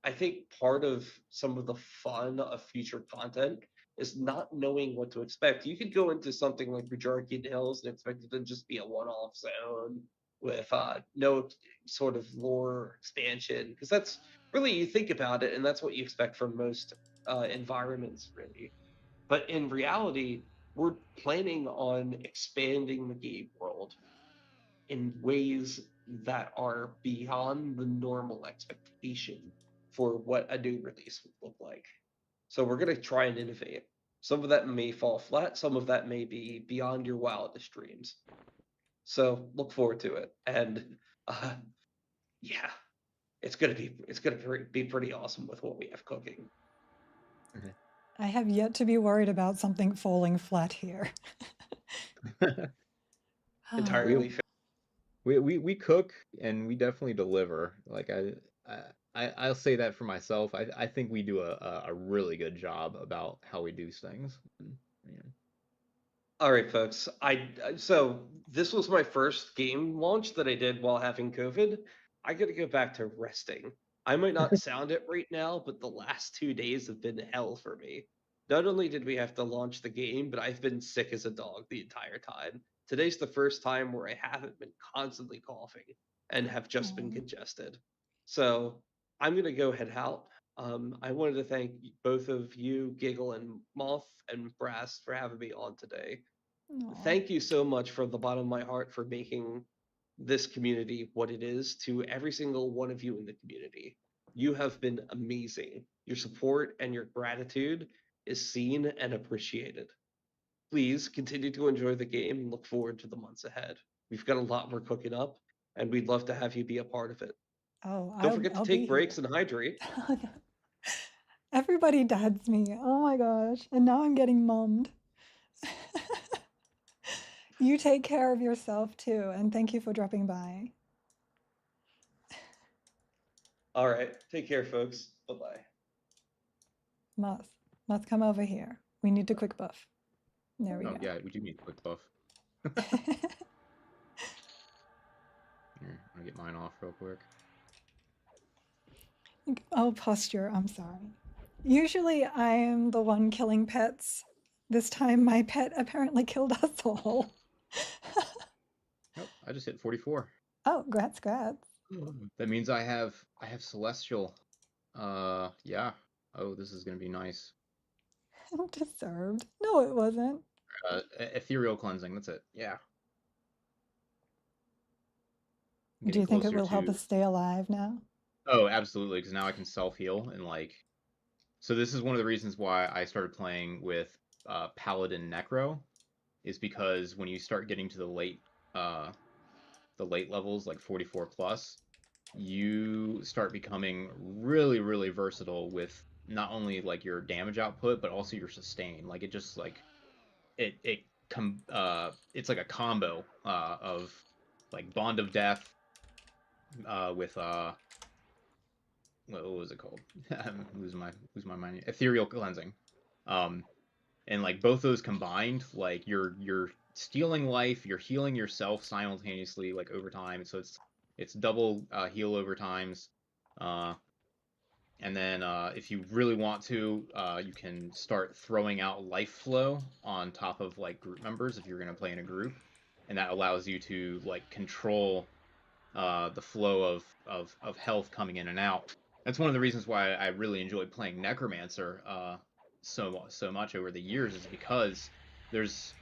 I think part of some of the fun of future content is not knowing what to expect. You could go into something like Rujarkian Hills and expect it to just be a one-off zone with no sort of lore expansion, because that's really, you think about it, and that's what you expect from most environments, really. But in reality, we're planning on expanding the game world in ways that are beyond the normal expectation for what a new release would look like. So we're going to try and innovate. Some of that may fall flat, some of that may be beyond your wildest dreams. So look forward to it. And yeah, it's gonna be pretty awesome with what we have cooking. I have yet to be worried about something falling flat here. Entirely fair. We cook and we definitely deliver. Like I'll say that for myself. I think we do a really good job about how we do things. Yeah. All right, folks. So this was my first game launch that I did while having COVID. I got to go back to resting. I might not sound it right now, but the last 2 days have been hell for me. Not only did we have to launch the game, but I've been sick as a dog the entire time. Today's the first time where I haven't been constantly coughing and have just been congested. So I'm going to go head out. I wanted to thank both of you, Giggle and Moth and Brass, for having me on today. Aww. Thank you so much from the bottom of my heart for making this community what it is, to every single one of you in the community. You have been amazing. Your support and your gratitude is seen and appreciated. Please continue to enjoy the game and look forward to the months ahead. We've got a lot more cooking up, and we'd love to have you be a part of it. Oh, Don't forget to I'll take breaks and hydrate. Everybody dads me. Oh my gosh. And now I'm getting mummed. You take care of yourself too, and thank you for dropping by. All right. Take care, folks. Bye-bye. Moth, come over here. We need to quick buff. There we go. Yeah, we do need a quick buff. Here, I'll get mine off real quick. Oh, posture. I'm sorry. Usually I am the one killing pets. This time my pet apparently killed us all. Nope, I just hit 44. Oh, grats. That means I have celestial. Yeah. Oh, this is gonna be nice. Deserved. No, it wasn't. Ethereal cleansing. That's it. Yeah. Do you think it will help us stay alive now? Oh, absolutely, because now I can self-heal and so this is one of the reasons why I started playing with Paladin Necro, is because when you start getting to the late levels, like 44 plus, you start becoming really, really versatile with not only your damage output, but also your sustain. It just it's like a combo of Bond of Death with what was it called? I'm losing my mind. Ethereal cleansing. And both those combined, you're stealing life, you're healing yourself simultaneously over time. So it's double heal over times. And then if you really want to, you can start throwing out life flow on top of group members if you're going to play in a group, and that allows you to control the flow of health coming in and out. That's one of the reasons why I really enjoyed playing Necromancer so much over the years, is because there's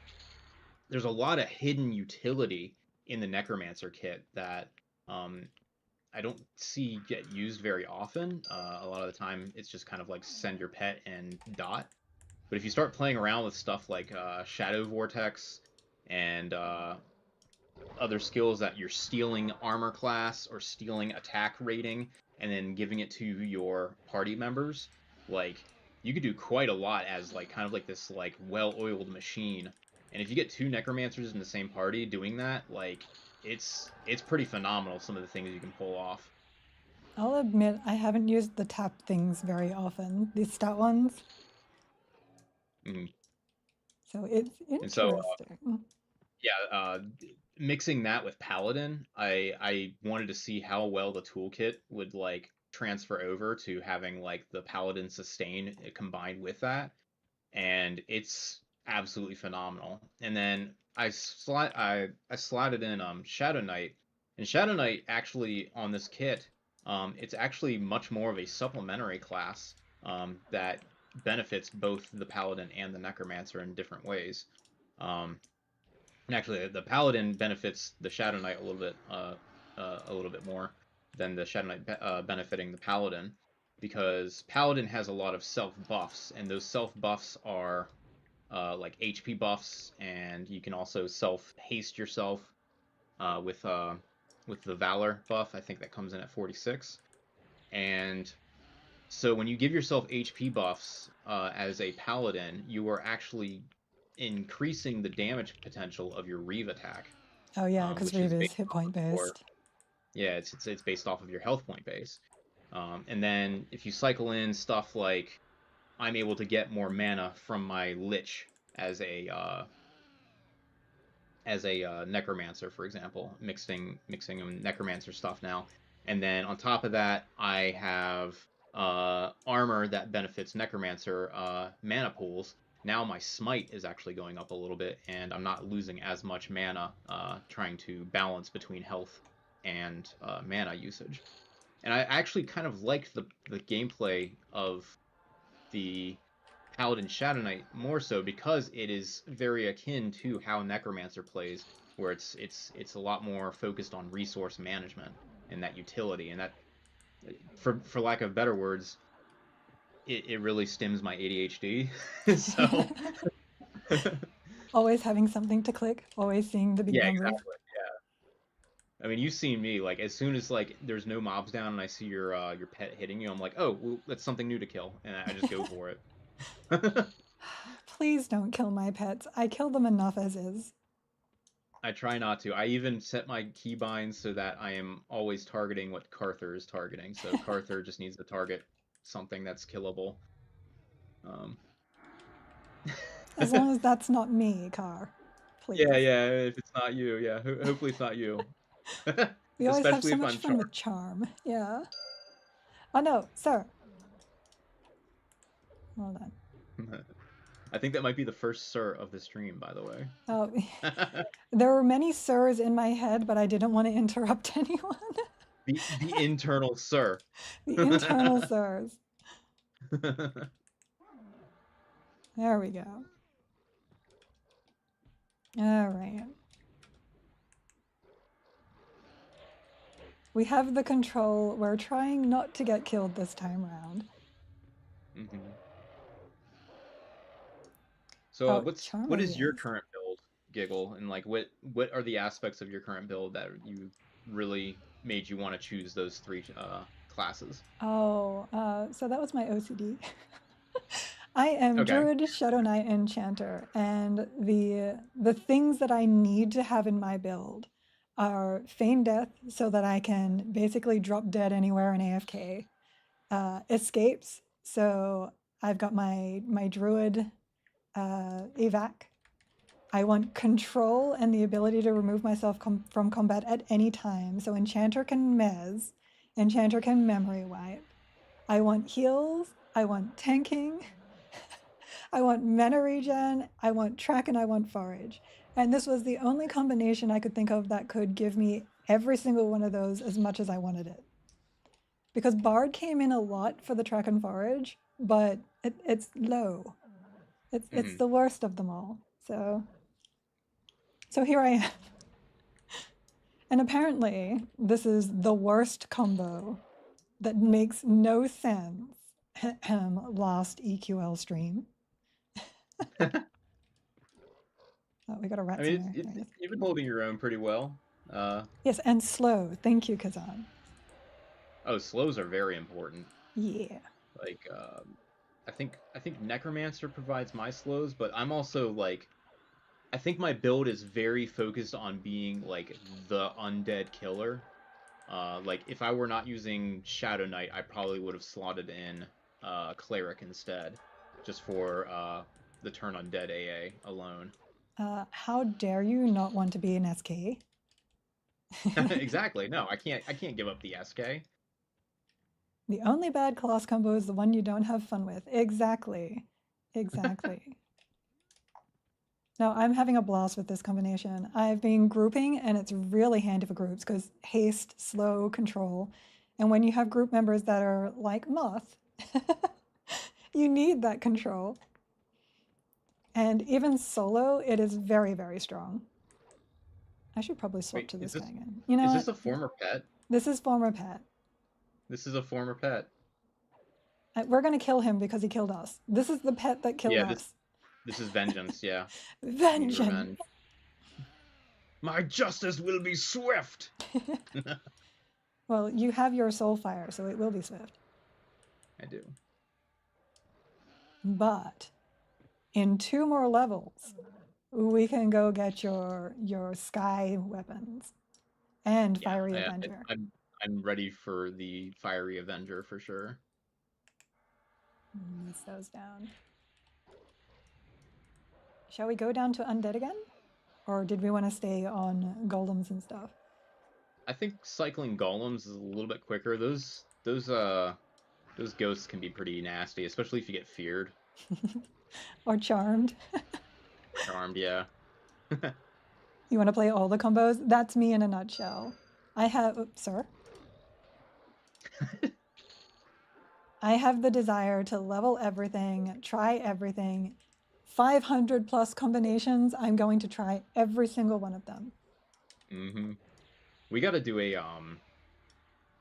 a lot of hidden utility in the Necromancer kit that I don't see get used very often. A lot of the time, it's just kind of like send your pet and dot. But if you start playing around with stuff like Shadow Vortex and other skills that you're stealing armor class or stealing attack rating and then giving it to your party members, like you could do quite a lot as like kind of like this like well-oiled machine. And if you get 2 Necromancers in the same party doing that, like it's pretty phenomenal, some of the things you can pull off. I'll admit I haven't used the tap things very often, the stat ones. Mhm. So it's And so interesting. yeah, mixing that with Paladin, I wanted to see how well the toolkit would like transfer over to having like the Paladin sustain combined with that, and it's absolutely phenomenal. And then I slotted in Shadow Knight, and Shadow Knight actually on this kit, it's actually much more of a supplementary class that benefits both the Paladin and the Necromancer in different ways. And actually, the Paladin benefits the Shadow Knight a little bit more than the Shadow Knight benefiting the Paladin, because Paladin has a lot of self buffs, and those self buffs are like HP buffs, and you can also self haste yourself with the Valor buff. I think that comes in at 46, and so when you give yourself HP buffs as a Paladin, you are actually increasing the damage potential of your Reeve attack. Oh yeah, because Reeve is hit point based. Yeah, it's based off of your health point base. And then if you cycle in stuff like I'm able to get more mana from my Lich as a Necromancer, for example, mixing Necromancer stuff now. And then on top of that, I have armor that benefits Necromancer mana pools. Now my smite is actually going up a little bit, and I'm not losing as much mana trying to balance between health and mana usage. And I actually kind of like the gameplay of the Paladin Shadow Knight more so because it is very akin to how Necromancer plays, where it's a lot more focused on resource management and that utility, and that, for lack of better words, it really stims my ADHD. So Always having something to click, always seeing the big yeah, number. exactly. Yeah. I mean, you've seen me, like, as soon as like there's no mobs down and I see your pet hitting you, I'm like, oh, well, that's something new to kill, and I just go for it. Please don't kill my pets. I kill them enough as is. I try not to. I even set my keybinds so that I am always targeting what Carther is targeting. So Carther just needs to target something that's killable. As long as that's not me, Car. Please. Yeah. If it's not you, yeah. Hopefully it's not you. We always have Especially so if much I'm fun with charm. Yeah. Oh no, sir. Hold on. I think that might be the first sir of the stream, by the way. Oh, there were many sirs in my head, but I didn't want to interrupt anyone. The internal sir. The internal sirs. There we go. All right. We have the control. We're trying not to get killed this time around. Mm-hmm. So what is your current build, Giggle, and like what are the aspects of your current build that you really made you want to choose those 3 classes? Oh, so that was my OCD. I am Druid, Shadow Knight, Enchanter, and the things that I need to have in my build are Feign Death, so that I can basically drop dead anywhere in AFK. Escapes, so I've got my Druid evac. I want control and the ability to remove myself from combat at any time, so Enchanter can mez, Enchanter can memory wipe. I want heals, I want tanking, I want mana regen, I want track, and I want forage. And this was the only combination I could think of that could give me every single one of those as much as I wanted it. Because Bard came in a lot for the track and forage, but it's low. It's the worst of them all. So here I am. And apparently, this is the worst combo that makes no sense. Last EQL stream. Oh, we got a rat I mean, somewhere. There it is. you've been holding your own pretty well. Yes, and slow. Thank you, Kazan. Oh, slows are very important. Yeah. Like, I think Necromancer provides my slows, but I'm also like, I think my build is very focused on being like the undead killer. Like if I were not using Shadow Knight, I probably would have slotted in Cleric instead, just for the turn undead AA alone. How dare you not want to be an SK? Exactly. No, I can't give up the SK. The only bad class combo is the one you don't have fun with. Exactly. No, I'm having a blast with this combination. I've been grouping, and it's really handy for groups because haste, slow, control. And when you have group members that are like Moth, you need that control. And even solo, it is very, very strong. I should probably swap to this guy again. You know Is what? this a former pet? This is former pet. This is a former pet. We're going to kill him because he killed us. This is the pet that killed us. This is vengeance, yeah. Vengeance. Revenge. My justice will be swift. Well, you have your soul fire, so it will be swift. I do. But in 2 more levels, we can go get your sky weapons and Fiery Avenger. I'm ready for the Fiery Avenger for sure. Miss those down. Shall we go down to undead again? Or did we want to stay on golems and stuff? I think cycling golems is a little bit quicker. Those ghosts can be pretty nasty, especially if you get feared. Or charmed. Charmed, yeah. You want to play all the combos? That's me in a nutshell. I have... sir? I have the desire to level everything, try everything. 500 plus combinations, I'm going to try every single one of them. We got to do a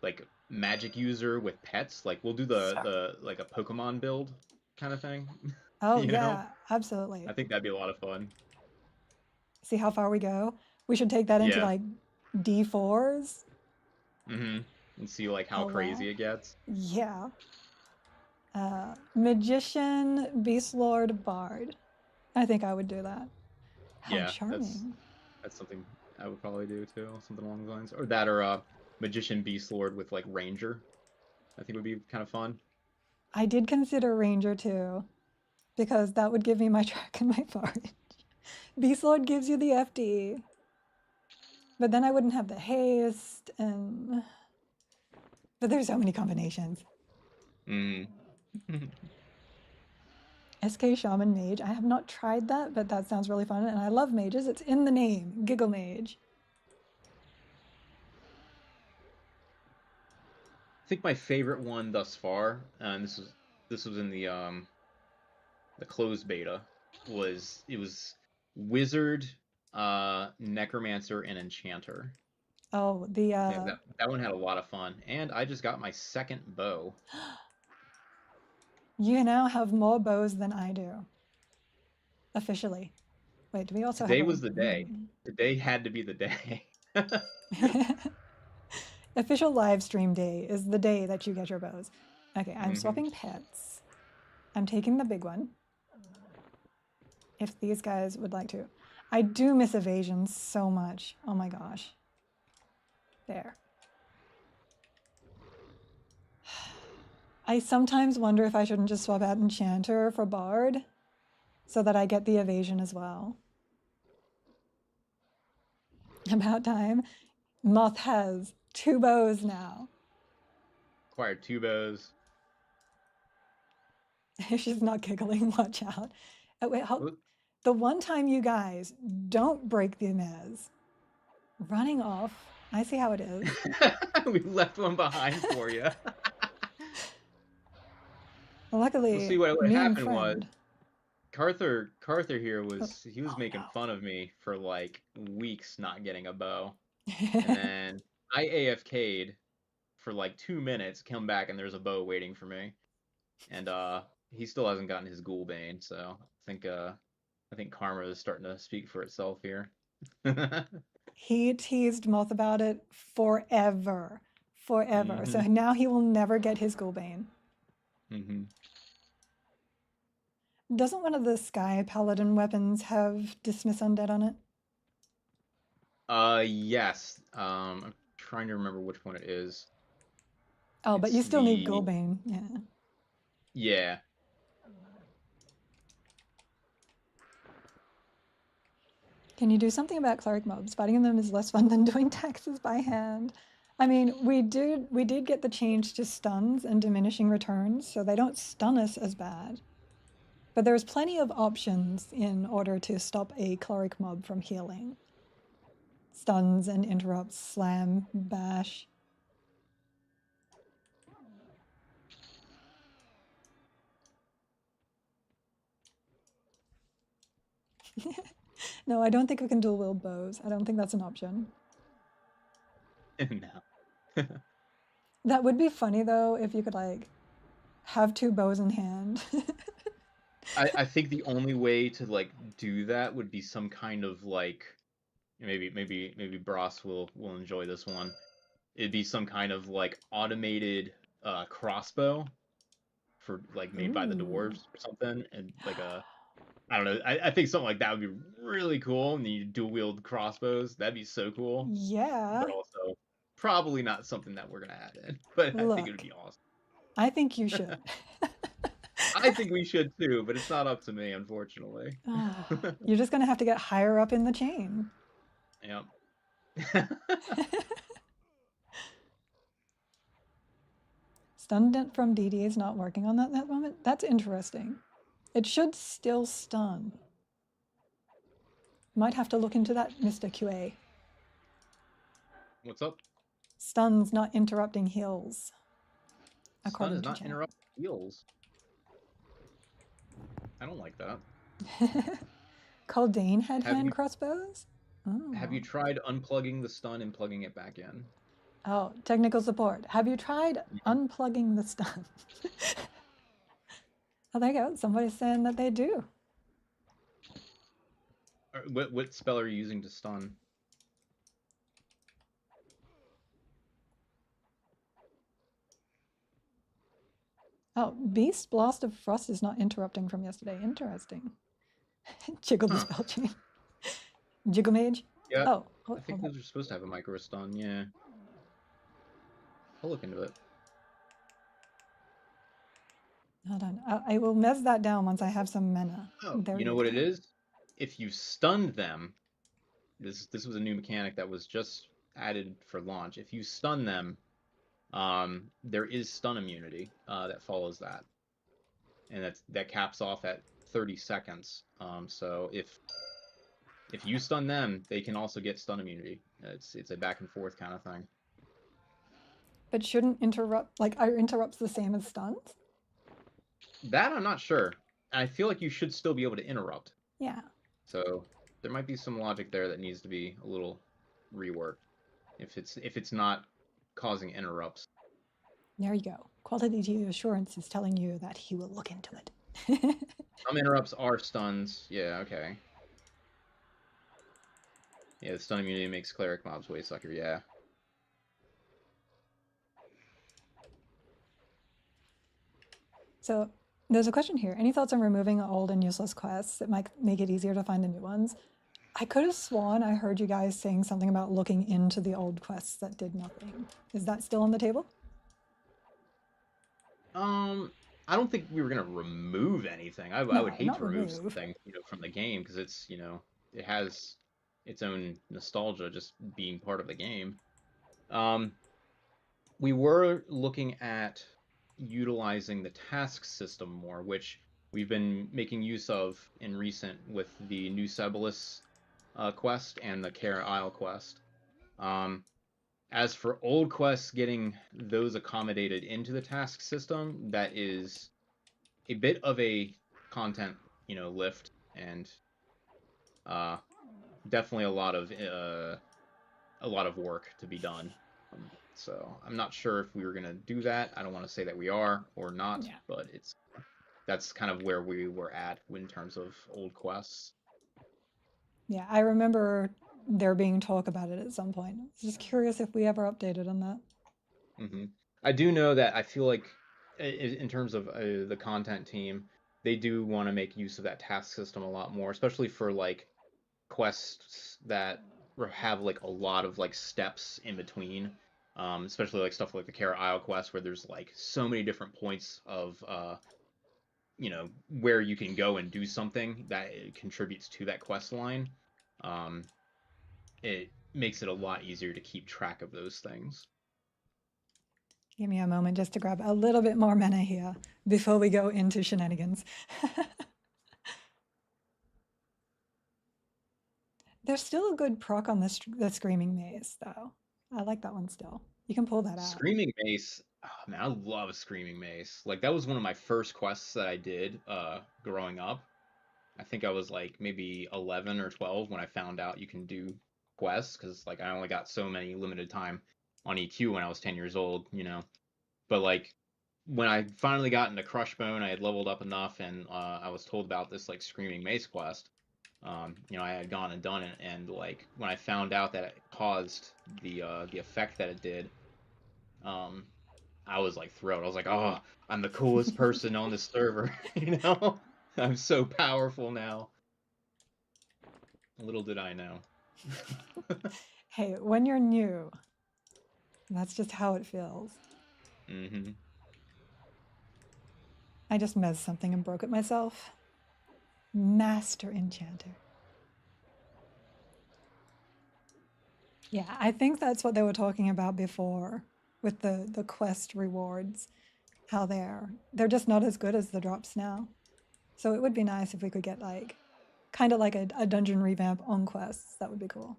like magic user with pets. Like we'll do the like a Pokemon build kind of thing. Oh you yeah, know? absolutely. I think that'd be a lot of fun. See how far we go? We should take that into like D4s. And see like how crazy it gets. Yeah. Magician, Beast Lord, Bard. I think I would do that. How charming. That's something I would probably do too. Something along those lines. Or that or Magician, Beast Lord with like Ranger. I think would be kind of fun. I did consider Ranger too. Because that would give me my track and my forage. Beast Lord gives you the FD. But then I wouldn't have the haste and... But there's so many combinations. SK Shaman Mage. I have not tried that, but that sounds really fun. And I love mages. It's in the name. Giggle Mage. I think my favorite one thus far, and this was in the closed beta, was Wizard, Necromancer, and Enchanter. Oh, that one had a lot of fun, and I just got my second bow. You now have more bows than I do. Officially. Wait, do we also Today have was the day. Today had to be the day. Official live stream day is the day that you get your bows. Okay, I'm swapping pets. I'm taking the big one. If these guys would like to. I do miss evasion so much. Oh my gosh. There. I sometimes wonder if I shouldn't just swap out Enchanter for Bard so that I get the evasion as well. About time. Moth has 2 bows now. Acquired 2 bows. She's not giggling, watch out. Oh, wait, the one time you guys don't break the mez, running off I see how it is. We left one behind for you. Luckily, Well, see what me and happened was friend. Carther here was he was Oh, making no. fun of me for like weeks not getting a bow, and then I AFK'd for like 2 minutes, come back and there's a bow waiting for me, and he still hasn't gotten his ghoul bane, so I think karma is starting to speak for itself here. He teased Moth about it forever. Forever. So Mhm. now he will never get his Gulbane. Mhm. Doesn't one of the Sky Paladin weapons have Dismiss Undead on it? Yes. I'm trying to remember which one it is. Oh, but you It's still need the Gulbane. Yeah. yeah. Can you do something about cleric mobs? Fighting them is less fun than doing taxes by hand. I mean, we did get the change to stuns and diminishing returns, so they don't stun us as bad. But there's plenty of options in order to stop a cleric mob from healing. Stuns and interrupts, slam, bash. No, I don't think we can dual wield bows. I don't think that's an option. No. That would be funny though if you could like have two bows in hand. I think the only way to like do that would be some kind of like maybe Bros will enjoy this one. It'd be some kind of like automated crossbow for like made by the Ooh. dwarves or something, and like a I don't know. I think something like that would be really cool. And you dual wield crossbows. That'd be so cool. Yeah. But also probably not something that we're gonna add in. But I think it would Look, be awesome. I think you should. I think we should too, but it's not up to me, unfortunately. Oh, you're just gonna have to get higher up in the chain. Yep. Stun dent from DD is not working on that at that moment. That's interesting. It should still stun. Might have to look into that, Mr. QA. What's up? Stun's not interrupting heals. Stun According is to not chat. interrupt heals. I don't like that. Kaldane had Have hand you- crossbows? Oh. Have you tried unplugging the stun and plugging it back in? Oh, technical support. Have you tried unplugging the stun? Oh, there you go. Somebody's saying that they do. What spell are you using to stun? Oh, Beast Blast of Frost is not interrupting from yesterday. Interesting. Jiggle the spell chain. Jiggle Mage? Yeah. Oh, I think those are supposed to have a micro stun, yeah. I'll look into it. hold on. I will mess that down once I have some mana. Oh, There you know we what go. it is? If you stunned them, this was a new mechanic that was just added for launch. If you stun them, there is stun immunity that follows that, and that caps off at 30 seconds. So if you stun them, they can also get stun immunity. It's a back and forth kind of thing. But shouldn't interrupt, like, are interrupts the same as stuns? That I'm not sure. I feel like you should still be able to interrupt. Yeah. So there might be some logic there that needs to be a little reworked if it's not causing interrupts. There you go. Quality assurance is telling you that he will look into it. Some interrupts are stuns. Yeah, okay. Yeah, the stun immunity makes cleric mobs way sucker, yeah. So there's a question here. Any thoughts on removing old and useless quests that might make it easier to find the new ones? I could have sworn I heard you guys saying something about looking into the old quests that did nothing. Is that still on the table? I don't think we were gonna remove anything. I No, would hate not to remove remove. something, from the game because it's, it has its own nostalgia just being part of the game. We were looking at utilizing the task system more, which we've been making use of in recent with the New Sebelis quest and the Kara Isle quest. As for old quests, getting those accommodated into the task system, that is a bit of a content, lift, and definitely a lot of work to be done. So I'm not sure if we were gonna do that. I don't want to say that we are or not, Yeah. but that's kind of where we were at in terms of old quests. Yeah, I remember there being talk about it at some point. I was just curious if we ever updated on that. I do know that I feel like in terms of the content team, they do want to make use of that task system a lot more, especially for like quests that have like a lot of like steps in between, especially like stuff like the Carrot Isle quest where there's like so many different points of where you can go and do something that it contributes to that quest line. It makes it a lot easier to keep track of those things. Give me a moment just to grab a little bit more mana here before we go into shenanigans. There's still a good proc on the Screaming Maze, though. I like that one still. You can pull that out. Screaming Mace, oh, man, I love Screaming Mace. Like, that was one of my first quests that I did growing up. I think I was like maybe 11 or 12 when I found out you can do quests, because like I only got so many limited time on EQ when I was 10 years old, But like when I finally got into Crushbone, I had leveled up enough, and I was told about this like Screaming Mace quest. I had gone and done it, and like when I found out that it caused the effect that it did, I was like thrilled. I was like, oh, I'm the coolest person on this server, I'm so powerful now. Little did I know. Hey, when you're new, that's just how it feels. I just messed something and broke it myself. Master Enchanter. Yeah, I think that's what they were talking about before with the quest rewards. How they're just not as good as the drops now. So it would be nice if we could get like kind of like a dungeon revamp on quests. That would be cool.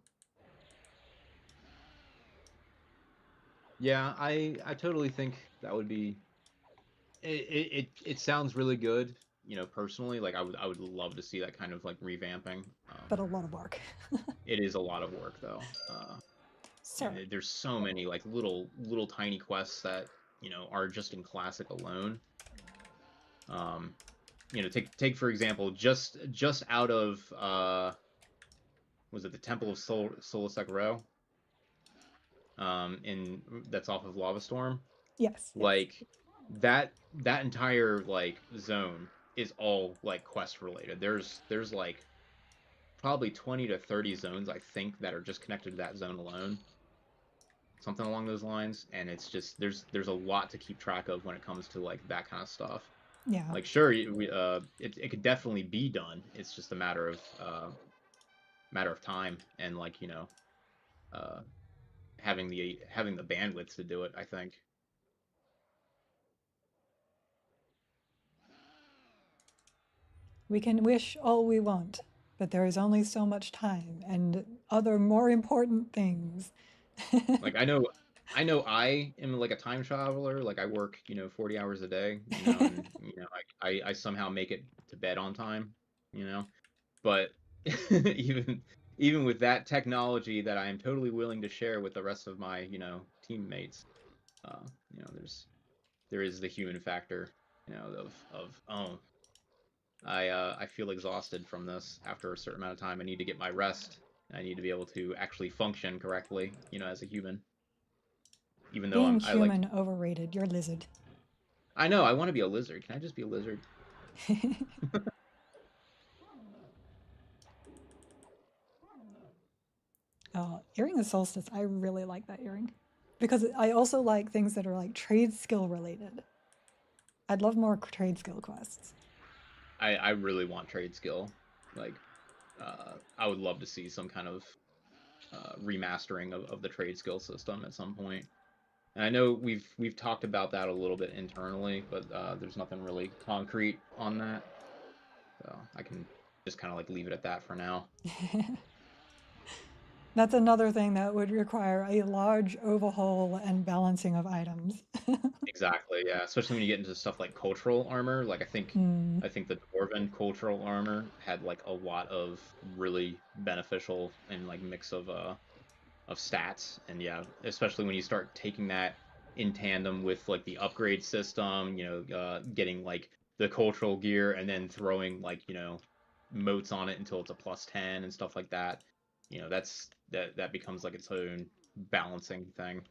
Yeah, I totally think that would be. It sounds really good, personally. Like I would love to see that kind of like revamping. But a lot of work. It is a lot of work though. There's so many like little tiny quests that are just in Classic alone. Take for example, just out of was it the Temple of Solasek Row? That's off of Lava Storm. Yes. Like that entire like zone is all like quest related. There's like probably 20 to 30 zones I think that are just connected to that zone alone. Something along those lines, and it's just there's a lot to keep track of when it comes to like that kind of stuff. Yeah. Like sure, it could definitely be done. It's just a matter of time and like having the bandwidth to do it, I think. We can wish all we want, but there is only so much time and other more important things. Like I know I am like a time traveler. Like I work 40 hours a day, and I somehow make it to bed on time, but even with that technology that I am totally willing to share with the rest of my teammates, there is the human factor, of I feel exhausted from this after a certain amount of time. I need to get my rest. I need to be able to actually function correctly, as a human. Even though Being human overrated. You're a lizard. I know. I want to be a lizard. Can I just be a lizard? Earring of Solstice. I really like that earring because I also like things that are like trade skill related. I'd love more trade skill quests. I really want trade skill. Like, I would love to see some kind of remastering of the trade skill system at some point. And I know we've talked about that a little bit internally, but there's nothing really concrete on that. So I can just kind of like leave it at that for now. That's another thing that would require a large overhaul and balancing of items. Exactly, yeah. Especially when you get into stuff like cultural armor. Like Mm, I think the dwarven cultural armor had like a lot of really beneficial and like mix of stats. And yeah, especially when you start taking that in tandem with like the upgrade system, getting like the cultural gear and then throwing like, moats on it until it's a +10 and stuff like that. That becomes like its own balancing thing.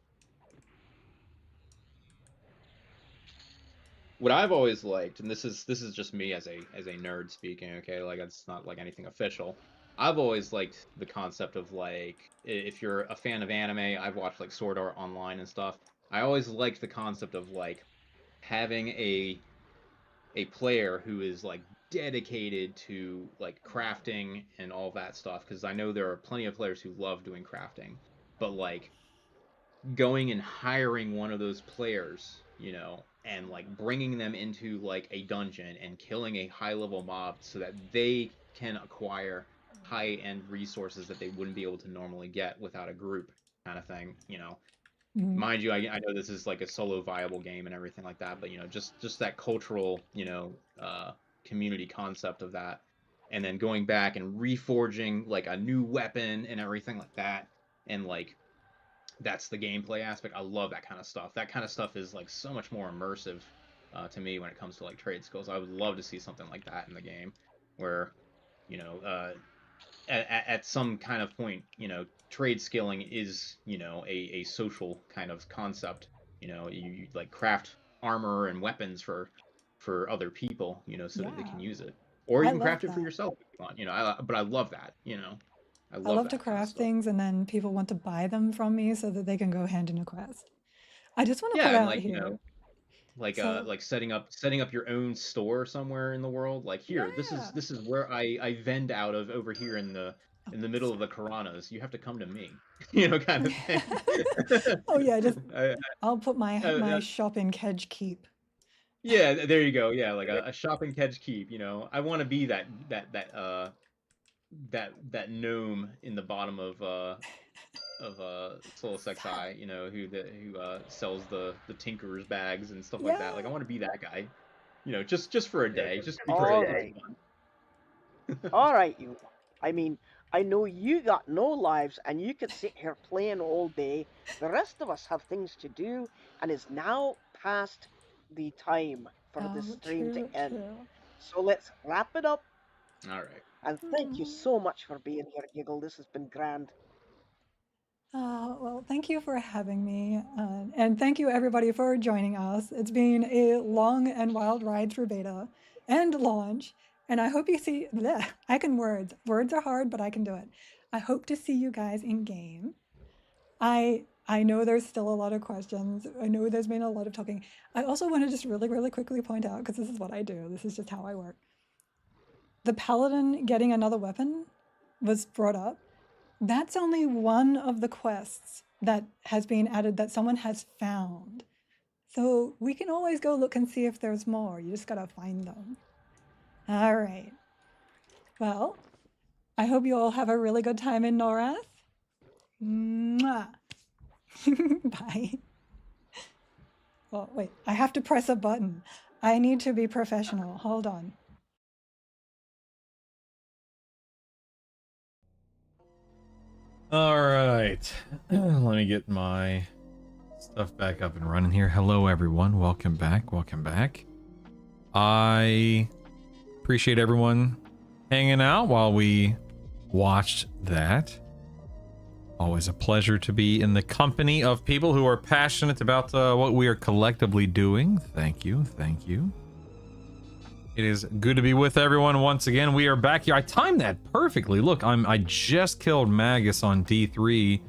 What I've always liked, and this is just me as a nerd speaking, okay, like it's not like anything official. I've always liked the concept of like if you're a fan of anime, I've watched like Sword Art Online and stuff. I always liked the concept of like having a player who is like dedicated to like crafting and all that stuff, because I know there are plenty of players who love doing crafting, but like going and hiring one of those players, and like bringing them into like a dungeon and killing a high level mob so that they can acquire high end resources that they wouldn't be able to normally get without a group kind of thing. mm, Mind you, I know this is like a solo viable game and everything like that, but just that cultural, community concept of that, and then going back and reforging like a new weapon and everything like that, and like that's the gameplay aspect. I love that kind of stuff. That kind of stuff is like so much more immersive to me when it comes to like trade skills. I would love to see something like that in the game, where at some kind of point, trade skilling is a social kind of concept. You like craft armor and weapons for other people, so that they can yeah, use it, or you I can love craft it for that. yourself if you want. But I love that. I I love love to that kind of craft stuff. things and then people want to buy them from me so that they can go hand in a quest. I just want to Yeah, put and out like here. So, like setting up your own store somewhere in the world. Like, here, yeah. this is where I vend out of over here Oh, in the middle of the sorry. Karanas. You have to come to me, kind of thing. Oh yeah, just uh, I'll put uh, my uh, shop in Kedge Keep. yeah, there you go. Yeah, like a shopping Kedge Keep. I want to be that gnome in the bottom of Soul Stop. Sexi, who sells the tinkerer's bags and stuff like that. Like, I Yeah. want to be that guy. Just for a day, just because All it's right. fun. All right, you. I mean, I know you got no lives and you could sit here playing all day. The rest of us have things to do, and it's now past the time for the Oh, stream to true, end. true. So let's wrap it up. All right. And thank you so much for being here, Giggle. This has been grand. Well, thank you for having me. And thank you, everybody, for joining us. It's been a long and wild ride through beta and launch. And I hope you see, bleh, I can words. Words are hard, but I can do it. I hope to see you guys in game. I know there's still a lot of questions. I know there's been a lot of talking. I also want to just really, really quickly point out, because this is what I do, this is just how I work. The paladin getting another weapon was brought up. That's only one of the quests that has been added that someone has found. So we can always go look and see if there's more. You just gotta find them. All right. Well, I hope you all have a really good time in Norath. Mwah. Bye. Oh, wait, I have to press a button. I need to be professional. Hold on. All right. Let me get my stuff back up and running here. Hello, everyone. Welcome back. Welcome back. I appreciate everyone hanging out while we watched that. Always a pleasure to be in the company of people who are passionate about what we are collectively doing. Thank you. Thank you. It is good to be with everyone once again. We are back here. I timed that perfectly. Look, I just killed Magus on D3.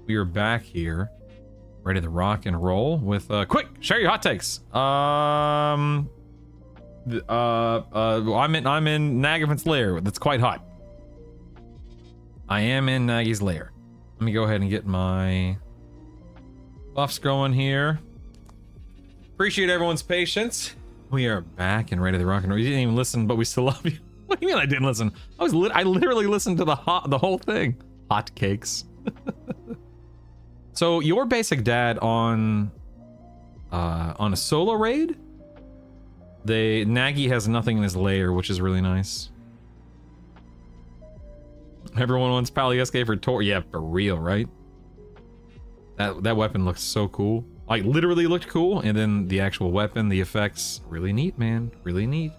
We are back here, ready to rock and roll with quick, share your hot takes. I'm in Nagavan's lair. That's quite hot. I am in Nagy's lair. Let me go ahead and get my buffs going here. Appreciate everyone's patience. We are back and ready to rock and roll. You didn't even listen, but we still love you. What do you mean I didn't listen? I literally listened to the whole thing. Hot cakes. So your basic dad on a solo raid, Nagy has nothing in his lair, which is really nice. Everyone wants Pally SK for Tor. Yeah, for real, right? That weapon looks so cool. Like, literally looked cool, and then the actual weapon, the effects, really neat, man. Really neat.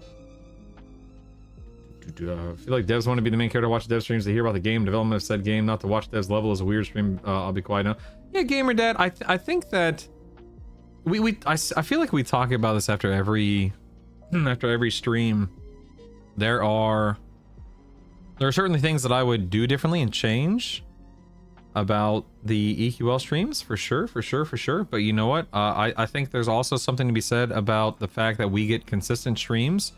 I feel like devs want to be the main character to watch dev streams to hear about the game development of said game, not to watch devs level is a weird stream. I'll be quiet now. Yeah, Gamer Dad, I think that I feel like we talk about this after every stream. There are certainly things that I would do differently and change about the EQL streams, for sure. But you know what? I think there's also something to be said about the fact that we get consistent streams.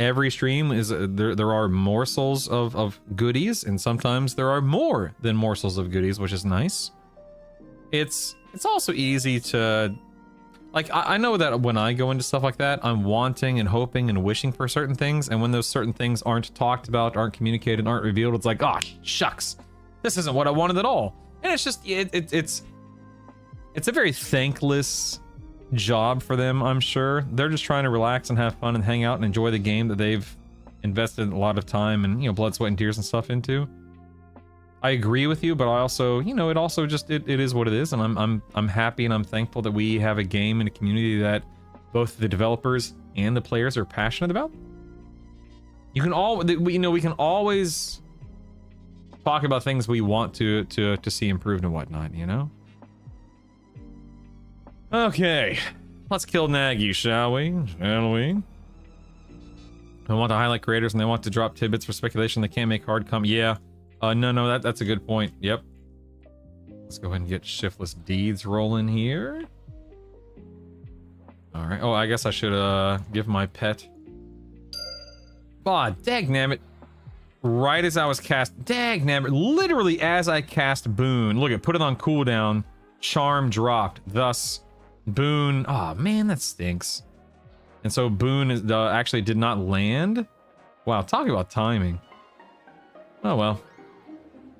Every stream is there are morsels of goodies, and sometimes there are more than morsels of goodies, which is nice. It's also easy to, like, I know that when I go into stuff like that, I'm wanting and hoping and wishing for certain things, and when those certain things aren't talked about, aren't communicated, aren't revealed, it's like, oh, shucks, this isn't what I wanted at all. And it's just it's a very thankless job for them, I'm sure. They're just trying to relax and have fun and hang out and enjoy the game that they've invested a lot of time and, you know, blood, sweat, and tears and stuff into. I agree with you, but I also, you know, it also just it is what it is, and I'm happy and I'm thankful that we have a game and a community that both the developers and the players are passionate about. We can always talk about things we want to see improved and whatnot, you know. Okay, let's kill Nagy, shall we? We want to highlight creators and they want to drop tidbits for speculation. They can't make hard come. Yeah. No, that's a good point. Yep. Let's go ahead and get shiftless deeds rolling here. All right. Oh, I guess I should give my pet. Ah, dagnabbit. Right as I was cast, dagnabbit. Literally as I cast Boon. Look, it put it on cooldown. Charm dropped. Thus, Boon. Oh man, that stinks. And so Boon is actually did not land. Wow, talk about timing. Oh well.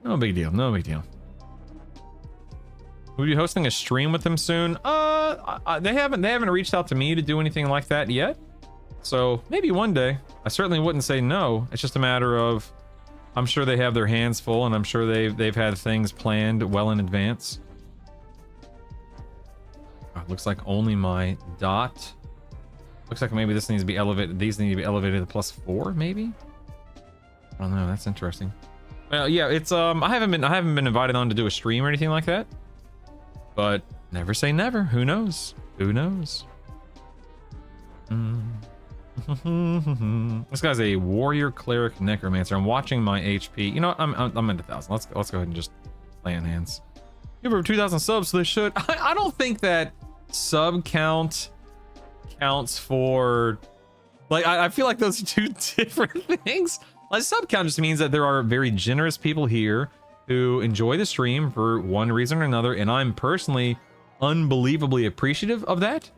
No big deal. No big deal. We'll be hosting a stream with them soon. They haven't reached out to me to do anything like that yet. So maybe one day. I certainly wouldn't say no. It's just a matter of, I'm sure they have their hands full, and I'm sure they've had things planned well in advance. Looks like only my dot. Looks like maybe this needs to be elevated. These need to be elevated to +4, maybe. I don't know. That's interesting. Well, yeah, it's I haven't been invited on to do a stream or anything like that. But never say never. Who knows? Who knows? This guy's a warrior cleric necromancer. I'm watching my HP. You know, I'm at 1,000. Let's go ahead and just play in hands. You have over 2,000 subs, so they should. I don't think that sub count counts for, like, I feel like those are two different things. Like, sub count just means that there are very generous people here who enjoy the stream for one reason or another, and I'm personally unbelievably appreciative of that.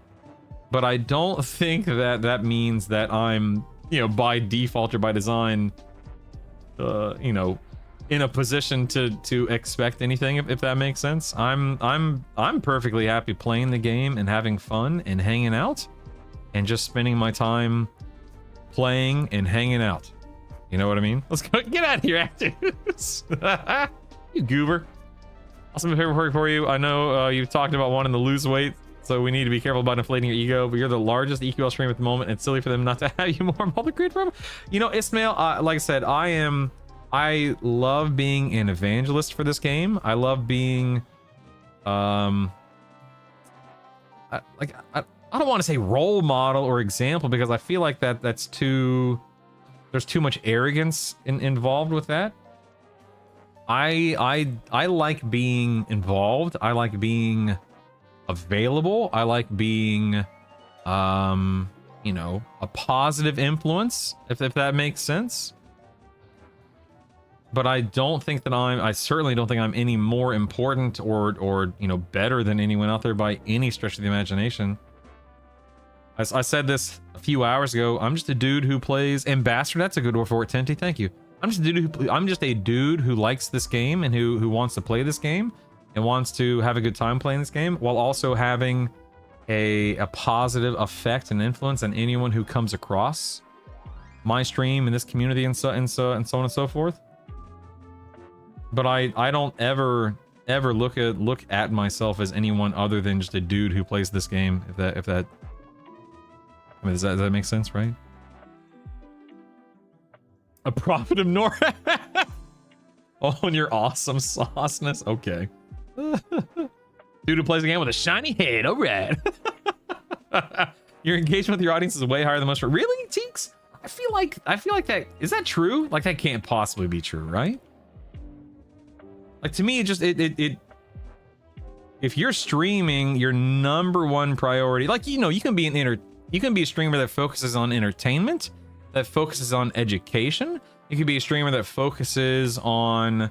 But I don't think that that means that I'm, you know, by default or by design, you know, in a position to expect anything, if that makes sense. I'm perfectly happy playing the game and having fun and hanging out and just spending my time playing and hanging out. You know what I mean? Let's go. Get out of here, Actus. You goober. Awesome favorite for you. I know you've talked about wanting to lose weight, so we need to be careful about inflating your ego, but you're the largest EQL stream at the moment, and it's silly for them not to have you more involved in creative program. You know, Ismail, like I said, I love being an evangelist for this game. I love being, I don't want to say role model or example, because I feel like that's too, there's too much arrogance involved with that. I like being involved. I like being available. I like being, you know, a positive influence, if that makes sense. But I don't think that I certainly don't think I'm any more important or you know, better than anyone out there by any stretch of the imagination. As I said this a few hours ago, I'm just a dude who plays Ambassador. That's a good word for it, Tenty. Thank you. I'm just a dude who likes this game and who wants to play this game and wants to have a good time playing this game while also having a positive effect and influence on anyone who comes across my stream and this community and so on and so forth. But I don't ever look at myself as anyone other than just a dude who plays this game. If that I mean, does that make sense, right? A prophet of Nora. Oh, and your awesome sauceness. Okay. Dude who plays the game with a shiny head. All right. Your engagement with your audience is way higher than most. Really, Teeks? I feel like that is that true? Like that can't possibly be true, right? Like to me, it if you're streaming, your number one priority, like you can be a streamer that focuses on entertainment, that focuses on education. You could be a streamer that focuses on,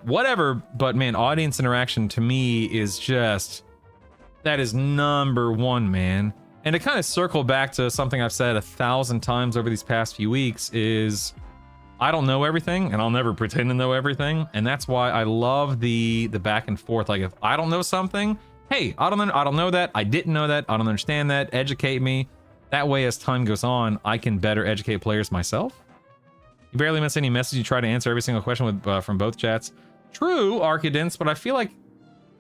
whatever. But man, audience interaction to me is that is number one, man. And to kind of circle back to something I've said 1,000 times over these past few weeks is I don't know everything and I'll never pretend to know everything. And that's why I love the back and forth. Like if I don't know something, hey, I don't know that. I didn't know that. I don't understand that. Educate me. That way, as time goes on, I can better educate players myself. You barely miss any message. You try to answer every single question from both chats. True, Archidence, but I feel like,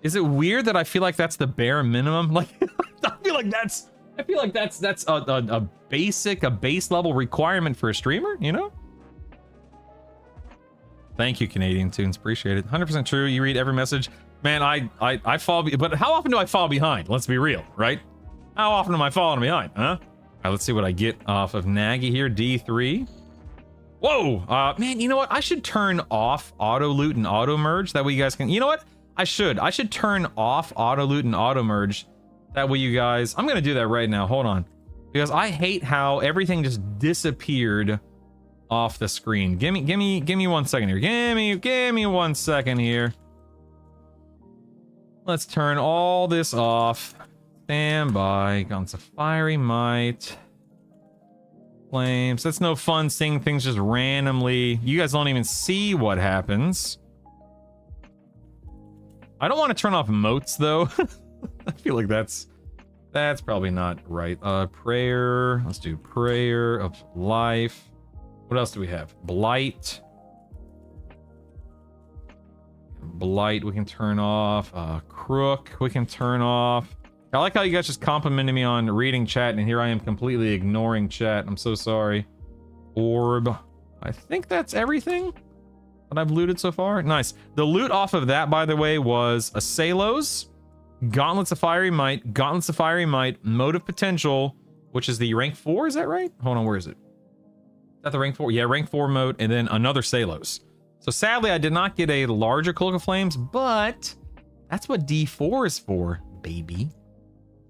is it weird that I feel like that's the bare minimum? Like, I feel like that's a base level requirement for a streamer, Thank you, Canadian Tunes. Appreciate it. 100% true. You read every message. Man, I fall, but how often do I fall behind? Let's be real, right? How often am I falling behind, huh? All right, let's see what I get off of Nagy here. D3. Whoa, man, you know what? I should turn off auto loot and auto merge. That way you guys can, you know what? I should turn off auto loot and auto merge. That way you guys, I'm gonna do that right now. Hold on, because I hate how everything just disappeared off the screen. Give me 1 second here. Give me 1 second here. Let's turn all this off. Stand by. Guns of Fiery Might. Flames. That's no fun seeing things just randomly. You guys don't even see what happens. I don't want to turn off moats though. I feel like that's probably not right. Prayer. Let's do Prayer of Life. What else do we have? Blight. Blight we can turn off. Crook we can turn off. I like how you guys just complimented me on reading chat, and here I am completely ignoring chat. I'm so sorry. Orb. I think that's everything that I've looted so far. Nice. The loot off of that, by the way, was a Salos, Gauntlets of Fiery Might, Motive Potential, which is the rank 4, is that right? Hold on, where is it? Is that the rank 4? Yeah, rank 4 mode, and then another Salos. So sadly, I did not get a larger Cloak of Flames, but that's what D4 is for, baby.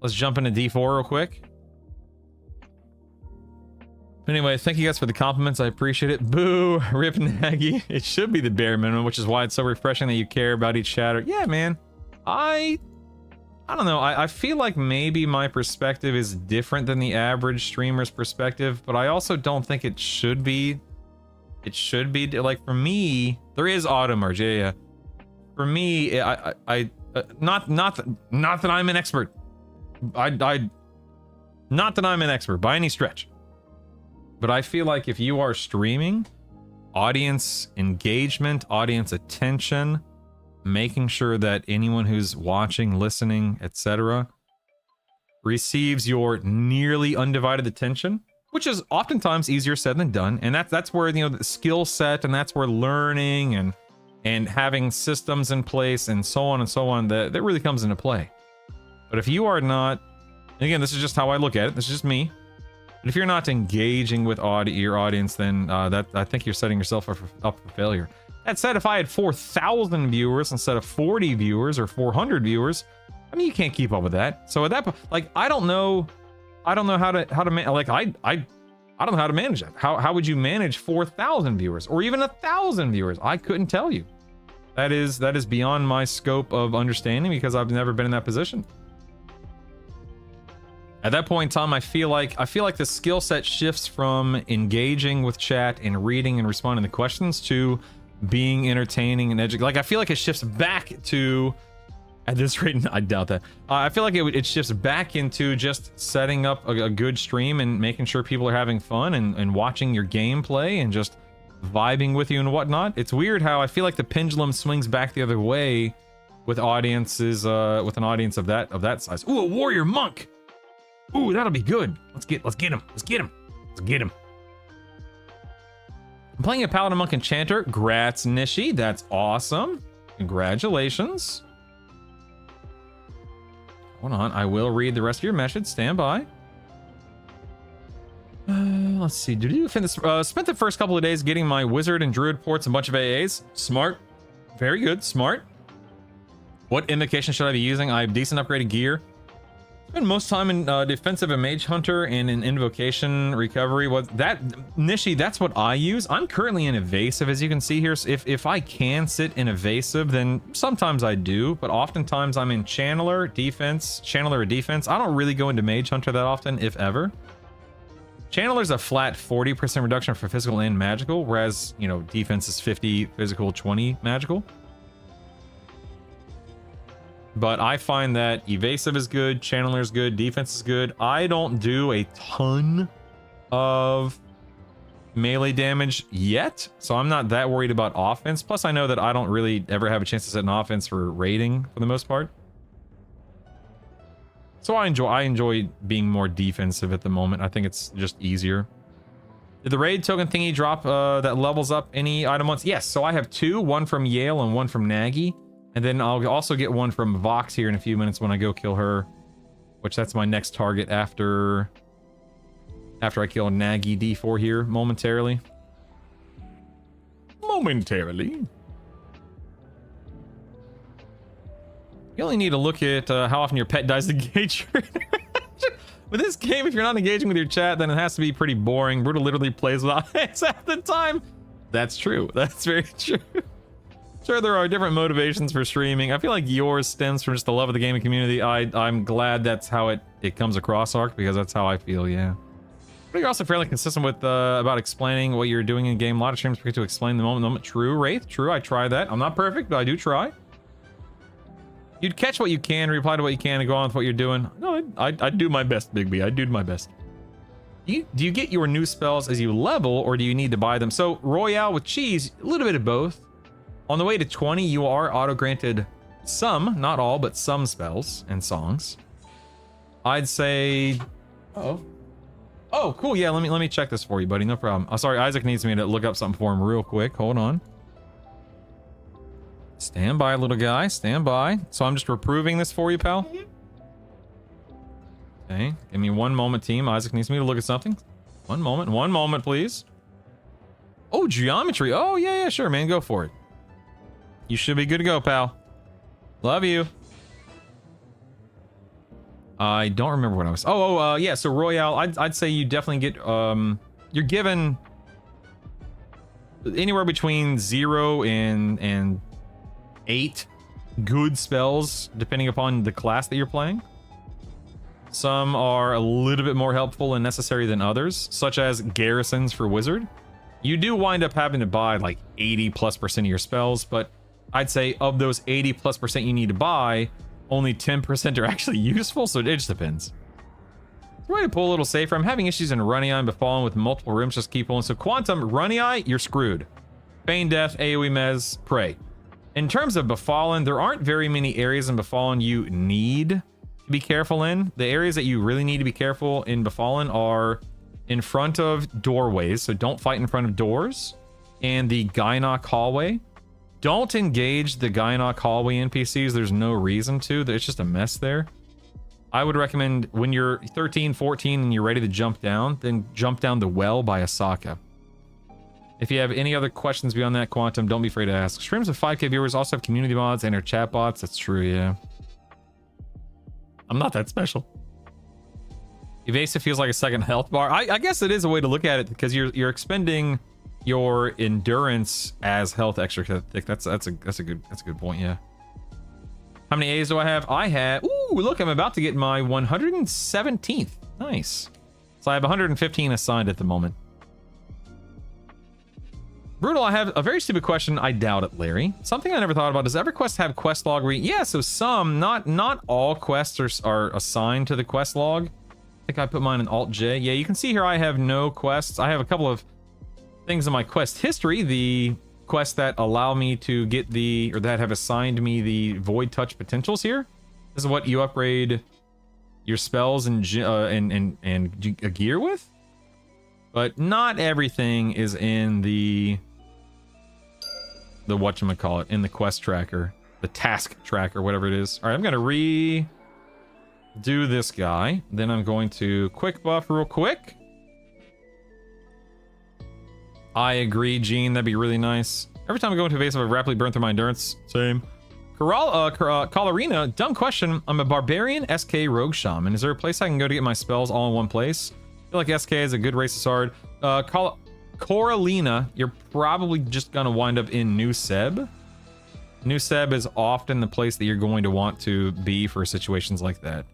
Let's jump into D4 real quick. Anyway, thank you guys for the compliments. I appreciate it. Boo, Rip Nagy. It should be the bare minimum, which is why it's so refreshing that you care about each chatter. Yeah, man. I don't know. I feel like maybe my perspective is different than the average streamer's perspective, but I also don't think it should be. It should be like, for me, there is auto merge. Yeah. For me, not that I'm an expert. Not that I'm an expert by any stretch, but I feel like if you are streaming, audience engagement, audience attention, making sure that anyone who's watching, listening, etc., receives your nearly undivided attention, which is oftentimes easier said than done, and that's where the skill set, and that's where learning and having systems in place and so on that really comes into play. But if you are not, and again, this is just how I look at it, this is just me, but if you're not engaging with your audience, then I think you're setting yourself up for failure. That said, if I had 4,000 viewers instead of 40 viewers or 400 viewers, I mean, you can't keep up with that. So at that point, like, I don't know how to like, I don't know how to manage that. How would you manage 4,000 viewers or even 1,000 viewers? I couldn't tell you. That is beyond my scope of understanding because I've never been in that position. At that point in time, I feel like the skill set shifts from engaging with chat and reading and responding to questions to being entertaining and educating. Like, I feel like it shifts back to, at this rate, I doubt that. I feel like it shifts back into just setting up a good stream and making sure people are having fun and watching your gameplay and just vibing with you and whatnot. It's weird how I feel like the pendulum swings back the other way with audiences, with an audience of that size. Ooh, a warrior monk. Ooh, that'll be good. Let's get him. I'm playing a paladin monk enchanter. Grats, Nishi. That's awesome. Congratulations. Hold on, I will read the rest of your message. Stand by. Let's see. Spent the first couple of days getting my wizard and druid ports and a bunch of AAs. Smart. Very good. Smart. What invocation should I be using? I have decent upgraded gear. Spend most time in defensive and mage hunter and in invocation recovery. Nishi, that's what I use. I'm currently in evasive, as you can see here. So if I can sit in evasive, then sometimes I do, but oftentimes I'm in channeler or defense. I don't really go into mage hunter that often, if ever. Channeler's a flat 40% reduction for physical and magical, whereas, you know, defense is 50 physical, 20 magical. But I find that evasive is good, channeler is good, defense is good. I don't do a ton of melee damage yet, so I'm not that worried about offense. Plus, I know that I don't really ever have a chance to set an offense for raiding for the most part. So I enjoy being more defensive at the moment. I think it's just easier. Did the raid token thingy drop that levels up any item once? Yes, so I have two, one from Yale and one from Nagy. And then I'll also get one from Vox here in a few minutes when I go kill her, which that's my next target after I kill Nagy D4 here momentarily. You only need to look at how often your pet dies to gauge your interaction. With this game, if you're not engaging with your chat, then it has to be pretty boring. Brutal literally plays without hits at the time. That's true. That's very true. Sure, there are different motivations for streaming. I feel like yours stems from just the love of the gaming community. I'm glad that's how it comes across, Ark, because that's how I feel, yeah. But you're also fairly consistent with about explaining what you're doing in game. A lot of streams forget to explain the moment. True, Wraith. True, I try that. I'm not perfect, but I do try. You'd catch what you can, reply to what you can, and go on with what you're doing. No, I do my best, Big B. I do my best. Do you get your new spells as you level, or do you need to buy them? So, Royale with cheese, a little bit of both. On the way to 20, you are auto-granted some, not all, but some spells and songs. I'd say... Uh-oh. Oh, cool. Yeah, let me check this for you, buddy. No problem. Oh, sorry, Isaac needs me to look up something for him real quick. Hold on. Stand by, little guy. Stand by. So I'm just reproving this for you, pal? Okay. Give me one moment, team. Isaac needs me to look at something. One moment, please. Oh, geometry. Oh, yeah, sure, man. Go for it. You should be good to go, pal. Love you. I don't remember what I was... yeah, so Royale, I'd say you definitely get... you're given... anywhere between 0 and 8 good spells, depending upon the class that you're playing. Some are a little bit more helpful and necessary than others, such as garrisons for Wizard. You do wind up having to buy like 80+% of your spells, but I'd say of those 80+% you need to buy, only 10% are actually useful, so it just depends. Way to pull a little safer. I'm having issues in Runny Eye and Befallen with multiple rooms, just keep pulling. So Quantum, Runny Eye, you're screwed. Feign Death, AoE Mez, Pray. In terms of Befallen, there aren't very many areas in Befallen you need to be careful in. The areas that you really need to be careful in Befallen are in front of doorways, so don't fight in front of doors, and the Gynok hallway. Don't engage the Gynok hallway NPCs. There's no reason to. It's just a mess there. I would recommend when you're 13, 14 and you're ready to jump down, then jump down the well by Asaka. If you have any other questions beyond that, Quantum, don't be afraid to ask. Streams with 5K viewers also have community mods and their chat bots. That's true, yeah. I'm not that special. Evasive feels like a second health bar. I guess it is a way to look at it because you're expending your endurance as health extra thick. That's a good point, yeah. How many A's do I have? I have... Ooh, Ooh, look, I'm about to get my 117th. Nice. So I have 115 assigned at the moment. Brutal, I have a very stupid question. I doubt it, Larry. Something I never thought about. Does EverQuest have quest log read? Yeah, so some, not all quests are assigned to the quest log. I think I put mine in Alt-J. Yeah, you can see here I have no quests. I have a couple of things in my quest history. The quests that allow me to get or that have assigned me the Void Touch potentials here. This is what you upgrade your spells and gear with. But not everything is in the whatchamacallit, in the quest tracker, the task tracker, whatever it is. All right, I'm going to redo this guy. Then I'm going to quick buff real quick. I agree, Gene. That'd be really nice. Every time I go into evasive, I rapidly burn through my endurance. Same. Kalarina, dumb question. I'm a barbarian SK rogue shaman. Is there a place I can go to get my spells all in one place? I feel like SK is a good race to sword. Coralina, you're probably just gonna wind up in New Seb. New Seb is often the place that you're going to want to be for situations like that.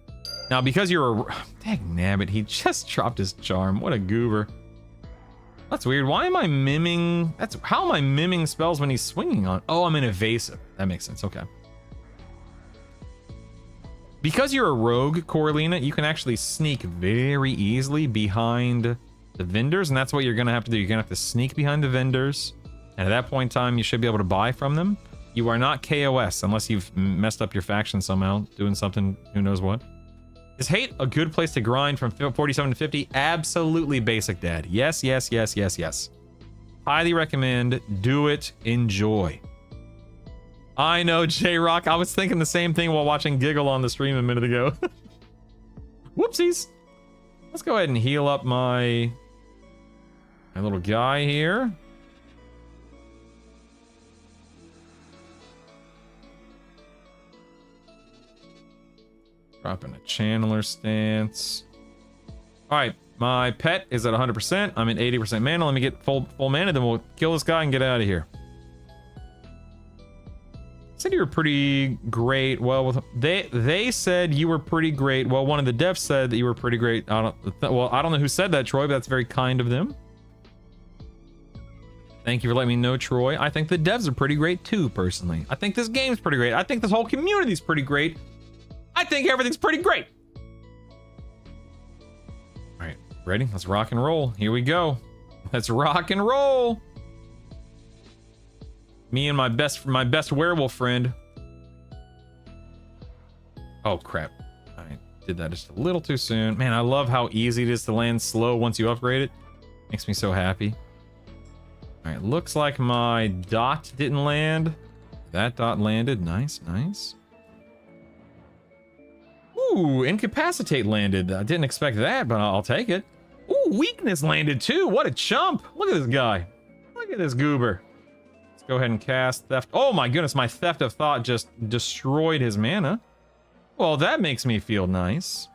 Now, because you're a... Dagnabbit, he just dropped his charm. What a goober. That's weird. Why am I miming... How am I miming spells when he's swinging on... Oh, I'm in evasive. That makes sense. Okay. Because you're a rogue, Coralina, you can actually sneak very easily behind the vendors, and that's what you're gonna have to do. You're gonna have to sneak behind the vendors, and at that point in time, you should be able to buy from them. You are not KOS unless you've messed up your faction somehow, doing something, who knows what. Is hate a good place to grind from 47 to 50? Absolutely, basic dad. Yes, yes, yes, yes, yes. Highly recommend. Do it. Enjoy. I know, J-Rock. I was thinking the same thing while watching Giggle on the stream a minute ago. Whoopsies. Let's go ahead and heal up my little guy here. Dropping a channeler stance. All right, my pet is at 100%. I'm at 80% mana. Let me get full mana, then we'll kill this guy and get out of here. Said you were pretty great. Well, they said you were pretty great. Well, one of the devs said that you were pretty great. I don't know who said that, Troy, but that's very kind of them. Thank you for letting me know, Troy. I think the devs are pretty great too, personally. I think this game's pretty great. I think this whole community's pretty great. I think everything's pretty great. All right, ready? Let's rock and roll. Here we go. Let's rock and roll. Me and my best werewolf friend. Oh crap! I did that just a little too soon. Man, I love how easy it is to land slow once you upgrade it. Makes me so happy. All right, looks like my dot didn't land. That dot landed. Nice, nice. Ooh, incapacitate landed. I didn't expect that, but I'll take it. Ooh, weakness landed too. What a chump. Look at this guy. Look at this goober. Let's go ahead and cast Theft. Oh my goodness, my Theft of Thought just destroyed his mana. Well, that makes me feel nice.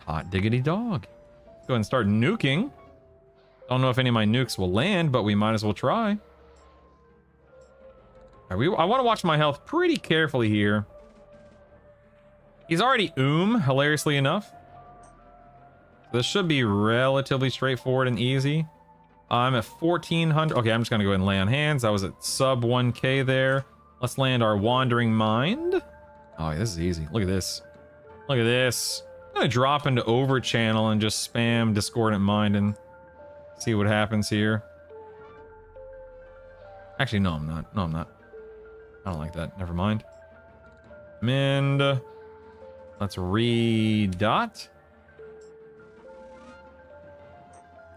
Hot diggity dog. Let's go ahead and start nuking. Don't know if any of my nukes will land, but we might as well try. All right, I want to watch my health pretty carefully here. He's already hilariously enough. This should be relatively straightforward and easy. I'm at 1400. Okay, I'm just gonna go ahead and lay on hands. I was at sub 1k there. Let's land our Wandering Mind. Oh, yeah, this is easy. Look at this. Look at this. I'm gonna drop into Overchannel and just spam Discordant Mind and see what happens here. Actually, no, I'm not. No, I'm not. I don't like that. Never mind. Mend. Let's re-dot.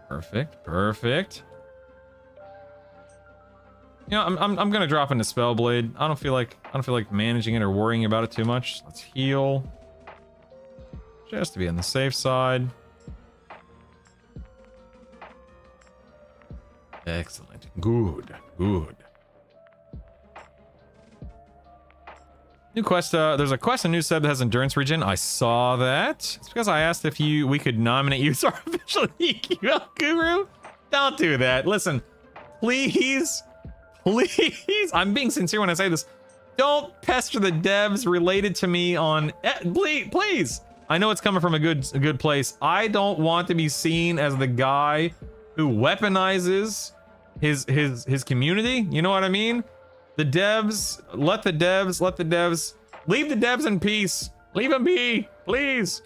Perfect, perfect. You know, I'm gonna drop into Spellblade. I don't feel like managing it or worrying about it too much. Let's heal. Just to be on the safe side. Excellent. Good, good. New quest, there's a quest in New Seb that has endurance regen. I saw that. It's because I asked if we could nominate you as our official EQL guru. Don't do that. Listen, please, please. I'm being sincere when I say this. Don't pester the devs related to me on... Please! I know it's coming from a good place. I don't want to be seen as the guy who weaponizes his community. You know what I mean? The devs, let the devs, leave the devs in peace. Leave them be, please.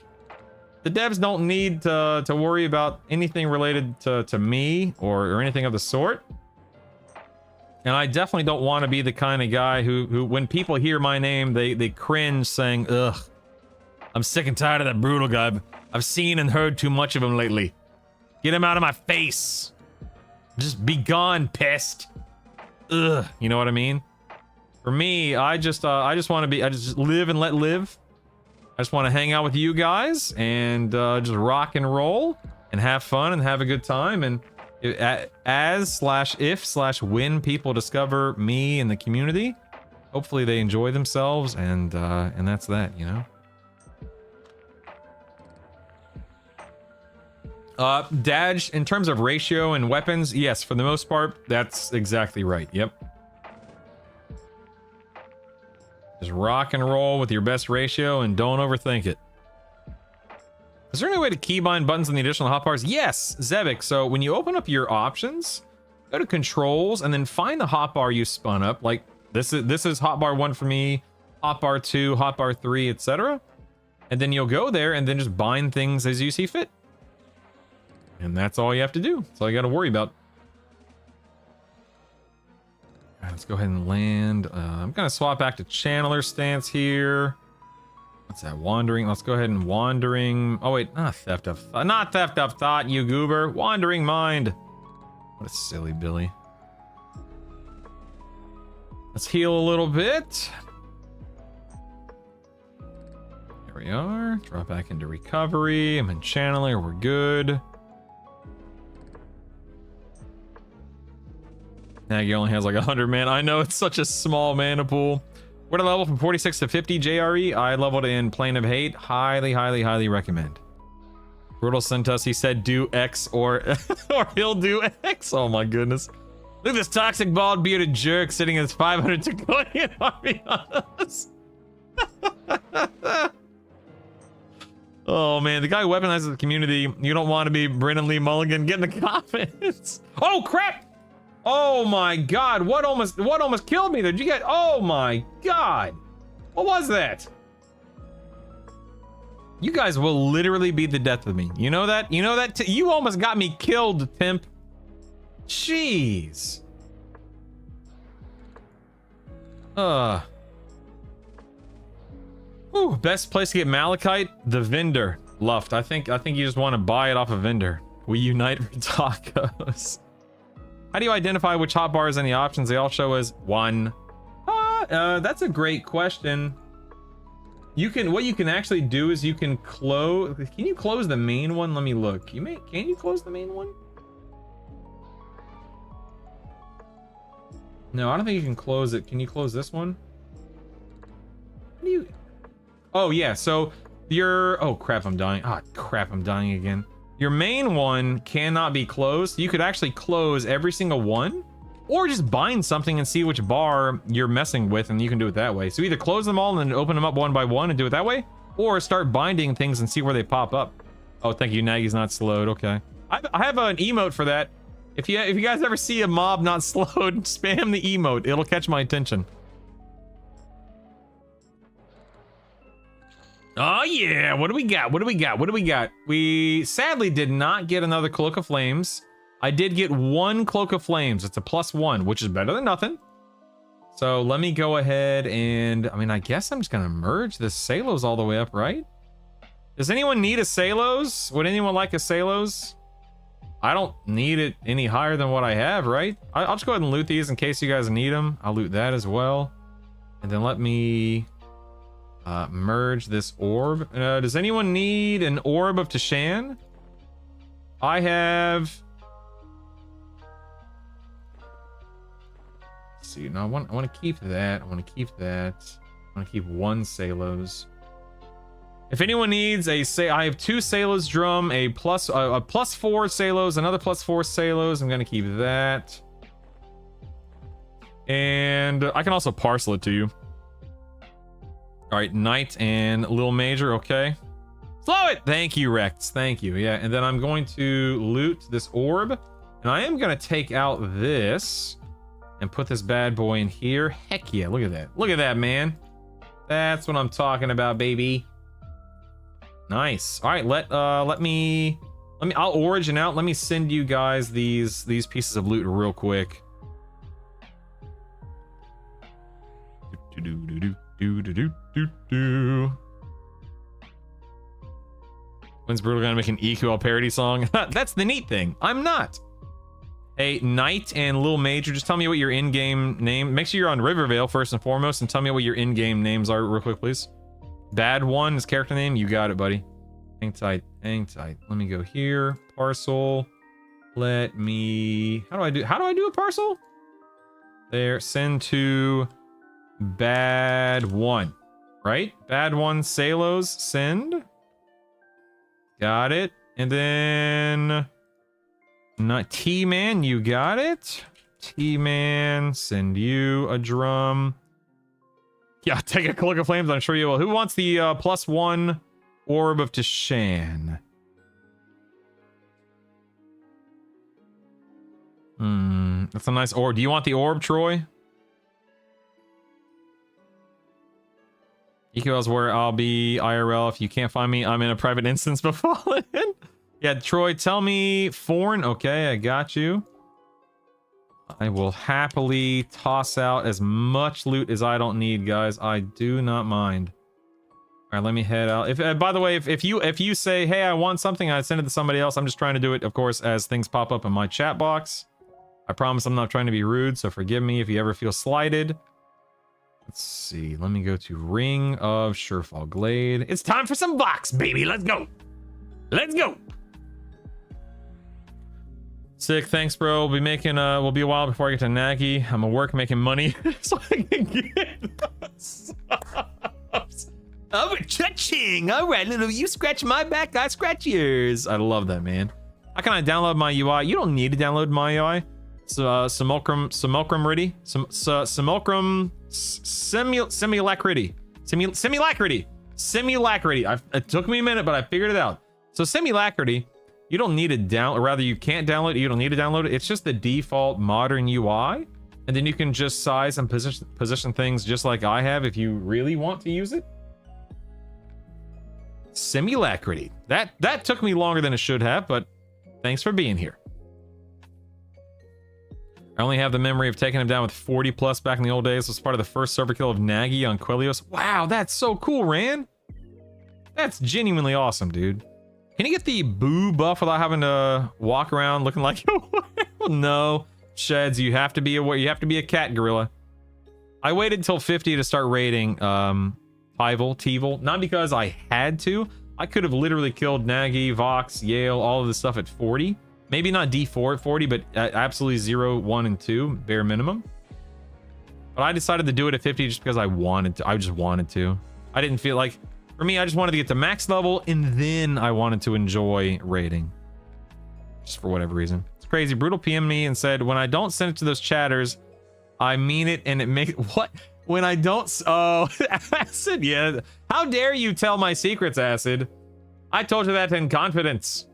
The devs don't need to worry about anything related to me or anything of the sort. And I definitely don't want to be the kind of guy who when people hear my name, they cringe saying, ugh, I'm sick and tired of that brutal guy. I've seen and heard too much of him lately. Get him out of my face. Just be gone, pest. Ugh, you know what I mean? For me, I just want to be, I just live and let live. I just want to hang out with you guys and just rock and roll and have fun and have a good time. And as/if/when people discover me and the community, hopefully they enjoy themselves, and that's that, you know. Daj, in terms of ratio and weapons, yes, for the most part, that's exactly right. Yep. Just rock and roll with your best ratio and don't overthink it. Is there any way to keybind buttons in the additional hotbars? Yes, Zebik. So when you open up your options, go to controls and then find the hotbar you spun up. Like this is hotbar 1 for me, hotbar 2, hotbar 3, etc. And then you'll go there and then just bind things as you see fit. And that's all you have to do. That's all you got to worry about. All right, let's go ahead and land. I'm going to swap back to channeler stance here. What's that? Wandering. Let's go ahead and wandering. Oh, wait. Not theft of thought, you goober. Wandering mind. What a silly Billy. Let's heal a little bit. There we are. Drop back into recovery. I'm in channeler. We're good. Nagy only has like 100 mana. I know it's such a small mana pool. We're to level from 46 to 50 JRE. I leveled in Plane of Hate. Highly, highly, highly recommend. Brutal sent us. He said do X or or he'll do X. Oh my goodness. Look at this toxic bald bearded jerk sitting in his 500 Taconian army on us. Oh man, the guy who weaponizes the community. You don't want to be Brennan Lee Mulligan. Get in the comments. Oh crap! Oh my god, what almost killed me? Did you get? Oh my god. What was that? You guys will literally be the death of me. You know that? You know that? You almost got me killed, Pimp. Jeez. Ooh, best place to get malachite? The vendor. Luft. I think you just want to buy it off a vendor. We unite for tacos. How do you identify which hotbars and the options they all show as 1? That's a great question. What you can actually do is you can close. Can you close the main one? Let me look. Can you close the main one? No, I don't think you can close it. Can you close this one? How do you? Oh yeah. So oh crap! I'm dying. Ah crap! I'm dying again. Your main one cannot be closed. You could actually close every single one, or just bind something and see which bar you're messing with, and you can do it that way. So either close them all and then open them up one by one and do it that way, or start binding things and see where they pop up. Oh, thank you. Nagy's not slowed. Okay. I have an emote for that. If you guys ever see a mob not slowed, spam the emote. It'll catch my attention. Oh yeah, what do we got? We sadly did not get another Cloak of Flames. I did get 1 Cloak of Flames. It's a +1, which is better than nothing. So let me go ahead and, I guess I'm just gonna merge the Salos all the way up, right? Does anyone need a Salos? Would anyone like a Salos? I don't need it any higher than what I have, right? I'll just go ahead and loot these in case you guys need them. I'll loot that as well. And then let me merge this orb. Does anyone need an orb of Tashan? I have. Let's see, no, I want to keep that. I want to keep 1 Salos. If anyone needs I have 2 Salos drum, a +4 Salos, another +4 Salos. I'm gonna keep that. And I can also parcel it to you. All right, Knight and Little Major, okay. Slow it! Thank you, Rex. Thank you. Yeah, and then I'm going to loot this orb. And I am going to take out this and put this bad boy in here. Heck yeah, look at that. Look at that, man. That's what I'm talking about, baby. Nice. All right, let me I'll origin out. Let me send you guys these pieces of loot real quick. When's Brutal gonna make an EQL parody song? That's the neat thing. I'm not. Hey, Knight and Lil Major, just tell me what your in-game name. Make sure you're on Rivervale first and foremost, and tell me what your in-game names are real quick, please. Bad One is character name. You got it, buddy. Hang tight. Hang tight. Let me go here. Parcel. Let me. How do I do a parcel? There. Send to Bad One. Right? Bad One Salos. Send. Got it. And then not T-Man, you got it. T-Man, send you a drum. Yeah, take a Cloak of Flames, I'm sure you will. Who wants the +1 Orb of Tishan? That's a nice orb. Do you want the orb, Troy? EQL's where I'll be IRL. If you can't find me, I'm in a private instance but fallen. Yeah, Troy, tell me foreign. Okay, I got you. I will happily toss out as much loot as I don't need, guys. I do not mind. All right, let me head out. If by the way, if you say, hey, I want something, I send it to somebody else. I'm just trying to do it, of course, as things pop up in my chat box. I promise I'm not trying to be rude, so forgive me if you ever feel slighted. Let's see. Let me go to Ring of Surefall Glade. It's time for some Vox, baby. Let's go. Let's go. Sick, thanks, bro. We'll be a while before I get to Nagy. I'm at work making money so I can get subs. Oh, cha-ching! All right, little, you scratch my back, I scratch yours. I love that, man. How can I download my UI? You don't need to download my UI. So, Simulacrum Riddy, Simulacrum Simulacrity, Simulacrity. It took me a minute, but I figured it out. So Simulacrity. You don't need to download, or rather you can't download it, you don't need to download it. It's just the default modern UI. And then you can just size and position things just like I have if you really want to use it. Simulacrity. That took me longer than it should have, but thanks for being here. I only have the memory of taking him down with 40 plus back in the old days. It was part of the first server kill of Nagy on Quilios. Wow, that's so cool, Ran. That's genuinely awesome, dude. Can you get the boo buff without having to walk around looking like no, Sheds, you have to be a cat gorilla. I waited till 50 to start raiding Tyvel, not because I had to. I could have literally killed Nagy, Vox, Yale, all of this stuff at 40. Maybe not D4 at 40, but at absolutely 0, 1, and 2, bare minimum. But I decided to do it at 50 just because I wanted to. I just wanted to. I didn't feel like... For me, I just wanted to get to max level, and then I wanted to enjoy raiding. Just for whatever reason. It's crazy. Brutal PM'd me and said, when I don't send it to those chatters, I mean it, and it makes... What? When I don't... Oh, Acid, yeah. How dare you tell my secrets, Acid? I told you that in confidence.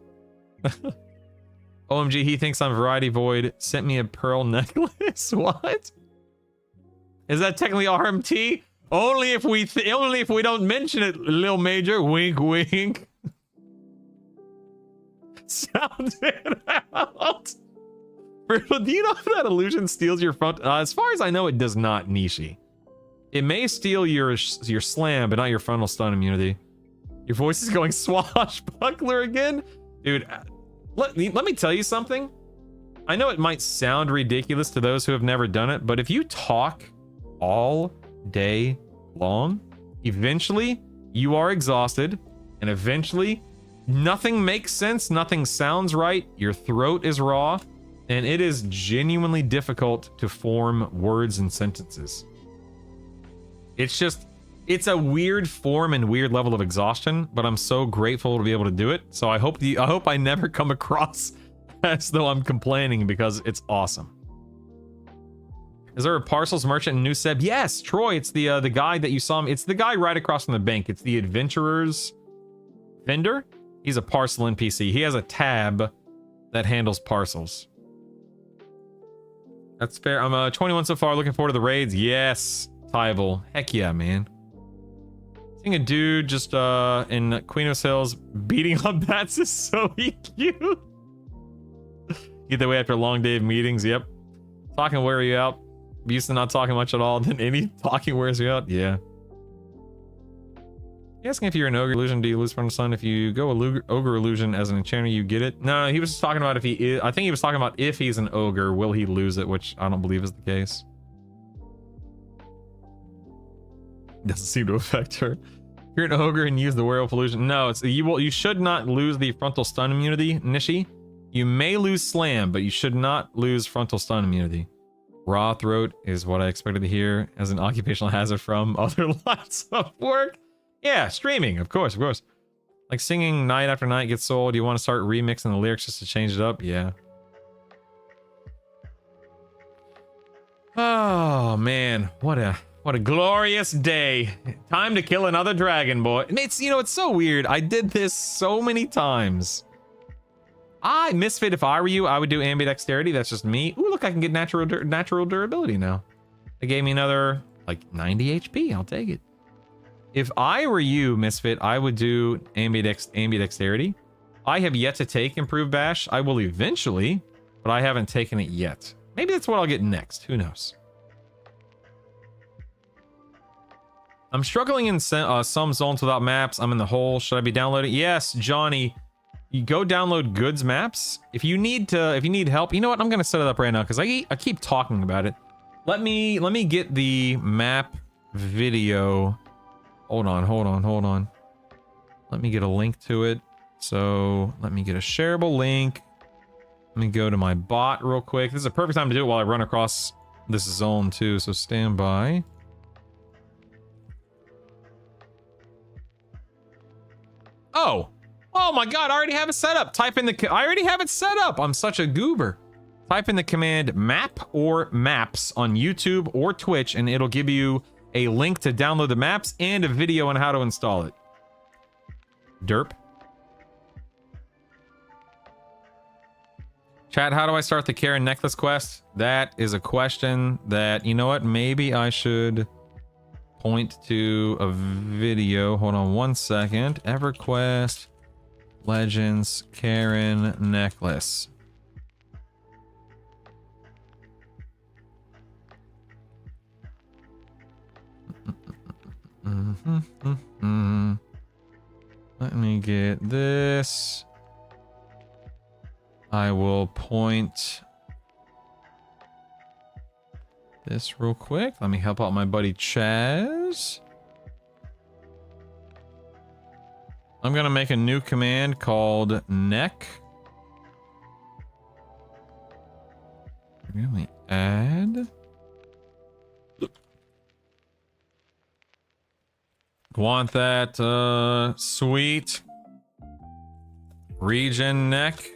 OMG, he thinks I'm Variety Void. Sent me a pearl necklace. What? Is that technically RMT? Only if we don't mention it, Lil Major. Wink, wink. Sound it out. Do you know if that illusion steals your front? As far as I know, it does not, Nishi. It may steal your slam, but not your frontal stun immunity. Your voice is going swashbuckler again? Dude, let me tell you something. I know it might sound ridiculous to those who have never done it, but if you talk all day long, eventually you are exhausted, and eventually nothing makes sense, nothing sounds right, your throat is raw, and it is genuinely difficult to form words and sentences. It's a weird form and weird level of exhaustion, but I'm so grateful to be able to do it. So I hope I never come across as though I'm complaining, because it's awesome. Is there a parcels merchant in New Seb? Yes, Troy. It's the guy that you saw him. It's the guy right across from the bank. It's the adventurer's vendor. He's a parcel NPC. He has a tab that handles parcels. That's fair. I'm 21 so far. Looking forward to the raids. Yes, Tyval. Heck yeah, man. Seeing a dude just in Queen of Hills beating on bats is so cute. Get that way after a long day of meetings. Yep. Talking wear you out. Used to not talking much at all. Then any talking wears you out. Yeah. You asking if you're an ogre illusion, do you lose from the sun? If you go ogre illusion as an enchanter, you get it? No, he was just talking about if he is. I think he was talking about if he's an ogre, will he lose it? Which I don't believe is the case. Doesn't seem to affect her. If you're an ogre and use the werewolf illusion, no, it's you should not lose the frontal stun immunity, Nishi. You may lose slam, but you should not lose frontal stun immunity. Raw throat is what I expected to hear as an occupational hazard from other lines of work. Yeah, streaming, of course, of course. Like singing night after night gets old. You want to start remixing the lyrics just to change it up? Yeah. Oh man, what a glorious day. Time to kill another dragon, boy. It's, you know, it's so weird. I did this so many times. Misfit, if I were you, I would do ambidexterity. That's just me. Ooh, look, I can get natural durability now. They gave me another, like, 90 HP. I'll take it. If I were you, Misfit, I would do ambidexterity. I have yet to take Improved Bash. I will eventually, but I haven't taken it yet. Maybe that's what I'll get next. Who knows? I'm struggling in some zones without maps. I'm in the hole. Should I be downloading? Yes, Johnny. You go download goods maps. If you need help, you know what? I'm gonna set it up right now because I keep talking about it. Let me get the map video. Hold on. Let me get a link to it. So let me get a shareable link. Let me go to my bot real quick. This is a perfect time to do it while I run across this zone too. So stand by. Oh my god, I already have it set up. Type in the, I already have it set up. I'm such a goober. Type in the command map or maps on YouTube or Twitch, and it'll give you a link to download the maps and a video on how to install it. Derp. Chat, how do I start the Karen necklace quest? That is a question that, you know what, maybe I should point to a video. Hold on one second. EverQuest Legends Karen necklace. Let me get this. I will point this real quick. Let me help out my buddy Chaz. I'm gonna make a new command called neck. Let me add. Want that sweet regen neck?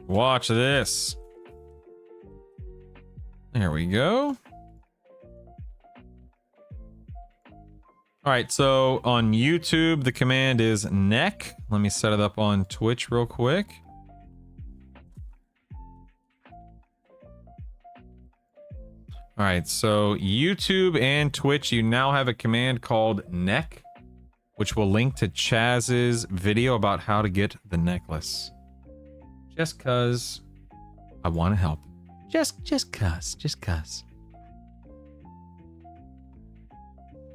Watch this. There we go. All right, so on YouTube, the command is neck. Let me set it up on Twitch real quick. All right, so YouTube and Twitch, you now have a command called neck, which will link to Chaz's video about how to get the necklace. Just cause I want to help. Just cause.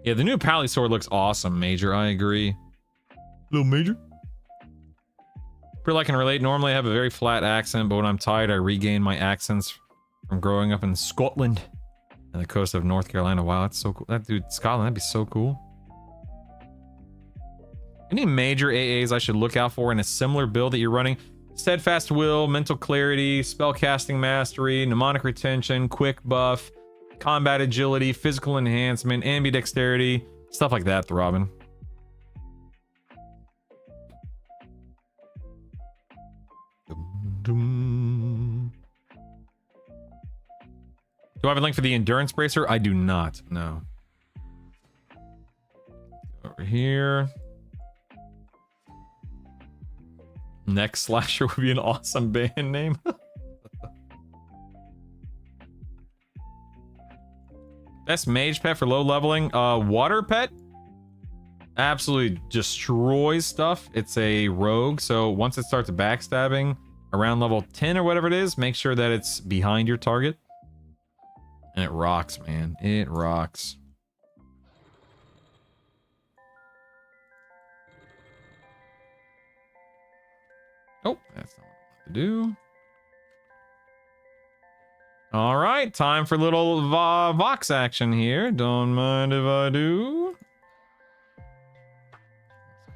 Yeah, the new Pally sword looks awesome, Major. I agree. Little Major. Feel I can relate. Normally I have a very flat accent, but when I'm tired, I regain my accents from growing up in Scotland and the coast of North Carolina. Wow, that's so cool. That dude, Scotland, that'd be so cool. Any major AAs I should look out for in a similar build that you're running? Steadfast Will, Mental Clarity, Spellcasting Mastery, Mnemonic Retention, Quick Buff, Combat Agility, Physical Enhancement, Ambidexterity, stuff like that, Robin. Do I have a link for the endurance bracer? I do not. No. Over here. Next Slasher would be an awesome band name. Best mage pet for low leveling. Water pet. Absolutely destroys stuff. It's a rogue, so once it starts backstabbing around level 10 or whatever it is, make sure that it's behind your target. And it rocks, man. It rocks. Oh, that's not what I want to do. All right, time for little Vox action here. Don't mind if I do.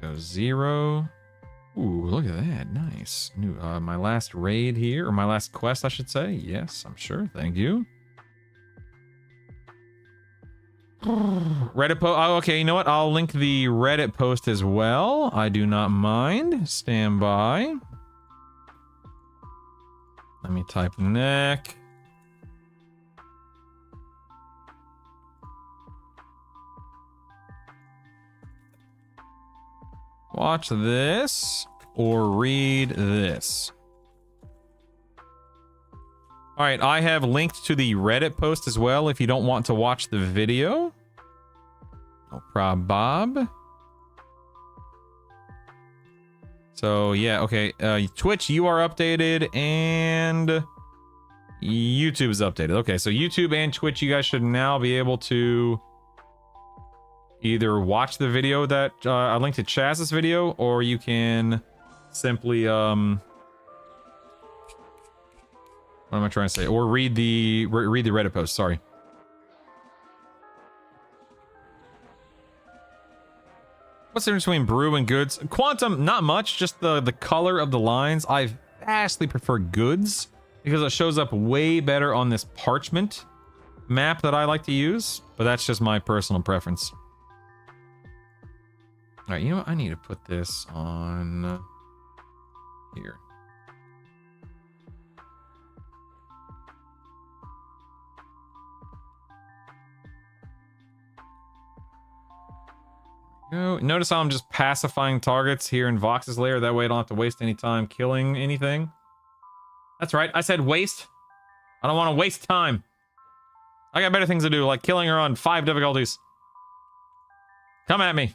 Let's go 0. Ooh, look at that. Nice. New, my last raid here, or my last quest, I should say. Yes, I'm sure. Thank you. Reddit post. Oh, okay, you know what? I'll link the Reddit post as well. I do not mind. Stand by. Let me type neck. Watch this or read this. All right, I have linked to the Reddit post as well if you don't want to watch the video. No problem, Bob. So, yeah, okay. Twitch, you are updated, and YouTube is updated. Okay, so YouTube and Twitch, you guys should now be able to either watch the video that I linked to Chaz's video, or you can simply what am I trying to say? Or read the Reddit post. Sorry. What's the difference between brew and goods? Quantum, not much. Just the color of the lines. I vastly prefer goods because it shows up way better on this parchment map that I like to use. But that's just my personal preference. All right, you know what? I need to put this on here. Go. Notice how I'm just pacifying targets here in Vox's lair. That way I don't have to waste any time killing anything. That's right. I said waste. I don't want to waste time. I got better things to do, like killing her on 5 difficulties. Come at me.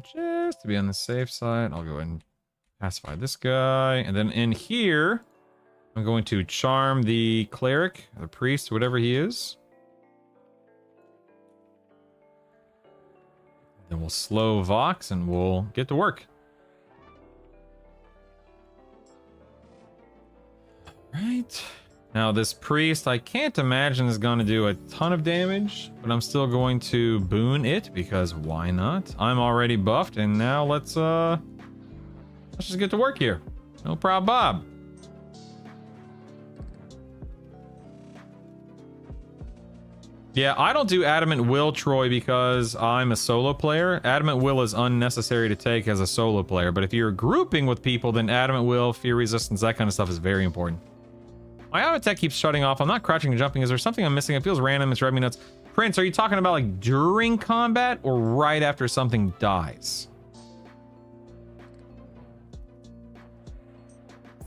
Just to be on the safe side, I'll go ahead and pacify this guy. And then in here, I'm going to charm the cleric, the priest, whatever he is. Then we'll slow Vox and we'll get to work. Right. Now this priest, I can't imagine is going to do a ton of damage, but I'm still going to boon it because why not? I'm already buffed, and now let's just get to work here. No problem, Bob. Yeah, I don't do Adamant Will, Troy, because I'm a solo player. Adamant Will is unnecessary to take as a solo player, but if you're grouping with people, then Adamant Will, Fear Resistance, that kind of stuff is very important. My auto attack keeps shutting off. I'm not crouching and jumping. Is there something I'm missing? It feels random. It's driving me nuts. Prince, are you talking about like during combat or right after something dies?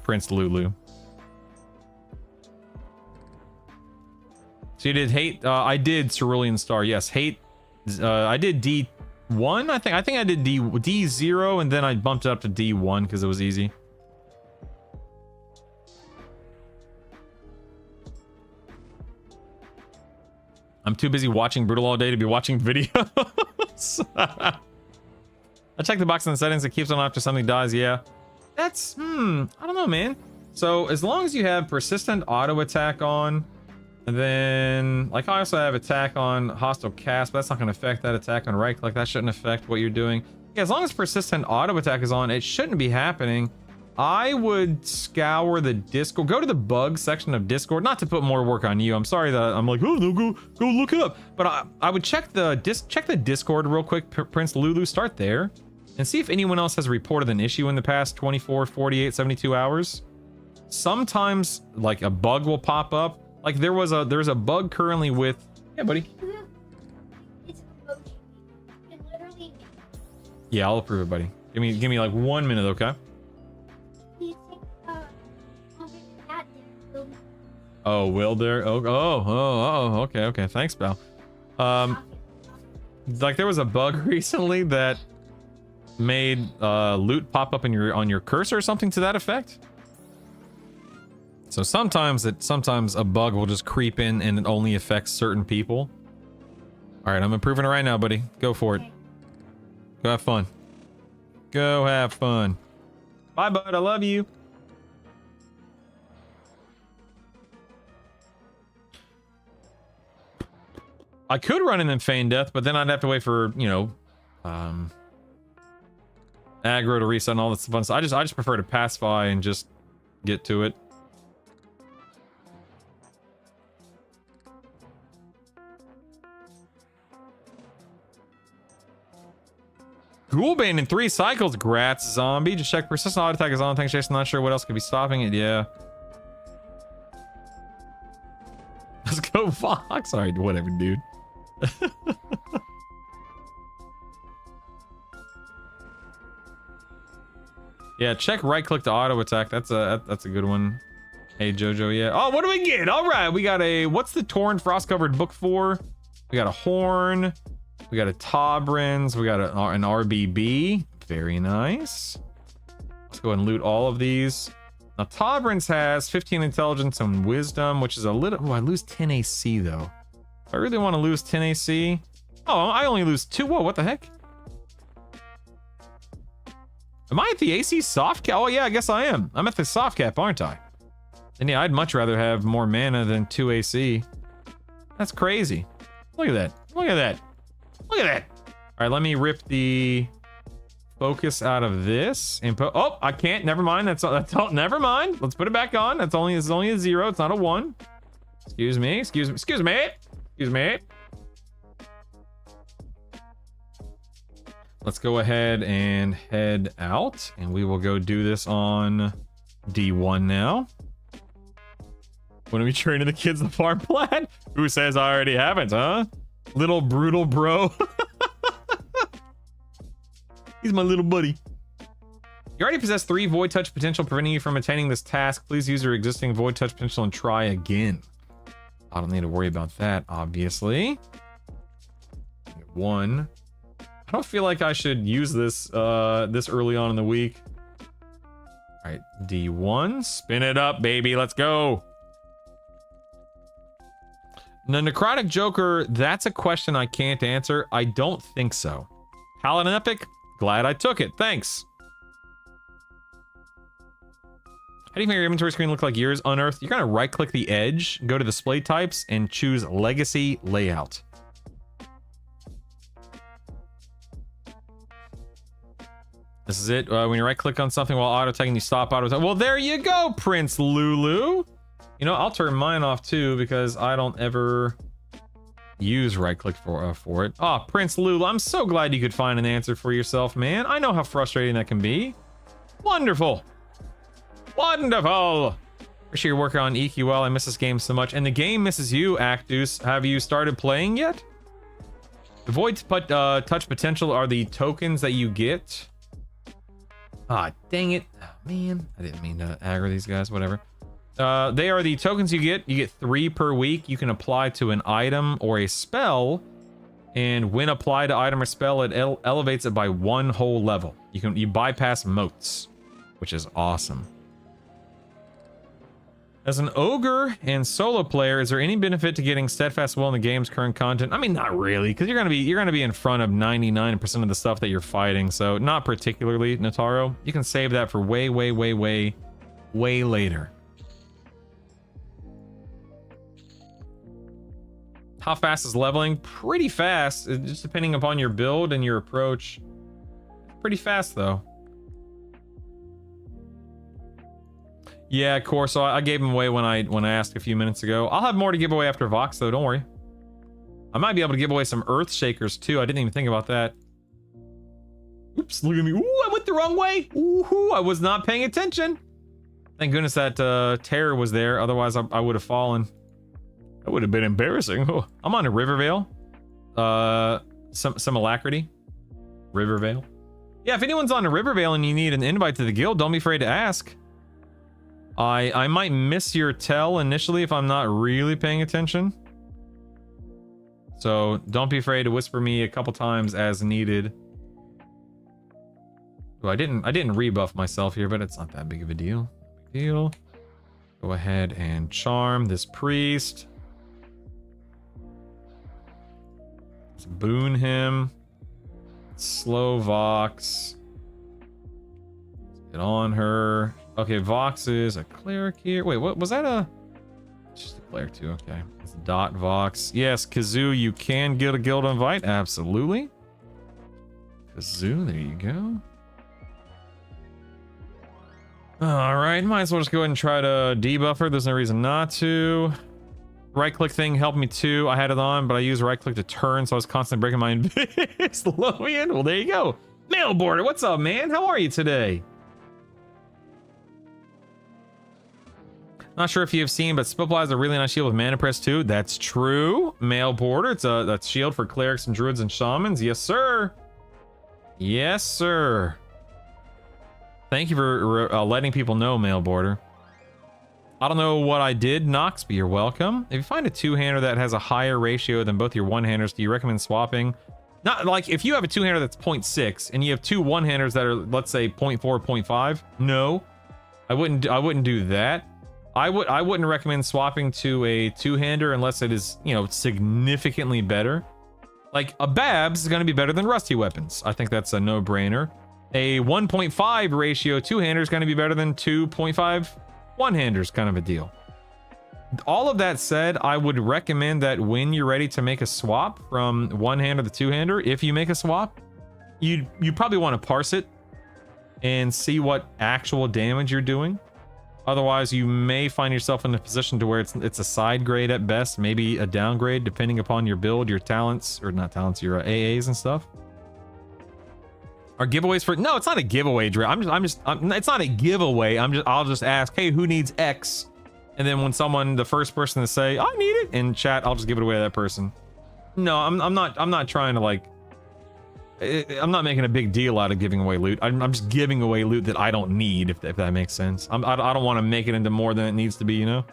Prince Lulu. So you did hate. I did Cerulean Star. Yes, hate. I did D1. I think I did D0, and then I bumped it up to D1 because it was easy. I'm too busy watching Brutal all day to be watching videos. I check the box in the settings. It keeps on after something dies. Yeah, that's I don't know, man. So as long as you have persistent auto attack on, and then like I also have attack on hostile cast, but that's not going to affect that attack on right click. That shouldn't affect what you're doing. Yeah, as long as persistent auto attack is on, it shouldn't be happening. I would scour the Discord, go to the bug section of Discord, not to put more work on you. I'm sorry that I'm like, oh no, go look it up. But I would check the Discord real quick, Prince Lulu, start there and see if anyone else has reported an issue in the past 24, 48, 72 hours. Sometimes like a bug will pop up. Like there's a bug currently with, yeah, buddy. It's emoji. It literally. Yeah, I'll approve it, buddy. Give me like 1 minute, okay? You think, that did. Oh, will there? Oh, okay. Thanks, pal. Like there was a bug recently that made loot pop up on your cursor or something to that effect. So sometimes a bug will just creep in and it only affects certain people. All right, I'm improving it right now, buddy. Go for it. Go have fun. Go have fun. Bye, bud. I love you. I could run in and feign death, but then I'd have to wait for, you know, aggro to reset and all this fun stuff. I just prefer to pacify and just get to it. Ghoulbane in 3 cycles. Grats, zombie. Just check persistent auto attack is on. Thanks, Jason. Not sure what else could be stopping it. Yeah. Let's go, Fox. All right, whatever, dude. Yeah, check right click to auto attack. That's a good one. Hey, Jojo. Yeah. Oh, what do we get? All right, we got a. What's the torn frost covered book for? We got a horn. We got a Tobrins, we got an RBB. Very nice. Let's go ahead and loot all of these. Now, Tobrins has 15 intelligence and wisdom, which is a little... Oh, I lose 10 AC, though. If I really want to lose 10 AC... Oh, I only lose 2. Whoa, what the heck? Am I at the AC soft cap? Oh, yeah, I guess I am. I'm at the soft cap, aren't I? And yeah, I'd much rather have more mana than 2 AC. That's crazy. Look at that. Look at that. Look at that. All right, let me rip the focus out of this and put. Oh, I can't. Never mind. That's all. Never mind. Let's put it back on. It's only a 0. It's not a 1. Excuse me. Let's go ahead and head out, and we will go do this on D1 now. When are we training the kids the farm plan? Who says I already haven't, huh? Little brutal bro. He's my little buddy. You already possess 3 void touch potential, preventing you from attaining this task. Please use your existing void touch potential and try again. I don't need to worry about that, obviously. 1. I don't feel like I should use this this early on in the week. All right, D1. Spin it up, baby. Let's go. The Necrotic Joker, that's a question I can't answer. I don't think so. Paladin Epic, glad I took it. Thanks. How do you make your inventory screen look like yours? Unearthed. You're going to right-click the edge, go to display types, and choose Legacy Layout. This is it. When you right-click on something while auto-tagging, you stop auto-tagging. Well, there you go, Prince Lulu. You know, I'll turn mine off too because I don't ever use right-click for it. Oh, Prince Lulu, I'm so glad you could find an answer for yourself, man. I know how frustrating that can be. Wonderful. Wonderful. Appreciate your work on EQL. I miss this game so much. And the game misses you, Actus. Have you started playing yet? The void touch potential are the tokens that you get. Ah, dang it. Oh, man, I didn't mean to aggro these guys. Whatever. They are the tokens you get. You get 3 per week. You can apply to an item or a spell, and when applied to item or spell, it elevates it by 1 whole level. You bypass moats, which is awesome. As an ogre and solo player, is there any benefit to getting steadfast will in the game's current content? I mean, not really, because you're gonna be in front of 99% of the stuff that you're fighting, so not particularly, Nataro. You can save that for way later. How fast is leveling? Pretty fast, just depending upon your build and your approach. Pretty fast, though. Yeah, of course. So I gave him away when I asked a few minutes ago. I'll have more to give away after Vox, though. Don't worry. I might be able to give away some Earth Shakers too. I didn't even think about that. Oops! Look at me. Ooh, I went the wrong way. Ooh, I was not paying attention. Thank goodness that terror was there. Otherwise, I would have fallen. That would have been embarrassing. Oh, I'm on a Rivervale. Some alacrity. Rivervale. Yeah, if anyone's on a Rivervale and you need an invite to the guild, don't be afraid to ask. I might miss your tell initially if I'm not really paying attention. So don't be afraid to whisper me a couple times as needed. Oh, I didn't rebuff myself here, but it's not that big of a deal. Go ahead and charm this priest. Let's boon him. Slow Vox. Let's get on her. Okay, Vox is a cleric here. Wait, what was that? Just a cleric too. Okay, it's dot Vox. Yes, Kazoo, you can get a guild invite. Absolutely. Kazoo, there you go. Alright, might as well just go ahead and try to debuff her. There's no reason not to. Right click thing helped me too. I had it on, but I used right click to turn, so I was constantly breaking my Slowian. Well, there you go. Mail border, what's up, man? How are you today? Not sure if you have seen, but Spitfly has a really nice shield with Mana Press too. That's true. Mail border, it's a shield for clerics and druids and shamans. Yes, sir. Yes, sir. Thank you for letting people know, Mail Border. I don't know what I did, Nox, but you're welcome. If you find a two-hander that has a higher ratio than both your one-handers, do you recommend swapping? Not like if you have a two-hander that's 0.6 and you have two one-handers that are, let's say, 0.4, 0.5. No, I wouldn't do that. I wouldn't recommend swapping to a two-hander unless it is, you know, significantly better. Like a Babs is going to be better than rusty weapons. I think that's a no-brainer. A 1.5 ratio two-hander is going to be better than 2.5 one-handers, kind of a deal. All of that said, I would recommend that when you're ready to make a swap from one-hander to two-hander, if you make a swap, you probably want to parse it and see what actual damage you're doing. Otherwise, you may find yourself in a position to where it's a side grade at best, maybe a downgrade, depending upon your build, your talents, or not talents, your AAs and stuff. Are giveaways for? No, it's not a giveaway, Dre. It's not a giveaway. I'll just ask, hey, who needs X? And then when the first person to say, I need it in chat, I'll just give it away to that person. No, I'm not trying to like. I'm not making a big deal out of giving away loot. I'm just giving away loot that I don't need, if that makes sense. I don't want to make it into more than it needs to be, you know.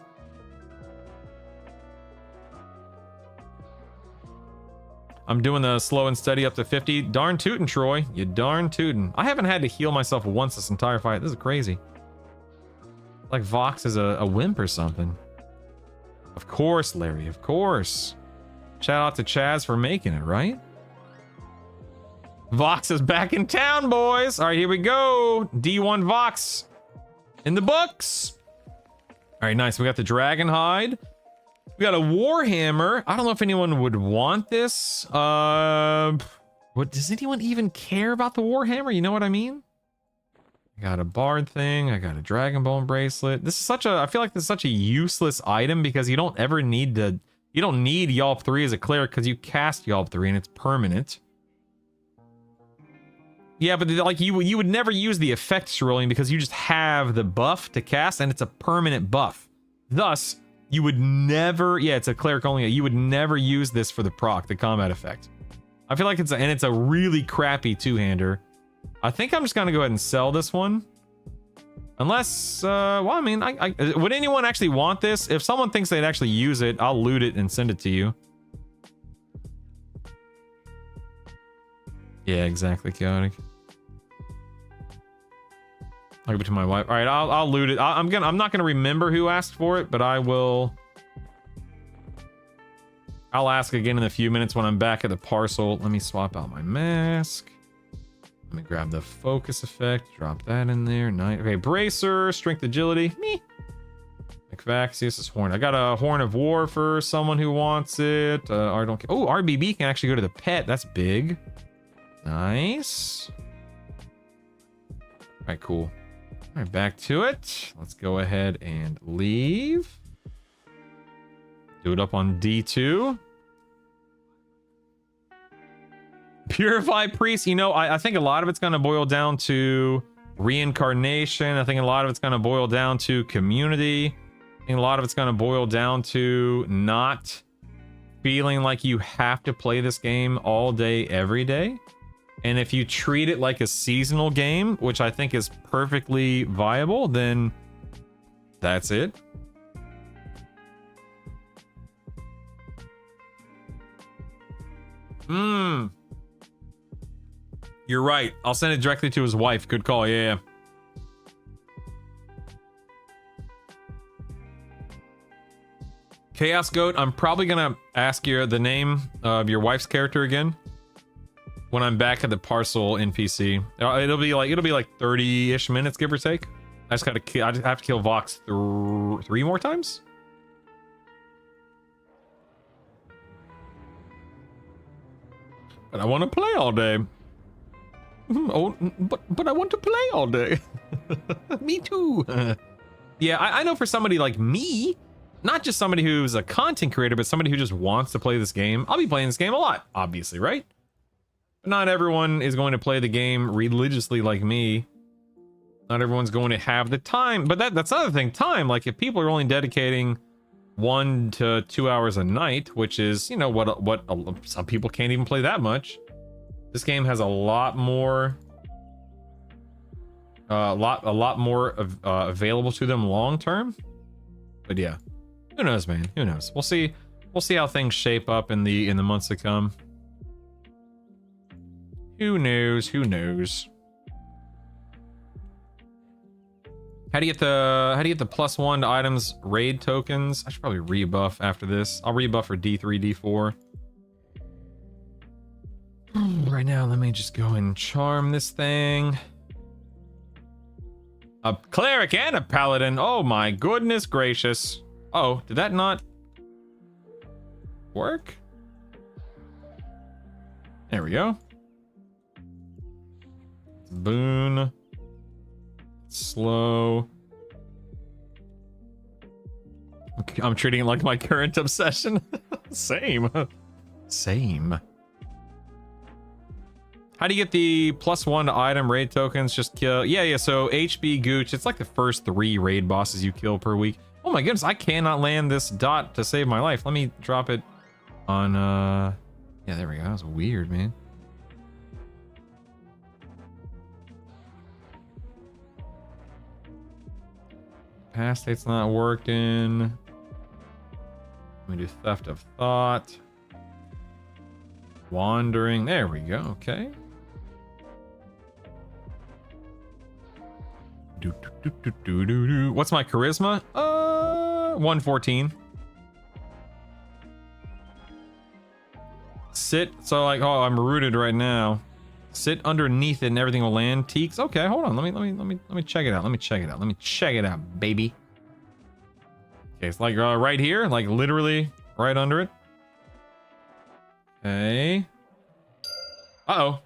I'm doing the slow and steady up to 50. Darn tootin', Troy. You darn tootin'. I haven't had to heal myself once this entire fight. This is crazy. Like Vox is a wimp or something. Of course, Larry. Of course. Shout out to Chaz for making it, right? Vox is back in town, boys. All right, here we go. D1 Vox in the books. All right, nice. We got the Dragon Hide. We got a Warhammer. I don't know if anyone would want this. What does anyone even care about the Warhammer? You know what I mean? I got a Bard thing. I got a Dragonbone bracelet. This is I feel like this is such a useless item because you don't ever need to. You don't need Yalp 3 as a cleric because you cast Yalp 3 and it's permanent. Yeah, but like you would never use the effects rolling because you just have the buff to cast and it's a permanent buff. Thus, you would never, yeah, it's a cleric only. You would never use this for the proc, the combat effect. I feel like it's a really crappy two-hander. I think I'm just gonna go ahead and sell this one. Unless, well, I mean, would anyone actually want this? If someone thinks they'd actually use it, I'll loot it and send it to you. Yeah, exactly, chaotic. I'll give it to my wife. All right, I'll loot it. I'm not gonna remember who asked for it, but I will. I'll ask again in a few minutes when I'm back at the parcel. Let me swap out my mask. Let me grab the focus effect. Drop that in there. Nice. Okay, bracer, strength, agility. Me. McVaxius is horn. I got a horn of war for someone who wants it. I don't care. Oh, RBB can actually go to the pet. That's big. Nice. All right, cool. All right, back to it. Let's go ahead and leave. Do it up on D2. Purify Priest. You know, I think a lot of it's going to boil down to reincarnation. I think a lot of it's going to boil down to community. I think a lot of it's going to boil down to not feeling like you have to play this game all day, every day. And if you treat it like a seasonal game, which I think is perfectly viable, then that's it. You're right. I'll send it directly to his wife. Good call. Yeah. Chaos Goat, I'm probably gonna ask you the name of your wife's character again when I'm back at the parcel NPC. It'll be like 30-ish minutes, give or take. I just have to kill Vox 3 more times. But I want to play all day. Oh, but I want to play all day. Me too. Yeah, I know for somebody like me, not just somebody who's a content creator, but somebody who just wants to play this game. I'll be playing this game a lot, obviously, right? But not everyone is going to play the game religiously like me. Not everyone's going to have the time. But that's another thing, time. Like, if people are only dedicating 1 to 2 hours a night, which is, you know, what some people can't even play that much. This game has a lot more available to them long term. But yeah, who knows, man? Who knows? We'll see how things shape up in the months to come. Who knows? Who knows? How do you get the +1 to items raid tokens? I should probably rebuff after this. I'll rebuff for D3, D4. Right now, let me just go and charm this thing. A cleric and a paladin. Oh my goodness gracious. Oh, did that not work? There we go. Boon. Slow. I'm treating it like my current obsession. Same. Same. How do you get the +1 to item raid tokens? Just kill. Yeah. So HB Gooch. It's like the first 3 raid bosses you kill per week. Oh my goodness, I cannot land this dot to save my life. Let me drop it on. Yeah, there we go. That was weird, man. Past state's not working. Let me do theft of thought. Wandering. There we go. Okay. What's my charisma? 114. Sit. So like, oh, I'm rooted right now. Sit underneath it and everything will land. Teaks. Okay, hold on. Let me check it out. Let me check it out, baby. Okay, it's like right here, like literally right under it. Okay. Uh-oh.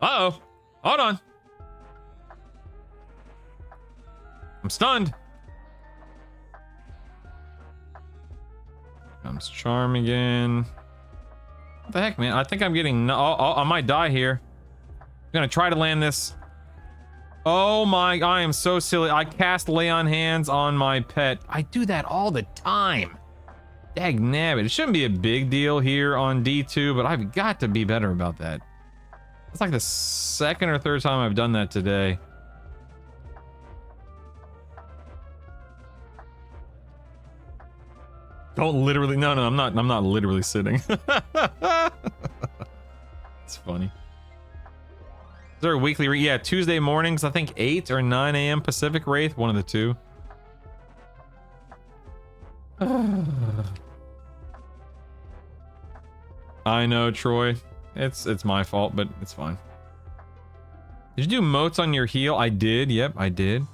Hold on. I'm stunned. Comes charm again. What the heck, man? I think I'm getting... I might die here. I'm gonna try to land this. Oh my... I am so silly. I cast Lay on Hands on my pet. I do that all the time. Dagnabbit. It shouldn't be a big deal here on D2, but I've got to be better about that. It's like the 2nd or 3rd time I've done that today. Don't literally... No, I'm not literally sitting. It's funny. Is there a weekly... Yeah, Tuesday mornings, I think 8 or 9 a.m. Pacific Wraith. One of the two. I know, Troy. It's my fault, but it's fine. Did you do motes on your heal? I did. Yep, I did.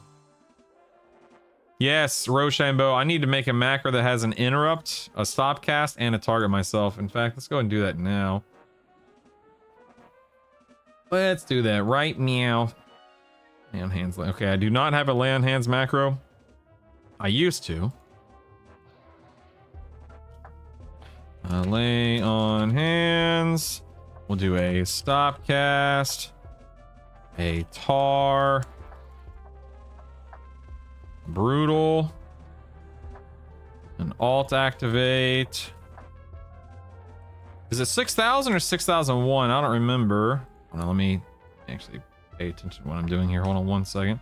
Yes, Rochambeau. I need to make a macro that has an interrupt, a stop cast, and a target myself. In fact, let's go ahead and do that now. Let's do that right meow. Lay on hands. Okay, I do not have a lay on hands macro. I used to. Lay on hands. We'll do a stop cast. A tar. Brutal. An alt activate. Is it 6,000 or 6,001? I don't remember. Hold on, let me actually pay attention to what I'm doing here. Hold on one second.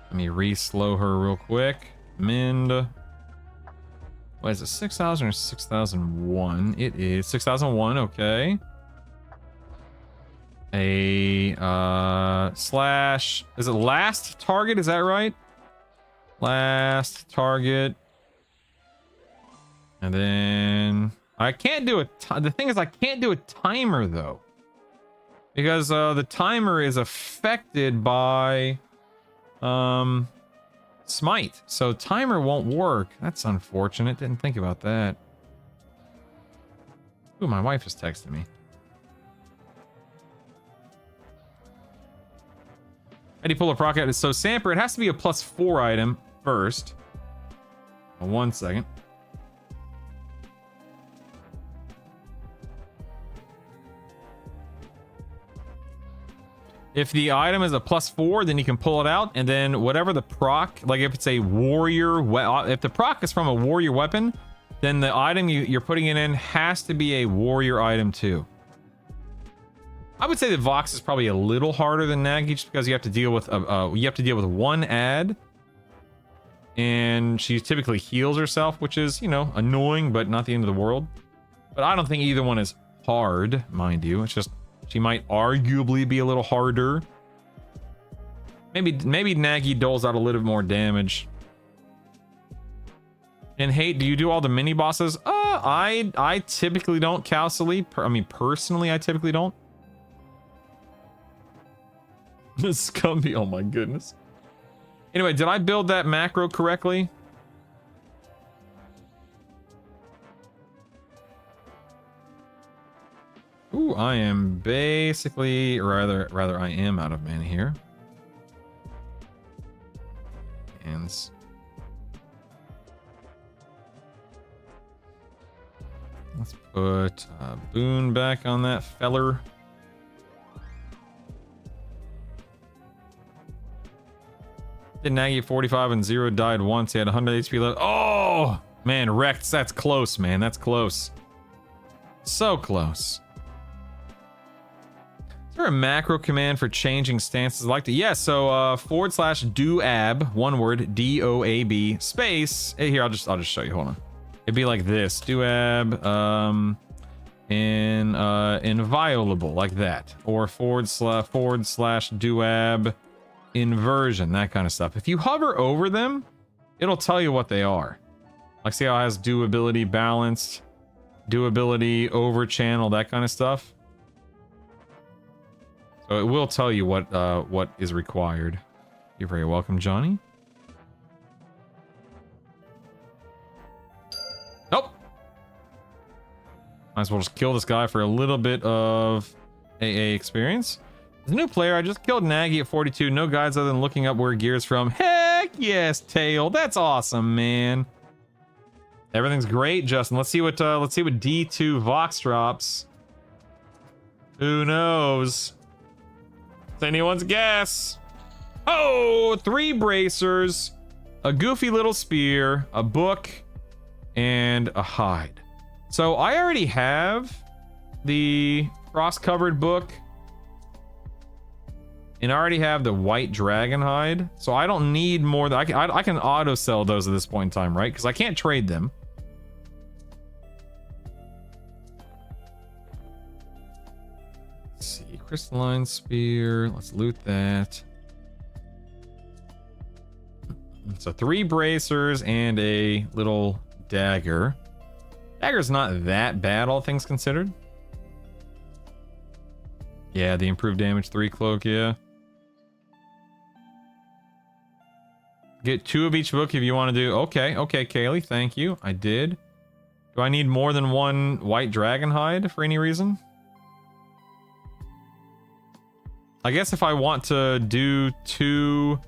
Let me re-slow her real quick. Mend. What is it, 6,000 or 6,001? It is 6,001, okay. A slash, is it last target? Is that right? Last target. And then I can't do the thing is I can't do a timer though. Because the timer is affected by smite. So timer won't work. That's unfortunate. Didn't think about that. Ooh, my wife just texted me. How do you pull a proc out? So Samper, it has to be a +4 item first. One second. If the item is a +4, then you can pull it out, and then whatever the proc, like if it's a warrior, if the proc is from a warrior weapon, then the item you're putting it in has to be a warrior item too. I would say that Vox is probably a little harder than Nagi, just because you have to deal with one ad, and she typically heals herself, which is, you know, annoying, but not the end of the world. But I don't think either one is hard, mind you. It's just she might arguably be a little harder. Maybe Nagi doles out a little bit more damage. And Hate, do you do all the mini bosses? I typically don't, Calcily. I mean, personally, I typically don't. This Scumby, oh my goodness. Anyway, did I build that macro correctly? Ooh, I am basically, rather I am out of mana here. And let's put Boon back on that feller. Did Nagi 45 and 0 died once. He had 100 HP left. Oh man, Rex, that's close, man. That's close. So close. Is there a macro command for changing stances like that? Yeah, so /doab, one word, D-O-A-B, space. Here, I'll just show you. Hold on. It'd be like this. Doab inviolable, like that. Or / doab inversion, that kind of stuff. If you hover over them, it'll tell you what they are. Like, see how it has doability balanced, doability over channel, that kind of stuff. So it will tell you what is required. You're very welcome, Johnny. Nope. Might as well just kill this guy for a little bit of AA experience. As a new player, I just killed Nagi at 42. No guides other than looking up where gear's from. Heck yes, Tail. That's awesome, man. Everything's great, Justin. Let's see what D2 Vox drops. Who knows? It's anyone's guess. Oh, 3 bracers, a goofy little spear, a book, and a hide. So I already have the cross-covered book, and I already have the white dragon hide, so I don't need more. I can auto sell those at this point in time, right? Because I can't trade them. Let's see, crystalline spear. Let's loot that. So 3 bracers and a little dagger. Dagger's not that bad, all things considered. Yeah, the improved damage 3 cloak, yeah. Get 2 of each book if you want to do. Okay, Kaylee, thank you. I did. Do I need more than 1 white dragon hide for any reason? I guess if I want to do two...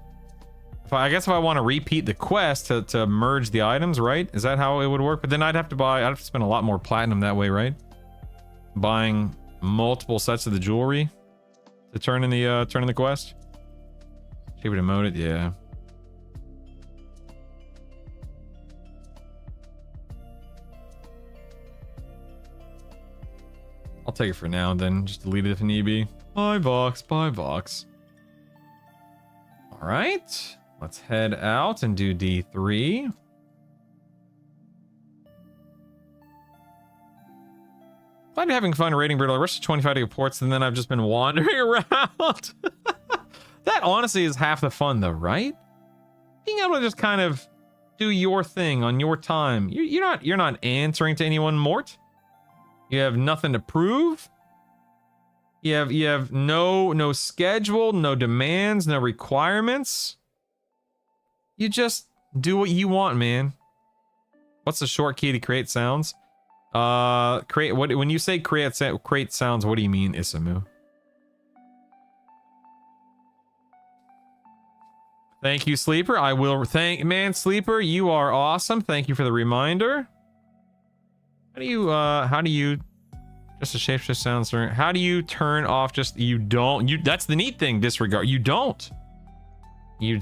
I guess if I want to repeat the quest to merge the items, right? Is that how it would work? But then I'd have to spend a lot more platinum that way, right? Buying multiple sets of the jewelry to turn in the quest. Cheaper to mode it, yeah. I'll take it for now, then just delete it if need be. Bye, Vox. Bye, Vox. All right. Let's head out and do D3. I've been having fun raiding Brittle. I rushed to 25 to get ports, and then I've just been wandering around. That honestly is half the fun, though, right? Being able to just kind of do your thing on your time. You're not answering to anyone, Mort. You have nothing to prove. You have no schedule, no demands, no requirements. You just do what you want, man. What's the short key to create sounds? When you say create sounds, what do you mean, Isamu? Thank you, Sleeper. I will man, Sleeper, you are awesome. Thank you for the reminder. How do you just a shapeshift sounds during, how do you turn off just that's the neat thing, disregard. You don't. A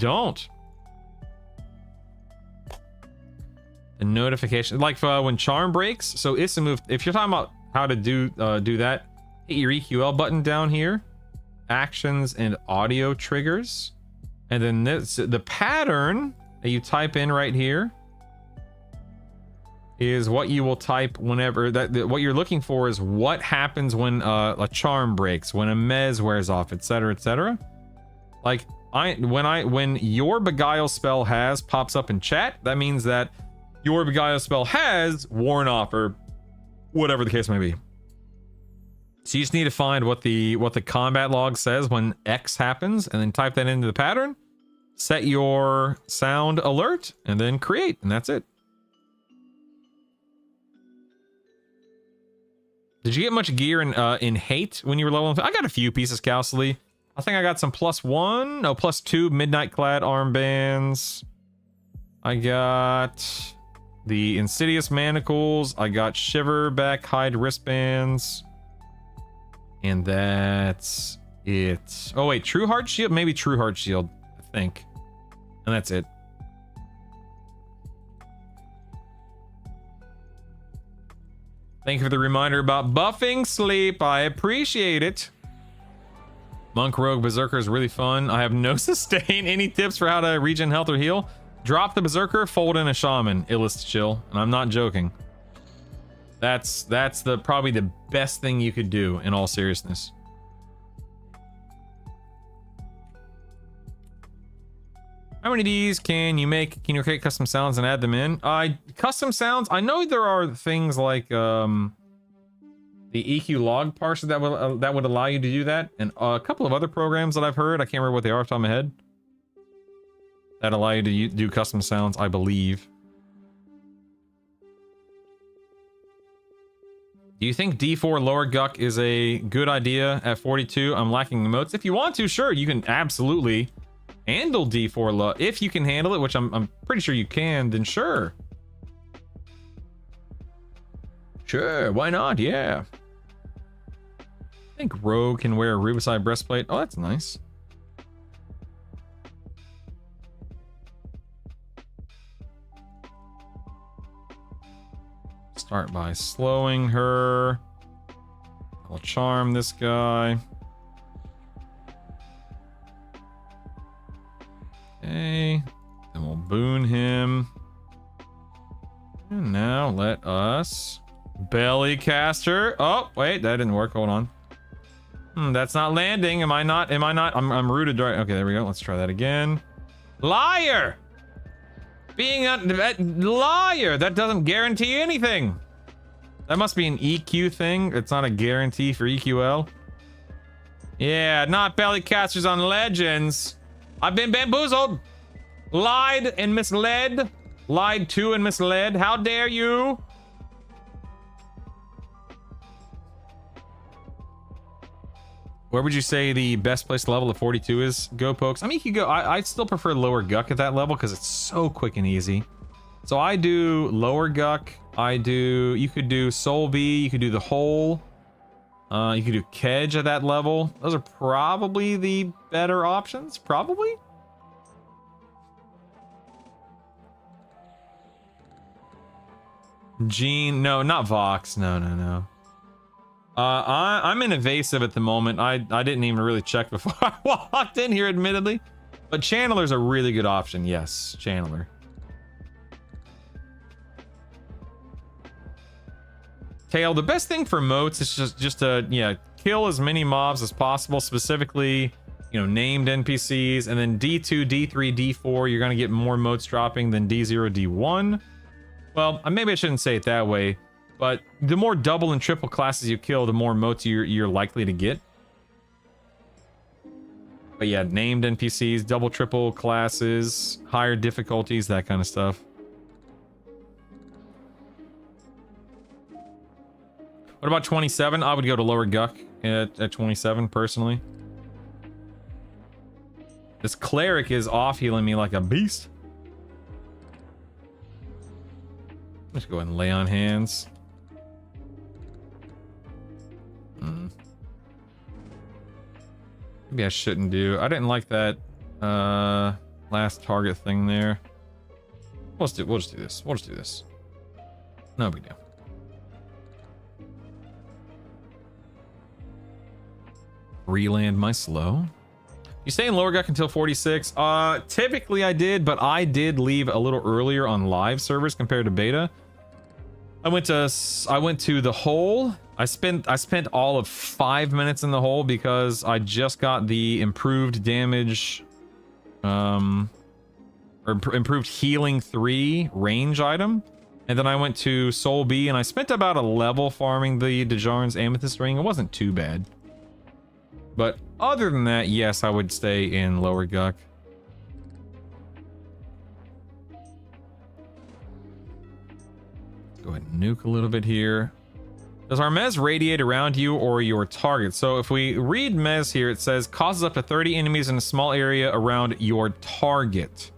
notification, like when charm breaks. So Isamu, if you're talking about how to do that, hit your EQL button down here, actions and audio triggers, and then the pattern that you type in right here is what you will type whenever what you're looking for is what happens when a charm breaks, when a mez wears off, etc., etc. Like when your beguile spell has pops up in chat, that means that your beguile spell has worn off, or whatever the case may be. So you just need to find what the combat log says when X happens, and then type that into the pattern, set your sound alert, and then create, and that's it. Did you get much gear in hate when you were leveling? I got a few pieces, Cowsley. I think I got some +2 midnight clad armbands. I got the insidious manacles. I got shiverback hide wristbands. And that's it. Oh wait, true heart shield? Maybe true heart shield, I think. And that's it. Thank you for the reminder about buffing sleep. I appreciate it. Monk Rogue Berserker is really fun. I have no sustain. Any tips for how to regen health or heal? Drop the Berserker, fold in a Shaman. Illest chill. And I'm not joking. That's probably the best thing you could do in all seriousness. How many of these can you make? Can you create custom sounds and add them in? Custom sounds, I know there are things like the EQ log parser that would allow you to do that, and a couple of other programs that I've heard, I can't remember what they are off the top of my head, that allow you to do custom sounds, I believe. Do you think D4 lower Guck is a good idea at 42? I'm lacking emotes. If you want to, sure, you can absolutely handle D4 low. If you can handle it, which I'm pretty sure you can, then sure. Sure, why not? Yeah. I think Rogue can wear a Rubicide breastplate. Oh, that's nice. Start by slowing her. I'll charm this guy. Okay. Then we'll boon him. And now let us belly cast her. Oh, wait, that didn't work. Hold on. That's not landing. Am I not? I'm rooted right. Okay, there we go. Let's try that again. Liar! Being a liar, that doesn't guarantee anything. That must be an EQ thing. It's not a guarantee for EQL. Yeah, not belly casters on Legends. I've been bamboozled, lied and misled, lied to and misled. How dare you? Where would you say the best place to level at 42 is? Go Pokes. I mean, you could go. I still prefer lower Guck at that level because it's so quick and easy. So I do lower Guck. You could do Soul B. You could do the Hole. You could do Kedge at that level. Those are probably the better options. Probably. Gene. No, not Vox. No. I'm in evasive at the moment. I didn't even really check before I walked in here, admittedly. But Channeler's a really good option. Yes, Channeler. Tail, the best thing for moats is just to kill as many mobs as possible, specifically, named NPCs, and then D2, D3, D4, you're gonna get more moats dropping than D0, D1. Well, maybe I shouldn't say it that way, but the more double and triple classes you kill, the more moats you're likely to get. But yeah, named NPCs, double, triple classes, higher difficulties, that kind of stuff. What about 27? I would go to lower Guck at 27, personally. This cleric is off healing me like a beast. Let's go ahead and lay on hands. Maybe I shouldn't do. I didn't like that last target thing there. We'll just do this. We'll just do this. No big deal. Reland my slow. You stay in lower Guck until 46? Typically I did, but I did leave a little earlier on live servers compared to beta. I went to the Hole. I spent all of 5 minutes in the Hole because I just got the improved damage, or improved healing 3 range item. And then I went to Soul B and I spent about a level farming the Dejarn's Amethyst Ring. It wasn't too bad. But other than that, yes, I would stay in lower Guck. Go ahead and nuke a little bit here. Does our Mez radiate around you or your target? So if we read Mez here, it says causes up to 30 enemies in a small area around your target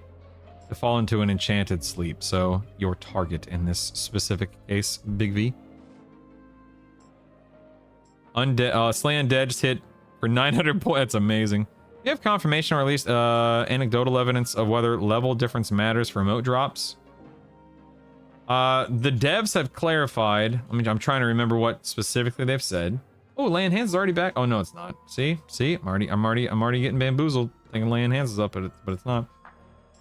to fall into an enchanted sleep. So your target in this specific case, Big V. Slay Undead just hit for 900 points. That's amazing. You have confirmation or at least anecdotal evidence of whether level difference matters for moat drops. The devs have clarified. I'm trying to remember what specifically they've said. Oh, laying hands is already back. Oh no, it's not. See, I'm already getting bamboozled, thinking laying hands is up, but it's not.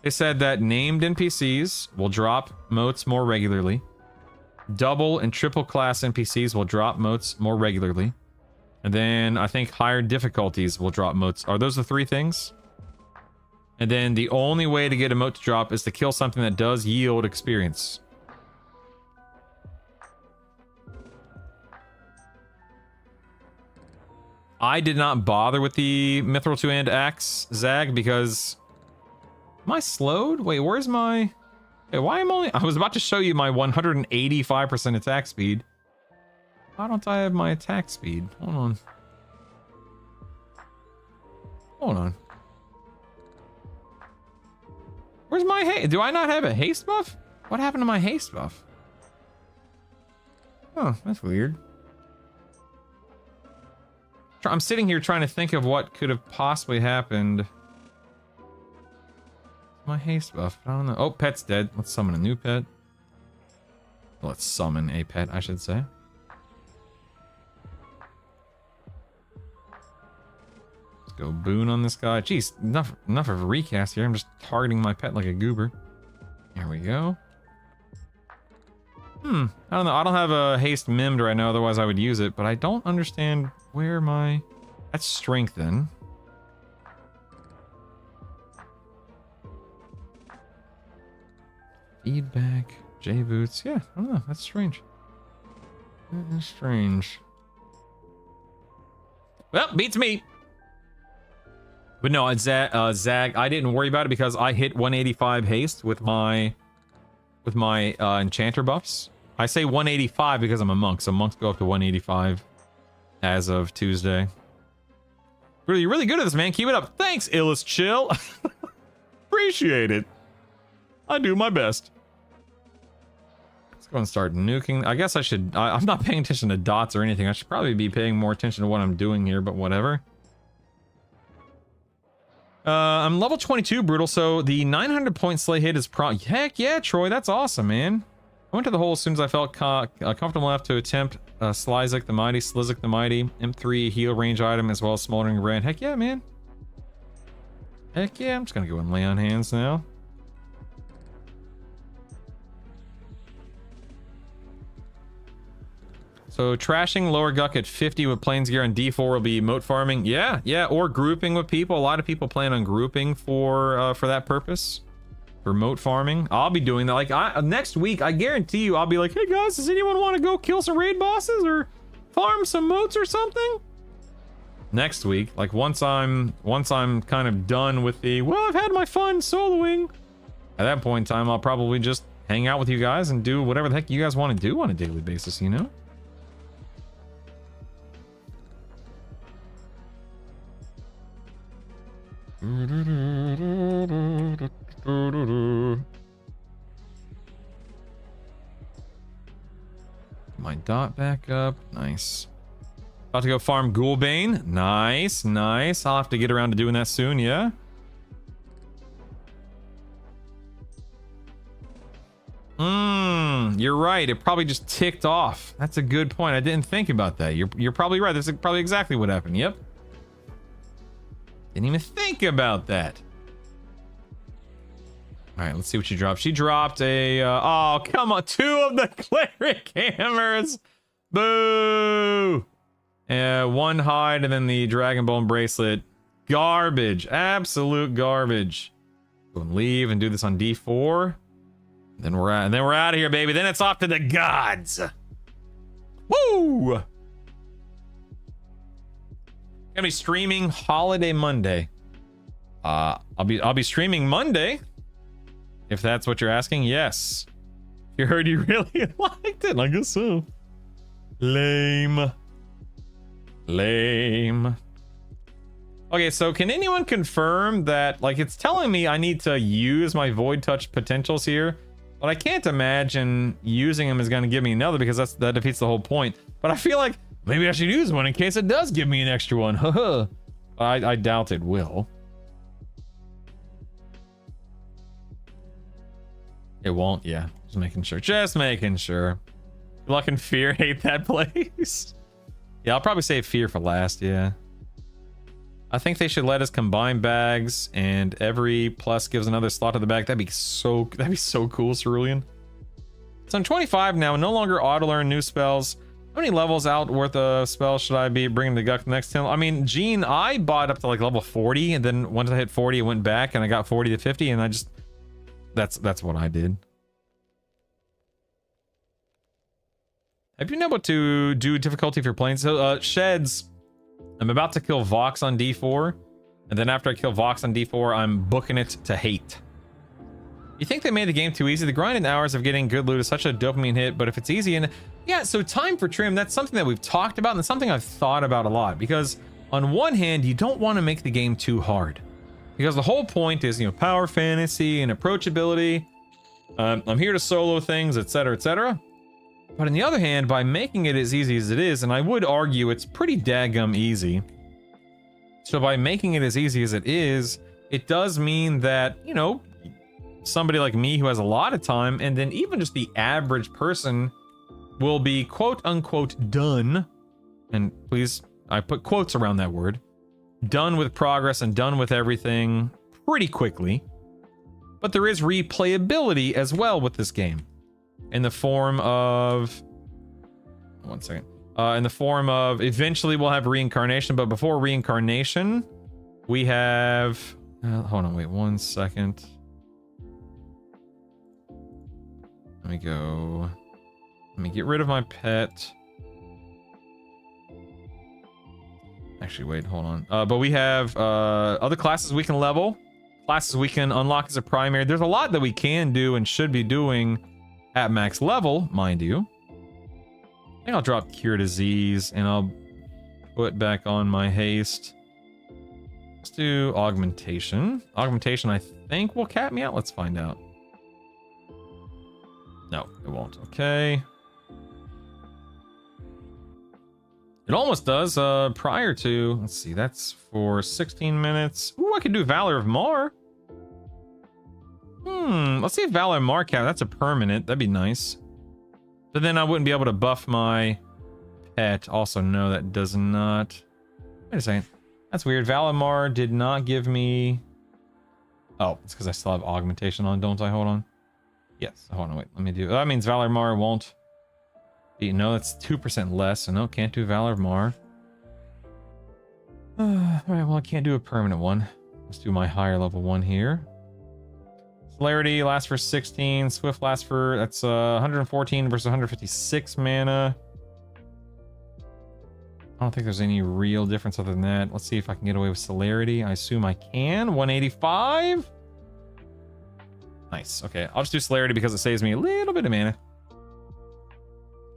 They said that named NPCs will drop moats more regularly. Double and triple class NPCs will drop moats more regularly. And then I think higher difficulties will drop moats. Are those the 3 things? And then the only way to get a moat to drop is to kill something that does yield experience. I did not bother with the Mithril 2-hand axe, Zag, because... Am I slowed? Wait, where's my... Hey, why am I was about to show you my 185% attack speed. Why don't I have my attack speed? Hold on. Where's my haste? Do I not have a haste buff? What happened to my haste buff? Oh, that's weird. I'm sitting here trying to think of what could have possibly happened. My haste buff. I don't know. Oh, pet's dead. Let's summon a new pet. Let's summon a pet, I should say. Let's go boon on this guy. Jeez, enough of a recast here. I'm just targeting my pet like a goober. Here we go. I don't know. I don't have a haste mimed right now, otherwise I would use it, but I don't understand where my... That's strength then. Feedback. J-boots. Yeah, I don't know. That's strange. That is strange. Well, beats me. But no, Zag, I didn't worry about it because I hit 185 haste with my enchanter buffs. I say 185 because I'm a monk, so monks go up to 185 as of Tuesday. You're really good at this, man. Keep it up. Thanks, Illis Chill. Appreciate it. I do my best. Let's go and start nuking. I guess I should... I'm not paying attention to dots or anything. I should probably be paying more attention to what I'm doing here, but whatever. I'm level 22, Brutal, so the 900-point slay hit is Heck yeah, Troy, that's awesome, man. I went to the hole as soon as I felt comfortable enough to attempt Slizik the Mighty, Slizik the Mighty, M3 heal range item, as well as Smoldering Brand. Heck yeah, man. Heck yeah, I'm just gonna go and lay on hands now. So trashing lower Guck at 50 with Plains Gear on D4 will be emote farming. Yeah, or grouping with people. A lot of people plan on grouping for that purpose. For moat farming. I'll be doing that. Like next week, I guarantee you, I'll be like, hey guys, does anyone want to go kill some raid bosses or farm some moats or something? Next week, like once I'm kind of done with the, well, I've had my fun soloing. At that point in time, I'll probably just hang out with you guys and do whatever the heck you guys want to do on a daily basis, you know? My dot back up. Nice. About to go farm Ghoulbane. Nice, nice. I'll have to get around to doing that soon, yeah? You're right. It probably just ticked off. That's a good point. I didn't think about that. You're probably right. That's probably exactly what happened. Yep. Didn't even think about that. All right, let's see what she dropped. She dropped a, oh, come on. 2 of the cleric hammers. Boo. 1 hide and then the Dragon Bone bracelet. Garbage. Absolute garbage. Go and leave and do this on D4. Then we're out of here, baby. Then it's off to the gods. Woo! Gonna be streaming Holiday Monday. I'll be streaming Monday. If that's what you're asking, yes. You heard you really liked it. I guess so. Lame. Lame. Okay, so can anyone confirm that, like, it's telling me I need to use my Void Touch potentials here, but I can't imagine using them is going to give me another because that defeats the whole point. But I feel like maybe I should use one in case it does give me an extra one. Haha. I doubt it will. It won't, yeah. Just making sure. Just making sure. Good luck and Fear hate that place. Yeah, I'll probably save Fear for last, yeah. I think they should let us combine bags and every plus gives another slot to the bag. That'd be so cool, Cerulean. So I'm 25 now, no longer auto learn new spells. How many levels out worth of spells should I be bringing the Guck next to him? I mean, Gene, I bought up to like level 40 and then once I hit 40, it went back and I got 40 to 50 and I just, that's what I did. Have you been able to do difficulty for planes? So, Sheds, I'm about to kill Vox on D4, and then after I kill Vox on D4, I'm booking it to hate. You think they made the game too easy? The grinding hours of getting good loot is such a dopamine hit, but if it's easy and... Yeah, so time for trim, that's something that we've talked about, and it's something I've thought about a lot, because on one hand, you don't want to make the game too hard. Because the whole point is, you know, power fantasy and approachability. I'm here to solo things, etc., etc. But on the other hand, by making it as easy as it is, and I would argue it's pretty daggum easy. So by making it as easy as it is, it does mean that, you know, somebody like me who has a lot of time, and then even just the average person will be quote unquote done. And please, I put quotes around that word. Done with progress and done with everything pretty quickly. But there is replayability as well with this game. In the form of... One second. In the form of... Eventually we'll have reincarnation, but before reincarnation, we have... hold on, wait 1 second. Let me go... Let me get rid of my pet. Actually, wait, hold on. But we have other classes we can level. Classes we can unlock as a primary. There's a lot that we can do and should be doing at max level, mind you. I think I'll drop Cure Disease and I'll put back on my haste. Let's do augmentation. Augmentation, I think, will cap me out. Let's find out. No, it won't. Okay. It almost does prior to... Let's see, that's for 16 minutes. Ooh, I could do Valor of Mar. Let's see if Valor of Mar cap. That's a permanent. That'd be nice. But then I wouldn't be able to buff my pet. Also, no, that does not... Wait a second. That's weird. Valor of Mar did not give me... Oh, it's because I still have augmentation on, don't I? Hold on. Yes. Hold on, wait. Let me do... That means Valor of Mar won't... No, that's 2% less, so no, can't do Valor of Mar. Alright, well, I can't do a permanent one. Let's do my higher level one here. Celerity lasts for 16. Swift lasts for... That's 114 versus 156 mana. I don't think there's any real difference other than that. Let's see if I can get away with Celerity. I assume I can. 185? Nice. Okay, I'll just do Celerity because it saves me a little bit of mana.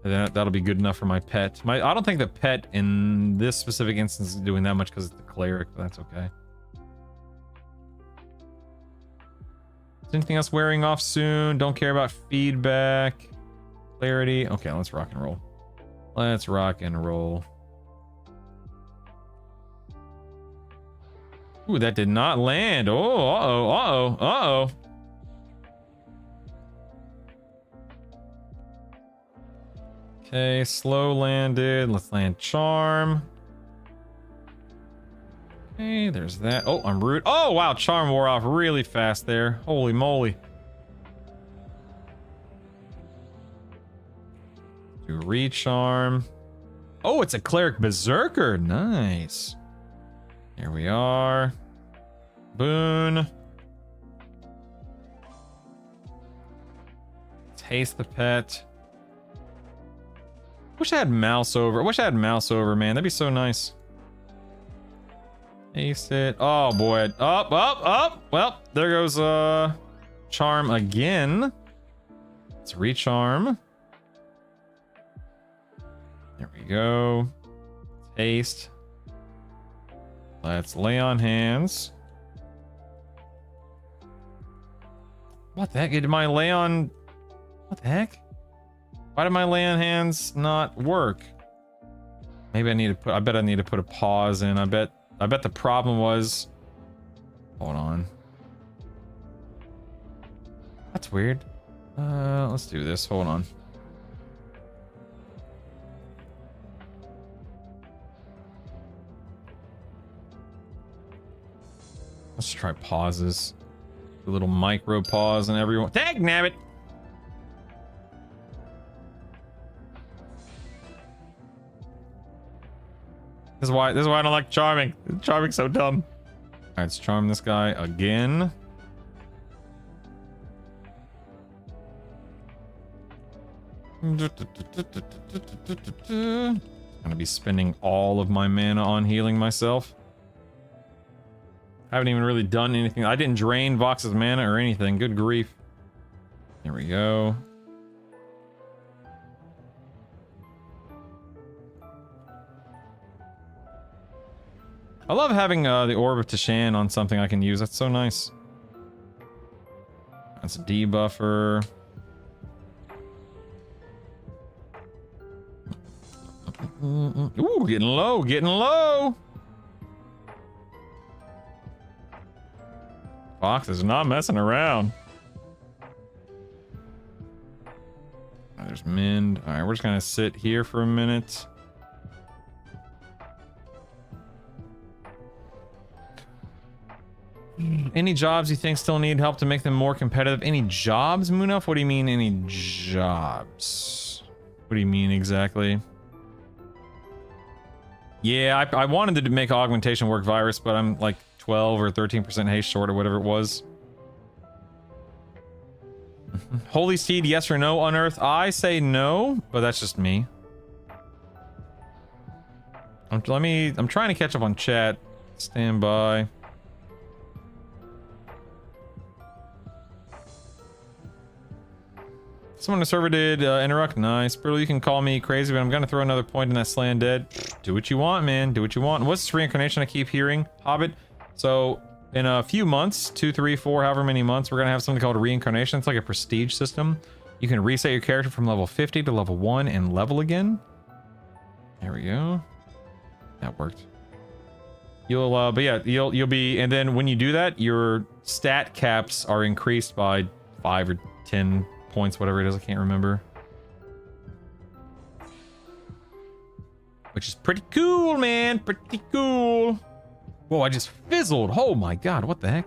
That'll be good enough for my pet. I don't think the pet in this specific instance is doing that much because it's the cleric, but that's okay. Is anything else wearing off soon? Don't care about feedback. Clarity. Okay, let's rock and roll. Let's rock and roll. Ooh, that did not land. Oh, uh-oh, uh-oh, uh-oh. Okay, slow landed. Let's land Charm. Okay, there's that. Oh, I'm rude. Oh, wow, Charm wore off really fast there. Holy moly. Do Recharm. Oh, it's a Cleric Berserker. Nice. Here we are. Boon. Taste the pet. Wish I had mouse over. I wish I had mouse over, man. That'd be so nice. Taste it. Oh boy. Up, up, up. Well, there goes Charm again. Let's recharm. There we go. Taste. Let's lay on hands. What the heck? Did my lay on... What the heck? Why did my lay on hands not work? Maybe I need to put... I bet I need to put a pause in. I bet the problem was... Hold on. That's weird. Let's do this. Hold on. Let's try pauses. A little micro pause and everyone. Dag nabbit! This is why I don't like charming. Charming's so dumb. Alright, let's charm this guy again. Gonna be spending all of my mana on healing myself. I haven't even really done anything. I didn't drain Vox's mana or anything. Good grief. There we go. I love having the Orb of Tashan on something I can use. That's so nice. That's a debuffer. Ooh, getting low, getting low. Fox is not messing around. Oh, there's Mind. All right, we're just gonna sit here for a minute. Any jobs you think still need help to make them more competitive? Any jobs, Moonelf? What do you mean, any jobs? What do you mean exactly? Yeah, I wanted to make augmentation work virus, but I'm like 12 or 13% haste short or whatever it was. Holy Seed, yes or no on Earth? I say no, but that's just me. I'm trying to catch up on chat. Stand by. Someone on the server did interrupt. Nice. Brittle, you can call me crazy, but I'm gonna throw another point in that slant dead. Do what you want, man. Do what you want. What's this reincarnation I keep hearing? Hobbit? So in a few months, 2, 3, 4, however many months, we're gonna have something called reincarnation. It's like a prestige system. You can reset your character from level 50 to level 1 and level again. There we go. That worked. You'll but yeah, you'll be, and then when you do that, your stat caps are increased by 5 or 10 points, whatever it is, I can't remember. Which is pretty cool, man. Pretty cool. Whoa, I just fizzled. Oh my god, what the heck?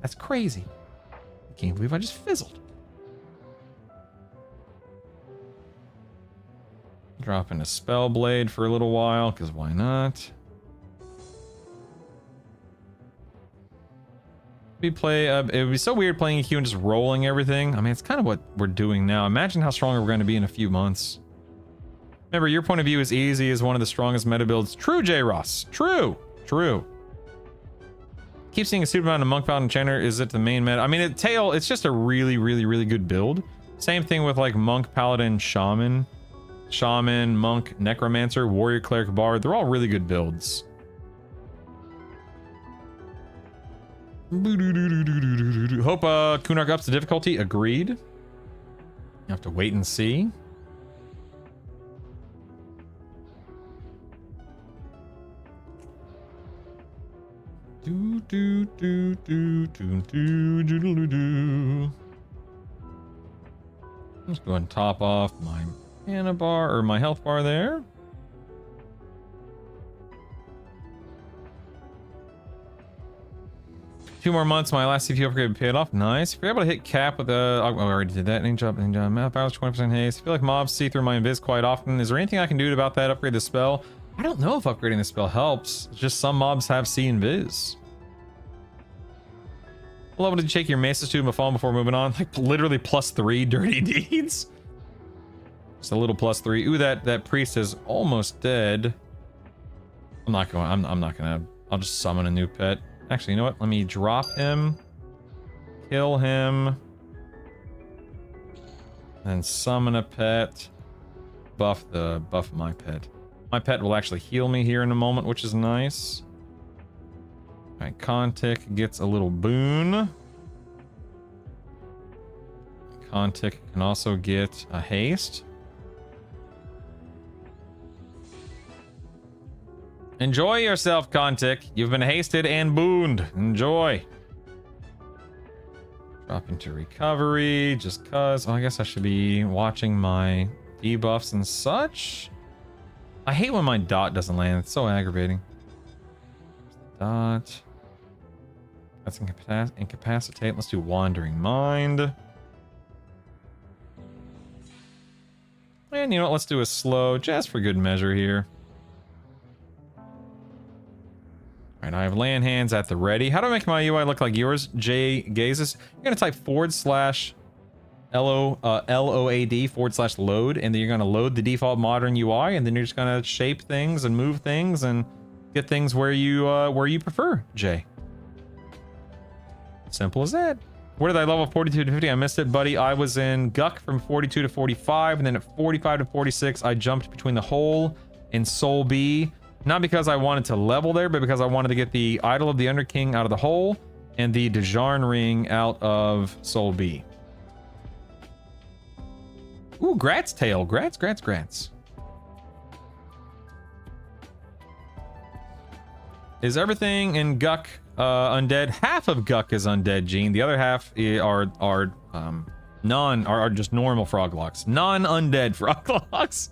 That's crazy. I can't believe I just fizzled. Dropping a spell blade for a little while, because why not? It would be so weird playing EQ and just rolling everything. I mean, it's kind of what we're doing now. Imagine how strong we're going to be in a few months. Remember, your point of view is easy as one of the strongest meta builds. True, J. Ross. True. True. Keep seeing a super amount of monk paladin enchanter. Is it the main meta? I mean, tail, it's just a really, really, really good build. Same thing with like monk, paladin, shaman. Shaman, monk, necromancer, warrior, cleric, bard. They're all really good builds. Hope Kunark ups the difficulty. Agreed. You have to wait and see. Let's go ahead and top off my mana bar, or my health bar there. Two more months, my last CPU upgrade paid off. Nice. If you're able to hit cap with a... Oh, I already did that. Ninja math powers, 20% haste. I feel like mobs see through my invis quite often. Is there anything I can do about that? Upgrade the spell? I don't know if upgrading the spell helps. It's just some mobs have see invis. Level to check your Mesa student before before moving on. Like literally +3 dirty deeds. Just a little +3. Ooh, that priest is almost dead. I'm not gonna. I'll just summon a new pet. Actually, you know what? Let me drop him, kill him, then summon a pet. Buff my pet. My pet will actually heal me here in a moment, which is nice. All right, Contic gets a little boon. Contic can also get a haste. Enjoy yourself, Contic. You've been hasted and booned. Enjoy. Drop into recovery, just cause. Oh, I guess I should be watching my debuffs and such. I hate when my dot doesn't land. It's so aggravating. Dot. That's incapacitate. Let's do Wandering Mind. And you know what? Let's do a slow, just for good measure here. Alright, I have land hands at the ready. How do I make my UI look like yours, Jay Gazes? You're gonna type /LOAD /load, and then you're gonna load the default modern UI, and then you're just gonna shape things and move things and get things where you prefer, Jay. Simple as that. Where did I level 42 to 50? I missed it, buddy. I was in Guck from 42 to 45, and then at 45 to 46, I jumped between the Hole and Soul B. Not because I wanted to level there, but because I wanted to get the Idol of the Underking out of the Hole and the Dejarn Ring out of Soul B. Ooh, Grats tail. Grats. Is everything in Guck undead? Half of Guck is undead, Gene. The other half are just normal froglocks. Non-undead froglocks.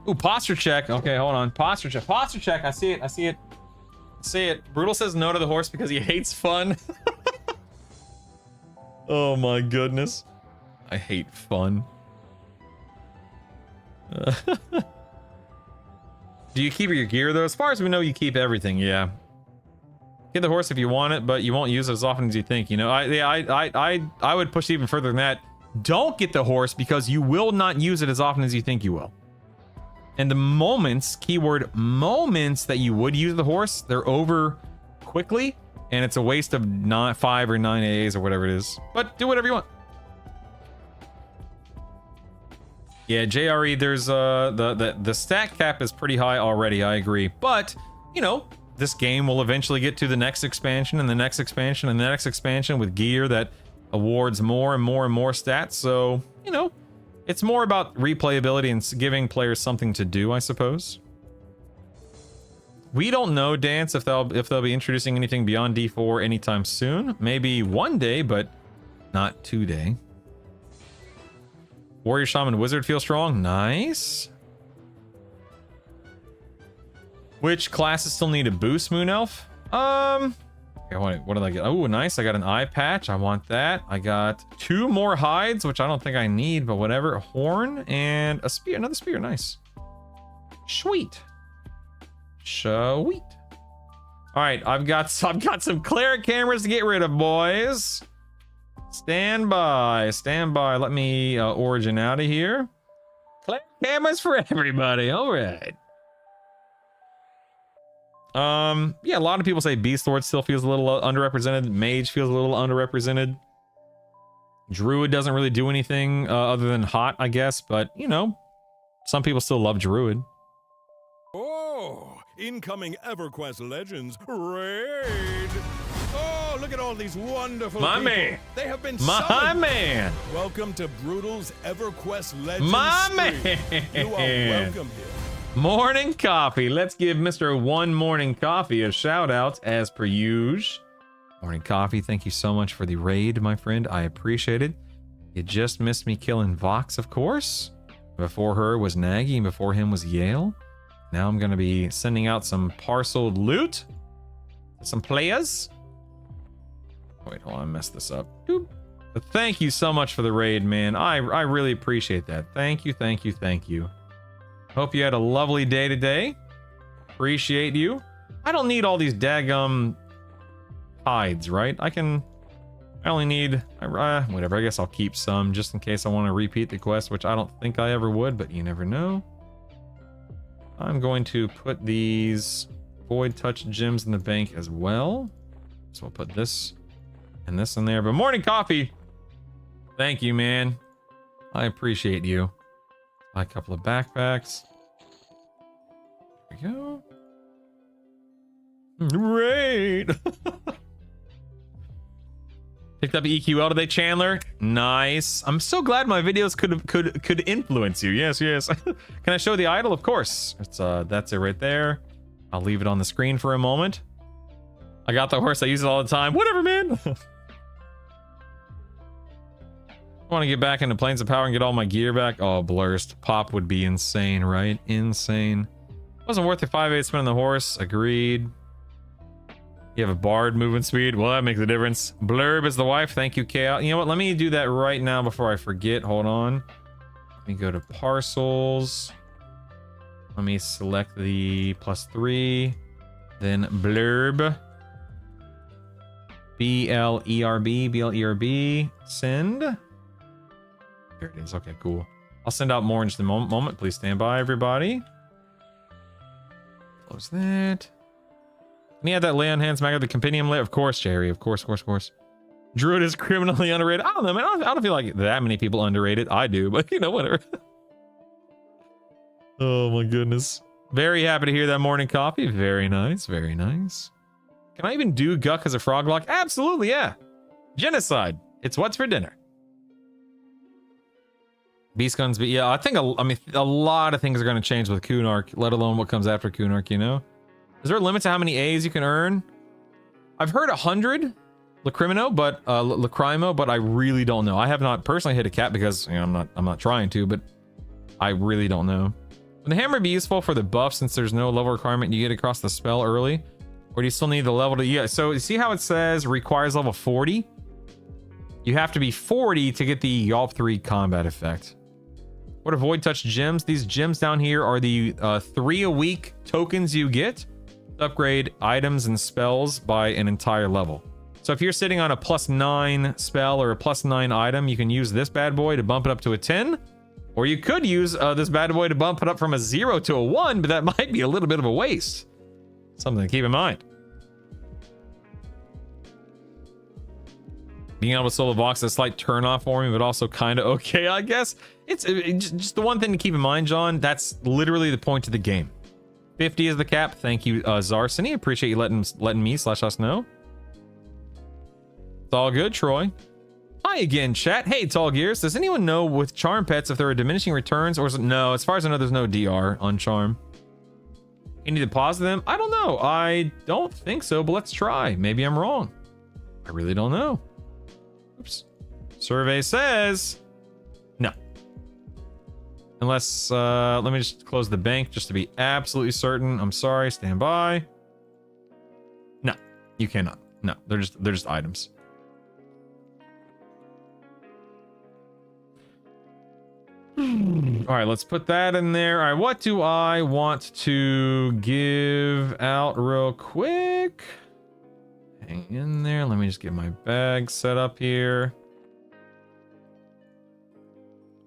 Ooh, posture check. Okay, hold on. Posture check. I see it. Brutal says no to the horse because he hates fun. Oh my goodness. I hate fun. Do you keep your gear though? As far as we know, you keep everything, yeah. Get the horse if you want it, but you won't use it as often as you think, you know? I would push even further than that. Don't get the horse because you will not use it as often as you think you will. And the moments, keyword moments, that you would use the horse, they're over quickly, and it's a waste of 5 or 9 AAs or whatever it is. But do whatever you want. Yeah, JRE, there's the stat cap is pretty high already, I agree. But, you know, this game will eventually get to the next expansion and the next expansion and the next expansion with gear that awards more and more and more stats. So, you know, it's more about replayability and giving players something to do, I suppose. We don't know, Dance, if they'll be introducing anything beyond D4 anytime soon. Maybe one day, but not today. Warrior, Shaman, Wizard feel strong. Nice. Which classes still need a boost, Moon Elf? Okay, what did I get? Oh, nice. I got an eye patch. I want that. I got 2 more hides, which I don't think I need, but whatever. A horn and a spear. Another spear. Nice. Sweet. Sweet. All right, I've got some cleric cameras to get rid of, boys. Stand by. Let me origin out of here. Cleric cameras for everybody. All right. Yeah, a lot of people say Beast Lord still feels a little underrepresented. Mage feels a little underrepresented. Druid doesn't really do anything other than hot, I guess. But, you know, some people still love Druid. Oh, incoming EverQuest Legends raid. Oh, look at all these wonderful My people. man. They have been My summoned. man. Welcome to Brutal's EverQuest Legends My stream. man. You are welcome here. Morning coffee. Let's give Mr. One Morning Coffee a shout out as per usual. Morning coffee. Thank you so much for the raid, my friend. I appreciate it. You just missed me killing Vox, of course. Before her was Nagy, and before him was Yale. Now I'm going to be sending out some parceled loot. Some players. Wait, hold on. I messed this up. Doop. But thank you so much for the raid, man. I really appreciate that. Thank you, thank you, thank you. Hope you had a lovely day today. Appreciate you. I don't need all these daggum hides, right? I only need, whatever. I guess I'll keep some just in case I want to repeat the quest, which I don't think I ever would, but you never know. I'm going to put these Void Touch gems in the bank as well. So I'll put this and this in there. But morning coffee. Thank you, man. I appreciate you. Buy a couple of backpacks. There we go. Great. Picked up EQL today, Chandler. Nice. I'm so glad my videos could influence you. Yes, yes. Can I show the idol? Of course. It's that's it right there. I'll leave it on the screen for a moment. I got the horse. I use it all the time. Whatever, man. I want to get back into Planes of Power and get all my gear back. Oh, Blurst. Pop would be insane, right? Insane. Wasn't worth the 5/8 spin on the horse. Agreed. You have a bard movement speed. Well, that makes a difference. Blurb is the wife. Thank you, Chaos. You know what? Let me do that right now before I forget. Hold on. Let me go to parcels. Let me select the +3. Then blurb. BLERB. Send. There it is. Okay, cool. I'll send out more in just a moment. Please stand by, everybody. Close that. Can you add that lay on hands back of the compendium lay? Of course, Jerry. Of course. Druid is criminally underrated. I don't know, man. I don't feel like that many people underrate it. I do, but you know, whatever. Oh my goodness. Very happy to hear that morning coffee. Very nice. Very nice. Can I even do Guck as a frog block? Absolutely, yeah. Genocide. It's what's for dinner. Beast guns, but yeah, I think a lot of things are going to change with Kunark, let alone what comes after Kunark, you know? Is there a limit to how many A's you can earn? I've heard 100 Lacrimo, but I really don't know. I have not personally hit a cap because you know, I'm not trying to, but I really don't know. Would the hammer be useful for the buff since there's no level requirement you get across the spell early? Or do you still need the level to... Yeah, so you see how it says requires level 40? You have to be 40 to get the Yawp 3 combat effect. What are Void Touch gems? These gems down here are the 3 a week tokens you get to upgrade items and spells by an entire level. So if you're sitting on a +9 spell or a +9 item, you can use this bad boy to bump it up to a 10. Or you could use this bad boy to bump it up from a 0 to a 1, but that might be a little bit of a waste. Something to keep in mind. Being able to solo box is a slight turn off for me, but also kind of okay, I guess. It's just the one thing to keep in mind, John. That's literally the point of the game. 50 is the cap. Thank you, Zarsini. Appreciate you letting me / us know. It's all good, Troy. Hi again, chat. Hey, Tall Gears. Does anyone know with charm pets if there are diminishing returns or is it no? As far as I know, there's no DR on charm. You need to pause them? I don't know. I don't think so, but let's try. Maybe I'm wrong. I really don't know. Oops. Survey says no. Unless, let me just close the bank just to be absolutely certain. I'm sorry. Stand by. No, you cannot. No, they're just items. All right, let's put that in there. All right, what do I want to give out real quick? Hang in there. Let me just get my bag set up here.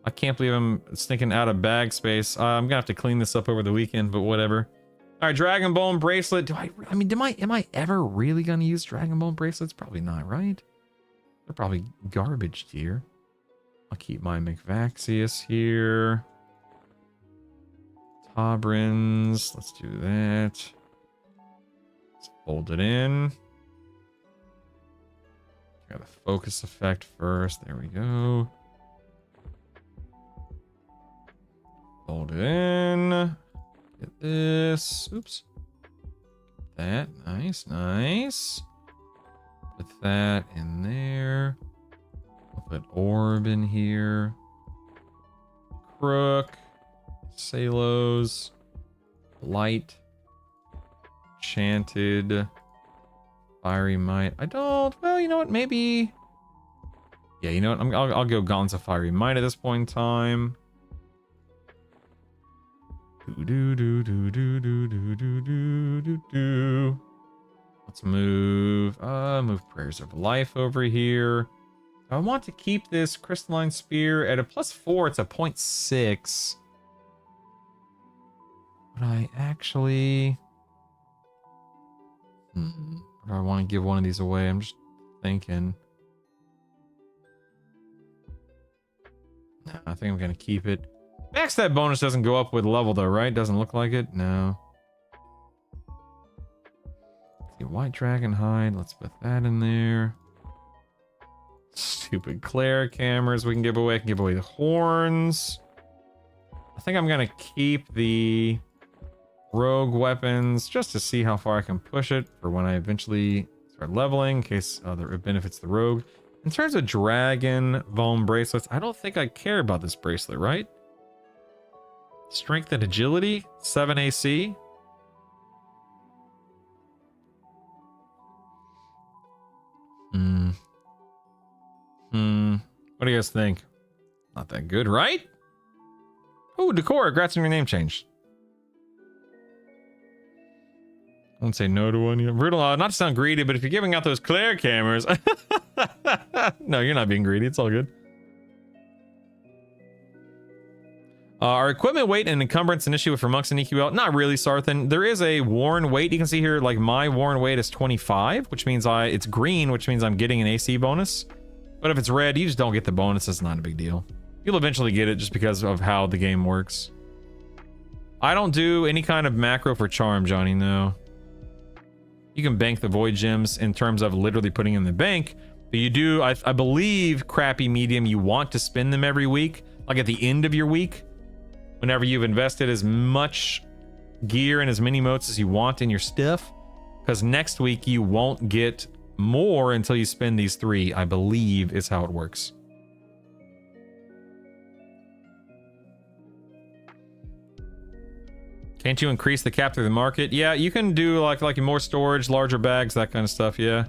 I can't believe I'm sneaking out of bag space. I'm gonna have to clean this up over the weekend, but whatever. All right, Dragon Bone bracelet. Am I ever really gonna use Dragon Bone bracelets? Probably not, right? They're probably garbage tier. I'll keep my McVaxius here. Tobrins. Let's do that. Let's fold it in. Got a focus effect first. There we go. Fold it in. Get this. Oops. That. Nice, nice. Put that in there. I'll put orb in here. Crook. Salos. Light. Enchanted. Fiery Might. I don't. Well, you know what? Maybe. Yeah, you know what? I'll go Gonza Fiery Might at this point in time. Let's move. Move Prayers of Life over here. I want to keep this Crystalline Spear at a +4. It's a 0.6. But I actually. Or do I want to give one of these away? I'm just thinking. No, I think I'm going to keep it. Backstab bonus doesn't go up with level though, right? Doesn't look like it. No. Let's see, White Dragon Hide. Let's put that in there. Stupid Claire cameras we can give away. I can give away the horns. I think I'm going to keep the rogue weapons just to see how far I can push it for when I eventually start leveling in case it benefits the rogue. In terms of Dragon Bone bracelets, I don't think I care about this bracelet, right? Strength and agility, 7 AC. What do you guys think? Not that good, right? Oh, Decor, congrats on your name change. I won't say no to one. Brutal, not to sound greedy, but if you're giving out those Claire cameras... No, you're not being greedy. It's all good. Are equipment weight and encumbrance an issue for monks and EQL? Not really, Sarthan. There is a worn weight. You can see here, like, my worn weight is 25, which means it's green, which means I'm getting an AC bonus. But if it's red, you just don't get the bonus. It's not a big deal. You'll eventually get it just because of how the game works. I don't do any kind of macro for charm, Johnny, no. You can bank the void gems in terms of literally putting in the bank. But you do, I believe, crappy medium, you want to spend them every week. Like at the end of your week. Whenever you've invested as much gear and as many motes as you want in your stuff. Because next week you won't get more until you spend these 3, I believe is how it works. Can't you increase the cap through the market? Yeah, you can do like more storage, larger bags, that kind of stuff, yeah.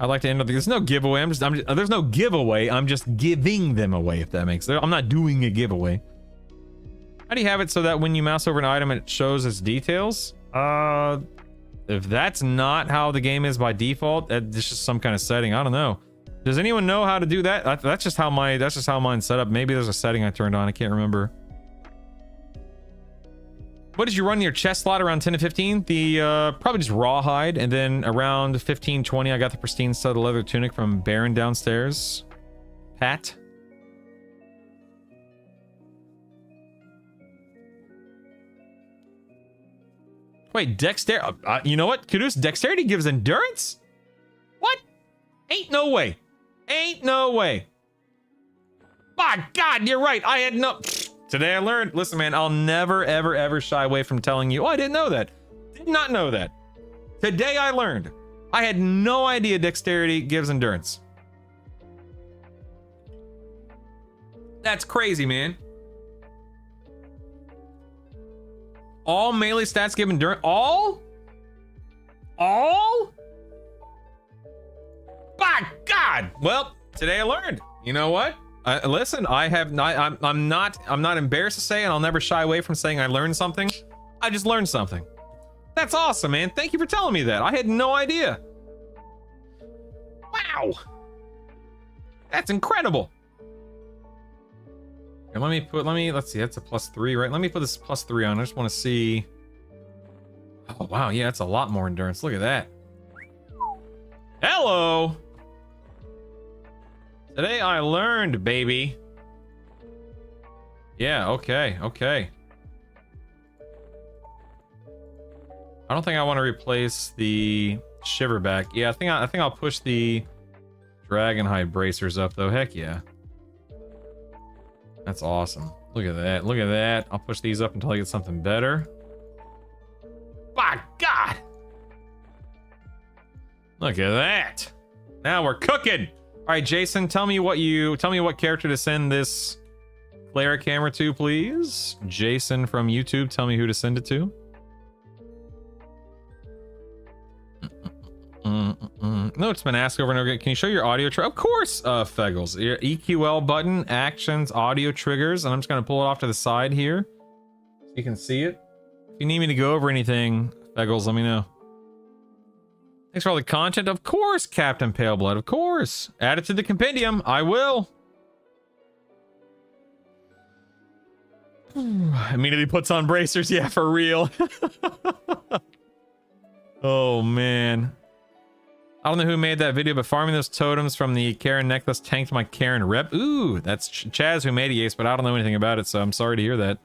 I'd like to end up. There's no giveaway. There's no giveaway. I'm just giving them away. If that makes sense. I'm not doing a giveaway. How do you have it so that when you mouse over an item, it shows its details? If that's not how the game is by default, it's just some kind of setting. I don't know. Does anyone know how to do that? That's just how mine's set up. Maybe there's a setting I turned on. I can't remember. What did you run in your chest slot around 10 to 15? The probably just rawhide, and then around 15, 20, I got the pristine studded leather tunic from Baron downstairs. Pat. Wait, dexterity. You know what? Kudos. Dexterity gives endurance? What? Ain't no way. Ain't no way. My God, you're right. I had no. Today I learned. Listen, man, I'll never, ever, ever shy away from telling you. Oh, I didn't know that. Did not know that. Today I learned. I had no idea dexterity gives endurance. That's crazy, man. All melee stats give endurance. All? By God! Well, today I learned. You know what? Listen, I have not. I'm not embarrassed to say, and I'll never shy away from saying I learned something. I just learned something. That's awesome, man. Thank you for telling me that. I had no idea. Wow. That's incredible. Here, let's see, that's a +3, right? Let me put this +3 on. I just want to see. Oh, wow. Yeah, that's a lot more endurance. Look at that. Hello. Today I learned, baby. Yeah, okay. I don't think I want to replace the shiverback. Yeah, I think I'll push the dragonhide bracers up though. Heck yeah. That's awesome. Look at that. Look at that. I'll push these up until I get something better. By God. Look at that. Now we're cooking. All right, Jason, tell me what character to send this flare camera to, please. Jason from YouTube, tell me who to send it to. No, it's been asked over and over again. Can you show your audio trigger? Of course, Feggles. Your EQL button, actions, audio triggers, and I'm just gonna pull it off to the side here so you can see it. If you need me to go over anything, Feggles, let me know. Thanks for all the content. Of course, Captain Paleblood. Of course. Add it to the compendium. I will. Immediately puts on bracers. Yeah, for real. Oh, man. I don't know who made that video, but farming those totems from the Karen necklace tanked my Karen rep. Ooh, that's Chaz who made it, Ace, but I don't know anything about it, so I'm sorry to hear that.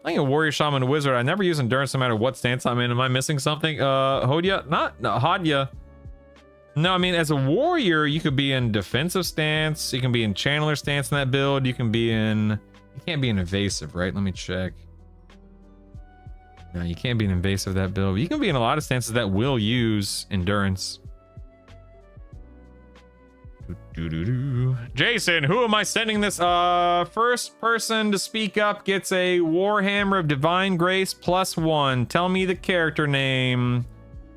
I think a warrior, shaman, wizard. I never use endurance no matter what stance I'm in. Am I missing something? Hodya? No, Hodya. No, I mean, as a warrior, you could be in defensive stance. You can be in channeler stance in that build. You can be in... You can't be in evasive, right? Let me check. No, you can't be in invasive that build. You can be in a lot of stances that will use endurance. Jason, who am I sending this? First person to speak up gets a Warhammer of Divine Grace +1. Tell me the character name.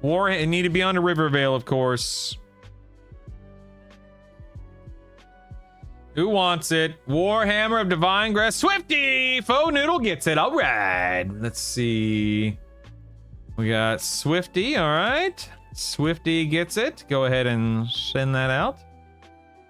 It need to be on the Rivervale, of course. Who wants it? Warhammer of Divine Grace. Swifty! Faux Noodle gets it. All right. Let's see. We got Swifty. All right. Swifty gets it. Go ahead and send that out.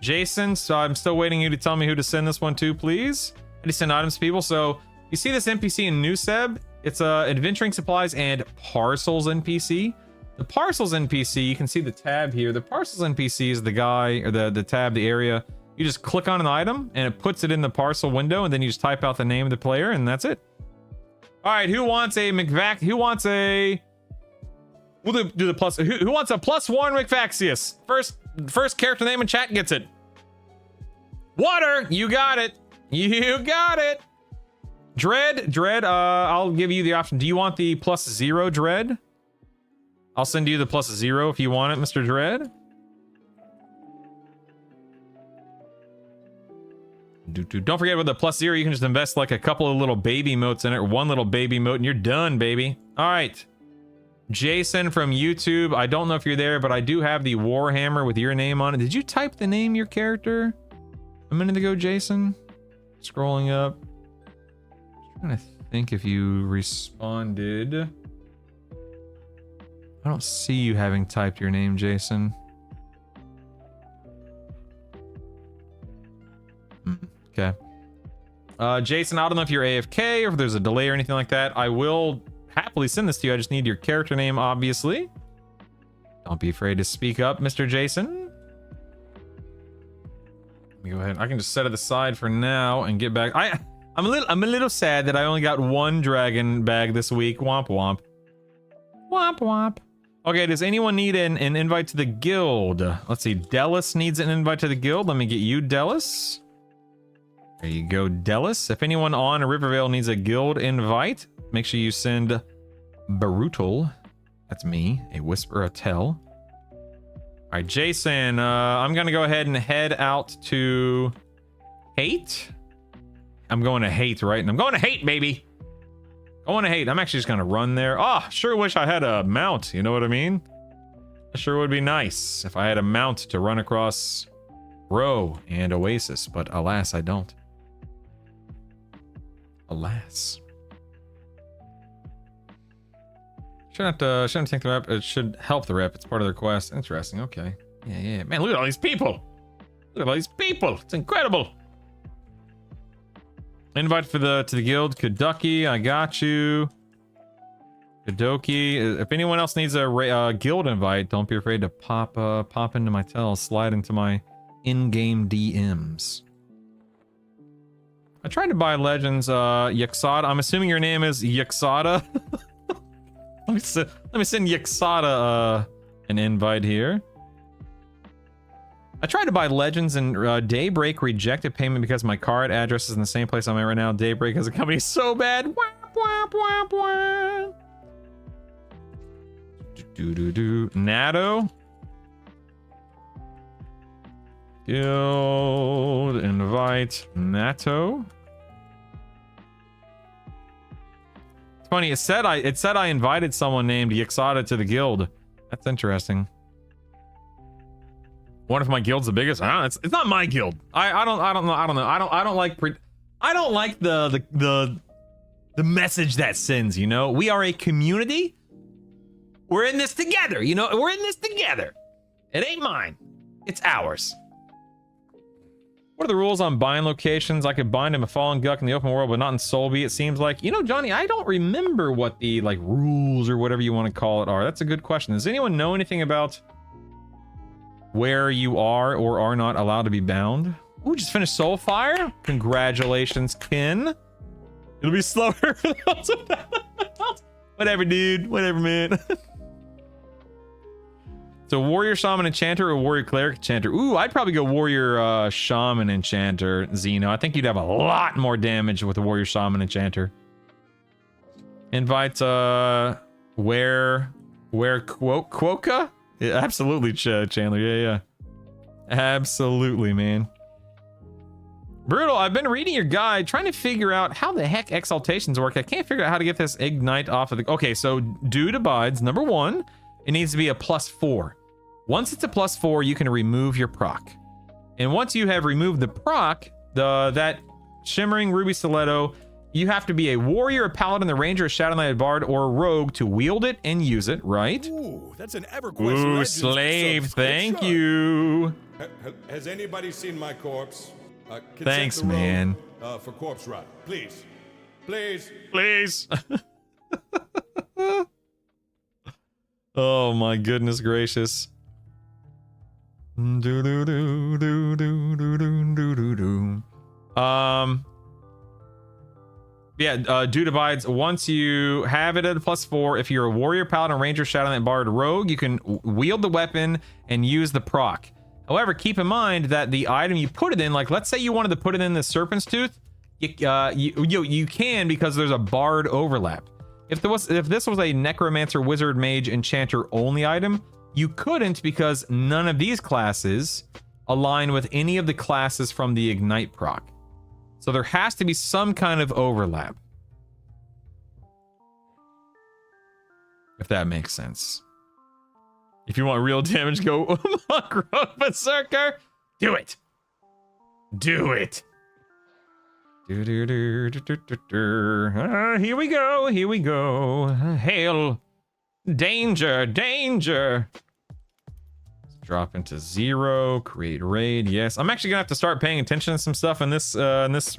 Jason, so I'm still waiting you to tell me who to send this one to, please. I just send items to people. So you see this NPC in Newseb? It's adventuring supplies and parcels NPC. The parcels NPC, you can see the tab here. The parcels NPC is the guy, or the tab, the area. You just click on an item and it puts it in the parcel window, and then you just type out the name of the player, and that's it. All right, who wants a McVac? Who wants a... We'll do the plus... Who wants a +1 McVaxius? First character name in chat gets it. Water, you got it. You got it. Dread, I'll give you the option. Do you want the +0 Dread? I'll send you the +0 if you want it, Mr. Dread. Don't forget with the +0, you can just invest like a couple of little baby motes in it, or one little baby mote, and you're done, baby. All right. Jason from YouTube, I don't know if you're there, but I do have the Warhammer with your name on it. Did you type the name of your character a minute ago, Jason? Scrolling up. I'm trying to think if you responded. I don't see you having typed your name, Jason. Okay. Jason, I don't know if you're AFK or if there's a delay or anything like that. I will happily send this to you. I just need your character name, obviously. Don't be afraid to speak up, Mr. Jason. Let me go ahead. I can just set it aside for now and get back. I'm a little sad that I only got one dragon bag this week. Womp womp. Womp womp. Okay, does anyone need an invite to the guild? Let's see. Delis needs an invite to the guild. Let me get you, Delis. There you go, Delis. If anyone on Rivervale needs a guild invite, make sure you send Brutal. That's me, a whisper, a tell. All right, Jason, I'm gonna go ahead and head out to Hate. I'm going to Hate, right? And I'm going to Hate, baby. Going to Hate. I'm actually just gonna run there. Oh, sure wish I had a mount. You know what I mean? It sure would be nice if I had a mount to run across Row and Oasis, but alas, I don't. Alas. Shouldn't take the rep. It should help the rep. It's part of their quest. Interesting. Okay. Yeah. Man, look at all these people. Look at all these people. It's incredible. Invite to the guild. Kaduki, I got you. Kadoki. If anyone else needs a guild invite, don't be afraid to pop into my tell, slide into my in-game DMs. I tried to buy Legends Yaxada. I'm assuming your name is Yaxada. Let me send Yaxada an invite here. I tried to buy Legends and Daybreak rejected payment because my card address is in the same place I'm at right now. Daybreak as a company is so bad. Wah, wah, wah, wah. Natto. Guild invite Natto. It's funny, it said I invited someone named Yaxada to the guild. That's interesting. What if my guild's the biggest? It's not my guild. I don't know. I don't like the message that sends, you know? We are a community. We're in this together, you know? We're in this together. It ain't mine. It's ours. What are the rules on buying locations? I could bind him a fallen guck in the open world, but not in Solby. It seems like, you know, Johnny, I don't remember what the like rules or whatever you want to call it are. That's a good question. Does anyone know anything about where you are or are not allowed to be bound? Ooh, just finished Soulfire. Congratulations, Ken. It'll be slower. Whatever, dude. Whatever, man. So warrior, shaman, enchanter, or warrior, cleric, enchanter? Ooh, I'd probably go warrior, shaman, enchanter, Xeno. I think you'd have a lot more damage with a warrior, shaman, enchanter. Invite, where Quokka? Yeah, absolutely, Chandler. Yeah. Absolutely, man. Brutal, I've been reading your guide, trying to figure out how the heck exaltations work. I can't figure out how to get this ignite off of the... Okay, so dude abides. Number one, it needs to be a +4. Once it's a +4, you can remove your proc. And once you have removed the proc, that shimmering ruby stiletto, you have to be a warrior, a paladin, a ranger, a shadow knight, a bard, or a rogue to wield it and use it, right? Ooh, that's an EverQuest. Ooh, slave, thank you. Has anybody seen my corpse? Thanks, man. For corpse rot, please. Please. Oh my goodness gracious. Yeah, dude abides. Once you have it at a +4, if you're a warrior, paladin, ranger, shadow knight, bard, rogue, you can wield the weapon and use the proc. However, keep in mind that the item you put it in, like let's say you wanted to put it in the serpent's tooth, you can because there's a bard overlap. If this was a necromancer, wizard, mage, enchanter only item, you couldn't because none of these classes align with any of the classes from the ignite proc. So there has to be some kind of overlap. If that makes sense. If you want real damage, go Monk Rogue Berserker. Do it. Do it. Here we go. Here we go. Hail. Danger. Danger. Drop into 0. Create raid. Yes. I'm actually gonna have to start paying attention to some stuff in this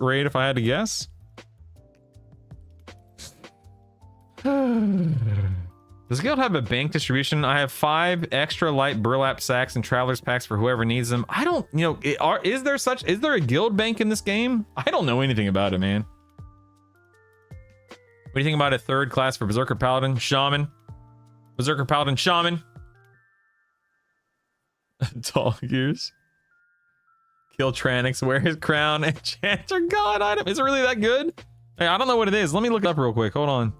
raid if I had to guess. Does Guild have a bank distribution? I have 5 extra light burlap sacks and traveler's packs for whoever needs them. I don't, you know, is there a guild bank in this game? I don't know anything about it, man. What do you think about a 3rd class for Berserker Paladin? Shaman. Berserker Paladin Shaman. Tall gears. Kill Tranix, wear his crown, enchanter god item. Is it really that good? Hey, I don't know what it is. Let me look it up real quick. Hold on.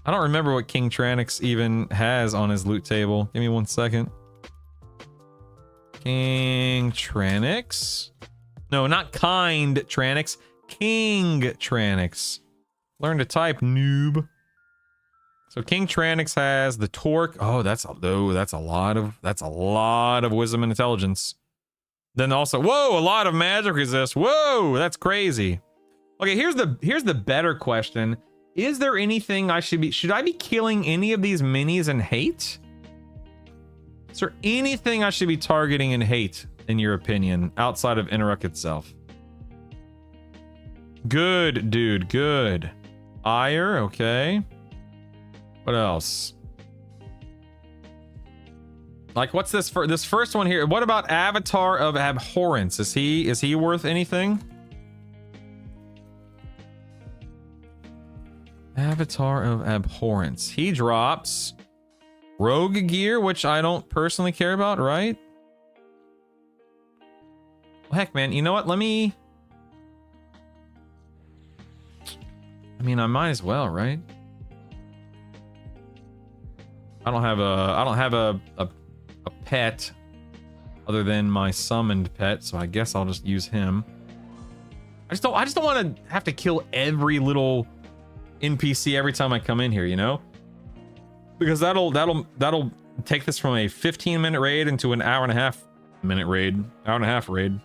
I don't remember what King Tranix even has on his loot table. Give me 1 second. King Tranix. No, not kind Tranix. King Tranix. Learn to type, noob. So King Tranix has the torque. Oh, that's a lot of wisdom and intelligence. Then also, whoa, a lot of magic resist. Whoa, that's crazy. Okay, here's the better question. Is there anything should I be killing any of these minis in hate? Is there anything I should be targeting in hate, in your opinion, outside of Interrupt itself? Good, dude, good. Ire, okay. What else? Like, what's this for this first one here? What about Avatar of Abhorrence? Is he worth anything? Avatar of Abhorrence. He drops rogue gear, which I don't personally care about, right? Well, heck, man, you know what? I mean, I might as well, right? I don't have a pet other than my summoned pet, so I guess I'll just use him. I just don't want to have to kill every little NPC every time I come in here, you know? Because that'll take this from a 15-minute raid into an hour and a half raid.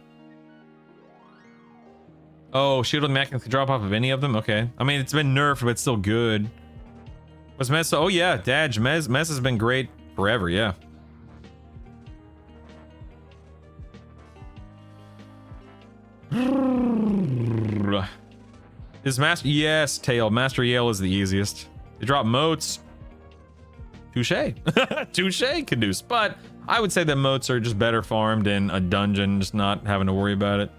Oh, shield and mechanics can drop off of any of them? Okay. I mean, it's been nerfed, but it's still good. What's Mez? Oh yeah, Daj. Mez has been great forever, yeah. Is Master... Yes, Tail. Master Yale is the easiest. They drop moats. Touche. Touche, Caduce. But I would say that moats are just better farmed in a dungeon, just not having to worry about it.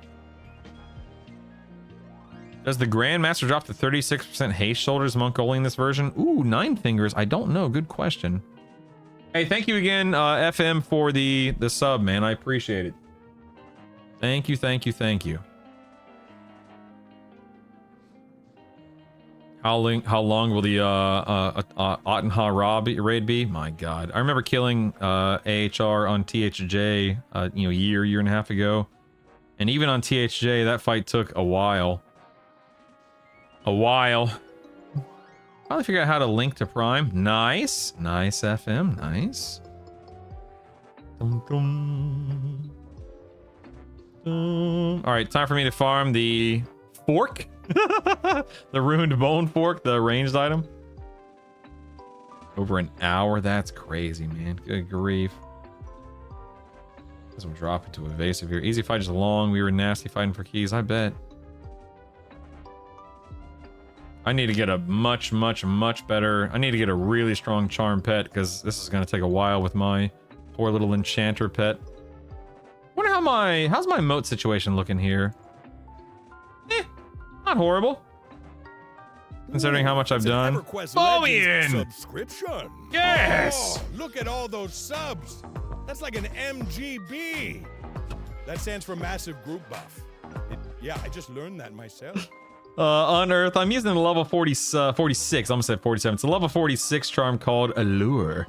Does the Grandmaster drop the 36% haste shoulders Mongolian in this version? Ooh, 9 fingers. I don't know. Good question. Hey, thank you again, FM, for the sub, man. I appreciate it. Thank you, thank you, thank you. How long will the Ottenha Rob raid be? My God, I remember killing AHR on THJ, year and a half ago, and even on THJ that fight took a while. Finally figured out how to link to Prime. Nice, nice FM, nice. Dum, dum. All right, time for me to farm the fork. The ruined bone fork, the ranged item. Over an hour? That's crazy, man. Good grief. This will drop into evasive here. Easy fight is long. We were nasty fighting for keys, I bet. I need to get a much better... I need to get a really strong charm pet, because this is going to take a while with my poor little enchanter pet. Wonder how's my moat situation looking here? Not horrible. Considering how much I've done. EverQuest subscription. Yes! Oh, look at all those subs. That's like an MGB. That stands for massive group buff. Yeah, I just learned that myself. Unearth. I'm using the level 46. I almost said 47. It's a level 46 charm called Allure.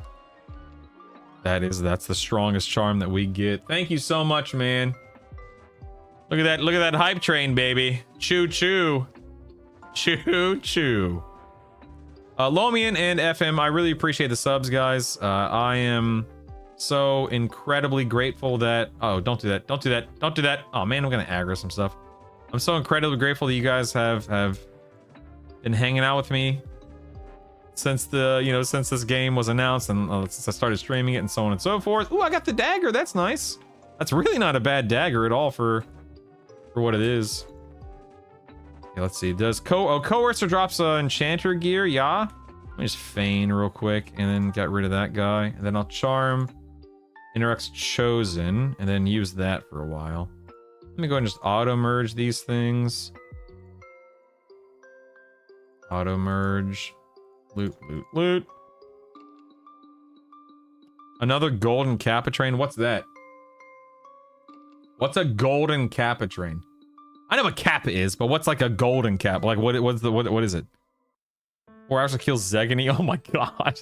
That's the strongest charm that we get. Thank you so much, man. Look at that hype train, baby. Choo choo. Choo choo. Lomian and FM, I really appreciate the subs, guys. I am so incredibly grateful that... Oh, don't do that. Don't do that. Don't do that. Oh, man, I'm going to aggro some stuff. I'm so incredibly grateful that you guys have been hanging out with me since this game was announced and since I started streaming it and so on and so forth. Ooh, I got the dagger. That's nice. That's really not a bad dagger at all for what it is. Okay, let's see. Does Coercer drops enchanter gear? Yeah. Let me just feign real quick and then get rid of that guy. And then I'll charm Interact's Chosen and then use that for a while. Let me go ahead and just auto merge these things. Auto merge. Loot, loot, loot. Another golden Capitrain. What's that? What's a golden Capitrain? I know what Kappa is, but what's like a golden cap? Like what is it? 4 hours to kill Zegany. Oh my god.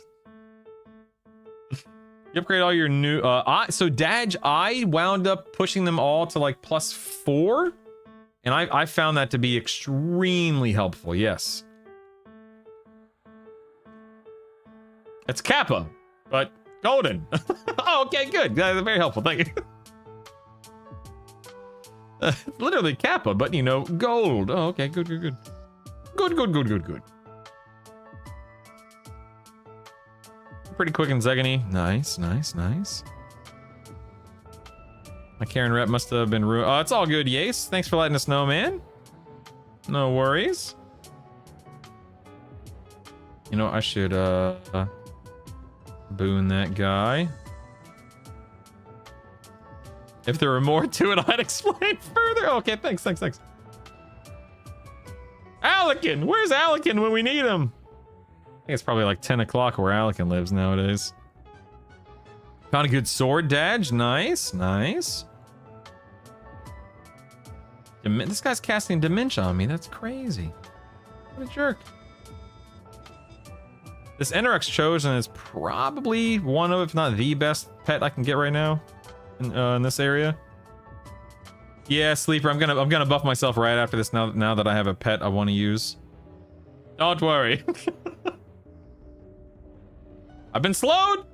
You upgrade all your new so Daj, I wound up pushing them all to like +4. And I found that to be extremely helpful, yes. It's Kappa, but golden. Oh, okay, good. That's very helpful. Thank you. Literally Kappa, but you know, gold. Oh, okay, good. Good. Pretty quick in Zegany. Nice. My Karen rep must have been ruined. Oh, it's all good, Yace. Thanks for letting us know, man. No worries. You know, I should boon that guy. If there were more to it, I'd explain further. Okay, thanks. Alekin! Where's Alekin when we need him? I think it's probably like 10 o'clock where Alekin lives nowadays. Found a good sword, Daj. Nice. This guy's casting Dementia on me. That's crazy. What a jerk. This Enterx Chosen is probably one of, if not the best pet I can get right now in this area. Yeah, Sleeper. I'm gonna buff myself right after this now that I have a pet I want to use. Don't worry. I've been slowed.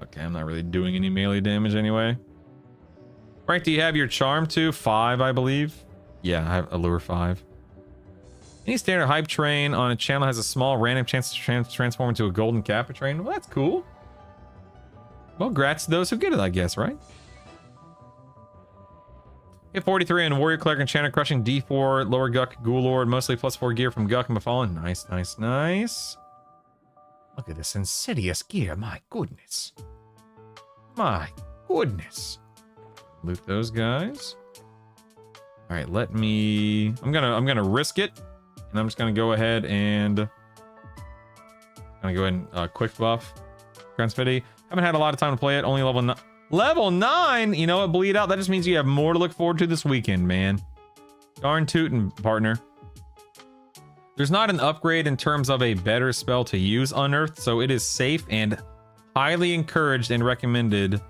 Okay, I'm not really doing any melee damage anyway. Frank, do you have your charm too? 5, I believe. Yeah, I have Allure 5. Any standard hype train on a channel has a small random chance to transform into a golden Kappa train. Well, that's cool. Well, grats to those who get it, I guess, right? Hit 43 and Warrior Cleric Enchanter Crushing D4, Lower Guck, Ghoul Lord, mostly +4 gear from Guck and Befallen. Nice. Look at this insidious gear. My goodness. Loot those guys. All right, let me. I'm gonna risk it, and I'm just gonna go ahead and quick buff Transfity. Haven't had a lot of time to play it. Only level 9. Level 9. You know what? Bleed out. That just means you have more to look forward to this weekend, man. Darn tootin', partner. There's not an upgrade in terms of a better spell to use Unearthed, so it is safe and highly encouraged and recommended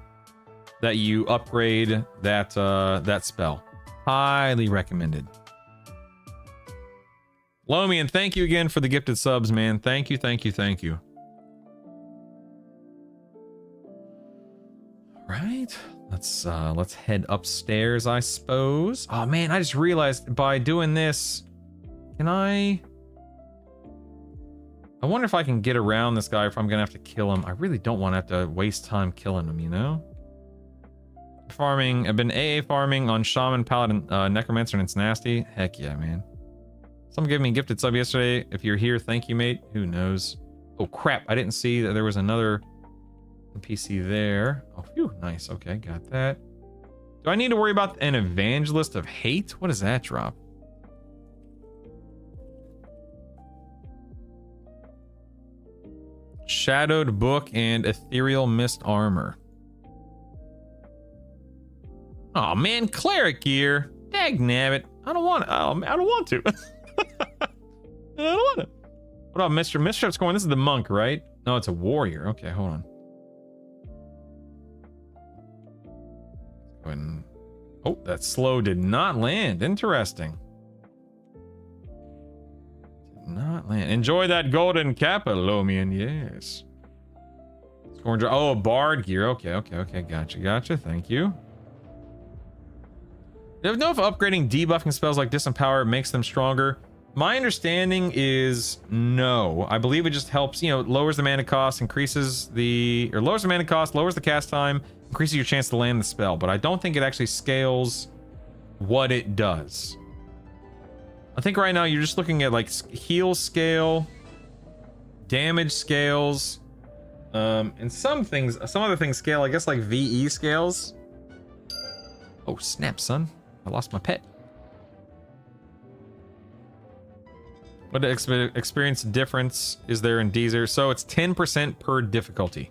that you upgrade that spell. Highly recommended. Lomian, thank you again for the gifted subs, man. Thank you. Right, let's head upstairs, I suppose. Oh man, I just realized by doing this, can I wonder if I can get around this guy, if I'm gonna have to kill him. I really don't want to have to waste time killing him, you know? I've been AA farming on Shaman, Paladin, Necromancer, and it's nasty. Heck yeah, man. Someone gave me a gifted sub yesterday. If you're here, thank you, mate. Who knows? Oh crap, I didn't see that there was another NPC there. Oh, phew, nice. Okay, got that. Do I need to worry about an Evangelist of Hate? What does that drop? Shadowed Book and Ethereal Mist Armor. Oh man, Cleric gear. Dagnabbit. I don't want it. I don't want to. I don't want it. What about Mr. Mischief's going? This is the monk, right? No, it's a warrior. Okay, hold on. Oh, that slow did not land. Interesting. Did not land. Enjoy that golden Kappa, Lomian. Yes. Oh, bard gear. Okay. Gotcha. Thank you. Do you know if upgrading debuffing spells like Disempower makes them stronger? My understanding is no. I believe it just helps, you know, lowers the mana cost, lowers the mana cost, lowers the cast time, increases your chance to land the spell, but I don't think it actually scales what it does. I think right now you're just looking at like heal scale, damage scales, and some other things scale, I guess like VE scales. Oh snap, son. I lost my pet. What experience difference is there in Deezer? So it's 10% per difficulty,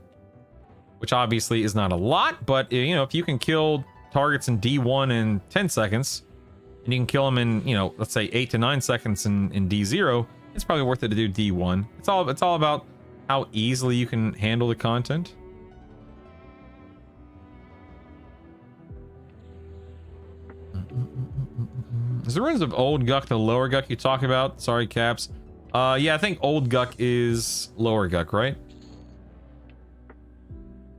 which obviously is not a lot, but you know, if you can kill targets in D1 in 10 seconds, and you can kill them in, you know, let's say 8 to 9 seconds in D0, it's probably worth it to do D1. It's all about how easily you can handle the content. Is the runes of Old Guck the lower Guck you talk about? Sorry, Caps. Yeah, I think Old Guck is lower Guck, right?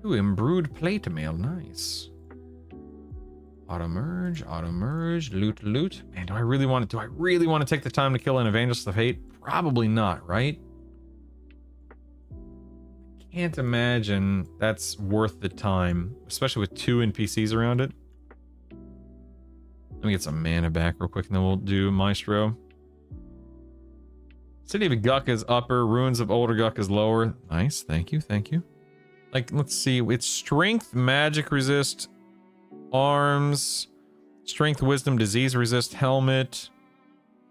Ooh, Imbrued Plate Mail, nice. Auto merge, loot. Man, do I really want to take the time to kill an Evangelist of Hate? Probably not, right? Can't imagine that's worth the time, especially with 2 NPCs around it. Let me get some mana back real quick, and then we'll do Maestro. City of Guck is upper, Ruins of Older Guck is lower. Nice, thank you. Like, let's see, it's Strength, Magic Resist, Arms, Strength, Wisdom, Disease Resist, Helmet,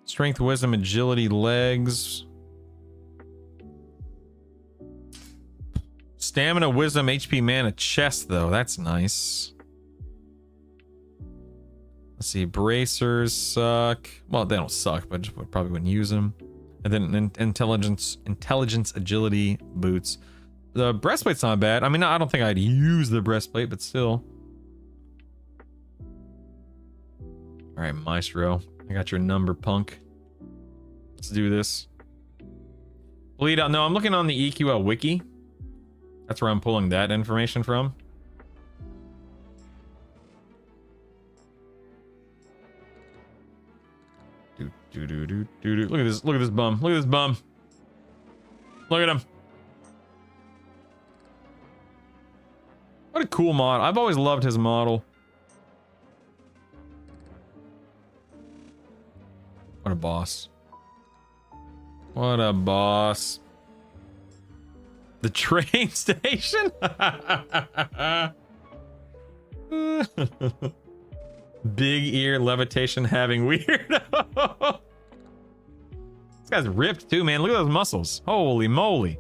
Strength, Wisdom, Agility, Legs, Stamina, Wisdom, HP, Mana, Chest, though. That's nice. Let's see, Bracers suck. Well, they don't suck, but just probably wouldn't use them. And then Intelligence, Agility, Boots. The Breastplate's not bad. I mean, I don't think I'd use the Breastplate, but still. All right, Maestro. I got your number, punk. Let's do this. Bleed out. No, I'm looking on the EQL wiki. That's where I'm pulling that information from. Look at this bum. Look at this bum. Look at him. What a cool mod. I've always loved his model. What a boss. What a boss. The train station? Big ear levitation having weirdo. This guy's ripped too, man. Look at those muscles. Holy moly.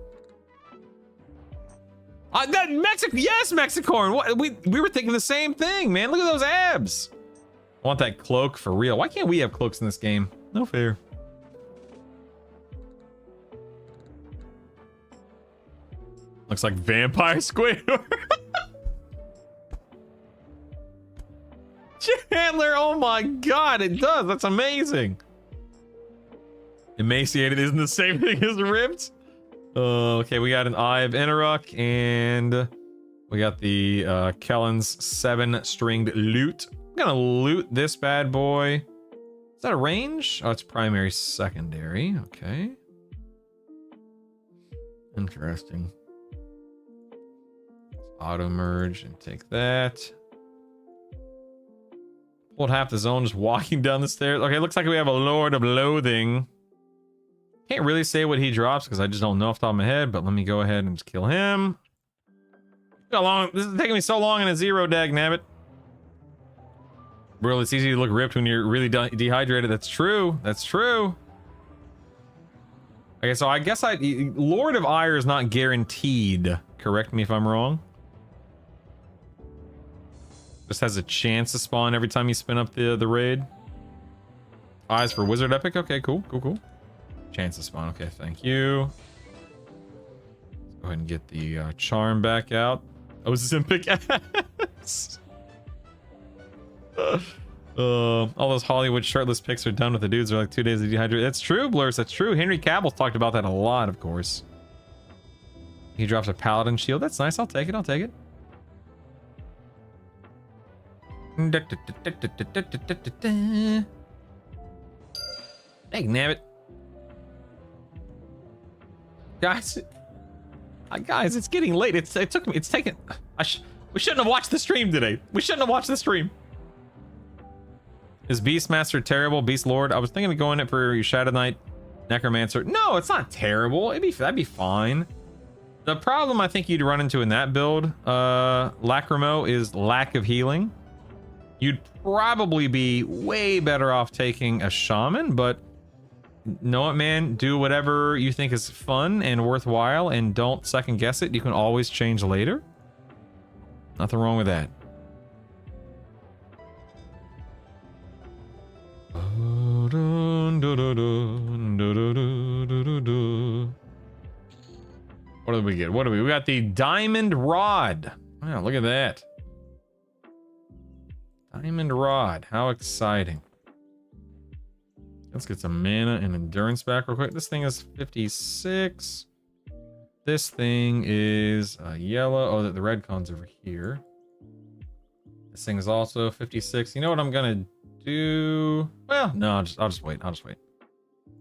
That yes, Mexicorn. What, we were thinking the same thing, man. Look at those abs. I want that cloak for real. Why can't we have cloaks in this game? No fair. Looks like Vampire Squidward. Chandler, oh my god, it does. That's amazing. Emaciated isn't the same thing as ripped. Okay, we got an Eye of Enarok, and we got the Kellen's 7-stringed loot. I'm gonna loot this bad boy. Is that a range? Oh, it's primary, secondary. Okay. Interesting. Auto merge and take that. Pulled half the zone just walking down the stairs. Okay, looks like we have a Lord of Loathing. Can't really say what he drops because I just don't know off the top of my head, but let me go ahead and just kill him. How long? This is taking me so long in a 0, dag nabbit. Bro, it's easy to look ripped when you're really dehydrated. That's true. That's true. Okay, so I guess Lord of Ire is not guaranteed. Correct me if I'm wrong. Just has a chance to spawn every time you spin up the raid. Eyes for Wizard Epic. Okay, cool. Chance to spawn. Okay, thank you. Let's go ahead and get the charm back out. Oh, Zimpic ass. All those Hollywood shirtless pics are done with the dudes. Are like 2 days of dehydrated. That's true, Blurs. That's true. Henry Cavill's talked about that a lot, of course. He drops a Paladin shield. That's nice. I'll take it. Dang nabbit. Guys, guys, it's getting late. It's taken. We shouldn't have watched the stream today. We shouldn't have watched the stream. Is Beastmaster terrible? Beast Lord? I was thinking of going it for your Shadow Knight Necromancer. No, it's not terrible. That'd be fine. The problem I think you'd run into in that build, Lacrimo, is lack of healing. You'd probably be way better off taking a Shaman, but know what, man? Do whatever you think is fun and worthwhile, and don't second guess it. You can always change later. Nothing wrong with that. What did we get? What do we got? The Diamond Rod. Wow, look at that. Diamond Rod. How exciting. Let's get some mana and endurance back real quick. This thing is 56. This thing is yellow. Oh, the red con's over here. This thing is also 56. You know what I'm gonna do? Well, no, I'll just wait. I'll just wait.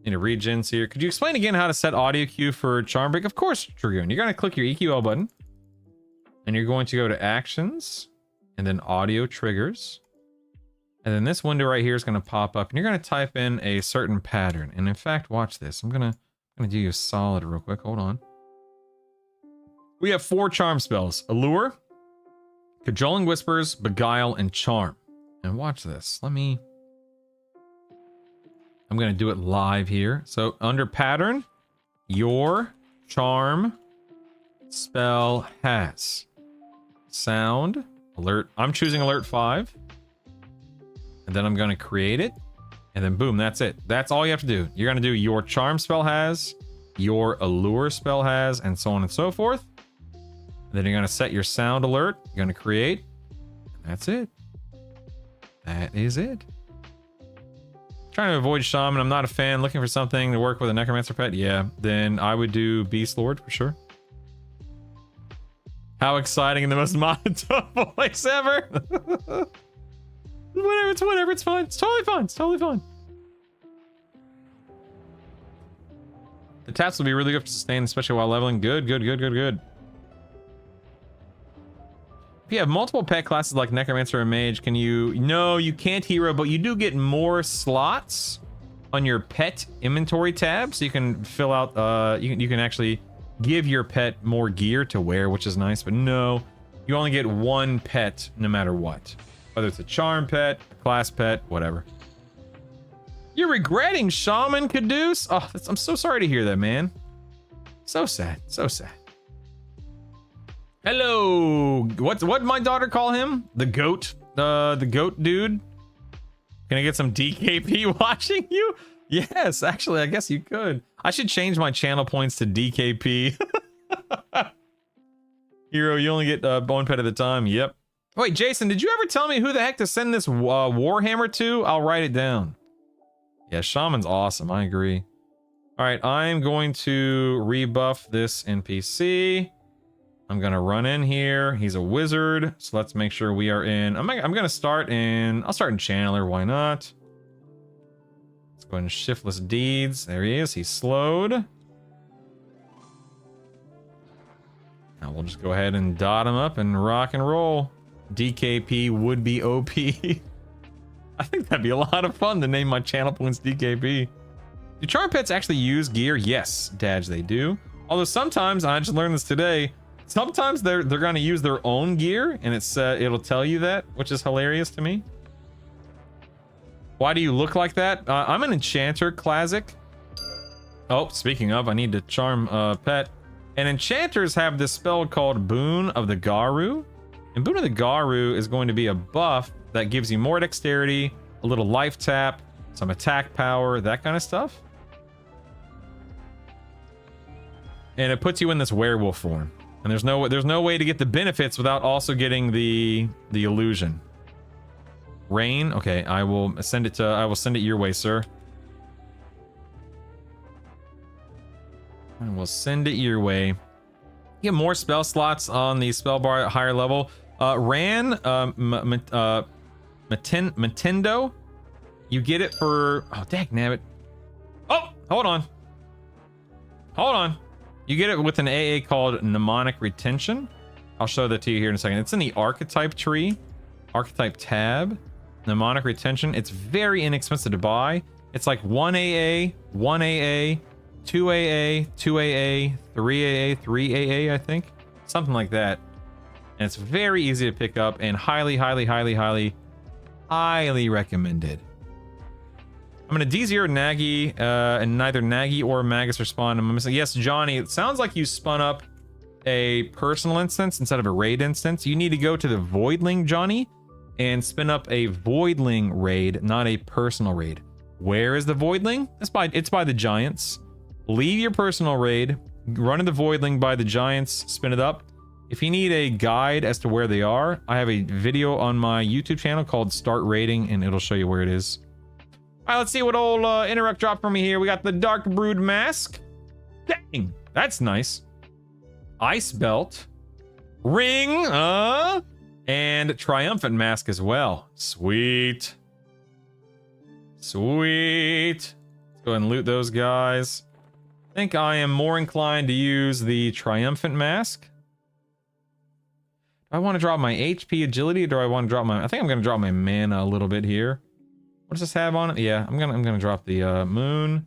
Need a regens here. Could you explain again how to set audio cue for Charm Break? Of course, Dragoon. You're gonna click your EQL button, and you're going to go to Actions, and then Audio Triggers. And then this window right here is going to pop up, and you're going to type in a certain pattern. And in fact, watch this. I'm gonna do you a solid real quick. Hold on. We have 4 charm spells: Allure, Cajoling Whispers, Beguile, and Charm. And watch this. I'm going to do it live here. So under pattern, your charm spell has sound, alert. I'm choosing alert 5. And then I'm going to create it. And then boom, that's it. That's all you have to do. You're going to do your charm spell has, your allure spell has, and so on and so forth. And then you're going to set your sound alert. You're going to create. That's it. That is it. Trying to avoid Shaman. I'm not a fan. Looking for something to work with a Necromancer pet. Yeah, then I would do Beast Lord for sure. How exciting and the most monotone voice ever. Whatever, it's fine. It's totally fine. It's totally fine. The taps will be really good for sustain, especially while leveling. Good. If you have multiple pet classes like Necromancer or Mage, can you... No, you can't hero, but you do get more slots on your pet inventory tab, so you can fill out... you can actually give your pet more gear to wear, which is nice, but no, you only get 1 pet no matter what. Whether it's a charm pet, a class pet, whatever. You're regretting Shaman, Caduce? Oh, I'm so sorry to hear that, man. So sad, so sad. Hello. What my daughter call him? The goat? The goat dude? Can I get some DKP watching you? Yes, actually, I guess you could. I should change my channel points to DKP. Hero, you only get 1 pet at a time. Yep. Wait, Jason, did you ever tell me who the heck to send this Warhammer to? I'll write it down. Yeah, Shaman's awesome. I agree. All right, I'm going to rebuff this NPC. I'm going to run in here. He's a wizard, so let's make sure we are in... I'm going to start in... I'll start in Channeler. Why not? Let's go ahead and Shiftless Deeds. There he is. He's slowed. Now we'll just go ahead and dot him up and rock and roll. DKP would be OP. I think that'd be a lot of fun to name my channel points DKP. Do charm pets actually use gear? Yes, Dadge, they do. Although sometimes, I just learned this today, sometimes they're going to use their own gear, and it'll tell you that, which is hilarious to me. Why do you look like that? I'm an enchanter, classic. Oh, speaking of, I need to charm pet. And enchanters have this spell called Boon of the Garu. And Boon of the Garu is going to be a buff that gives you more dexterity, a little life tap, some attack power, that kind of stuff. And it puts you in this werewolf form. And there's no way to get the benefits without also getting the illusion. Rain, okay, I will send it your way, sir. I will send it your way. You get more spell slots on the spell bar at higher level. Matendo, you get it for... Oh, dang nabbit. Oh, hold on. You get it with an AA called mnemonic retention. I'll show that to you here in a second. It's in the archetype tree, archetype tab, mnemonic retention. It's very inexpensive to buy. It's like 1 AA, 1 AA, 2 AA, 2 AA, 3 AA, 3 AA, I think. Something like that. And it's very easy to pick up and highly, highly, highly, highly, highly recommended. I'm gonna D0 Nagy, and neither Nagy or Magus respond. I'm missing. Yes, Johnny, it sounds like you spun up a personal instance instead of a raid instance. You need to go to the Voidling, Johnny, and spin up a Voidling raid, not a personal raid. Where is the Voidling? It's by the Giants. Leave your personal raid, run in the Voidling by the Giants, spin it up. If you need a guide as to where they are, I have a video on my YouTube channel called Start Raiding, and it'll show you where it is. All right, let's see what old Interrupt dropped for me here. We got the Dark Brood Mask. Dang, that's nice. Ice Belt. Ring, and Triumphant Mask as well. Sweet. Sweet. Let's go ahead and loot those guys. I think I am more inclined to use the Triumphant Mask. Do I want to drop my HP agility, or do I want to drop my... I think I'm going to drop my mana a little bit here. What does this have on it? Yeah, I'm gonna drop the moon.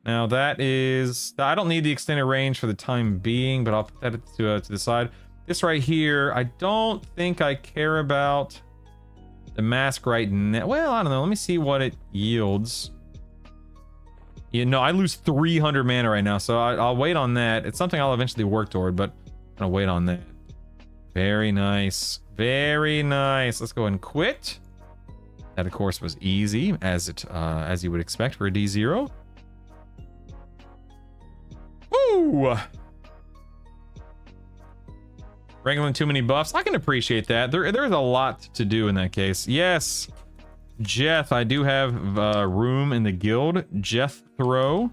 Now that is... I don't need the extended range for the time being, but I'll put that to the side. This right here, I don't think I care about the mask right now. Well, I don't know. Let me see what it yields. You know, I lose 300 mana right now, so I'll wait on that. It's something I'll eventually work toward, but I'm gonna wait on that. Very nice. Very nice. Let's go ahead and quit. That, of course, was easy, as you would expect for a D0. Woo! Wrangling too many buffs. I can appreciate that. There's a lot to do in that case. Yes, Jeth, I do have room in the guild. Jethro.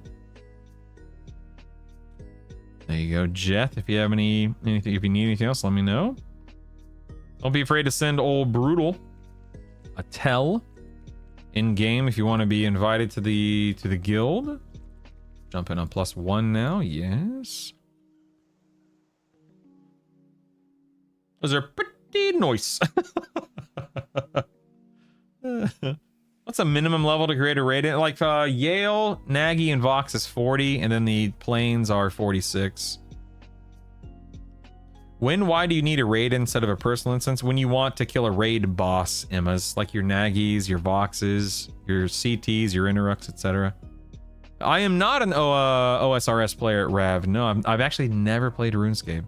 There you go, Jeth. If you have anything, if you need anything else, let me know. Don't be afraid to send old Brutal a tell in game if you want to be invited to the guild. Jump in on +1 now. Yes. Those are pretty nice. What's a minimum level to create a raid? Like Yale, Nagy, and Vox is 40, and then the planes are 46. Why do you need a raid instead of a personal instance? When you want to kill a raid boss, Emmas, like your Nagys, your Voxes, your CTs, your Interrupts, etc. I am not an OSRS player at Rav. No, I've actually never played RuneScape.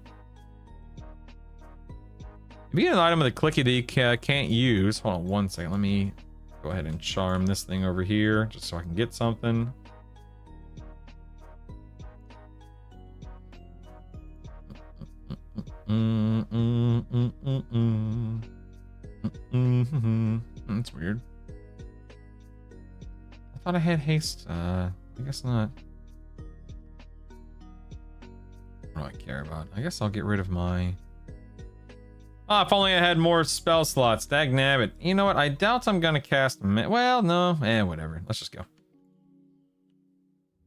If you get an item with a clicky that you can't use, hold on 1 second. Let me go ahead and charm this thing over here just so I can get something. That's weird. I thought I had haste. I guess not. What do I care about? I guess I'll get rid of my... Ah, if only I had more spell slots. Dagnabbit. You know what? I doubt I'm gonna cast... Well, no. Whatever. Let's just go.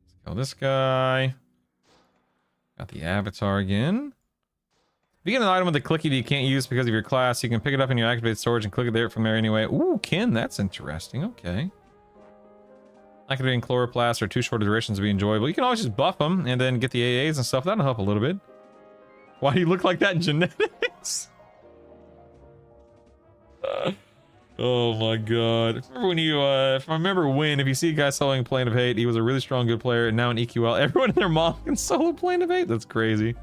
Let's kill this guy. Got the avatar again. If you get an item with a clicky that you can't use because of your class, you can pick it up in your activated storage and click it there from there anyway. Ooh, Kin, that's interesting. Okay. Activating chloroplasts are too short durations to be enjoyable. You can always just buff them and then get the AAs and stuff. That'll help a little bit. Why do you look like that in genetics? Oh my god. Remember when you, if I remember when, if you see a guy soloing Plane of Hate, he was a really strong, good player, and now in EQL, everyone and their mom can solo Plane of Hate? That's crazy.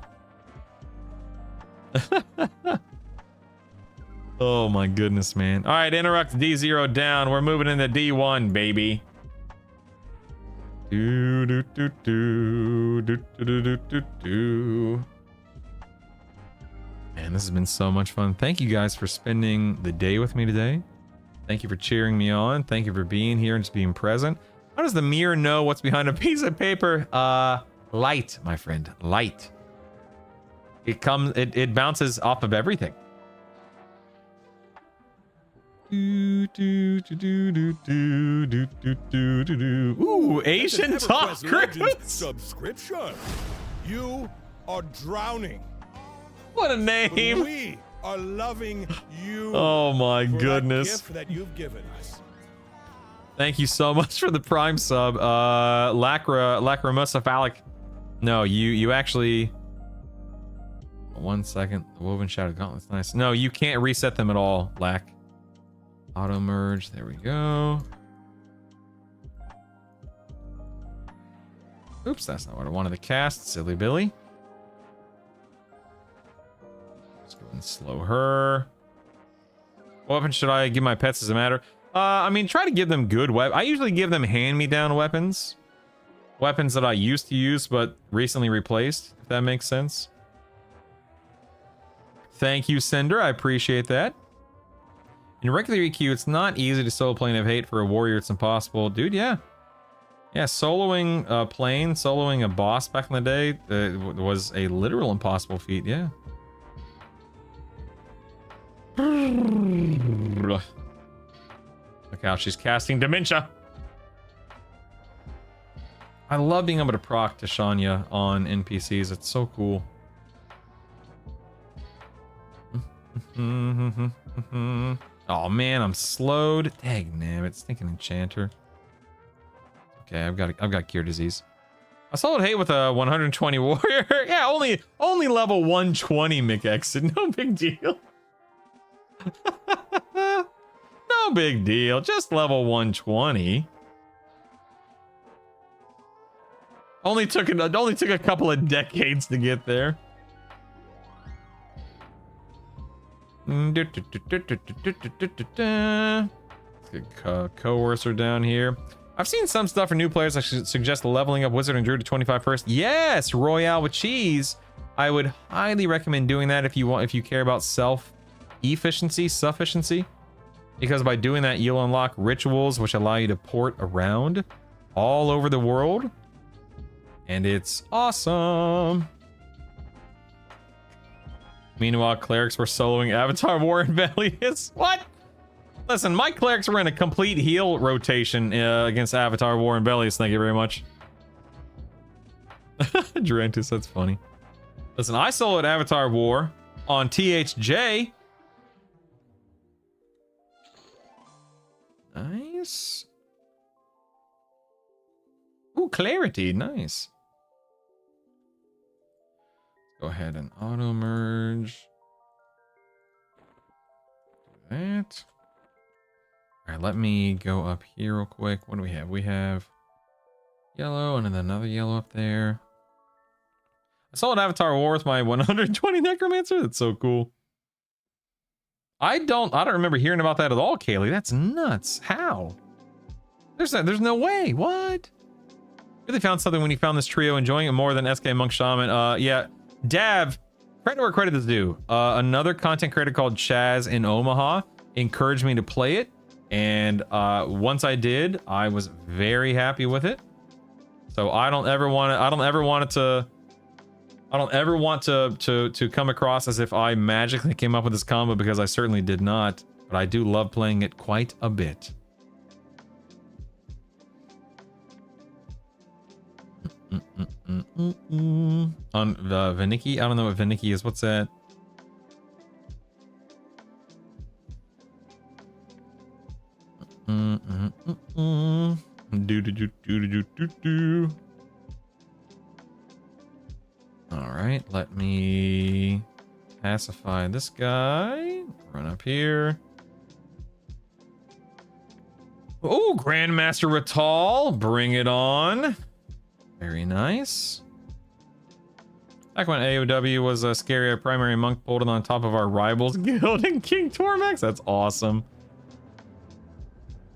Oh my goodness, man. Alright, Interrupt D0 down. We're moving into D1, baby. Do do do do do do do do do. Man, this has been so much fun. Thank you guys for spending the day with me today. Thank you for cheering me on. Thank you for being here and just being present. How does the mirror know what's behind a piece of paper? Light, my friend. Light. It bounces off of everything. Ooh, Asian Talk Cruise. Subscription. You are drowning. What a name. We are loving you. Oh my for goodness. That gift that you've given us. Thank you so much for the Prime sub. Lacrimocephalic. No, you actually... 1 second. The woven shadow gauntlet's nice. No, you can't reset them at all, Lack. Auto merge. There we go. Oops, that's not what I wanted to cast. Silly Billy. Let's go ahead and slow her. What weapon should I give my pets? Does it matter? I mean, try to give them good weapons. I usually give them hand-me-down weapons. Weapons that I used to use, but recently replaced, if that makes sense. Thank you, Cinder. I appreciate that. In regular EQ, it's not easy to solo plane of hate. For a warrior, it's impossible. Dude, yeah. Yeah, soloing a plane, soloing a boss back in the day was a literal impossible feat, yeah. Look how she's casting Dementia. I love being able to proc Tishanya on NPCs. It's so cool. Oh man, I'm slowed. Dang, damn it, stinking enchanter. Okay, I've got cure disease. I soloed hate with a 120 warrior. Yeah, only level 120 McExit. No big deal. No big deal. Just level 120. Only took a couple of decades to get there. Let's get coercer down here. I've seen some stuff for new players. I should suggest leveling up Wizard and Druid to 25 first. Yes, Royale with cheese. I would highly recommend doing that if you care about sufficiency, because by doing that you'll unlock rituals which allow you to port around all over the world, and it's awesome. Meanwhile, clerics were soloing Avatar War and Valius. What? Listen, my clerics were in a complete heal rotation against Avatar War and Valius. Thank you very much. Durantus, that's funny. Listen, I soloed Avatar War on THJ. Nice. Ooh, clarity. Nice. Go ahead and auto merge. Do that. All right, let me go up here real quick. What do we have? We have yellow and then another yellow up there. I saw an Avatar War with my 120 Necromancer. That's so cool. I don't remember hearing about that at all, Kaylee. That's nuts. How? There's no way. What? Really found something when you found this trio, enjoying it more than SK Monk Shaman. Yeah. Dav, credit where credit is due. Another content creator called Chaz in Omaha encouraged me to play it, and once I did, I was very happy with it. So I don't ever want to come across as if I magically came up with this combo, because I certainly did not. But I do love playing it quite a bit. On the Viniki? I don't know what Viniki is. What's that? Alright, let me pacify this guy. Run up here. Oh, Grandmaster Ratal, bring it on. Very nice. Back when AOW was a scary, our primary monk pulled it on top of our rivals guild in King Tormax. That's awesome.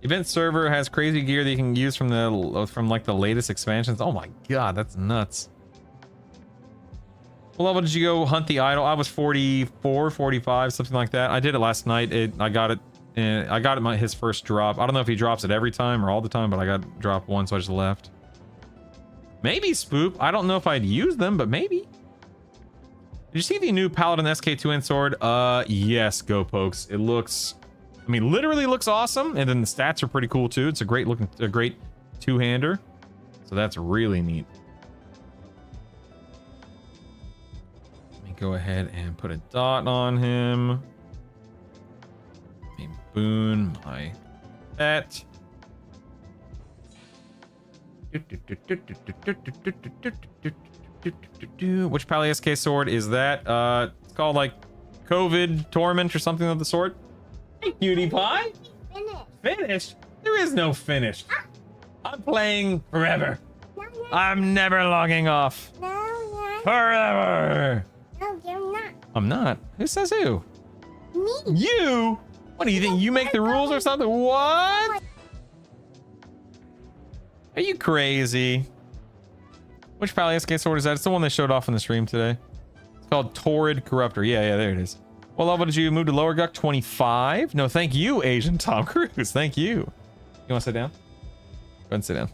Event server has crazy gear that you can use from like the latest expansions. Oh my god, that's nuts. What level did you go hunt the idol? I was 44, 45, something like that. I did it last night. I got it his first drop. I don't know if he drops it every time or all the time, but I got dropped one, so I just left. Maybe Spoop. I don't know if I'd use them, but maybe. Did you see the new Paladin SK2N sword? Yes, Go Pokes. It looks, I mean, literally looks awesome, and then the stats are pretty cool too. It's a great two-hander, so that's really neat. go ahead and put a dot on him. A Boone, my pet. Which Pally SK sword is that? It's called like COVID Torment or something of the sort. Hey, cutie pie. Finish. Finished? There is no finished. I'm playing forever. No, I'm never logging off. no, Forever. no, you're not. I'm not. Who says who? Me. You? What do you think? You make the rules or something? What? Are you crazy? Which Pally SK sword is that? It's the one they showed off in the stream today. It's called Torrid Corruptor. Yeah, there it is. What level did you move to lower Guck? 25? No, thank you, Asian Tom Cruise. Thank you. You want to sit down? Go ahead and sit down.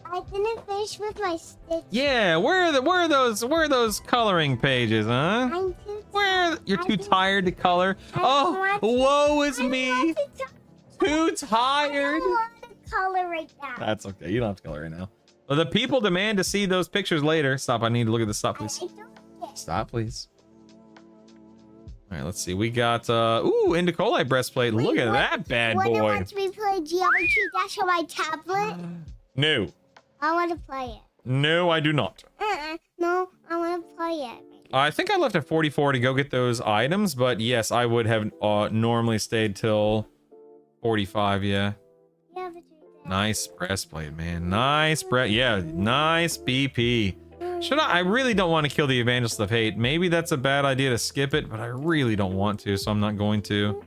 I didn't finish with my stitch. Yeah, where are those coloring pages, huh? I'm too You're too tired to color. Oh, woe is me. Too tired. I don't want to color right now. That's okay. You don't have to color right now. Well, the people demand to see those pictures later. Stop. I need to look at this. Stop, please. I don't get Stop, please. All right, let's see. We got ooh, Indicolite breastplate. Look at that bad Wanna boy. watch me play Geometry Dash on my tablet? No. I want to play it. No, I do not. No, I want to play it. I think I left at 44 to go get those items, but yes, I would have normally stayed till 45, yeah. Geometry Dash. Nice breastplate, man. Nice yeah, nice BP. Should I really don't want to kill the Evangelist of Hate. Maybe that's a bad idea to skip it, but I really don't want to, so I'm not going to.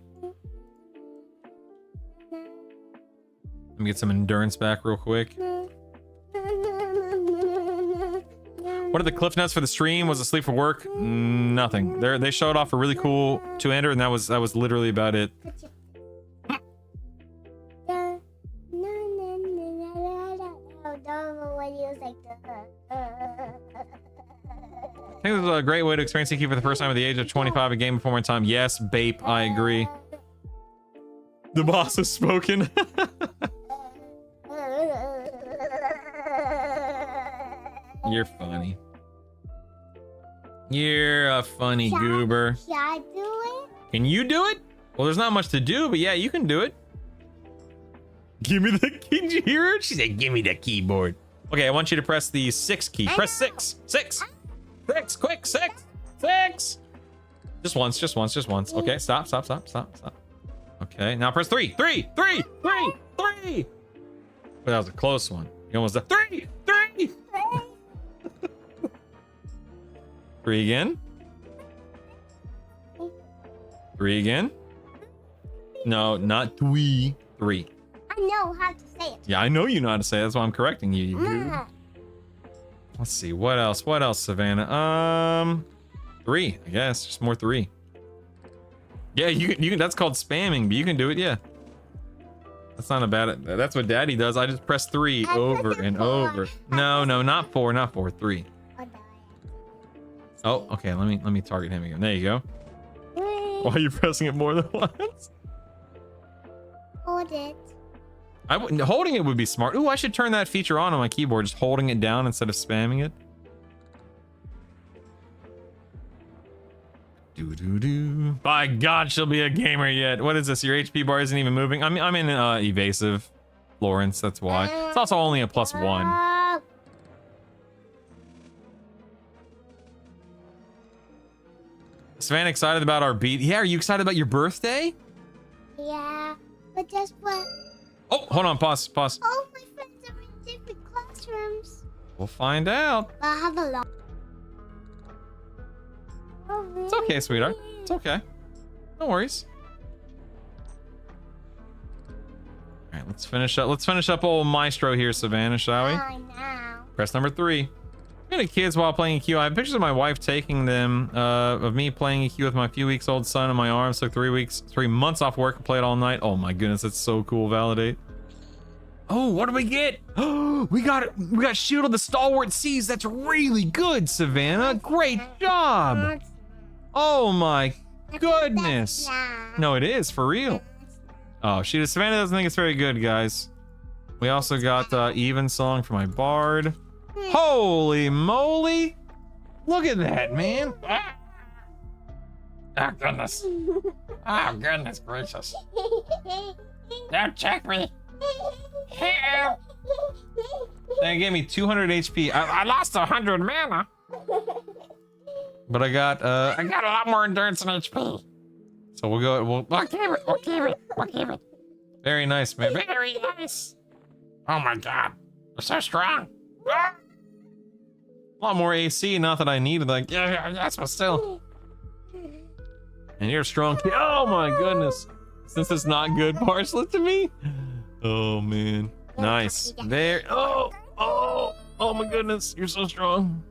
Let me get some endurance back real quick. What are the cliff notes for the stream? Was asleep for work? Nothing. They showed off a really cool two-hander, and that was literally about it. I think this is a great way to experience EQ for the first time at the age of 25, a game before my time. Yes, Bape, I agree. The boss has spoken. You're funny. You're a funny goober. Should I do it? Can you do it? Well, there's not much to do, but yeah, you can do it. Give me the key. Did you hear her? She said, give me the keyboard. Okay, I want you to press the 6 key. Press 6. 6. 6. Quick. 6. 6. Just once. Just once. Just once. Okay, stop. Stop. Stop. Stop. Stop. Okay, now press 3. 3. 3. 3. 3. But that was a close one. You almost did 3. 3. 3 again. 3 again. No, not 3. 3. I know how to say it. Yeah, I know you know how to say it. That's why I'm correcting you, you goob. Let's see. What else? What else, Savannah? 3, I guess. Just more 3. Yeah, you can. That's called spamming, but you can do it. Yeah. That's not a bad. That's what Daddy does. I just press 3 over and over. No, not 4. Not 4. 3. Oh, okay. Let me target him again. There you go. Why are you pressing it more than once? Hold it. Holding it would be smart. Ooh, I should turn that feature on my keyboard, just holding it down instead of spamming it. By God, she'll be a gamer yet. What is this? Your HP bar isn't even moving. I'm in evasive, Lawrence. That's why. It's also only a +1. Savannah, excited about our beat? Yeah, are you excited about your birthday? Yeah, but just what? Oh, hold on. Pause. All my friends are in different classrooms. We'll find out. But I have a lot. Oh, really? It's okay, sweetheart. It's okay. No worries. All right, let's finish up. Let's finish up old Maestro here, Savannah, shall we? I know. Press number 3. I had kids while playing EQ. I have pictures of my wife taking them, of me playing EQ with my few weeks old son in my arms. Took 3 months off work and played all night. Oh my goodness, that's so cool. Validate. Oh, what did we get? Oh, we got Shield of the Stalwart Seas. That's really good, Savannah. Great job. Oh my goodness. No, it is for real. Oh, Savannah doesn't think it's very good, guys. We also got Even Song for my Bard. Holy moly! Look at that, man. Oh, goodness. Oh, goodness gracious. Don't check me. Help. They gave me 200 HP. I lost 100 mana. But I got a lot more endurance and HP. So we'll keep it. Very nice, man. Very nice. Oh my god. They're so strong. Ah! A lot more AC, not that I needed, like, yes, but still. And you're strong. Oh my goodness. Since it's not good, parcel it to me. Oh man. Nice. There. Oh my goodness. You're so strong.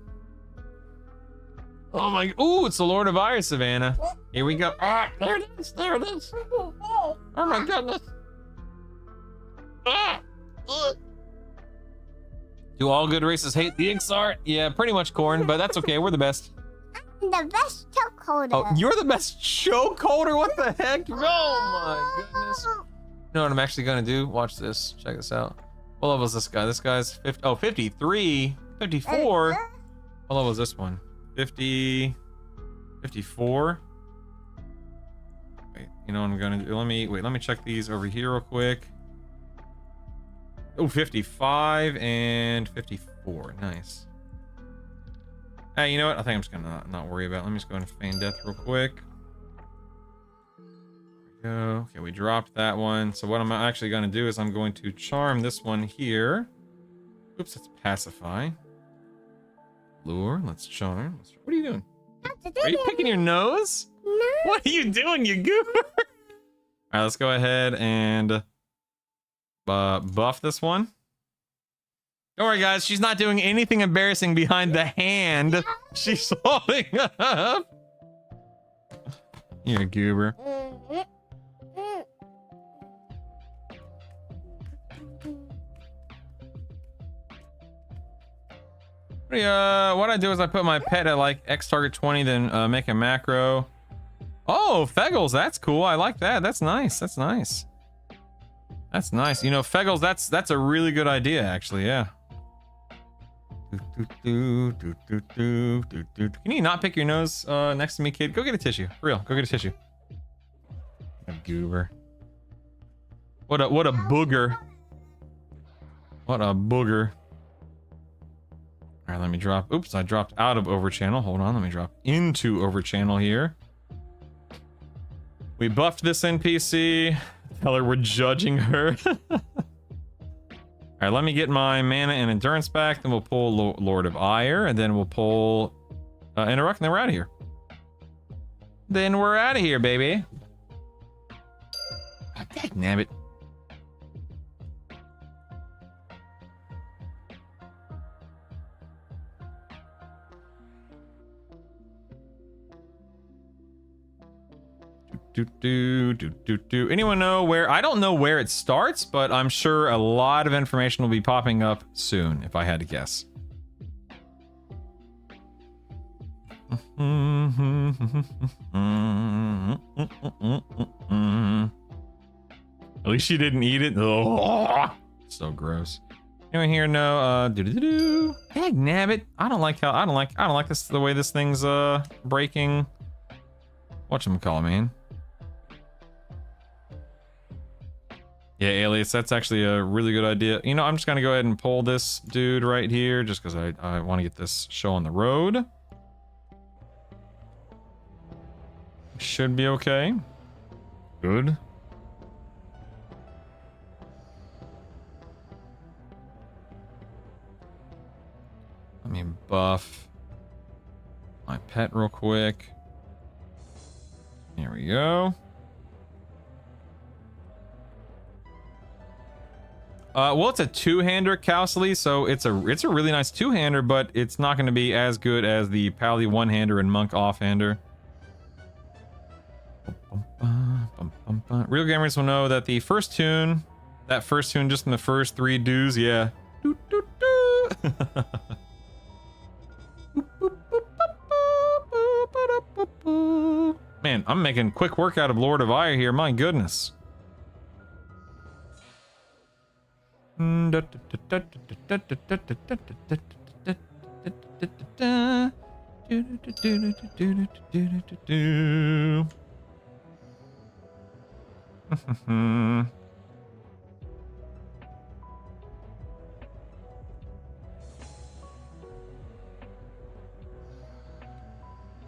Oh my. Ooh, it's the Lord of Ire, Savannah. Here we go. Ah, there it is. There it is. Oh my goodness. Ah. Do all good races hate the Ixart? Yeah, pretty much, Corn, but that's okay. We're the best. I'm the best chokeholder. Oh, you're the best chokeholder? What the heck? Oh my goodness. You know what I'm actually gonna do? Watch this. Check this out. What level is this guy? This guy's 53, 54. What level is this one? 50, 54. Wait, you know what I'm gonna do? Let me check these over here real quick. Oh, 55 and 54. Nice. Hey, you know what? I think I'm just gonna not worry about it. Let me just go and feign death real quick. There we go. Okay, we dropped that one. So what I'm actually gonna do is I'm going to charm this one here. Oops, it's pacify. Lure, let's charm. What are you doing? Are you picking your nose? No. What are you doing, you goober? Alright, let's go ahead and buff this one. Don't worry, guys. She's not doing anything embarrassing behind the hand she's holding up. You're a goober. What I do is I put my pet at like X target 20, then make a macro. Oh, Feggles, that's cool. I like that. That's nice. That's nice. That's nice. You know, Feggles, that's a really good idea, actually. Yeah. Can you not pick your nose next to me, kid? Go get a tissue. For real. Go get a tissue. A goober. What a booger. What a booger. All right, let me drop. Oops, I dropped out of overchannel. Hold on, let me drop into overchannel here. We buffed this NPC. Tell her we're judging her. All right, let me get my mana and endurance back. Then we'll pull Lord of Ire, and then we'll pull Interrupt, and then we're out of here. Then we're out of here, baby. Oh, dagnabbit. Anyone know where? I don't know where it starts, but I'm sure a lot of information will be popping up soon, if I had to guess. At least she didn't eat it. Oh, so gross. Anyone here know? Heck, nabbit. I don't like this, the way this thing's breaking. Whatchamacallit, man. Yeah, Alias, that's actually a really good idea. You know, I'm just gonna go ahead and pull this dude right here, just because I want to get this show on the road. Should be okay. Good. Let me buff my pet real quick. Here we go. Well, it's a two-hander, Cowsley, so it's a really nice two-hander, but it's not going to be as good as the Pally one-hander and Monk off-hander. Real gamers will know that the first tune, just in the first three doos, yeah. Man, I'm making quick work out of Lord of Ire here, my goodness.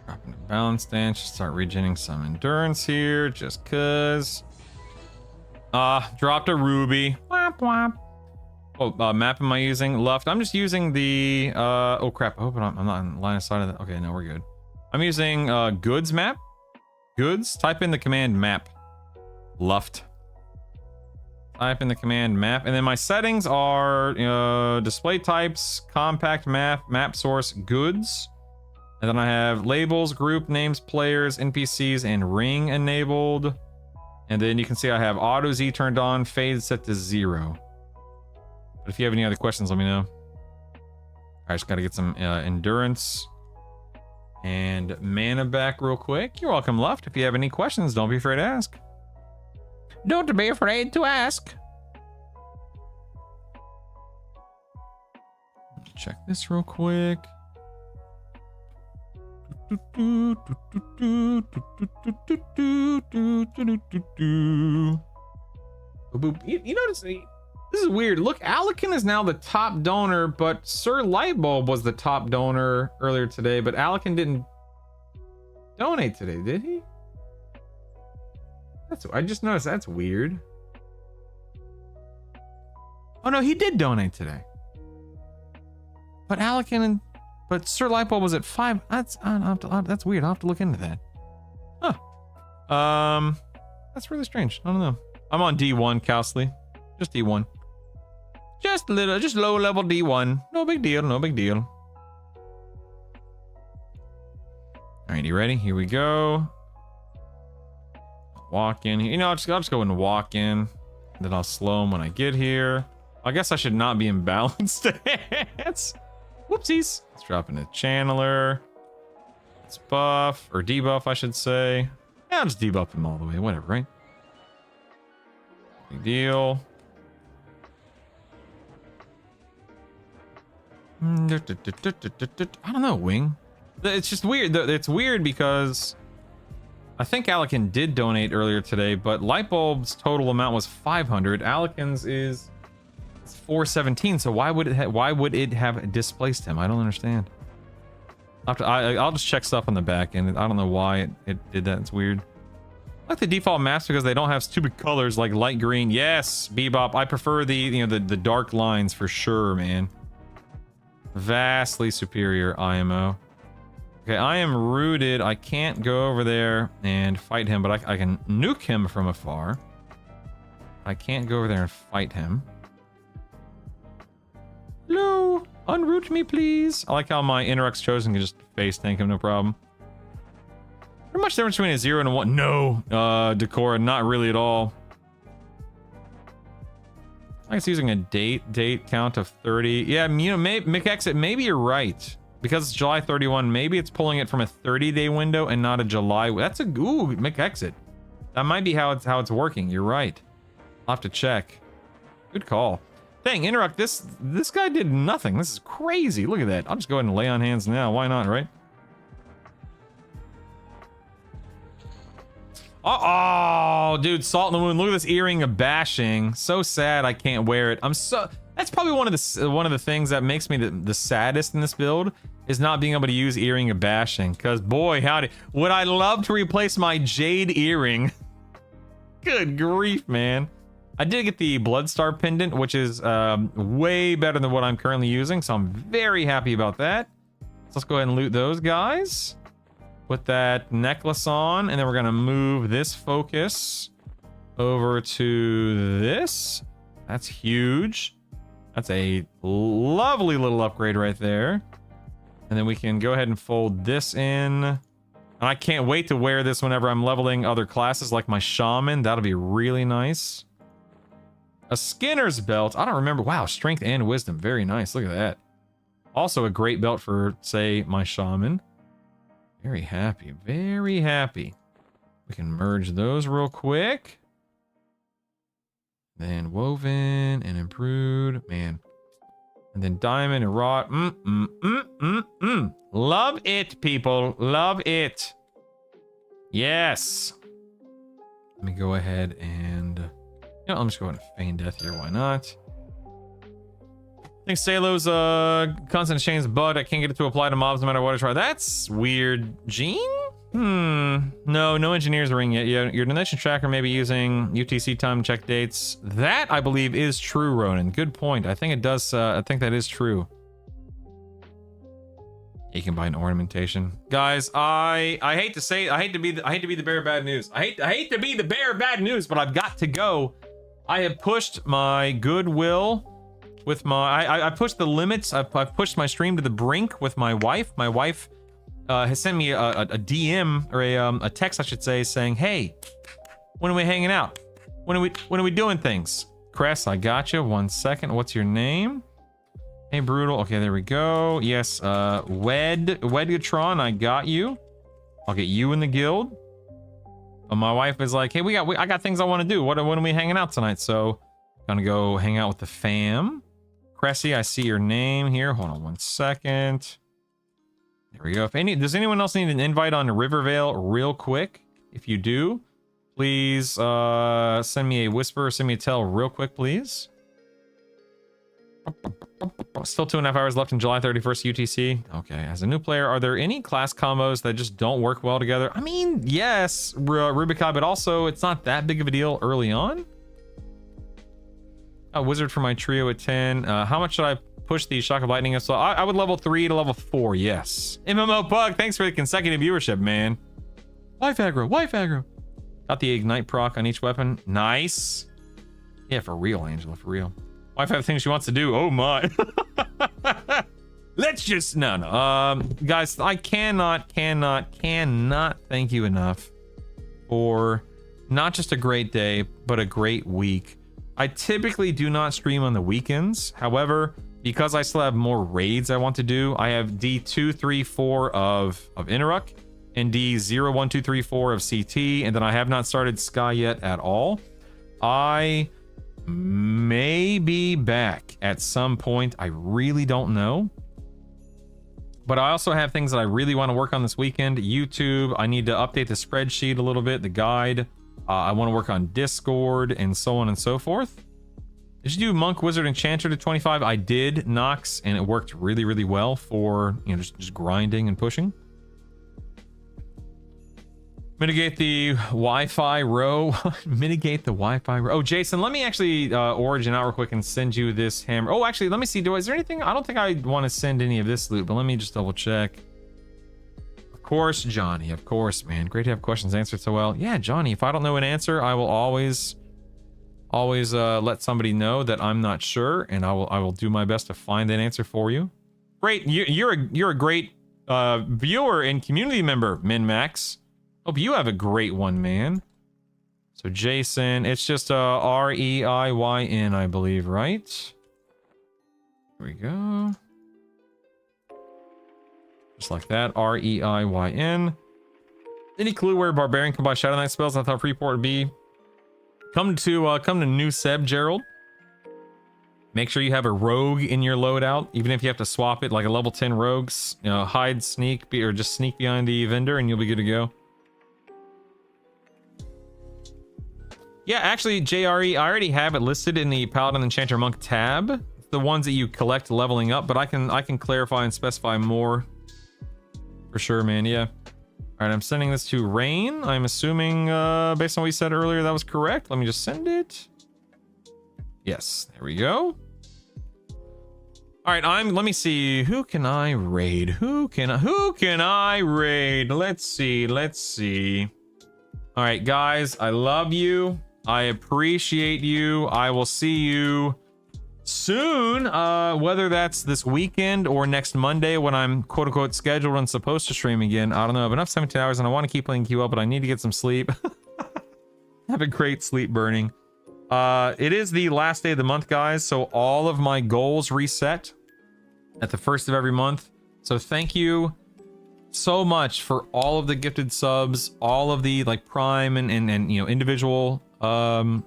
Dropping the balance stance. Start regenerating some endurance here, just cause. Dropped a ruby. Womp womp. Oh, map am I using? Left. I'm just using the oh crap. I hope I'm not in line of sight of that. Okay, no, we're good. I'm using goods map. Goods. Type in the command map. Left. Type in the command map, and then my settings are display types, compact map, map source, goods. And then I have labels, group names, players, NPCs, and ring enabled. And then you can see I have auto Z turned on, fade set to 0. But if you have any other questions, let me know. I just gotta get some endurance and mana back real quick. You're welcome, Luft. If you have any questions, don't be afraid to ask. Don't be afraid to ask. Check this real quick. You notice this is weird. Look, Alekin is now the top donor, but Sir Lightbulb was the top donor earlier today, but Alekin didn't donate today, did he? I just noticed that's weird. Oh no, he did donate today. But but Sir Lightbulb was at 5. That's weird. I'll have to look into that. Huh. That's really strange. I don't know. I'm on D1, Cowsley. Just D1. Just low level D1. No big deal. No big deal. All right, you ready? Here we go. Walk in. You know, I'll just go and walk in. Then I'll slow him when I get here. I guess I should not be in balanced stance. Whoopsies. Let's drop in a channeler. Let's buff, or debuff, I should say. Yeah, I'll just debuff him all the way. Whatever, right? Big deal. I don't know, Wing. It's just weird. It's weird because I think Alekin did donate earlier today, but Lightbulb's total amount was 500. Alekin's is 417. So why would it have displaced him? I don't understand. I'll just check stuff on the back end. I don't know why it did that. It's weird. I like the default maps because they don't have stupid colors like light green. Yes, Bebop. I prefer the dark lines for sure, man. Vastly superior IMO. Okay, I am rooted. I can't go over there and fight him, but I can nuke him from afar. I can't go over there and fight him. Hello, unroot me, please. I like how my Interux Chosen can just face tank him, no problem. Pretty much difference between a 0 and a 1. No, Decora, not really at all. I guess using a date count of 30. Yeah, you know, McExit, maybe you're right. Because it's July 31, maybe it's pulling it from a 30-day window and not a July. That's a ooh, McExit. That might be how it's working. You're right. I'll have to check. Good call. Dang, Interrupt, this guy did nothing. This is crazy. Look at that. I'll just go ahead and lay on hands now. Why not, right? Oh, dude, Salt in the Wound. Look at this earring of bashing. So sad I can't wear it. That's probably one of the things that makes me the saddest in this build is not being able to use earring of bashing. Because boy, howdy, would I love to replace my jade earring. Good grief, man. I did get the Bloodstar pendant, which is way better than what I'm currently using, so I'm very happy about that. So let's go ahead and loot those guys. Put that necklace on, and then we're gonna move this focus over to this. That's huge. That's a lovely little upgrade right there. And then we can go ahead and fold this in. And I can't wait to wear this whenever I'm leveling other classes like my Shaman. That'll be really nice. A Skinner's belt. I don't remember. Wow, strength and wisdom. Very nice. Look at that. Also a great belt for, say, my Shaman. Very happy. Very happy. We can merge those real quick. Then woven and improved. Man. And then diamond and rod. Love it, people. Love it. Yes. Let me go ahead and... You know, I'm just going to feign death here. Why not? I think Salo's constant exchange bug. I can't get it to apply to mobs no matter what I try. That's weird. Gene? No engineers ring yet. Your donation tracker may be using UTC time to check dates. That, I believe, is true, Ronan. Good point. I think it does. I think that is true. You can buy an ornamentation, guys. I hate to say, I hate to be the bearer of bad news. I hate to be the bearer of bad news, but I've got to go. I have pushed my goodwill with my. I pushed the limits. I've pushed my stream to the brink with my wife. My wife has sent me a DM or a text, I should say, saying, "Hey, when are we hanging out? When are we doing things?" Cress, I got you. 1 second. What's your name? Hey, Brutal. Okay, there we go. Yes, Wedgatron, I got you. I'll get you in the guild. My wife is like, hey, I got things I want to do. When are we hanging out tonight? So, gonna go hang out with the fam. Cressy, I see your name here. Hold on 1 second. There we go. Does anyone else need an invite on Rivervale real quick? If you do, please send me a whisper or send me a tell real quick, please. Still 2.5 hours left in July 31st UTC. Okay, as a new player, are there any class combos that just don't work well together? I mean, yes, Rubicon, but also it's not that big of a deal early on. A wizard for my trio at 10. How much should I push the shock of lightning? So I would level 3 to level 4, yes. MMO Pug, thanks for the consecutive viewership, man. Wife aggro. Got the ignite proc on each weapon. Nice. Yeah, for real, Angela, for real. Wife have things she wants to do. Oh my. Let's just no. Guys, I cannot thank you enough for not just a great day, but a great week. I typically do not stream on the weekends. However, because I still have more raids I want to do, I have D2, 3, 4 of Interrupt and D0, 1, 2, 3, 4 of CT, and then I have not started Sky yet at all. I may be back at some point. I really don't know. But I also have things that I really want to work on this weekend. YouTube, I need to update the spreadsheet a little bit, the guide. I want to work on Discord and so on and so forth. Did you do Monk, Wizard, Enchanter to 25? I did, Nox, and it worked really, really well for, you know, just grinding and pushing. Mitigate the Wi-Fi row. Mitigate the Wi-Fi row. Oh, Jason, let me actually origin out real quick and send you this hammer. Oh, actually, let me see. Is there anything? I don't think I want to send any of this loot, but let me just double check. Of course, Johnny. Of course, man. Great to have questions answered so well. Yeah, Johnny, if I don't know an answer, I will always let somebody know that I'm not sure, and I will do my best to find that answer for you. Great. You're a great viewer and community member, MinMax. Hope you have a great one, man. So Jason, it's just R-E-I-Y-N, I believe, right? Here we go. Just like that, R-E-I-Y-N. Any clue where Barbarian can buy Shadow Knight spells? I thought Freeport would be. Come to New Seb, Gerald. Make sure you have a rogue in your loadout, even if you have to swap it, like a level 10 rogues. You know, hide, sneak, or just sneak behind the vendor, and you'll be good to go. Yeah, actually, JRE, I already have it listed in the Paladin Enchanter Monk tab. The ones that you collect leveling up, but I can clarify and specify more. For sure, man, yeah. Alright, I'm sending this to Rain. I'm assuming, based on what you said earlier, that was correct. Let me just send it. Yes, there we go. Alright, let me see. Who can I raid? Who can I raid? Let's see. Alright, guys, I love you. I appreciate you. I will see you soon, whether that's this weekend or next Monday when I'm quote-unquote scheduled and supposed to stream again. I don't know. I have enough 17 hours and I want to keep playing QL, but I need to get some sleep. Have a great sleep burning. It is the last day of the month, guys, so all of my goals reset at the first of every month. So thank you so much for all of the gifted subs, all of the like prime and you know, individual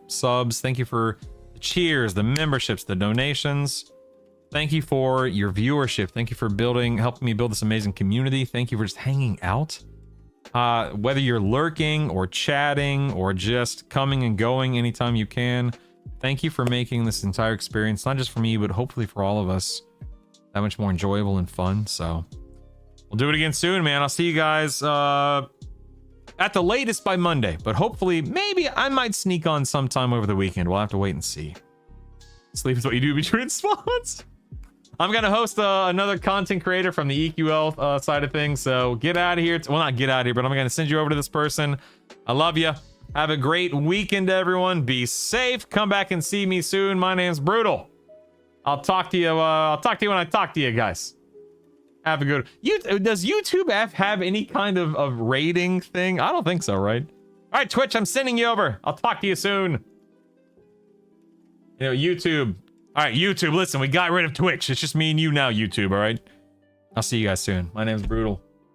subs. Thank you for the cheers, the memberships, the donations. Thank you for your viewership. Thank you for helping me build this amazing community. Thank you for just hanging out. Whether you're lurking or chatting or just coming and going anytime you can, thank you for making this entire experience, not just for me, but hopefully for all of us, that much more enjoyable and fun. So we'll do it again soon, man. I'll see you guys at the latest by Monday, but hopefully, maybe I might sneak on sometime over the weekend. We'll have to wait and see. Sleep is what you do between spawns. I'm gonna host another content creator from the EQL side of things, so get out of here. Well, not get out of here, but I'm gonna send you over to this person. I love you. Have a great weekend, everyone. Be safe. Come back and see me soon. My name's Brutal. I'll talk to you. I'll talk to you when I talk to you, guys. Have a good. Does YouTube have any kind of rating thing? I don't think so, right? All right, Twitch. I'm sending you over. I'll talk to you soon. You know, YouTube. All right, YouTube, listen, we got rid of Twitch. It's just me and you now, YouTube, all right? I'll see you guys soon. My name's Brutal.